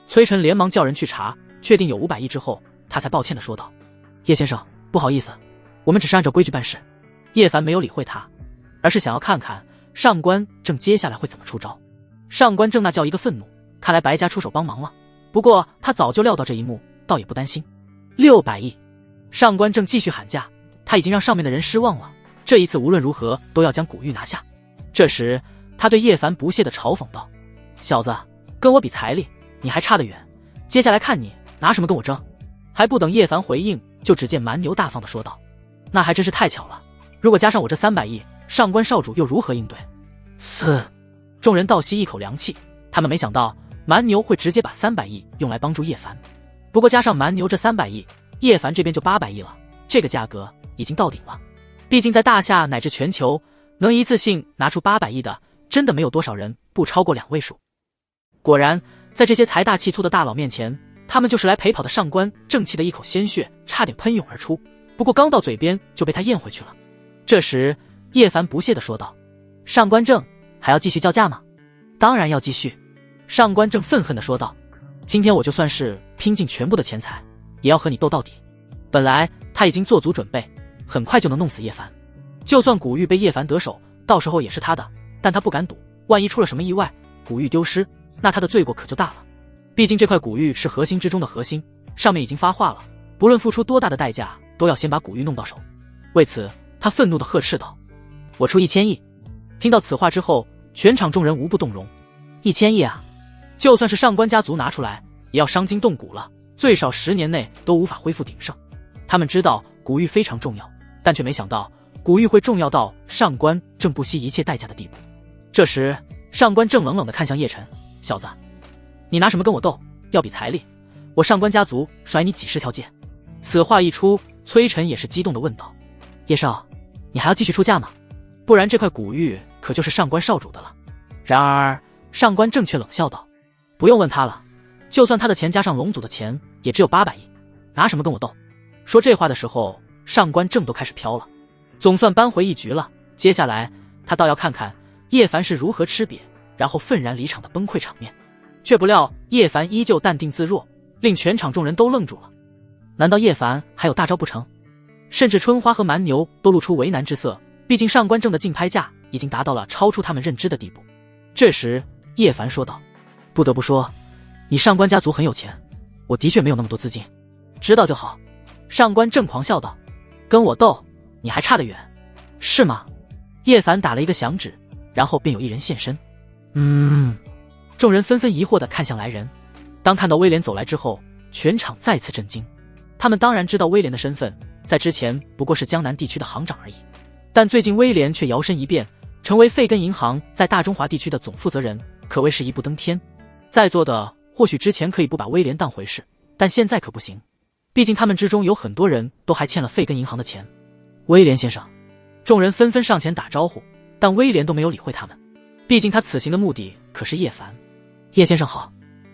崔晨连忙叫人去查，确定有500亿之后，他才抱歉地说道：叶先生，不好意思，我们只是按照规矩办事。叶凡没有理会他，而是想要看看上官正接下来会怎么出招。上官正那叫一个愤怒，看来白家出手帮忙了。不过他早就料到这一幕，倒也不担心。600亿，上官正继续喊价，他已经让上面的人失望了，这一次无论如何都要将古玉拿下。这时他对叶凡不屑地嘲讽道：小子，跟我比财力，你还差得远，接下来看你拿什么跟我争。还不等叶凡回应，就只见蛮牛大方地说道：那还真是太巧了，如果加上我这300亿，上官少主又如何应对？众人倒吸一口凉气，他们没想到蛮牛会直接把300亿用来帮助叶凡。不过加上蛮牛这300亿，叶凡这边就800亿了，这个价格已经到顶了。毕竟在大夏乃至全球，能一次性拿出800亿的，真的没有多少人，不超过2位数。果然，在这些财大气粗的大佬面前，他们就是来陪跑的。上官正气的一口鲜血差点喷涌而出，不过刚到嘴边就被他咽回去了。这时叶凡不屑地说道：上官正，还要继续叫价吗？当然要继续。上官正愤恨地说道：今天我就算是拼尽全部的钱财，也要和你斗到底。本来他已经做足准备，很快就能弄死叶凡。就算古玉被叶凡得手，到时候也是他的，但他不敢赌，万一出了什么意外，古玉丢失，那他的罪过可就大了。毕竟这块古玉是核心之中的核心，上面已经发话了，不论付出多大的代价，都要先把古玉弄到手。为此，他愤怒地呵斥道：我出1000亿。听到此话之后，全场众人无不动容。1000亿啊，就算是上官家族拿出来，也要伤筋动骨了，最少10年内都无法恢复鼎盛。他们知道古玉非常重要，但却没想到古玉会重要到上官正不惜一切代价的地步。这时上官正冷冷地看向叶晨：小子，你拿什么跟我斗？要比财力，我上官家族甩你几10条街。此话一出，崔晨也是激动地问道：叶少，你还要继续出价吗？不然这块古玉可就是上官少主的了。然而上官正却冷笑道：不用问他了，就算他的钱加上龙祖的钱，也只有800亿，拿什么跟我斗？说这话的时候，上官正都开始飘了，总算扳回一局了。接下来他倒要看看叶凡是如何吃瘪，然后愤然离场的崩溃场面。却不料叶凡依旧淡定自若，令全场众人都愣住了。难道叶凡还有大招不成？甚至春花和蛮牛都露出为难之色，毕竟上官正的竞拍价已经达到了超出他们认知的地步。这时叶凡说道：不得不说，你上官家族很有钱，我的确没有那么多资金，知道就好。上官正狂笑道：跟我斗，你还差得远，是吗？叶凡打了一个响指，然后便有一人现身。众人纷纷疑惑地看向来人。当看到威廉走来之后，全场再次震惊。他们当然知道威廉的身份，在之前不过是江南地区的行长而已，但最近威廉却摇身一变，成为费根银行在大中华地区的总负责人，可谓是一步登天。在座的或许之前可以不把威廉当回事，但现在可不行，毕竟他们之中有很多人都还欠了费根银行的钱。威廉先生，众人纷纷上前打招呼，但威廉都没有理会他们，毕竟他此行的目的可是叶凡。叶先生好。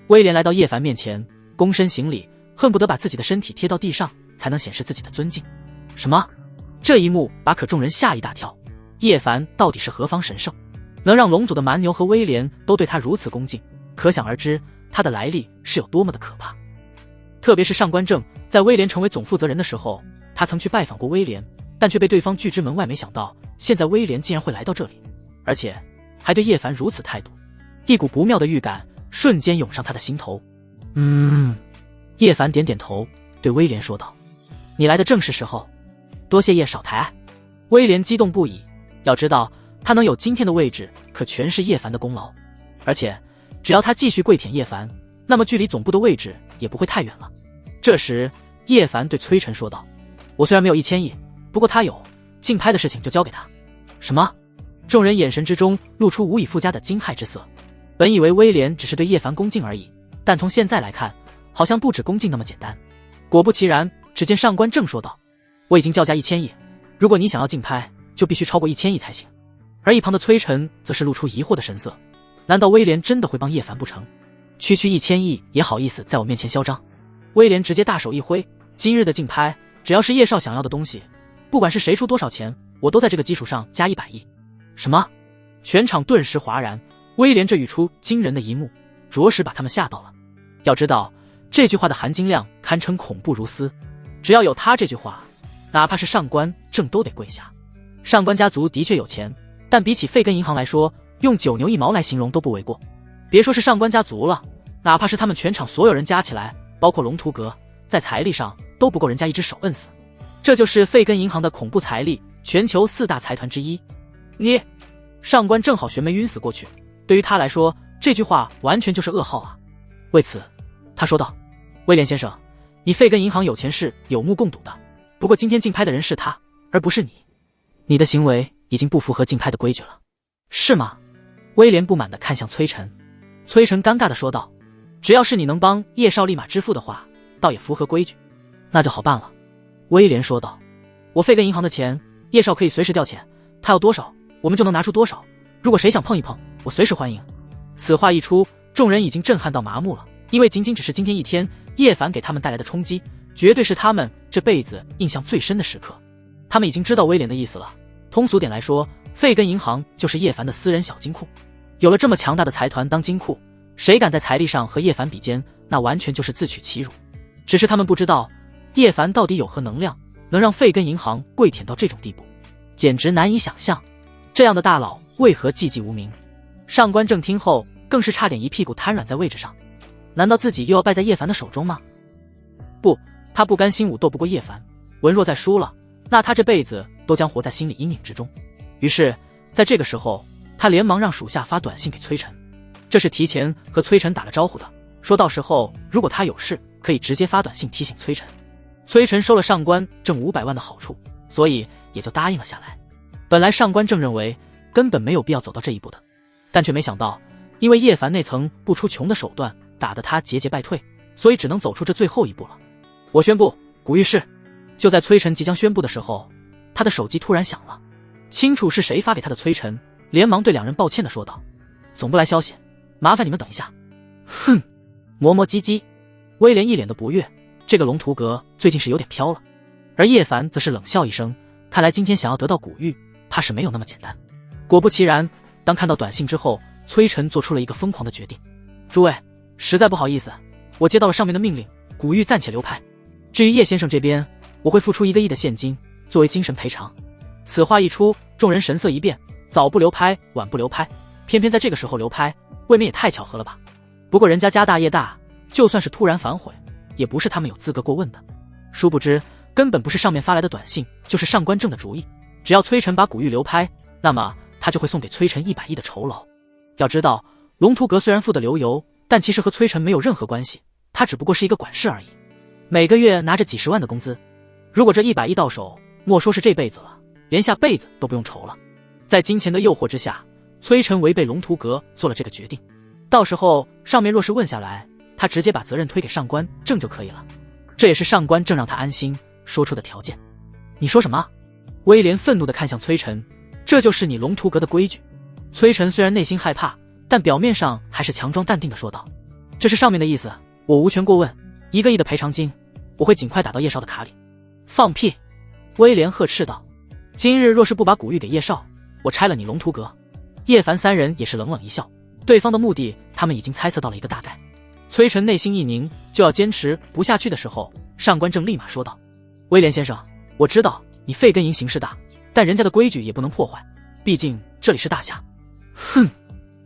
威廉来到叶凡面前，躬身行礼，恨不得把自己的身体贴到地上，才能显示自己的尊敬。什么？这一幕把可众人吓一大跳。叶凡到底是何方神圣，能让龙族的蛮牛和威廉都对他如此恭敬？可想而知，他的来历是有多么的可怕。特别是上官正，在威廉成为总负责人的时候，他曾去拜访过威廉，但却被对方拒之门外。没想到现在威廉竟然会来到这里，而且还对叶凡如此态度。一股不妙的预感瞬间涌上他的心头。叶凡点点头，对威廉说道：你来的正是时候，多谢叶少抬爱。威廉激动不已，要知道他能有今天的位置，可全是叶凡的功劳，而且只要他继续跪舔叶凡，那么距离总部的位置也不会太远了。这时叶凡对崔晨说道：我虽然没有1000亿，不过他有，竞拍的事情就交给他。什么？众人眼神之中露出无以复加的惊骇之色。本以为威廉只是对叶凡恭敬而已，但从现在来看，好像不止恭敬那么简单。果不其然，只见上官正说道：我已经叫价1000亿，如果你想要竞拍，就必须超过1000亿才行。而一旁的崔晨则是露出疑惑的神色，难道威廉真的会帮叶凡不成？区1000亿也好意思在我面前嚣张？威廉直接大手一挥，今日的竞拍，只要是叶少想要的东西，不管是谁出多少钱，我都在这个基础上加100亿。什么？全场顿时哗然。威廉这语出惊人的一幕，着实把他们吓到了。要知道，这句话的含金量堪称恐怖如斯，只要有他这句话，哪怕是上官正都得跪下。上官家族的确有钱，但比起费根银行来说，用9牛1毛来形容都不为过。别说是上官家族了，哪怕是他们全场所有人加起来，包括龙图阁，在财力上都不够人家一只手摁死。这就是费根银行的恐怖财力，全球4大财团之一。你，上官正好悬眉晕死过去。对于他来说，这句话完全就是噩耗啊。为此他说道：威廉先生，你费根银行有钱是有目共睹的，不过今天竞拍的人是他，而不是你，你的行为已经不符合竞拍的规矩了，是吗？威廉不满地看向崔晨。崔晨尴尬地说道：只要是你能帮叶少立马支付的话，倒也符合规矩。那就好办了。威廉说道：我费根银行的钱，叶少可以随时调遣，他要多少我们就能拿出多少，如果谁想碰一碰，我随时欢迎。此话一出，众人已经震撼到麻木了，因为仅仅只是今天一天，叶凡给他们带来的冲击，绝对是他们这辈子印象最深的时刻。他们已经知道威廉的意思了，通俗点来说，费根银行就是叶凡的私人小金库。有了这么强大的财团当金库，谁敢在财力上和叶凡比肩，那完全就是自取其辱。只是他们不知道，叶凡到底有何能量，能让费根银行跪舔到这种地步，简直难以想象。这样的大佬为何寂寂无名？上官正听后更是差点一屁股瘫软在位置上。难道自己又要败在叶凡的手中吗？不，他不甘心武斗不过叶凡，文若再输了，那他这辈子都将活在心理阴影之中。于是在这个时候，他连忙让属下发短信给崔晨，这是提前和崔晨打了招呼的，说到时候如果他有事，可以直接发短信提醒崔晨。崔晨收了上官正500万的好处，所以也就答应了下来。本来上官正认为根本没有必要走到这一步的，但却没想到，因为叶凡那层不出穷的手段打得他节节败退，所以只能走出这最后一步了。我宣布古玉氏。就在崔晨即将宣布的时候，他的手机突然响了。清楚是谁发给他的崔晨连忙对两人抱歉地说道：总部来消息，麻烦你们等一下。哼，磨磨唧唧。威廉一脸的不悦，这个龙图阁最近是有点飘了。而叶凡则是冷笑一声，看来今天想要得到古玉，怕是没有那么简单。果不其然，当看到短信之后，崔晨做出了一个疯狂的决定。诸位，实在不好意思，我接到了上面的命令，古玉暂且留拍。至于叶先生这边，我会付出1个亿的现金作为精神赔偿。此话一出，众人神色一变，早不留拍，晚不留拍，偏偏在这个时候留拍，未免也太巧合了吧。不过人家家大业大，就算是突然反悔，也不是他们有资格过问的。殊不知，根本不是上面发来的短信，就是上官正的主意。只要崔晨把古玉留拍，那么他就会送给崔晨100亿的酬劳。要知道，龙图阁虽然富得流油，但其实和崔晨没有任何关系，他只不过是一个管事而已。每个月拿着几十万的工资，如果这100亿到手，莫说是这辈子了，连下辈子都不用愁了。在金钱的诱惑之下，崔晨违背龙图阁做了这个决定。到时候上面若是问下来，他直接把责任推给上官正就可以了。这也是上官正让他安心说出的条件。你说什么？威廉愤怒地看向崔晨，这就是你龙图阁的规矩。崔晨虽然内心害怕，但表面上还是强装淡定地说道：这是上面的意思，我无权过问。1个亿的赔偿金，我会尽快打到叶少的卡里。放屁！威廉呵斥道：今日若是不把古玉给叶少，我拆了你龙图阁。叶凡3人也是冷冷一笑，对方的目的他们已经猜测到了一个大概。崔晨内心一凝，就要坚持不下去的时候，上官正立马说道：威廉先生，我知道你费根营形势大，但人家的规矩也不能破坏，毕竟这里是大夏。哼！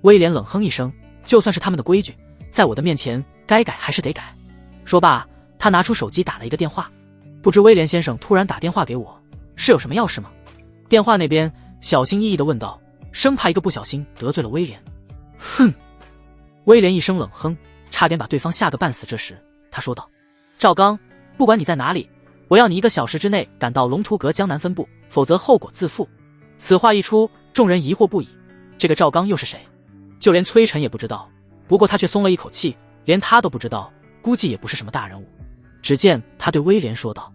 威廉冷哼一声，就算是他们的规矩，在我的面前该改还是得改。说罢，他拿出手机打了一个电话。不知威廉先生突然打电话给我，是有什么要事吗？电话那边小心翼翼地问道，生怕一个不小心得罪了威廉。哼！威廉一声冷哼，差点把对方吓个半死。这时他说道：赵刚，不管你在哪里，我要你1个小时之内赶到龙图阁江南分部，否则后果自负。此话一出，众人疑惑不已，这个赵刚又是谁？就连崔晨也不知道，不过他却松了一口气，连他都不知道，估计也不是什么大人物。只见他对威廉说道：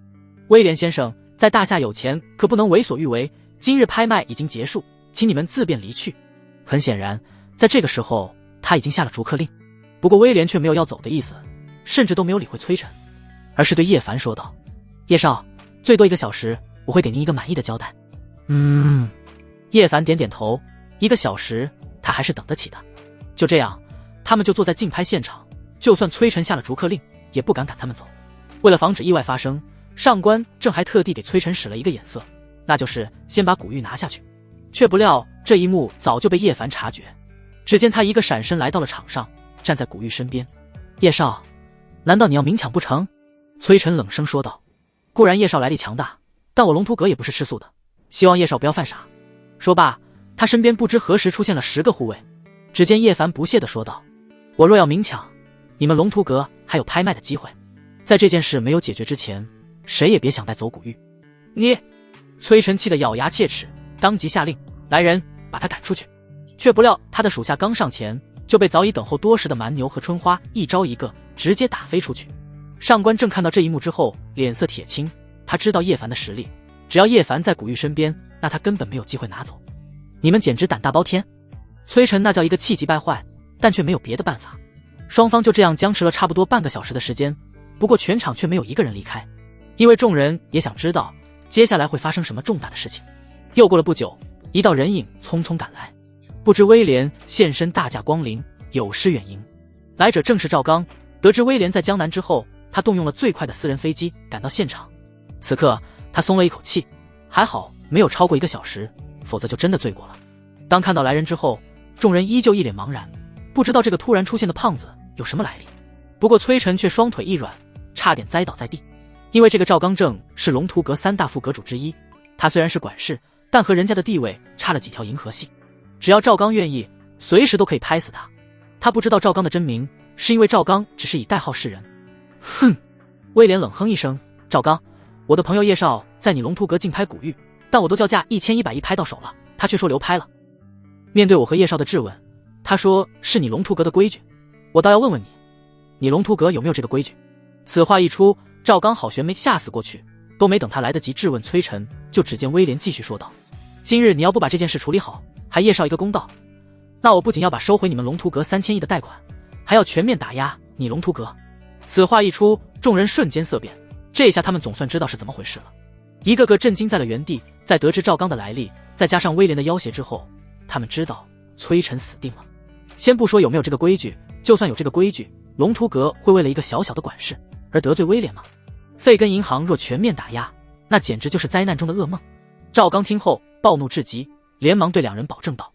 威廉先生，在大夏有钱可不能为所欲为，今日拍卖已经结束，请你们自便离去。很显然，在这个时候他已经下了逐客令。不过威廉却没有要走的意思，甚至都没有理会崔晨，而是对叶凡说道：叶少，最多1个小时，我会给您一个满意的交代。叶凡点点头，1个小时他还是等得起的。就这样，他们就坐在竞拍现场，就算崔晨下了逐客令，也不敢赶他们走。为了防止意外发生，上官正还特地给崔晨使了一个眼色，那就是先把古玉拿下去。却不料这一幕早就被叶凡察觉，只见他一个闪身来到了场上，站在古玉身边。叶少，难道你要明抢不成？崔晨冷声说道。固然叶少来历强大，但我龙图阁也不是吃素的，希望叶少不要犯傻。说罢，他身边不知何时出现了10个护卫。只见叶凡不屑地说道：我若要明抢，你们龙图阁还有拍卖的机会。在这件事没有解决之前，谁也别想带走古玉。你！崔晨气得咬牙切齿，当即下令：来人，把他赶出去。却不料他的属下刚上前，就被早已等候多时的蛮牛和春花一招一个直接打飞出去。上官正看到这一幕之后，脸色铁青，他知道叶凡的实力，只要叶凡在古玉身边，那他根本没有机会拿走。你们简直胆大包天！崔晨那叫一个气急败坏，但却没有别的办法。双方就这样僵持了差不多半个小时的时间，不过全场却没有一个人离开，因为众人也想知道接下来会发生什么重大的事情。又过了不久，一道人影匆匆赶来，不知威廉现身大驾光临，有失远迎。来者正是赵刚。得知威廉在江南之后，他动用了最快的私人飞机赶到现场。此刻他松了一口气，还好没有超过1个小时，否则就真的罪过了。当看到来人之后，众人依旧一脸茫然，不知道这个突然出现的胖子有什么来历。不过崔晨却双腿一软，差点栽倒在地。因为这个赵刚正是龙图阁3大副阁主之一，他虽然是管事，但和人家的地位差了几条银河系。只要赵刚愿意，随时都可以拍死他。他不知道赵刚的真名，是因为赵刚只是以代号示人。哼！威廉冷哼一声：赵刚，我的朋友叶少在你龙图阁竞拍古玉，但我都叫价1100亿拍到手了，他却说流拍了。面对我和叶少的质问，他说是你龙图阁的规矩，我倒要问问你，你龙图阁有没有这个规矩？此话一出，赵刚好悬没吓死过去，都没等他来得及质问崔晨，就只见威廉继续说道：今日你要不把这件事处理好，还叶少一个公道，那我不仅要把收回你们龙图阁3000亿的贷款，还要全面打压你龙图阁。此话一出，众人瞬间色变，这下他们总算知道是怎么回事了，一个个震惊在了原地。在得知赵刚的来历，再加上威廉的要挟之后，他们知道崔晨死定了。先不说有没有这个规矩，就算有这个规矩，龙图阁会为了一个小小的管事而得罪威廉吗？费根银行若全面打压，那简直就是灾难中的噩梦。赵刚听后暴怒至极，连忙对两人保证道：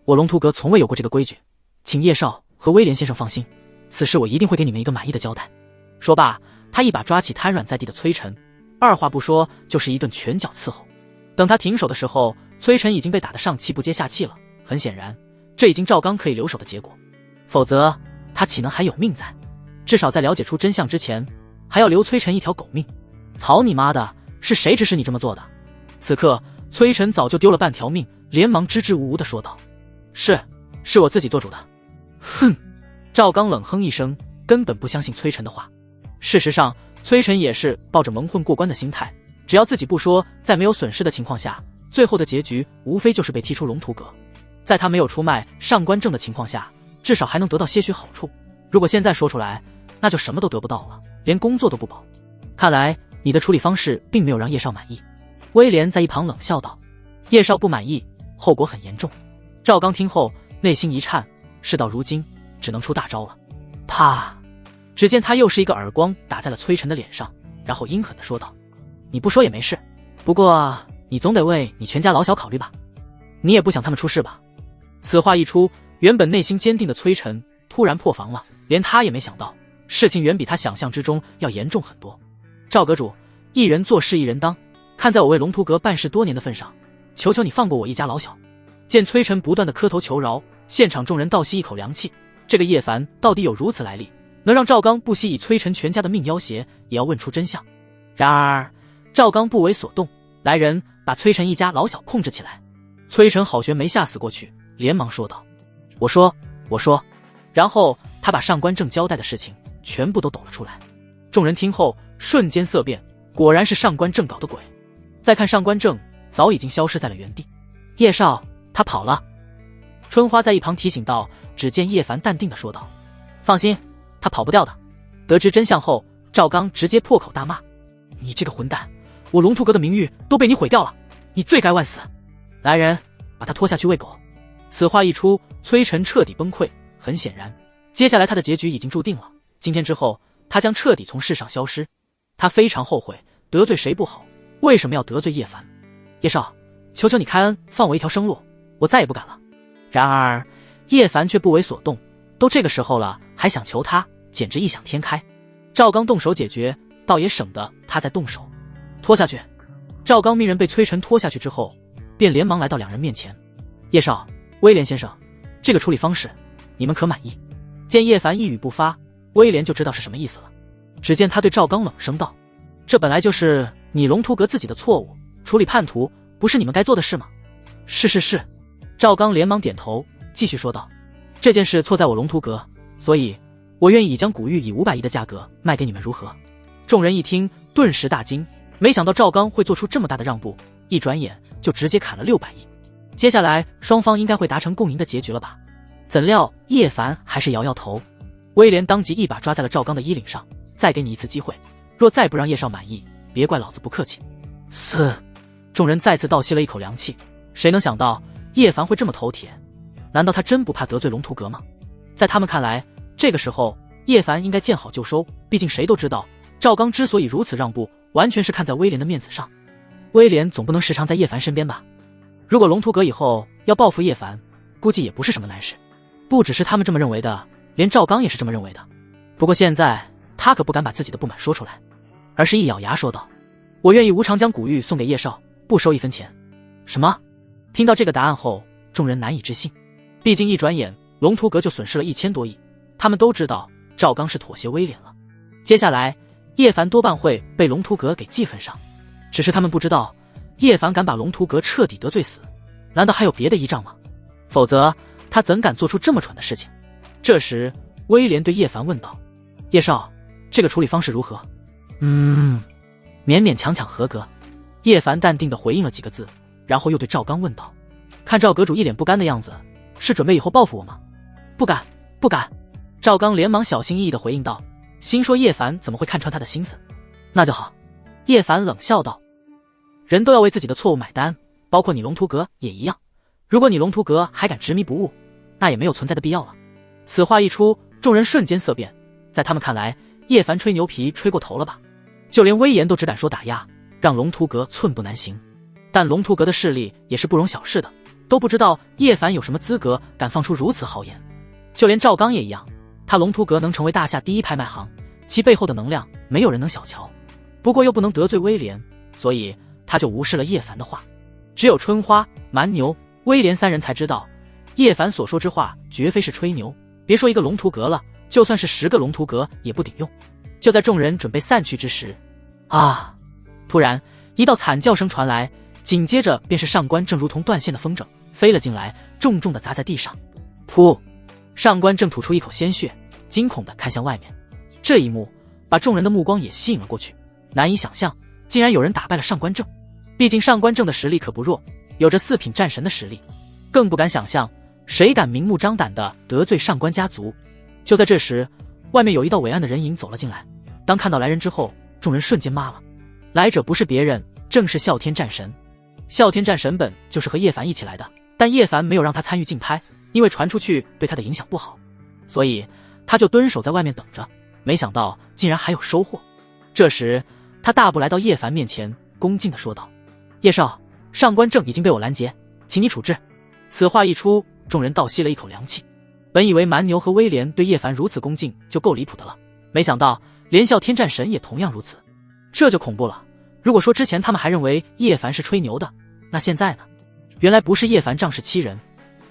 我龙图阁从未有过这个规矩，请叶少和威廉先生放心，此事我一定会给你们一个满意的交代。说罢，他一把抓起瘫软在地的崔晨，二话不说就是一顿拳脚伺候。等他停手的时候，崔晨已经被打得上气不接下气了。很显然，这已经赵刚可以留手的结果，否则他岂能还有命在？至少在了解出真相之前，还要留崔晨一条狗命。操你妈的，是谁指使你这么做的？此刻崔晨早就丢了半条命，连忙支支吾吾地说道：是我自己做主的。哼！赵刚冷哼一声，根本不相信崔晨的话。事实上，崔晨也是抱着蒙混过关的心态，只要自己不说，在没有损失的情况下，最后的结局无非就是被踢出龙图阁。在他没有出卖上官正的情况下，至少还能得到些许好处。如果现在说出来，那就什么都得不到了，连工作都不保。看来你的处理方式并没有让叶少满意。威廉在一旁冷笑道：叶少不满意，后果很严重。赵刚听后内心一颤，事到如今只能出大招了。啪！只见他又是一个耳光打在了崔晨的脸上，然后阴狠地说道：你不说也没事，不过你总得为你全家老小考虑吧？你也不想他们出事吧？此话一出，原本内心坚定的崔晨突然破防了，连他也没想到，事情远比他想象之中要严重很多。赵阁主，一人做事一人当，看在我为龙图阁办事多年的份上，求求你放过我一家老小。见崔晨不断的磕头求饶，现场众人倒吸一口凉气。这个叶凡到底有如此来历，能让赵刚不惜以崔晨全家的命要挟，也要问出真相。然而赵刚不为所动，来人把崔晨一家老小控制起来。崔晨好悬没吓死过去，连忙说道：我说。然后他把上官正交代的事情全部都抖了出来。众人听后瞬间色变，果然是上官正搞的鬼。再看上官正早已经消失在了原地。叶少，他跑了。春花在一旁提醒道，只见叶凡淡定地说道：放心，他跑不掉的。得知真相后，赵刚直接破口大骂：你这个混蛋，我龙图阁的名誉都被你毁掉了，你罪该万死。来人，把他拖下去喂狗。此话一出，崔晨彻底崩溃。很显然，接下来他的结局已经注定了。今天之后，他将彻底从世上消失。他非常后悔，得罪谁不好，为什么要得罪叶凡？叶少，求求你开恩，放我一条生路，我再也不敢了。然而叶凡却不为所动，都这个时候了，还想求他，简直异想天开。赵刚动手解决，倒也省得他再动手。拖下去。赵刚命人被崔晨拖下去之后，便连忙来到两人面前。叶少，威廉先生，这个处理方式你们可满意？见叶凡一语不发，威廉就知道是什么意思了。只见他对赵刚冷声道：这本来就是你龙图阁自己的错误，处理叛徒不是你们该做的事吗？是。赵刚连忙点头，继续说道：这件事错在我龙图阁，所以我愿意将古玉以500亿的价格卖给你们，如何？众人一听顿时大惊，没想到赵刚会做出这么大的让步，一转眼就直接砍了600亿。接下来双方应该会达成共赢的结局了吧？怎料叶凡还是摇摇头。威廉当即一把抓在了赵刚的衣领上：再给你一次机会，若再不让叶少满意，别怪老子不客气。众人再次倒吸了一口凉气。谁能想到叶凡会这么头铁？难道他真不怕得罪龙图阁吗？在他们看来，这个时候叶凡应该见好就收，毕竟谁都知道赵刚之所以如此让步，完全是看在威廉的面子上。威廉总不能时常在叶凡身边吧？如果龙图阁以后要报复叶凡，估计也不是什么难事。不只是他们这么认为的，连赵刚也是这么认为的。不过现在他可不敢把自己的不满说出来，而是一咬牙说道：我愿意无偿将古玉送给叶少，不收1分钱。什么？听到这个答案后，众人难以置信。毕竟一转眼龙图阁就损失了1000多亿，他们都知道赵刚是妥协威廉了。接下来叶凡多半会被龙图阁给记恨上，只是他们不知道叶凡敢把龙图阁彻底得罪死，难道还有别的依仗吗？否则他怎敢做出这么蠢的事情？这时威廉对叶凡问道：叶少，这个处理方式如何？勉勉强强合格。叶凡淡定地回应了几个字，然后又对赵刚问道：看赵阁主一脸不甘的样子，是准备以后报复我吗？不敢。赵刚连忙小心翼翼地回应道，心说叶凡怎么会看穿他的心思？那就好。叶凡冷笑道，人都要为自己的错误买单，包括你龙图阁也一样。如果你龙图阁还敢执迷不悟，那也没有存在的必要了。此话一出，众人瞬间色变，在他们看来，叶凡吹牛皮吹过头了吧？就连威严都只敢说打压，让龙图阁寸步难行。但龙图阁的势力也是不容小视的，都不知道叶凡有什么资格敢放出如此豪言。就连赵刚也一样，他龙图阁能成为大夏第一拍卖行，其背后的能量没有人能小瞧。不过又不能得罪威廉，所以他就无视了叶凡的话。只有春花、蛮牛、威廉三人才知道，叶凡所说之话绝非是吹牛，别说一个龙图阁了，就算是10个龙图阁也不顶用。就在众人准备散去之时，突然一道惨叫声传来，紧接着便是上官正如同断线的风筝飞了进来，重重地砸在地上。噗！上官正吐出一口鲜血，惊恐地看向外面。这一幕把众人的目光也吸引了过去，难以想象竟然有人打败了上官正。毕竟上官正的实力可不弱，有着4品战神的实力，更不敢想象谁敢明目张胆地得罪上官家族。就在这时，外面有一道伟岸的人影走了进来，当看到来人之后，众人瞬间麻了。来者不是别人，正是啸天战神。啸天战神本就是和叶凡一起来的，但叶凡没有让他参与竞拍，因为传出去对他的影响不好，所以他就蹲守在外面等着，没想到竟然还有收获。这时他大步来到叶凡面前，恭敬地说道，叶少，上官正已经被我拦截，请你处置。此话一出，众人倒吸了一口凉气。本以为蛮牛和威廉对叶凡如此恭敬就够离谱的了，没想到连啸天战神也同样如此，这就恐怖了。如果说之前他们还认为叶凡是吹牛的，那现在呢？原来不是叶凡仗势欺人，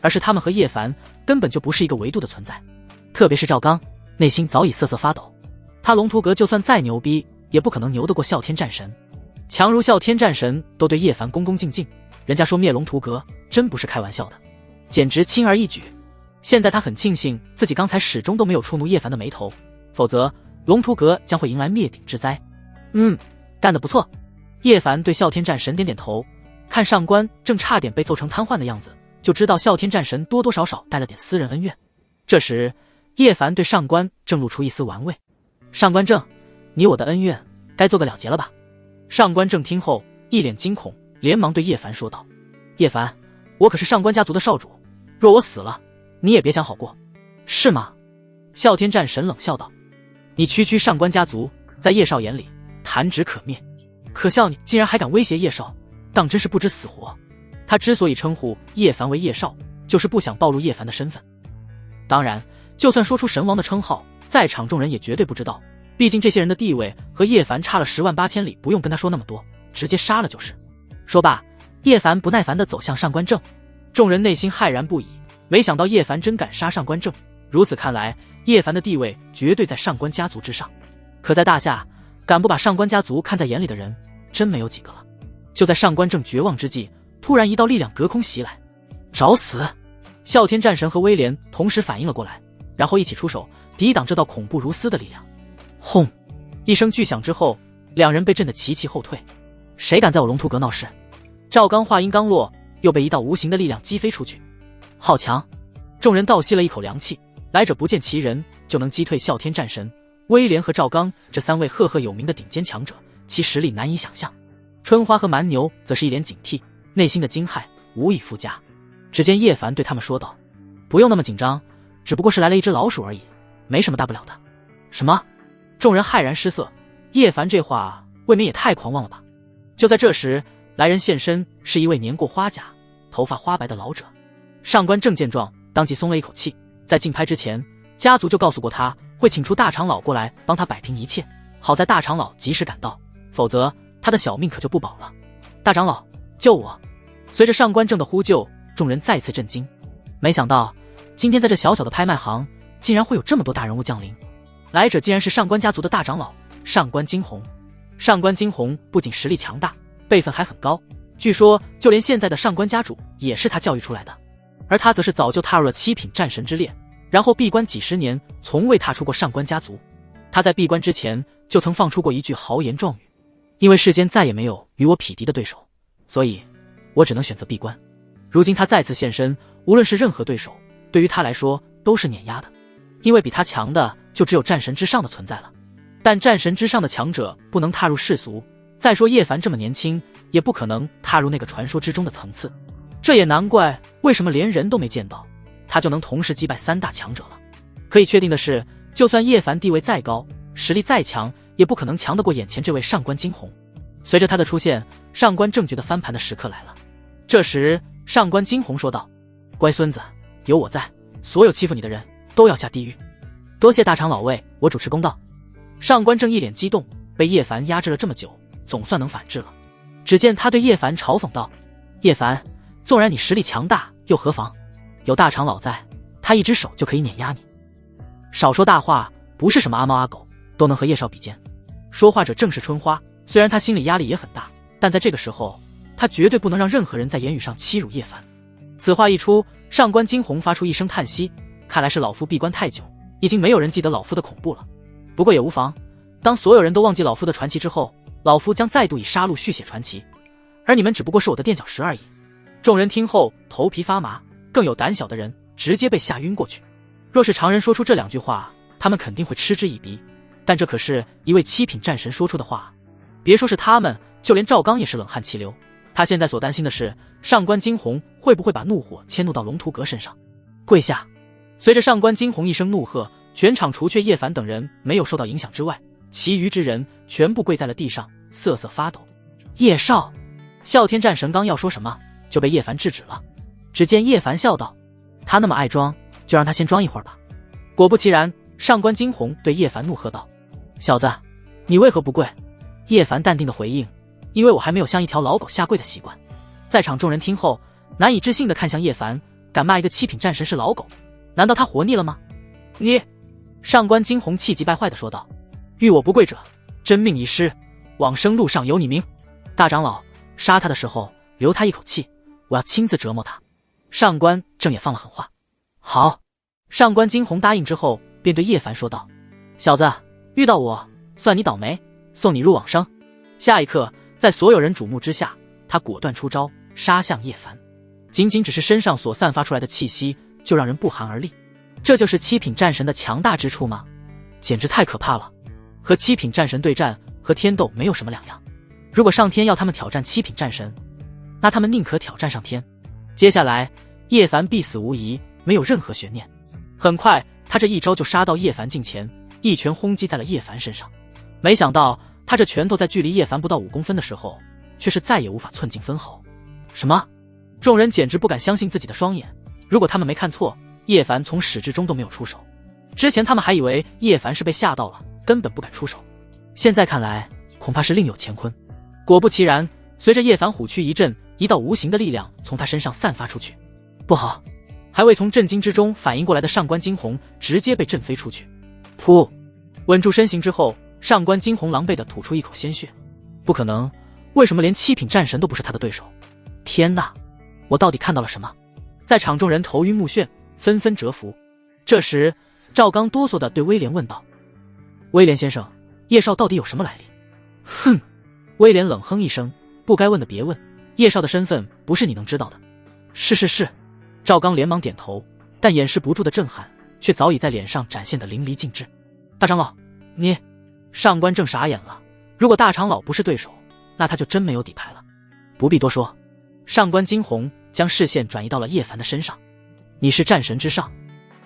而是他们和叶凡根本就不是一个维度的存在。特别是赵刚，内心早已瑟瑟发抖。他龙图阁就算再牛逼，也不可能牛得过啸天战神。强如啸天战神都对叶凡恭恭敬敬，人家说灭龙图阁真不是开玩笑的，简直轻而易举。现在他很庆幸自己刚才始终都没有触怒叶凡的眉头，否则龙图阁将会迎来灭顶之灾。干得不错。叶凡对啸天战神点点头，看上官正差点被揍成瘫痪的样子，就知道啸天战神多多少少带了点私人恩怨。这时叶凡对上官正露出一丝玩味，上官正，你我的恩怨该做个了结了吧？上官正听后一脸惊恐，连忙对叶凡说道，叶凡，我可是上官家族的少主，若我死了，你也别想好过，是吗？啸天战神冷笑道，你区上官家族在叶少眼里弹指可灭，可笑你竟然还敢威胁叶少，当真是不知死活。他之所以称呼叶凡为叶少，就是不想暴露叶凡的身份。当然就算说出神王的称号，在场众人也绝对不知道，毕竟这些人的地位和叶凡差了10万8千里，不用跟他说那么多，直接杀了就是。说罢，叶凡不耐烦地走向上官正。众人内心骇然不已，没想到叶凡真敢杀上官正，如此看来叶凡的地位绝对在上官家族之上。可在大夏，敢不把上官家族看在眼里的人真没有几个了。就在上官正绝望之际，突然一道力量隔空袭来，找死！啸天战神和威廉同时反应了过来，然后一起出手抵挡这道恐怖如斯的力量。轰！一声巨响之后，两人被震得齐齐后退。谁敢在我龙图阁闹事？赵刚话音刚落，又被一道无形的力量击飞出去。好强！众人倒吸了一口凉气，来者不见其人，就能击退啸天战神、威廉和赵刚这3位赫赫有名的顶尖强者，其实力难以想象。春花和蛮牛则是一脸警惕，内心的惊骇无以复加。只见叶凡对他们说道，不用那么紧张，只不过是来了一只老鼠而已，没什么大不了的。什么？众人骇然失色，叶凡这话未免也太狂妄了吧。就在这时，来人现身，是一位年过花甲、头发花白的老者。上官正见状，当即松了一口气。在竞拍之前，家族就告诉过他会请出大长老过来帮他摆平一切，好在大长老及时赶到，否则他的小命可就不保了。大长老，救我！随着上官正的呼救，众人再次震惊，没想到今天在这小小的拍卖行竟然会有这么多大人物降临。来者竟然是上官家族的大长老上官惊鸿。上官惊鸿不仅实力强大，辈分还很高，据说就连现在的上官家主也是他教育出来的。而他则是早就踏入了7品战神之列，然后闭关几10年，从未踏出过上官家族。他在闭关之前就曾放出过一句豪言壮语，因为世间再也没有与我匹敌的对手，所以我只能选择闭关。如今他再次现身，无论是任何对手，对于他来说都是碾压的。因为比他强的就只有战神之上的存在了。但战神之上的强者不能踏入世俗，再说叶凡这么年轻，也不可能踏入那个传说之中的层次。这也难怪为什么连人都没见到，他就能同时击败3大强者了。可以确定的是，就算叶凡地位再高，实力再强，也不可能强得过眼前这位上官惊鸿。随着他的出现，上官正觉得翻盘的时刻来了。这时上官惊鸿说道：乖孙子，有我在，所有欺负你的人都要下地狱。多谢大长老为我主持公道。上官正一脸激动，被叶凡压制了这么久，总算能反制了。只见他对叶凡嘲讽道：叶凡，纵然你实力强大又何妨，有大长老在，他一只手就可以碾压你。少说大话，不是什么阿猫阿狗都能和叶少比肩。说话者正是春花，虽然他心里压力也很大，但在这个时候他绝对不能让任何人在言语上欺辱叶凡。此话一出，上官惊鸿发出一声叹息，看来是老夫闭关太久，已经没有人记得老夫的恐怖了。不过也无妨，当所有人都忘记老夫的传奇之后，老夫将再度以杀戮续写传奇，而你们只不过是我的垫脚石而已。众人听后头皮发麻，更有胆小的人直接被吓晕过去。若是常人说出这2句话，他们肯定会嗤之以鼻，但这可是一位7品战神说出的话。别说是他们，就连赵刚也是冷汗齐流。他现在所担心的是，上官惊鸿会不会把怒火迁怒到龙图阁身上。跪下！随着上官惊鸿一声怒喝，全场除却叶凡等人没有受到影响之外，其余之人全部跪在了地上，瑟瑟发抖。叶少，啸天战神刚要说什么，就被叶凡制止了。只见叶凡笑道：他那么爱装，就让他先装一会儿吧。果不其然，上官惊鸿对叶凡怒喝道：小子，你为何不跪？叶凡淡定的回应：因为我还没有像一条老狗下跪的习惯。在场众人听后难以置信的看向叶凡，敢骂一个7品战神是老狗，难道他活腻了吗？你！上官惊鸿气急败坏的说道：遇我不跪者，真命已失，往生路上有你名。大长老，杀他的时候留他一口气，我要亲自折磨他。上官正也放了狠话。好。上官惊鸿答应之后，便对叶凡说道：小子，遇到我算你倒霉，送你入往生。下一刻，在所有人瞩目之下，他果断出招，杀向叶凡。仅仅只是身上所散发出来的气息，就让人不寒而栗。这就是7品战神的强大之处吗？简直太可怕了！和7品战神对战，和天斗没有什么两样。如果上天要他们挑战7品战神，那他们宁可挑战上天。接下来，叶凡必死无疑，没有任何悬念。很快，他这一招就杀到叶凡近前，一拳轰击在了叶凡身上。没想到，他这拳头在距离叶凡不到5公分的时候，却是再也无法寸进分毫。什么？众人简直不敢相信自己的双眼。如果他们没看错，叶凡从始至终都没有出手。之前他们还以为叶凡是被吓到了，根本不敢出手。现在看来，恐怕是另有乾坤。果不其然，随着叶凡虎躯一震，一道无形的力量从他身上散发出去。不好！还未从震惊之中反应过来的上官惊鸿直接被震飞出去。噗！稳住身形之后，上官惊鸿狼狈地吐出一口鲜血。不可能，为什么连7品战神都不是他的对手？天哪！我到底看到了什么？在场众人头晕目眩，纷纷折服。这时，赵刚哆嗦地对威廉问道：威廉先生，叶少到底有什么来历？哼！威廉冷哼一声，不该问的别问，叶少的身份不是你能知道的。是。赵刚连忙点头，但掩饰不住的震撼却早已在脸上展现得淋漓尽致。大长老，你……上官正傻眼了，如果大长老不是对手，那他就真没有底牌了。不必多说，上官惊鸿将视线转移到了叶凡的身上。你是战神之上。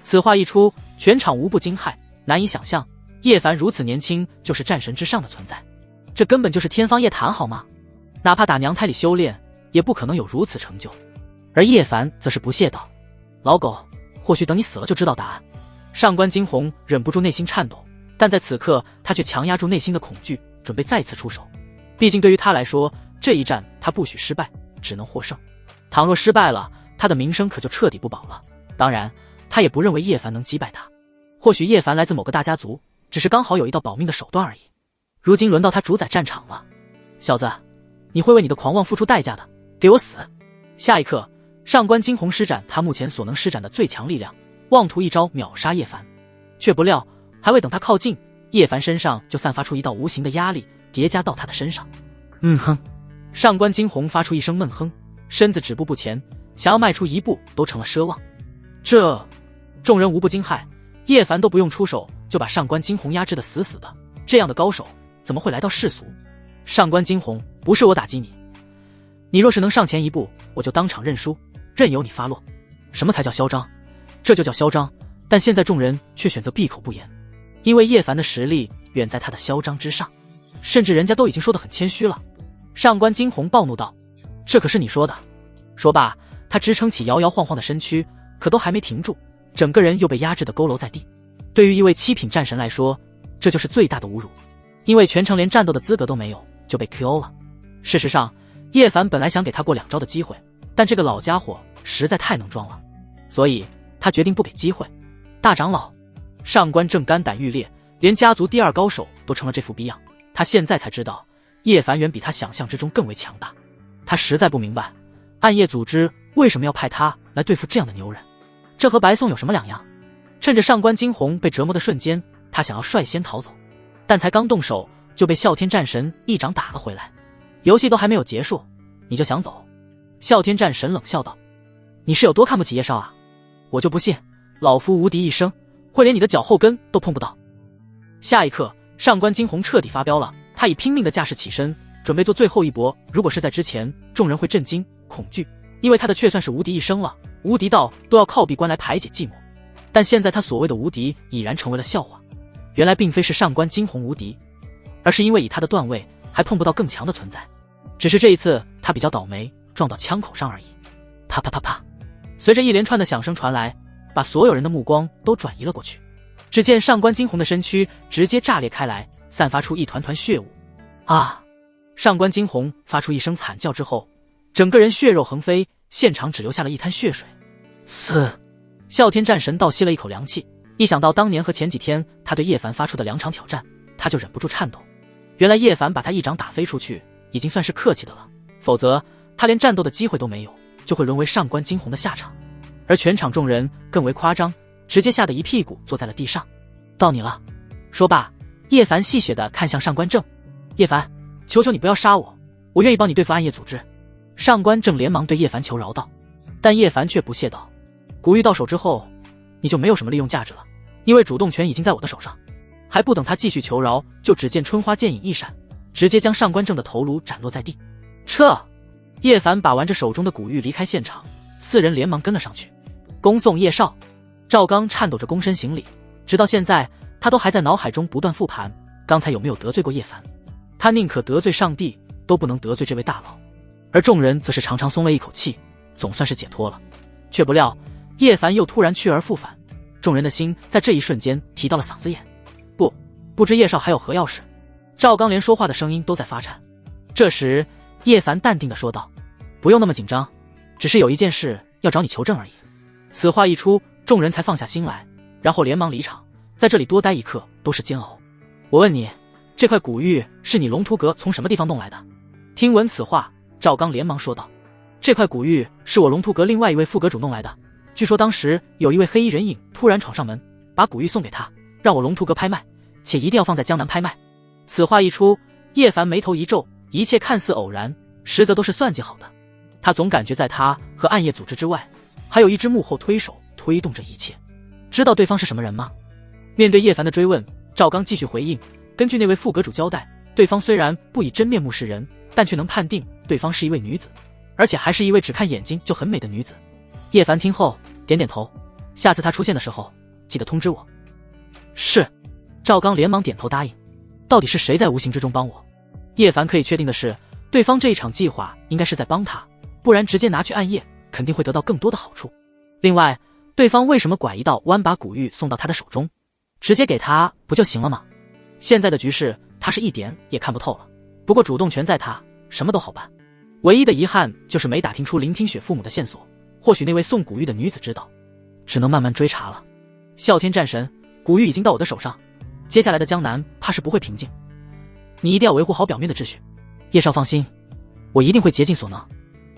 此话一出，全场无不惊骇，难以想象叶凡如此年轻就是战神之上的存在，这根本就是天方夜谭好吗？哪怕打娘胎里修炼，也不可能有如此成就。而叶凡则是不屑道：老狗，或许等你死了就知道答案。上官惊鸿忍不住内心颤抖，但在此刻他却强压住内心的恐惧，准备再次出手。毕竟对于他来说，这一战他不许失败，只能获胜。倘若失败了，他的名声可就彻底不保了。当然，他也不认为叶凡能击败他。或许叶凡来自某个大家族，只是刚好有一道保命的手段而已。如今轮到他主宰战场了。小子，你会为你的狂妄付出代价的，给我死！下一刻，上官惊鸿施展他目前所能施展的最强力量，妄图一招秒杀叶凡。却不料，还未等他靠近，叶凡身上就散发出一道无形的压力，叠加到他的身上。哼！上官惊鸿发出一声闷哼，身子止步不前，想要迈出一步都成了奢望。众人无不惊骇，叶凡都不用出手，就把上官惊鸿压制得死死的。这样的高手怎么会来到世俗？上官惊鸿，不是我打击你，你若是能上前一步，我就当场认输，任由你发落。什么才叫嚣张？这就叫嚣张。但现在众人却选择闭口不言，因为叶凡的实力远在他的嚣张之上，甚至人家都已经说得很谦虚了。上官惊鸿暴怒道：“这可是你说的！”说罢，他支撑起摇摇晃晃的身躯，可都还没停住，整个人又被压制得佝偻在地。对于一位7品战神来说，这就是最大的侮辱，因为全程连战斗的资格都没有就被 KO 了。事实上，叶凡本来想给他过2招的机会，但这个老家伙实在太能装了，所以他决定不给机会。大长老上官正肝胆欲裂，连家族第2高手都成了这副逼样。他现在才知道，叶凡远比他想象之中更为强大。他实在不明白，暗夜组织为什么要派他来对付这样的牛人，这和白送有什么两样？趁着上官惊鸿被折磨的瞬间，他想要率先逃走，但才刚动手就被啸天战神一掌打了回来。游戏都还没有结束，你就想走？啸天战神冷笑道：“你是有多看不起叶少啊？我就不信老夫无敌一生，会连你的脚后跟都碰不到。”下一刻，上官惊鸿彻底发飙了，他以拼命的架势起身，准备做最后一搏。如果是在之前，众人会震惊恐惧，因为他的确算是无敌一生了，无敌到都要靠闭关来排解寂寞。但现在他所谓的无敌已然成为了笑话。原来并非是上官惊鸿无敌，而是因为以他的段位还碰不到更强的存在，只是这一次他比较倒霉，撞到枪口上而已。啪啪啪啪，随着一连串的响声传来，把所有人的目光都转移了过去。只见上官惊鸿的身躯直接炸裂开来，散发出一团团血雾。啊！上官惊鸿发出一声惨叫之后，整个人血肉横飞，现场只留下了一滩血水。嘶！啸天战神倒吸了一口凉气，一想到当年和前几天他对叶凡发出的2场挑战，他就忍不住颤抖。原来叶凡把他一掌打飞出去，已经算是客气的了，否则他连战斗的机会都没有，就会沦为上官惊鸿的下场。而全场众人更为夸张，直接吓得一屁股坐在了地上。到你了。说罢，叶凡戏谑地看向上官正：“叶凡，求求你不要杀我，我愿意帮你对付暗夜组织。”上官正连忙对叶凡求饶道，但叶凡却不屑道：“古玉到手之后，你就没有什么利用价值了，因为主动权已经在我的手上。”还不等他继续求饶，就只见春花剑影一闪，直接将上官正的头颅斩落在地。撤！叶凡把玩着手中的古玉离开现场，4人连忙跟了上去。恭送叶少。赵刚颤抖着躬身行礼，直到现在他都还在脑海中不断复盘刚才有没有得罪过叶凡。他宁可得罪上帝，都不能得罪这位大佬。而众人则是长长松了一口气，总算是解脱了。却不料叶凡又突然去而复返，众人的心在这一瞬间提到了嗓子眼。不知叶少还有何要事？赵刚连说话的声音都在发颤。这时叶凡淡定地说道：“不用那么紧张，只是有一件事要找你求证而已。”此话一出，众人才放下心来，然后连忙离场。在这里多待一刻都是煎熬。我问你，这块古玉是你龙图阁从什么地方弄来的？听闻此话，赵刚连忙说道：“这块古玉是我龙图阁另外一位副阁主弄来的。据说当时有一位黑衣人影突然闯上门，把古玉送给他，让我龙图阁拍卖，且一定要放在江南拍卖。”此话一出，叶凡眉头一皱，一切看似偶然，实则都是算计好的。他总感觉在他和暗夜组织之外，还有一只幕后推手推动这一切。知道对方是什么人吗？面对叶凡的追问，赵刚继续回应：“根据那位副阁主交代，对方虽然不以真面目示人，但却能判定对方是一位女子，而且还是一位只看眼睛就很美的女子。”叶凡听后点点头，下次他出现的时候记得通知我。是。赵刚连忙点头答应。到底是谁在无形之中帮我？叶凡可以确定的是，对方这一场计划应该是在帮他，不然直接拿去暗夜肯定会得到更多的好处。另外，对方为什么拐一道弯把古玉送到他的手中，直接给他不就行了吗？现在的局势他是一点也看不透了，不过主动权在他，什么都好办。唯一的遗憾就是没打听出林听雪父母的线索，或许那位送古玉的女子知道，只能慢慢追查了。啸天战神，古玉已经到我的手上，接下来的江南怕是不会平静，你一定要维护好表面的秩序。叶少放心，我一定会竭尽所能。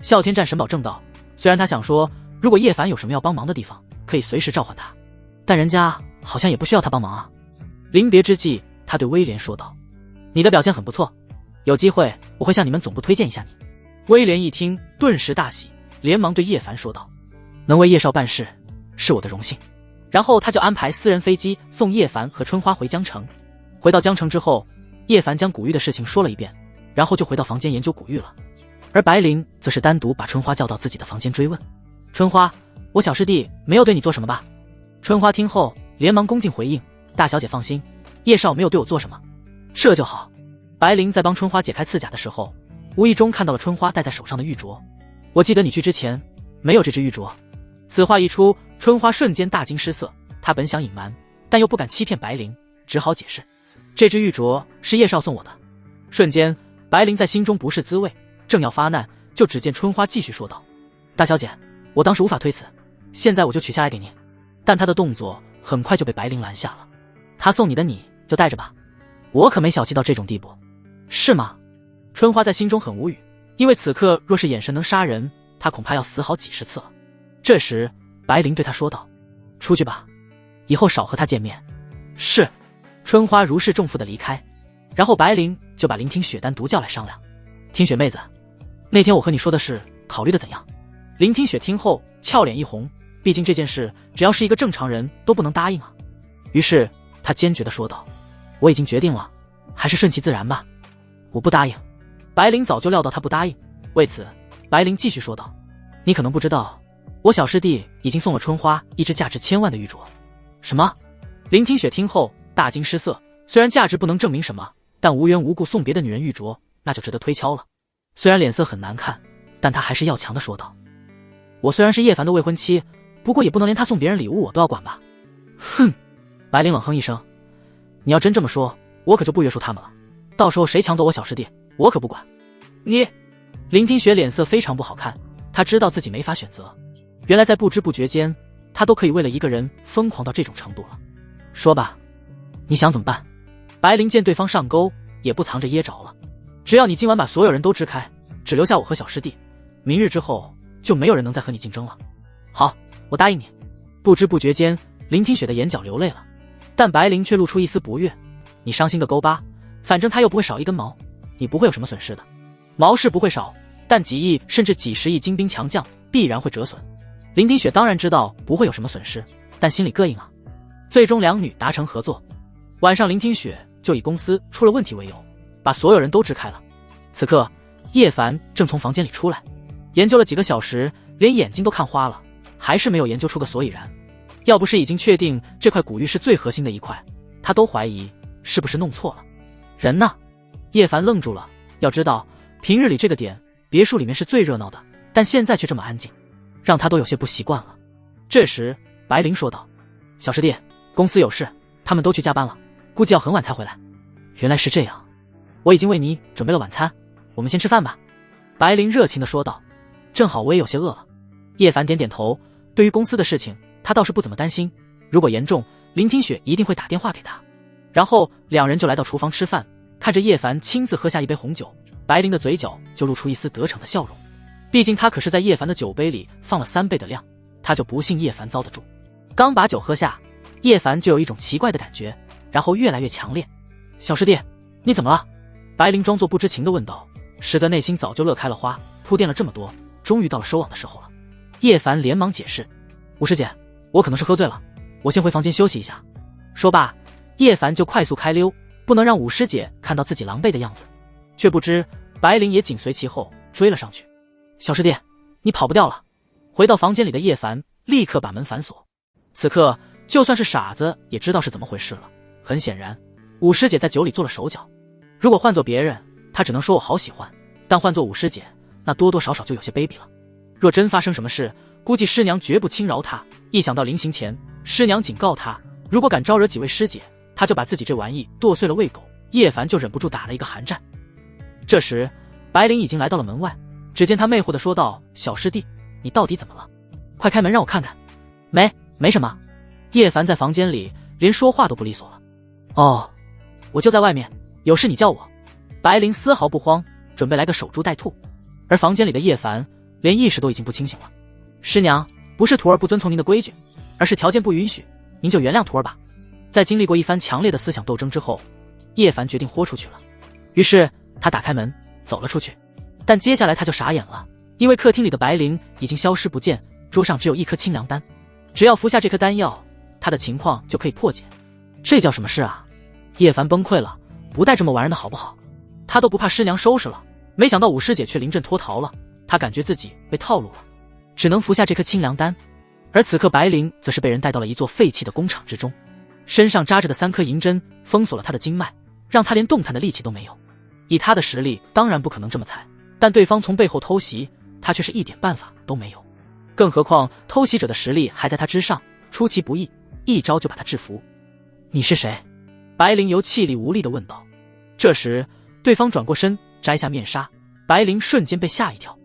啸天战神保证道。虽然他想说，如果叶凡有什么要帮忙的地方，可以随时召唤他，但人家好像也不需要他帮忙啊。临别之际，他对威廉说道：“你的表现很不错，有机会我会向你们总部推荐一下你。”威廉一听，顿时大喜，连忙对叶凡说道：“能为叶少办事，是我的荣幸。”然后他就安排私人飞机送叶凡和春花回江城。回到江城之后，叶凡将古玉的事情说了一遍，然后就回到房间研究古玉了。而白灵则是单独把春花叫到自己的房间追问：“春花，我小师弟没有对你做什么吧？”春花听后连忙恭敬回应：“大小姐放心，叶少没有对我做什么，这就好。”白灵在帮春花解开刺甲的时候，无意中看到了春花戴在手上的玉镯。“我记得你去之前没有这只玉镯。”此话一出，春花瞬间大惊失色，她本想隐瞒，但又不敢欺骗白灵，只好解释：“这只玉镯是叶少送我的。”瞬间，白灵在心中不是滋味，正要发难，就只见春花继续说道：“大小姐，我当时无法推辞，现在我就取下来给您。”但她的动作很快就被白灵拦下了：“他送你的你就带着吧，我可没小气到这种地步。”“是吗？”春花在心中很无语，因为此刻若是眼神能杀人，她恐怕要死好几十次了。这时白灵对她说道：“出去吧，以后少和他见面。”“是。”春花如释重负地离开，然后白灵就把林听雪单独叫来商量：“听雪妹子，那天我和你说的事考虑的怎样？”林听雪听后俏脸一红，毕竟这件事只要是一个正常人都不能答应啊。于是她坚决地说道：“我已经决定了，还是顺其自然吧。”“我不答应。”白灵早就料到她不答应，为此白灵继续说道：“你可能不知道，我小师弟已经送了春花一只价值1000万的玉镯。”“什么？”林听雪听后大惊失色，虽然价值不能证明什么，但无缘无故送别的女人玉镯，那就值得推敲了。虽然脸色很难看，但他还是要强地说道：“我虽然是叶凡的未婚妻，不过也不能连他送别人礼物我都要管吧。”“哼！”白灵冷哼一声：“你要真这么说，我可就不约束他们了。到时候谁抢走我小师弟，我可不管。”“你……”林听雪脸色非常不好看，她知道自己没法选择。原来在不知不觉间，她都可以为了一个人疯狂到这种程度了。“说吧，你想怎么办？”白灵见对方上钩，也不藏着掖着了：“只要你今晚把所有人都支开，只留下我和小师弟，明日之后就没有人能再和你竞争了。”“好，我答应你。”不知不觉间，林听雪的眼角流泪了，但白灵却露出一丝不悦：“你伤心个勾巴，反正他又不会少一根毛，你不会有什么损失的。毛是不会少，但几亿甚至几十亿精兵强将必然会折损。”林听雪当然知道不会有什么损失，但心里膈应啊。最终两女达成合作，晚上林听雪就以公司出了问题为由，把所有人都支开了。此刻叶凡正从房间里出来，研究了几个小时，连眼睛都看花了，还是没有研究出个所以然。要不是已经确定这块古玉是最核心的一块，他都怀疑是不是弄错了人呢。叶凡愣住了，要知道平日里这个点别墅里面是最热闹的，但现在却这么安静，让他都有些不习惯了。这时白灵说道：“小师弟，公司有事，他们都去加班了，估计要很晚才回来。”“原来是这样，我已经为你准备了晚餐，我们先吃饭吧。”白灵热情地说道。“正好我也有些饿了。”叶凡点点头，对于公司的事情他倒是不怎么担心，如果严重，林听雪一定会打电话给他。然后两人就来到厨房吃饭，看着叶凡亲自喝下一杯红酒，白灵的嘴角就露出一丝得逞的笑容，毕竟他可是在叶凡的酒杯里放了3倍的量，他就不信叶凡遭得住。刚把酒喝下，叶凡就有一种奇怪的感觉，然后越来越强烈。“小师弟，你怎么了？”白灵装作不知情地问道，实则内心早就乐开了花，铺垫了这么多，终于到了收网的时候了。叶凡连忙解释：“吴师姐，我可能是喝醉了，我先回房间休息一下。”说罢，叶凡就快速开溜，不能让武师姐看到自己狼狈的样子。却不知白灵也紧随其后追了上去。“小师弟，你跑不掉了。”回到房间里的叶凡立刻把门反锁。此刻就算是傻子也知道是怎么回事了。很显然，武师姐在酒里做了手脚。如果换做别人，他只能说我好喜欢，但换做武师姐，那多多少少就有些卑鄙了。若真发生什么事，估计师娘绝不轻饶他。一想到临行前师娘警告他，如果敢招惹几位师姐，他就把自己这玩意剁碎了喂狗，叶凡就忍不住打了一个寒战。这时白灵已经来到了门外，只见他魅惑地说道：“小师弟，你到底怎么了？快开门让我看看。”“没什么。”叶凡在房间里连说话都不利索了。“哦，我就在外面，有事你叫我。”白灵丝毫不慌，准备来个守株待兔。而房间里的叶凡连意识都已经不清醒了。“师娘，不是徒儿不遵从您的规矩，而是条件不允许，您就原谅徒儿吧。”在经历过一番强烈的思想斗争之后，叶凡决定豁出去了。于是他打开门走了出去，但接下来他就傻眼了，因为客厅里的白灵已经消失不见，桌上只有一颗清凉丹。只要服下这颗丹药，他的情况就可以破解。这叫什么事啊？叶凡崩溃了，不带这么玩人的好不好？他都不怕师娘收拾了，没想到武师姐却临阵脱逃了，他感觉自己被套路了，只能服下这颗清凉丹。而此刻白灵则是被人带到了一座废弃的工厂之中，身上扎着的3颗银针封锁了他的经脉，让他连动弹的力气都没有。以他的实力当然不可能这么踩，但对方从背后偷袭，他却是一点办法都没有。更何况偷袭者的实力还在他之上，出其不意，一招就把他制服。你是谁？白灵由气力无力地问道。这时对方转过身摘下面纱，白灵瞬间被吓一跳。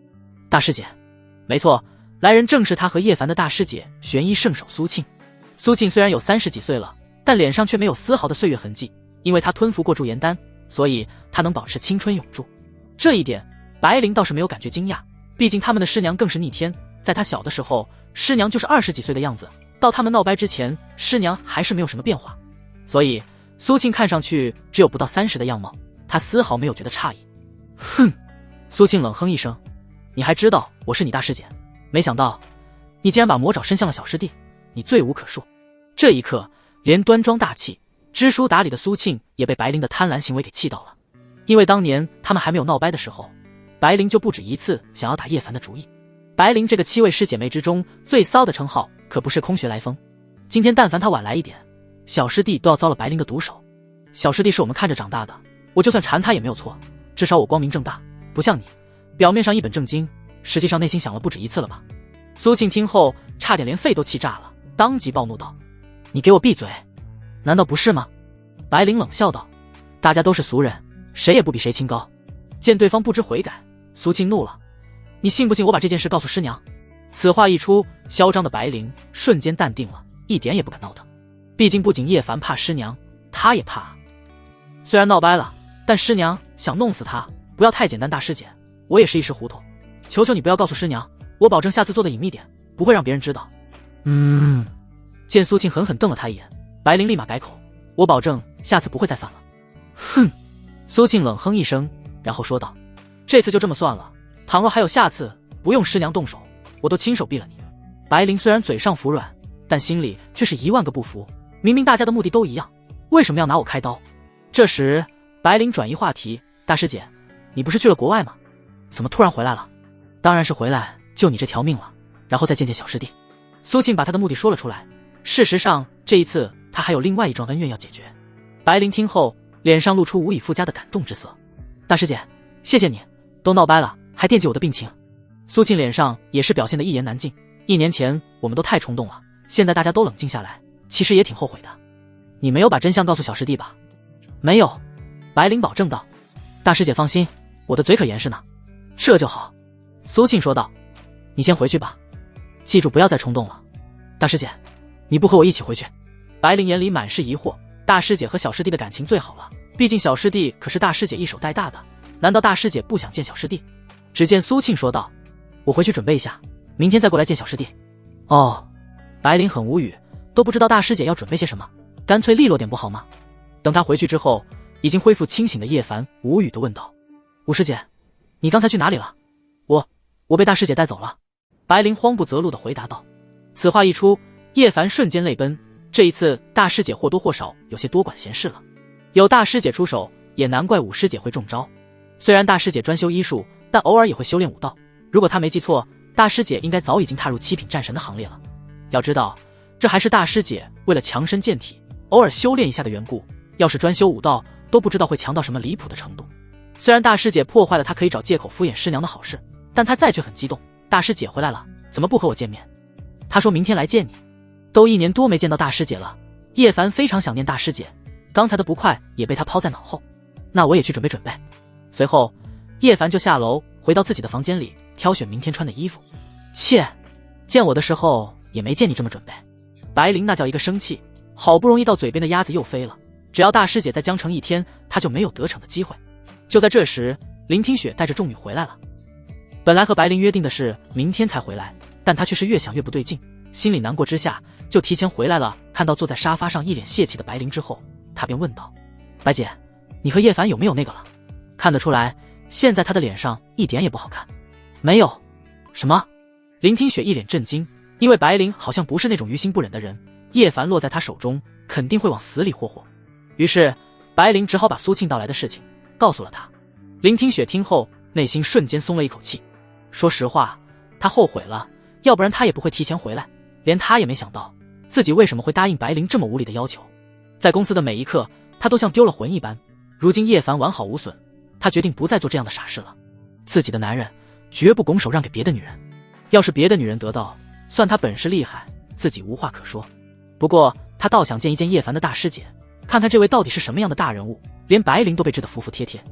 大师姐。没错，来人正是他和叶凡的大师姐玄一圣手苏庆。苏庆虽然有30几岁了，但脸上却没有丝毫的岁月痕迹，因为他吞服过驻颜丹，所以他能保持青春永驻。这一点白灵倒是没有感觉惊讶，毕竟他们的师娘更是逆天，在他小的时候师娘就是20几岁的样子，到他们闹掰之前师娘还是没有什么变化，所以苏庆看上去只有不到30的样貌，他丝毫没有觉得诧异。哼！苏庆冷哼一声，你还知道我是你大师姐，没想到你竟然把魔爪伸向了小师弟，你罪无可恕。这一刻连端庄大气知书达理的苏庆也被白灵的贪婪行为给气到了，因为当年他们还没有闹掰的时候，白灵就不止一次想要打叶凡的主意。白灵这个7位师姐妹之中最骚的称号可不是空穴来风，今天但凡她晚来一点，小师弟都要遭了白灵的毒手。小师弟是我们看着长大的，我就算缠他也没有错，至少我光明正大，不像你表面上一本正经，实际上内心想了不止一次了吧。苏庆听后差点连肺都气炸了，当即暴怒道：你给我闭嘴，难道不是吗？白灵冷笑道：大家都是俗人，谁也不比谁清高。见对方不知悔改，苏庆怒了：你信不信我把这件事告诉师娘？此话一出，嚣张的白灵瞬间淡定了，一点也不敢闹腾。毕竟不仅叶凡怕师娘，他也怕。虽然闹掰了，但师娘想弄死他不要太简单。大师姐，我也是一时糊涂，求求你不要告诉师娘，我保证下次做的隐秘点，不会让别人知道。见苏庆狠狠瞪了他一眼，白灵立马改口：我保证下次不会再犯了。哼！苏庆冷哼一声，然后说道：这次就这么算了，倘若还有下次，不用师娘动手，我都亲手毙了你。白灵虽然嘴上服软，但心里却是10000个不服，明明大家的目的都一样，为什么要拿我开刀？这时白灵转移话题：大师姐，你不是去了国外吗？怎么突然回来了？当然是回来救你这条命了，然后再见见小师弟。苏庆把他的目的说了出来，事实上这一次他还有另外一桩恩怨要解决。白灵听后脸上露出无以复加的感动之色：大师姐，谢谢你，都闹掰了还惦记我的病情。苏庆脸上也是表现得一言难尽，1年前我们都太冲动了，现在大家都冷静下来，其实也挺后悔的。你没有把真相告诉小师弟吧？没有，白灵保证道。大师姐放心，我的嘴可严实呢。这就好，苏庆说道。你先回去吧，记住不要再冲动了。大师姐，你不和我一起回去？白灵眼里满是疑惑，大师姐和小师弟的感情最好了，毕竟小师弟可是大师姐一手带大的，难道大师姐不想见小师弟？只见苏庆说道：我回去准备一下，明天再过来见小师弟。哦，白灵很无语，都不知道大师姐要准备些什么，干脆利落点不好吗？等他回去之后，已经恢复清醒的叶凡无语地问道：吴师姐，你刚才去哪里了？我被大师姐带走了。白灵慌不择路地回答道。此话一出，叶凡瞬间泪奔，这一次大师姐或多或少有些多管闲事了。有大师姐出手，也难怪五师姐会中招。虽然大师姐专修医术，但偶尔也会修炼武道，如果她没记错，大师姐应该早已经踏入7品战神的行列了。要知道，这还是大师姐为了强身健体偶尔修炼一下的缘故，要是专修武道，都不知道会强到什么离谱的程度。虽然大师姐破坏了她可以找借口敷衍师娘的好事，但她再却很激动，大师姐回来了，怎么不和我见面？她说明天来见你。都1年多没见到大师姐了，叶凡非常想念大师姐，刚才的不快也被她抛在脑后。那我也去准备准备。随后叶凡就下楼回到自己的房间里，挑选明天穿的衣服。切，见我的时候也没见你这么准备。白灵那叫一个生气，好不容易到嘴边的鸭子又飞了，只要大师姐在江城1天，她就没有得逞的机会。就在这时，林听雪带着众女回来了。本来和白灵约定的是明天才回来，但她却是越想越不对劲，心里难过之下就提前回来了。看到坐在沙发上一脸泄气的白灵之后，她便问道：白姐，你和叶凡有没有那个了？看得出来现在她的脸上一点也不好看。没有。什么？林听雪一脸震惊，因为白灵好像不是那种于心不忍的人，叶凡落在他手中肯定会往死里霍霍。于是白灵只好把苏庆到来的事情告诉了他。林听雪听后内心瞬间松了一口气，说实话他后悔了，要不然他也不会提前回来，连他也没想到自己为什么会答应白灵这么无理的要求。在公司的每一刻他都像丢了魂一般，如今叶凡完好无损，他决定不再做这样的傻事了。自己的男人绝不拱手让给别的女人，要是别的女人得到，算他本事厉害，自己无话可说。不过他倒想见一见叶凡的大师姐，看看这位到底是什么样的大人物，连白灵都被治得服服帖帖。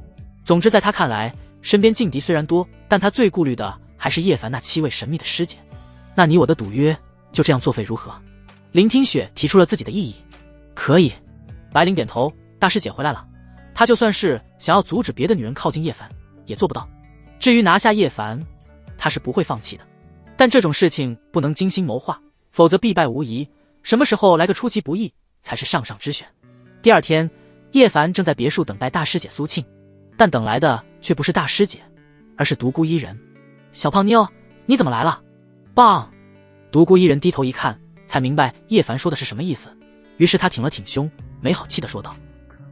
总之在他看来，身边劲敌虽然多，但他最顾虑的还是叶凡那7位神秘的师姐。那你我的赌约就这样作废如何？林听雪提出了自己的异议。可以。白灵点头，大师姐回来了，他就算是想要阻止别的女人靠近叶凡也做不到。至于拿下叶凡，他是不会放弃的，但这种事情不能精心谋划，否则必败无疑。什么时候来个出其不意才是上上之选。第二天，叶凡正在别墅等待大师姐苏庆，但等来的却不是大师姐，而是独孤伊人。小胖妞，你怎么来了？棒！独孤伊人低头一看，才明白叶凡说的是什么意思，于是他挺了挺胸，没好气地说道：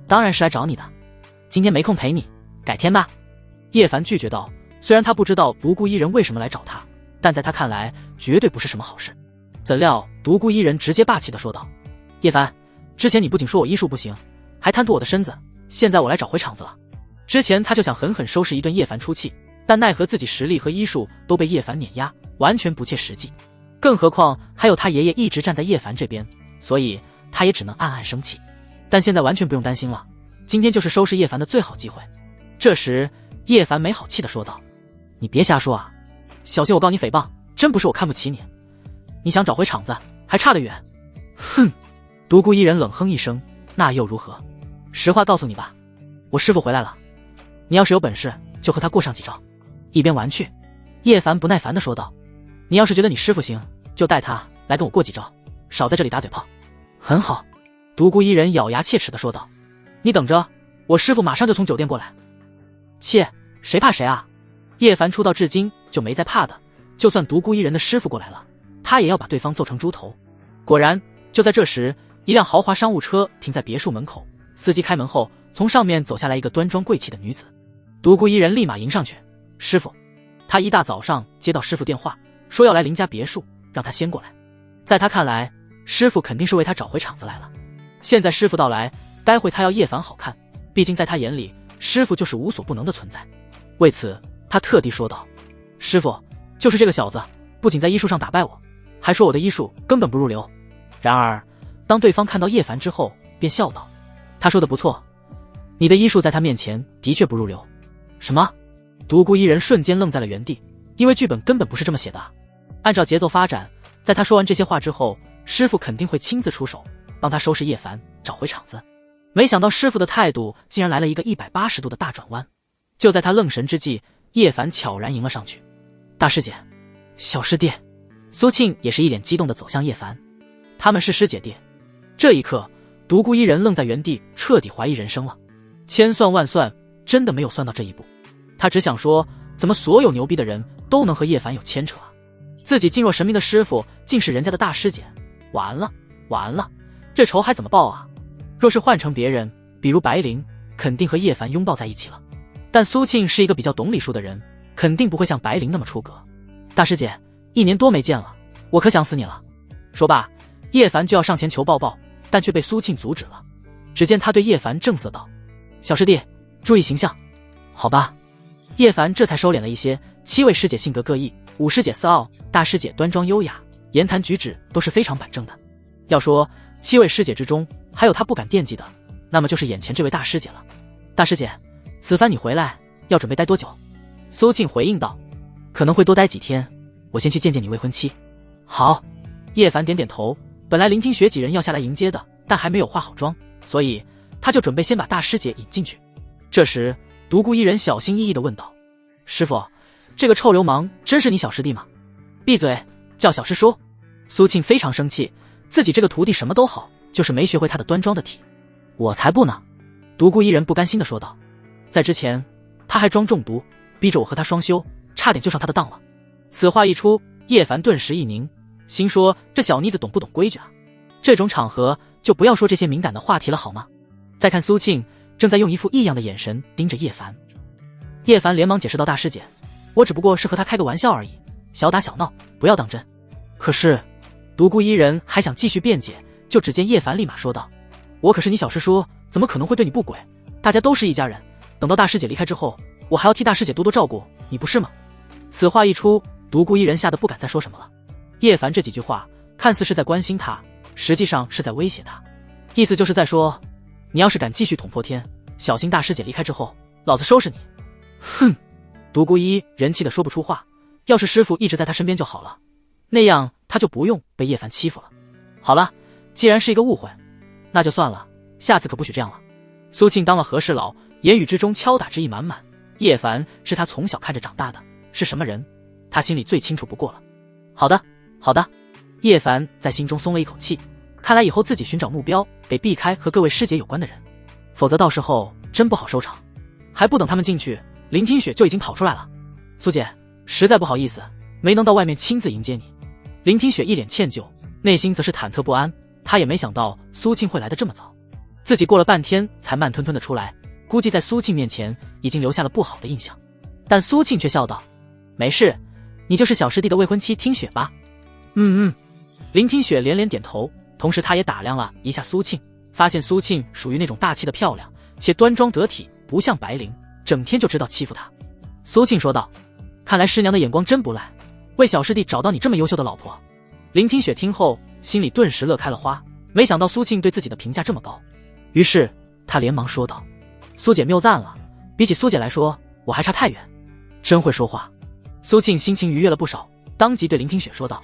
当然是来找你的，今天没空陪你，改天吧。叶凡拒绝道，虽然他不知道独孤伊人为什么来找他，但在他看来绝对不是什么好事。怎料独孤伊人直接霸气地说道：叶凡，之前你不仅说我医术不行，还贪图我的身子，现在我来找回场子了。之前他就想狠狠收拾一顿叶凡出气，但奈何自己实力和医术都被叶凡碾压，完全不切实际。更何况还有他爷爷一直站在叶凡这边，所以他也只能暗暗生气。但现在完全不用担心了，今天就是收拾叶凡的最好机会。这时叶凡没好气地说道：你别瞎说啊，小心我告你诽谤，真不是我看不起你，你想找回场子还差得远。哼！独孤伊人冷哼一声，那又如何？实话告诉你吧，我师父回来了，你要是有本事就和他过上几招。一边玩去。叶凡不耐烦地说道：你要是觉得你师父行，就带他来跟我过几招，少在这里打嘴炮。很好。独孤伊人咬牙切齿地说道：你等着，我师父马上就从酒店过来。切，谁怕谁啊？叶凡出道至今就没再怕的，就算独孤伊人的师父过来了，他也要把对方揍成猪头。果然就在这时，一辆豪华商务车停在别墅门口，司机开门后，从上面走下来一个端庄贵气的女子。独孤伊人立马迎上去：师父。他一大早上接到师父电话，说要来林家别墅，让他先过来。在他看来，师父肯定是为他找回场子来了。现在师父到来，待会他要叶凡好看，毕竟在他眼里，师父就是无所不能的存在。为此他特地说道：师父，就是这个小子，不仅在医术上打败我，还说我的医术根本不入流。然而当对方看到叶凡之后，便笑道：他说的不错，你的医术在他面前的确不入流。什么？独孤伊人瞬间愣在了原地，因为剧本根本不是这么写的。按照节奏发展，在他说完这些话之后，师父肯定会亲自出手帮他收拾叶凡，找回场子。没想到师父的态度竟然来了一个180度的大转弯。就在他愣神之际，叶凡悄然迎了上去：大师姐。小师弟。苏庆也是一脸激动地走向叶凡，他们是师姐弟。这一刻，独孤伊人愣在原地，彻底怀疑人生了。千算万算，真的没有算到这一步。他只想说，怎么所有牛逼的人都能和叶凡有牵扯啊？自己敬若神明的师父竟是人家的大师姐，完了完了，这仇还怎么报啊？若是换成别人，比如白灵，肯定和叶凡拥抱在一起了。但苏庆是一个比较懂礼数的人，肯定不会像白灵那么出格。大师姐，1年多没见了，我可想死你了。说罢，叶凡就要上前求抱抱，但却被苏庆阻止了。只见他对叶凡正色道：小师弟，注意形象。好吧。叶凡这才收敛了一些。7位师姐性格各异，5师姐色傲，大师姐端庄优雅，言谈举止都是非常板正的。要说7位师姐之中还有他不敢惦记的，那么就是眼前这位大师姐了。大师姐，此番你回来要准备待多久？苏庆回应道：可能会多待几天，我先去见见你未婚妻。好。叶凡点点头，本来林听雪几人要下来迎接的，但还没有化好妆，所以他就准备先把大师姐引进去。这时独孤伊人小心翼翼地问道：师父，这个臭流氓真是你小师弟吗？闭嘴，叫小师叔。苏庆非常生气，自己这个徒弟什么都好，就是没学会他的端庄的体。我才不呢。独孤伊人不甘心地说道。在之前他还装中毒，逼着我和他双修，差点就上他的当了。此话一出，叶凡顿时一凝，心说这小妮子懂不懂规矩啊？这种场合就不要说这些敏感的话题了好吗？再看苏庆正在用一副异样的眼神盯着叶凡，叶凡连忙解释道：大师姐，我只不过是和他开个玩笑而已，小打小闹，不要当真。可是独孤一人还想继续辩解，就只见叶凡立马说道：我可是你小师叔，怎么可能会对你不轨？大家都是一家人，等到大师姐离开之后，我还要替大师姐多多照顾你，不是吗？此话一出，独孤一人吓得不敢再说什么了。叶凡这几句话看似是在关心他，实际上是在威胁他，意思就是在说，你要是敢继续捅破天，小心大师姐离开之后，老子收拾你。哼！独孤一人气的说不出话，要是师傅一直在他身边就好了，那样他就不用被叶凡欺负了。好了，既然是一个误会，那就算了，下次可不许这样了。苏庆当了和事佬，言语之中敲打之意满满。叶凡是他从小看着长大的，是什么人，他心里最清楚不过了。好的，好的。叶凡在心中松了一口气，看来以后自己寻找目标得避开和各位师姐有关的人，否则到时候真不好收场。还不等他们进去，林听雪就已经跑出来了。苏姐，实在不好意思，没能到外面亲自迎接你。林听雪一脸歉疚，内心则是忐忑不安。她也没想到苏庆会来得这么早，自己过了半天才慢吞吞的出来，估计在苏庆面前已经留下了不好的印象。但苏庆却笑道：没事，你就是小师弟的未婚妻听雪吧？林听雪连连点头，同时她也打量了一下苏庆，发现苏庆属于那种大气的漂亮，且端庄得体，不像白灵，整天就知道欺负她。苏庆说道：看来师娘的眼光真不赖，为小师弟找到你这么优秀的老婆。林听雪听后心里顿时乐开了花，没想到苏庆对自己的评价这么高，于是她连忙说道：苏姐谬赞了，比起苏姐来说，我还差太远。真会说话。苏庆心情愉悦了不少，当即对林听雪说道：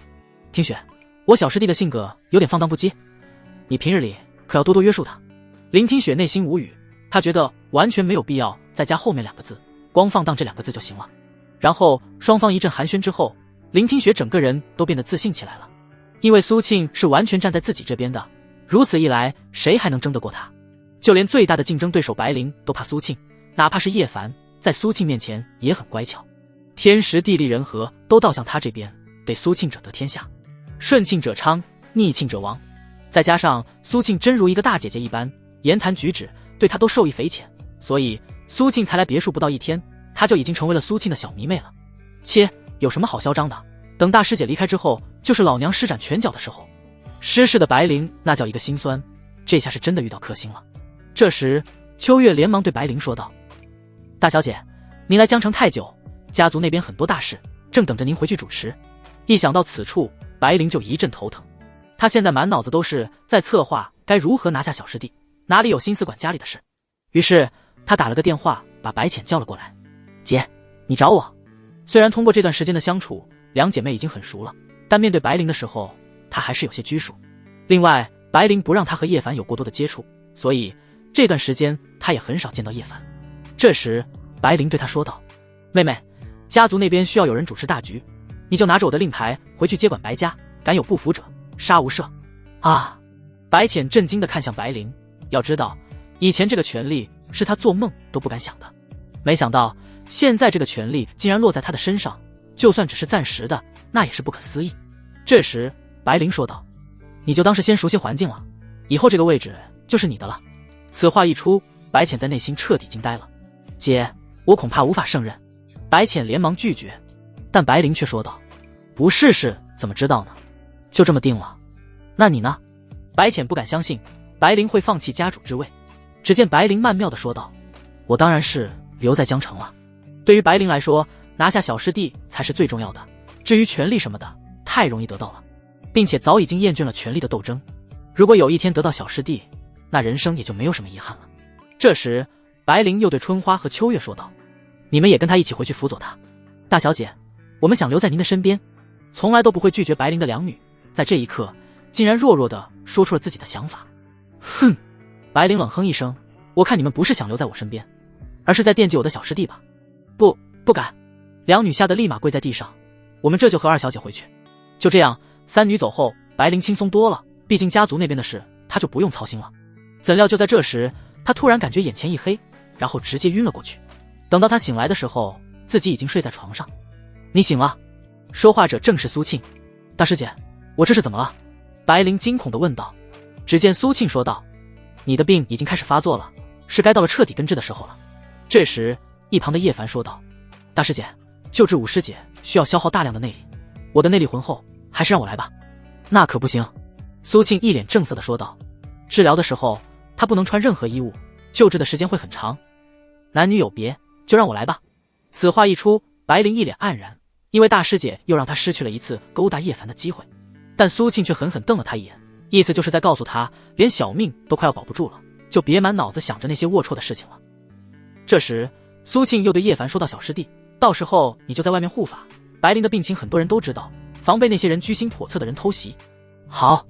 听雪，我小师弟的性格有点放荡不羁，你平日里可要多多约束他。林听雪内心无语，她觉得完全没有必要再加后面两个字，光放荡这两个字就行了。然后双方一阵寒暄之后，林听雪整个人都变得自信起来了，因为苏庆是完全站在自己这边的，如此一来，谁还能争得过他？就连最大的竞争对手白灵都怕苏庆，哪怕是叶凡，在苏庆面前也很乖巧。天时地利人和都倒向他这边，得苏庆者得天下，顺庆者昌，逆庆者亡。再加上苏庆真如一个大姐姐一般，言谈举止对他都受益匪浅，所以苏庆才来别墅不到一天，他就已经成为了苏庆的小迷妹了。切，有什么好嚣张的？等大师姐离开之后，就是老娘施展拳脚的时候。失势的白灵那叫一个心酸，这下是真的遇到克星了。这时秋月连忙对白灵说道：大小姐，您来江城太久，家族那边很多大事，正等着您回去主持。一想到此处，白灵就一阵头疼。她现在满脑子都是在策划该如何拿下小师弟，哪里有心思管家里的事。于是她打了个电话，把白浅叫了过来。姐，你找我。虽然通过这段时间的相处，两姐妹已经很熟了，但面对白灵的时候，她还是有些拘束。另外，白灵不让她和叶凡有过多的接触，所以这段时间她也很少见到叶凡。这时白灵对她说道：妹妹，家族那边需要有人主持大局，你就拿着我的令牌回去接管白家，敢有不服者，杀无赦。啊！白浅震惊地看向白灵，要知道，以前这个权利是他做梦都不敢想的，没想到现在这个权利竟然落在他的身上，就算只是暂时的，那也是不可思议。这时白灵说道：你就当是先熟悉环境了，以后这个位置就是你的了。此话一出，白浅在内心彻底惊呆了。姐，我恐怕无法胜任。白浅连忙拒绝，但白灵却说道：不试试怎么知道呢？就这么定了。那你呢？白浅不敢相信白灵会放弃家主之位。只见白灵曼妙地说道：我当然是留在江城了。对于白灵来说，拿下小师弟才是最重要的，至于权力什么的，太容易得到了，并且早已经厌倦了权力的斗争。如果有一天得到小师弟，那人生也就没有什么遗憾了。这时白灵又对春花和秋月说道：你们也跟他一起回去辅佐他。大小姐，我们想留在您的身边。从来都不会拒绝白灵的两女，在这一刻竟然弱弱地说出了自己的想法。哼！白灵冷哼一声，我看你们不是想留在我身边，而是在惦记我的小师弟吧。不敢。两女吓得立马跪在地上，我们这就和二小姐回去。就这样，三女走后，白灵轻松多了，毕竟家族那边的事她就不用操心了。怎料就在这时，她突然感觉眼前一黑，然后直接晕了过去。等到她醒来的时候，自己已经睡在床上。你醒了。说话者正是苏庆。大师姐，我这是怎么了？白灵惊恐地问道。只见苏庆说道：“你的病已经开始发作了，是该到了彻底根治的时候了。”这时，一旁的叶凡说道：“大师姐，救治武师姐需要消耗大量的内力，我的内力浑厚，还是让我来吧。”那可不行。苏庆一脸正色地说道：“治疗的时候，他不能穿任何衣物，救治的时间会很长，男女有别，就让我来吧。”此话一出，白灵一脸黯然，因为大师姐又让他失去了一次勾搭叶凡的机会。但苏庆却狠狠瞪了他一眼，意思就是在告诉他，连小命都快要保不住了，就别满脑子想着那些龌龊的事情了。这时，苏庆又对叶凡说道：“小师弟，到时候你就在外面护法，白灵的病情很多人都知道，防备那些人居心叵测的人偷袭。”好。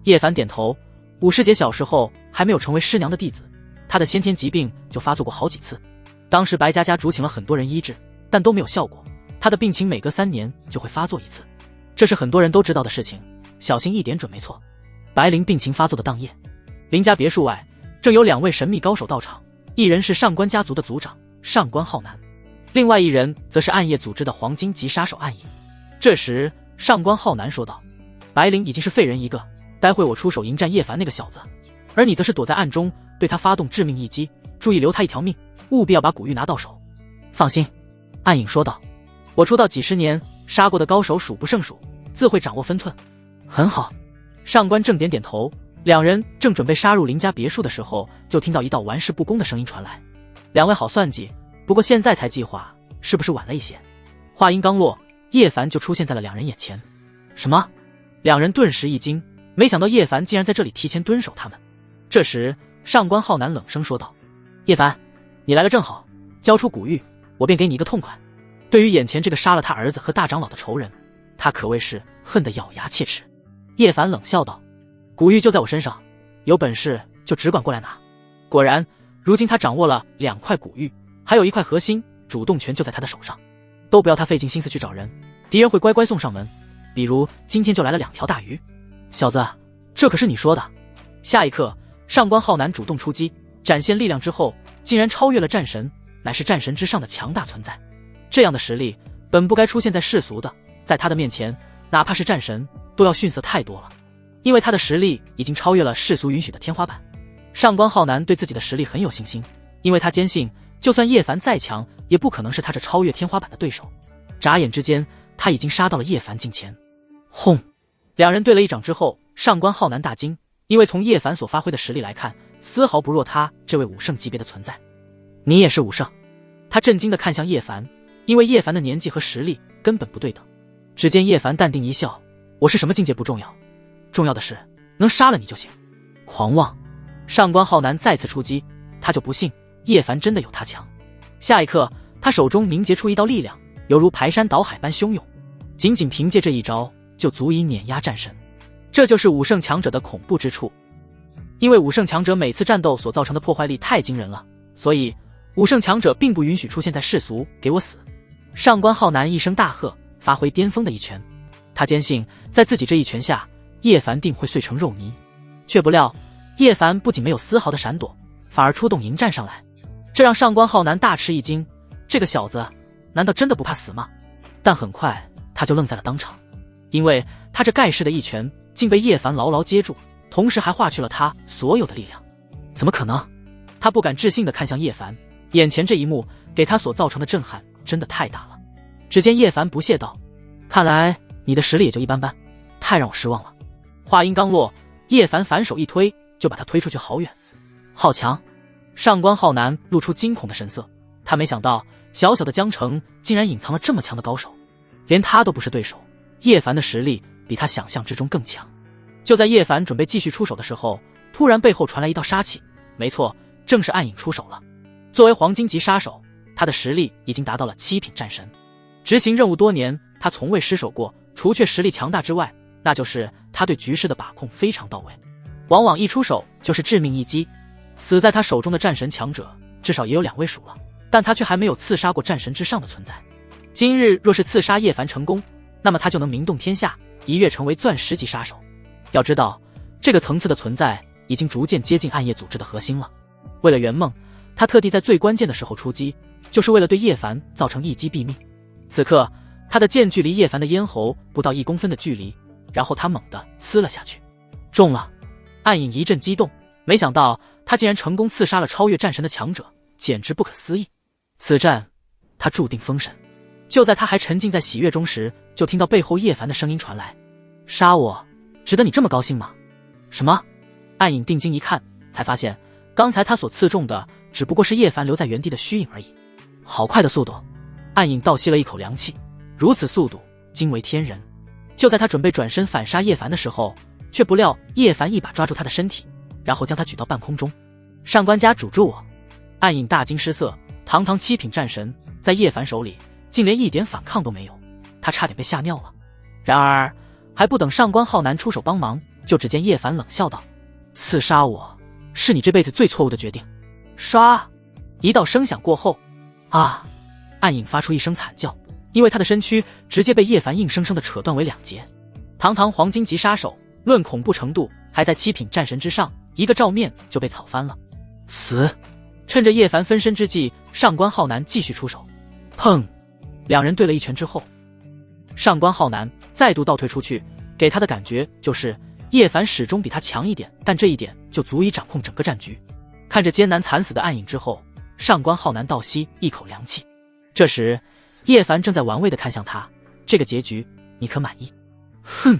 叶凡点头。武师姐小时候还没有成为师娘的弟子，她的先天疾病就发作过好几次，当时白家家主请了很多人医治，但都没有效果，她的病情每隔3年就会发作一次，这是很多人都知道的事情，小心一点准没错。白灵病情发作的当夜，林家别墅外正有2位神秘高手到场，一人是上官家族的族长上官浩南，另外一人则是暗夜组织的黄金级杀手暗影。这时上官浩南说道：“白灵已经是废人一个，待会我出手迎战叶凡那个小子，而你则是躲在暗中对他发动致命一击，注意留他一条命，务必要把古玉拿到手。”放心，暗影说道，我出道几十年，杀过的高手数不胜数，自会掌握分寸。很好。上官正点点头。2人正准备杀入林家别墅的时候，就听到一道玩世不恭的声音传来：“2位好算计，不过现在才计划，是不是晚了一些？”话音刚落，叶凡就出现在了2人眼前。什么？2人顿时一惊，没想到叶凡竟然在这里提前蹲守他们。这时上官浩南冷声说道：“叶凡，你来了正好，交出古玉，我便给你一个痛快。”对于眼前这个杀了他儿子和大长老的仇人，他可谓是恨得咬牙切齿。叶凡冷笑道：“古玉就在我身上，有本事就只管过来拿。”果然，如今他掌握了2块古玉，还有1块核心，主动权就在他的手上，都不要他费尽心思去找人，敌人会乖乖送上门。比如今天就来了2条大鱼。小子，这可是你说的。下一刻，上官浩南主动出击，展现力量之后，竟然超越了战神，乃是战神之上的强大存在。这样的实力本不该出现在世俗的，在他的面前，哪怕是战神都要逊色太多了，因为他的实力已经超越了世俗允许的天花板。上官浩南对自己的实力很有信心，因为他坚信，就算叶凡再强，也不可能是他这超越天花板的对手。眨眼之间，他已经杀到了叶凡近前。轰！2人对了一掌之后，上官浩南大惊，因为从叶凡所发挥的实力来看，丝毫不弱他这位武圣级别的存在。你也是武圣？他震惊地看向叶凡，因为叶凡的年纪和实力根本不对等。只见叶凡淡定一笑：“我是什么境界不重要，重要的是能杀了你就行。”狂妄！上官浩南再次出击，他就不信叶凡真的有他强。下一刻，他手中凝结出一道力量，犹如排山倒海般汹涌，仅仅凭借这一招就足以碾压战神。这就是武圣强者的恐怖之处。因为武圣强者每次战斗所造成的破坏力太惊人了，所以武圣强者并不允许出现在世俗。给我死！上官浩南一声大喝，发挥巅峰的一拳。他坚信在自己这一拳下，叶凡定会碎成肉泥。却不料叶凡不仅没有丝毫的闪躲，反而出动迎战上来，这让上官浩南大吃一惊。这个小子难道真的不怕死吗？但很快他就愣在了当场，因为他这盖世的一拳竟被叶凡牢牢接住，同时还化去了他所有的力量。怎么可能？他不敢置信地看向叶凡，眼前这一幕给他所造成的震撼真的太大了。只见叶凡不屑道：“看来你的实力也就一般般，太让我失望了。”话音刚落，叶凡反手一推，就把他推出去好远。好强！上官浩南露出惊恐的神色，他没想到小小的江城竟然隐藏了这么强的高手，连他都不是对手。叶凡的实力比他想象之中更强。就在叶凡准备继续出手的时候，突然背后传来一道杀气，没错，正是暗影出手了。作为黄金级杀手，他的实力已经达到了7品战神，执行任务多年，他从未失手过，除却实力强大之外，那就是他对局势的把控非常到位，往往一出手就是致命一击。死在他手中的战神强者至少也有2位数了，但他却还没有刺杀过战神之上的存在。今日若是刺杀叶凡成功，那么他就能名动天下，一跃成为钻石级杀手。要知道，这个层次的存在已经逐渐接近暗夜组织的核心了。为了圆梦，他特地在最关键的时候出击，就是为了对叶凡造成一击毙命。此刻，他的剑距离叶凡的咽喉不到1公分的距离，然后他猛地呲了下去，中了。暗影一阵激动，没想到他竟然成功刺杀了超越战神的强者，简直不可思议。此战他注定封神。就在他还沉浸在喜悦中时，就听到背后叶凡的声音传来：“杀我，值得你这么高兴吗？”什么？暗影定睛一看，才发现刚才他所刺中的只不过是叶凡留在原地的虚影而已。好快的速度！暗影倒吸了一口凉气，如此速度惊为天人。就在他准备转身反杀叶凡的时候，却不料叶凡一把抓住他的身体，然后将他举到半空中。上官家主住我！暗影大惊失色，堂堂7品战神，在叶凡手里竟连一点反抗都没有，他差点被吓尿了。然而还不等上官浩南出手帮忙，就只见叶凡冷笑道：“刺杀我是你这辈子最错误的决定。”唰，一道声响过后，啊！暗影发出一声惨叫，因为他的身躯直接被叶凡硬生生的扯断为2截。堂堂黄金级杀手，论恐怖程度还在7品战神之上，一个照面就被草翻了。死！趁着叶凡分身之际，上官浩南继续出手。砰！两人对了一拳之后，上官浩南再度倒退出去，给他的感觉就是叶凡始终比他强一点，但这一点就足以掌控整个战局。看着艰难惨死的暗影之后，上官浩南倒吸一口凉气。这时叶凡正在玩味地看向他，这个结局你可满意？哼！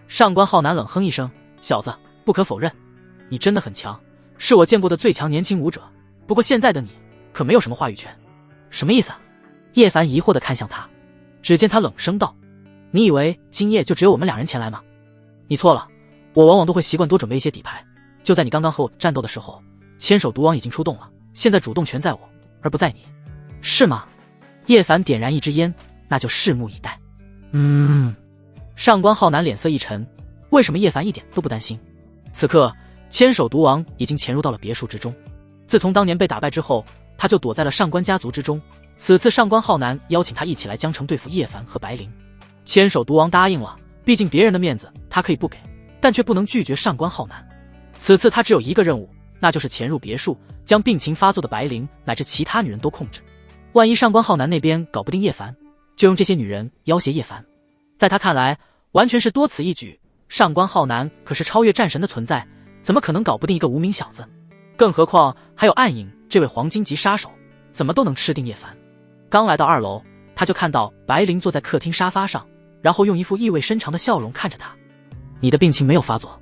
上官浩南冷哼一声，小子，不可否认，你真的很强，是我见过的最强年轻武者，不过现在的你可没有什么话语权。什么意思啊？叶凡疑惑地看向他，只见他冷声道：“你以为今夜就只有我们2人前来吗？你错了，我往往都会习惯多准备一些底牌。就在你刚刚和我战斗的时候，千手毒王已经出动了，现在主动权在我，而不在你，是吗？”叶凡点燃一支烟，那就拭目以待。上官浩南脸色一沉，为什么叶凡一点都不担心？此刻千手毒王已经潜入到了别墅之中，自从当年被打败之后，他就躲在了上官家族之中。此次上官浩南邀请他一起来江城对付叶凡和白灵，千手毒王答应了，毕竟别人的面子他可以不给，但却不能拒绝上官浩南。此次他只有一个任务，那就是潜入别墅，将病情发作的白灵乃至其他女人都控制。万一上官浩南那边搞不定叶凡，就用这些女人要挟叶凡。在他看来，完全是多此一举。上官浩南可是超越战神的存在，怎么可能搞不定一个无名小子？更何况还有暗影这位黄金级杀手，怎么都能吃定叶凡。刚来到2楼，他就看到白灵坐在客厅沙发上，然后用一副意味深长的笑容看着他。你的病情没有发作？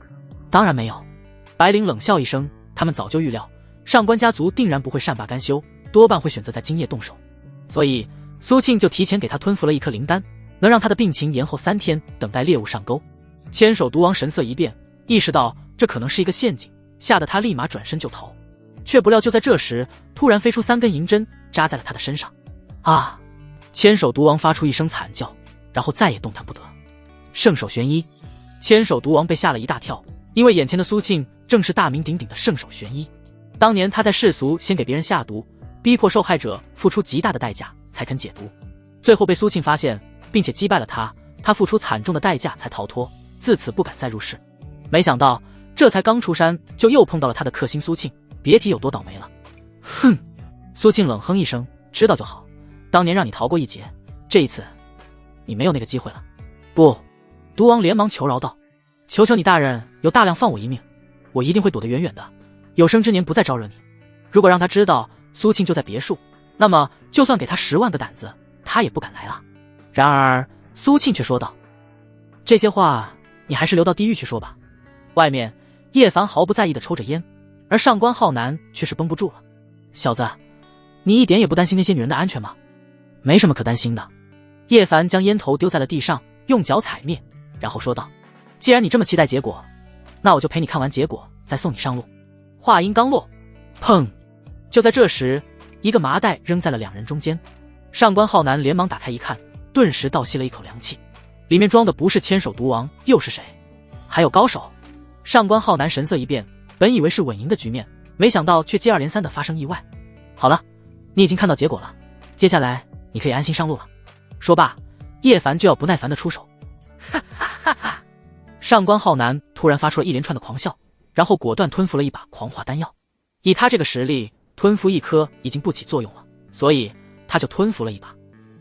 当然没有。白灵冷笑一声，他们早就预料上官家族定然不会善罢甘休，多半会选择在今夜动手，所以苏庆就提前给他吞服了一颗灵丹，能让他的病情延后3天，等待猎物上钩。千手毒王神色一变，意识到这可能是一个陷阱，吓得他立马转身就逃。却不料就在这时，突然飞出3根银针，扎在了他的身上。啊！千手毒王发出一声惨叫，然后再也动弹不得。圣手玄衣！千手毒王被吓了一大跳，因为眼前的苏庆正是大名鼎鼎的圣手玄衣。当年他在世俗先给别人下毒，逼迫受害者付出极大的代价才肯解毒，最后被苏庆发现并且击败了他，他付出惨重的代价才逃脱，自此不敢再入世。没想到这才刚出山，就又碰到了他的克星苏庆，别提有多倒霉了。哼！苏庆冷哼一声，知道就好，当年让你逃过一劫，这一次你没有那个机会了。不！毒王连忙求饶道：“求求你大人，有大量放我一命，我一定会躲得远远的，有生之年不再招惹你。”如果让他知道苏庆就在别墅，那么就算给他10万个胆子，他也不敢来了。然而苏庆却说道：“这些话你还是留到地狱去说吧。”外面叶凡毫不在意地抽着烟，而上官浩南却是绷不住了：“小子，你一点也不担心那些女人的安全吗？”“没什么可担心的。”叶凡将烟头丢在了地上，用脚踩灭，然后说道：“既然你这么期待结果，那我就陪你看完结果再送你上路。”话音刚落，砰！就在这时，一个麻袋扔在了2人中间。上官浩南连忙打开一看，顿时倒吸了一口凉气，里面装的不是千手毒王又是谁？还有高手？上官浩南神色一变，本以为是稳赢的局面，没想到却接二连三的发生意外。好了，你已经看到结果了，接下来你可以安心上路了。说罢，叶凡就要不耐烦的出手。哈哈哈哈！上官浩南突然发出了一连串的狂笑，然后果断吞服了一把狂化丹药。以他这个实力，吞服1颗已经不起作用了，所以他就吞服了一把。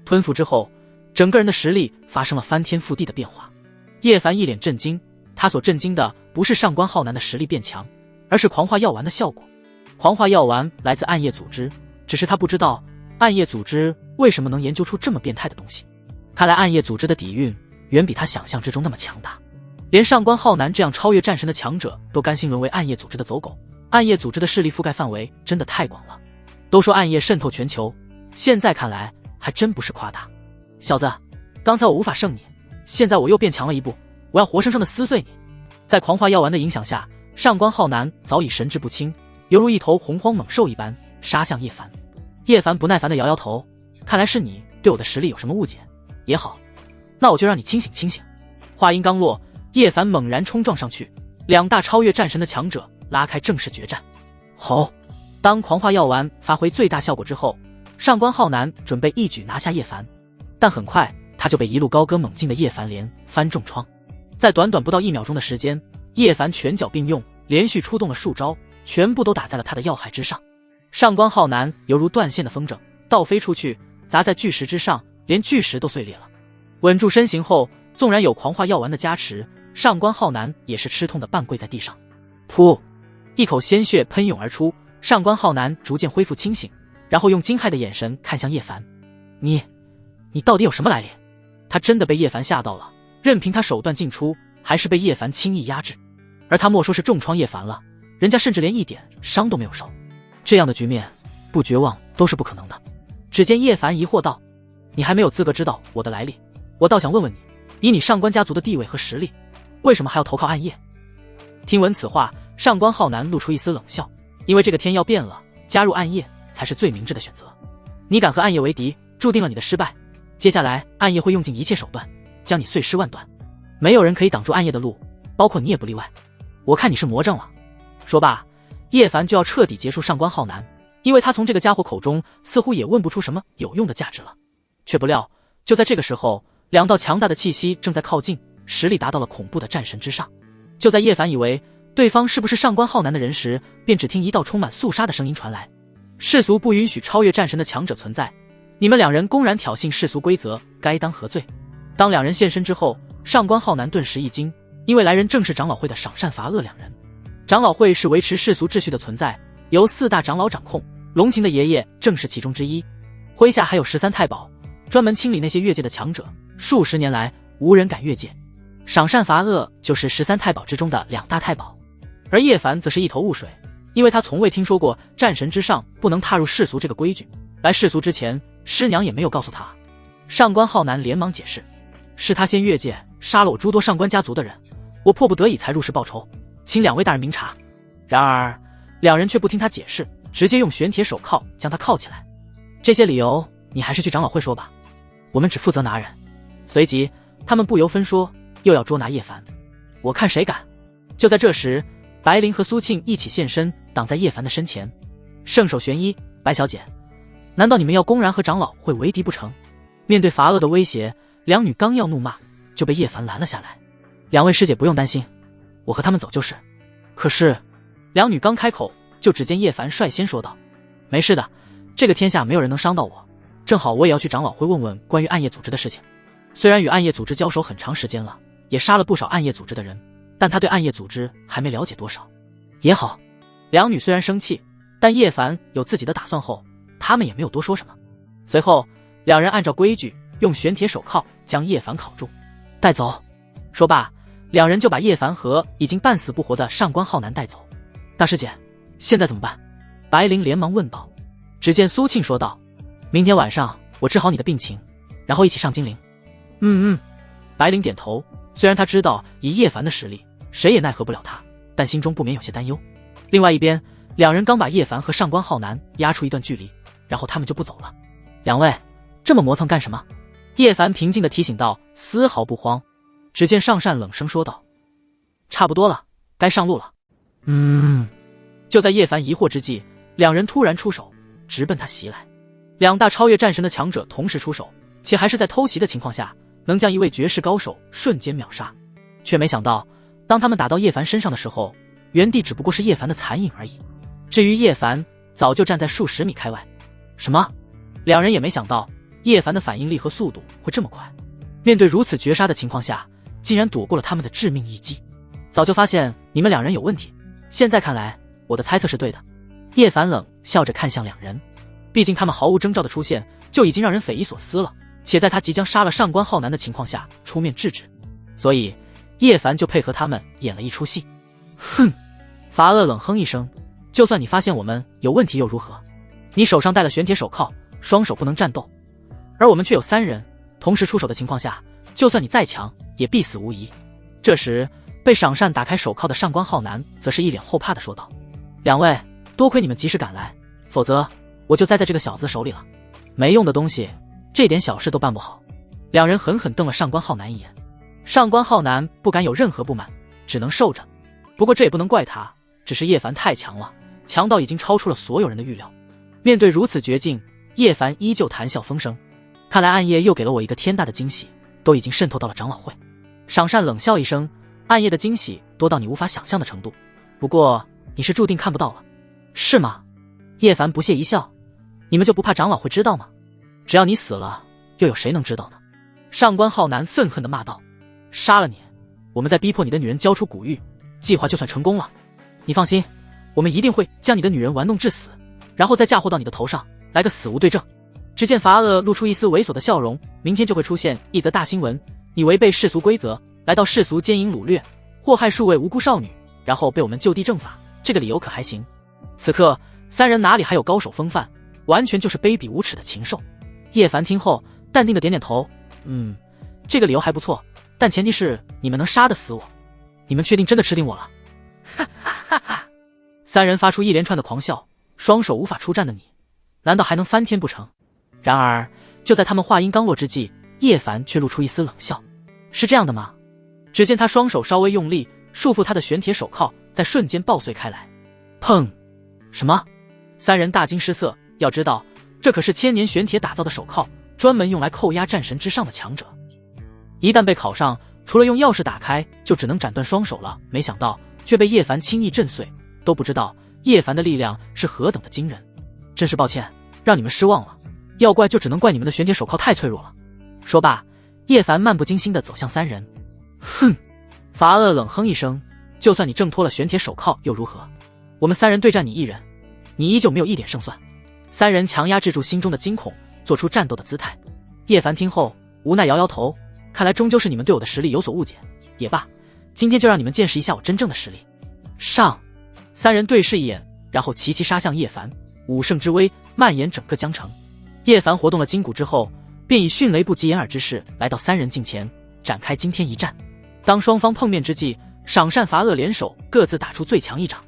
吞服之后，整个人的实力发生了翻天覆地的变化。叶凡一脸震惊，他所震惊的不是上官浩南的实力变强，而是狂化药丸的效果。狂化药丸来自暗夜组织，只是他不知道暗夜组织为什么能研究出这么变态的东西。看来暗夜组织的底蕴远比他想象之中那么强大，连上官浩南这样超越战神的强者都甘心沦为暗夜组织的走狗。暗夜组织的势力覆盖范围真的太广了。都说暗夜渗透全球，现在看来还真不是夸大。小子，刚才我无法胜你，现在我又变强了一步，我要活生生的撕碎你。在狂化药丸的影响下，上官浩南早已神志不清，犹如一头洪荒猛兽一般杀向叶凡。叶凡不耐烦地摇摇头，看来是你对我的实力有什么误解。也好，那我就让你清醒清醒。话音刚落，叶凡猛然冲撞上去，两大超越战神的强者拉开正式决战。吼！当狂化药丸发挥最大效果之后，上官浩南准备一举拿下叶凡，但很快他就被一路高歌猛进的叶凡连番重创。在短短不到1秒钟的时间，叶凡拳脚并用，连续出动了数招，全部都打在了他的要害之上。上官浩南犹如断线的风筝，倒飞出去，砸在巨石之上，连巨石都碎裂了。稳住身形后，纵然有狂化药丸的加持，上官浩南也是吃痛的半跪在地上。噗！一口鲜血喷涌而出，上官浩南逐渐恢复清醒，然后用惊骇的眼神看向叶凡。你到底有什么来历？他真的被叶凡吓到了，任凭他手段尽出，还是被叶凡轻易压制。而他莫说是重创叶凡了，人家甚至连一点伤都没有受。这样的局面，不绝望都是不可能的。只见叶凡疑惑道：你还没有资格知道我的来历，我倒想问问你，以你上官家族的地位和实力，为什么还要投靠暗夜？听闻此话，上官浩南露出一丝冷笑，因为这个天要变了，加入暗夜才是最明智的选择。你敢和暗夜为敌，注定了你的失败。接下来暗夜会用尽一切手段，将你碎尸万段，没有人可以挡住暗夜的路，包括你也不例外。我看你是魔怔了。说罢，叶凡就要彻底结束上官浩南，因为他从这个家伙口中似乎也问不出什么有用的价值了。却不料，就在这个时候，两道强大的气息正在靠近，实力达到了恐怖的战神之上。就在叶凡以为对方是不是上官浩南的人时，便只听一道充满肃杀的声音传来：世俗不允许超越战神的强者存在，你们两人公然挑衅世俗规则，该当何罪？当两人现身之后，上官浩南顿时一惊，因为来人正是长老会的赏善罚恶两人。长老会是维持世俗秩序的存在，由4大长老掌控，龙琴的爷爷正是其中之一，麾下还有13太保，专门清理那些越界的强者，数十年来无人敢越界。赏善罚恶就是13太保之中的2大太保。而叶凡则是一头雾水，因为他从未听说过战神之上不能踏入世俗这个规矩，来世俗之前师娘也没有告诉他。上官浩南连忙解释，是他先越界杀了我诸多上官家族的人，我迫不得已才入室报仇，请2位大人明察。然而两人却不听他解释，直接用玄铁手铐将他铐起来。这些理由你还是去长老会说吧，我们只负责拿人。随即他们不由分说又要捉拿叶凡，我看谁敢。就在这时，白灵和苏庆一起现身，挡在叶凡的身前。圣手玄一，白小姐，难道你们要公然和长老会为敌不成？面对罚恶的威胁，两女刚要怒骂，就被叶凡拦了下来。2位师姐不用担心，我和他们走就是。可是两女刚开口，就只见叶凡率先说道：没事的，这个天下没有人能伤到我，正好我也要去长老会问问关于暗夜组织的事情。虽然与暗夜组织交手很长时间了，也杀了不少暗夜组织的人，但他对暗夜组织还没了解多少。也好，两女虽然生气，但叶凡有自己的打算后，他们也没有多说什么。随后两人按照规矩用玄铁手铐将叶凡铐住带走。说罢，两人就把叶凡和已经半死不活的上官浩南带走。大师姐，现在怎么办？白灵连忙问道。只见苏庆说道：明天晚上我治好你的病情，然后一起上金陵。白灵点头，虽然他知道以叶凡的实力谁也奈何不了他，但心中不免有些担忧。另外一边，两人刚把叶凡和上官浩南压出一段距离，然后他们就不走了。2位这么磨蹭干什么？叶凡平静地提醒道，丝毫不慌。只见上善冷声说道：差不多了，该上路了。就在叶凡疑惑之际，两人突然出手，直奔他袭来。2大超越战神的强者同时出手，且还是在偷袭的情况下，能将一位绝世高手瞬间秒杀。却没想到，当他们打到叶凡身上的时候，原地只不过是叶凡的残影而已。至于叶凡，早就站在数十米开外。什么？两人也没想到叶凡的反应力和速度会这么快，面对如此绝杀的情况下，竟然躲过了他们的致命一击。早就发现你们两人有问题，现在看来我的猜测是对的。叶凡冷笑着看向两人，毕竟他们毫无征兆的出现就已经让人匪夷所思了，且在他即将杀了上官浩南的情况下出面制止，所以叶凡就配合他们演了一出戏。哼！伐恶冷哼一声，就算你发现我们有问题又如何？你手上戴了玄铁手铐，双手不能战斗，而我们却有3人同时出手的情况下，就算你再强也必死无疑。这时被赏善打开手铐的上官浩南则是一脸后怕的说道：两位，多亏你们及时赶来，否则我就栽在这个小子手里了。没用的东西，这点小事都办不好。两人狠狠瞪了上官浩南一眼，上官浩南不敢有任何不满，只能受着。不过这也不能怪他，只是叶凡太强了，强到已经超出了所有人的预料。面对如此绝境，叶凡依旧谈笑风生。看来暗夜又给了我一个天大的惊喜，都已经渗透到了长老会。赏善冷笑一声，暗夜的惊喜多到你无法想象的程度，不过你是注定看不到了。是吗？叶凡不屑一笑，你们就不怕长老会知道吗？只要你死了，又有谁能知道呢？上官浩南愤恨地骂道：杀了你，我们再逼迫你的女人交出古玉，计划就算成功了。你放心，我们一定会将你的女人玩弄致死，然后再嫁祸到你的头上，来个死无对证。只见伐恶露出一丝猥琐的笑容，明天就会出现一则大新闻，你违背世俗规则，来到世俗奸淫掳掠，祸害数位无辜少女，然后被我们就地正法，这个理由可还行？此刻3人哪里还有高手风范，完全就是卑鄙无耻的禽兽。叶凡听后淡定的点点头，这个理由还不错，但前提是你们能杀得死我。你们确定真的吃定我了？哈哈哈哈！3人发出一连串的狂笑，双手无法出战的你，难道还能翻天不成？然而就在他们话音刚落之际，叶凡却露出一丝冷笑。是这样的吗？只见他双手稍微用力，束缚他的玄铁手铐在瞬间爆碎开来。砰！什么？3人大惊失色，要知道这可是千年玄铁打造的手铐，专门用来扣押战神之上的强者，一旦被铐上，除了用钥匙打开就只能斩断双手了。没想到却被叶凡轻易震碎，都不知道叶凡的力量是何等的惊人。真是抱歉让你们失望了，要怪就只能怪你们的玄铁手铐太脆弱了。说罢，叶凡漫不经心地走向3人。哼！伐恶冷哼一声，就算你挣脱了玄铁手铐又如何？我们3人对战你1人，你依旧没有一点胜算。3人强压制住心中的惊恐，做出战斗的姿态。叶凡听后无奈摇摇头，看来终究是你们对我的实力有所误解。也罢，今天就让你们见识一下我真正的实力。上！3人对视一眼，然后齐齐杀向叶凡，武圣之威蔓延整个江城。叶凡活动了筋骨之后，便以迅雷不及掩耳之势来到3人近前，展开惊天一战。当双方碰面之际，赏善伐恶联手各自打出最强一掌。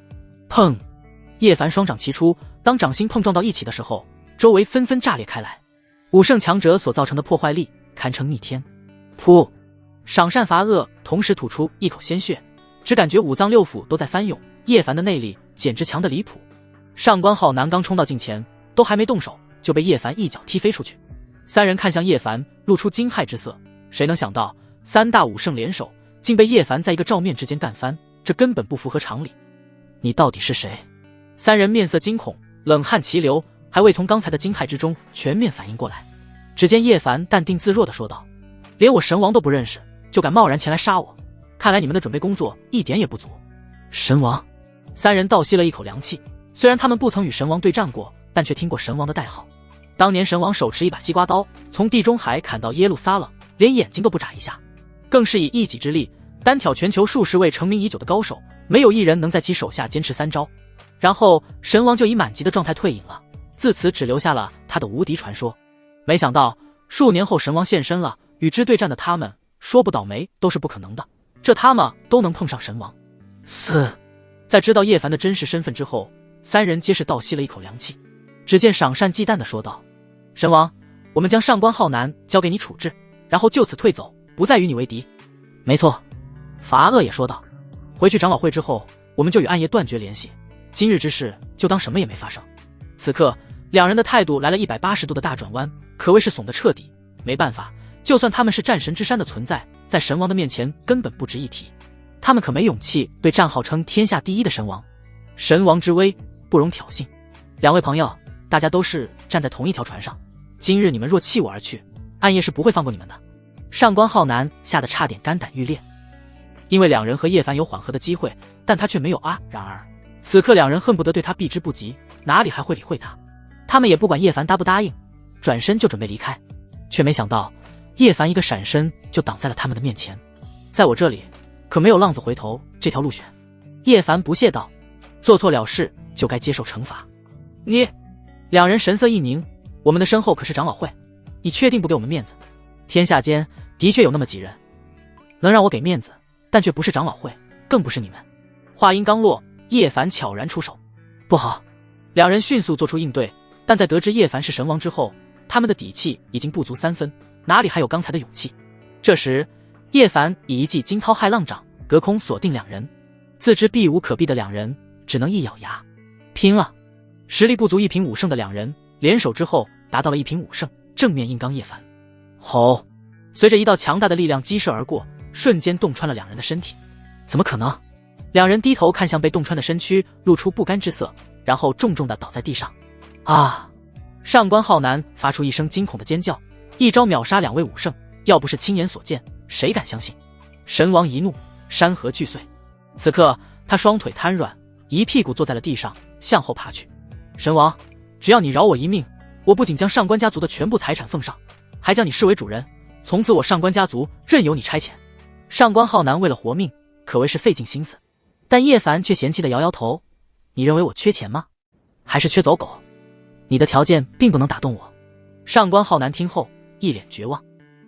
砰！叶凡双掌齐出，当掌心碰撞到一起的时候，周围纷纷炸裂开来。武圣强者所造成的破坏力堪称逆天。噗！赏善伐恶同时吐出一口鲜血，只感觉5脏6腑都在翻涌。叶凡的内力简直强得离谱。上官浩南刚冲到近前，都还没动手，就被叶凡一脚踢飞出去。3人看向叶凡，露出惊骇之色。谁能想到3大武圣联手，竟被叶凡在一个照面之间干翻，这根本不符合常理。你到底是谁？3人面色惊恐，冷汗齐流，还未从刚才的惊骇之中全面反应过来。只见叶凡淡定自若地说道：连我神王都不认识，就敢贸然前来杀我，看来你们的准备工作一点也不足。神王？3人倒吸了一口凉气，虽然他们不曾与神王对战过，但却听过神王的代号。当年神王手持一把西瓜刀，从地中海砍到耶路撒冷，连眼睛都不眨一下，更是以一己之力单挑全球数十位成名已久的高手，没有一人能在其手下坚持3招。然后神王就以满级的状态退隐了，自此只留下了他的无敌传说。没想到数年后神王现身了，与之对战的他们说不倒霉都是不可能的，这他们都能碰上神王。在知道叶凡的真实身份之后，3人皆是倒吸了一口凉气。只见赏善忌惮地说道：神王，我们将上官浩南交给你处置，然后就此退走，不再与你为敌。没错，伐恶也说道。回去长老会之后，我们就与暗夜断绝联系，今日之事就当什么也没发生。此刻两人的态度来了180度的大转弯，可谓是怂得彻底。没办法，就算他们是战神之山的存在，在神王的面前根本不值一提，他们可没勇气对战号称天下第一的神王。神王之威不容挑衅。两位朋友，大家都是站在同一条船上，今日你们若弃我而去，暗夜是不会放过你们的。上官浩南吓得差点肝胆欲裂。因为两人和叶凡有缓和的机会，但他却没有啊。然而此刻两人恨不得对他避之不及，哪里还会理会他？他们也不管叶凡答不答应，转身就准备离开，却没想到叶凡一个闪身就挡在了他们的面前。在我这里可没有浪子回头这条路选。叶凡不屑道，做错了事就该接受惩罚。你……两人神色一凝，我们的身后可是长老会，你确定不给我们面子？天下间的确有那么几人能让我给面子，但却不是长老会，更不是你们。话音刚落，叶凡悄然出手。不好！两人迅速做出应对，但在得知叶凡是神王之后，他们的底气已经不足3分，哪里还有刚才的勇气？这时叶凡以一记惊涛骇浪掌隔空锁定两人，自知避无可避的两人只能一咬牙拼了。实力不足1平5胜的两人联手之后达到了1平5胜，正面硬刚叶凡。吼！随着一道强大的力量激射而过，瞬间洞穿了两人的身体。怎么可能？两人低头看向被洞穿的身躯，露出不甘之色，然后重重地倒在地上。啊！上官浩南发出一声惊恐的尖叫，一招秒杀2位5胜，要不是亲眼所见，谁敢相信？神王一怒，山河俱碎。此刻他双腿瘫软，一屁股坐在了地上，向后爬去。神王，只要你饶我一命，我不仅将上官家族的全部财产奉上，还将你视为主人，从此我上官家族任由你差遣。上官浩南为了活命可谓是费尽心思，但叶凡却嫌弃地摇摇头。你认为我缺钱吗？还是缺走狗？你的条件并不能打动我。上官浩南听后一脸绝望。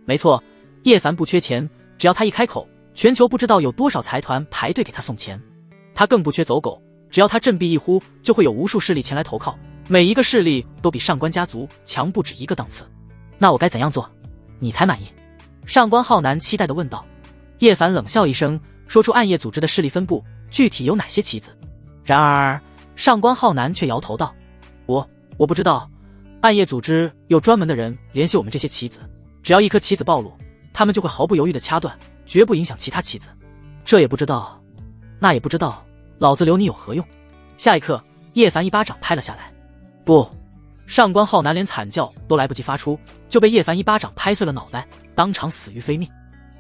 没错，叶凡不缺钱，只要他一开口，全球不知道有多少财团排队给他送钱。他更不缺走狗，只要他振臂一呼，就会有无数势力前来投靠，每一个势力都比上官家族强不止一个档次。那我该怎样做你才满意？上官浩南期待地问道。叶凡冷笑一声，说出暗夜组织的势力分布具体有哪些棋子。然而上官浩南却摇头道，我不知道，暗夜组织有专门的人联系我们这些棋子，只要一颗棋子暴露，他们就会毫不犹豫地掐断，绝不影响其他棋子。这也不知道，那也不知道，老子留你有何用？下一刻叶凡一巴掌拍了下来。不！上官浩南连惨叫都来不及发出，就被叶凡一巴掌拍碎了脑袋，当场死于非命。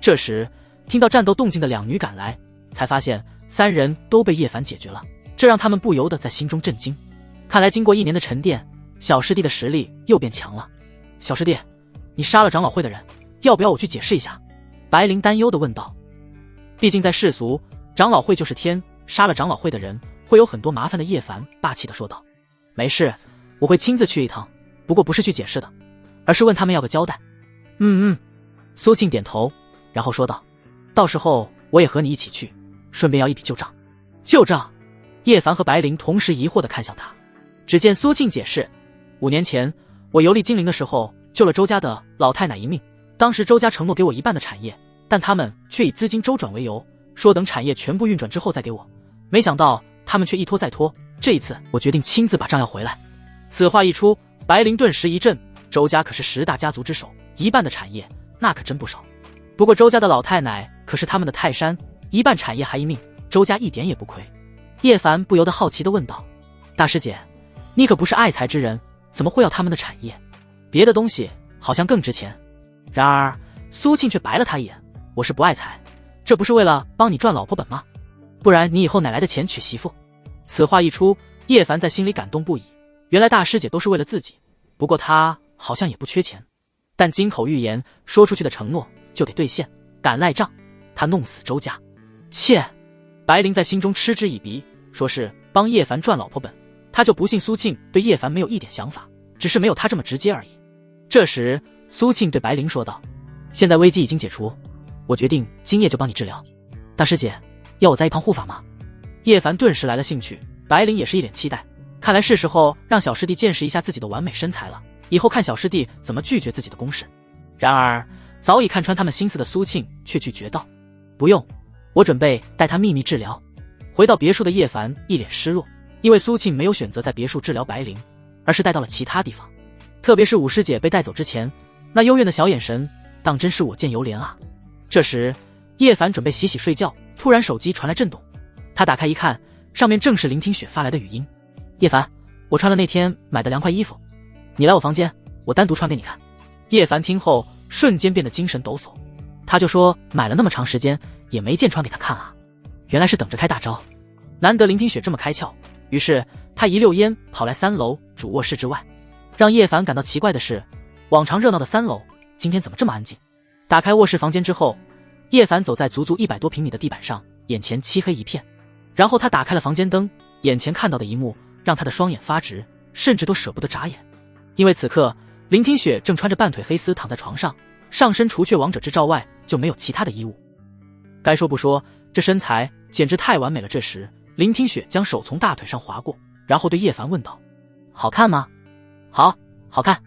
这时听到战斗动静的两女赶来，才发现3人都被叶凡解决了，这让他们不由得在心中震惊。看来经过1年的沉淀，小师弟的实力又变强了。小师弟，你杀了长老会的人，要不要我去解释一下？白灵担忧地问道。毕竟在世俗，长老会就是天，杀了长老会的人会有很多麻烦的。叶凡霸气地说道。没事，我会亲自去一趟，不过不是去解释的，而是问他们要个交代。苏庆点头，然后说道，到时候我也和你一起去，顺便要一笔旧账。旧账？叶凡和白灵同时疑惑地看向他。只见苏庆解释，5年前我游历金陵的时候救了周家的老太奶一命，当时周家承诺给我1半的产业，但他们却以资金周转为由，说等产业全部运转之后再给我，没想到他们却一拖再拖，这一次我决定亲自把账要回来。此话一出，白灵顿时一震，周家可是10大家族之首，1半的产业那可真不少。不过周家的老太奶可是他们的泰山，1半产业还一命，周家一点也不亏。叶凡不由得好奇地问道，大师姐，你可不是爱财之人，怎么会要他们的产业？别的东西好像更值钱。然而苏庆却白了他一眼，我是不爱财，这不是为了帮你赚老婆本吗？不然你以后哪来的钱娶媳妇？此话一出，叶凡在心里感动不已，原来大师姐都是为了自己，不过他好像也不缺钱，但金口玉言，说出去的承诺就得兑现，敢赖账，他弄死周家。切！白灵在心中嗤之以鼻，说是帮叶凡赚老婆本，他就不信苏庆对叶凡没有一点想法，只是没有他这么直接而已。这时苏庆对白灵说道，现在危机已经解除，我决定今夜就帮你治疗。大师姐，要我在一旁护法吗？叶凡顿时来了兴趣，白灵也是一脸期待，看来是时候让小师弟见识一下自己的完美身材了，以后看小师弟怎么拒绝自己的攻势。然而早已看穿他们心思的苏庆却拒绝道，不用，我准备带他秘密治疗。回到别墅的叶凡一脸失落，因为苏庆没有选择在别墅治疗白灵，而是带到了其他地方。特别是五师姐被带走之前，那幽怨的小眼神，当真是我见犹怜啊。这时叶凡准备洗洗睡觉，突然手机传来震动，他打开一看，上面正是林听雪发来的语音。叶凡，我穿了那天买的凉快衣服，你来我房间，我单独穿给你看。叶凡听后瞬间变得精神抖擞，他就说买了那么长时间，也没见穿给他看啊，原来是等着开大招。难得林听雪这么开窍，于是他一溜烟跑来3楼主卧室之外。让叶凡感到奇怪的是，往常热闹的3楼今天怎么这么安静？打开卧室房间之后，叶凡走在足足100多平米的地板上，眼前漆黑一片。然后他打开了房间灯，眼前看到的一幕让他的双眼发直，甚至都舍不得眨眼。因为此刻林听雪正穿着半腿黑丝躺在床上，上身除却王者之罩外就没有其他的衣物。该说不说，这身材简直太完美了。这时林听雪将手从大腿上划过，然后对叶凡问道：好看吗？好看。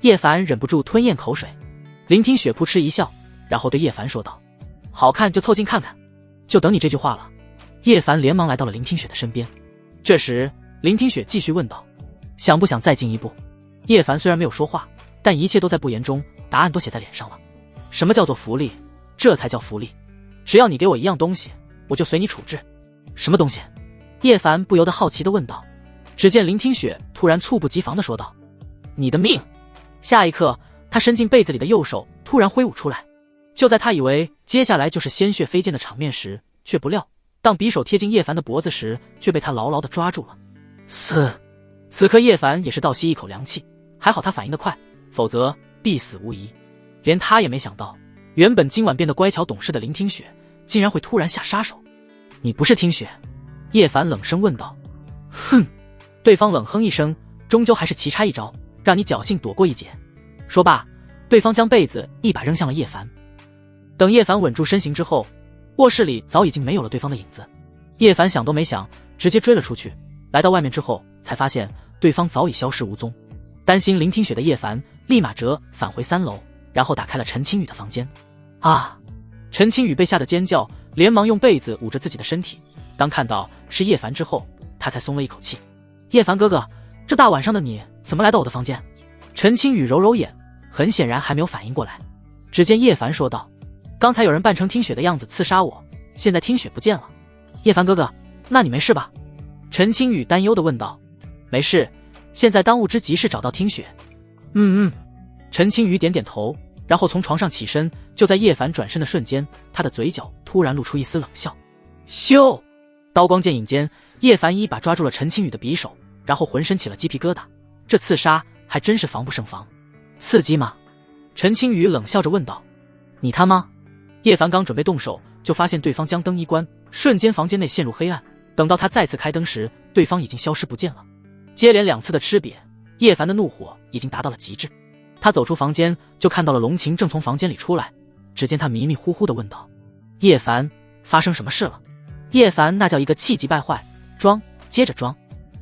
叶凡忍不住吞咽口水。林听雪扑哧一笑，然后对叶凡说道：好看就凑近看看，就等你这句话了。叶凡连忙来到了林听雪的身边。这时林听雪继续问道：想不想再进一步？叶凡虽然没有说话，但一切都在不言中，答案都写在脸上了。什么叫做福利？这才叫福利。只要你给我一样东西，我就随你处置。什么东西？叶凡不由得好奇地问道。只见林听雪突然猝不及防地说道：你的命！下一刻他伸进被子里的右手突然挥舞出来。就在他以为接下来就是鲜血飞溅的场面时，却不料当匕首贴近叶凡的脖子时，却被他牢牢地抓住了。此刻叶凡也是倒吸一口凉气，还好他反应得快，否则必死无疑。连他也没想到，原本今晚变得乖巧懂事的林听雪竟然会突然下杀手。你不是听雪？叶凡冷声问道。哼！对方冷哼一声，终究还是棋差一招，让你侥幸躲过一劫。说罢，对方将被子一把扔向了叶凡。等叶凡稳住身形之后，卧室里早已经没有了对方的影子。叶凡想都没想，直接追了出去。来到外面之后，才发现对方早已消失无踪。担心林听雪的叶凡立马折返回3楼，然后打开了陈青雨的房间。啊！陈青雨被吓得尖叫，连忙用被子捂着自己的身体。当看到是叶凡之后，他才松了一口气。叶凡哥哥，这大晚上的你怎么来到我的房间？陈青雨揉揉眼，很显然还没有反应过来。只见叶凡说道：刚才有人扮成听雪的样子刺杀我，现在听雪不见了。叶凡哥哥，那你没事吧？陈青雨担忧地问道。没事，现在当务之急是找到听雪。陈青雨点点头，然后从床上起身。就在叶凡转身的瞬间，他的嘴角突然露出一丝冷笑。咻！刀光剑影间，叶凡一把抓住了陈青雨的匕首，然后浑身起了鸡皮疙瘩。这刺杀还真是防不胜防。刺激吗？陈青雨冷笑着问道。你他妈！叶凡刚准备动手，就发现对方将灯一关，瞬间房间内陷入黑暗。等到他再次开灯时，对方已经消失不见了。接连2次的吃瘪，叶凡的怒火已经达到了极致。他走出房间，就看到了龙晴正从房间里出来。只见他迷迷糊糊地问道：叶凡，发生什么事了？叶凡那叫一个气急败坏，装接着装。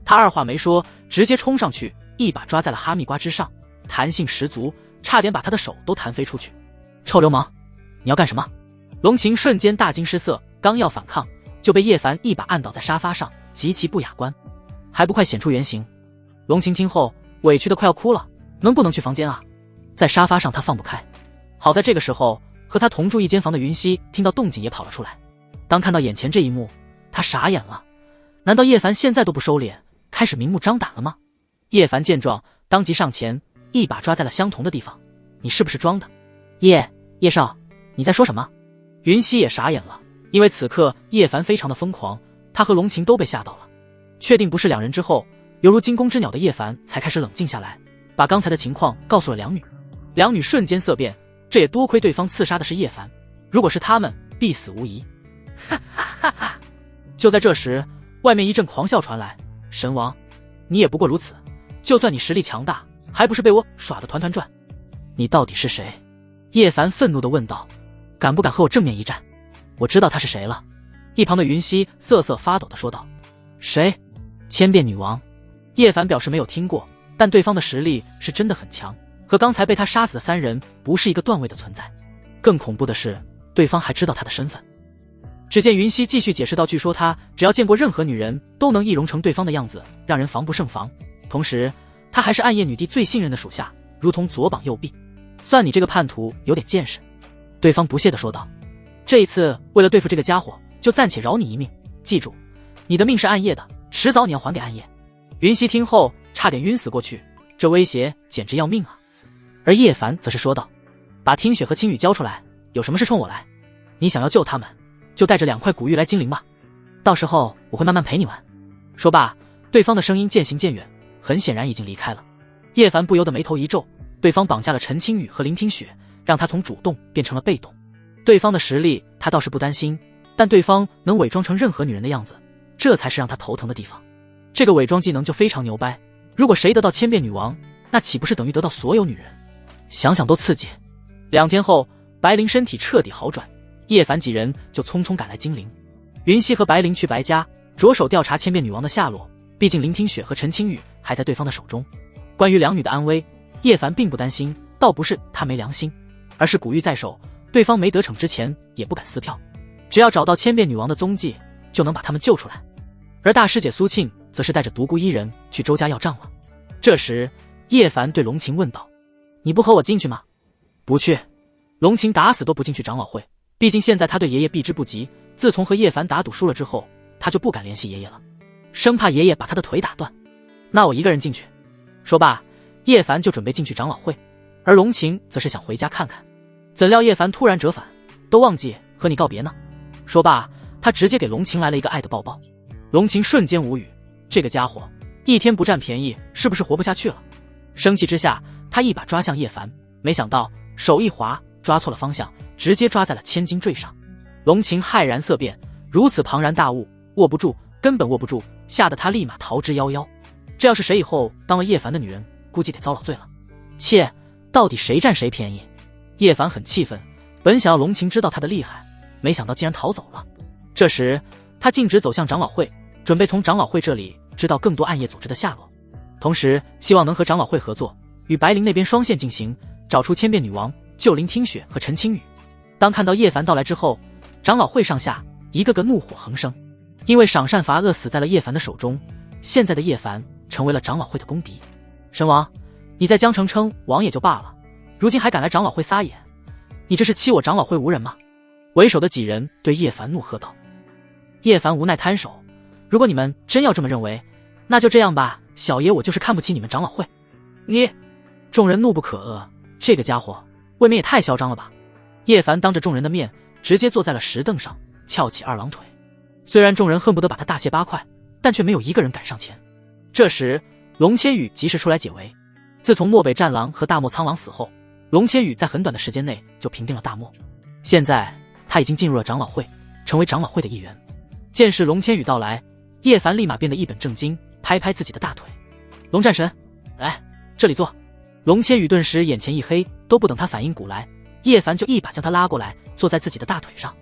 他二话没说，直接冲上去，一把抓在了哈密瓜之上，弹性十足，差点把他的手都弹飞出去。臭流氓，你要干什么？龙晴瞬间大惊失色，刚要反抗，就被叶凡一把按倒在沙发上，极其不雅观。还不快显出原形！龙晴听后委屈得快要哭了，能不能去房间啊？在沙发上他放不开。好在这个时候和他同住一间房的云溪听到动静也跑了出来。当看到眼前这一幕，他傻眼了。难道叶凡现在都不收敛，开始明目张胆了吗？叶凡见状当即上前，一把抓在了相同的地方。你是不是装的？叶少，你在说什么？云溪也傻眼了，因为此刻叶凡非常的疯狂，他和龙晴都被吓到了。确定不是两人之后，犹如惊弓之鸟的叶凡才开始冷静下来，把刚才的情况告诉了两女。两女瞬间色变，这也多亏对方刺杀的是叶凡，如果是他们必死无疑。哈哈哈哈！就在这时，外面一阵狂笑传来。神王，你也不过如此，就算你实力强大，还不是被我耍得团团转？你到底是谁？叶凡愤怒地问道。敢不敢和我正面一战？我知道他是谁了。一旁的云溪瑟瑟发抖地说道。谁？千变女王。叶凡表示没有听过，但对方的实力是真的很强，和刚才被他杀死的三人不是一个段位的存在。更恐怖的是，对方还知道他的身份。只见云溪继续解释道，据说他只要见过任何女人都能易容成对方的样子，让人防不胜防。同时他还是暗夜女帝最信任的属下，如同左膀右臂。算你这个叛徒有点见识。对方不屑地说道。这一次为了对付这个家伙，就暂且饶你一命，记住，你的命是暗夜的，迟早你要还给暗夜。云溪听后差点晕死过去，这威胁简直要命啊。而叶凡则是说道，把听雪和青雨交出来，有什么事冲我来。你想要救他们，就带着2块古玉来金陵吧，到时候我会慢慢陪你玩。说罢，对方的声音渐行渐远，很显然已经离开了。叶凡不由得眉头一皱，对方绑架了陈青雨和林听雪，让他从主动变成了被动。对方的实力他倒是不担心，但对方能伪装成任何女人的样子，这才是让他头疼的地方。这个伪装技能就非常牛掰，如果谁得到千变女王，那岂不是等于得到所有女人？想想都刺激。2天后，白灵身体彻底好转，叶凡几人就匆匆赶来金陵。云溪和白灵去白家，着手调查千变女王的下落，毕竟林听雪和陈青雨还在对方的手中。关于2女的安危，叶凡并不担心，倒不是他没良心，而是古玉在手，对方没得逞之前也不敢撕票，只要找到千变女王的踪迹，就能把他们救出来。而大师姐苏庆则是带着独孤一人去周家要账了。这时叶凡对龙晴问道：你不和我进去吗？不去。龙晴打死都不进去长老会，毕竟现在他对爷爷避之不及，自从和叶凡打赌输了之后，他就不敢联系爷爷了，生怕爷爷把他的腿打断。那我一个人进去。说罢，叶凡就准备进去长老会，而龙晴则是想回家看看。怎料叶凡突然折返，都忘记和你告别呢。说罢，他直接给龙晴来了一个爱的抱抱。龙晴瞬间无语，这个家伙一天不占便宜，是不是活不下去了？生气之下，他一把抓向叶凡，没想到手一滑，抓错了方向，直接抓在了千斤坠上。龙晴骇然色变，如此庞然大物，握不住，根本握不住，吓得他立马逃之夭夭。这要是谁以后当了叶凡的女人，估计得遭老罪了。切，到底谁占谁便宜？叶凡很气愤，本想要龙晴知道他的厉害，没想到竟然逃走了。这时他径直走向长老会，准备从长老会这里知道更多暗夜组织的下落，同时希望能和长老会合作，与白灵那边双线进行，找出千变女王，救林听雪和陈青雨。当看到叶凡到来之后，长老会上下一个个怒火横生，因为赏善罚恶死在了叶凡的手中，现在的叶凡成为了长老会的公敌。神王，你在江城称王也就罢了，如今还敢来长老会撒野，你这是欺我长老会无人吗？为首的几人对叶凡怒喝道。叶凡无奈摊手，如果你们真要这么认为，那就这样吧，小爷我就是看不起你们长老会。你！众人怒不可遏，这个家伙未免也太嚣张了吧。叶凡当着众人的面直接坐在了石凳上，翘起2郎腿。虽然众人恨不得把他大卸8块，但却没有一个人敢上前。这时龙千羽及时出来解围。自从漠北战狼和大漠苍狼死后，龙千羽在很短的时间内就平定了大漠，现在他已经进入了长老会，成为长老会的一员。见是龙千羽到来，叶凡立马变得一本正经，拍拍自己的大腿。龙战神，来这里坐。龙千羽顿时眼前一黑，都不等他反应过来，叶凡就一把将他拉过来，坐在自己的大腿上。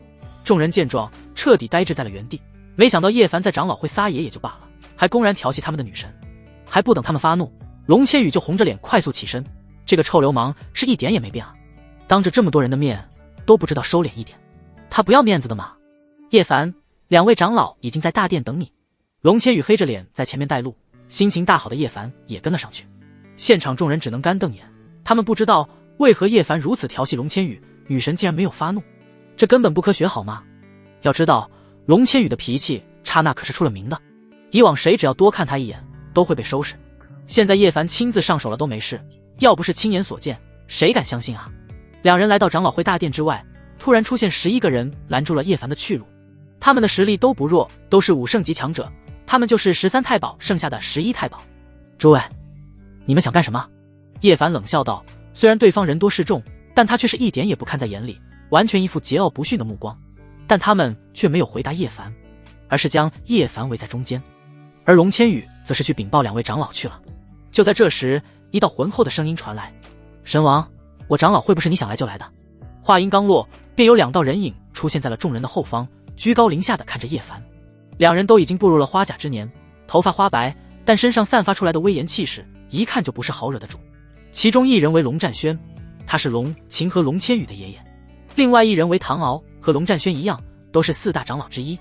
众人见状彻底呆滞在了原地，没想到叶凡在长老会撒野也就罢了，还公然调戏他们的女神。还不等他们发怒，龙千羽就红着脸快速起身，这个臭流氓是一点也没变啊，当着这么多人的面都不知道收敛一点，他不要面子的吗？叶凡，2位长老已经在大殿等你。龙千羽黑着脸在前面带路，心情大好的叶凡也跟了上去。现场众人只能干瞪眼，他们不知道为何叶凡如此调戏龙千羽，女神竟然没有发怒，这根本不科学好吗？要知道龙千羽的脾气刹那可是出了名的，以往谁只要多看他一眼都会被收拾，现在叶凡亲自上手了都没事，要不是亲眼所见，谁敢相信啊？2人来到长老会大殿之外，突然出现11个人拦住了叶凡的去路。他们的实力都不弱，都是5圣级强者，他们就是13太保剩下的11太保。诸位，你们想干什么？叶凡冷笑道，虽然对方人多势众，但他却是一点也不看在眼里，完全一副桀骜不驯的目光。但他们却没有回答叶凡，而是将叶凡围在中间，而龙千羽则是去禀报2位长老去了。就在这时，一道浑厚的声音传来，神王，我长老会不是你想来就来的。话音刚落，便有2道人影出现在了众人的后方，居高临下的看着叶凡。2人都已经步入了花甲之年，头发花白，但身上散发出来的威严气势一看就不是好惹的主。其中一人为龙战轩，他是龙秦和龙千羽的爷爷，另外一人为唐敖，和龙战轩一样都是4大长老之一。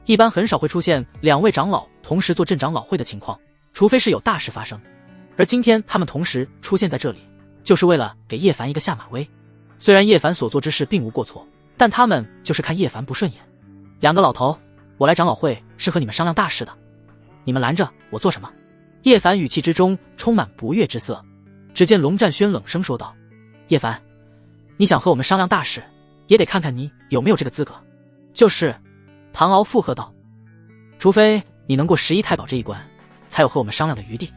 一般很少会出现2位长老同时做镇长老会的情况，除非是有大事发生。而今天他们同时出现在这里，就是为了给叶凡一个下马威。虽然叶凡所做之事并无过错，但他们就是看叶凡不顺眼。2个老头，我来长老会是和你们商量大事的，你们拦着我做什么？叶凡语气之中充满不悦之色。只见龙战轩冷声说道，叶凡，你想和我们商量大事，也得看看你有没有这个资格。就是，唐敖附和道。除非你能过11太保这一关，才有和我们商量的余地。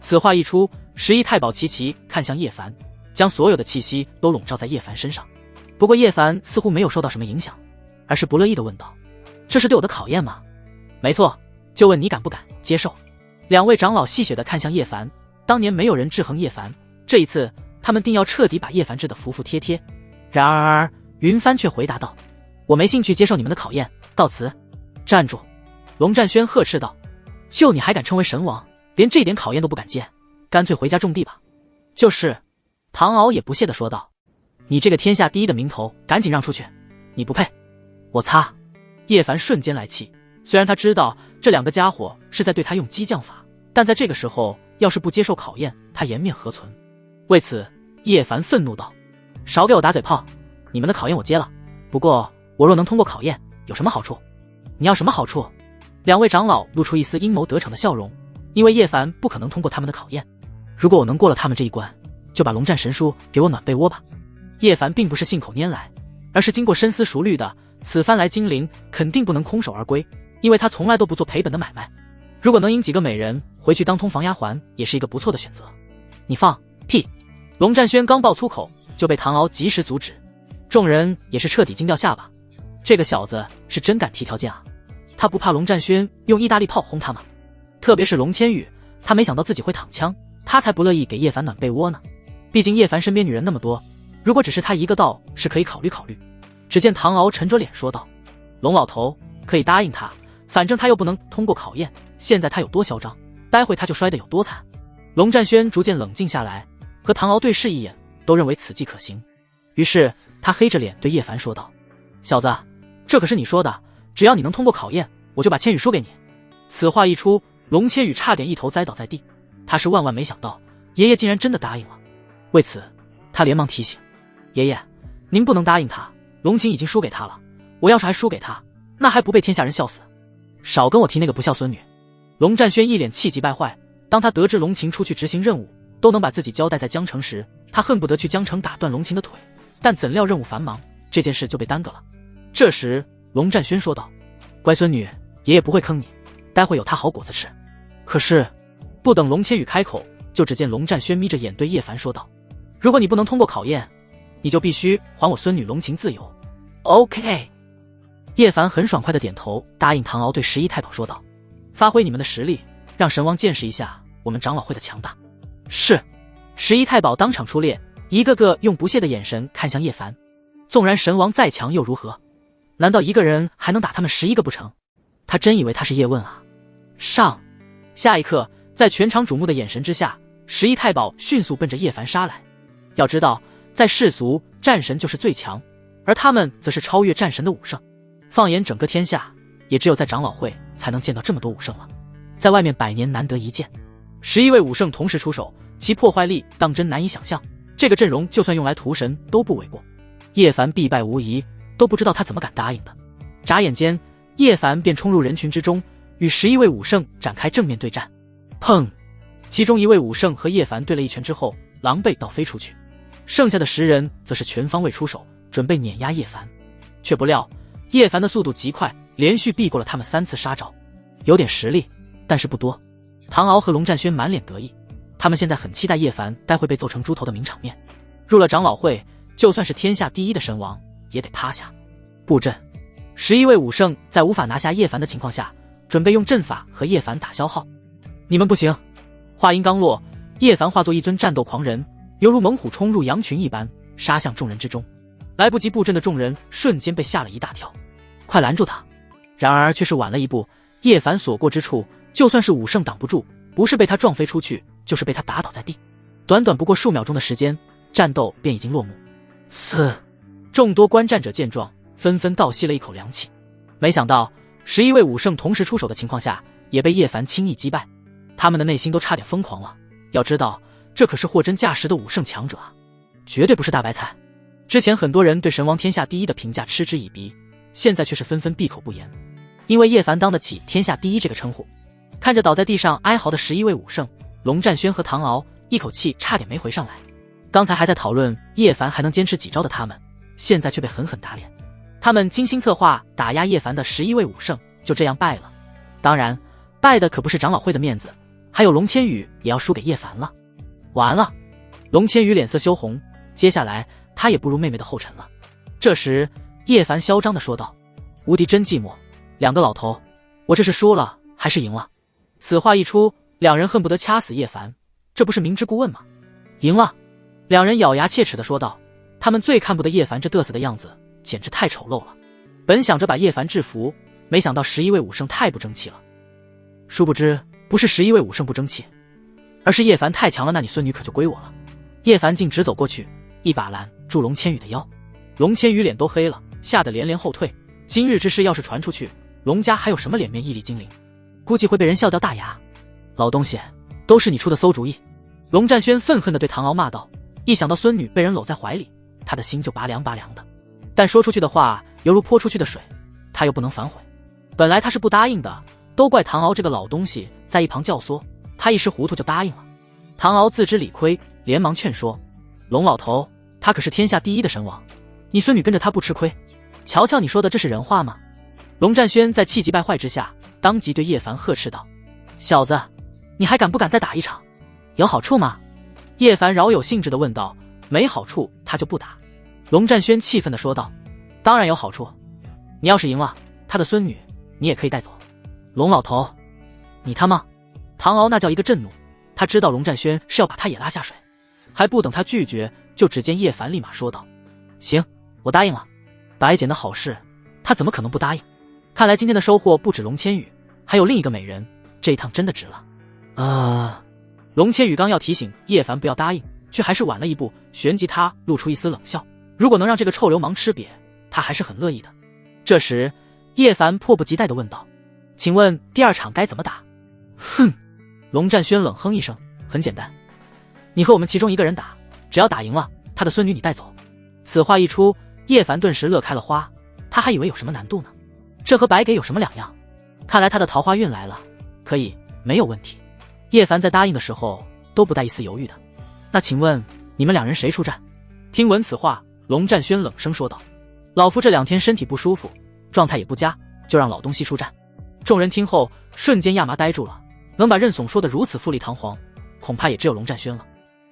此话一出，11太保齐齐看向叶凡，将所有的气息都笼罩在叶凡身上。不过叶凡似乎没有受到什么影响，而是不乐意地问道：这是对我的考验吗？没错，就问你敢不敢接受。两位长老戏谑地看向叶凡，当年没有人制衡叶凡，这一次他们定要彻底把叶凡治得服服帖帖。然而云帆却回答道：我没兴趣接受你们的考验，告辞。站住！龙战轩呵斥道：就你还敢称为神王，连这点考验都不敢接，干脆回家种地吧。就是，唐敖也不屑地说道：你这个天下第一的名头，赶紧让出去，你不配。我擦！叶凡瞬间来气，虽然他知道这两个家伙是在对他用激将法，但在这个时候要是不接受考验，他颜面何存？为此叶凡愤怒道：少给我打嘴炮，你们的考验我接了，不过我若能通过考验，有什么好处？你要什么好处？两位长老露出一丝阴谋得逞的笑容，因为叶凡不可能通过他们的考验。如果我能过了他们这一关，就把龙战神书给我暖被窝吧。叶凡并不是信口拈来，而是经过深思熟虑的，此番来金陵肯定不能空手而归，因为他从来都不做赔本的买卖。如果能引几个美人回去当通房丫鬟，也是一个不错的选择。你放屁！龙战轩刚爆粗口，就被唐敖及时阻止。众人也是彻底惊掉下巴，这个小子是真敢提条件啊！他不怕龙战轩用意大利炮轰他吗？特别是龙千羽，他没想到自己会躺枪，他才不乐意给叶凡暖被窝呢。毕竟叶凡身边女人那么多，如果只是他一个到，是可以考虑考虑。只见唐敖沉着脸说道：龙老头可以答应他，反正他又不能通过考验，现在他有多嚣张，待会他就摔得有多惨。龙战轩逐渐冷静下来，和唐敖对视一眼，都认为此计可行。于是他黑着脸对叶凡说道：小子，这可是你说的，只要你能通过考验，我就把千羽输给你。此话一出，龙千羽差点一头栽倒在地，他是万万没想到爷爷竟然真的答应了。为此他连忙提醒：爷爷，您不能答应他，龙琴已经输给他了，我要是还输给他，那还不被天下人笑死？少跟我提那个不孝孙女。龙战轩一脸气急败坏，当他得知龙琴出去执行任务都能把自己交代在江城时，他恨不得去江城打断龙琴的腿，但怎料任务繁忙，这件事就被耽搁了。这时龙战轩说道：乖孙女，爷爷不会坑你，待会有他好果子吃。可是不等龙千羽开口，就只见龙战轩眯着眼对叶凡说道：如果你不能通过考验，你就必须还我孙女龙琴自由。 OK。 叶凡很爽快的点头，答应唐敖，对11太保说道：发挥你们的实力，让神王见识一下我们长老会的强大。是。11太保当场出列，一个个用不屑的眼神看向叶凡。纵然神王再强又如何？难道一个人还能打他们11个不成？他真以为他是叶问啊？上！下一刻，在全场瞩目的眼神之下，11太保迅速奔着叶凡杀来。要知道，在世俗，战神就是最强，而他们则是超越战神的武圣。放眼整个天下，也只有在长老会才能见到这么多武圣了，在外面100年难得一见。11位武圣同时出手，其破坏力当真难以想象，这个阵容就算用来屠神都不为过。叶凡必败无疑，都不知道他怎么敢答应的。眨眼间，叶凡便冲入人群之中，与11位武圣展开正面对战。砰！其中一位武圣和叶凡对了一拳之后，狼狈倒飞出去，剩下的10人则是全方位出手，准备碾压叶凡。却不料叶凡的速度极快，连续避过了他们3次杀招，有点实力，但是不多。唐敖和龙战轩满脸得意，他们现在很期待叶凡待会被揍成猪头的名场面。入了长老会，就算是天下第一的神王也得趴下。布阵，11位武圣在无法拿下叶凡的情况下，准备用阵法和叶凡打消耗。你们不行！话音刚落，叶凡化作一尊战斗狂人，犹如猛虎冲入羊群一般，杀向众人之中。来不及布阵的众人瞬间被吓了一大跳，快拦住他！然而却是晚了一步，叶凡所过之处，就算是武圣挡不住，不是被他撞飞出去，就是被他打倒在地。短短不过数秒钟的时间，战斗便已经落幕。众多观战者见状，纷纷倒吸了一口凉气。没想到11位武圣同时出手的情况下，也被叶凡轻易击败，他们的内心都差点疯狂了。要知道，这可是货真价实的武圣强者啊，绝对不是大白菜。之前很多人对神王天下第一的评价嗤之以鼻，现在却是纷纷闭口不言，因为叶凡当得起天下第一这个称呼。看着倒在地上哀嚎的11位武圣，龙战轩和唐敖一口气差点没回上来。刚才还在讨论叶凡还能坚持几招的他们，现在却被狠狠打脸。他们精心策划打压叶凡的11位武圣，就这样败了。当然，败的可不是长老会的面子，还有龙千羽也要输给叶凡了。完了，龙千羽脸色羞红，接下来他也不如妹妹的后尘了。这时，叶凡嚣张地说道：“无敌真寂寞，两个老头，我这是输了还是赢了？”此话一出，两人恨不得掐死叶凡，这不是明知故问吗？赢了，两人咬牙切齿地说道。他们最看不得叶凡这嘚瑟的样子，简直太丑陋了。本想着把叶凡制服，没想到11位武圣太不争气了。殊不知，不是11位武圣不争气，而是叶凡太强了，那你孙女可就归我了。叶凡径直走过去，一把拦住龙千羽的腰。龙千羽脸都黑了，吓得连连后退。今日之事要是传出去，龙家还有什么脸面屹立精灵？估计会被人笑掉大牙。老东西，都是你出的馊主意！龙战轩愤恨地对唐敖骂道。一想到孙女被人搂在怀里，他的心就拔凉拔凉的。但说出去的话犹如泼出去的水，他又不能反悔。本来他是不答应的，都怪唐敖这个老东西在一旁教唆，他一时糊涂就答应了。唐敖自知理亏，连忙劝说：“龙老头，他可是天下第一的神王，你孙女跟着他不吃亏？瞧瞧你说的这是人话吗？”龙战轩在气急败坏之下，当即对叶凡呵斥道：“小子，你还敢不敢再打一场？有好处吗？”叶凡饶有兴致地问道：“没好处他就不打。”龙战轩气愤地说道：“当然有好处，你要是赢了，他的孙女你也可以带走。”龙老头，你他妈！唐敖那叫一个震怒，他知道龙战轩是要把他也拉下水，还不等他拒绝，就只见叶凡立马说道：“行，我答应了。白捡的好事，他怎么可能不答应？看来今天的收获不止龙千羽，还有另一个美人，这一趟真的值了。”龙千羽刚要提醒叶凡不要答应，却还是晚了一步，旋即他露出一丝冷笑。如果能让这个臭流氓吃瘪，他还是很乐意的。这时，叶凡迫不及待地问道：“请问第二场该怎么打？”哼！龙战轩冷哼一声：“很简单，你和我们其中一个人打，只要打赢了，他的孙女你带走。”此话一出，叶凡顿时乐开了花，他还以为有什么难度呢，这和白给有什么两样？看来他的桃花运来了，可以，没有问题。叶凡在答应的时候都不带一丝犹豫的。那请问你们两人谁出战？听闻此话，龙战轩冷声说道：“老夫这2天身体不舒服，状态也不佳，就让老东西出战。”众人听后瞬间亚麻呆住了，能把任总说得如此富丽堂皇，恐怕也只有龙战轩了。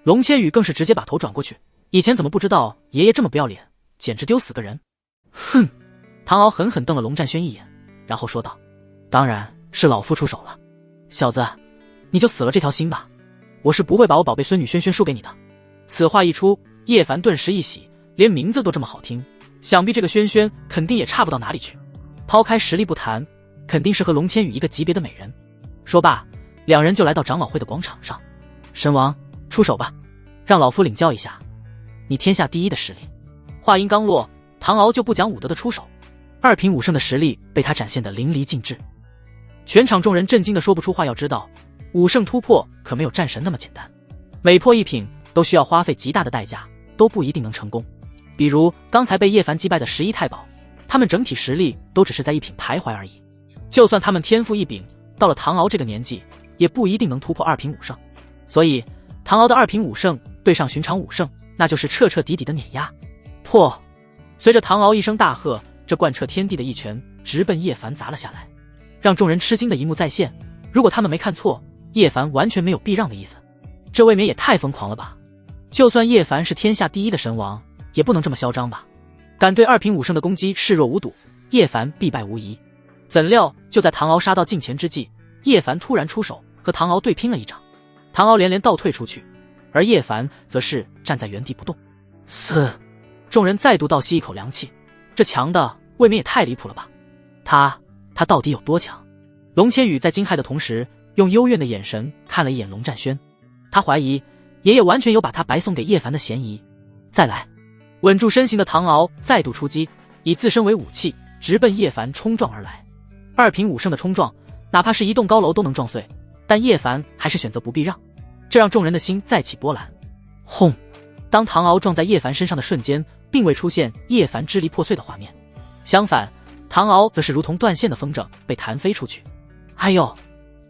龙千羽更是直接把头转过去，以前怎么不知道爷爷这么不要脸，简直丢死个人。哼！唐敖狠狠瞪了龙战轩一眼，然后说道：“当然是老夫出手了，小子，你就死了这条心吧，我是不会把我宝贝孙女轩轩输给你的。”此话一出，叶凡顿时一喜，连名字都这么好听，想必这个轩轩肯定也差不到哪里去。抛开实力不谈，肯定是和龙千羽一个级别的美人。说罢，两人就来到长老会的广场上。神王，出手吧，让老夫领教一下你天下第一的实力。话音刚落，唐敖就不讲武德的出手，2品武圣的实力被他展现得淋漓尽致。全场众人震惊的说不出话。要知道，武圣突破可没有战神那么简单，每破1品都需要花费极大的代价，都不一定能成功。比如刚才被叶凡击败的11太保，他们整体实力都只是在1品徘徊而已。就算他们天赋异禀，到了唐敖这个年纪，也不一定能突破2品武圣。所以唐敖的2品武圣对上寻常武圣，那就是彻彻底底的碾压。破！随着唐敖一声大喝，这贯彻天地的一拳直奔叶凡砸了下来。让众人吃惊的一幕再现，如果他们没看错，叶凡完全没有避让的意思。这未免也太疯狂了吧！就算叶凡是天下第一的神王，也不能这么嚣张吧？敢对2品武圣的攻击视若无睹，叶凡必败无疑。怎料就在唐敖杀到近前之际，叶凡突然出手和唐敖对拼了一掌。唐敖连连倒退出去，而叶凡则是站在原地不动。嘶！众人再度倒吸一口凉气，这强的未免也太离谱了吧？他到底有多强？龙千羽在惊骇的同时，用幽怨的眼神看了一眼龙战轩，他怀疑爷爷完全有把他白送给叶凡的嫌疑。再来！稳住身形的唐敖再度出击，以自身为武器，直奔叶凡冲撞而来。2品武圣的冲撞，哪怕是一栋高楼都能撞碎，但叶凡还是选择不避让，这让众人的心再起波澜。轰！当唐敖撞在叶凡身上的瞬间，并未出现叶凡支离破碎的画面，相反，唐敖则是如同断线的风筝被弹飞出去。哎呦！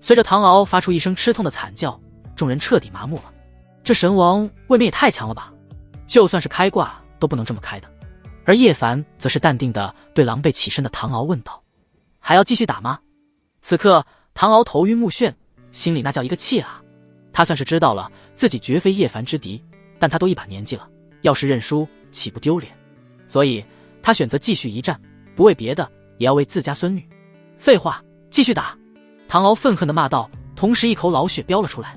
随着唐敖发出一声吃痛的惨叫，众人彻底麻木了。这神王未免也太强了吧，就算是开挂都不能这么开的。而叶凡则是淡定地对狼狈起身的唐敖问道：“还要继续打吗？”此刻唐敖头晕目眩，心里那叫一个气啊！他算是知道了自己绝非叶凡之敌，但他都一把年纪了，要是认输岂不丢脸？所以他选择继续一战，不为别的，也要为自家孙女。废话，继续打！唐敖愤恨地骂道，同时一口老血飙了出来。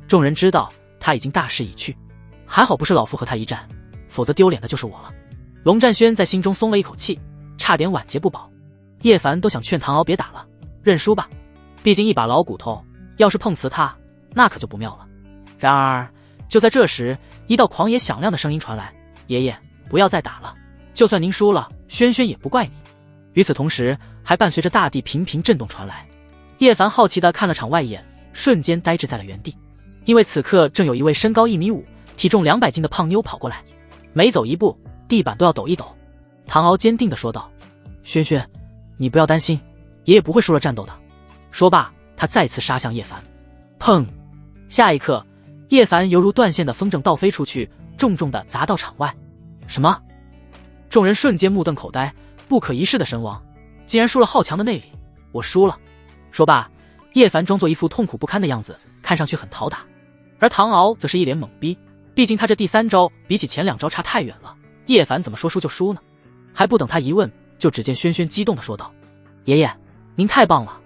众人知道他已经大势已去，还好不是老夫和他一战，否则丢脸的就是我了。龙战轩在心中松了一口气，差点晚节不保。叶凡都想劝唐敖别打了，认输吧，毕竟一把老骨头，要是碰瓷他，那可就不妙了。然而就在这时，一道狂野响亮的声音传来：“爷爷，不要再打了，就算您输了，轩轩也不怪你。”与此同时，还伴随着大地频频震动传来。叶凡好奇地看了场外一眼，瞬间呆滞在了原地，因为此刻正有一位身高1.5米、体重200斤的胖妞跑过来，每走一步，地板都要抖一抖。唐敖坚定地说道：“轩轩，你不要担心，爷爷不会输了战斗的。”说罢，他再次杀向叶凡。砰！下一刻，叶凡犹如断线的风筝倒飞出去，重重地砸到场外。什么？众人瞬间目瞪口呆，不可一世的神王，竟然输了好强的内力！我输了。说罢，叶凡装作一副痛苦不堪的样子，看上去很讨打。而唐敖则是一脸懵逼，毕竟他这第3招比起前2招差太远了，叶凡怎么说输就输呢？还不等他一问，就只见轩轩激动地说道：“爷爷，您太棒了！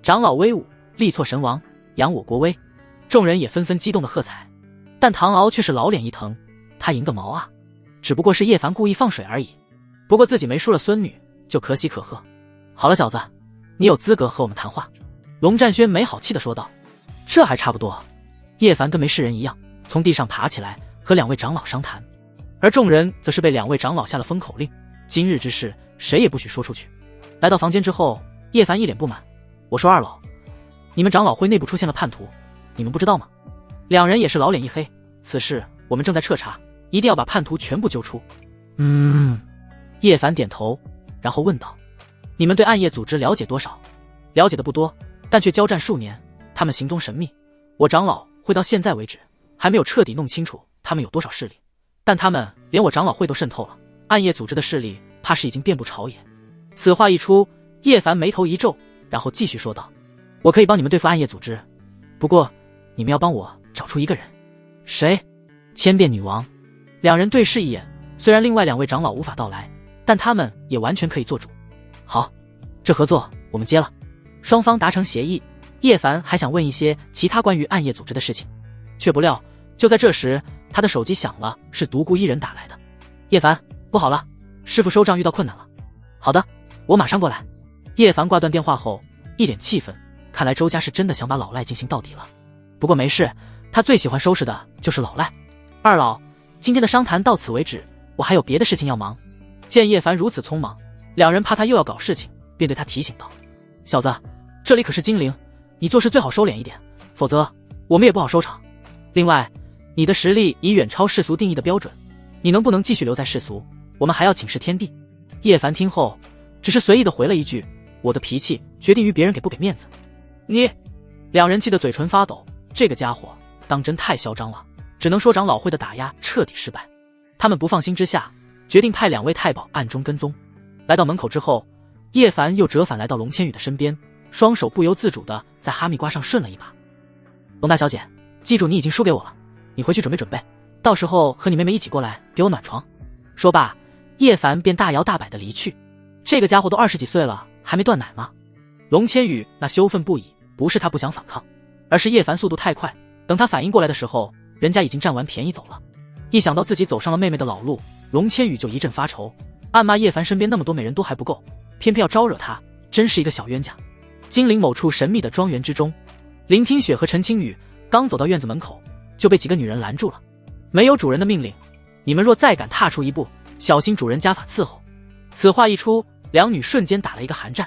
长老威武，力挫神王，扬我国威！”众人也纷纷激动地喝彩。但唐敖却是老脸一疼，他赢个毛啊！只不过是叶凡故意放水而已。不过自己没输了孙女，就可喜可贺。好了，小子，你有资格和我们谈话。龙战轩没好气地说道。这还差不多。叶凡跟没事人一样，从地上爬起来，和2位长老商谈。而众人则是被2位长老下了封口令，今日之事谁也不许说出去。来到房间之后，叶凡一脸不满：“我说2老，你们长老会内部出现了叛徒，你们不知道吗？”2人也是老脸一黑：“此事我们正在彻查，一定要把叛徒全部揪出。”叶凡点头，然后问道：“你们对暗夜组织了解多少？”“了解的不多，但却交战数年，他们行踪神秘。我长老会到现在为止还没有彻底弄清楚他们有多少势力，但他们连我长老会都渗透了，暗夜组织的势力怕是已经遍布朝野。”此话一出，叶凡眉头一皱，然后继续说道：“我可以帮你们对付暗夜组织，不过你们要帮我找出一个人。”“谁？”“千变女王。”2人对视一眼，虽然另外2位长老无法到来，但他们也完全可以做主。好，这合作我们接了。双方达成协议，叶凡还想问一些其他关于暗夜组织的事情，却不料就在这时，他的手机响了，是独孤一人打来的。“叶凡，不好了，师傅收账遇到困难了。”“好的，我马上过来。”叶凡挂断电话后，一脸气愤，看来周家是真的想把老赖进行到底了。不过没事，他最喜欢收拾的就是老赖。“2老，今天的商谈到此为止，我还有别的事情要忙。”见叶凡如此匆忙，2人怕他又要搞事情，便对他提醒道：“小子，这里可是精灵，你做事最好收敛一点，否则我们也不好收场。另外，你的实力已远超世俗定义的标准，你能不能继续留在世俗，我们还要请示天地。”叶凡听后只是随意的回了一句：“我的脾气决定于别人给不给面子。”你！2人气得嘴唇发抖，这个家伙当真太嚣张了，只能说长老会的打压彻底失败。他们不放心之下，决定派2位太保暗中跟踪。来到门口之后，叶凡又折返来到龙千羽的身边，双手不由自主地在哈密瓜上顺了一把。“龙大小姐，记住你已经输给我了，你回去准备准备，到时候和你妹妹一起过来给我暖床。”说罢，叶凡便大摇大摆地离去。这个家伙都20几岁了，还没断奶吗？龙千羽那羞愤不已，不是他不想反抗，而是叶凡速度太快，等他反应过来的时候，人家已经占完便宜走了。一想到自己走上了妹妹的老路，龙千羽就一阵发愁，暗骂叶凡身边那么多美人都还不够，偏偏要招惹他，真是一个小冤家。金陵某处神秘的庄园之中，林听雪和陈青雨刚走到院子门口，就被几个女人拦住了。“没有主人的命令，你们若再敢踏出一步，小心主人家法伺候。”此话一出，2女瞬间打了一个寒战。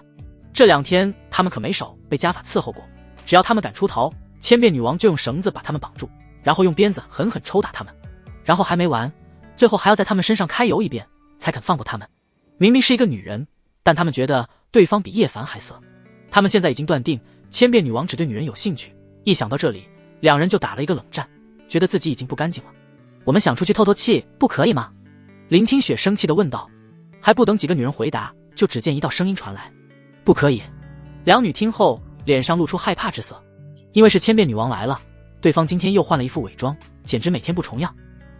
这2天他们可没少被家法伺候过，只要他们敢出逃，千变女王就用绳子把他们绑住，然后用鞭子狠狠抽打他们，然后还没完，最后还要在他们身上揩油一遍才肯放过他们。明明是一个女人，但他们觉得对方比叶凡还色。他们现在已经断定千变女王只对女人有兴趣，一想到这里，2人就打了一个冷战，觉得自己已经不干净了。“我们想出去透透气，不可以吗？”林听雪生气地问道。还不等几个女人回答，就只见一道声音传来：“不可以！”两女听后，脸上露出害怕之色，因为是千变女王来了，对方今天又换了一副伪装，简直每天不重样。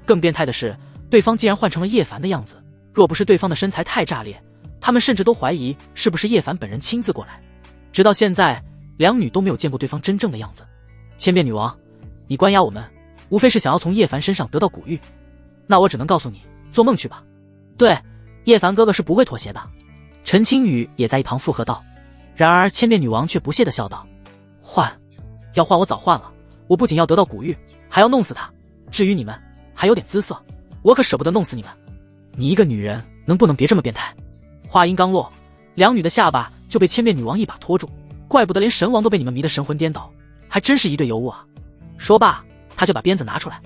更变态的是，对方竟然换成了叶凡的样子，若不是对方的身材太炸裂，他们甚至都怀疑是不是叶凡本人亲自过来。直到现在，两女都没有见过对方真正的样子。千变女王，你关押我们，无非是想要从叶凡身上得到古玉，那我只能告诉你，做梦去吧。对，叶凡哥哥是不会妥协的。陈青雨也在一旁附和道。然而千变女王却不屑地笑道：要换我早换了，我不仅要得到古玉，还要弄死他。至于你们，还有点姿色，我可舍不得弄死你们。你一个女人，能不能别这么变态？话音刚落，两女的下巴就被千变女王一把拖住，怪不得连神王都被你们迷得神魂颠倒，还真是一对尤物啊。说罢，他就把鞭子拿出来，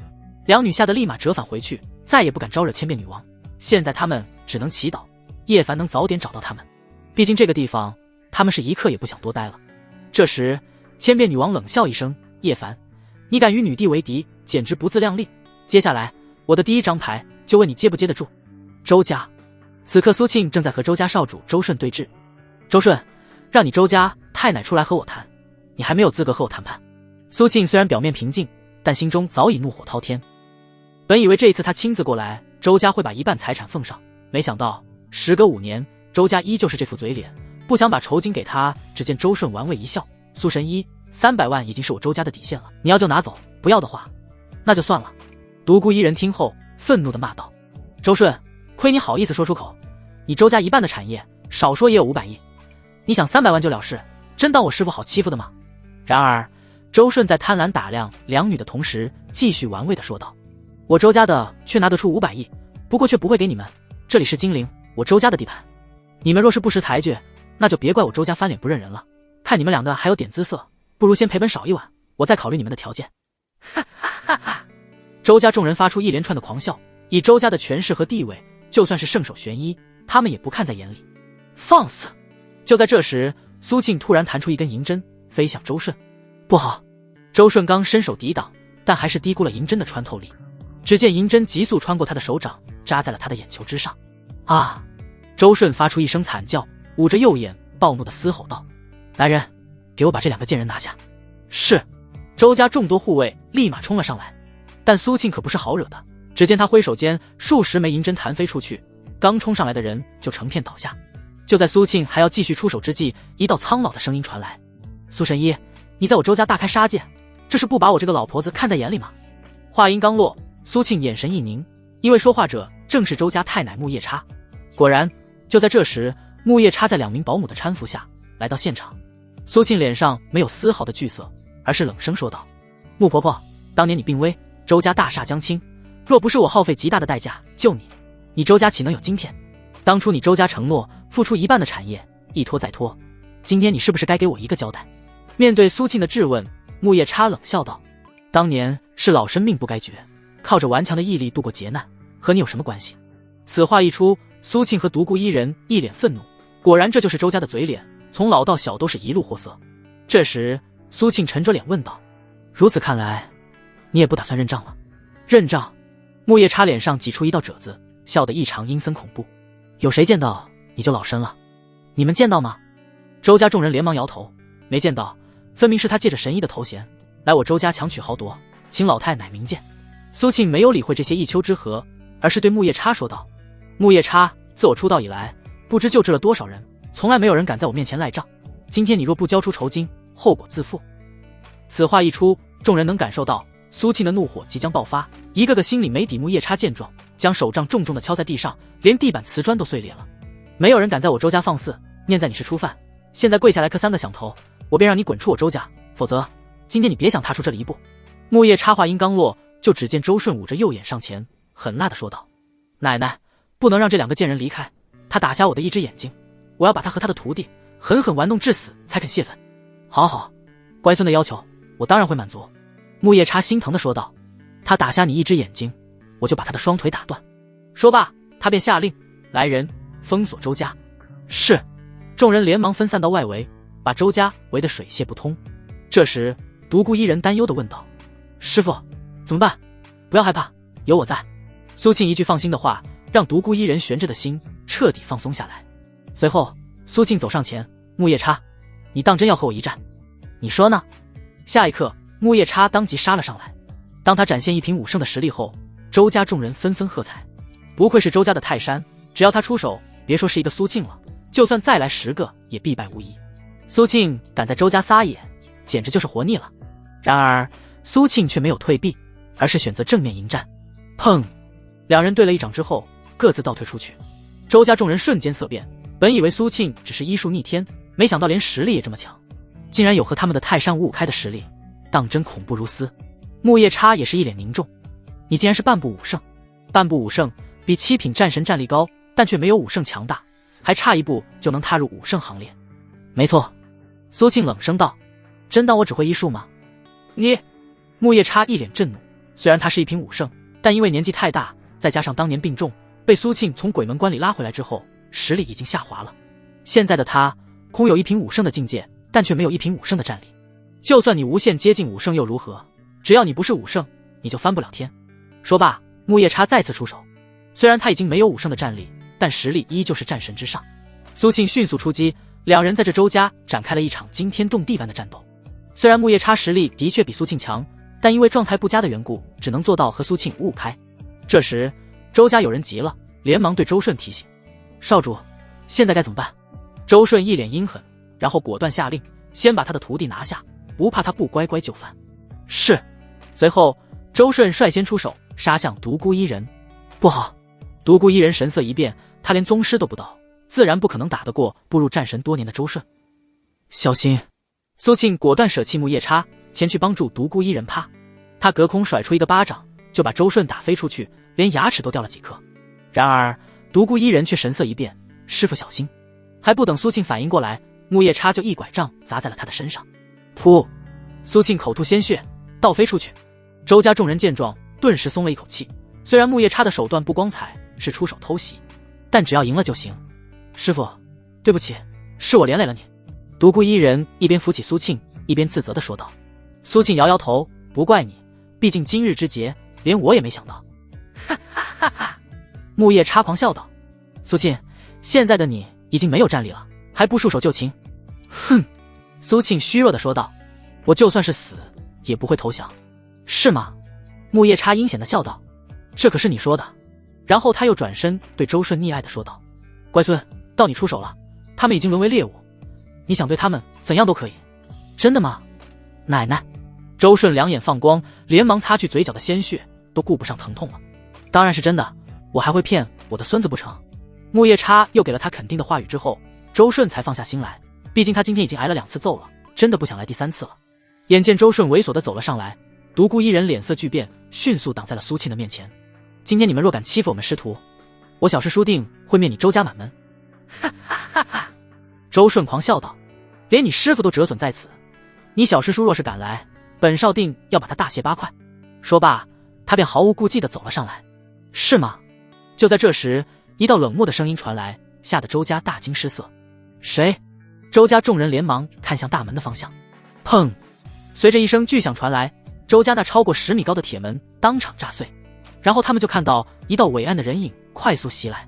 两女吓得立马折返回去，再也不敢招惹千变女王。现在他们只能祈祷叶凡能早点找到他们，毕竟这个地方他们是一刻也不想多待了。这时千变女王冷笑一声：“叶凡，你敢与女帝为敌，简直不自量力。接下来我的第一张牌就问你接不接得住。”周家。此刻苏庆正在和周家少主周顺对峙。周顺，让你周家太奶出来和我谈，你还没有资格和我谈判。苏庆虽然表面平静，但心中早已怒火滔天。本以为这一次他亲自过来，周家会把一半财产奉上，没想到时隔5年，周家依旧是这副嘴脸，不想把酬金给他。只见周顺玩味一笑：“苏神医，300万已经是我周家的底线了，你要就拿走，不要的话那就算了。”独孤一人听后愤怒地骂道：“周顺，亏你好意思说出口，你周家一半的产业，少说也有500亿，你想300万就了事，真当我师父好欺负的吗？”然而周顺在贪婪打量两女的同时，继续玩味地说道：“我周家的却拿得出500亿，不过却不会给你们，这里是金陵，我周家的地盘，你们若是不识抬举，那就别怪我周家翻脸不认人了。看你们两个还有点姿色，不如先赔本少一碗，我再考虑你们的条件。”哈哈哈哈！周家众人发出一连串的狂笑，以周家的权势和地位，就算是圣手玄一，他们也不看在眼里。放肆！就在这时，苏庆突然弹出一根银针，飞向周顺。不好！周顺刚伸手抵挡，但还是低估了银针的穿透力。只见银针急速穿过他的手掌，扎在了他的眼球之上。啊！周顺发出一声惨叫，捂着右眼，暴怒地嘶吼道：“来人，给我把这2个贱人拿下！”是。周家众多护卫立马冲了上来，但苏庆可不是好惹的。只见他挥手间，数十枚银针弹飞出去，刚冲上来的人就成片倒下。就在苏庆还要继续出手之际，一道苍老的声音传来：“苏神医，你在我周家大开杀戒，这是不把我这个老婆子看在眼里吗？”话音刚落，苏庆眼神一凝，因为说话者正是周家太奶木叶叉。果然，就在这时，木叶叉在2名保姆的搀扶下来到现场。苏庆脸上没有丝毫的惧色，而是冷声说道：“穆婆婆，当年你病危，周家大厦将倾，若不是我耗费极大的代价救你，你周家岂能有今天？当初你周家承诺付出1半的产业，一拖再拖，今天你是不是该给我一个交代？”面对苏庆的质问，木叶叉冷笑道：“当年是老身命不该绝，靠着顽强的毅力度过劫难，和你有什么关系？”此话一出，苏庆和独孤一人一脸愤怒，果然这就是周家的嘴脸，从老到小都是一路货色。这时苏庆沉着脸问道：“如此看来，你也不打算认账了？”认账？木叶叉脸上挤出一道褶子，笑得异常阴森恐怖。有谁见到你就老身了？你们见到吗？周家众人连忙摇头，没见到，分明是他借着神医的头衔来我周家强取豪夺，请老太奶明鉴。苏庆没有理会这些一丘之貉，而是对木叶叉说道：“木叶叉，自我出道以来，不知救治了多少人，从来没有人敢在我面前赖账。今天你若不交出酬金，后果自负。”此话一出，众人能感受到苏庆的怒火即将爆发，一个个心里没底。木叶叉见状，将手杖重重地敲在地上，连地板瓷砖都碎裂了。没有人敢在我周家放肆，念在你是初犯，现在跪下来磕3个响头，我便让你滚出我周家，否则今天你别想踏出这里一步。木叶叉话音刚落，就只见周顺捂着右眼上前，狠辣地说道：“奶奶，不能让这2个贱人离开，他打瞎我的一只眼睛，我要把他和他的徒弟狠狠玩弄致死才肯泄愤。”“好好，乖孙的要求我当然会满足。”木叶叉心疼地说道：“他打瞎你一只眼睛，我就把他的双腿打断。”说罢，他便下令：“来人，封锁周家。”是。众人连忙分散到外围，把周家围得水泄不通。这时独孤一人担忧地问道：“师父，怎么办？”“不要害怕，有我在。”苏庆一句放心的话，让独孤一人悬着的心彻底放松下来。随后，苏庆走上前：“木叶叉，你当真要和我一战？你说呢？”下一刻，木叶叉当即杀了上来。当他展现一品武圣的实力后，周家众人纷纷喝彩。不愧是周家的泰山，只要他出手，别说是一个苏庆了，就算再来10个也必败无疑。苏庆敢在周家撒野，简直就是活腻了。然而苏庆却没有退避，而是选择正面迎战。砰！两人对了一掌之后，各自倒退出去。周家众人瞬间色变，本以为苏庆只是医术逆天，没想到连实力也这么强，竟然有和他们的泰山五五开的实力，当真恐怖如斯。木叶叉也是一脸凝重：“你竟然是半步武圣？半步武圣比7品战神战力高，但却没有武圣强大，还差一步就能踏入武圣行列。”“没错。”苏庆冷声道，“真当我只会医术吗？”“你……”木叶叉一脸震怒，虽然他是一品武圣，但因为年纪太大，再加上当年病重，被苏庆从鬼门关里拉回来之后，实力已经下滑了。现在的他空有一品武圣的境界，但却没有一品武圣的战力。就算你无限接近武圣又如何？只要你不是武圣，你就翻不了天。说罢，木叶叉再次出手。虽然他已经没有武圣的战力，但实力依旧是战神之上。苏庆迅速出击，两人在这周家展开了一场惊天动地般的战斗。虽然木叶叉实力的确比苏庆强，但因为状态不佳的缘故，只能做到和苏庆五五开。这时周家有人急了，连忙对周顺提醒：“少主，现在该怎么办？”周顺一脸阴狠，然后果断下令，先把他的徒弟拿下，不怕他不乖乖就范。是。随后周顺率先出手，杀向独孤一人。不好！独孤一人神色一变，他连宗师都不到，自然不可能打得过步入战神多年的周顺。小心！苏庆果断舍弃木叶叉，前去帮助独孤一人。啪！他隔空甩出一个巴掌，就把周顺打飞出去，连牙齿都掉了几颗。然而独孤一人却神色一变：“师傅小心！”还不等苏庆反应过来，木叶叉就一拐杖砸在了他的身上。噗！苏庆口吐鲜血，倒飞出去。周家众人见状，顿时松了一口气。虽然木叶叉的手段不光彩，是出手偷袭，但只要赢了就行。师傅，对不起，是我连累了你。独孤一人一边扶起苏庆，一边自责地说道。苏庆摇摇头：“不怪你，毕竟今日之劫，连我也没想到。”哈哈哈哈！木叶叉狂笑道：“苏庆，现在的你已经没有战力了，还不束手就擒？”哼！苏庆虚弱地说道：“我就算是死，也不会投降。”是吗？木叶叉阴险地笑道：“这可是你说的。”然后他又转身对周顺溺爱地说道：“乖孙，到你出手了，他们已经沦为猎物，你想对他们怎样都可以。”真的吗？奶奶！周顺两眼放光，连忙擦去嘴角的鲜血，都顾不上疼痛了。当然是真的，我还会骗我的孙子不成？木叶叉又给了他肯定的话语之后，周顺才放下心来，毕竟他今天已经挨了2次揍了，真的不想来第3次了。眼见周顺猥琐地走了上来，独孤一人脸色巨变，迅速挡在了苏庆的面前。今天你们若敢欺负我们师徒，我小师叔定会灭你周家满门。哈哈哈哈！周顺狂笑道：“连你师傅都折损在此，你小师叔若是敢来，本少定要把他大卸8块。”说罢，他便毫无顾忌地走了上来。是吗？就在这时，一道冷漠的声音传来，吓得周家大惊失色。谁？周家众人连忙看向大门的方向。砰！随着一声巨响传来，周家那超过10米高的铁门当场炸碎，然后他们就看到一道伟岸的人影快速袭来。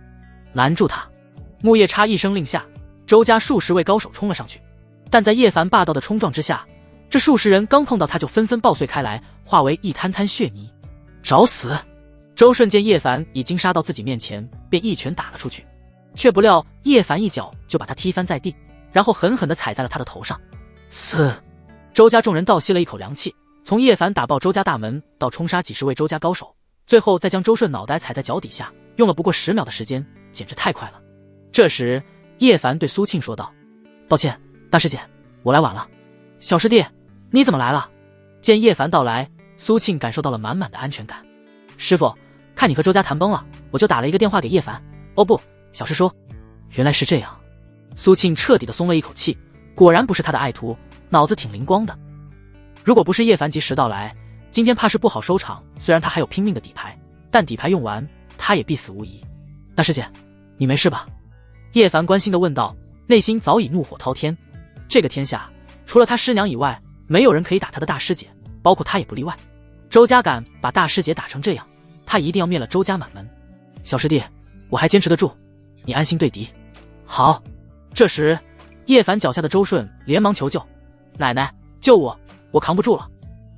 拦住他！木叶叉一声令下，周家数十位高手冲了上去，但在叶凡霸道的冲撞之下，这数十人刚碰到他就纷纷爆碎开来，化为一滩滩血泥。找死！周顺见叶凡已经杀到自己面前，便一拳打了出去，却不料叶凡一脚就把他踢翻在地，然后狠狠地踩在了他的头上。嘶！周家众人倒吸了一口凉气，从叶凡打爆周家大门到冲杀几十位周家高手，最后再将周顺脑袋踩在脚底下，用了不过10秒的时间，简直太快了。这时叶凡对苏庆说道：“抱歉，大师姐，我来晚了。小师弟，你怎么来了？”见叶凡到来，苏庆感受到了满满的安全感。师傅，看你和周家谈崩了，我就打了一个电话给叶凡。哦不，小师叔，原来是这样。苏庆彻底的松了一口气，果然不是他的爱徒，脑子挺灵光的。如果不是叶凡及时到来，今天怕是不好收场。虽然他还有拼命的底牌，但底牌用完，他也必死无疑。大师姐，你没事吧？叶凡关心地问道，内心早已怒火滔天。这个天下除了他师娘以外，没有人可以打他的大师姐，包括他也不例外。周家敢把大师姐打成这样，他一定要灭了周家满门。小师弟，我还坚持得住，你安心对敌。好。这时，叶凡脚下的周顺连忙求救：“奶奶，救我！我扛不住了。”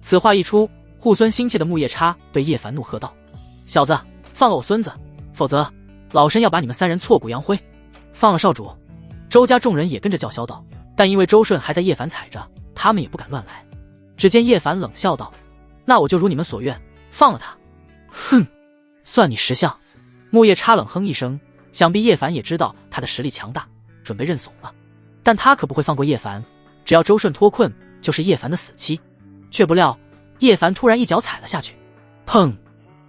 此话一出，护孙心切的木叶叉对叶凡怒喝道：“小子，放了我孙子，否则老身要把你们3人挫骨扬灰！”放了少主。周家众人也跟着叫嚣道，但因为周顺还在叶凡踩着，他们也不敢乱来。只见叶凡冷笑道：“那我就如你们所愿，放了他。”哼，算你识相。木叶叉冷哼一声，想必叶凡也知道他的实力强大，准备认怂了。但他可不会放过叶凡，只要周顺脱困，就是叶凡的死期。却不料叶凡突然一脚踩了下去，砰！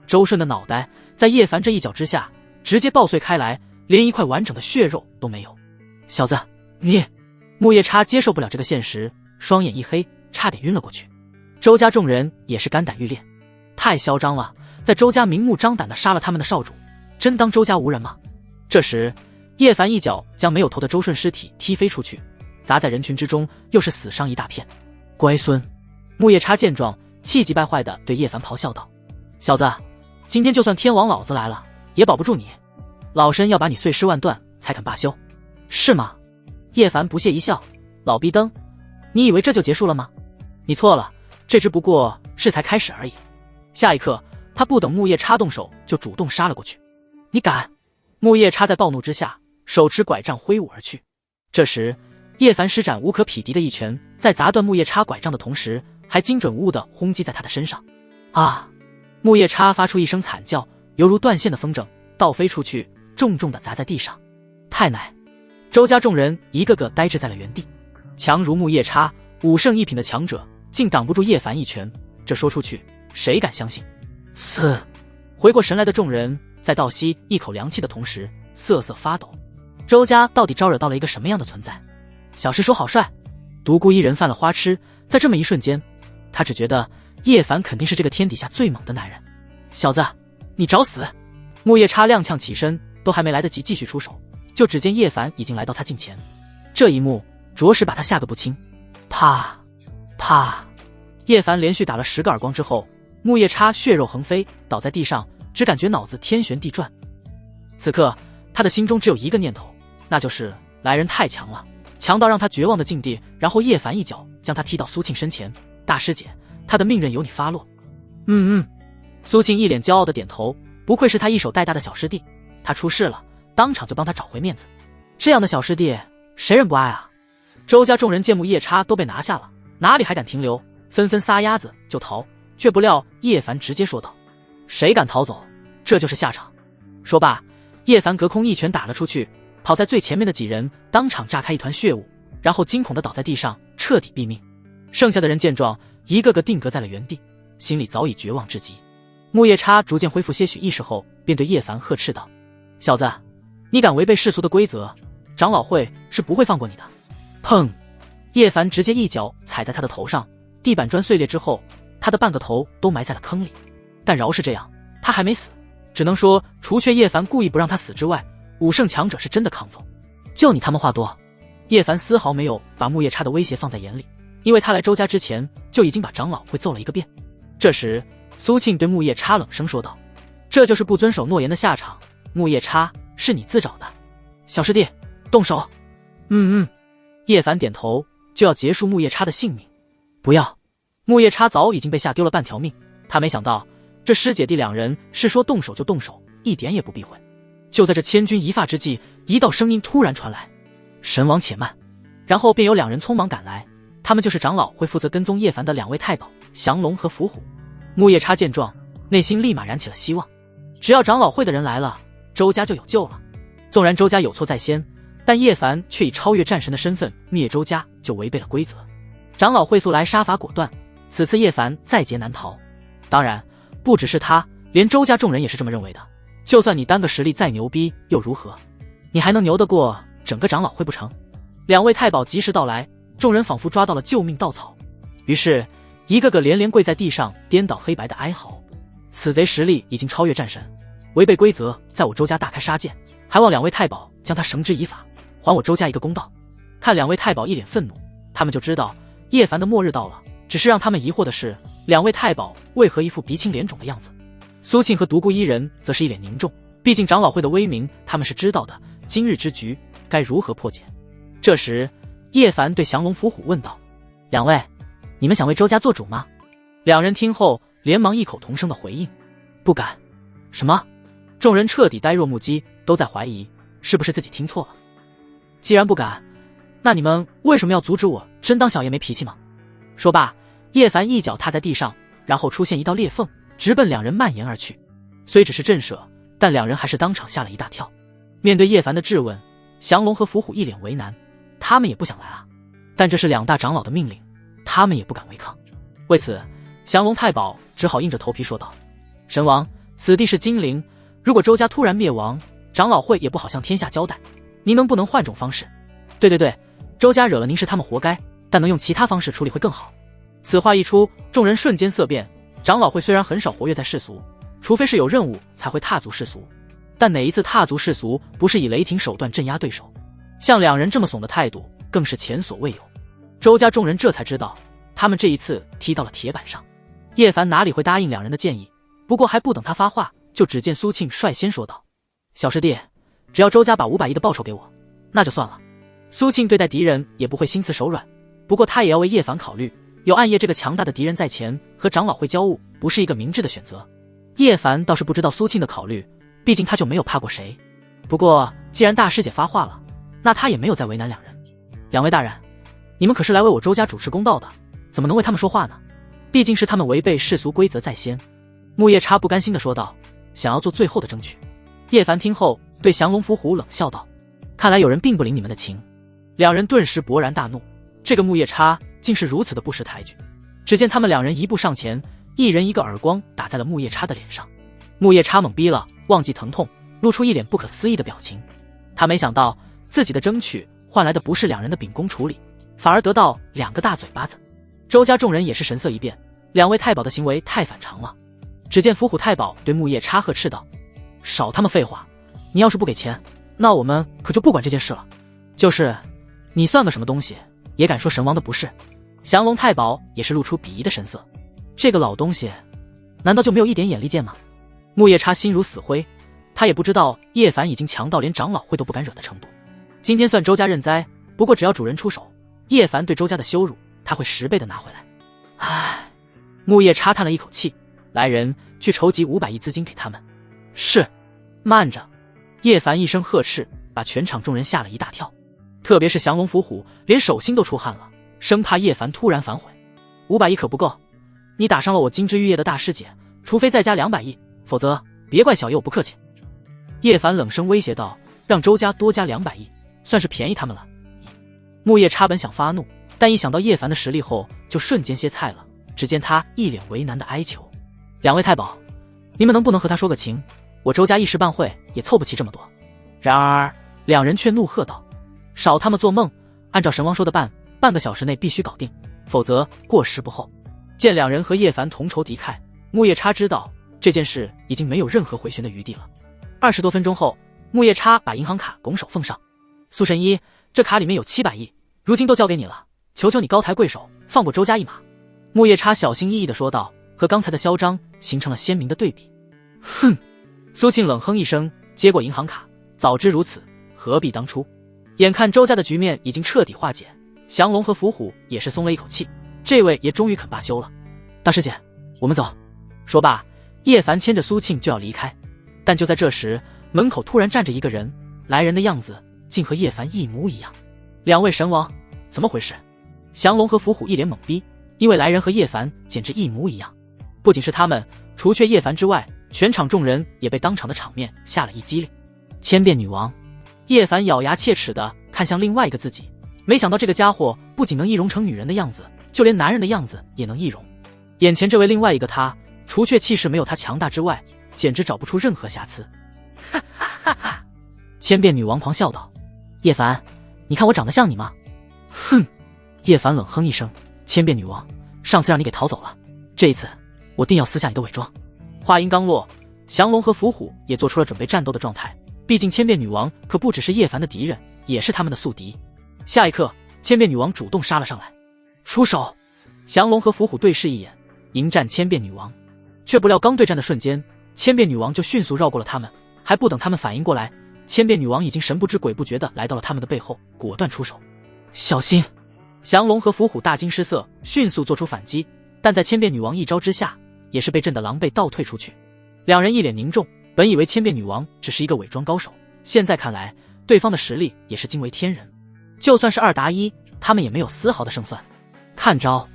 周顺的脑袋在叶凡这一脚之下直接爆碎开来，连一块完整的血肉都没有。小子，你……木叶叉接受不了这个现实，双眼一黑，差点晕了过去。周家众人也是肝胆欲裂，太嚣张了，在周家明目张胆地杀了他们的少主，真当周家无人吗？这时叶凡一脚将没有头的周顺尸体踢飞出去，砸在人群之中，又是死伤一大片。乖孙！木叶叉见状，气急败坏地对叶凡咆哮道：“小子，今天就算天王老子来了，也保不住你！老身要把你碎尸万段才肯罢休，是吗？”叶凡不屑一笑：“老逼灯，你以为这就结束了吗？你错了，这只不过是才开始而已。”下一刻，他不等木叶叉动手，就主动杀了过去。“你敢！”木叶叉在暴怒之下，手持拐杖挥舞而去。这时，叶凡施展无可匹敌的一拳，在砸断木叶叉拐杖的同时，还精准无误地轰击在他的身上。啊！木叶叉发出一声惨叫，犹如断线的风筝，倒飞出去，重重地砸在地上。太奶！周家众人一个个呆滞在了原地。强如木叶叉，5胜1品的强者，竟挡不住叶凡一拳，这说出去，谁敢相信？回过神来的众人在倒吸一口凉气的同时，瑟瑟发抖。周家到底招惹到了一个什么样的存在？小尸手好帅！独孤一人犯了花痴，在这么一瞬间，他只觉得叶凡肯定是这个天底下最猛的男人。小子，你找死！木叶叉踉跄起身，都还没来得及继续出手，就只见叶凡已经来到他近前。这一幕着实把他吓个不轻。啪啪！叶凡连续打了10个耳光之后，木叶叉血肉横飞，倒在地上，只感觉脑子天旋地转。此刻他的心中只有一个念头，那就是来人太强了，强到让他绝望的境地。然后叶凡一脚将他踢到苏庆身前：“大师姐，他的命任由你发落。”苏庆一脸骄傲的点头，不愧是他一手带大的小师弟，他出事了，当场就帮他找回面子。这样的小师弟，谁人不爱啊？周家众人见木叶叉都被拿下了，哪里还敢停留，纷纷撒丫子就逃。却不料叶凡直接说道：“谁敢逃走，这就是下场。”说罢，叶凡隔空一拳打了出去，跑在最前面的几人当场炸开一团血雾，然后惊恐地倒在地上，彻底毙命。剩下的人见状，一个个定格在了原地，心里早已绝望至极。木叶叉逐渐恢复些许意识后，便对叶凡呵斥道：“小子，你敢违背世俗的规则，长老会是不会放过你的！”砰！叶凡直接一脚踩在他的头上，地板砖碎裂之后，他的半个头都埋在了坑里。但饶是这样，他还没死，只能说除却叶凡故意不让他死之外，5胜强者是真的抗揍。就你他妈话多！叶凡丝毫没有把木叶叉的威胁放在眼里，因为他来周家之前就已经把长老会揍了一个遍。这时苏庆对木叶叉冷声说道：“这就是不遵守诺言的下场，木叶叉，是你自找的。小师弟，动手！”叶凡点头，就要结束木叶叉的性命。不要！木叶叉早已经被吓丢了半条命，他没想到这师姐弟2人是说动手就动手，一点也不避讳。就在这千钧一发之际，一道声音突然传来：“神王且慢！”然后便有2人匆忙赶来，他们就是长老会负责跟踪叶凡的2位太保降龙和伏虎。木叶叉见状，内心立马燃起了希望，只要长老会的人来了，周家就有救了。纵然周家有错在先，但叶凡却以超越战神的身份灭周家，就违背了规则。长老会素来杀伐果断，此次叶凡在劫难逃。当然不只是他，连周家众人也是这么认为的。就算你单个实力再牛逼又如何，你还能牛得过整个长老会不成？2位太保及时到来，众人仿佛抓到了救命稻草，于是一个个连连跪在地上，颠倒黑白的哀嚎：“此贼实力已经超越战神，违背规则，在我周家大开杀戒，还望2位太保将他绳之以法，还我周家一个公道。”看2位太保一脸愤怒，他们就知道叶凡的末日到了。只是让他们疑惑的是，2位太保为何一副鼻青脸肿的样子？苏庆和独孤一人则是一脸凝重，毕竟长老会的威名他们是知道的，今日之局该如何破解？这时，叶凡对降龙伏虎问道：“两位，你们想为周家做主吗？”两人听后连忙异口同声的回应：“不敢。”什么？众人彻底呆若木鸡，都在怀疑是不是自己听错了。既然不敢，那你们为什么要阻止我？真当小爷没脾气吗？说罢，叶凡一脚踏在地上，然后出现一道裂缝，直奔两人蔓延而去。虽只是震慑，但两人还是当场吓了一大跳。面对叶凡的质问，降龙和伏虎一脸为难，他们也不想来啊，但这是两大长老的命令，他们也不敢违抗。为此，降龙太保只好硬着头皮说道：“神王，此地是金陵，如果周家突然灭亡，长老会也不好向天下交代，您能不能换种方式？”对，周家惹了您是他们活该，但能用其他方式处理会更好。此话一出，众人瞬间色变。长老会虽然很少活跃在世俗，除非是有任务才会踏足世俗，但哪一次踏足世俗不是以雷霆手段镇压对手？像两人这么怂的态度更是前所未有。周家众人这才知道，他们这一次踢到了铁板上。叶凡哪里会答应两人的建议？不过还不等他发话，就只见苏庆率先说道：“小师弟，只要周家把500亿的报酬给我，那就算了。”苏庆对待敌人也不会心慈手软，不过他也要为叶凡考虑，有暗夜这个强大的敌人在前，和长老会交恶不是一个明智的选择。叶凡倒是不知道苏庆的考虑，毕竟他就没有怕过谁。不过既然大师姐发话了，那他也没有再为难两人。两位大人，你们可是来为我周家主持公道的，怎么能为他们说话呢？毕竟是他们违背世俗规则在先。木叶叉不甘心地说道，想要做最后的争取。叶凡听后对降龙伏虎冷笑道：“看来有人并不领你们的情。”两人顿时勃然大怒，这个木叶叉竟是如此的不识抬举。只见他们两人一步上前，一人一个耳光打在了木叶叉的脸上。木叶叉懵逼了，忘记疼痛，露出一脸不可思议的表情。他没想到自己的争取换来的不是两人的秉公处理，反而得到2个大嘴巴子。周家众人也是神色一变，两位太保的行为太反常了。只见伏虎太保对木叶叉呵斥道：“少他妈废话，你要是不给钱，那我们可就不管这件事了。就是你算个什么东西，也敢说神王的不是？”降龙太保也是露出鄙夷的神色，这个老东西难道就没有一点眼力见吗？木叶叉心如死灰，他也不知道叶凡已经强到连长老会都不敢惹的程度。今天算周家认栽，不过只要主人出手，叶凡对周家的羞辱他会10倍的拿回来。唉，木叶叉叹了一口气，来人，去筹集500亿资金给他们。是。慢着！叶凡一声呵斥，把全场众人吓了一大跳，特别是降龙伏虎，连手心都出汗了，生怕叶凡突然反悔。500亿可不够，你打伤了我金枝玉叶的大师姐，除非再加200亿，否则别怪小爷我不客气。叶凡冷声威胁道，让周家多加200亿，算是便宜他们了。木叶叉本想发怒，但一想到叶凡的实力后，就瞬间歇菜了。只见他一脸为难的哀求：“两位太保，你们能不能和他说个情？我周家一时半会也凑不齐这么多。”然而两人却怒喝道：“少他们做梦！按照神王说的办，半个小时内必须搞定，否则过时不候。”见两人和叶凡同仇敌忾，木叶叉知道这件事已经没有任何回旋的余地了。20多分钟后，木叶叉把银行卡拱手奉上：“苏神医，这卡里面有700亿，如今都交给你了，求求你高抬贵手，放过周家一马。”木叶叉小心翼翼地说道，和刚才的嚣张形成了鲜明的对比。哼！苏庆冷哼一声，接过银行卡，早知如此，何必当初？眼看周家的局面已经彻底化解，降龙和伏虎也是松了一口气，这位也终于肯罢休了。大师姐，我们走。说罢，叶凡牵着苏庆就要离开，但就在这时，门口突然站着一个人，来人的样子竟和叶凡一模一样。两位神王，怎么回事？降龙和伏虎一脸懵逼，因为来人和叶凡简直一模一样。不仅是他们，除却叶凡之外，全场众人也被当场的场面吓了一激灵。千变女王，叶凡咬牙切齿地看向另外一个自己，没想到这个家伙不仅能易容成女人的样子，就连男人的样子也能易容。眼前这位另外一个他，除却气势没有他强大之外，简直找不出任何瑕疵。哈哈哈哈！千变女王狂笑道：“叶凡，你看我长得像你吗？”哼！叶凡冷哼一声：“千变女王，上次让你给逃走了，这一次我定要撕下你的伪装。”话音刚落，降龙和伏虎也做出了准备战斗的状态，毕竟千变女王可不只是叶凡的敌人，也是他们的宿敌。下一刻，千变女王主动杀了上来，出手！降龙和伏虎对视一眼，迎战千变女王。却不料刚对战的瞬间，千变女王就迅速绕过了他们，还不等他们反应过来，千变女王已经神不知鬼不觉地来到了他们的背后，果断出手。小心！降龙和伏虎大惊失色，迅速做出反击，但在千变女王一招之下，也是被震得狼狈倒退出去。两人一脸凝重，本以为千变女王只是一个伪装高手，现在看来，对方的实力也是惊为天人。就算是2打1，他们也没有丝毫的胜算。看招！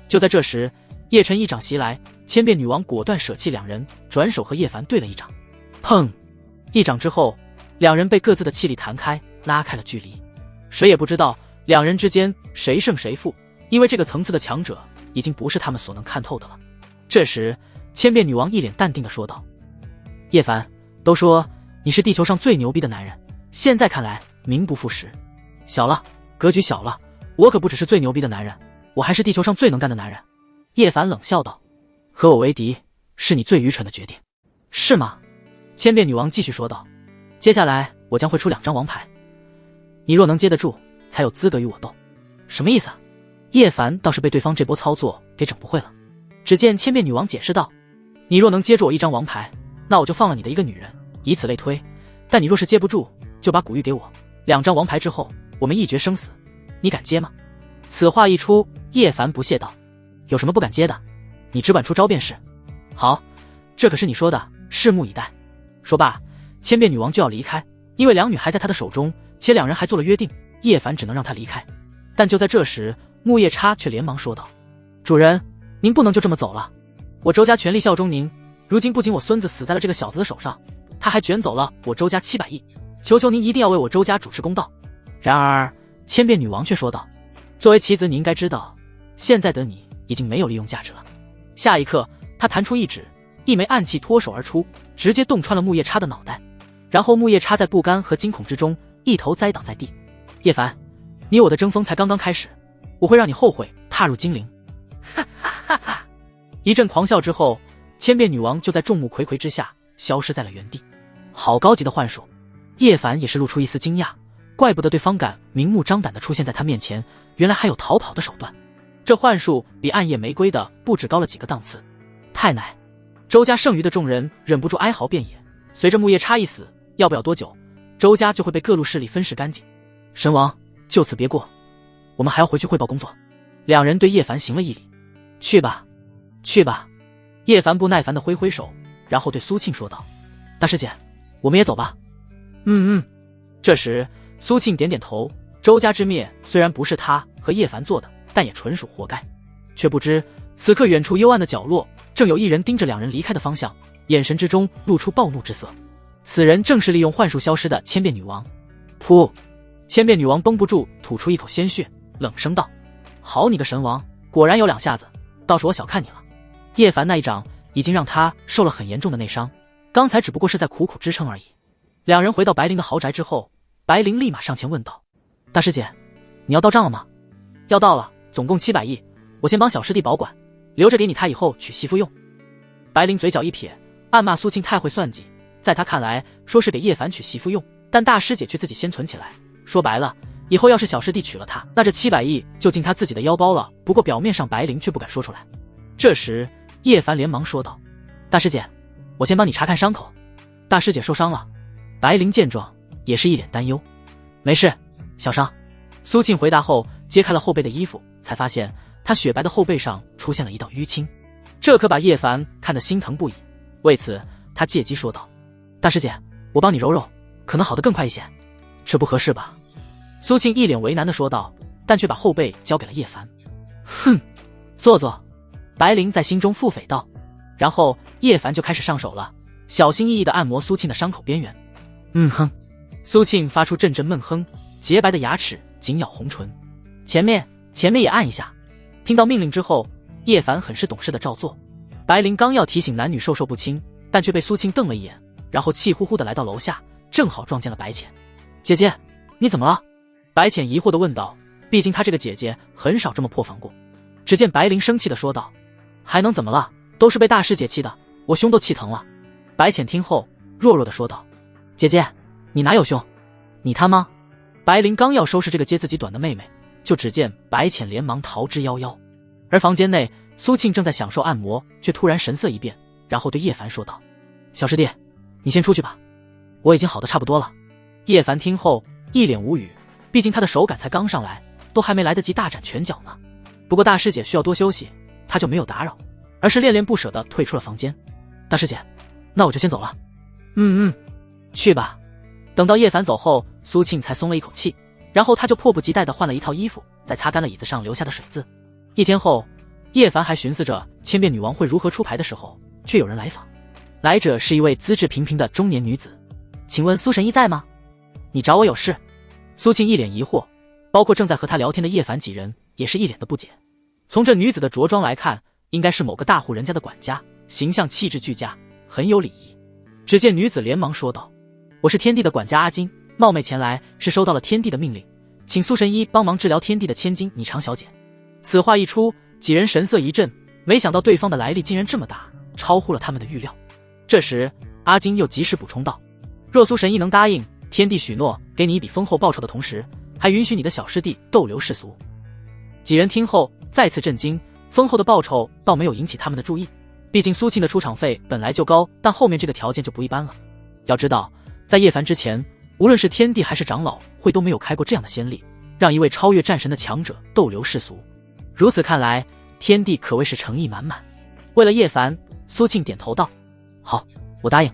就在这时，叶晨一掌袭来，千变女王果断舍弃两人，转手和叶凡对了一掌。砰！一掌之后，两人被各自的气力弹开，拉开了距离。谁也不知道两人之间谁胜谁负，因为这个层次的强者已经不是他们所能看透的了。这时，千变女王一脸淡定地说道：“叶凡，都说你是地球上最牛逼的男人，现在看来名不副实。小了，格局小了，我可不只是最牛逼的男人，我还是地球上最能干的男人。”叶凡冷笑道：“和我为敌，是你最愚蠢的决定，是吗？”千变女王继续说道：“接下来我将会出2张王牌，你若能接得住，才有资格与我斗。”什么意思啊？叶凡倒是被对方这波操作给整不会了。只见千变女王解释道：“你若能接住我1张王牌，那我就放了你的一个女人，以此类推。但你若是接不住，就把古玉给我，2张王牌之后，我们一决生死，你敢接吗？”此话一出，叶凡不屑道：“有什么不敢接的？你只管出招便是。”“好，这可是你说的，拭目以待。”说罢，千变女王就要离开，因为两女还在她的手中，且两人还做了约定，叶凡只能让她离开。但就在这时，木叶叉却连忙说道：“主人，您不能就这么走了，我周家全力效忠您，如今不仅我孙子死在了这个小子的手上，他还卷走了我周家700亿，求求您一定要为我周家主持公道。”然而千变女王却说道：“作为棋子，你应该知道，现在的你已经没有利用价值了。”下一刻，她弹出一指，一枚暗器脱手而出，直接洞穿了木叶叉的脑袋，然后木叶叉在不甘和惊恐之中一头栽倒在地。“叶凡，你我的争锋才刚刚开始，我会让你后悔踏入精灵！”哈哈哈哈！一阵狂笑之后，千变女王就在众目睽睽之下消失在了原地。好高级的幻术！叶凡也是露出一丝惊讶，怪不得对方敢明目张胆地出现在他面前，原来还有逃跑的手段。这幻术比暗夜玫瑰的不止高了几个档次。太奶！周家剩余的众人忍不住哀嚎遍野。随着木叶叉一死，要不了多久，周家就会被各路势力分食干净。神王，就此别过，我们还要回去汇报工作。两人对叶凡行了一礼。去吧，去吧。叶凡不耐烦地挥挥手，然后对苏庆说道：“大师姐，我们也走吧。”这时苏庆点点头，周家之灭虽然不是他和叶凡做的，但也纯属活该。却不知此刻远处幽暗的角落，正有一人盯着两人离开的方向，眼神之中露出暴怒之色。此人正是利用幻术消失的千变女王。噗！千变女王绷不住吐出一口鲜血，冷声道：“好你个神王，果然有2下子，倒是我小看你了。”叶凡那一掌已经让他受了很严重的内伤，刚才只不过是在苦苦支撑而已。两人回到白灵的豪宅之后，白灵立马上前问道：“大师姐，你要到账了吗？”“要到了，总共700亿，我先帮小师弟保管，留着给你他以后娶媳妇用。”白灵嘴角一撇，暗骂苏庆太会算计，在他看来，说是给叶凡娶媳妇用，但大师姐却自己先存起来，说白了，以后要是小师弟娶了她，那这700亿就进他自己的腰包了。不过表面上白灵却不敢说出来。这时叶凡连忙说道：“大师姐，我先帮你查看伤口。”“大师姐受伤了？”白灵见状也是一脸担忧。“没事，小伤。”苏庆回答后揭开了后背的衣服，才发现他雪白的后背上出现了一道淤青，这可把叶凡看得心疼不已。为此他借机说道：“大师姐，我帮你揉揉，可能好得更快一些。”“这不合适吧？”苏庆一脸为难地说道，但却把后背交给了叶凡。“哼，坐坐。”白灵在心中腹诽道。然后叶凡就开始上手了，小心翼翼地按摩苏庆的伤口边缘。哼。苏庆发出阵阵闷哼，洁白的牙齿紧咬红唇。前面也按一下。听到命令之后，叶凡很是懂事的照做。白灵刚要提醒男女授受不亲，但却被苏庆瞪了一眼，然后气呼呼地来到楼下，正好撞见了白浅。“姐姐，你怎么了？”白浅疑惑地问道，毕竟他这个姐姐很少这么破防过。只见白灵生气地说道：“还能怎么了？都是被大师姐气的，我胸都气疼了。”白浅听后弱弱地说道：“姐姐，你哪有胸？你他妈！”白灵刚要收拾这个接自己短的妹妹，就只见白浅连忙逃之夭夭。而房间内，苏庆正在享受按摩，却突然神色一变，然后对叶凡说道：“小师弟，你先出去吧，我已经好得差不多了。”叶凡听后一脸无语，毕竟他的手感才刚上来，都还没来得及大展拳脚呢。不过大师姐需要多休息，他就没有打扰，而是恋恋不舍地退出了房间。大师姐，那我就先走了。去吧。等到叶凡走后，苏庆才松了一口气，然后他就迫不及待地换了一套衣服，再擦干了椅子上留下的水渍。一天后，叶凡还寻思着千变女王会如何出牌的时候，却有人来访。来者是一位资质平平的中年女子。请问苏神医在吗？你找我有事？苏庆一脸疑惑，包括正在和他聊天的叶凡几人也是一脸的不解。从这女子的着装来看，应该是某个大户人家的管家，形象气质俱佳，很有礼仪。只见女子连忙说道：我是天帝的管家阿金，冒昧前来是收到了天帝的命令，请苏神医帮忙治疗天帝的千金霓裳小姐。此话一出，几人神色一震，没想到对方的来历竟然这么大，超乎了他们的预料。这时阿金又及时补充道：若苏神医能答应，天帝许诺给你一笔丰厚报酬的同时，还允许你的小师弟逗留世俗。几人听后再次震惊，丰厚的报酬倒没有引起他们的注意，毕竟苏庆的出场费本来就高，但后面这个条件就不一般了。要知道，在叶凡之前，无论是天帝还是长老会都没有开过这样的先例，让一位超越战神的强者逗留世俗。如此看来，天帝可谓是诚意满满。为了叶凡，苏庆点头道：好，我答应。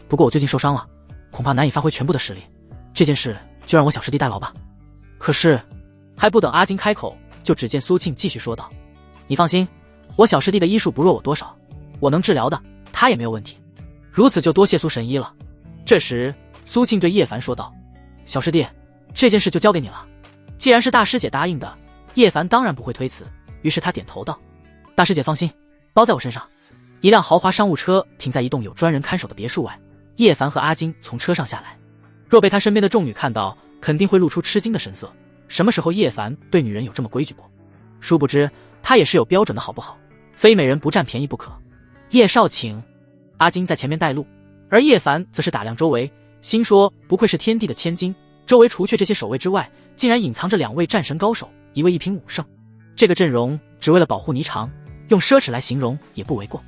不过我最近受伤了，恐怕难以发挥全部的实力，这件事就让我小师弟代劳吧。可是还不等阿金开口，就只见苏庆继续说道：你放心，我小师弟的医术不弱我多少，我能治疗的他也没有问题。如此就多谢苏神医了。这时苏庆对叶凡说道：小师弟，这件事就交给你了。既然是大师姐答应的，叶凡当然不会推辞，于是他点头道：大师姐放心，包在我身上。一辆豪华商务车停在一栋有专人看守的别墅外，叶凡和阿金从车上下来。若被他身边的众女看到，肯定会露出吃惊的神色。什么时候叶凡对女人有这么规矩过？殊不知他也是有标准的好不好？非美人不占便宜不可。叶少请。阿金在前面带路，而叶凡则是打量周围，心说不愧是天帝的千金，周围除却这些守卫之外，竟然隐藏着2位战神高手，一位一品武圣。这个阵容只为了保护霓裳，用奢侈来形容也不为过。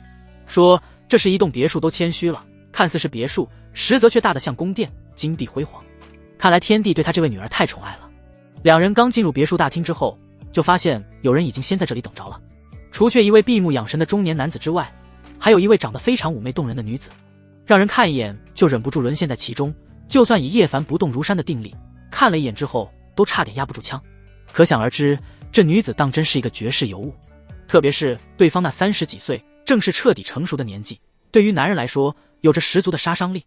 说这是一栋别墅都谦虚了，看似是别墅，实则却大得像宫殿，金碧辉煌。看来天帝对他这位女儿太宠爱了。两人刚进入别墅大厅之后，就发现有人已经先在这里等着了。除却一位闭目养神的中年男子之外，还有一位长得非常妩媚动人的女子，让人看一眼就忍不住沦陷在其中。就算以叶凡不动如山的定力，看了一眼之后都差点压不住枪。可想而知，这女子当真是一个绝世尤物。特别是对方那30几岁，正是彻底成熟的年纪，对于男人来说有着十足的杀伤力。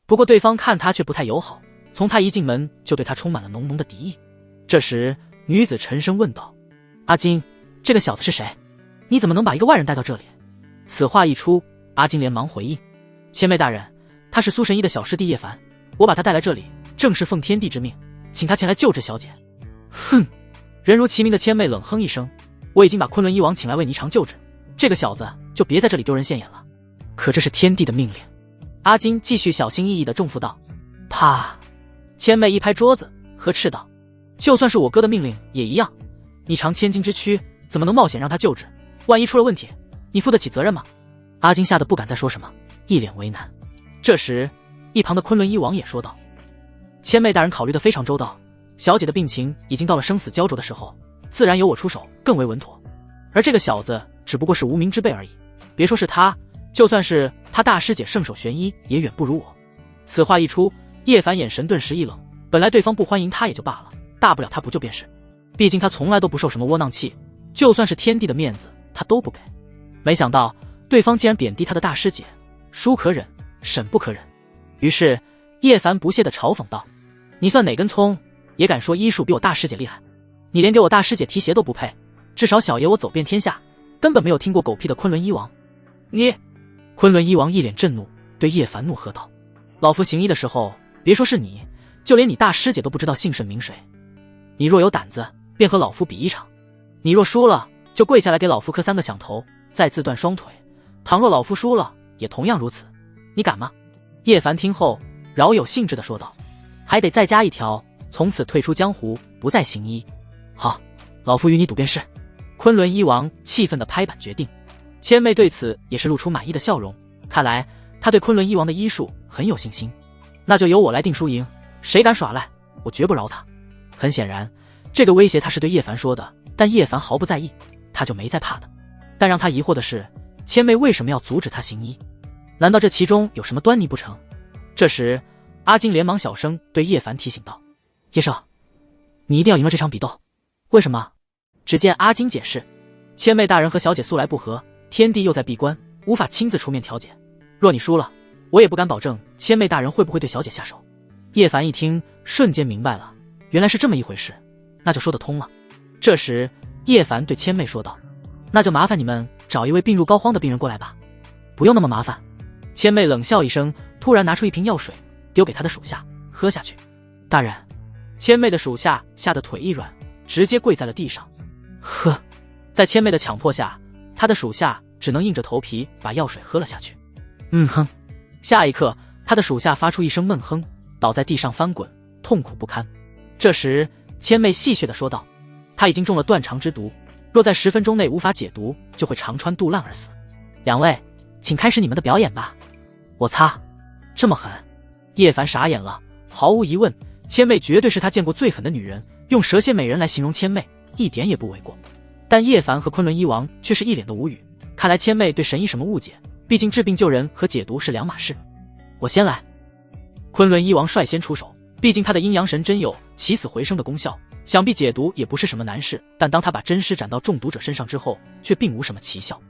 不过对方看他却不太友好，从他一进门就对他充满了浓浓的敌意。这时女子沉声问道：阿金，这个小子是谁？你怎么能把一个外人带到这里？此话一出，阿金连忙回应：千妹大人，他是苏神医的小师弟叶凡，我把他带来这里，正是奉天帝之命，请他前来救治小姐。哼！人如其名的千妹冷哼一声：我已经把昆仑医王请来为霓裳救治，这个小子就别在这里丢人现眼了。可这是天帝的命令。阿金继续小心翼翼地重复道。啪！千妹一拍桌子，呵斥道：就算是我哥的命令也一样，霓裳千金之躯怎么能冒险让他救治？万一出了问题，你负得起责任吗？阿金吓得不敢再说什么，一脸为难。这时一旁的昆仑医王也说道：千妹大人考虑得非常周到，小姐的病情已经到了生死胶着的时候，自然由我出手更为稳妥。而这个小子只不过是无名之辈而已，别说是他，就算是他大师姐圣手玄衣也远不如我。此话一出，叶凡眼神顿时一冷，本来对方不欢迎他也就罢了，大不了他不救便是，毕竟他从来都不受什么窝囊气，就算是天帝的面子他都不给。没想到对方竟然贬低他的大师姐，叔可忍，婶不可忍。于是叶凡不屑地嘲讽道：你算哪根葱，也敢说医术比我大师姐厉害？你连给我大师姐提鞋都不配，至少小爷我走遍天下，根本没有听过狗屁的昆仑医王。你！昆仑医王一脸震怒，对叶凡怒喝道：老夫行医的时候，别说是你，就连你大师姐都不知道姓甚名谁。你若有胆子，便和老夫比一场，你若输了，就跪下来给老夫磕3个响头，再自断双腿。倘若老夫输了，也同样如此，你敢吗？叶凡听后饶有兴致地说道：还得再加一条，从此退出江湖，不再行医。好，老夫与你赌便是。昆仑医王气愤地拍板决定。千妹对此也是露出满意的笑容，看来他对昆仑医王的医术很有信心。那就由我来定输赢，谁敢耍赖，我绝不饶他。很显然，这个威胁他是对叶凡说的，但叶凡毫不在意，他就没再怕的。但让他疑惑的是，千妹为什么要阻止他行医？难道这其中有什么端倪不成？这时，阿金连忙小声对叶凡提醒道：“叶少，你一定要赢了这场比斗。”为什么？只见阿金解释：“千妹大人和小姐素来不和，天帝又在闭关，无法亲自出面调解。若你输了，我也不敢保证千妹大人会不会对小姐下手。”叶凡一听，瞬间明白了，原来是这么一回事，那就说得通了。这时，叶凡对千妹说道：“那就麻烦你们找一位病入膏肓的病人过来吧。”“不用那么麻烦。”千妹冷笑一声，突然拿出一瓶药水，丢给他的属下喝下去。“大人！”千妹的属下吓得腿一软，直接跪在了地上。喝！在千妹的强迫下，他的属下只能硬着头皮把药水喝了下去。哼！下一刻，他的属下发出一声闷哼，倒在地上翻滚，痛苦不堪。这时，千妹戏谑地说道：“他已经中了断肠之毒，若在10分钟内无法解毒，就会肠穿肚烂而死。两位，请开始你们的表演吧。”我擦，这么狠！叶凡傻眼了。毫无疑问，千妹绝对是他见过最狠的女人，用蛇蝎美人来形容千妹，一点也不为过。但叶凡和昆仑医王却是一脸的无语，看来千妹对神医什么误解，毕竟治病救人和解毒是两码事。我先来。昆仑医王率先出手，毕竟他的阴阳神针有起死回生的功效，想必解毒也不是什么难事。但当他把针施展到中毒者身上之后，却并无什么奇效。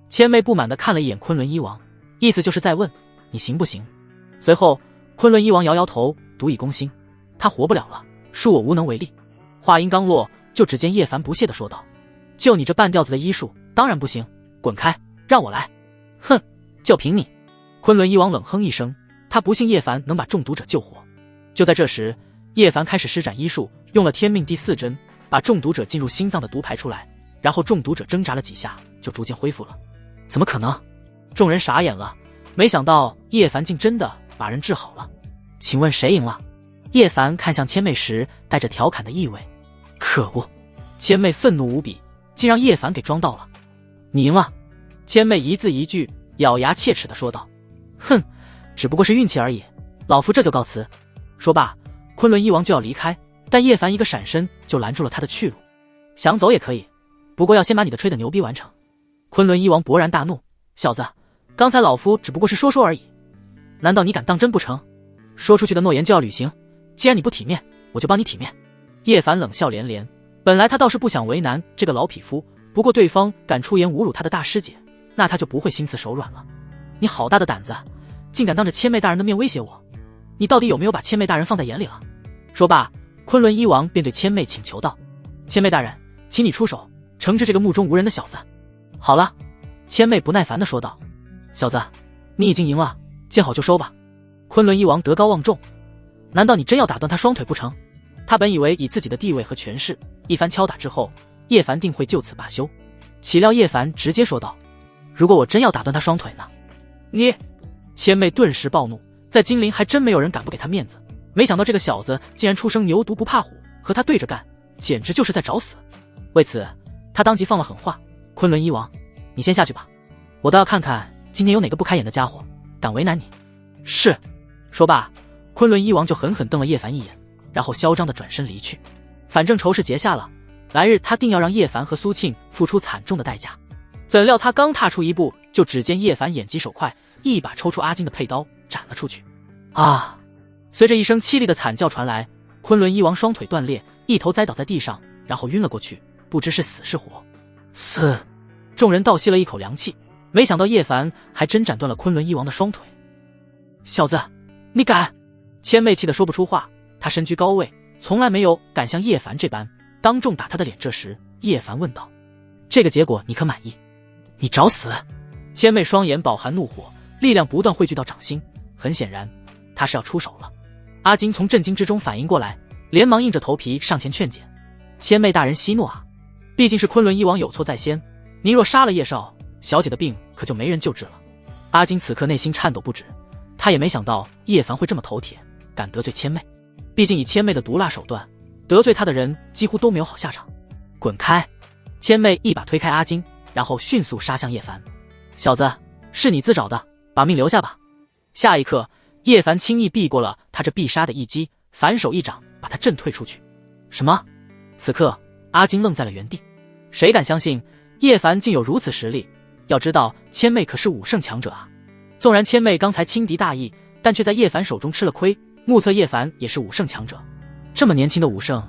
千妹不满地看了一眼昆仑医王，意思就是在问你行不行。随后，昆仑医王摇摇头，独以攻心，他活不了了，恕我无能为力。话音刚落，就只见叶凡不屑地说道：“就你这半吊子的医术，当然不行，滚开，让我来。”“哼，就凭你！”昆仑医王冷哼一声，他不信叶凡能把中毒者救活。就在这时，叶凡开始施展医术，用了天命第4针，把中毒者进入心脏的毒排出来，然后中毒者挣扎了几下，就逐渐恢复了。怎么可能？众人傻眼了，没想到叶凡竟真的把人治好了。请问谁赢了？叶凡看向千妹时，带着调侃的意味。可恶！千妹愤怒无比，竟让叶凡给装到了。你赢了！千妹一字一句，咬牙切齿地说道。哼，只不过是运气而已，老夫这就告辞。说罢，昆仑医王就要离开，但叶凡一个闪身就拦住了他的去路。想走也可以，不过要先把你的吹的牛逼完成。昆仑医王勃然大怒，小子，刚才老夫只不过是说说而已，难道你敢当真不成？说出去的诺言就要履行，既然你不体面，我就帮你体面。叶凡冷笑连连，本来他倒是不想为难这个老匹夫，不过对方敢出言侮辱他的大师姐，那他就不会心慈手软了。你好大的胆子，竟敢当着千妹大人的面威胁我，你到底有没有把千妹大人放在眼里了？说罢，昆仑医王便对千妹请求道：“千妹大人，请你出手，惩治这个目中无人的小子。”好了，千妹不耐烦地说道：“小子，你已经赢了，见好就收吧。”昆仑医王德高望重，难道你真要打断他双腿不成？他本以为以自己的地位和权势，一番敲打之后，叶凡定会就此罢休，岂料叶凡直接说道：“如果我真要打断他双腿呢？”你！千妹顿时暴怒，在金陵还真没有人敢不给他面子，没想到这个小子竟然出生牛犊不怕虎，和他对着干，简直就是在找死。为此，他当即放了狠话：“昆仑医王，你先下去吧，我倒要看看今天有哪个不开眼的家伙敢为难你。”是。说罢，昆仑医王就狠狠瞪了叶凡一眼，然后嚣张地转身离去。反正仇是结下了，来日他定要让叶凡和苏庆付出惨重的代价。怎料他刚踏出一步，就只见叶凡眼疾手快，一把抽出阿金的佩刀斩了出去。啊！随着一声凄厉的惨叫传来，昆仑医王双腿断裂，一头栽倒在地上，然后晕了过去，不知是死是活。死！众人倒吸了一口凉气，没想到叶凡还真斩断了昆仑医王的双腿。小子，你敢！千妹气得说不出话，她身居高位，从来没有敢像叶凡这般当众打他的脸。这时，叶凡问道：“这个结果你可满意？”“你找死！”千妹双眼饱含怒火，力量不断汇聚到掌心，很显然，她是要出手了。阿金从震惊之中反应过来，连忙硬着头皮上前劝解：“千妹大人息怒啊，毕竟是昆仑医王有错在先，您若杀了叶少，小姐的病可就没人救治了。”阿金此刻内心颤抖不止，他也没想到叶凡会这么头铁，敢得罪千妹。毕竟以千妹的毒辣手段，得罪他的人几乎都没有好下场。滚开！千妹一把推开阿金，然后迅速杀向叶凡。小子，是你自找的，把命留下吧。下一刻，叶凡轻易避过了他这必杀的一击，反手一掌把他震退出去。什么？此刻阿金愣在了原地，谁敢相信叶凡竟有如此实力？要知道千妹可是武圣强者啊！纵然千妹刚才轻敌大意，但却在叶凡手中吃了亏。目测叶凡也是武圣强者，这么年轻的武圣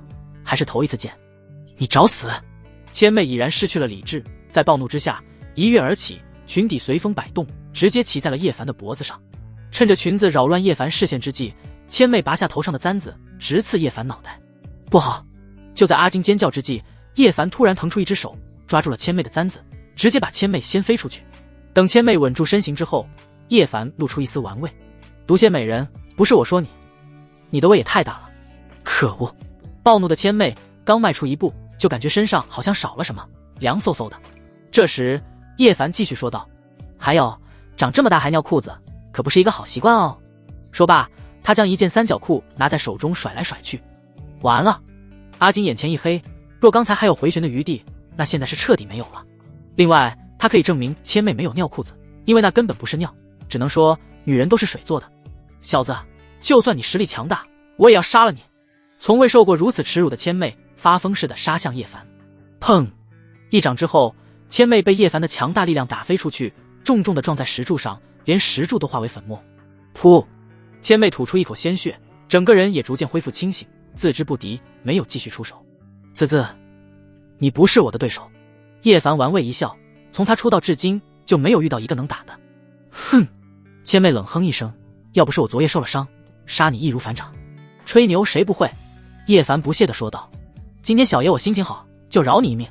还是头一次见。你找死！千妹已然失去了理智，在暴怒之下一跃而起，裙底随风摆动，直接骑在了叶凡的脖子上。趁着裙子扰乱叶凡视线之际，千妹拔下头上的簪子，直刺叶凡脑袋。不好！就在阿金尖叫之际，叶凡突然腾出一只手，抓住了千妹的簪子，直接把千妹掀飞出去。等千妹稳住身形之后，叶凡露出一丝玩味：毒蝎美人，不是我说你，你的胃也太大了！可恶！暴怒的千妹刚迈出一步，就感觉身上好像少了什么，凉飕飕的。这时叶凡继续说道：还有，长这么大还尿裤子，可不是一个好习惯哦。说罢，他将一件三角裤拿在手中甩来甩去。完了！阿金眼前一黑，若刚才还有回旋的余地，那现在是彻底没有了。另外，他可以证明千妹没有尿裤子，因为那根本不是尿，只能说女人都是水做的。小子，就算你实力强大，我也要杀了你！从未受过如此耻辱的千妹发疯似的杀向叶凡。砰！一掌之后，千妹被叶凡的强大力量打飞出去，重重的撞在石柱上，连石柱都化为粉末。噗！千妹吐出一口鲜血，整个人也逐渐恢复清醒，自知不敌，没有继续出手。啧啧，你不是我的对手。叶凡玩味一笑，从他出道至今就没有遇到一个能打的。哼！千妹冷哼一声，要不是我昨夜受了伤，杀你易如反掌。吹牛谁不会？叶凡不屑地说道。今天小爷我心情好，就饶你一命。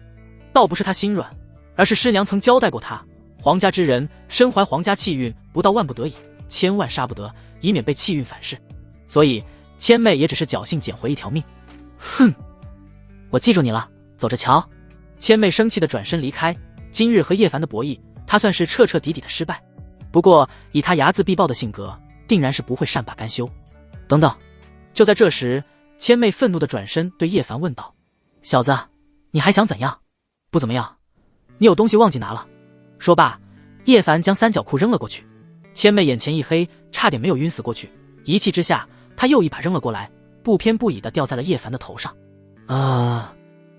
倒不是他心软，而是师娘曾交代过他，皇家之人身怀皇家气运，不到万不得已，千万杀不得，以免被气运反噬。所以千妹也只是侥幸捡回一条命。哼，我记住你了，走着瞧。千妹生气地转身离开。今日和叶凡的博弈，她算是彻彻底底的失败。不过以她睚眦必报的性格，定然是不会善罢甘休。等等！就在这时，千妹愤怒地转身对叶凡问道：小子，你还想怎样？不怎么样，你有东西忘记拿了。说罢，叶凡将三角裤扔了过去。千妹眼前一黑，差点没有晕死过去。一气之下，她又一把扔了过来，不偏不倚地掉在了叶凡的头上。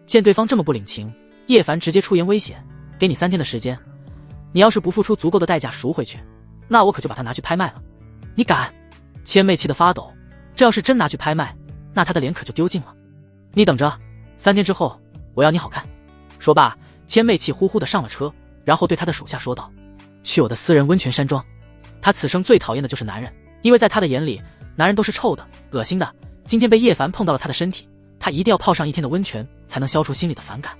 见对方这么不领情，叶凡直接出言威胁：给你3天的时间，你要是不付出足够的代价赎回去，那我可就把它拿去拍卖了。你敢！千妹气得发抖，这要是真拿去拍卖，那她的脸可就丢尽了。你等着，3天之后我要你好看。说罢，千妹气呼呼地上了车，然后对她的属下说道：去我的私人温泉山庄。她此生最讨厌的就是男人，因为在她的眼里，男人都是臭的、恶心的。今天被叶凡碰到了她的身体，她一定要泡上1天的温泉，才能消除心里的反感。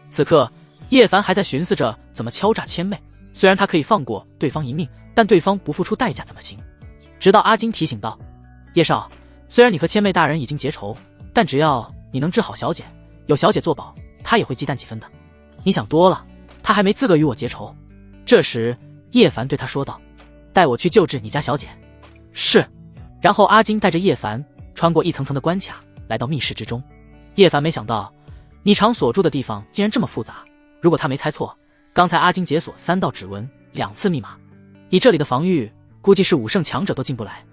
此刻叶凡还在寻思着怎么敲诈千妹，虽然他可以放过对方一命，但对方不付出代价怎么行？直到阿金提醒道：叶少，虽然你和千妹大人已经结仇，但只要你能治好小姐，有小姐作保，他也会忌惮几分的。你想多了，他还没资格与我结仇。这时叶凡对他说道：带我去救治你家小姐。是。然后阿金带着叶凡穿过一层层的关卡，来到密室之中。叶凡没想到霓裳所住的地方竟然这么复杂，如果他没猜错，刚才阿金解锁3道指纹，2次密码，以这里的防御，估计是武圣强者都进不来。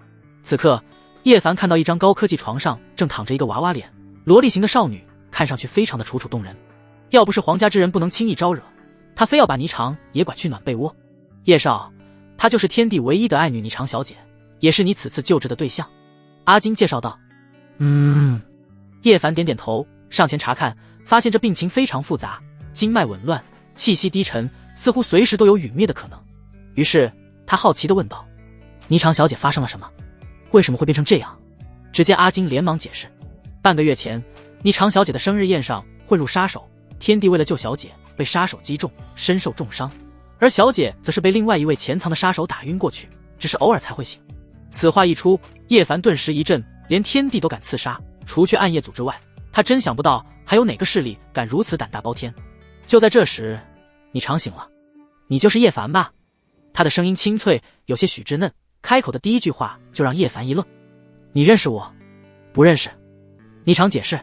此刻叶凡看到一张高科技床上正躺着一个娃娃脸萝莉型的少女，看上去非常的楚楚动人。要不是皇家之人不能轻易招惹，他非要把霓裳也拐去暖被窝。叶少，她就是天地唯一的爱女霓裳小姐，也是你此次救治的对象。阿金介绍道。叶凡点点头，上前查看，发现这病情非常复杂，经脉紊乱，气息低沉，似乎随时都有陨灭的可能。于是他好奇地问道：霓裳小姐发生了什么？为什么会变成这样？只见阿金连忙解释：半个月前，霓裳小姐的生日宴上混入杀手，天帝为了救小姐被杀手击中，身受重伤，而小姐则是被另外一位潜藏的杀手打晕过去，只是偶尔才会醒。此话一出，叶凡顿时一震，连天帝都敢刺杀，除去暗夜组之外，他真想不到还有哪个势力敢如此胆大包天。就在这时，霓裳醒了。你就是叶凡吧？他的声音清脆，有些许稚嫩，开口的第一句话就让叶凡一愣。你认识我？不认识。霓裳解释。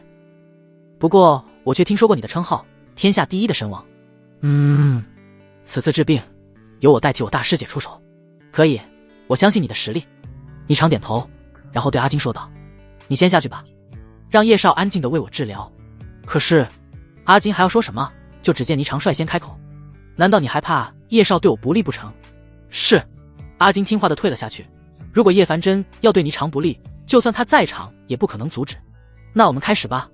不过我却听说过你的称号，天下第一的神王。此次治病由我代替我大师姐出手。可以，我相信你的实力。霓裳点头，然后对阿金说道：“你先下去吧，让叶少安静地为我治疗。”可是阿金还要说什么，就只见霓裳率先开口：“难道你还怕叶少对我不利不成？”是。阿金听话地退了下去。如果叶凡真要对霓裳不利，就算他在场也不可能阻止。那我们开始吧。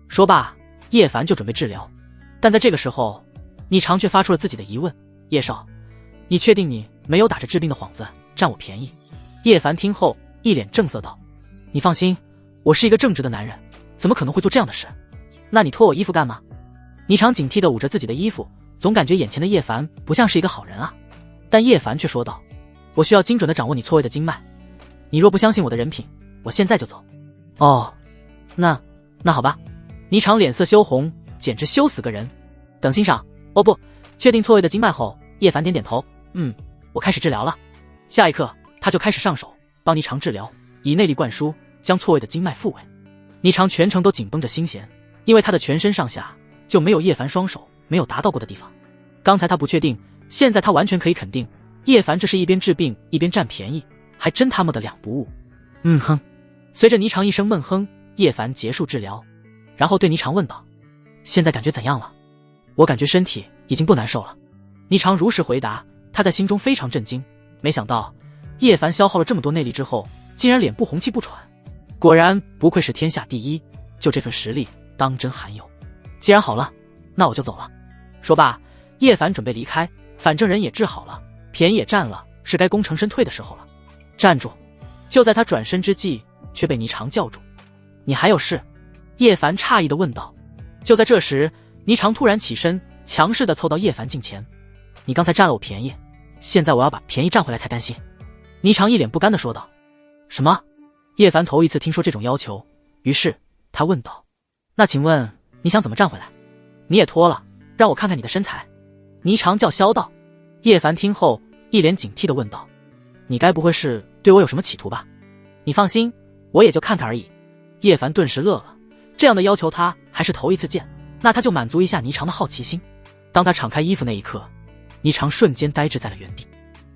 说罢，叶凡就准备治疗。但在这个时候，霓裳却发出了自己的疑问：“叶少，你确定你没有打着治病的幌子占我便宜？”叶凡听后一脸正色道：“你放心，我是一个正直的男人，怎么可能会做这样的事？那你脱我衣服干嘛？”霓裳警惕地捂着自己的衣服，总感觉眼前的叶凡不像是一个好人啊。但叶凡却说道：“我需要精准地掌握你错位的经脉，你若不相信我的人品，我现在就走。”哦，那好吧。霓裳脸色羞红，简直羞死个人。等欣赏。哦不，确定错位的经脉后，叶凡点点头，我开始治疗了。下一刻，他就开始上手帮霓裳治疗，以内力灌输，将错位的经脉复位。霓裳全程都紧绷着心弦，因为他的全身上下就没有叶凡双手没有达到过的地方。刚才他不确定，现在他完全可以肯定，叶凡这是一边治病一边占便宜，还真他妈的两不误。随着霓裳一声闷哼，叶凡结束治疗，然后对霓裳问道：“现在感觉怎样了？”“我感觉身体已经不难受了。”霓裳如实回答。他在心中非常震惊，没想到叶凡消耗了这么多内力之后，竟然脸不红气不喘。果然不愧是天下第一，就这份实力当真罕有。既然好了，那我就走了。说罢，叶凡准备离开，反正人也治好了，便宜也占了，是该功成身退的时候了。站住！就在他转身之际，却被霓裳叫住。“你还有事？”叶凡诧异地问道。就在这时，霓裳突然起身，强势地凑到叶凡近前：“你刚才占了我便宜，现在我要把便宜占回来才甘心。”霓裳一脸不甘地说道。“什么？”叶凡头一次听说这种要求，于是他问道：“那请问你想怎么占回来？你也脱了，让我看看你的身材。”霓裳叫嚣道。叶凡听后一脸警惕地问道：“你该不会是对我有什么企图吧？”“你放心，我也就看看而已。”叶凡顿时乐了，这样的要求他还是头一次见，那他就满足一下霓裳的好奇心。当他敞开衣服那一刻，霓裳瞬间呆滞在了原地。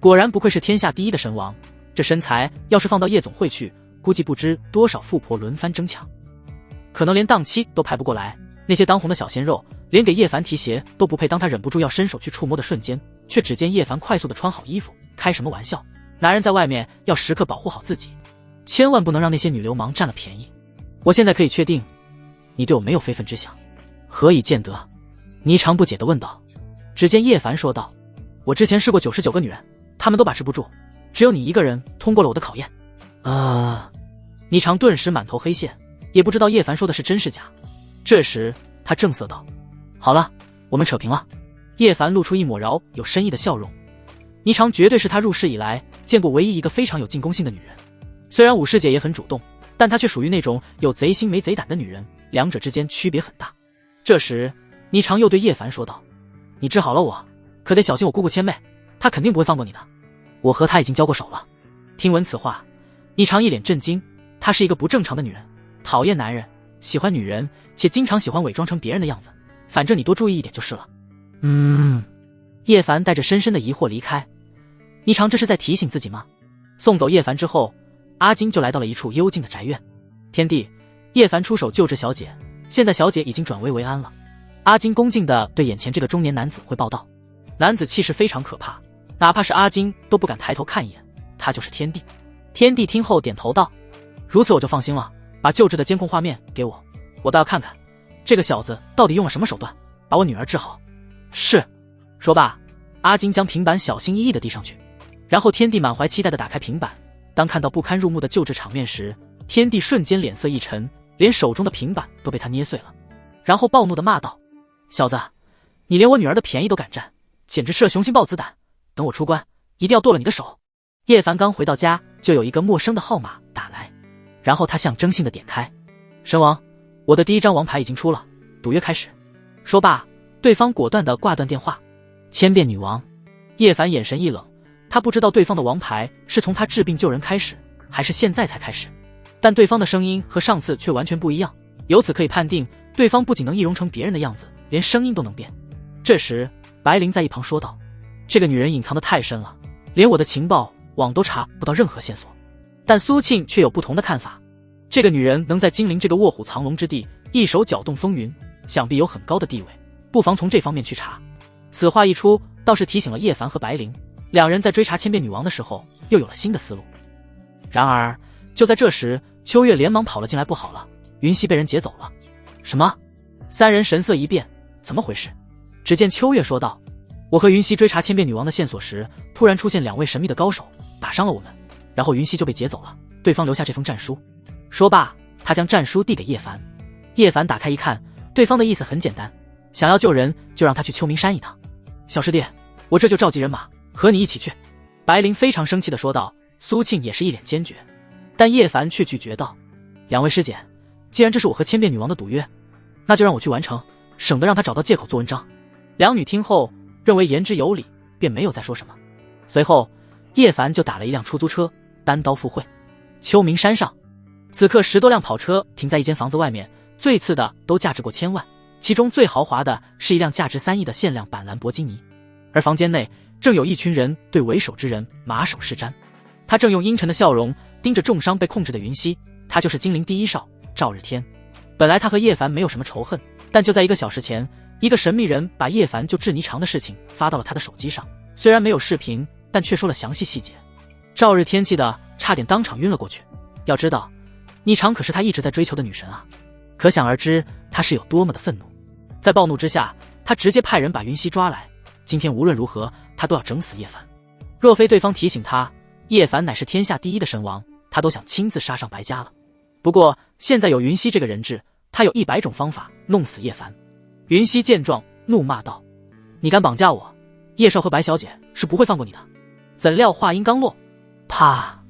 果然不愧是天下第一的神王，这身材要是放到夜总会去，估计不知多少富婆轮番争抢，可能连档期都排不过来。那些当红的小鲜肉连给叶凡提鞋都不配，当他忍不住要伸手去触摸的瞬间，却只见叶凡快速地穿好衣服。开什么玩笑，男人在外面要时刻保护好自己，千万不能让那些女流氓占了便宜。我现在可以确定，你对我没有非分之想，何以见得？霓裳不解地问道。只见叶凡说道：“我之前试过99个女人，她们都把持不住，只有你一个人通过了我的考验。”霓裳顿时满头黑线，也不知道叶凡说的是真是假。这时他正色道：“好了，我们扯平了。”叶凡露出一抹饶有深意的笑容。霓裳绝对是他入世以来见过唯一一个非常有进攻性的女人。虽然武师姐也很主动，但她却属于那种有贼心没贼胆的女人，两者之间区别很大。这时霓裳又对叶凡说道：“你治好了我，可得小心我姑姑千妹，她肯定不会放过你的。我和她已经交过手了。”听闻此话，霓裳一脸震惊。她是一个不正常的女人，讨厌男人，喜欢女人，且经常喜欢伪装成别人的样子。反正你多注意一点就是了。叶凡带着深深的疑惑离开。霓裳这是在提醒自己吗？送走叶凡之后，阿金就来到了一处幽静的宅院。天帝，叶凡出手救治小姐，现在小姐已经转危为安了。阿金恭敬地对眼前这个中年男子汇报道。男子气势非常可怕，哪怕是阿金都不敢抬头看一眼，他就是天帝。天帝听后点头道：“如此我就放心了，把救治的监控画面给我，我倒要看看这个小子到底用了什么手段，把我女儿治好。”是。说罢，阿金将平板小心翼翼地递上去，然后天帝满怀期待地打开平板。当看到不堪入目的救治场面时，天帝瞬间脸色一沉，连手中的平板都被他捏碎了，然后暴怒地骂道：“小子，你连我女儿的便宜都敢占，简直吃了雄心豹子胆！等我出关，一定要剁了你的手！”叶凡刚回到家，就有一个陌生的号码打来，然后他象征性地点开：“神王，我的第一张王牌已经出了，赌约开始。”说罢，对方果断地挂断电话。千变女王。叶凡眼神一冷，他不知道对方的王牌是从他治病救人开始，还是现在才开始，但对方的声音和上次却完全不一样，由此可以判定对方不仅能易容成别人的样子，连声音都能变。这时白灵在一旁说道：“这个女人隐藏得太深了，连我的情报网都查不到任何线索。”但苏庆却有不同的看法。这个女人能在金陵这个卧虎藏龙之地一手搅动风云，想必有很高的地位，不妨从这方面去查。此话一出，倒是提醒了叶凡和白灵，两人在追查千变女王的时候又有了新的思路。然而就在这时，秋月连忙跑了进来，不好了，云溪被人劫走了。什么？三人神色一变，怎么回事？只见秋月说道，我和云溪追查千变女王的线索时，突然出现两位神秘的高手，打伤了我们，然后云溪就被劫走了，对方留下这封战书。说罢，他将战书递给叶凡。叶凡打开一看，对方的意思很简单，想要救人就让他去秋名山一趟。小师弟，我这就召集人马和你一起去。白灵非常生气地说道，苏庆也是一脸坚决，但叶凡却拒绝道，两位师姐，既然这是我和千变女王的赌约，那就让我去完成，省得让他找到借口做文章。两女听后认为言之有理，便没有再说什么。随后叶凡就打了一辆出租车，单刀赴会。秋名山上，此刻10多辆跑车停在一间房子外面，最次的都价值过1000万，其中最豪华的是一辆价值3亿的限量版兰博基尼。而房间内正有一群人对为首之人马首是瞻，他正用阴沉的笑容盯着重伤被控制的云溪，他就是金陵第一少赵日天。本来他和叶凡没有什么仇恨，但就在1个小时前，一个神秘人把叶凡救治霓裳的事情发到了他的手机上，虽然没有视频，但却说了详细细节。赵日天气的差点当场晕了过去，要知道霓裳可是他一直在追求的女神啊，可想而知他是有多么的愤怒。在暴怒之下，他直接派人把云溪抓来，今天无论如何他都要整死叶凡。若非对方提醒他，叶凡乃是天下第一的神王，他都想亲自杀上白家了。不过现在有云溪这个人质，他有100种方法弄死叶凡。云溪见状怒骂道，你敢绑架我，叶少和白小姐是不会放过你的。怎料话音刚落，啪，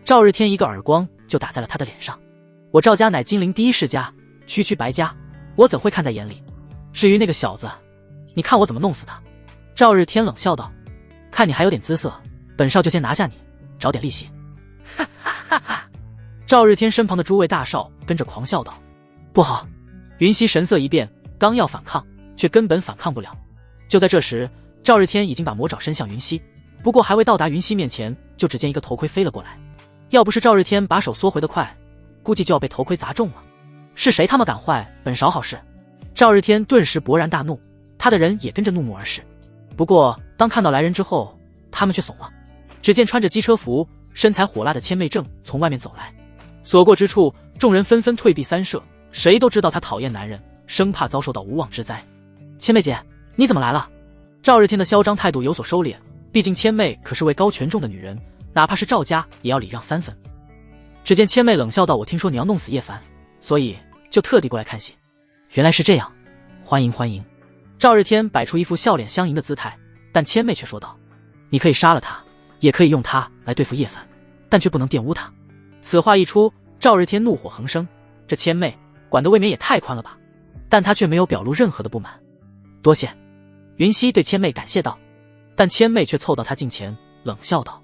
赵日天一个耳光就打在了他的脸上。我赵家乃金陵第一世家，区区白家我怎会看在眼里？至于那个小子，你看我怎么弄死他。赵日天冷笑道，看你还有点姿色，本少就先拿下你，找点利息。哈哈哈哈！赵日天身旁的诸位大少跟着狂笑道，不好！云溪神色一变，刚要反抗，却根本反抗不了。就在这时，赵日天已经把魔爪伸向云溪，不过还未到达云溪面前，就只见一个头盔飞了过来。要不是赵日天把手缩回得快，估计就要被头盔砸中了。是谁他妈敢坏本少好事？赵日天顿时勃然大怒，他的人也跟着怒目而视。不过当看到来人之后，他们却怂了。只见穿着机车服、身材火辣的千媚正从外面走来，所过之处，众人纷纷退避三舍，谁都知道他讨厌男人，生怕遭受到无妄之灾。千媚姐，你怎么来了？赵日天的嚣张态度有所收敛，毕竟千媚可是位高权重的女人，哪怕是赵家也要礼让3分。只见千媚冷笑道，我听说你要弄死叶凡，所以就特地过来看戏。原来是这样，欢迎欢迎。赵日天摆出一副笑脸相迎的姿态，但千媚却说道，你可以杀了他，也可以用他来对付叶凡，但却不能玷污他。此话一出，赵日天怒火横生，这千媚管得未免也太宽了吧。但他却没有表露任何的不满。多谢。云溪对千媚感谢道，但千媚却凑到他近前冷笑道，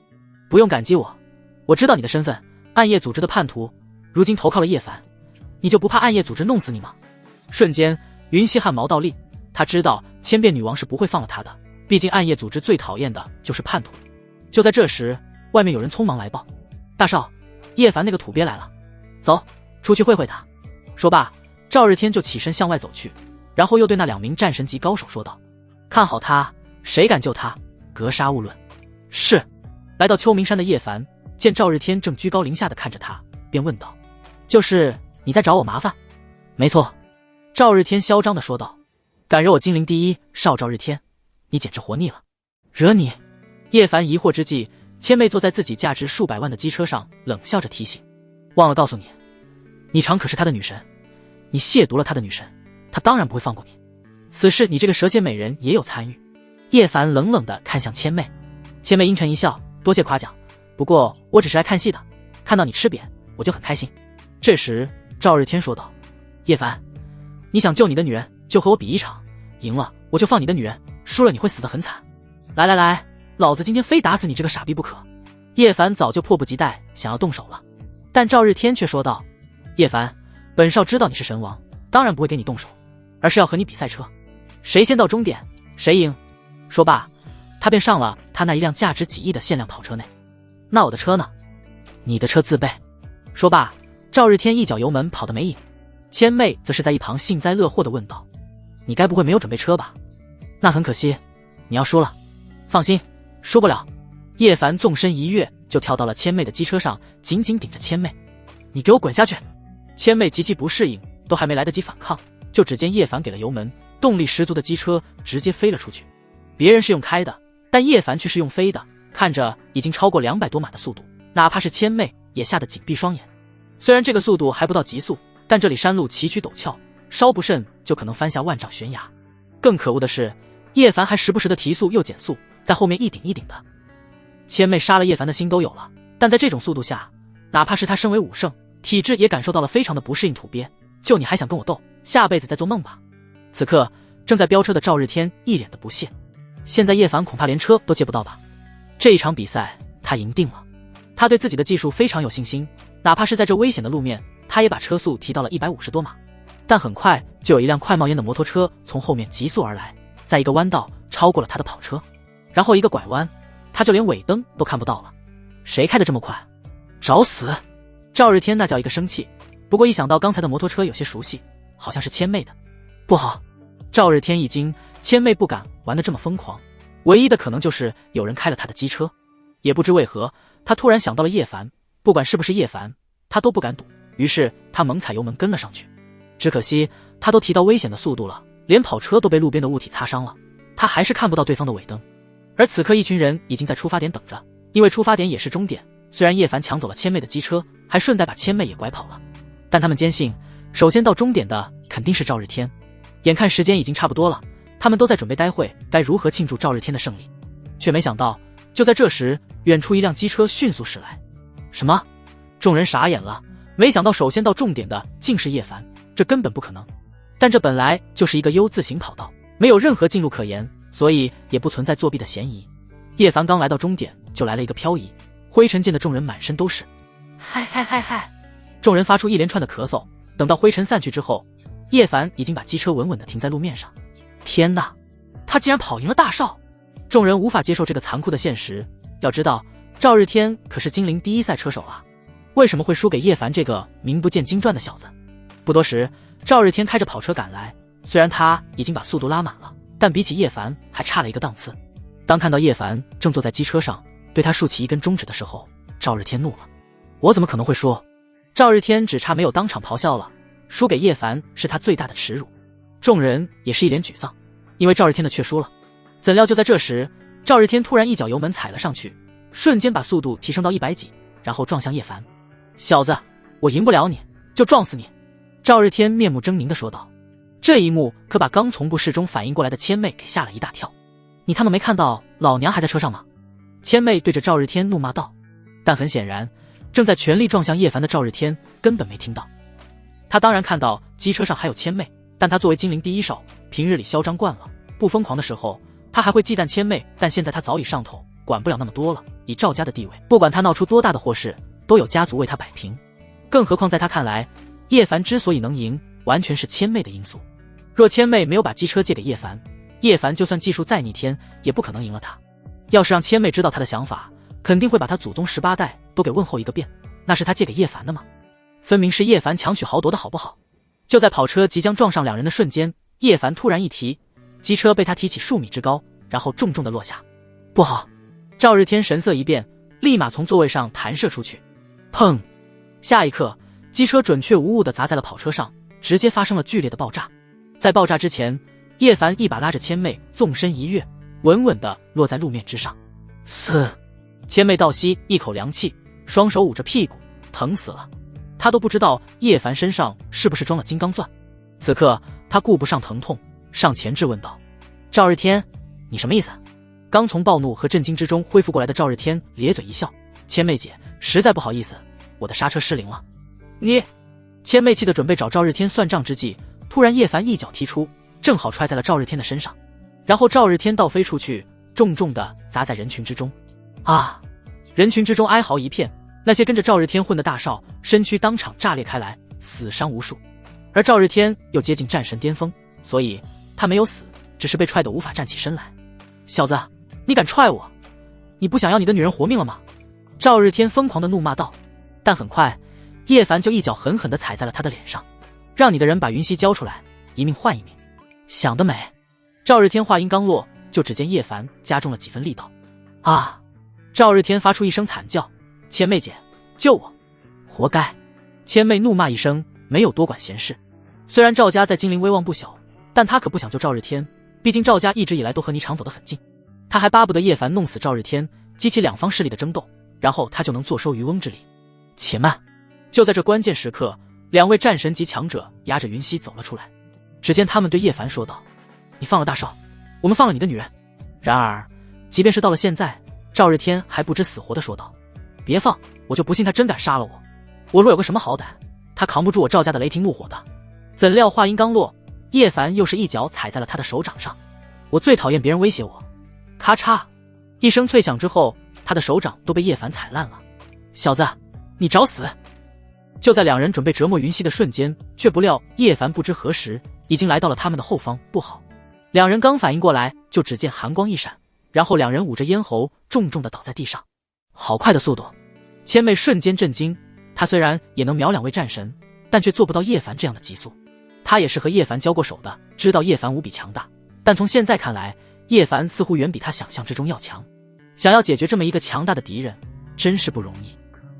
不用感激我，我知道你的身份，暗夜组织的叛徒，如今投靠了叶凡，你就不怕暗夜组织弄死你吗？瞬间云溪汗毛倒立，他知道千变女王是不会放了他的，毕竟暗夜组织最讨厌的就是叛徒。就在这时，外面有人匆忙来报，大少，叶凡那个土鳖来了，走，出去会会他。说罢，赵日天就起身向外走去，然后又对那2名战神级高手说道，看好他，谁敢救他，格杀勿论。是。来到秋名山的叶凡见赵日天正居高临下的看着他，便问道，就是你在找我麻烦？没错。赵日天嚣张的说道，敢惹我金陵第一少赵日天，你简直活腻了。惹你？叶凡疑惑之际，千媚坐在自己价值数百万的机车上，冷笑着提醒，忘了告诉你，霓裳可是他的女神，你亵渎了他的女神，他当然不会放过你。此事你这个蛇蝎美人也有参与。叶凡冷冷地看向千媚，千媚阴沉一笑，多谢夸奖，不过我只是来看戏的，看到你吃瘪我就很开心。这时赵日天说道，叶凡，你想救你的女人就和我比一场，赢了我就放你的女人，输了你会死得很惨。来来来，老子今天非打死你这个傻逼不可。叶凡早就迫不及待想要动手了，但赵日天却说道，叶凡，本少知道你是神王，当然不会给你动手，而是要和你比赛车，谁先到终点谁赢。说罢，他便上了他那一辆价值几亿的限量跑车内。那我的车呢？你的车自备。说罢，赵日天一脚油门跑得没影。千妹则是在一旁幸灾乐祸地问道：你该不会没有准备车吧？那很可惜，你要输了。放心，输不了。叶凡纵身一跃就跳到了千妹的机车上，紧紧顶着千妹。你给我滚下去！千妹极其不适应，都还没来得及反抗，就只见叶凡给了油门，动力十足的机车直接飞了出去。别人是用开的，但叶凡却是用飞的，看着已经超过200多码的速度，哪怕是千妹也吓得紧闭双眼。虽然这个速度还不到极速，但这里山路崎岖陡峭，稍不慎就可能翻下万丈悬崖。更可恶的是，叶凡还时不时的提速又减速，在后面一顶一顶的。千妹杀了叶凡的心都有了，但在这种速度下，哪怕是他身为武圣，体质也感受到了非常的不适应。土鳖，就你还想跟我斗？下辈子再做梦吧！此刻正在飙车的赵日天一脸的不屑，现在叶凡恐怕连车都借不到吧？这一场比赛他赢定了。他对自己的技术非常有信心，哪怕是在这危险的路面，他也把车速提到了150多码。但很快就有一辆快冒烟的摩托车从后面急速而来，在一个弯道超过了他的跑车，然后一个拐弯，他就连尾灯都看不到了。谁开得这么快？找死！赵日天那叫一个生气，不过一想到刚才的摩托车有些熟悉，好像是千妹的，不好！赵日天一惊，千妹不敢玩得这么疯狂，唯一的可能就是有人开了他的机车。也不知为何，他突然想到了叶凡，不管是不是叶凡，他都不敢赌，于是他猛踩油门跟了上去。只可惜他都提到危险的速度了，连跑车都被路边的物体擦伤了，他还是看不到对方的尾灯。而此刻一群人已经在出发点等着，因为出发点也是终点。虽然叶凡抢走了千妹的机车，还顺带把千妹也拐跑了，但他们坚信首先到终点的肯定是赵日天。眼看时间已经差不多了，他们都在准备待会该如何庆祝赵日天的胜利，却没想到就在这时，远处一辆机车迅速驶来。什么？众人傻眼了，没想到首先到终点的竟是叶凡，这根本不可能。但这本来就是一个 U 字形跑道，没有任何近路可言，所以也不存在作弊的嫌疑。叶凡刚来到终点，就来了一个漂移，灰尘溅得众人满身都是。嗨嗨嗨嗨！众人发出一连串的咳嗽。等到灰尘散去之后，叶凡已经把机车稳稳地停在路面上。天哪，他竟然跑赢了大少！众人无法接受这个残酷的现实。要知道，赵日天可是金陵第一赛车手啊，为什么会输给叶凡这个名不见经传的小子？不多时，赵日天开着跑车赶来，虽然他已经把速度拉满了，但比起叶凡还差了一个档次。当看到叶凡正坐在机车上，对他竖起一根中指的时候，赵日天怒了。我怎么可能会输？赵日天只差没有当场咆哮了，输给叶凡是他最大的耻辱。众人也是一脸沮丧，因为赵日天的却输了。怎料就在这时，赵日天突然一脚油门踩了上去，瞬间把速度提升到100几，然后撞向叶凡。小子，我赢不了你，就撞死你！赵日天面目狰狞地说道。这一幕可把刚从不适中反应过来的千妹给吓了一大跳。你他妈没看到老娘还在车上吗？千妹对着赵日天怒骂道。但很显然，正在全力撞向叶凡的赵日天根本没听到。他当然看到机车上还有千妹，但他作为金陵第一少，平日里嚣张惯了，不疯狂的时候他还会忌惮千妹，但现在他早已上头，管不了那么多了。以赵家的地位，不管他闹出多大的祸事，都有家族为他摆平。更何况在他看来，叶凡之所以能赢，完全是千妹的因素。若千妹没有把机车借给叶凡，叶凡就算技术再逆天，也不可能赢了他。要是让千妹知道他的想法，肯定会把他祖宗18代都给问候一个遍。那是他借给叶凡的吗？分明是叶凡强取豪夺的好不好？就在跑车即将撞上两人的瞬间，叶凡突然一提，机车被他提起数米之高，然后重重的落下。不好！赵日天神色一变，立马从座位上弹射出去。砰！下一刻，机车准确无误地砸在了跑车上，直接发生了剧烈的爆炸。在爆炸之前，叶凡一把拉着千妹，纵身一跃，稳稳地落在路面之上。嘶！千妹倒吸一口凉气，双手捂着屁股，疼死了。她都不知道叶凡身上是不是装了金刚钻。此刻，她顾不上疼痛，上前质问道：“赵日天，你什么意思？”刚从暴怒和震惊之中恢复过来的赵日天咧嘴一笑：“千妹姐，实在不好意思，我的刹车失灵了。”你！千妹气得准备找赵日天算账之际，突然叶凡一脚踢出，正好踹在了赵日天的身上，然后赵日天倒飞出去，重重地砸在人群之中。啊！人群之中哀嚎一片，那些跟着赵日天混的大少身躯当场炸裂开来，死伤无数。而赵日天又接近战神巅峰，所以他没有死，只是被踹得无法站起身来。小子，你敢踹我？你不想要你的女人活命了吗？赵日天疯狂地怒骂道。但很快叶凡就一脚狠狠地踩在了他的脸上，让你的人把云溪交出来，一命换一命。想得美！赵日天话音刚落，就只见叶凡加重了几分力道。啊！赵日天发出一声惨叫，千妹姐，救我！活该！千妹怒骂一声，没有多管闲事。虽然赵家在金陵威望不小，但他可不想救赵日天，毕竟赵家一直以来都和霓裳走得很近，他还巴不得叶凡弄死赵日天，激起两方势力的争斗，然后他就能坐收渔翁之利。且慢！就在这关键时刻，两位战神级强者押着云溪走了出来。只见他们对叶凡说道：“你放了大少，我们放了你的女人。”然而，即便是到了现在，赵日天还不知死活地说道：“别放，我就不信他真敢杀了我。我若有个什么好歹，他扛不住我赵家的雷霆怒火的。”怎料话音刚落，叶凡又是一脚踩在了他的手掌上。我最讨厌别人威胁我。咔嚓一声脆响之后，他的手掌都被叶凡踩烂了。小子，你找死！就在两人准备折磨云溪的瞬间，却不料叶凡不知何时已经来到了他们的后方。不好！两人刚反应过来，就只见寒光一闪，然后两人捂着咽喉，重重地倒在地上。好快的速度！千妹瞬间震惊，她虽然也能秒两位战神，但却做不到叶凡这样的急速。她也是和叶凡交过手的，知道叶凡无比强大，但从现在看来，叶凡似乎远比他想象之中要强。想要解决这么一个强大的敌人，真是不容易。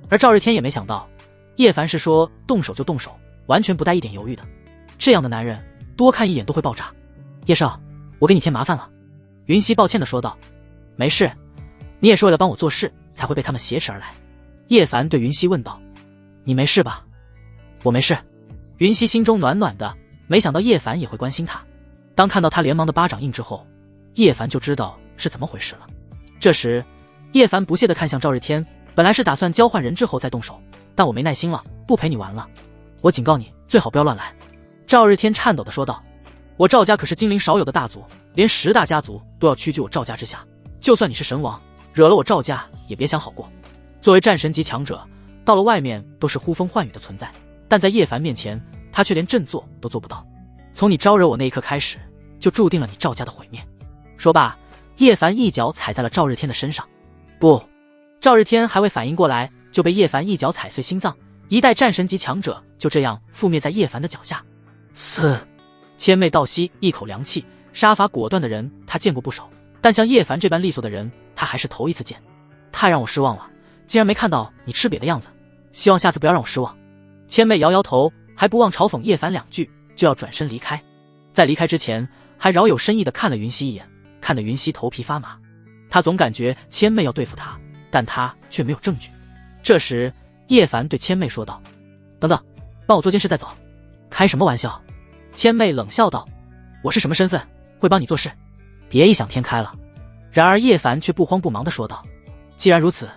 而赵日天也没想到，叶凡是说动手就动手，完全不带一点犹豫的。这样的男人，多看一眼都会爆炸。叶少，我给你添麻烦了。云溪抱歉地说道。没事，你也是为了帮我做事，才会被他们挟持而来。叶凡对云溪问道。你没事吧？我没事。云溪心中暖暖的，没想到叶凡也会关心他。当看到他连忙的巴掌印之后，叶凡就知道是怎么回事了。这时，叶凡不屑地看向赵日天，本来是打算交换人质后再动手，但我没耐心了，不陪你玩了。我警告你，最好不要乱来。赵日天颤抖地说道。我赵家可是金陵少有的大族，连10大家族都要屈居我赵家之下，就算你是神王，惹了我赵家也别想好过。作为战神级强者，到了外面都是呼风唤雨的存在，但在叶凡面前，他却连振作都做不到。从你招惹我那一刻开始，就注定了你赵家的毁灭。说罢，叶凡一脚踩在了赵日天的身上。不！赵日天还未反应过来，就被叶凡一脚踩碎心脏，一代战神级强者就这样覆灭在叶凡的脚下。嘶！千妹倒吸一口凉气，杀伐果断的人她见过不少，但像叶凡这般利索的人，她还是头一次见。太让我失望了，竟然没看到你吃瘪的样子，希望下次不要让我失望。千妹摇摇头，还不忘嘲讽叶凡两句，就要转身离开。在离开之前，还饶有深意地看了云溪一眼，看得云溪头皮发麻。他总感觉千妹要对付他，但他却没有证据。这时，叶凡对千妹说道：“等等，帮我做件事再走。”开什么玩笑？千妹冷笑道：“我是什么身份，会帮你做事？别异想天开了。”然而叶凡却不慌不忙地说道：“既然如此，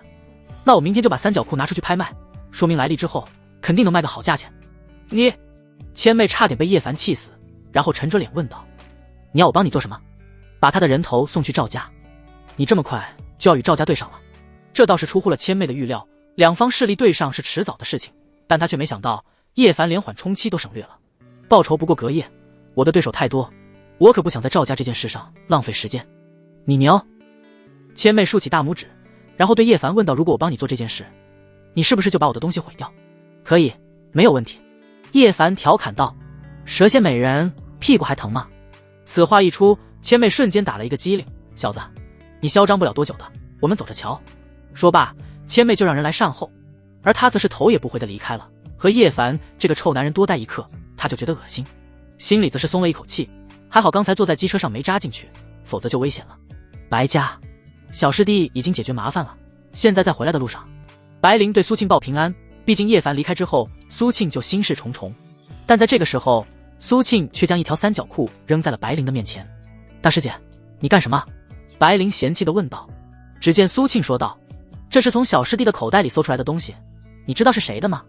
那我明天就把三角裤拿出去拍卖，说明来历之后，肯定能卖个好价钱。”你……千妹差点被叶凡气死，然后沉着脸问道：“你要我帮你做什么？把他的人头送去赵家？你这么快就要与赵家对上了？”这倒是出乎了千妹的预料，两方势力对上是迟早的事情，但他却没想到叶凡连缓冲期都省略了。报仇不过隔夜，我的对手太多，我可不想在赵家这件事上浪费时间。你牛！千妹竖起大拇指，然后对叶凡问道：“如果我帮你做这件事，你是不是就把我的东西毁掉？”可以，没有问题。叶凡调侃道：“蛇蝎美人，屁股还疼吗？”此话一出，千妹瞬间打了一个激灵：“小子，你嚣张不了多久的，我们走着瞧。”说罢，千妹就让人来善后，而她则是头也不回地离开了。和叶凡这个臭男人多待一刻，他就觉得恶心，心里则是松了一口气。还好刚才坐在机车上没扎进去，否则就危险了。白家，小师弟已经解决麻烦了，现在在回来的路上。白灵对苏庆报平安，毕竟叶凡离开之后，苏庆就心事重重。但在这个时候，苏庆却将一条三角裤扔在了白灵的面前。大师姐，你干什么？白灵嫌弃地问道。只见苏庆说道：“这是从小师弟的口袋里搜出来的东西，你知道是谁的吗？”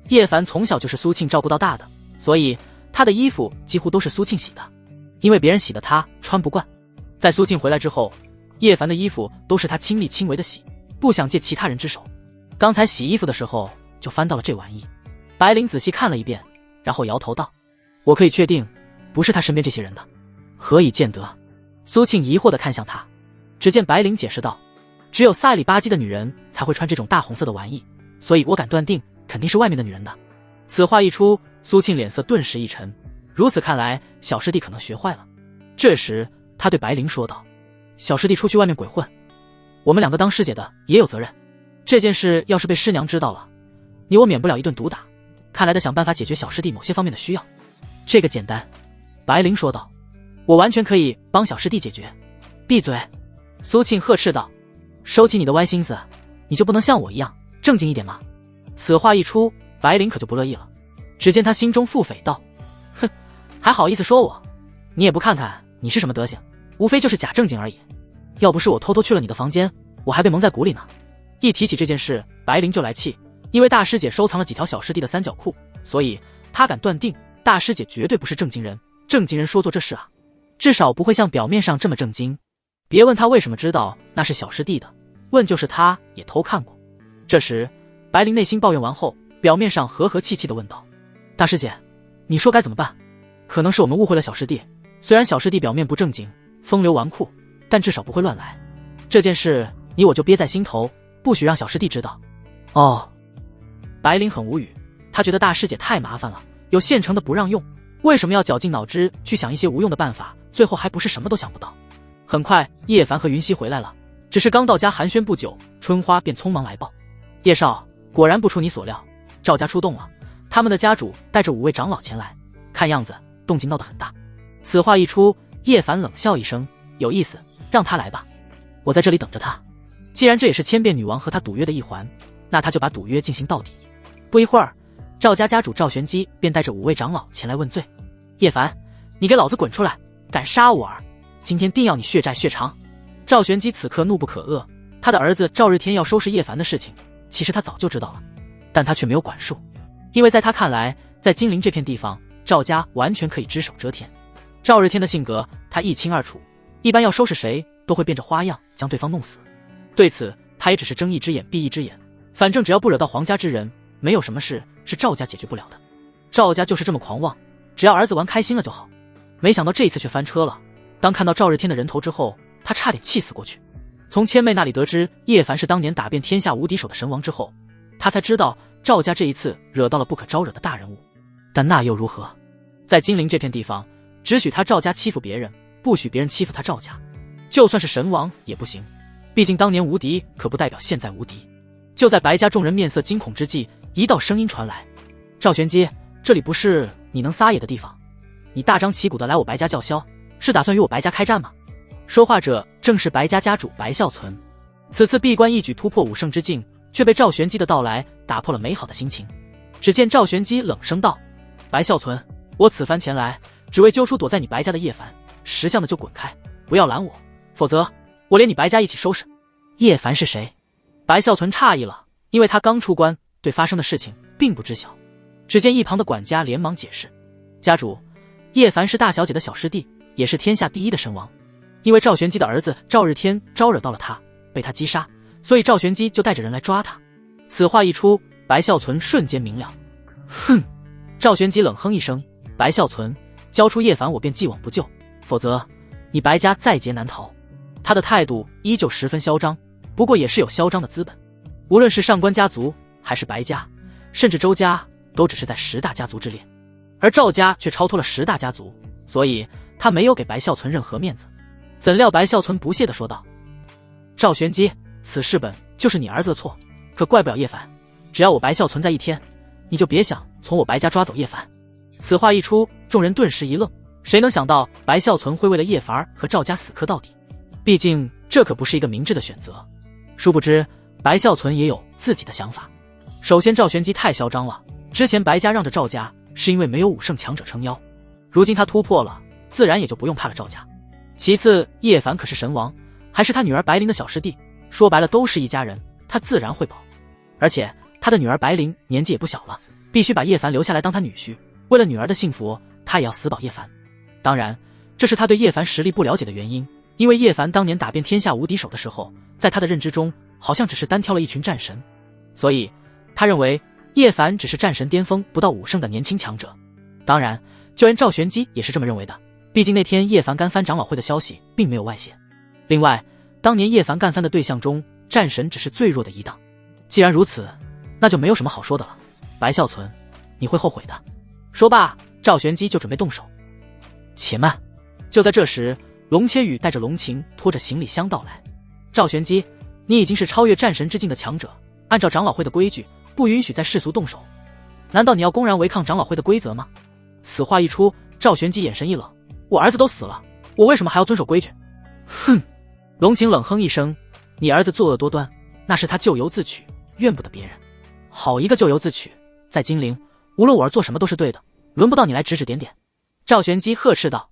叶凡从小就是苏庆照顾到大的，所以他的衣服几乎都是苏庆洗的，因为别人洗的他穿不惯。在苏庆回来之后，叶凡的衣服都是他亲力亲为的洗，不想借其他人之手。刚才洗衣服的时候就翻到了这玩意。白灵仔细看了一遍，然后摇头道：“我可以确定，不是他身边这些人的。何以见得？”苏庆疑惑地看向他，只见白灵解释道：“只有赛里吧唧的女人才会穿这种大红色的玩意，所以我敢断定肯定是外面的女人的。此话一出，苏庆脸色顿时一沉，如此看来小师弟可能学坏了。这时他对白灵说道：小师弟出去外面鬼混，我们两个当师姐的也有责任。这件事要是被师娘知道了，你我免不了一顿毒打，看来得想办法解决小师弟某些方面的需要。这个简单，白灵说道，我完全可以帮小师弟解决。闭嘴！苏庆呵斥道，收起你的歪心思，你就不能像我一样正经一点吗？此话一出，白灵可就不乐意了。只见他心中腹诽道，哼，还好意思说我，你也不看看你是什么德行，无非就是假正经而已。要不是我偷偷去了你的房间，我还被蒙在鼓里呢。一提起这件事，白灵就来气，因为大师姐收藏了几条小师弟的三角裤，所以他敢断定大师姐绝对不是正经人。正经人说做这事啊，至少不会像表面上这么正经。别问他为什么知道那是小师弟的，问就是他也偷看过。这时白灵内心抱怨完后，表面上和和气气地问道，大师姐，你说该怎么办？可能是我们误会了小师弟，虽然小师弟表面不正经，风流纨绔，但至少不会乱来。这件事你我就憋在心头，不许让小师弟知道。哦，白灵很无语，他觉得大师姐太麻烦了，有现成的不让用，为什么要绞尽脑汁去想一些无用的办法，最后还不是什么都想不到。很快叶凡和云溪回来了，只是刚到家寒暄不久，春花便匆忙来报，叶少，果然不出你所料，赵家出动了，他们的家主带着5位长老前来，看样子动静闹得很大。此话一出，叶凡冷笑一声，有意思，让他来吧，我在这里等着他。既然这也是千变女王和他赌约的一环，那他就把赌约进行到底。不一会儿，赵家家主赵玄机便带着5位长老前来问罪。叶凡，你给老子滚出来，敢杀我儿，今天定要你血债血偿。赵玄机此刻怒不可遏，他的儿子赵日天要收拾叶凡的事情，其实他早就知道了，但他却没有管束，因为在他看来，在金陵这片地方，赵家完全可以只手遮天。赵日天的性格他一清二楚，一般要收拾谁都会变着花样将对方弄死。对此他也只是睁一只眼闭一只眼，反正只要不惹到皇家之人，没有什么事是赵家解决不了的。赵家就是这么狂妄，只要儿子玩开心了就好。没想到这一次却翻车了，当看到赵日天的人头之后，他差点气死过去。从千妹那里得知叶凡是当年打遍天下无敌手的神王之后，他才知道赵家这一次惹到了不可招惹的大人物。但那又如何？在金陵这片地方，只许他赵家欺负别人，不许别人欺负他赵家。就算是神王也不行，毕竟当年无敌可不代表现在无敌。就在白家众人面色惊恐之际，一道声音传来，赵玄机，这里不是你能撒野的地方，你大张旗鼓的来我白家叫嚣，是打算与我白家开战吗？说话者正是白家家主白孝存。此次闭关一举突破5胜之境，却被赵玄机的到来打破了美好的心情。只见赵玄机冷声道，白孝存，我此番前来只为揪出躲在你白家的叶凡，识相的就滚开，不要拦我，否则我连你白家一起收拾。叶凡是谁？白孝存诧异了，因为他刚出关，对发生的事情并不知晓。只见一旁的管家连忙解释，家主，叶凡是大小姐的小师弟，也是天下第一的神王，因为赵玄机的儿子赵日天招惹到了他，被他击杀，所以赵玄机就带着人来抓他。此话一出，白孝存瞬间明了。哼！赵玄机冷哼一声，白孝存，交出叶凡我便既往不咎，否则你白家在劫难逃。他的态度依旧十分嚣张，不过也是有嚣张的资本。无论是上官家族还是白家，甚至周家，都只是在10大家族之列，而赵家却超脱了10大家族，所以他没有给白孝存任何面子。怎料白孝存不屑地说道，赵玄机，此事本就是你儿子的错，可怪不了叶凡，只要我白孝存在一天，你就别想从我白家抓走叶凡。此话一出，众人顿时一愣，谁能想到白孝存会为了叶凡和赵家死磕到底，毕竟这可不是一个明智的选择。殊不知白孝存也有自己的想法。首先赵玄机太嚣张了，之前白家让着赵家是因为没有5胜强者撑腰，如今他突破了，自然也就不用怕了赵家。其次叶凡可是神王，还是他女儿白灵的小师弟，说白了都是一家人，他自然会保。而且他的女儿白灵年纪也不小了，必须把叶凡留下来当他女婿，为了女儿的幸福，他也要死保叶凡。当然这是他对叶凡实力不了解的原因，因为叶凡当年打遍天下无敌手的时候，在他的认知中好像只是单挑了一群战神，所以他认为叶凡只是战神巅峰不到5胜的年轻强者。当然就连赵玄机也是这么认为的，毕竟那天叶凡干翻长老会的消息并没有外泄。另外当年叶凡干翻的对象中，战神只是最弱的一档。既然如此，那就没有什么好说的了。白孝存，你会后悔的。说罢，赵玄机就准备动手。且慢！就在这时，龙千羽带着龙晴拖着行李箱到来。赵玄机，你已经是超越战神之境的强者，按照长老会的规矩，不允许在世俗动手。难道你要公然违抗长老会的规则吗？此话一出，赵玄机眼神一冷，我儿子都死了，我为什么还要遵守规矩？哼！龙晴冷哼一声，你儿子作恶多端，那是他咎由自取，怨不得别人。好一个咎由自取，在金陵，无论我儿做什么都是对的，轮不到你来指指点点。赵玄机呵斥道，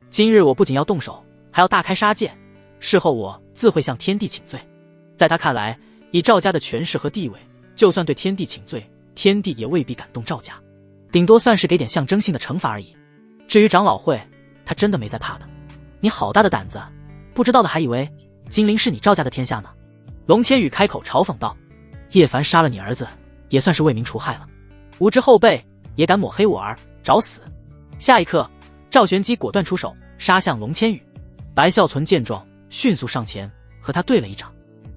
今日我不仅要动手，还要大开杀戒，事后我自会向天地请罪。在他看来，以赵家的权势和地位，就算对天地请罪，天地也未必敢动赵家，顶多算是给点象征性的惩罚而已。至于长老会，他真的没在怕的。你好大的胆子，不知道的还以为金陵是你赵家的天下呢。龙千羽开口嘲讽道，叶凡杀了你儿子，也算是为民除害了，无知后辈也敢抹黑我儿，找死！下一刻，赵玄机果断出手，杀向龙千羽。白孝存见状，迅速上前和他对了一掌。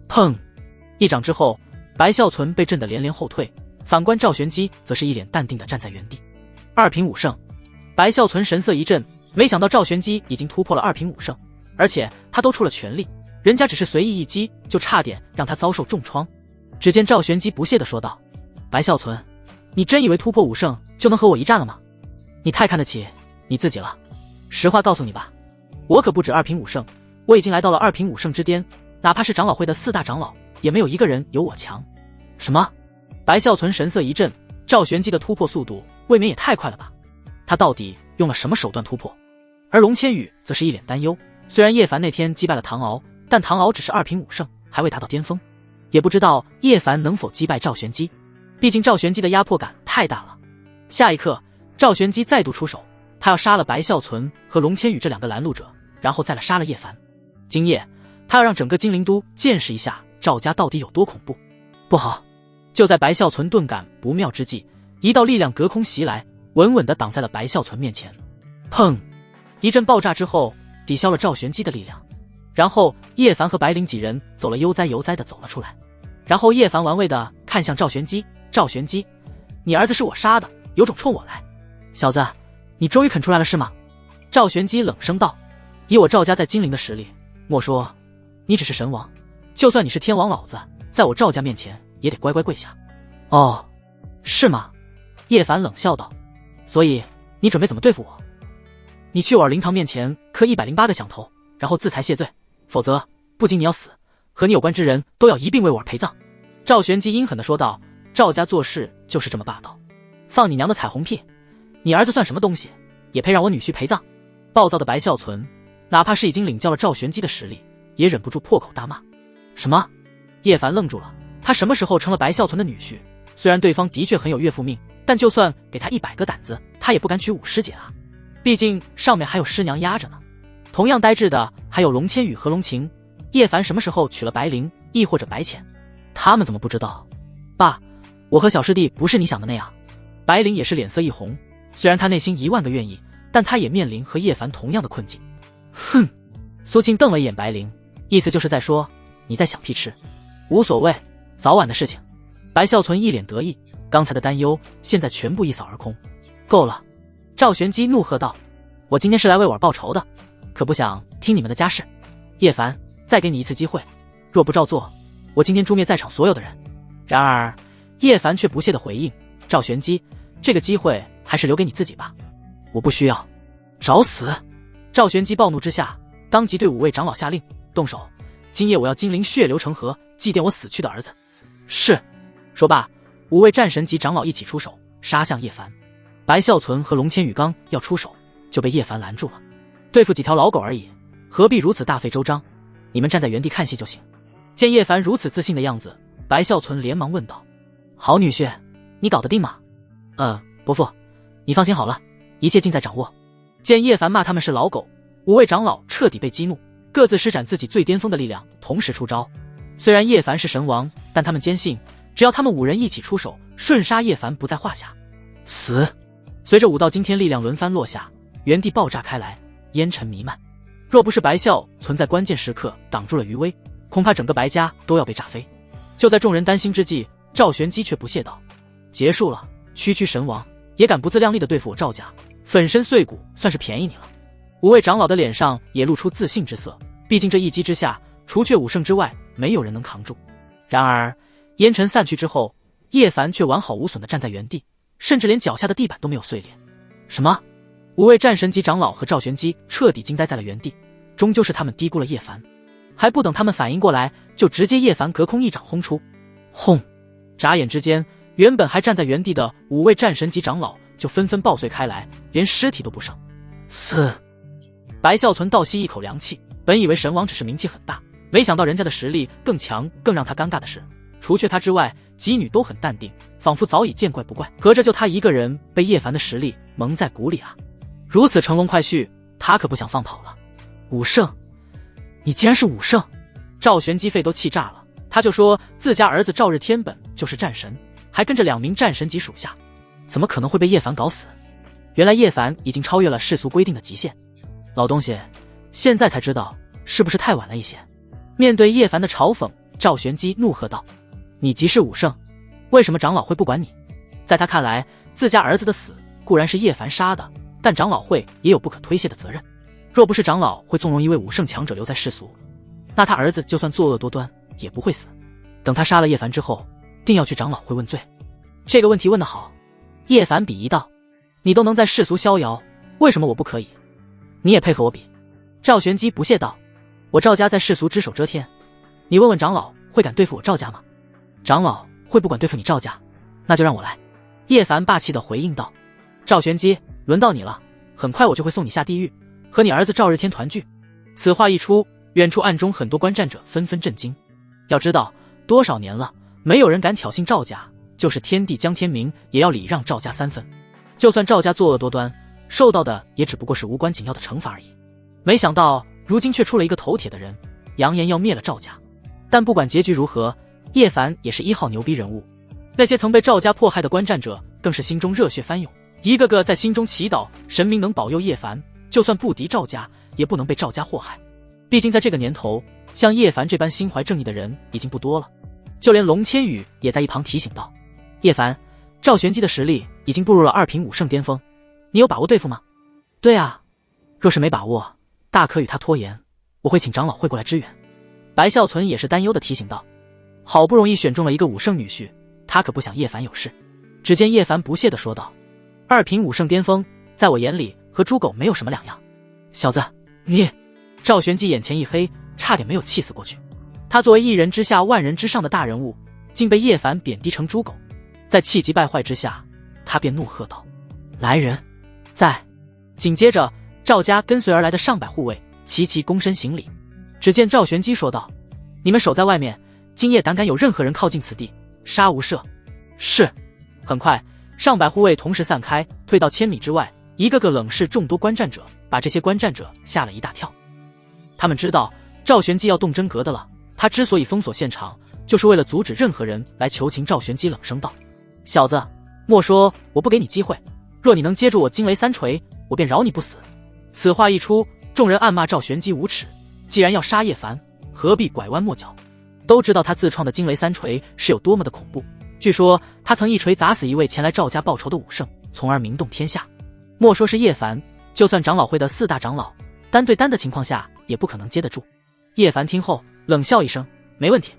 砰！一掌之后，白孝存被震得连连后退，反观赵玄机则是一脸淡定地站在原地。2平5胜，白孝存神色一震，没想到赵玄机已经突破了2平5胜，而且他都出了全力，人家只是随意一击，就差点让他遭受重创。只见赵玄机不屑地说道，白孝存，你真以为突破5胜就能和我一战了吗？你太看得起你自己了。实话告诉你吧，我可不止2平5胜，我已经来到了2平5胜之巅，哪怕是长老会的4大长老，也没有一个人有我强。什么？白孝存神色一震，赵玄机的突破速度未免也太快了吧？他到底用了什么手段突破？而龙千羽则是一脸担忧，虽然叶凡那天击败了唐敖，但唐敖只是2平5胜，还未达到巅峰，也不知道叶凡能否击败赵玄机，毕竟赵玄机的压迫感太大了。下一刻，赵玄机再度出手，他要杀了白孝存和龙千羽这2个拦路者，然后再来杀了叶凡。今夜，他要让整个金陵都见识一下赵家到底有多恐怖。不好！就在白孝存顿感不妙之际，一道力量隔空袭来，稳稳地挡在了白孝存面前。砰！一阵爆炸之后，抵消了赵玄机的力量。然后叶凡和白灵几人走了悠哉悠哉地走了出来。然后叶凡玩味地看向赵玄机，赵玄机，你儿子是我杀的，有种冲我来！小子，你终于肯出来了是吗？赵玄机冷声道，以我赵家在金陵的实力，莫说你只是神王，就算你是天王老子，在我赵家面前也得乖乖跪下。哦，是吗？叶凡冷笑道，所以你准备怎么对付我？你去我灵堂面前磕108个响头，然后自裁谢罪，否则不仅你要死，和你有关之人都要一并为我而陪葬。赵玄机阴狠地说道，赵家做事就是这么霸道，放你娘的彩虹屁！你儿子算什么东西，也配让我女婿陪葬？暴躁的白孝存，哪怕是已经领教了赵玄机的实力，也忍不住破口大骂。什么？叶凡愣住了，他什么时候成了白孝存的女婿？虽然对方的确很有岳父命，但就算给他100个胆子，他也不敢娶五师姐啊，毕竟上面还有师娘压着呢。同样呆滞的还有龙千羽和龙晴，叶凡什么时候娶了白灵，亦或者白浅？他们怎么不知道？爸，我和小师弟不是你想的那样。白灵也是脸色一红，虽然他内心10000个愿意，但他也面临和叶凡同样的困境。哼！苏庆瞪了一眼白灵，意思就是在说，你在想屁吃，无所谓，早晚的事情。白孝存一脸得意，刚才的担忧现在全部一扫而空。够了！赵玄机怒喝道，我今天是来为我报仇的，可不想听你们的家事。叶凡，再给你一次机会，若不照做，我今天诛灭在场所有的人。然而叶凡却不屑地回应，赵玄机，这个机会还是留给你自己吧，我不需要。找死！赵玄机暴怒之下，当即对5位长老下令，动手！今夜我要金陵血流成河，祭奠我死去的儿子。是。说罢，5位战神级长老一起出手，杀向叶凡。白孝存和龙千羽刚要出手，就被叶凡拦住了。对付几条老狗而已，何必如此大费周章？你们站在原地看戏就行。见叶凡如此自信的样子，白孝存连忙问道：好女婿，你搞得定吗？伯父，你放心好了，一切尽在掌握。见叶凡骂他们是老狗，5位长老彻底被激怒，各自施展自己最巅峰的力量，同时出招。虽然叶凡是神王，但他们坚信只要他们5人一起出手，瞬杀叶凡不在话下。死！随着5道惊天力量轮番落下，原地爆炸开来，烟尘弥漫。若不是白孝存在关键时刻挡住了余威，恐怕整个白家都要被炸飞。就在众人担心之际，赵玄机却不屑道：“结束了，区区神王也敢不自量力地对付我赵家，粉身碎骨算是便宜你了。”五位长老的脸上也露出自信之色，毕竟这一击之下，除却武圣之外，没有人能扛住。然而烟尘散去之后，叶凡却完好无损地站在原地，甚至连脚下的地板都没有碎裂。什么？五位战神级长老和赵玄机彻底惊呆在了原地，终究是他们低估了叶凡。还不等他们反应过来，就直接叶凡隔空一掌轰出。轰！眨眼之间，原本还站在原地的五位战神级长老就纷纷爆碎开来，连尸体都不剩。嘶！白孝存倒吸一口凉气，本以为神王只是名气很大，没想到人家的实力更强。更让他尴尬的是，除却他之外，几女都很淡定，仿佛早已见怪不怪。合着就他一个人被叶凡的实力蒙在鼓里啊！如此乘龙快婿，他可不想放跑了。武圣，你竟然是武圣！赵玄机肺都气炸了，他就说自家儿子赵日天本就是战神，还跟着2名战神级属下，怎么可能会被叶凡搞死？原来叶凡已经超越了世俗规定的极限。老东西，现在才知道是不是太晚了一些？面对叶凡的嘲讽，赵玄机怒喝道：“你即是武圣，为什么长老会不管你？”在他看来，自家儿子的死固然是叶凡杀的，但长老会也有不可推卸的责任。若不是长老会纵容一位武圣强者留在世俗，那他儿子就算作恶多端也不会死。等他杀了叶凡之后，定要去长老会问罪。这个问题问得好。叶凡鄙夷道：“你都能在世俗逍遥，为什么我不可以？你也配和我比？”赵玄机不屑道：“我赵家在世俗只手遮天，你问问长老会敢对付我赵家吗？长老会不管对付你赵家，那就让我来。”叶凡霸气地回应道：“赵玄机，轮到你了，很快我就会送你下地狱，和你儿子赵日天团聚。”此话一出，远处暗中很多观战者纷纷震惊。要知道，多少年了，没有人敢挑衅赵家，就是天帝江天明也要礼让赵家3分。就算赵家作恶多端，受到的也只不过是无关紧要的惩罚而已。没想到如今却出了一个头铁的人，扬言要灭了赵家。但不管结局如何，叶凡也是1号牛逼人物。那些曾被赵家迫害的观战者更是心中热血翻涌，一个个在心中祈祷神明能保佑叶凡，就算不敌赵家，也不能被赵家祸害。毕竟在这个年头，像叶凡这般心怀正义的人已经不多了。就连龙千羽也在一旁提醒道：“叶凡，赵玄机的实力已经步入了2品武圣巅峰，你有把握对付吗？”“对啊，若是没把握，大可与他拖延，我会请长老会过来支援。”白孝存也是担忧地提醒道：“好不容易选中了一个武圣女婿，他可不想叶凡有事。”只见叶凡不屑地说道：“2品武圣巅峰，在我眼里和猪狗没有什么两样。小子，你……”赵玄机眼前一黑，差点没有气死过去。他作为1人之下万人之上的大人物，竟被叶凡贬低成猪狗。在气急败坏之下，他便怒喝道：“来人，在！”紧接着，赵家跟随而来的上百护卫齐齐躬身行礼。只见赵玄机说道：“你们守在外面，今夜胆敢有任何人靠近此地，杀无赦。”是。很快，上百护卫同时散开，退到1000米之外，一个个冷视众多观战者，把这些观战者吓了一大跳。他们知道赵玄机要动真格的了，他之所以封锁现场，就是为了阻止任何人来求情。赵玄机冷声道：“小子，莫说我不给你机会，若你能接住我惊雷3锤，我便饶你不死。”此话一出，众人暗骂赵玄机无耻，既然要杀叶凡，何必拐弯抹角？都知道他自创的惊雷3锤是有多么的恐怖，据说他曾一锤砸死一位前来赵家报仇的武圣，从而名动天下。莫说是叶凡，就算长老会的4大长老，单对单的情况下也不可能接得住。叶凡听后冷笑一声：“没问题，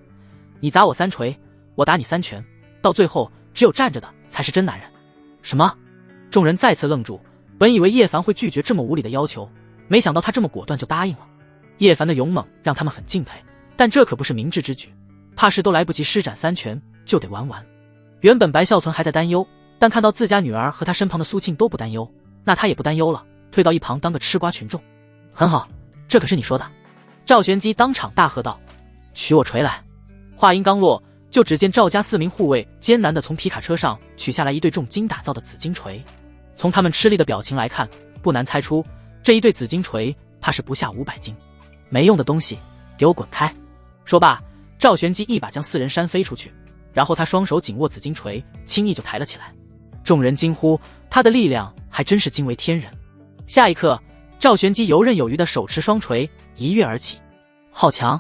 你砸我3锤，我打你3拳，到最后只有站着的才是真男人。”什么？众人再次愣住，本以为叶凡会拒绝这么无理的要求，没想到他这么果断就答应了。叶凡的勇猛让他们很敬佩，但这可不是明智之举，怕是都来不及施展3拳就得玩完。原本白孝存还在担忧，但看到自家女儿和他身旁的苏庆都不担忧，那他也不担忧了，退到一旁当个吃瓜群众。很好，这可是你说的。赵玄机当场大喝道：“取我锤来！”话音刚落，就只见赵家4名护卫艰难地从皮卡车上取下来一对重金打造的紫金锤。从他们吃力的表情来看，不难猜出这一对紫金锤怕是不下500斤。没用的东西，给我滚开！说罢，赵玄机一把将4人扇飞出去，然后他双手紧握紫金锤，轻易就抬了起来。众人惊呼，他的力量还真是惊为天人。下一刻，赵玄机游刃有余的手持双锤一跃而起，好强！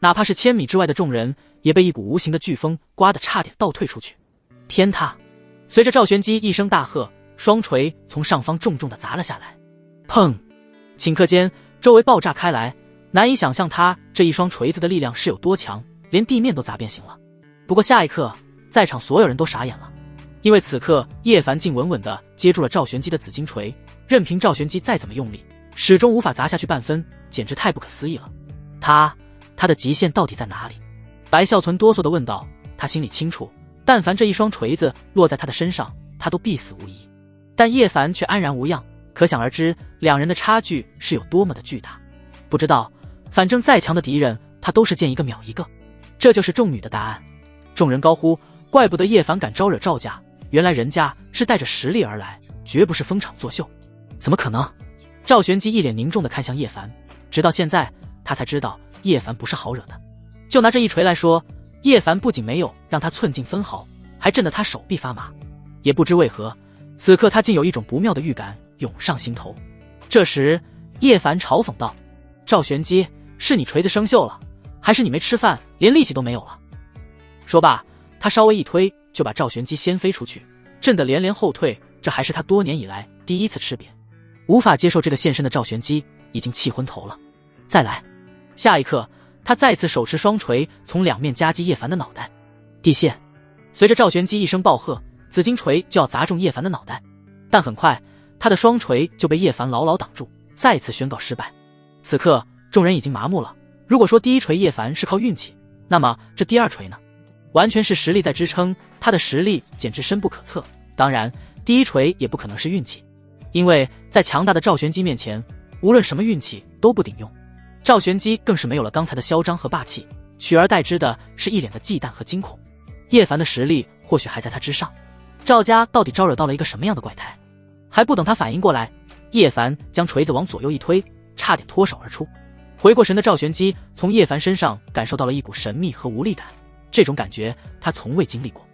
哪怕是1000米之外的众人也被一股无形的飓风刮得差点倒退出去。天塌！随着赵玄机一声大喝，双锤从上方重重地砸了下来。砰！顷刻间，周围爆炸开来，难以想象他这一双锤子的力量是有多强，连地面都砸变形了。不过下一刻，在场所有人都傻眼了，因为此刻叶凡竟稳稳地接住了赵玄机的紫金锤，任凭赵玄机再怎么用力，始终无法砸下去半分，简直太不可思议了。他的极限到底在哪里？白孝存哆嗦地问道。他心里清楚，但凡这一双锤子落在他的身上，他都必死无疑。但叶凡却安然无恙，可想而知两人的差距是有多么的巨大。不知道，反正再强的敌人，他都是见一个秒一个。这就是众女的答案。众人高呼，怪不得叶凡敢招惹赵家，原来人家是带着实力而来，绝不是逢场作秀。怎么可能？赵玄机一脸凝重地看向叶凡，直到现在他才知道叶凡不是好惹的。就拿这一锤来说，叶凡不仅没有让他寸进分毫，还震得他手臂发麻。也不知为何，此刻他竟有一种不妙的预感涌上心头。这时叶凡嘲讽道：赵玄机，是你锤子生锈了，还是你没吃饭连力气都没有了？说罢，他稍微一推，就把赵玄机掀飞出去，震得连连后退。这还是他多年以来第一次吃瘪。无法接受这个现身的赵玄机已经气昏头了。再来！下一刻，他再次手持双锤从两面夹击叶凡的脑袋。地线！随着赵玄机一声暴喝，紫金锤就要砸中叶凡的脑袋，但很快他的双锤就被叶凡牢牢挡住，再次宣告失败。此刻众人已经麻木了。如果说第一锤叶凡是靠运气，那么这第二锤呢？完全是实力在支撑，他的实力简直深不可测。当然，第一锤也不可能是运气，因为在强大的赵玄机面前，无论什么运气都不顶用。赵玄机更是没有了刚才的嚣张和霸气，取而代之的是一脸的忌惮和惊恐。叶凡的实力或许还在他之上，赵家到底招惹到了一个什么样的怪胎？还不等他反应过来，叶凡将锤子往左右一推，差点脱手而出。回过神的赵玄机从叶凡身上感受到了一股神秘和无力感，这种感觉他从未经历过。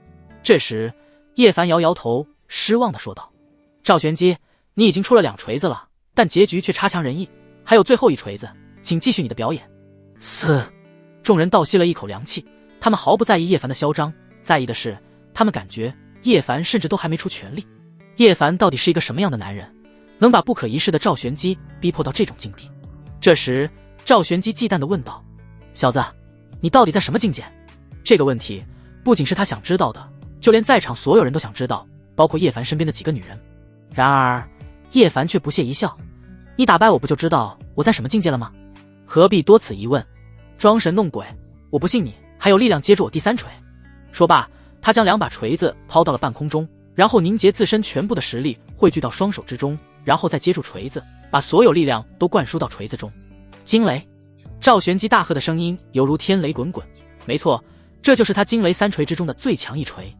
这时叶凡摇摇头，失望地说道：赵玄机，你已经出了2锤子了，但结局却差强人意，还有最后一锤子，请继续你的表演。众人倒吸了一口凉气，他们毫不在意叶凡的嚣张，在意的是他们感觉叶凡甚至都还没出全力。叶凡到底是一个什么样的男人，能把不可一世的赵玄机逼迫到这种境地？这时赵玄机忌惮地问道：小子，你到底在什么境界？这个问题不仅是他想知道的，就连在场所有人都想知道，包括叶凡身边的几个女人。然而叶凡却不屑一笑：你打败我不就知道我在什么境界了吗？何必多此一问？装神弄鬼，我不信你还有力量接住我第3锤。说罢，他将2把锤子抛到了半空中，然后凝结自身全部的实力汇聚到双手之中，然后再接住锤子，把所有力量都灌输到锤子中。惊雷！赵玄机大喝的声音犹如天雷滚滚。没错，这就是他惊雷3锤之中的最强一锤。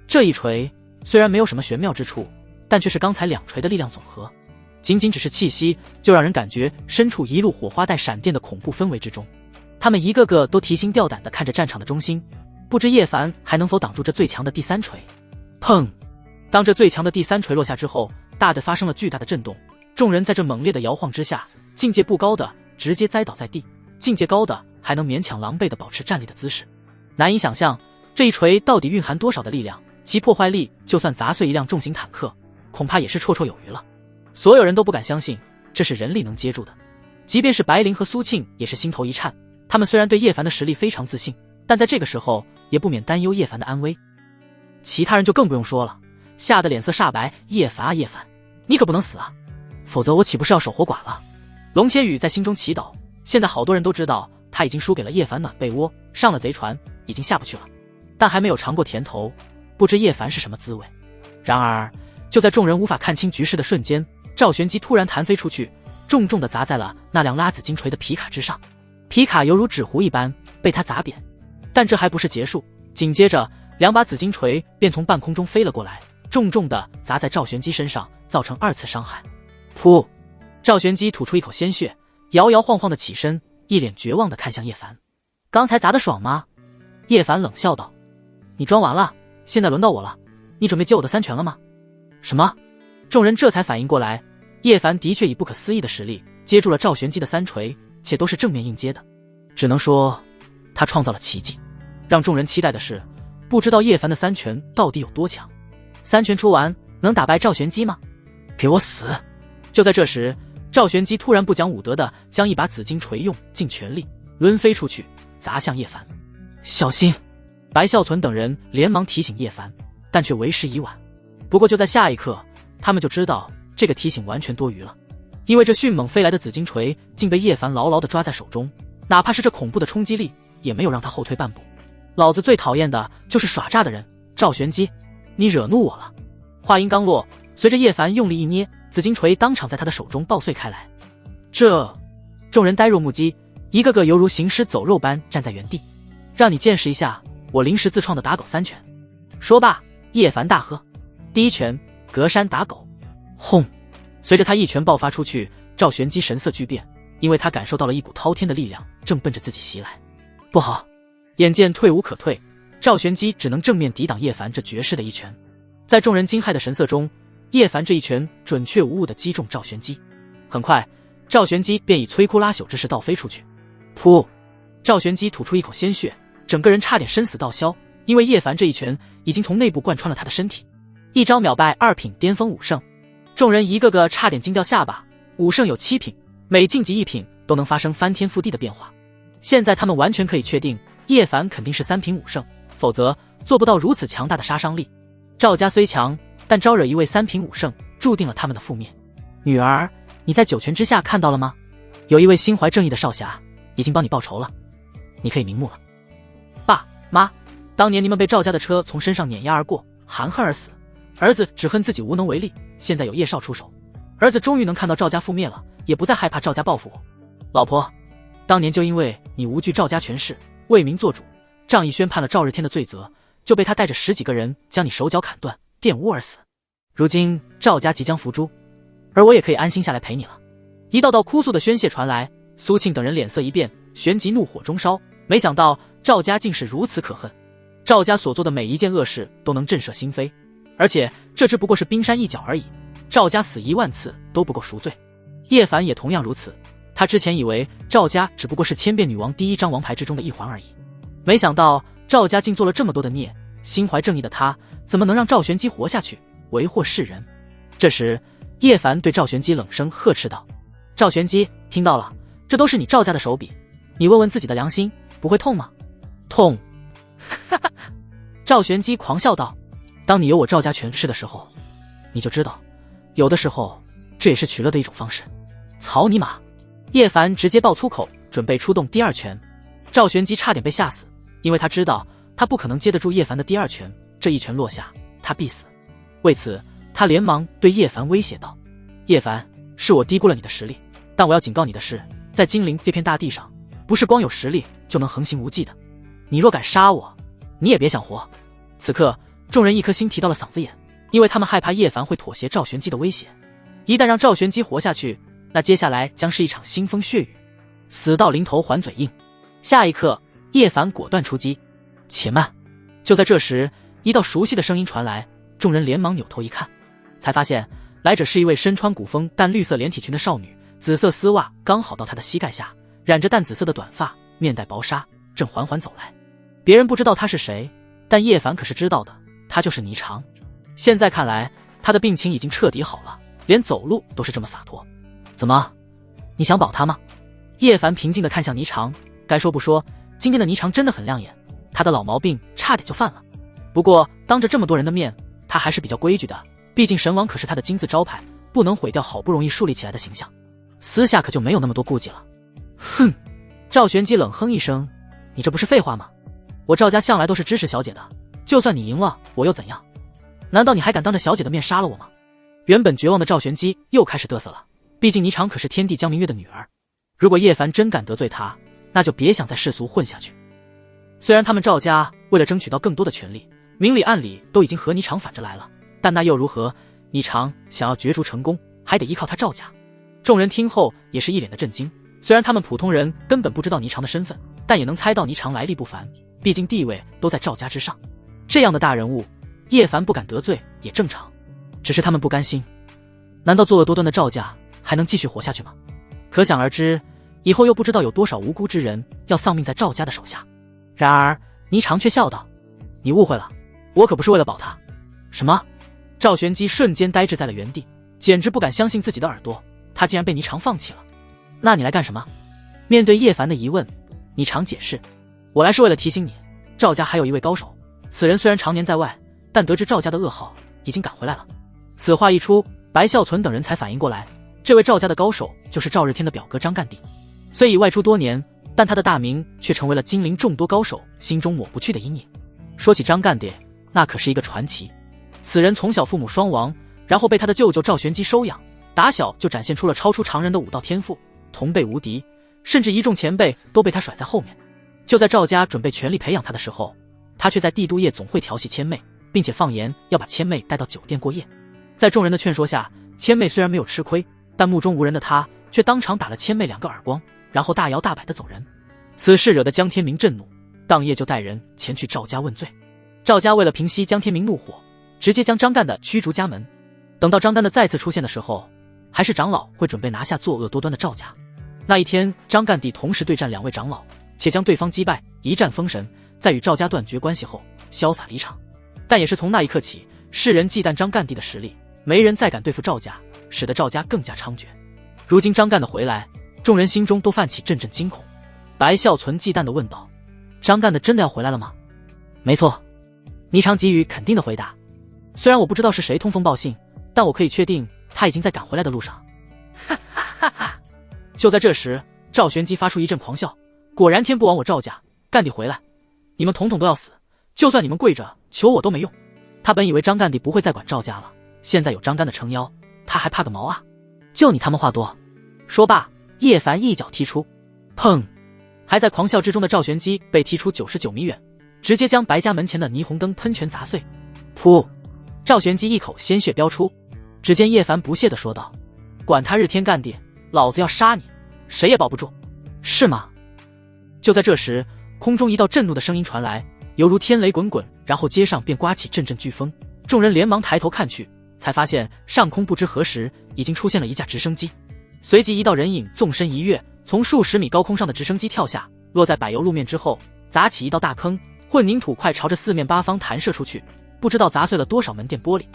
这一锤虽然没有什么玄妙之处，但却是刚才2锤的力量总和。仅仅只是气息，就让人感觉身处一路火花带闪电的恐怖氛围之中。他们一个个都提心吊胆地看着战场的中心，不知叶凡还能否挡住这最强的第3锤。砰！当这最强的第3锤落下之后，大地发生了巨大的震动，众人在这猛烈的摇晃之下，境界不高的直接栽倒在地，境界高的还能勉强狼狈地保持站立的姿势。难以想象这一锤到底蕴含多少的力量，其破坏力就算砸碎一辆重型坦克，恐怕也是绰绰有余了。所有人都不敢相信这是人力能接住的，即便是白灵和苏庆也是心头一颤。他们虽然对叶凡的实力非常自信，但在这个时候也不免担忧叶凡的安危。其他人就更不用说了，吓得脸色煞白。叶凡啊叶凡，你可不能死啊，否则我岂不是要守活寡了？龙千羽在心中祈祷，现在好多人都知道他已经输给了叶凡暖被窝，上了贼船，已经下不去了，但还没有尝过甜头，不知叶凡是什么滋味。然而就在众人无法看清局势的瞬间，赵玄机突然弹飞出去，重重地砸在了那辆拉紫金锤的皮卡之上，皮卡犹如纸糊一般被他砸扁。但这还不是结束，紧接着2把紫金锤便从半空中飞了过来，重重地砸在赵玄机身上，造成2次伤害。噗！赵玄机吐出一口鲜血，摇摇晃晃地起身，一脸绝望地看向叶凡。刚才砸得爽吗？叶凡冷笑道：你装完了，现在轮到我了，你准备接我的3拳了吗？什么？众人这才反应过来，叶凡的确以不可思议的实力接住了赵玄机的3锤，且都是正面硬接的。只能说他创造了奇迹。让众人期待的是，不知道叶凡的三拳到底有多强。三拳出完，能打败赵玄机吗？给我死！就在这时，赵玄机突然不讲武德的将一把紫金锤用尽全力抡飞出去，砸向叶凡。小心！白孝存等人连忙提醒叶凡，但却为时已晚。不过就在下一刻，他们就知道这个提醒完全多余了，因为这迅猛飞来的紫金锤竟被叶凡牢牢地抓在手中，哪怕是这恐怖的冲击力，也没有让他后退半步。老子最讨厌的就是耍诈的人，赵玄机，你惹怒我了！话音刚落，随着叶凡用力一捏，紫金锤当场在他的手中爆碎开来。众人呆若木鸡，一个个犹如行尸走肉般站在原地。让你见识一下我临时自创的打狗三拳。说罢，叶凡大喝：第一拳，隔山打狗！轰！随着他一拳爆发出去，赵玄机神色巨变，因为他感受到了一股滔天的力量正奔着自己袭来。不好！眼见退无可退，赵玄机只能正面抵挡叶凡这绝世的一拳。在众人惊骇的神色中，叶凡这一拳准确无误地击中赵玄机。很快，赵玄机便以摧枯拉朽之势倒飞出去。噗！赵玄机吐出一口鲜血，整个人差点生死道消，因为叶凡这一拳已经从内部贯穿了他的身体。一招秒败2品巅峰武圣，众人一个个差点惊掉下巴。武圣有7品，每晋级1品都能发生翻天覆地的变化。现在他们完全可以确定，叶凡肯定是3品武圣，否则做不到如此强大的杀伤力。赵家虽强，但招惹一位3品武圣，注定了他们的覆灭。女儿，你在九泉之下看到了吗？有一位心怀正义的少侠已经帮你报仇了，你可以瞑目了。爸妈，当年你们被赵家的车从身上碾压而过，含恨而死，儿子只恨自己无能为力，现在有叶少出手，儿子终于能看到赵家覆灭了，也不再害怕赵家报复我。老婆，当年就因为你无惧赵家权势，为民做主，仗义宣判了赵日天的罪责，就被他带着10几个人将你手脚砍断，玷污而死。如今赵家即将伏诛，而我也可以安心下来陪你了。一道道哭诉的宣泄传来，苏庆等人脸色一变，旋即怒火中烧。没想到赵家竟是如此可恨，赵家所做的每一件恶事都能震慑心扉，而且这只不过是冰山一角而已，赵家死1万次都不够赎罪。叶凡也同样如此，他之前以为赵家只不过是千变女王第1张王牌之中的一环而已，没想到赵家竟做了这么多的孽，心怀正义的他怎么能让赵玄机活下去，为祸世人？这时叶凡对赵玄机冷声呵斥道：赵玄机，听到了，这都是你赵家的手笔，你问问自己的良心，不会痛吗？痛！哈哈！赵玄机狂笑道：当你有我赵家权势的时候，你就知道，有的时候这也是取乐的一种方式。草泥马！叶凡直接爆粗口，准备出动第2拳。赵玄机差点被吓死，因为他知道他不可能接得住叶凡的第2拳，这一拳落下，他必死。为此，他连忙对叶凡威胁道：叶凡，是我低估了你的实力，但我要警告你的是，在金陵这片大地上，不是光有实力就能横行无忌的。你若敢杀我，你也别想活。此刻，众人一颗心提到了嗓子眼，因为他们害怕叶凡会妥协赵玄机的威胁。一旦让赵玄机活下去，那接下来将是一场腥风血雨。死到临头还嘴硬。下一刻，叶凡果断出击。且慢！就在这时，一道熟悉的声音传来，众人连忙扭头一看，才发现来者是一位身穿古风淡绿色连体裙的少女，紫色丝袜刚好到她的膝盖下，染着淡紫色的短发，面带薄纱，正缓缓走来。别人不知道她是谁，但叶凡可是知道的，她就是霓裳。现在看来，她的病情已经彻底好了，连走路都是这么洒脱。怎么，你想保她吗？叶凡平静地看向霓裳，该说不说，今天的霓裳真的很亮眼，她的老毛病差点就犯了。不过当着这么多人的面，她还是比较规矩的，毕竟神王可是她的金字招牌，不能毁掉好不容易树立起来的形象。私下可就没有那么多顾忌了。哼！赵玄机冷哼一声，你这不是废话吗？我赵家向来都是支持小姐的，就算你赢了，我又怎样？难道你还敢当着小姐的面杀了我吗？原本绝望的赵玄机又开始嘚瑟了，毕竟霓裳可是天帝江明月的女儿，如果叶凡真敢得罪她，那就别想在世俗混下去。虽然他们赵家为了争取到更多的权利，明里暗里都已经和霓裳反着来了，但那又如何？霓裳想要角逐成功，还得依靠他赵家。众人听后也是一脸的震惊，虽然他们普通人根本不知道霓裳的身份，但也能猜到霓裳来历不凡，毕竟地位都在赵家之上。这样的大人物，叶凡不敢得罪也正常，只是他们不甘心。难道作恶多端的赵家还能继续活下去吗？可想而知，以后又不知道有多少无辜之人要丧命在赵家的手下。然而霓裳却笑道：“你误会了，我可不是为了保他。”什么？赵玄机瞬间呆滞在了原地，简直不敢相信自己的耳朵，他竟然被霓裳放弃了。那你来干什么？面对叶凡的疑问，霓裳解释：“我来是为了提醒你，赵家还有一位高手，此人虽然常年在外，但得知赵家的噩耗，已经赶回来了。”此话一出，白孝存等人才反应过来，这位赵家的高手就是赵日天的表哥张干地。虽已外出多年，但他的大名却成为了金陵众多高手心中抹不去的阴影。说起张干地，那可是一个传奇。此人从小父母双亡，然后被他的舅舅赵玄机收养，打小就展现出了超出常人的武道天赋，同辈无敌，甚至一众前辈都被他甩在后面。就在赵家准备全力培养他的时候，他却在帝都夜总会调戏千妹，并且放言要把千妹带到酒店过夜。在众人的劝说下，千妹虽然没有吃亏，但目中无人的他却当场打了千妹2个耳光，然后大摇大摆地走人。此事惹得江天明震怒，当夜就带人前去赵家问罪。赵家为了平息江天明怒火，直接将张干的驱逐家门。等到张干的再次出现的时候，还是长老会准备拿下作恶多端的赵家。那一天，张干地同时对战2位长老，且将对方击败，一战封神，在与赵家断绝关系后潇洒离场。但也是从那一刻起，世人忌惮张干地的实力，没人再敢对付赵家，使得赵家更加猖獗。如今张干的回来，众人心中都泛起阵阵惊恐。白孝存忌惮地问道：“张干的真的要回来了吗？”“没错。”霓裳给予肯定的回答。“虽然我不知道是谁通风报信，但我可以确定他已经在赶回来的路上。”哈哈哈哈！就在这时，赵玄机发出一阵狂笑：“果然天不亡我赵家，干地回来，你们统统都要死！就算你们跪着求我都没用。”他本以为张干地不会再管赵家了，现在有张干的撑腰，他还怕个毛啊！就你他们话多！说罢，叶凡一脚踢出，砰！还在狂笑之中的赵玄机被踢出99米远，直接将白家门前的霓虹灯喷泉砸碎。噗！赵玄机一口鲜血飙出。只见叶凡不屑地说道：“管他日天干地，老子要杀你，谁也保不住，是吗？”就在这时，空中一道震怒的声音传来，犹如天雷滚滚，然后街上便刮起阵阵飓风。众人连忙抬头看去，才发现上空不知何时已经出现了一架直升机。随即一道人影纵身一跃，从数十米高空上的直升机跳下，落在柏油路面之后，砸起一道大坑，混凝土块朝着四面八方弹射出去，不知道砸碎了多少门店玻璃。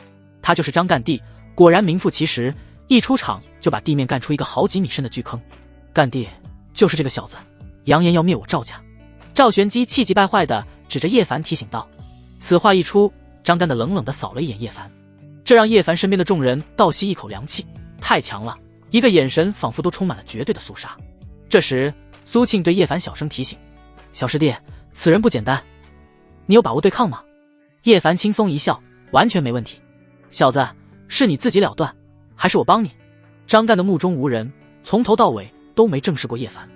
他就是张干地，果然名副其实，一出场就把地面干出一个好几米深的巨坑。干地就是这个小子，扬言要灭我赵家。赵玄机气急败坏地指着叶凡提醒道。此话一出，张干的冷冷地扫了一眼叶凡，这让叶凡身边的众人倒吸一口凉气，太强了，一个眼神仿佛都充满了绝对的肃杀。这时苏庆对叶凡小声提醒：“小师弟，此人不简单，你有把握对抗吗？”叶凡轻松一笑：“完全没问题。小子，是你自己了断，还是我帮你？”张干的目中无人，从头到尾都没正视过叶凡，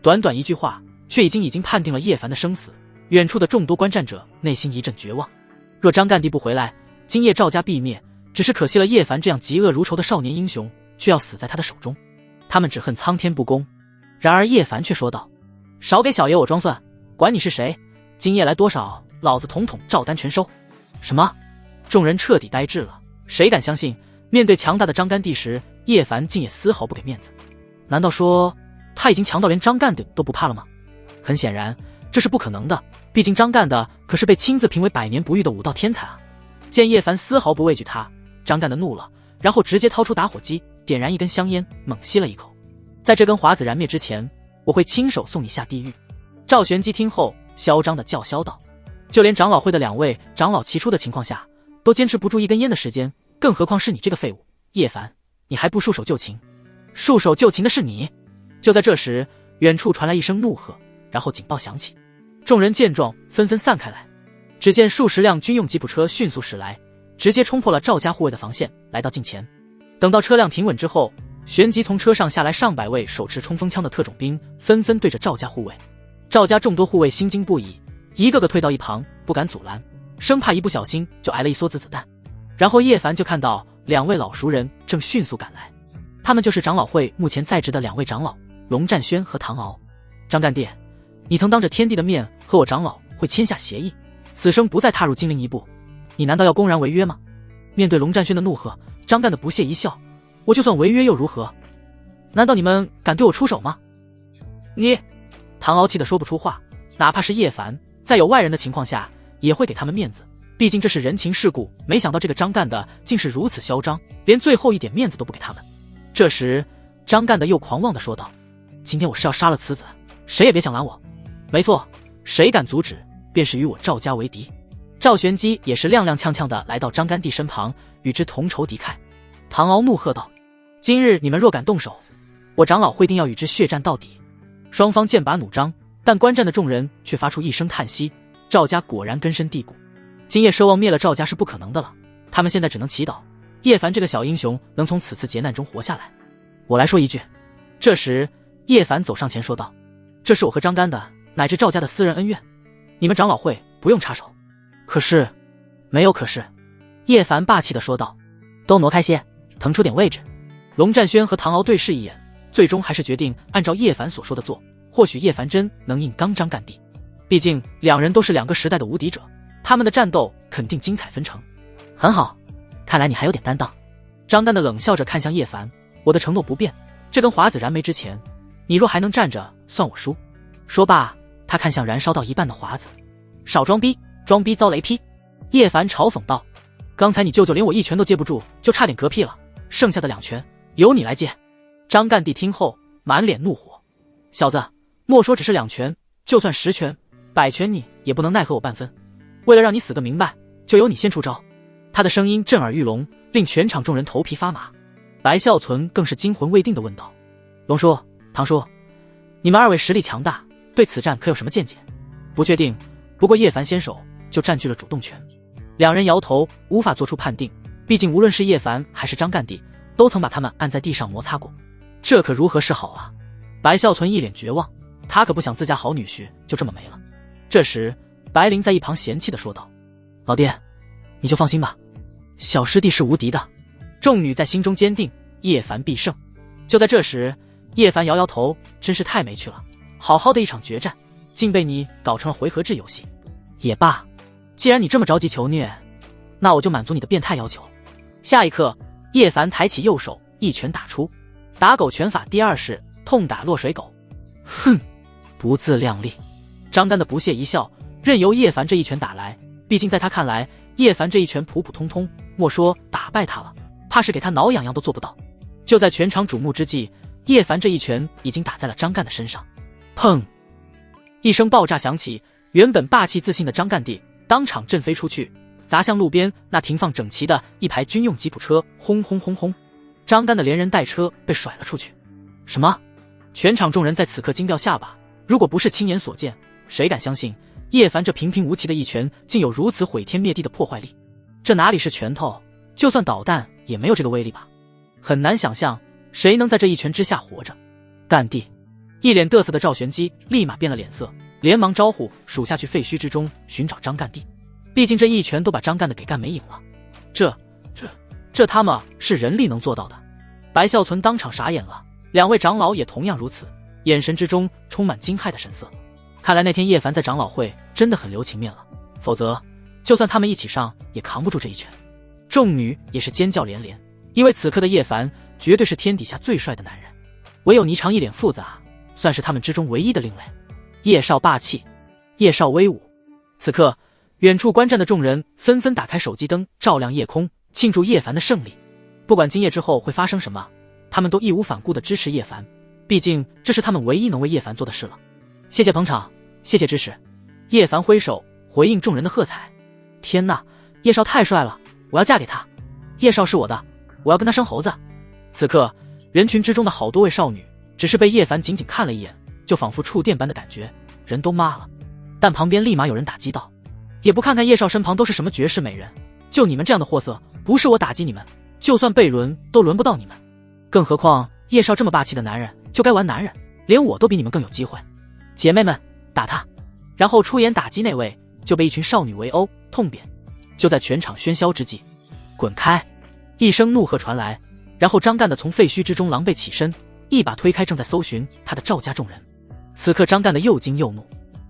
短短一句话却已经判定了叶凡的生死。远处的众多观战者内心一阵绝望，若张干地不回来，今夜赵家必灭。只是可惜了叶凡这样嫉恶如仇的少年英雄，却要死在他的手中。他们只恨苍天不公。然而叶凡却说道：“少给小爷我装蒜，管你是谁，今夜来多少，老子统统照单全收。”什么？众人彻底呆滞了，谁敢相信面对强大的张干地时，叶凡竟也丝毫不给面子？难道说他已经强到连张干的都不怕了吗？很显然这是不可能的，毕竟张干的可是被亲自评为100年不遇的武道天才啊！见叶凡丝毫不畏惧他，张干的怒了，然后直接掏出打火机，点燃一根香烟，猛吸了一口。在这根华子燃灭之前，我会亲手送你下地狱。赵玄机听后嚣张地叫嚣道：“就连长老会的2位长老齐出的情况下，都坚持不住一根烟的时间，更何况是你这个废物叶凡，你还不束手就擒？束手就擒的是你！”就在这时，远处传来一声怒喝，然后警报响起。众人见状纷纷散开来，只见数十辆军用吉普车迅速驶来，直接冲破了赵家护卫的防线，来到近前。等到车辆停稳之后，旋即从车上下来上百位手持冲锋枪的特种兵，纷纷对着赵家护卫。赵家众多护卫心惊不已，一个个退到一旁，不敢阻拦，生怕一不小心就挨了一梭子子弹。然后叶凡就看到2位老熟人正迅速赶来，他们就是长老会目前在职的2位长老龙占轩和唐敖。张干地，你曾当着天地的面和我长老会签下协议，此生不再踏入金陵一步，你难道要公然违约吗？面对龙占轩的怒喝，张干的不屑一笑：“我就算违约又如何？难道你们敢对我出手吗？”你！唐敖气得说不出话，哪怕是叶凡在有外人的情况下，也会给他们面子，毕竟这是人情世故。没想到这个张干的竟是如此嚣张，连最后一点面子都不给他们。这时，张干的又狂妄地说道：“今天我是要杀了此子，谁也别想拦我。没错，谁敢阻止，便是与我赵家为敌。”赵玄机也是踉踉跄跄地来到张干地身旁，与之同仇敌忾。唐敖怒喝道：“今日你们若敢动手，我长老会定要与之血战到底。”双方剑拔弩张，但观战的众人却发出一声叹息：赵家果然根深蒂固，今夜奢望灭了赵家是不可能的了。他们现在只能祈祷叶凡这个小英雄能从此次劫难中活下来。我来说一句。这时叶凡走上前说道：“这是我和张干的乃至赵家的私人恩怨，你们长老会不用插手。”可是没有可是，叶凡霸气地说道：“都挪开些，腾出点位置。”龙战轩和唐敖对视一眼，最终还是决定按照叶凡所说的做。或许叶凡真能硬刚张干地，毕竟两人都是两个时代的无敌者，他们的战斗肯定精彩纷呈。很好，看来你还有点担当。张干的冷笑着看向叶凡：“我的承诺不变，这根华子燃没之前，你若还能站着，算我输。”说罢，他看向燃烧到一半的华子：“少装逼，装逼遭雷劈。”叶凡嘲讽道：“刚才你舅舅连我一拳都接不住，就差点嗝屁了，剩下的2拳由你来接。”张干地听后满脸怒火：“小子，莫说只是2拳，就算10拳、100拳，你也不能奈何我半分。为了让你死个明白，就由你先出招。”他的声音震耳欲聋，令全场众人头皮发麻。白孝存更是惊魂未定地问道：“龙叔、唐叔，你们2位实力强大，对此战可有什么见解？”“不确定，不过叶凡先手就占据了主动权。”两人摇头，无法做出判定，毕竟无论是叶凡还是张干地，都曾把他们按在地上摩擦过，这可如何是好啊？白孝存一脸绝望，他可不想自家好女婿就这么没了。这时白灵在一旁嫌弃地说道：“老爹，你就放心吧，小师弟是无敌的。”众女在心中坚定，叶凡必胜。就在这时，叶凡摇摇头，真是太没趣了，好好的一场决战，竟被你搞成了回合制游戏。也罢，既然你这么着急求虐，那我就满足你的变态要求。下一刻，叶凡抬起右手，一拳打出。打狗拳法第2式，痛打落水狗。哼，不自量力。张干的不屑一笑，任由叶凡这一拳打来。毕竟在他看来，叶凡这一拳普普通通，莫说打败他了，怕是给他挠痒痒都做不到。就在全场瞩目之际，叶凡这一拳已经打在了张干的身上。砰！一声爆炸响起，原本霸气自信的张干地当场震飞出去，砸向路边那停放整齐的一排军用吉普车，轰轰轰轰！张干的连人带车被甩了出去。什么？全场众人在此刻惊掉下巴。如果不是亲眼所见，谁敢相信叶凡这平平无奇的一拳竟有如此毁天灭地的破坏力？这哪里是拳头，就算导弹也没有这个威力吧。很难想象谁能在这一拳之下活着。干地！一脸得瑟的赵玄机立马变了脸色，连忙招呼属下去废墟之中寻找张干地。毕竟这一拳都把张干的给干没影了，这他妈是人力能做到的？白孝存当场傻眼了，两位长老也同样如此，眼神之中充满惊骇的神色。看来那天叶凡在长老会真的很留情面了，否则就算他们一起上也扛不住这一拳。众女也是尖叫连连，因为此刻的叶凡绝对是天底下最帅的男人，唯有霓裳一脸复杂，算是他们之中唯一的另类。叶少霸气，叶少威武。此刻远处观战的众人纷纷打开手机灯，照亮夜空，庆祝叶凡的胜利。不管今夜之后会发生什么，他们都义无反顾地支持叶凡，毕竟这是他们唯一能为叶凡做的事了。谢谢捧场，谢谢支持。叶凡挥手回应众人的喝彩。天哪，叶少太帅了，我要嫁给他。叶少是我的，我要跟他生猴子。此刻人群之中的好多位少女只是被叶凡仅仅看了一眼，就仿佛触电般的感觉，人都麻了。但旁边立马有人打击道：也不看看叶少身旁都是什么绝世美人，就你们这样的货色，不是我打击你们，就算被轮都轮不到你们。更何况叶少这么霸气的男人就该玩男人，连我都比你们更有机会。姐妹们，打他！然后出言打击那位就被一群少女围殴痛扁。就在全场喧嚣之际，滚开！一声怒喝传来，然后张干的从废墟之中狼狈起身，一把推开正在搜寻他的赵家众人。此刻张干的又惊又怒，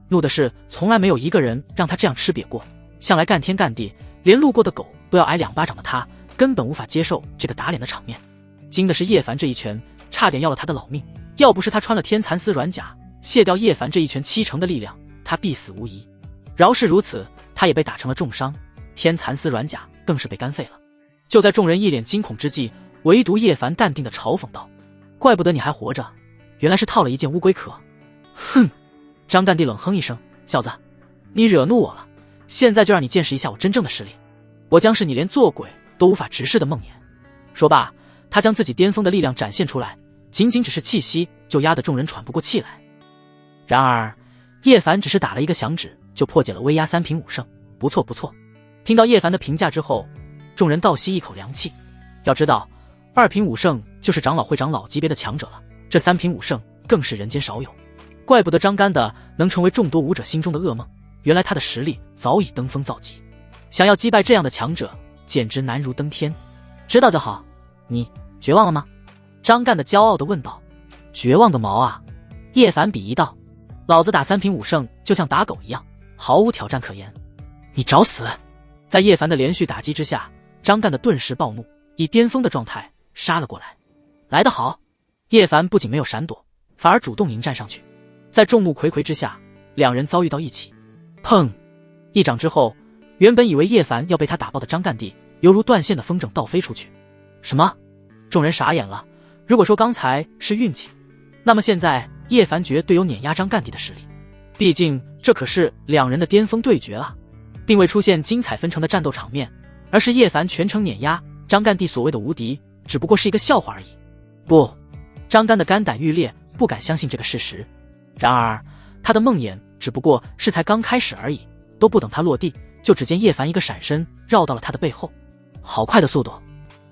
怒的是从来没有一个人让他这样吃瘪过，向来干天干地，连路过的狗都要挨2巴掌的他，根本无法接受这个打脸的场面。惊的是叶凡这一拳差点要了他的老命，要不是他穿了天蚕丝软甲，卸掉叶凡这一拳70%的力量，他必死无疑。饶是如此，他也被打成了重伤，天蚕丝软甲更是被干废了。就在众人一脸惊恐之际，唯独叶凡淡定地嘲讽道：“怪不得你还活着，原来是套了一件乌龟壳。”哼！张干地冷哼一声：“小子，你惹怒我了，现在就让你见识一下我真正的实力，我将是你连做鬼都无法直视的梦魇。”说罢，他将自己巅峰的力量展现出来，仅仅只是气息就压得众人喘不过气来。然而叶凡只是打了一个响指，就破解了威压3品5胜，不错不错。听到叶凡的评价之后，众人倒吸一口凉气。要知道2品5胜就是长老会长老级别的强者了，这3品5胜更是人间少有。怪不得张干的能成为众多武者心中的噩梦，原来他的实力早已登峰造极，想要击败这样的强者简直难如登天。知道就好。你绝望了吗？张干的骄傲地问道。绝望个毛啊！叶凡鄙夷道，老子打3品5胜就像打狗一样，毫无挑战可言。你找死！在叶凡的连续打击之下，张干的顿时暴怒，以巅峰的状态杀了过来。来得好！叶凡不仅没有闪躲，反而主动迎战上去。在众目睽睽之下，两人遭遇到一起。砰！一掌之后，原本以为叶凡要被他打爆的张干地犹如断线的风筝倒飞出去。什么？众人傻眼了。如果说刚才是运气，那么现在叶凡绝对有碾压张干地的实力。毕竟这可是两人的巅峰对决啊，并未出现精彩纷呈的战斗场面，而是叶凡全程碾压张干地。所谓的无敌，只不过是一个笑话而已。不，张干的肝胆欲裂，不敢相信这个事实。然而他的梦魇只不过是才刚开始而已，都不等他落地，就只见叶凡一个闪身绕到了他的背后。好快的速度！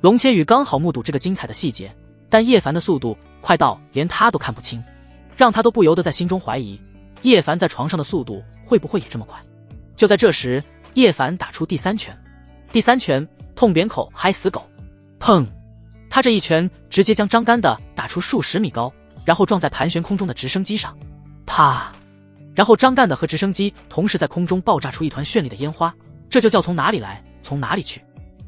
龙千羽刚好目睹这个精彩的细节，但叶凡的速度快到连他都看不清，让他都不由得在心中怀疑叶凡在床上的速度会不会也这么快。就在这时，叶凡打出第3拳。第3拳，痛扁口嗨死狗！砰！他这一拳直接将张干的打出数十米高，然后撞在盘旋空中的直升机上。啪！然后张干的和直升机同时在空中爆炸出一团绚丽的烟花，这就叫从哪里来从哪里去。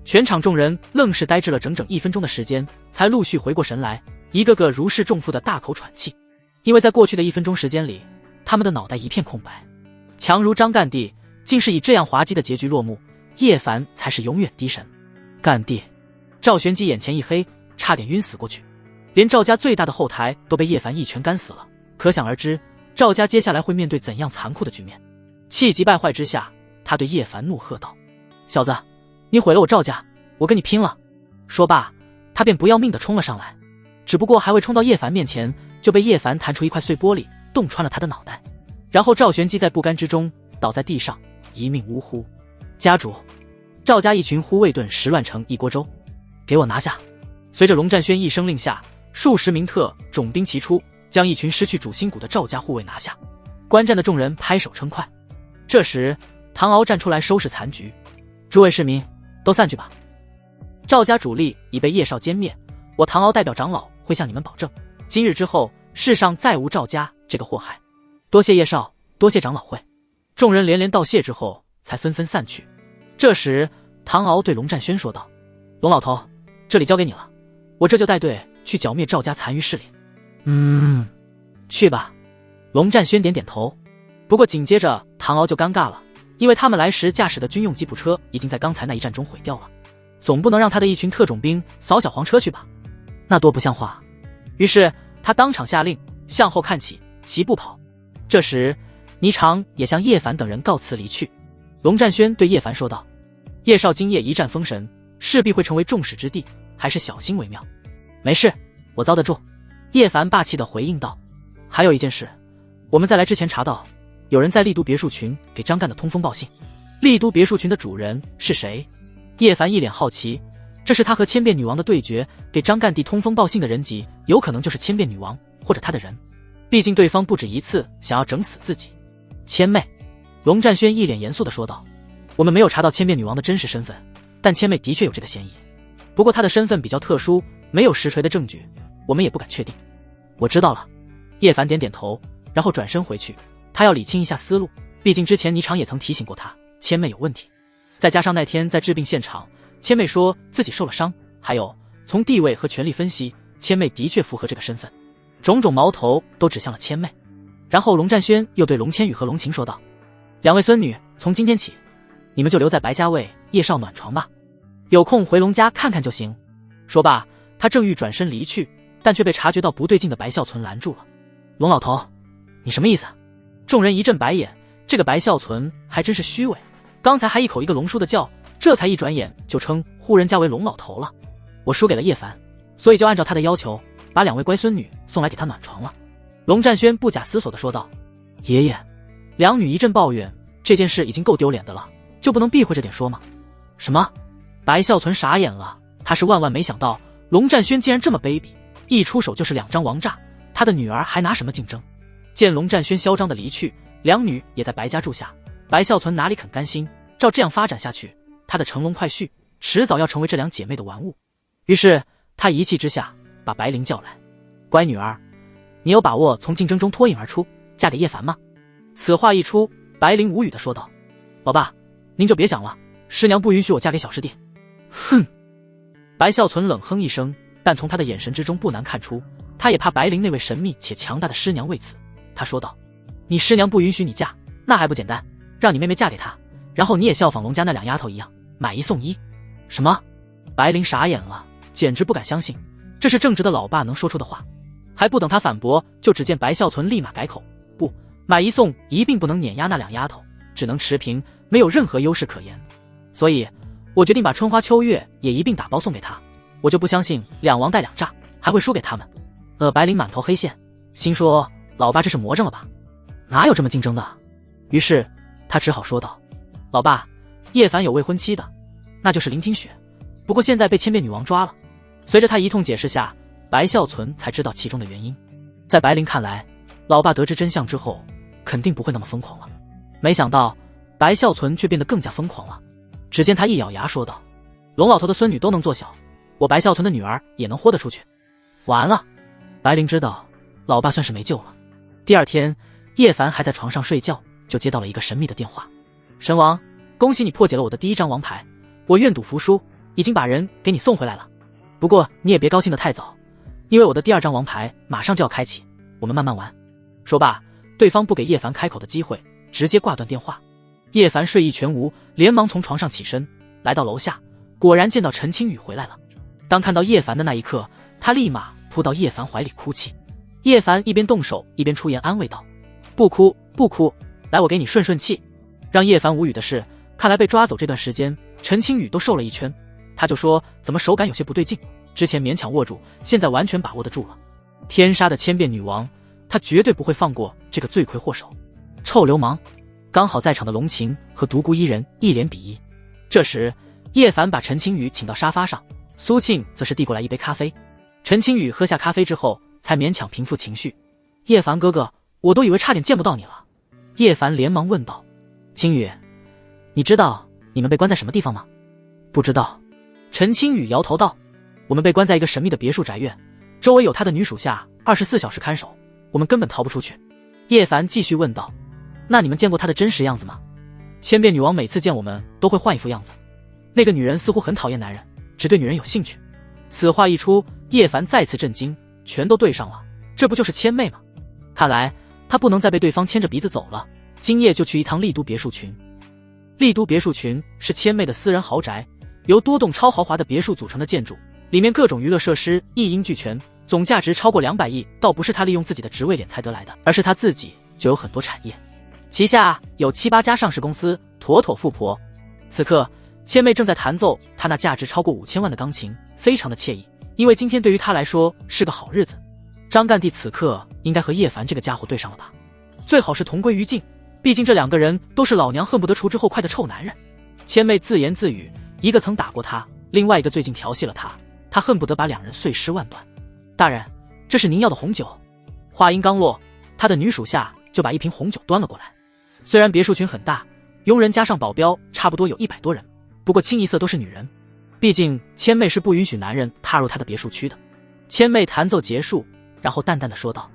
全场众人愣是呆滞了整整1分钟的时间，才陆续回过神来，一个个如释重负的大口喘气。因为在过去的1分钟时间里，他们的脑袋一片空白。强如张干地竟是以这样滑稽的结局落幕，叶凡才是永远低神。干地！赵玄机眼前一黑，差点晕死过去。连赵家最大的后台都被叶凡一拳干死了，可想而知赵家接下来会面对怎样残酷的局面。气急败坏之下，他对叶凡怒喝道：“小子，你毁了我赵家，我跟你拼了！”说罢，他便不要命地冲了上来，只不过还未冲到叶凡面前，就被叶凡弹出一块碎玻璃，洞穿了他的脑袋。然后赵玄机在不甘之中倒在地上，一命呜呼。家主，赵家一群护卫顿时乱成一锅粥，给我拿下！随着龙战轩一声令下，数十名特种兵齐出，将一群失去主心骨的赵家护卫拿下。观战的众人拍手称快。这时唐敖站出来收拾残局：“诸位市民，都散去吧。赵家主力已被叶少歼灭，我唐敖代表长老会向你们保证，今日之后世上再无赵家这个祸害。多谢叶少，多谢长老会。”众人连连道谢之后才纷纷散去。这时唐敖对龙战轩说道：“龙老头，这里交给你了，我这就带队去剿灭赵家残余势力。”去吧。龙战轩点点头。不过紧接着唐敖就尴尬了，因为他们来时驾驶的军用吉普车已经在刚才那一战中毁掉了，总不能让他的一群特种兵扫小黄车去吧，那多不像话。于是他当场下令向后看齐，齐步跑。这时霓裳也向叶凡等人告辞离去。龙战轩对叶凡说道：“叶少今夜一战封神，势必会成为众矢之的，还是小心为妙。”“没事，我遭得住。”叶凡霸气地回应道。“还有一件事，我们在来之前查到有人在丽都别墅群给张干的通风报信。丽都别墅群的主人是谁？”叶凡一脸好奇。这是他和千变女王的对决，给张干地通风报信的人籍有可能就是千变女王或者他的人，毕竟对方不止一次想要整死自己。千妹，龙战轩一脸严肃地说道：“我们没有查到千变女王的真实身份，但千妹的确有这个嫌疑。不过她的身份比较特殊，没有实锤的证据，我们也不敢确定。”“我知道了。”叶凡点点头，然后转身回去。他要理清一下思路，毕竟之前霓裳也曾提醒过他千妹有问题，再加上那天在治病现场千妹说自己受了伤，还有从地位和权力分析，千妹的确符合这个身份，种种矛头都指向了千妹。然后龙战轩又对龙千羽和龙晴说道：“两位孙女从今天起，你们就留在白家为叶少暖床吧，有空回龙家看看就行。说罢，他正欲转身离去，但却被察觉到不对劲的白孝存拦住了。龙老头，你什么意思？众人一阵白眼，这个白孝存还真是虚伪，刚才还一口一个龙叔的叫，这才一转眼就称呼人家为龙老头了。我输给了叶凡，所以就按照他的要求，把2位乖孙女送来给他暖床了。龙占轩不假思索地说道。爷爷，两女一阵抱怨，这件事已经够丢脸的了，就不能避讳着点说吗？什么？白孝存傻眼了，他是万万没想到龙占轩竟然这么卑鄙，一出手就是2张王炸，他的女儿还拿什么竞争？见龙占轩嚣张的离去，两女也在白家住下，白孝存哪里肯甘心，照这样发展下去，他的乘龙快婿迟早要成为这2姐妹的玩物。于是他一气之下把白灵叫来。乖女儿，你有把握从竞争中脱颖而出，嫁给叶凡吗？此话一出，白灵无语地说道。老爸，您就别想了，师娘不允许我嫁给小师弟。哼！白孝存冷哼一声，但从他的眼神之中不难看出，他也怕白灵那位神秘且强大的师娘为此。他说道，你师娘不允许你嫁，那还不简单，让你妹妹嫁给他，然后你也效仿龙家那2丫头一样，买1送1。什么？白灵傻眼了，简直不敢相信，这是正直的老爸能说出的话。还不等他反驳，就只见白孝存立马改口，不，买1送1并不能碾压那2丫头，只能持平，没有任何优势可言。所以我决定把春花秋月也一并打包送给他，我就不相信2王带2炸还会输给他们。白灵满头黑线，心说老爸这是魔怔了吧，哪有这么竞争的？于是他只好说道，老爸，叶凡有未婚妻的，那就是林听雪，不过现在被千变女王抓了。随着他一通解释下，白孝存才知道其中的原因。在白灵看来，老爸得知真相之后肯定不会那么疯狂了，没想到白孝存却变得更加疯狂了。只见他一咬牙说道，龙老头的孙女都能做小，我白孝存的女儿也能豁得出去。完了，白灵知道老爸算是没救了。第二天，叶凡还在床上睡觉，就接到了一个神秘的电话。神王，恭喜你破解了我的第1张王牌，我愿赌服输，已经把人给你送回来了。不过你也别高兴得太早，因为我的第2张王牌马上就要开启，我们慢慢玩。说罢，对方不给叶凡开口的机会，直接挂断电话。叶凡睡意全无，连忙从床上起身，来到楼下，果然见到陈青雨回来了。当看到叶凡的那一刻，他立马扑到叶凡怀里哭泣。叶凡一边动手一边出言安慰道，不哭不哭，来我给你顺顺气。让叶凡无语的是，看来被抓走这段时间，陈青雨都瘦了1圈。他就说怎么手感有些不对劲，之前勉强握住，现在完全把握得住了。天杀的千变女王，他绝对不会放过这个罪魁祸首。臭流氓！刚好在场的龙琴和独孤一人一脸鄙夷。这时叶凡把陈青雨请到沙发上，苏庆则是递过来一杯咖啡。陈青雨喝下咖啡之后才勉强平复情绪。叶凡哥哥，我都以为差点见不到你了。叶凡连忙问道，青雨，你知道你们被关在什么地方吗？不知道。陈青雨摇头道，我们被关在一个神秘的别墅宅院，周围有他的女属下24小时看守，我们根本逃不出去。叶凡继续问道，那你们见过他的真实样子吗？千变女王每次见我们都会换一副样子，那个女人似乎很讨厌男人，只对女人有兴趣。此话一出，叶凡再次震惊，全都对上了，这不就是千妹吗？看来他不能再被对方牵着鼻子走了，今夜就去一趟丽都别墅群。丽都别墅群是千妹的私人豪宅，由多栋超豪华的别墅组成的建筑，里面各种娱乐设施一应俱全，总价值超过200亿，倒不是他利用自己的职位敛财得来的，而是他自己就有很多产业，旗下有7、8家上市公司，妥妥富婆。此刻千妹正在弹奏她那价值超过5000万的钢琴，非常的惬意，因为今天对于她来说是个好日子。张干地此刻应该和叶凡这个家伙对上了吧，最好是同归于尽，毕竟这2个人都是老娘恨不得除之后快的臭男人。千妹自言自语，一个曾打过他，另外一个最近调戏了他，他恨不得把2人碎尸万段。大人，这是您要的红酒。话音刚落，他的女属下就把1瓶红酒端了过来。虽然别墅群很大，佣人加上保镖差不多有100多人，不过清一色都是女人，毕竟千妹是不允许男人踏入她的别墅区的。千妹弹奏结束，然后淡淡的说道，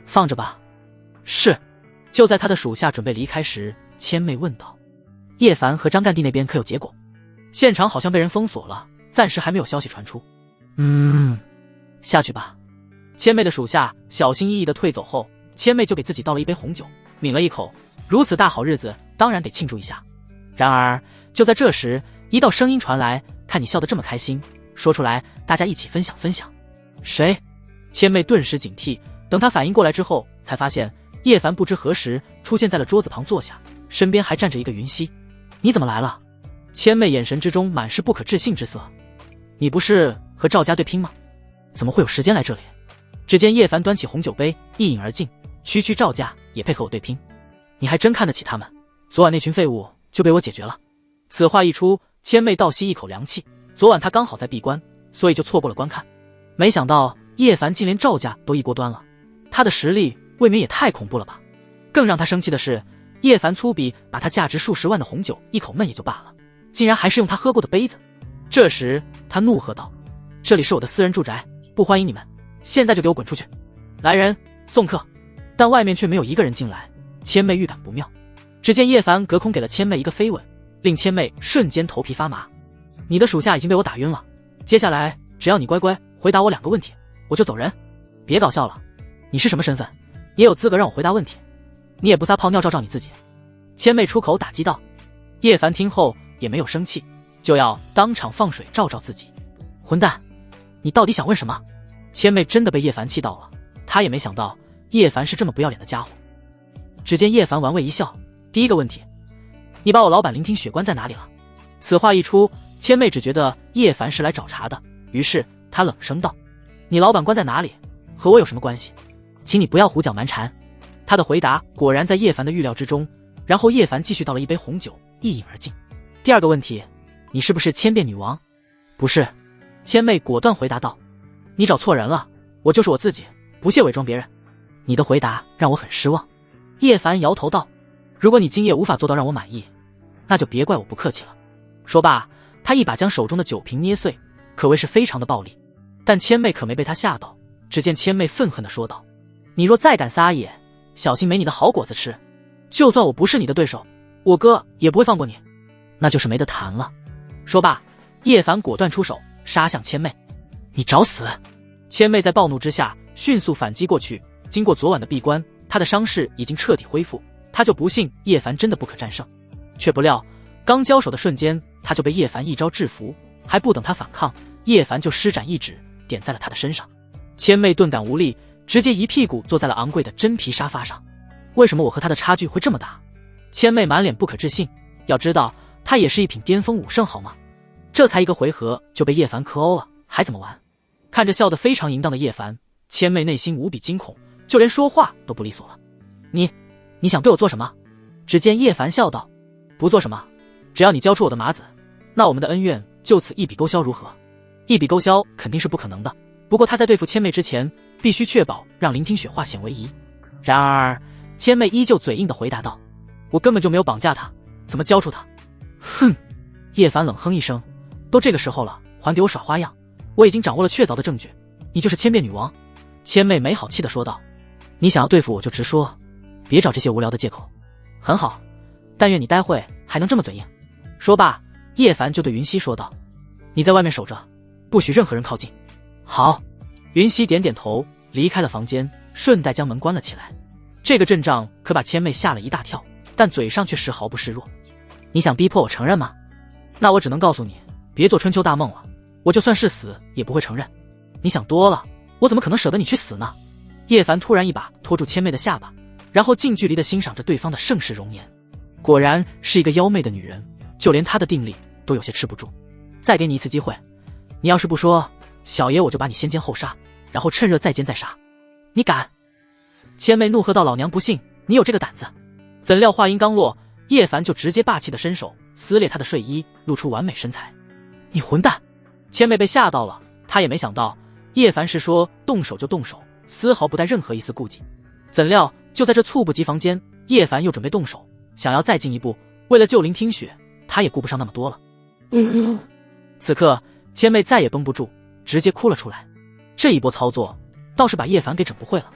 放着吧。是。就在他的属下准备离开时，千妹问道，叶凡和张干地那边可有结果？现场好像被人封锁了，暂时还没有消息传出。下去吧。千妹的属下小心翼翼的退走后，千妹就给自己倒了一杯红酒，抿了一口，如此大好日子当然得庆祝一下。然而就在这时，一道声音传来：“看你笑得这么开心，说出来，大家一起分享分享。”谁？千妹顿时警惕，等她反应过来之后，才发现叶凡不知何时出现在了桌子旁坐下，身边还站着一个云溪。你怎么来了？千妹眼神之中满是不可置信之色。你不是和赵家对拼吗？怎么会有时间来这里？只见叶凡端起红酒杯，一饮而尽。区赵家也配和我对拼？你还真看得起他们？昨晚那群废物就被我解决了。此话一出，千妹倒吸一口凉气。昨晚她刚好在闭关，所以就错过了观看。没想到叶凡竟连赵家都一锅端了，他的实力未免也太恐怖了吧！更让他生气的是，叶凡粗鄙把他价值数十万的红酒一口闷也就罢了，竟然还是用他喝过的杯子。这时他怒喝道：“这里是我的私人住宅，不欢迎你们，现在就给我滚出去！来人，送客！”但外面却没有一个人进来。千妹预感不妙，只见叶凡隔空给了千妹一个飞吻，令千妹瞬间头皮发麻。你的属下已经被我打晕了，接下来只要你乖乖回答我2个问题，我就走人。别搞笑了，你是什么身份，也有资格让我回答问题？你也不撒泡尿照照你自己？千妹出口打击道。叶凡听后也没有生气，就要当场放水照照自己。混蛋，你到底想问什么？千妹真的被叶凡气到了，她也没想到叶凡是这么不要脸的家伙。只见叶凡玩味一笑，第一个问题，你把我老板聆听雪关在哪里了？此话一出，千妹只觉得叶凡是来找茬的，于是她冷声道：你老板关在哪里？和我有什么关系？请你不要胡搅蛮缠。他的回答果然在叶凡的预料之中，然后叶凡继续倒了一杯红酒，一饮而尽。第二个问题，你是不是千变女王？不是。千妹果断回答道。你找错人了，我就是我自己，不屑伪装别人。你的回答让我很失望。叶凡摇头道，如果你今夜无法做到让我满意，那就别怪我不客气了。说罢，他一把将手中的酒瓶捏碎，可谓是非常的暴力。但千妹可没被他吓到，只见千妹愤恨地说道：你若再敢撒野，小心没你的好果子吃。就算我不是你的对手，我哥也不会放过你。那就是没得谈了。说罢，叶凡果断出手，杀向千妹。你找死！千妹在暴怒之下迅速反击过去，经过昨晚的闭关，她的伤势已经彻底恢复，她就不信叶凡真的不可战胜。却不料刚交手的瞬间，她就被叶凡一招制服，还不等她反抗，叶凡就施展一指点在了她的身上。千妹顿感无力，直接一屁股坐在了昂贵的真皮沙发上。为什么我和她的差距会这么大？千妹满脸不可置信，要知道她也是一品巅峰武圣好吗？这才一个回合就被叶凡KO了，还怎么玩？看着笑得非常淫荡的叶凡，千妹内心无比惊恐，就连说话都不利索了。你想对我做什么？只见叶凡笑道：不做什么，只要你交出我的马子，那我们的恩怨就此一笔勾销如何？一笔勾销肯定是不可能的，不过他在对付千妹之前，必须确保让林听雪化险为夷。然而千妹依旧嘴硬地回答道：我根本就没有绑架他，怎么交出他？哼！叶凡冷哼一声，都这个时候了，还给我耍花样？我已经掌握了确凿的证据，你就是千变女王。千妹没好气地说道：你想要对付我就直说，别找这些无聊的借口。很好，但愿你待会还能这么嘴硬。说罢，叶凡就对云溪说道：你在外面守着，不许任何人靠近。好。云溪点点头，离开了房间，顺带将门关了起来。这个阵仗可把千妹吓了一大跳，但嘴上却丝毫不示弱。你想逼迫我承认吗？那我只能告诉你，别做春秋大梦了，我就算是死也不会承认。你想多了，我怎么可能舍得你去死呢？叶凡突然一把拖住千妹的下巴，然后近距离地欣赏着对方的盛世容颜。果然是一个妖媚的女人，就连她的定力都有些吃不住。再给你一次机会，你要是不说，小爷我就把你先奸后杀，然后趁热再奸再杀。你敢？千妹怒喝道：老娘不信你有这个胆子。怎料话音刚落，叶凡就直接霸气地伸手撕裂她的睡衣，露出完美身材。你混蛋！千妹被吓到了，她也没想到叶凡是说动手就动手，丝毫不带任何一丝顾忌。怎料就在这猝不及防间，叶凡又准备动手，想要再进一步，为了救林听雪，他也顾不上那么多了。此刻千妹再也绷不住，直接哭了出来。这一波操作倒是把叶凡给整不会了。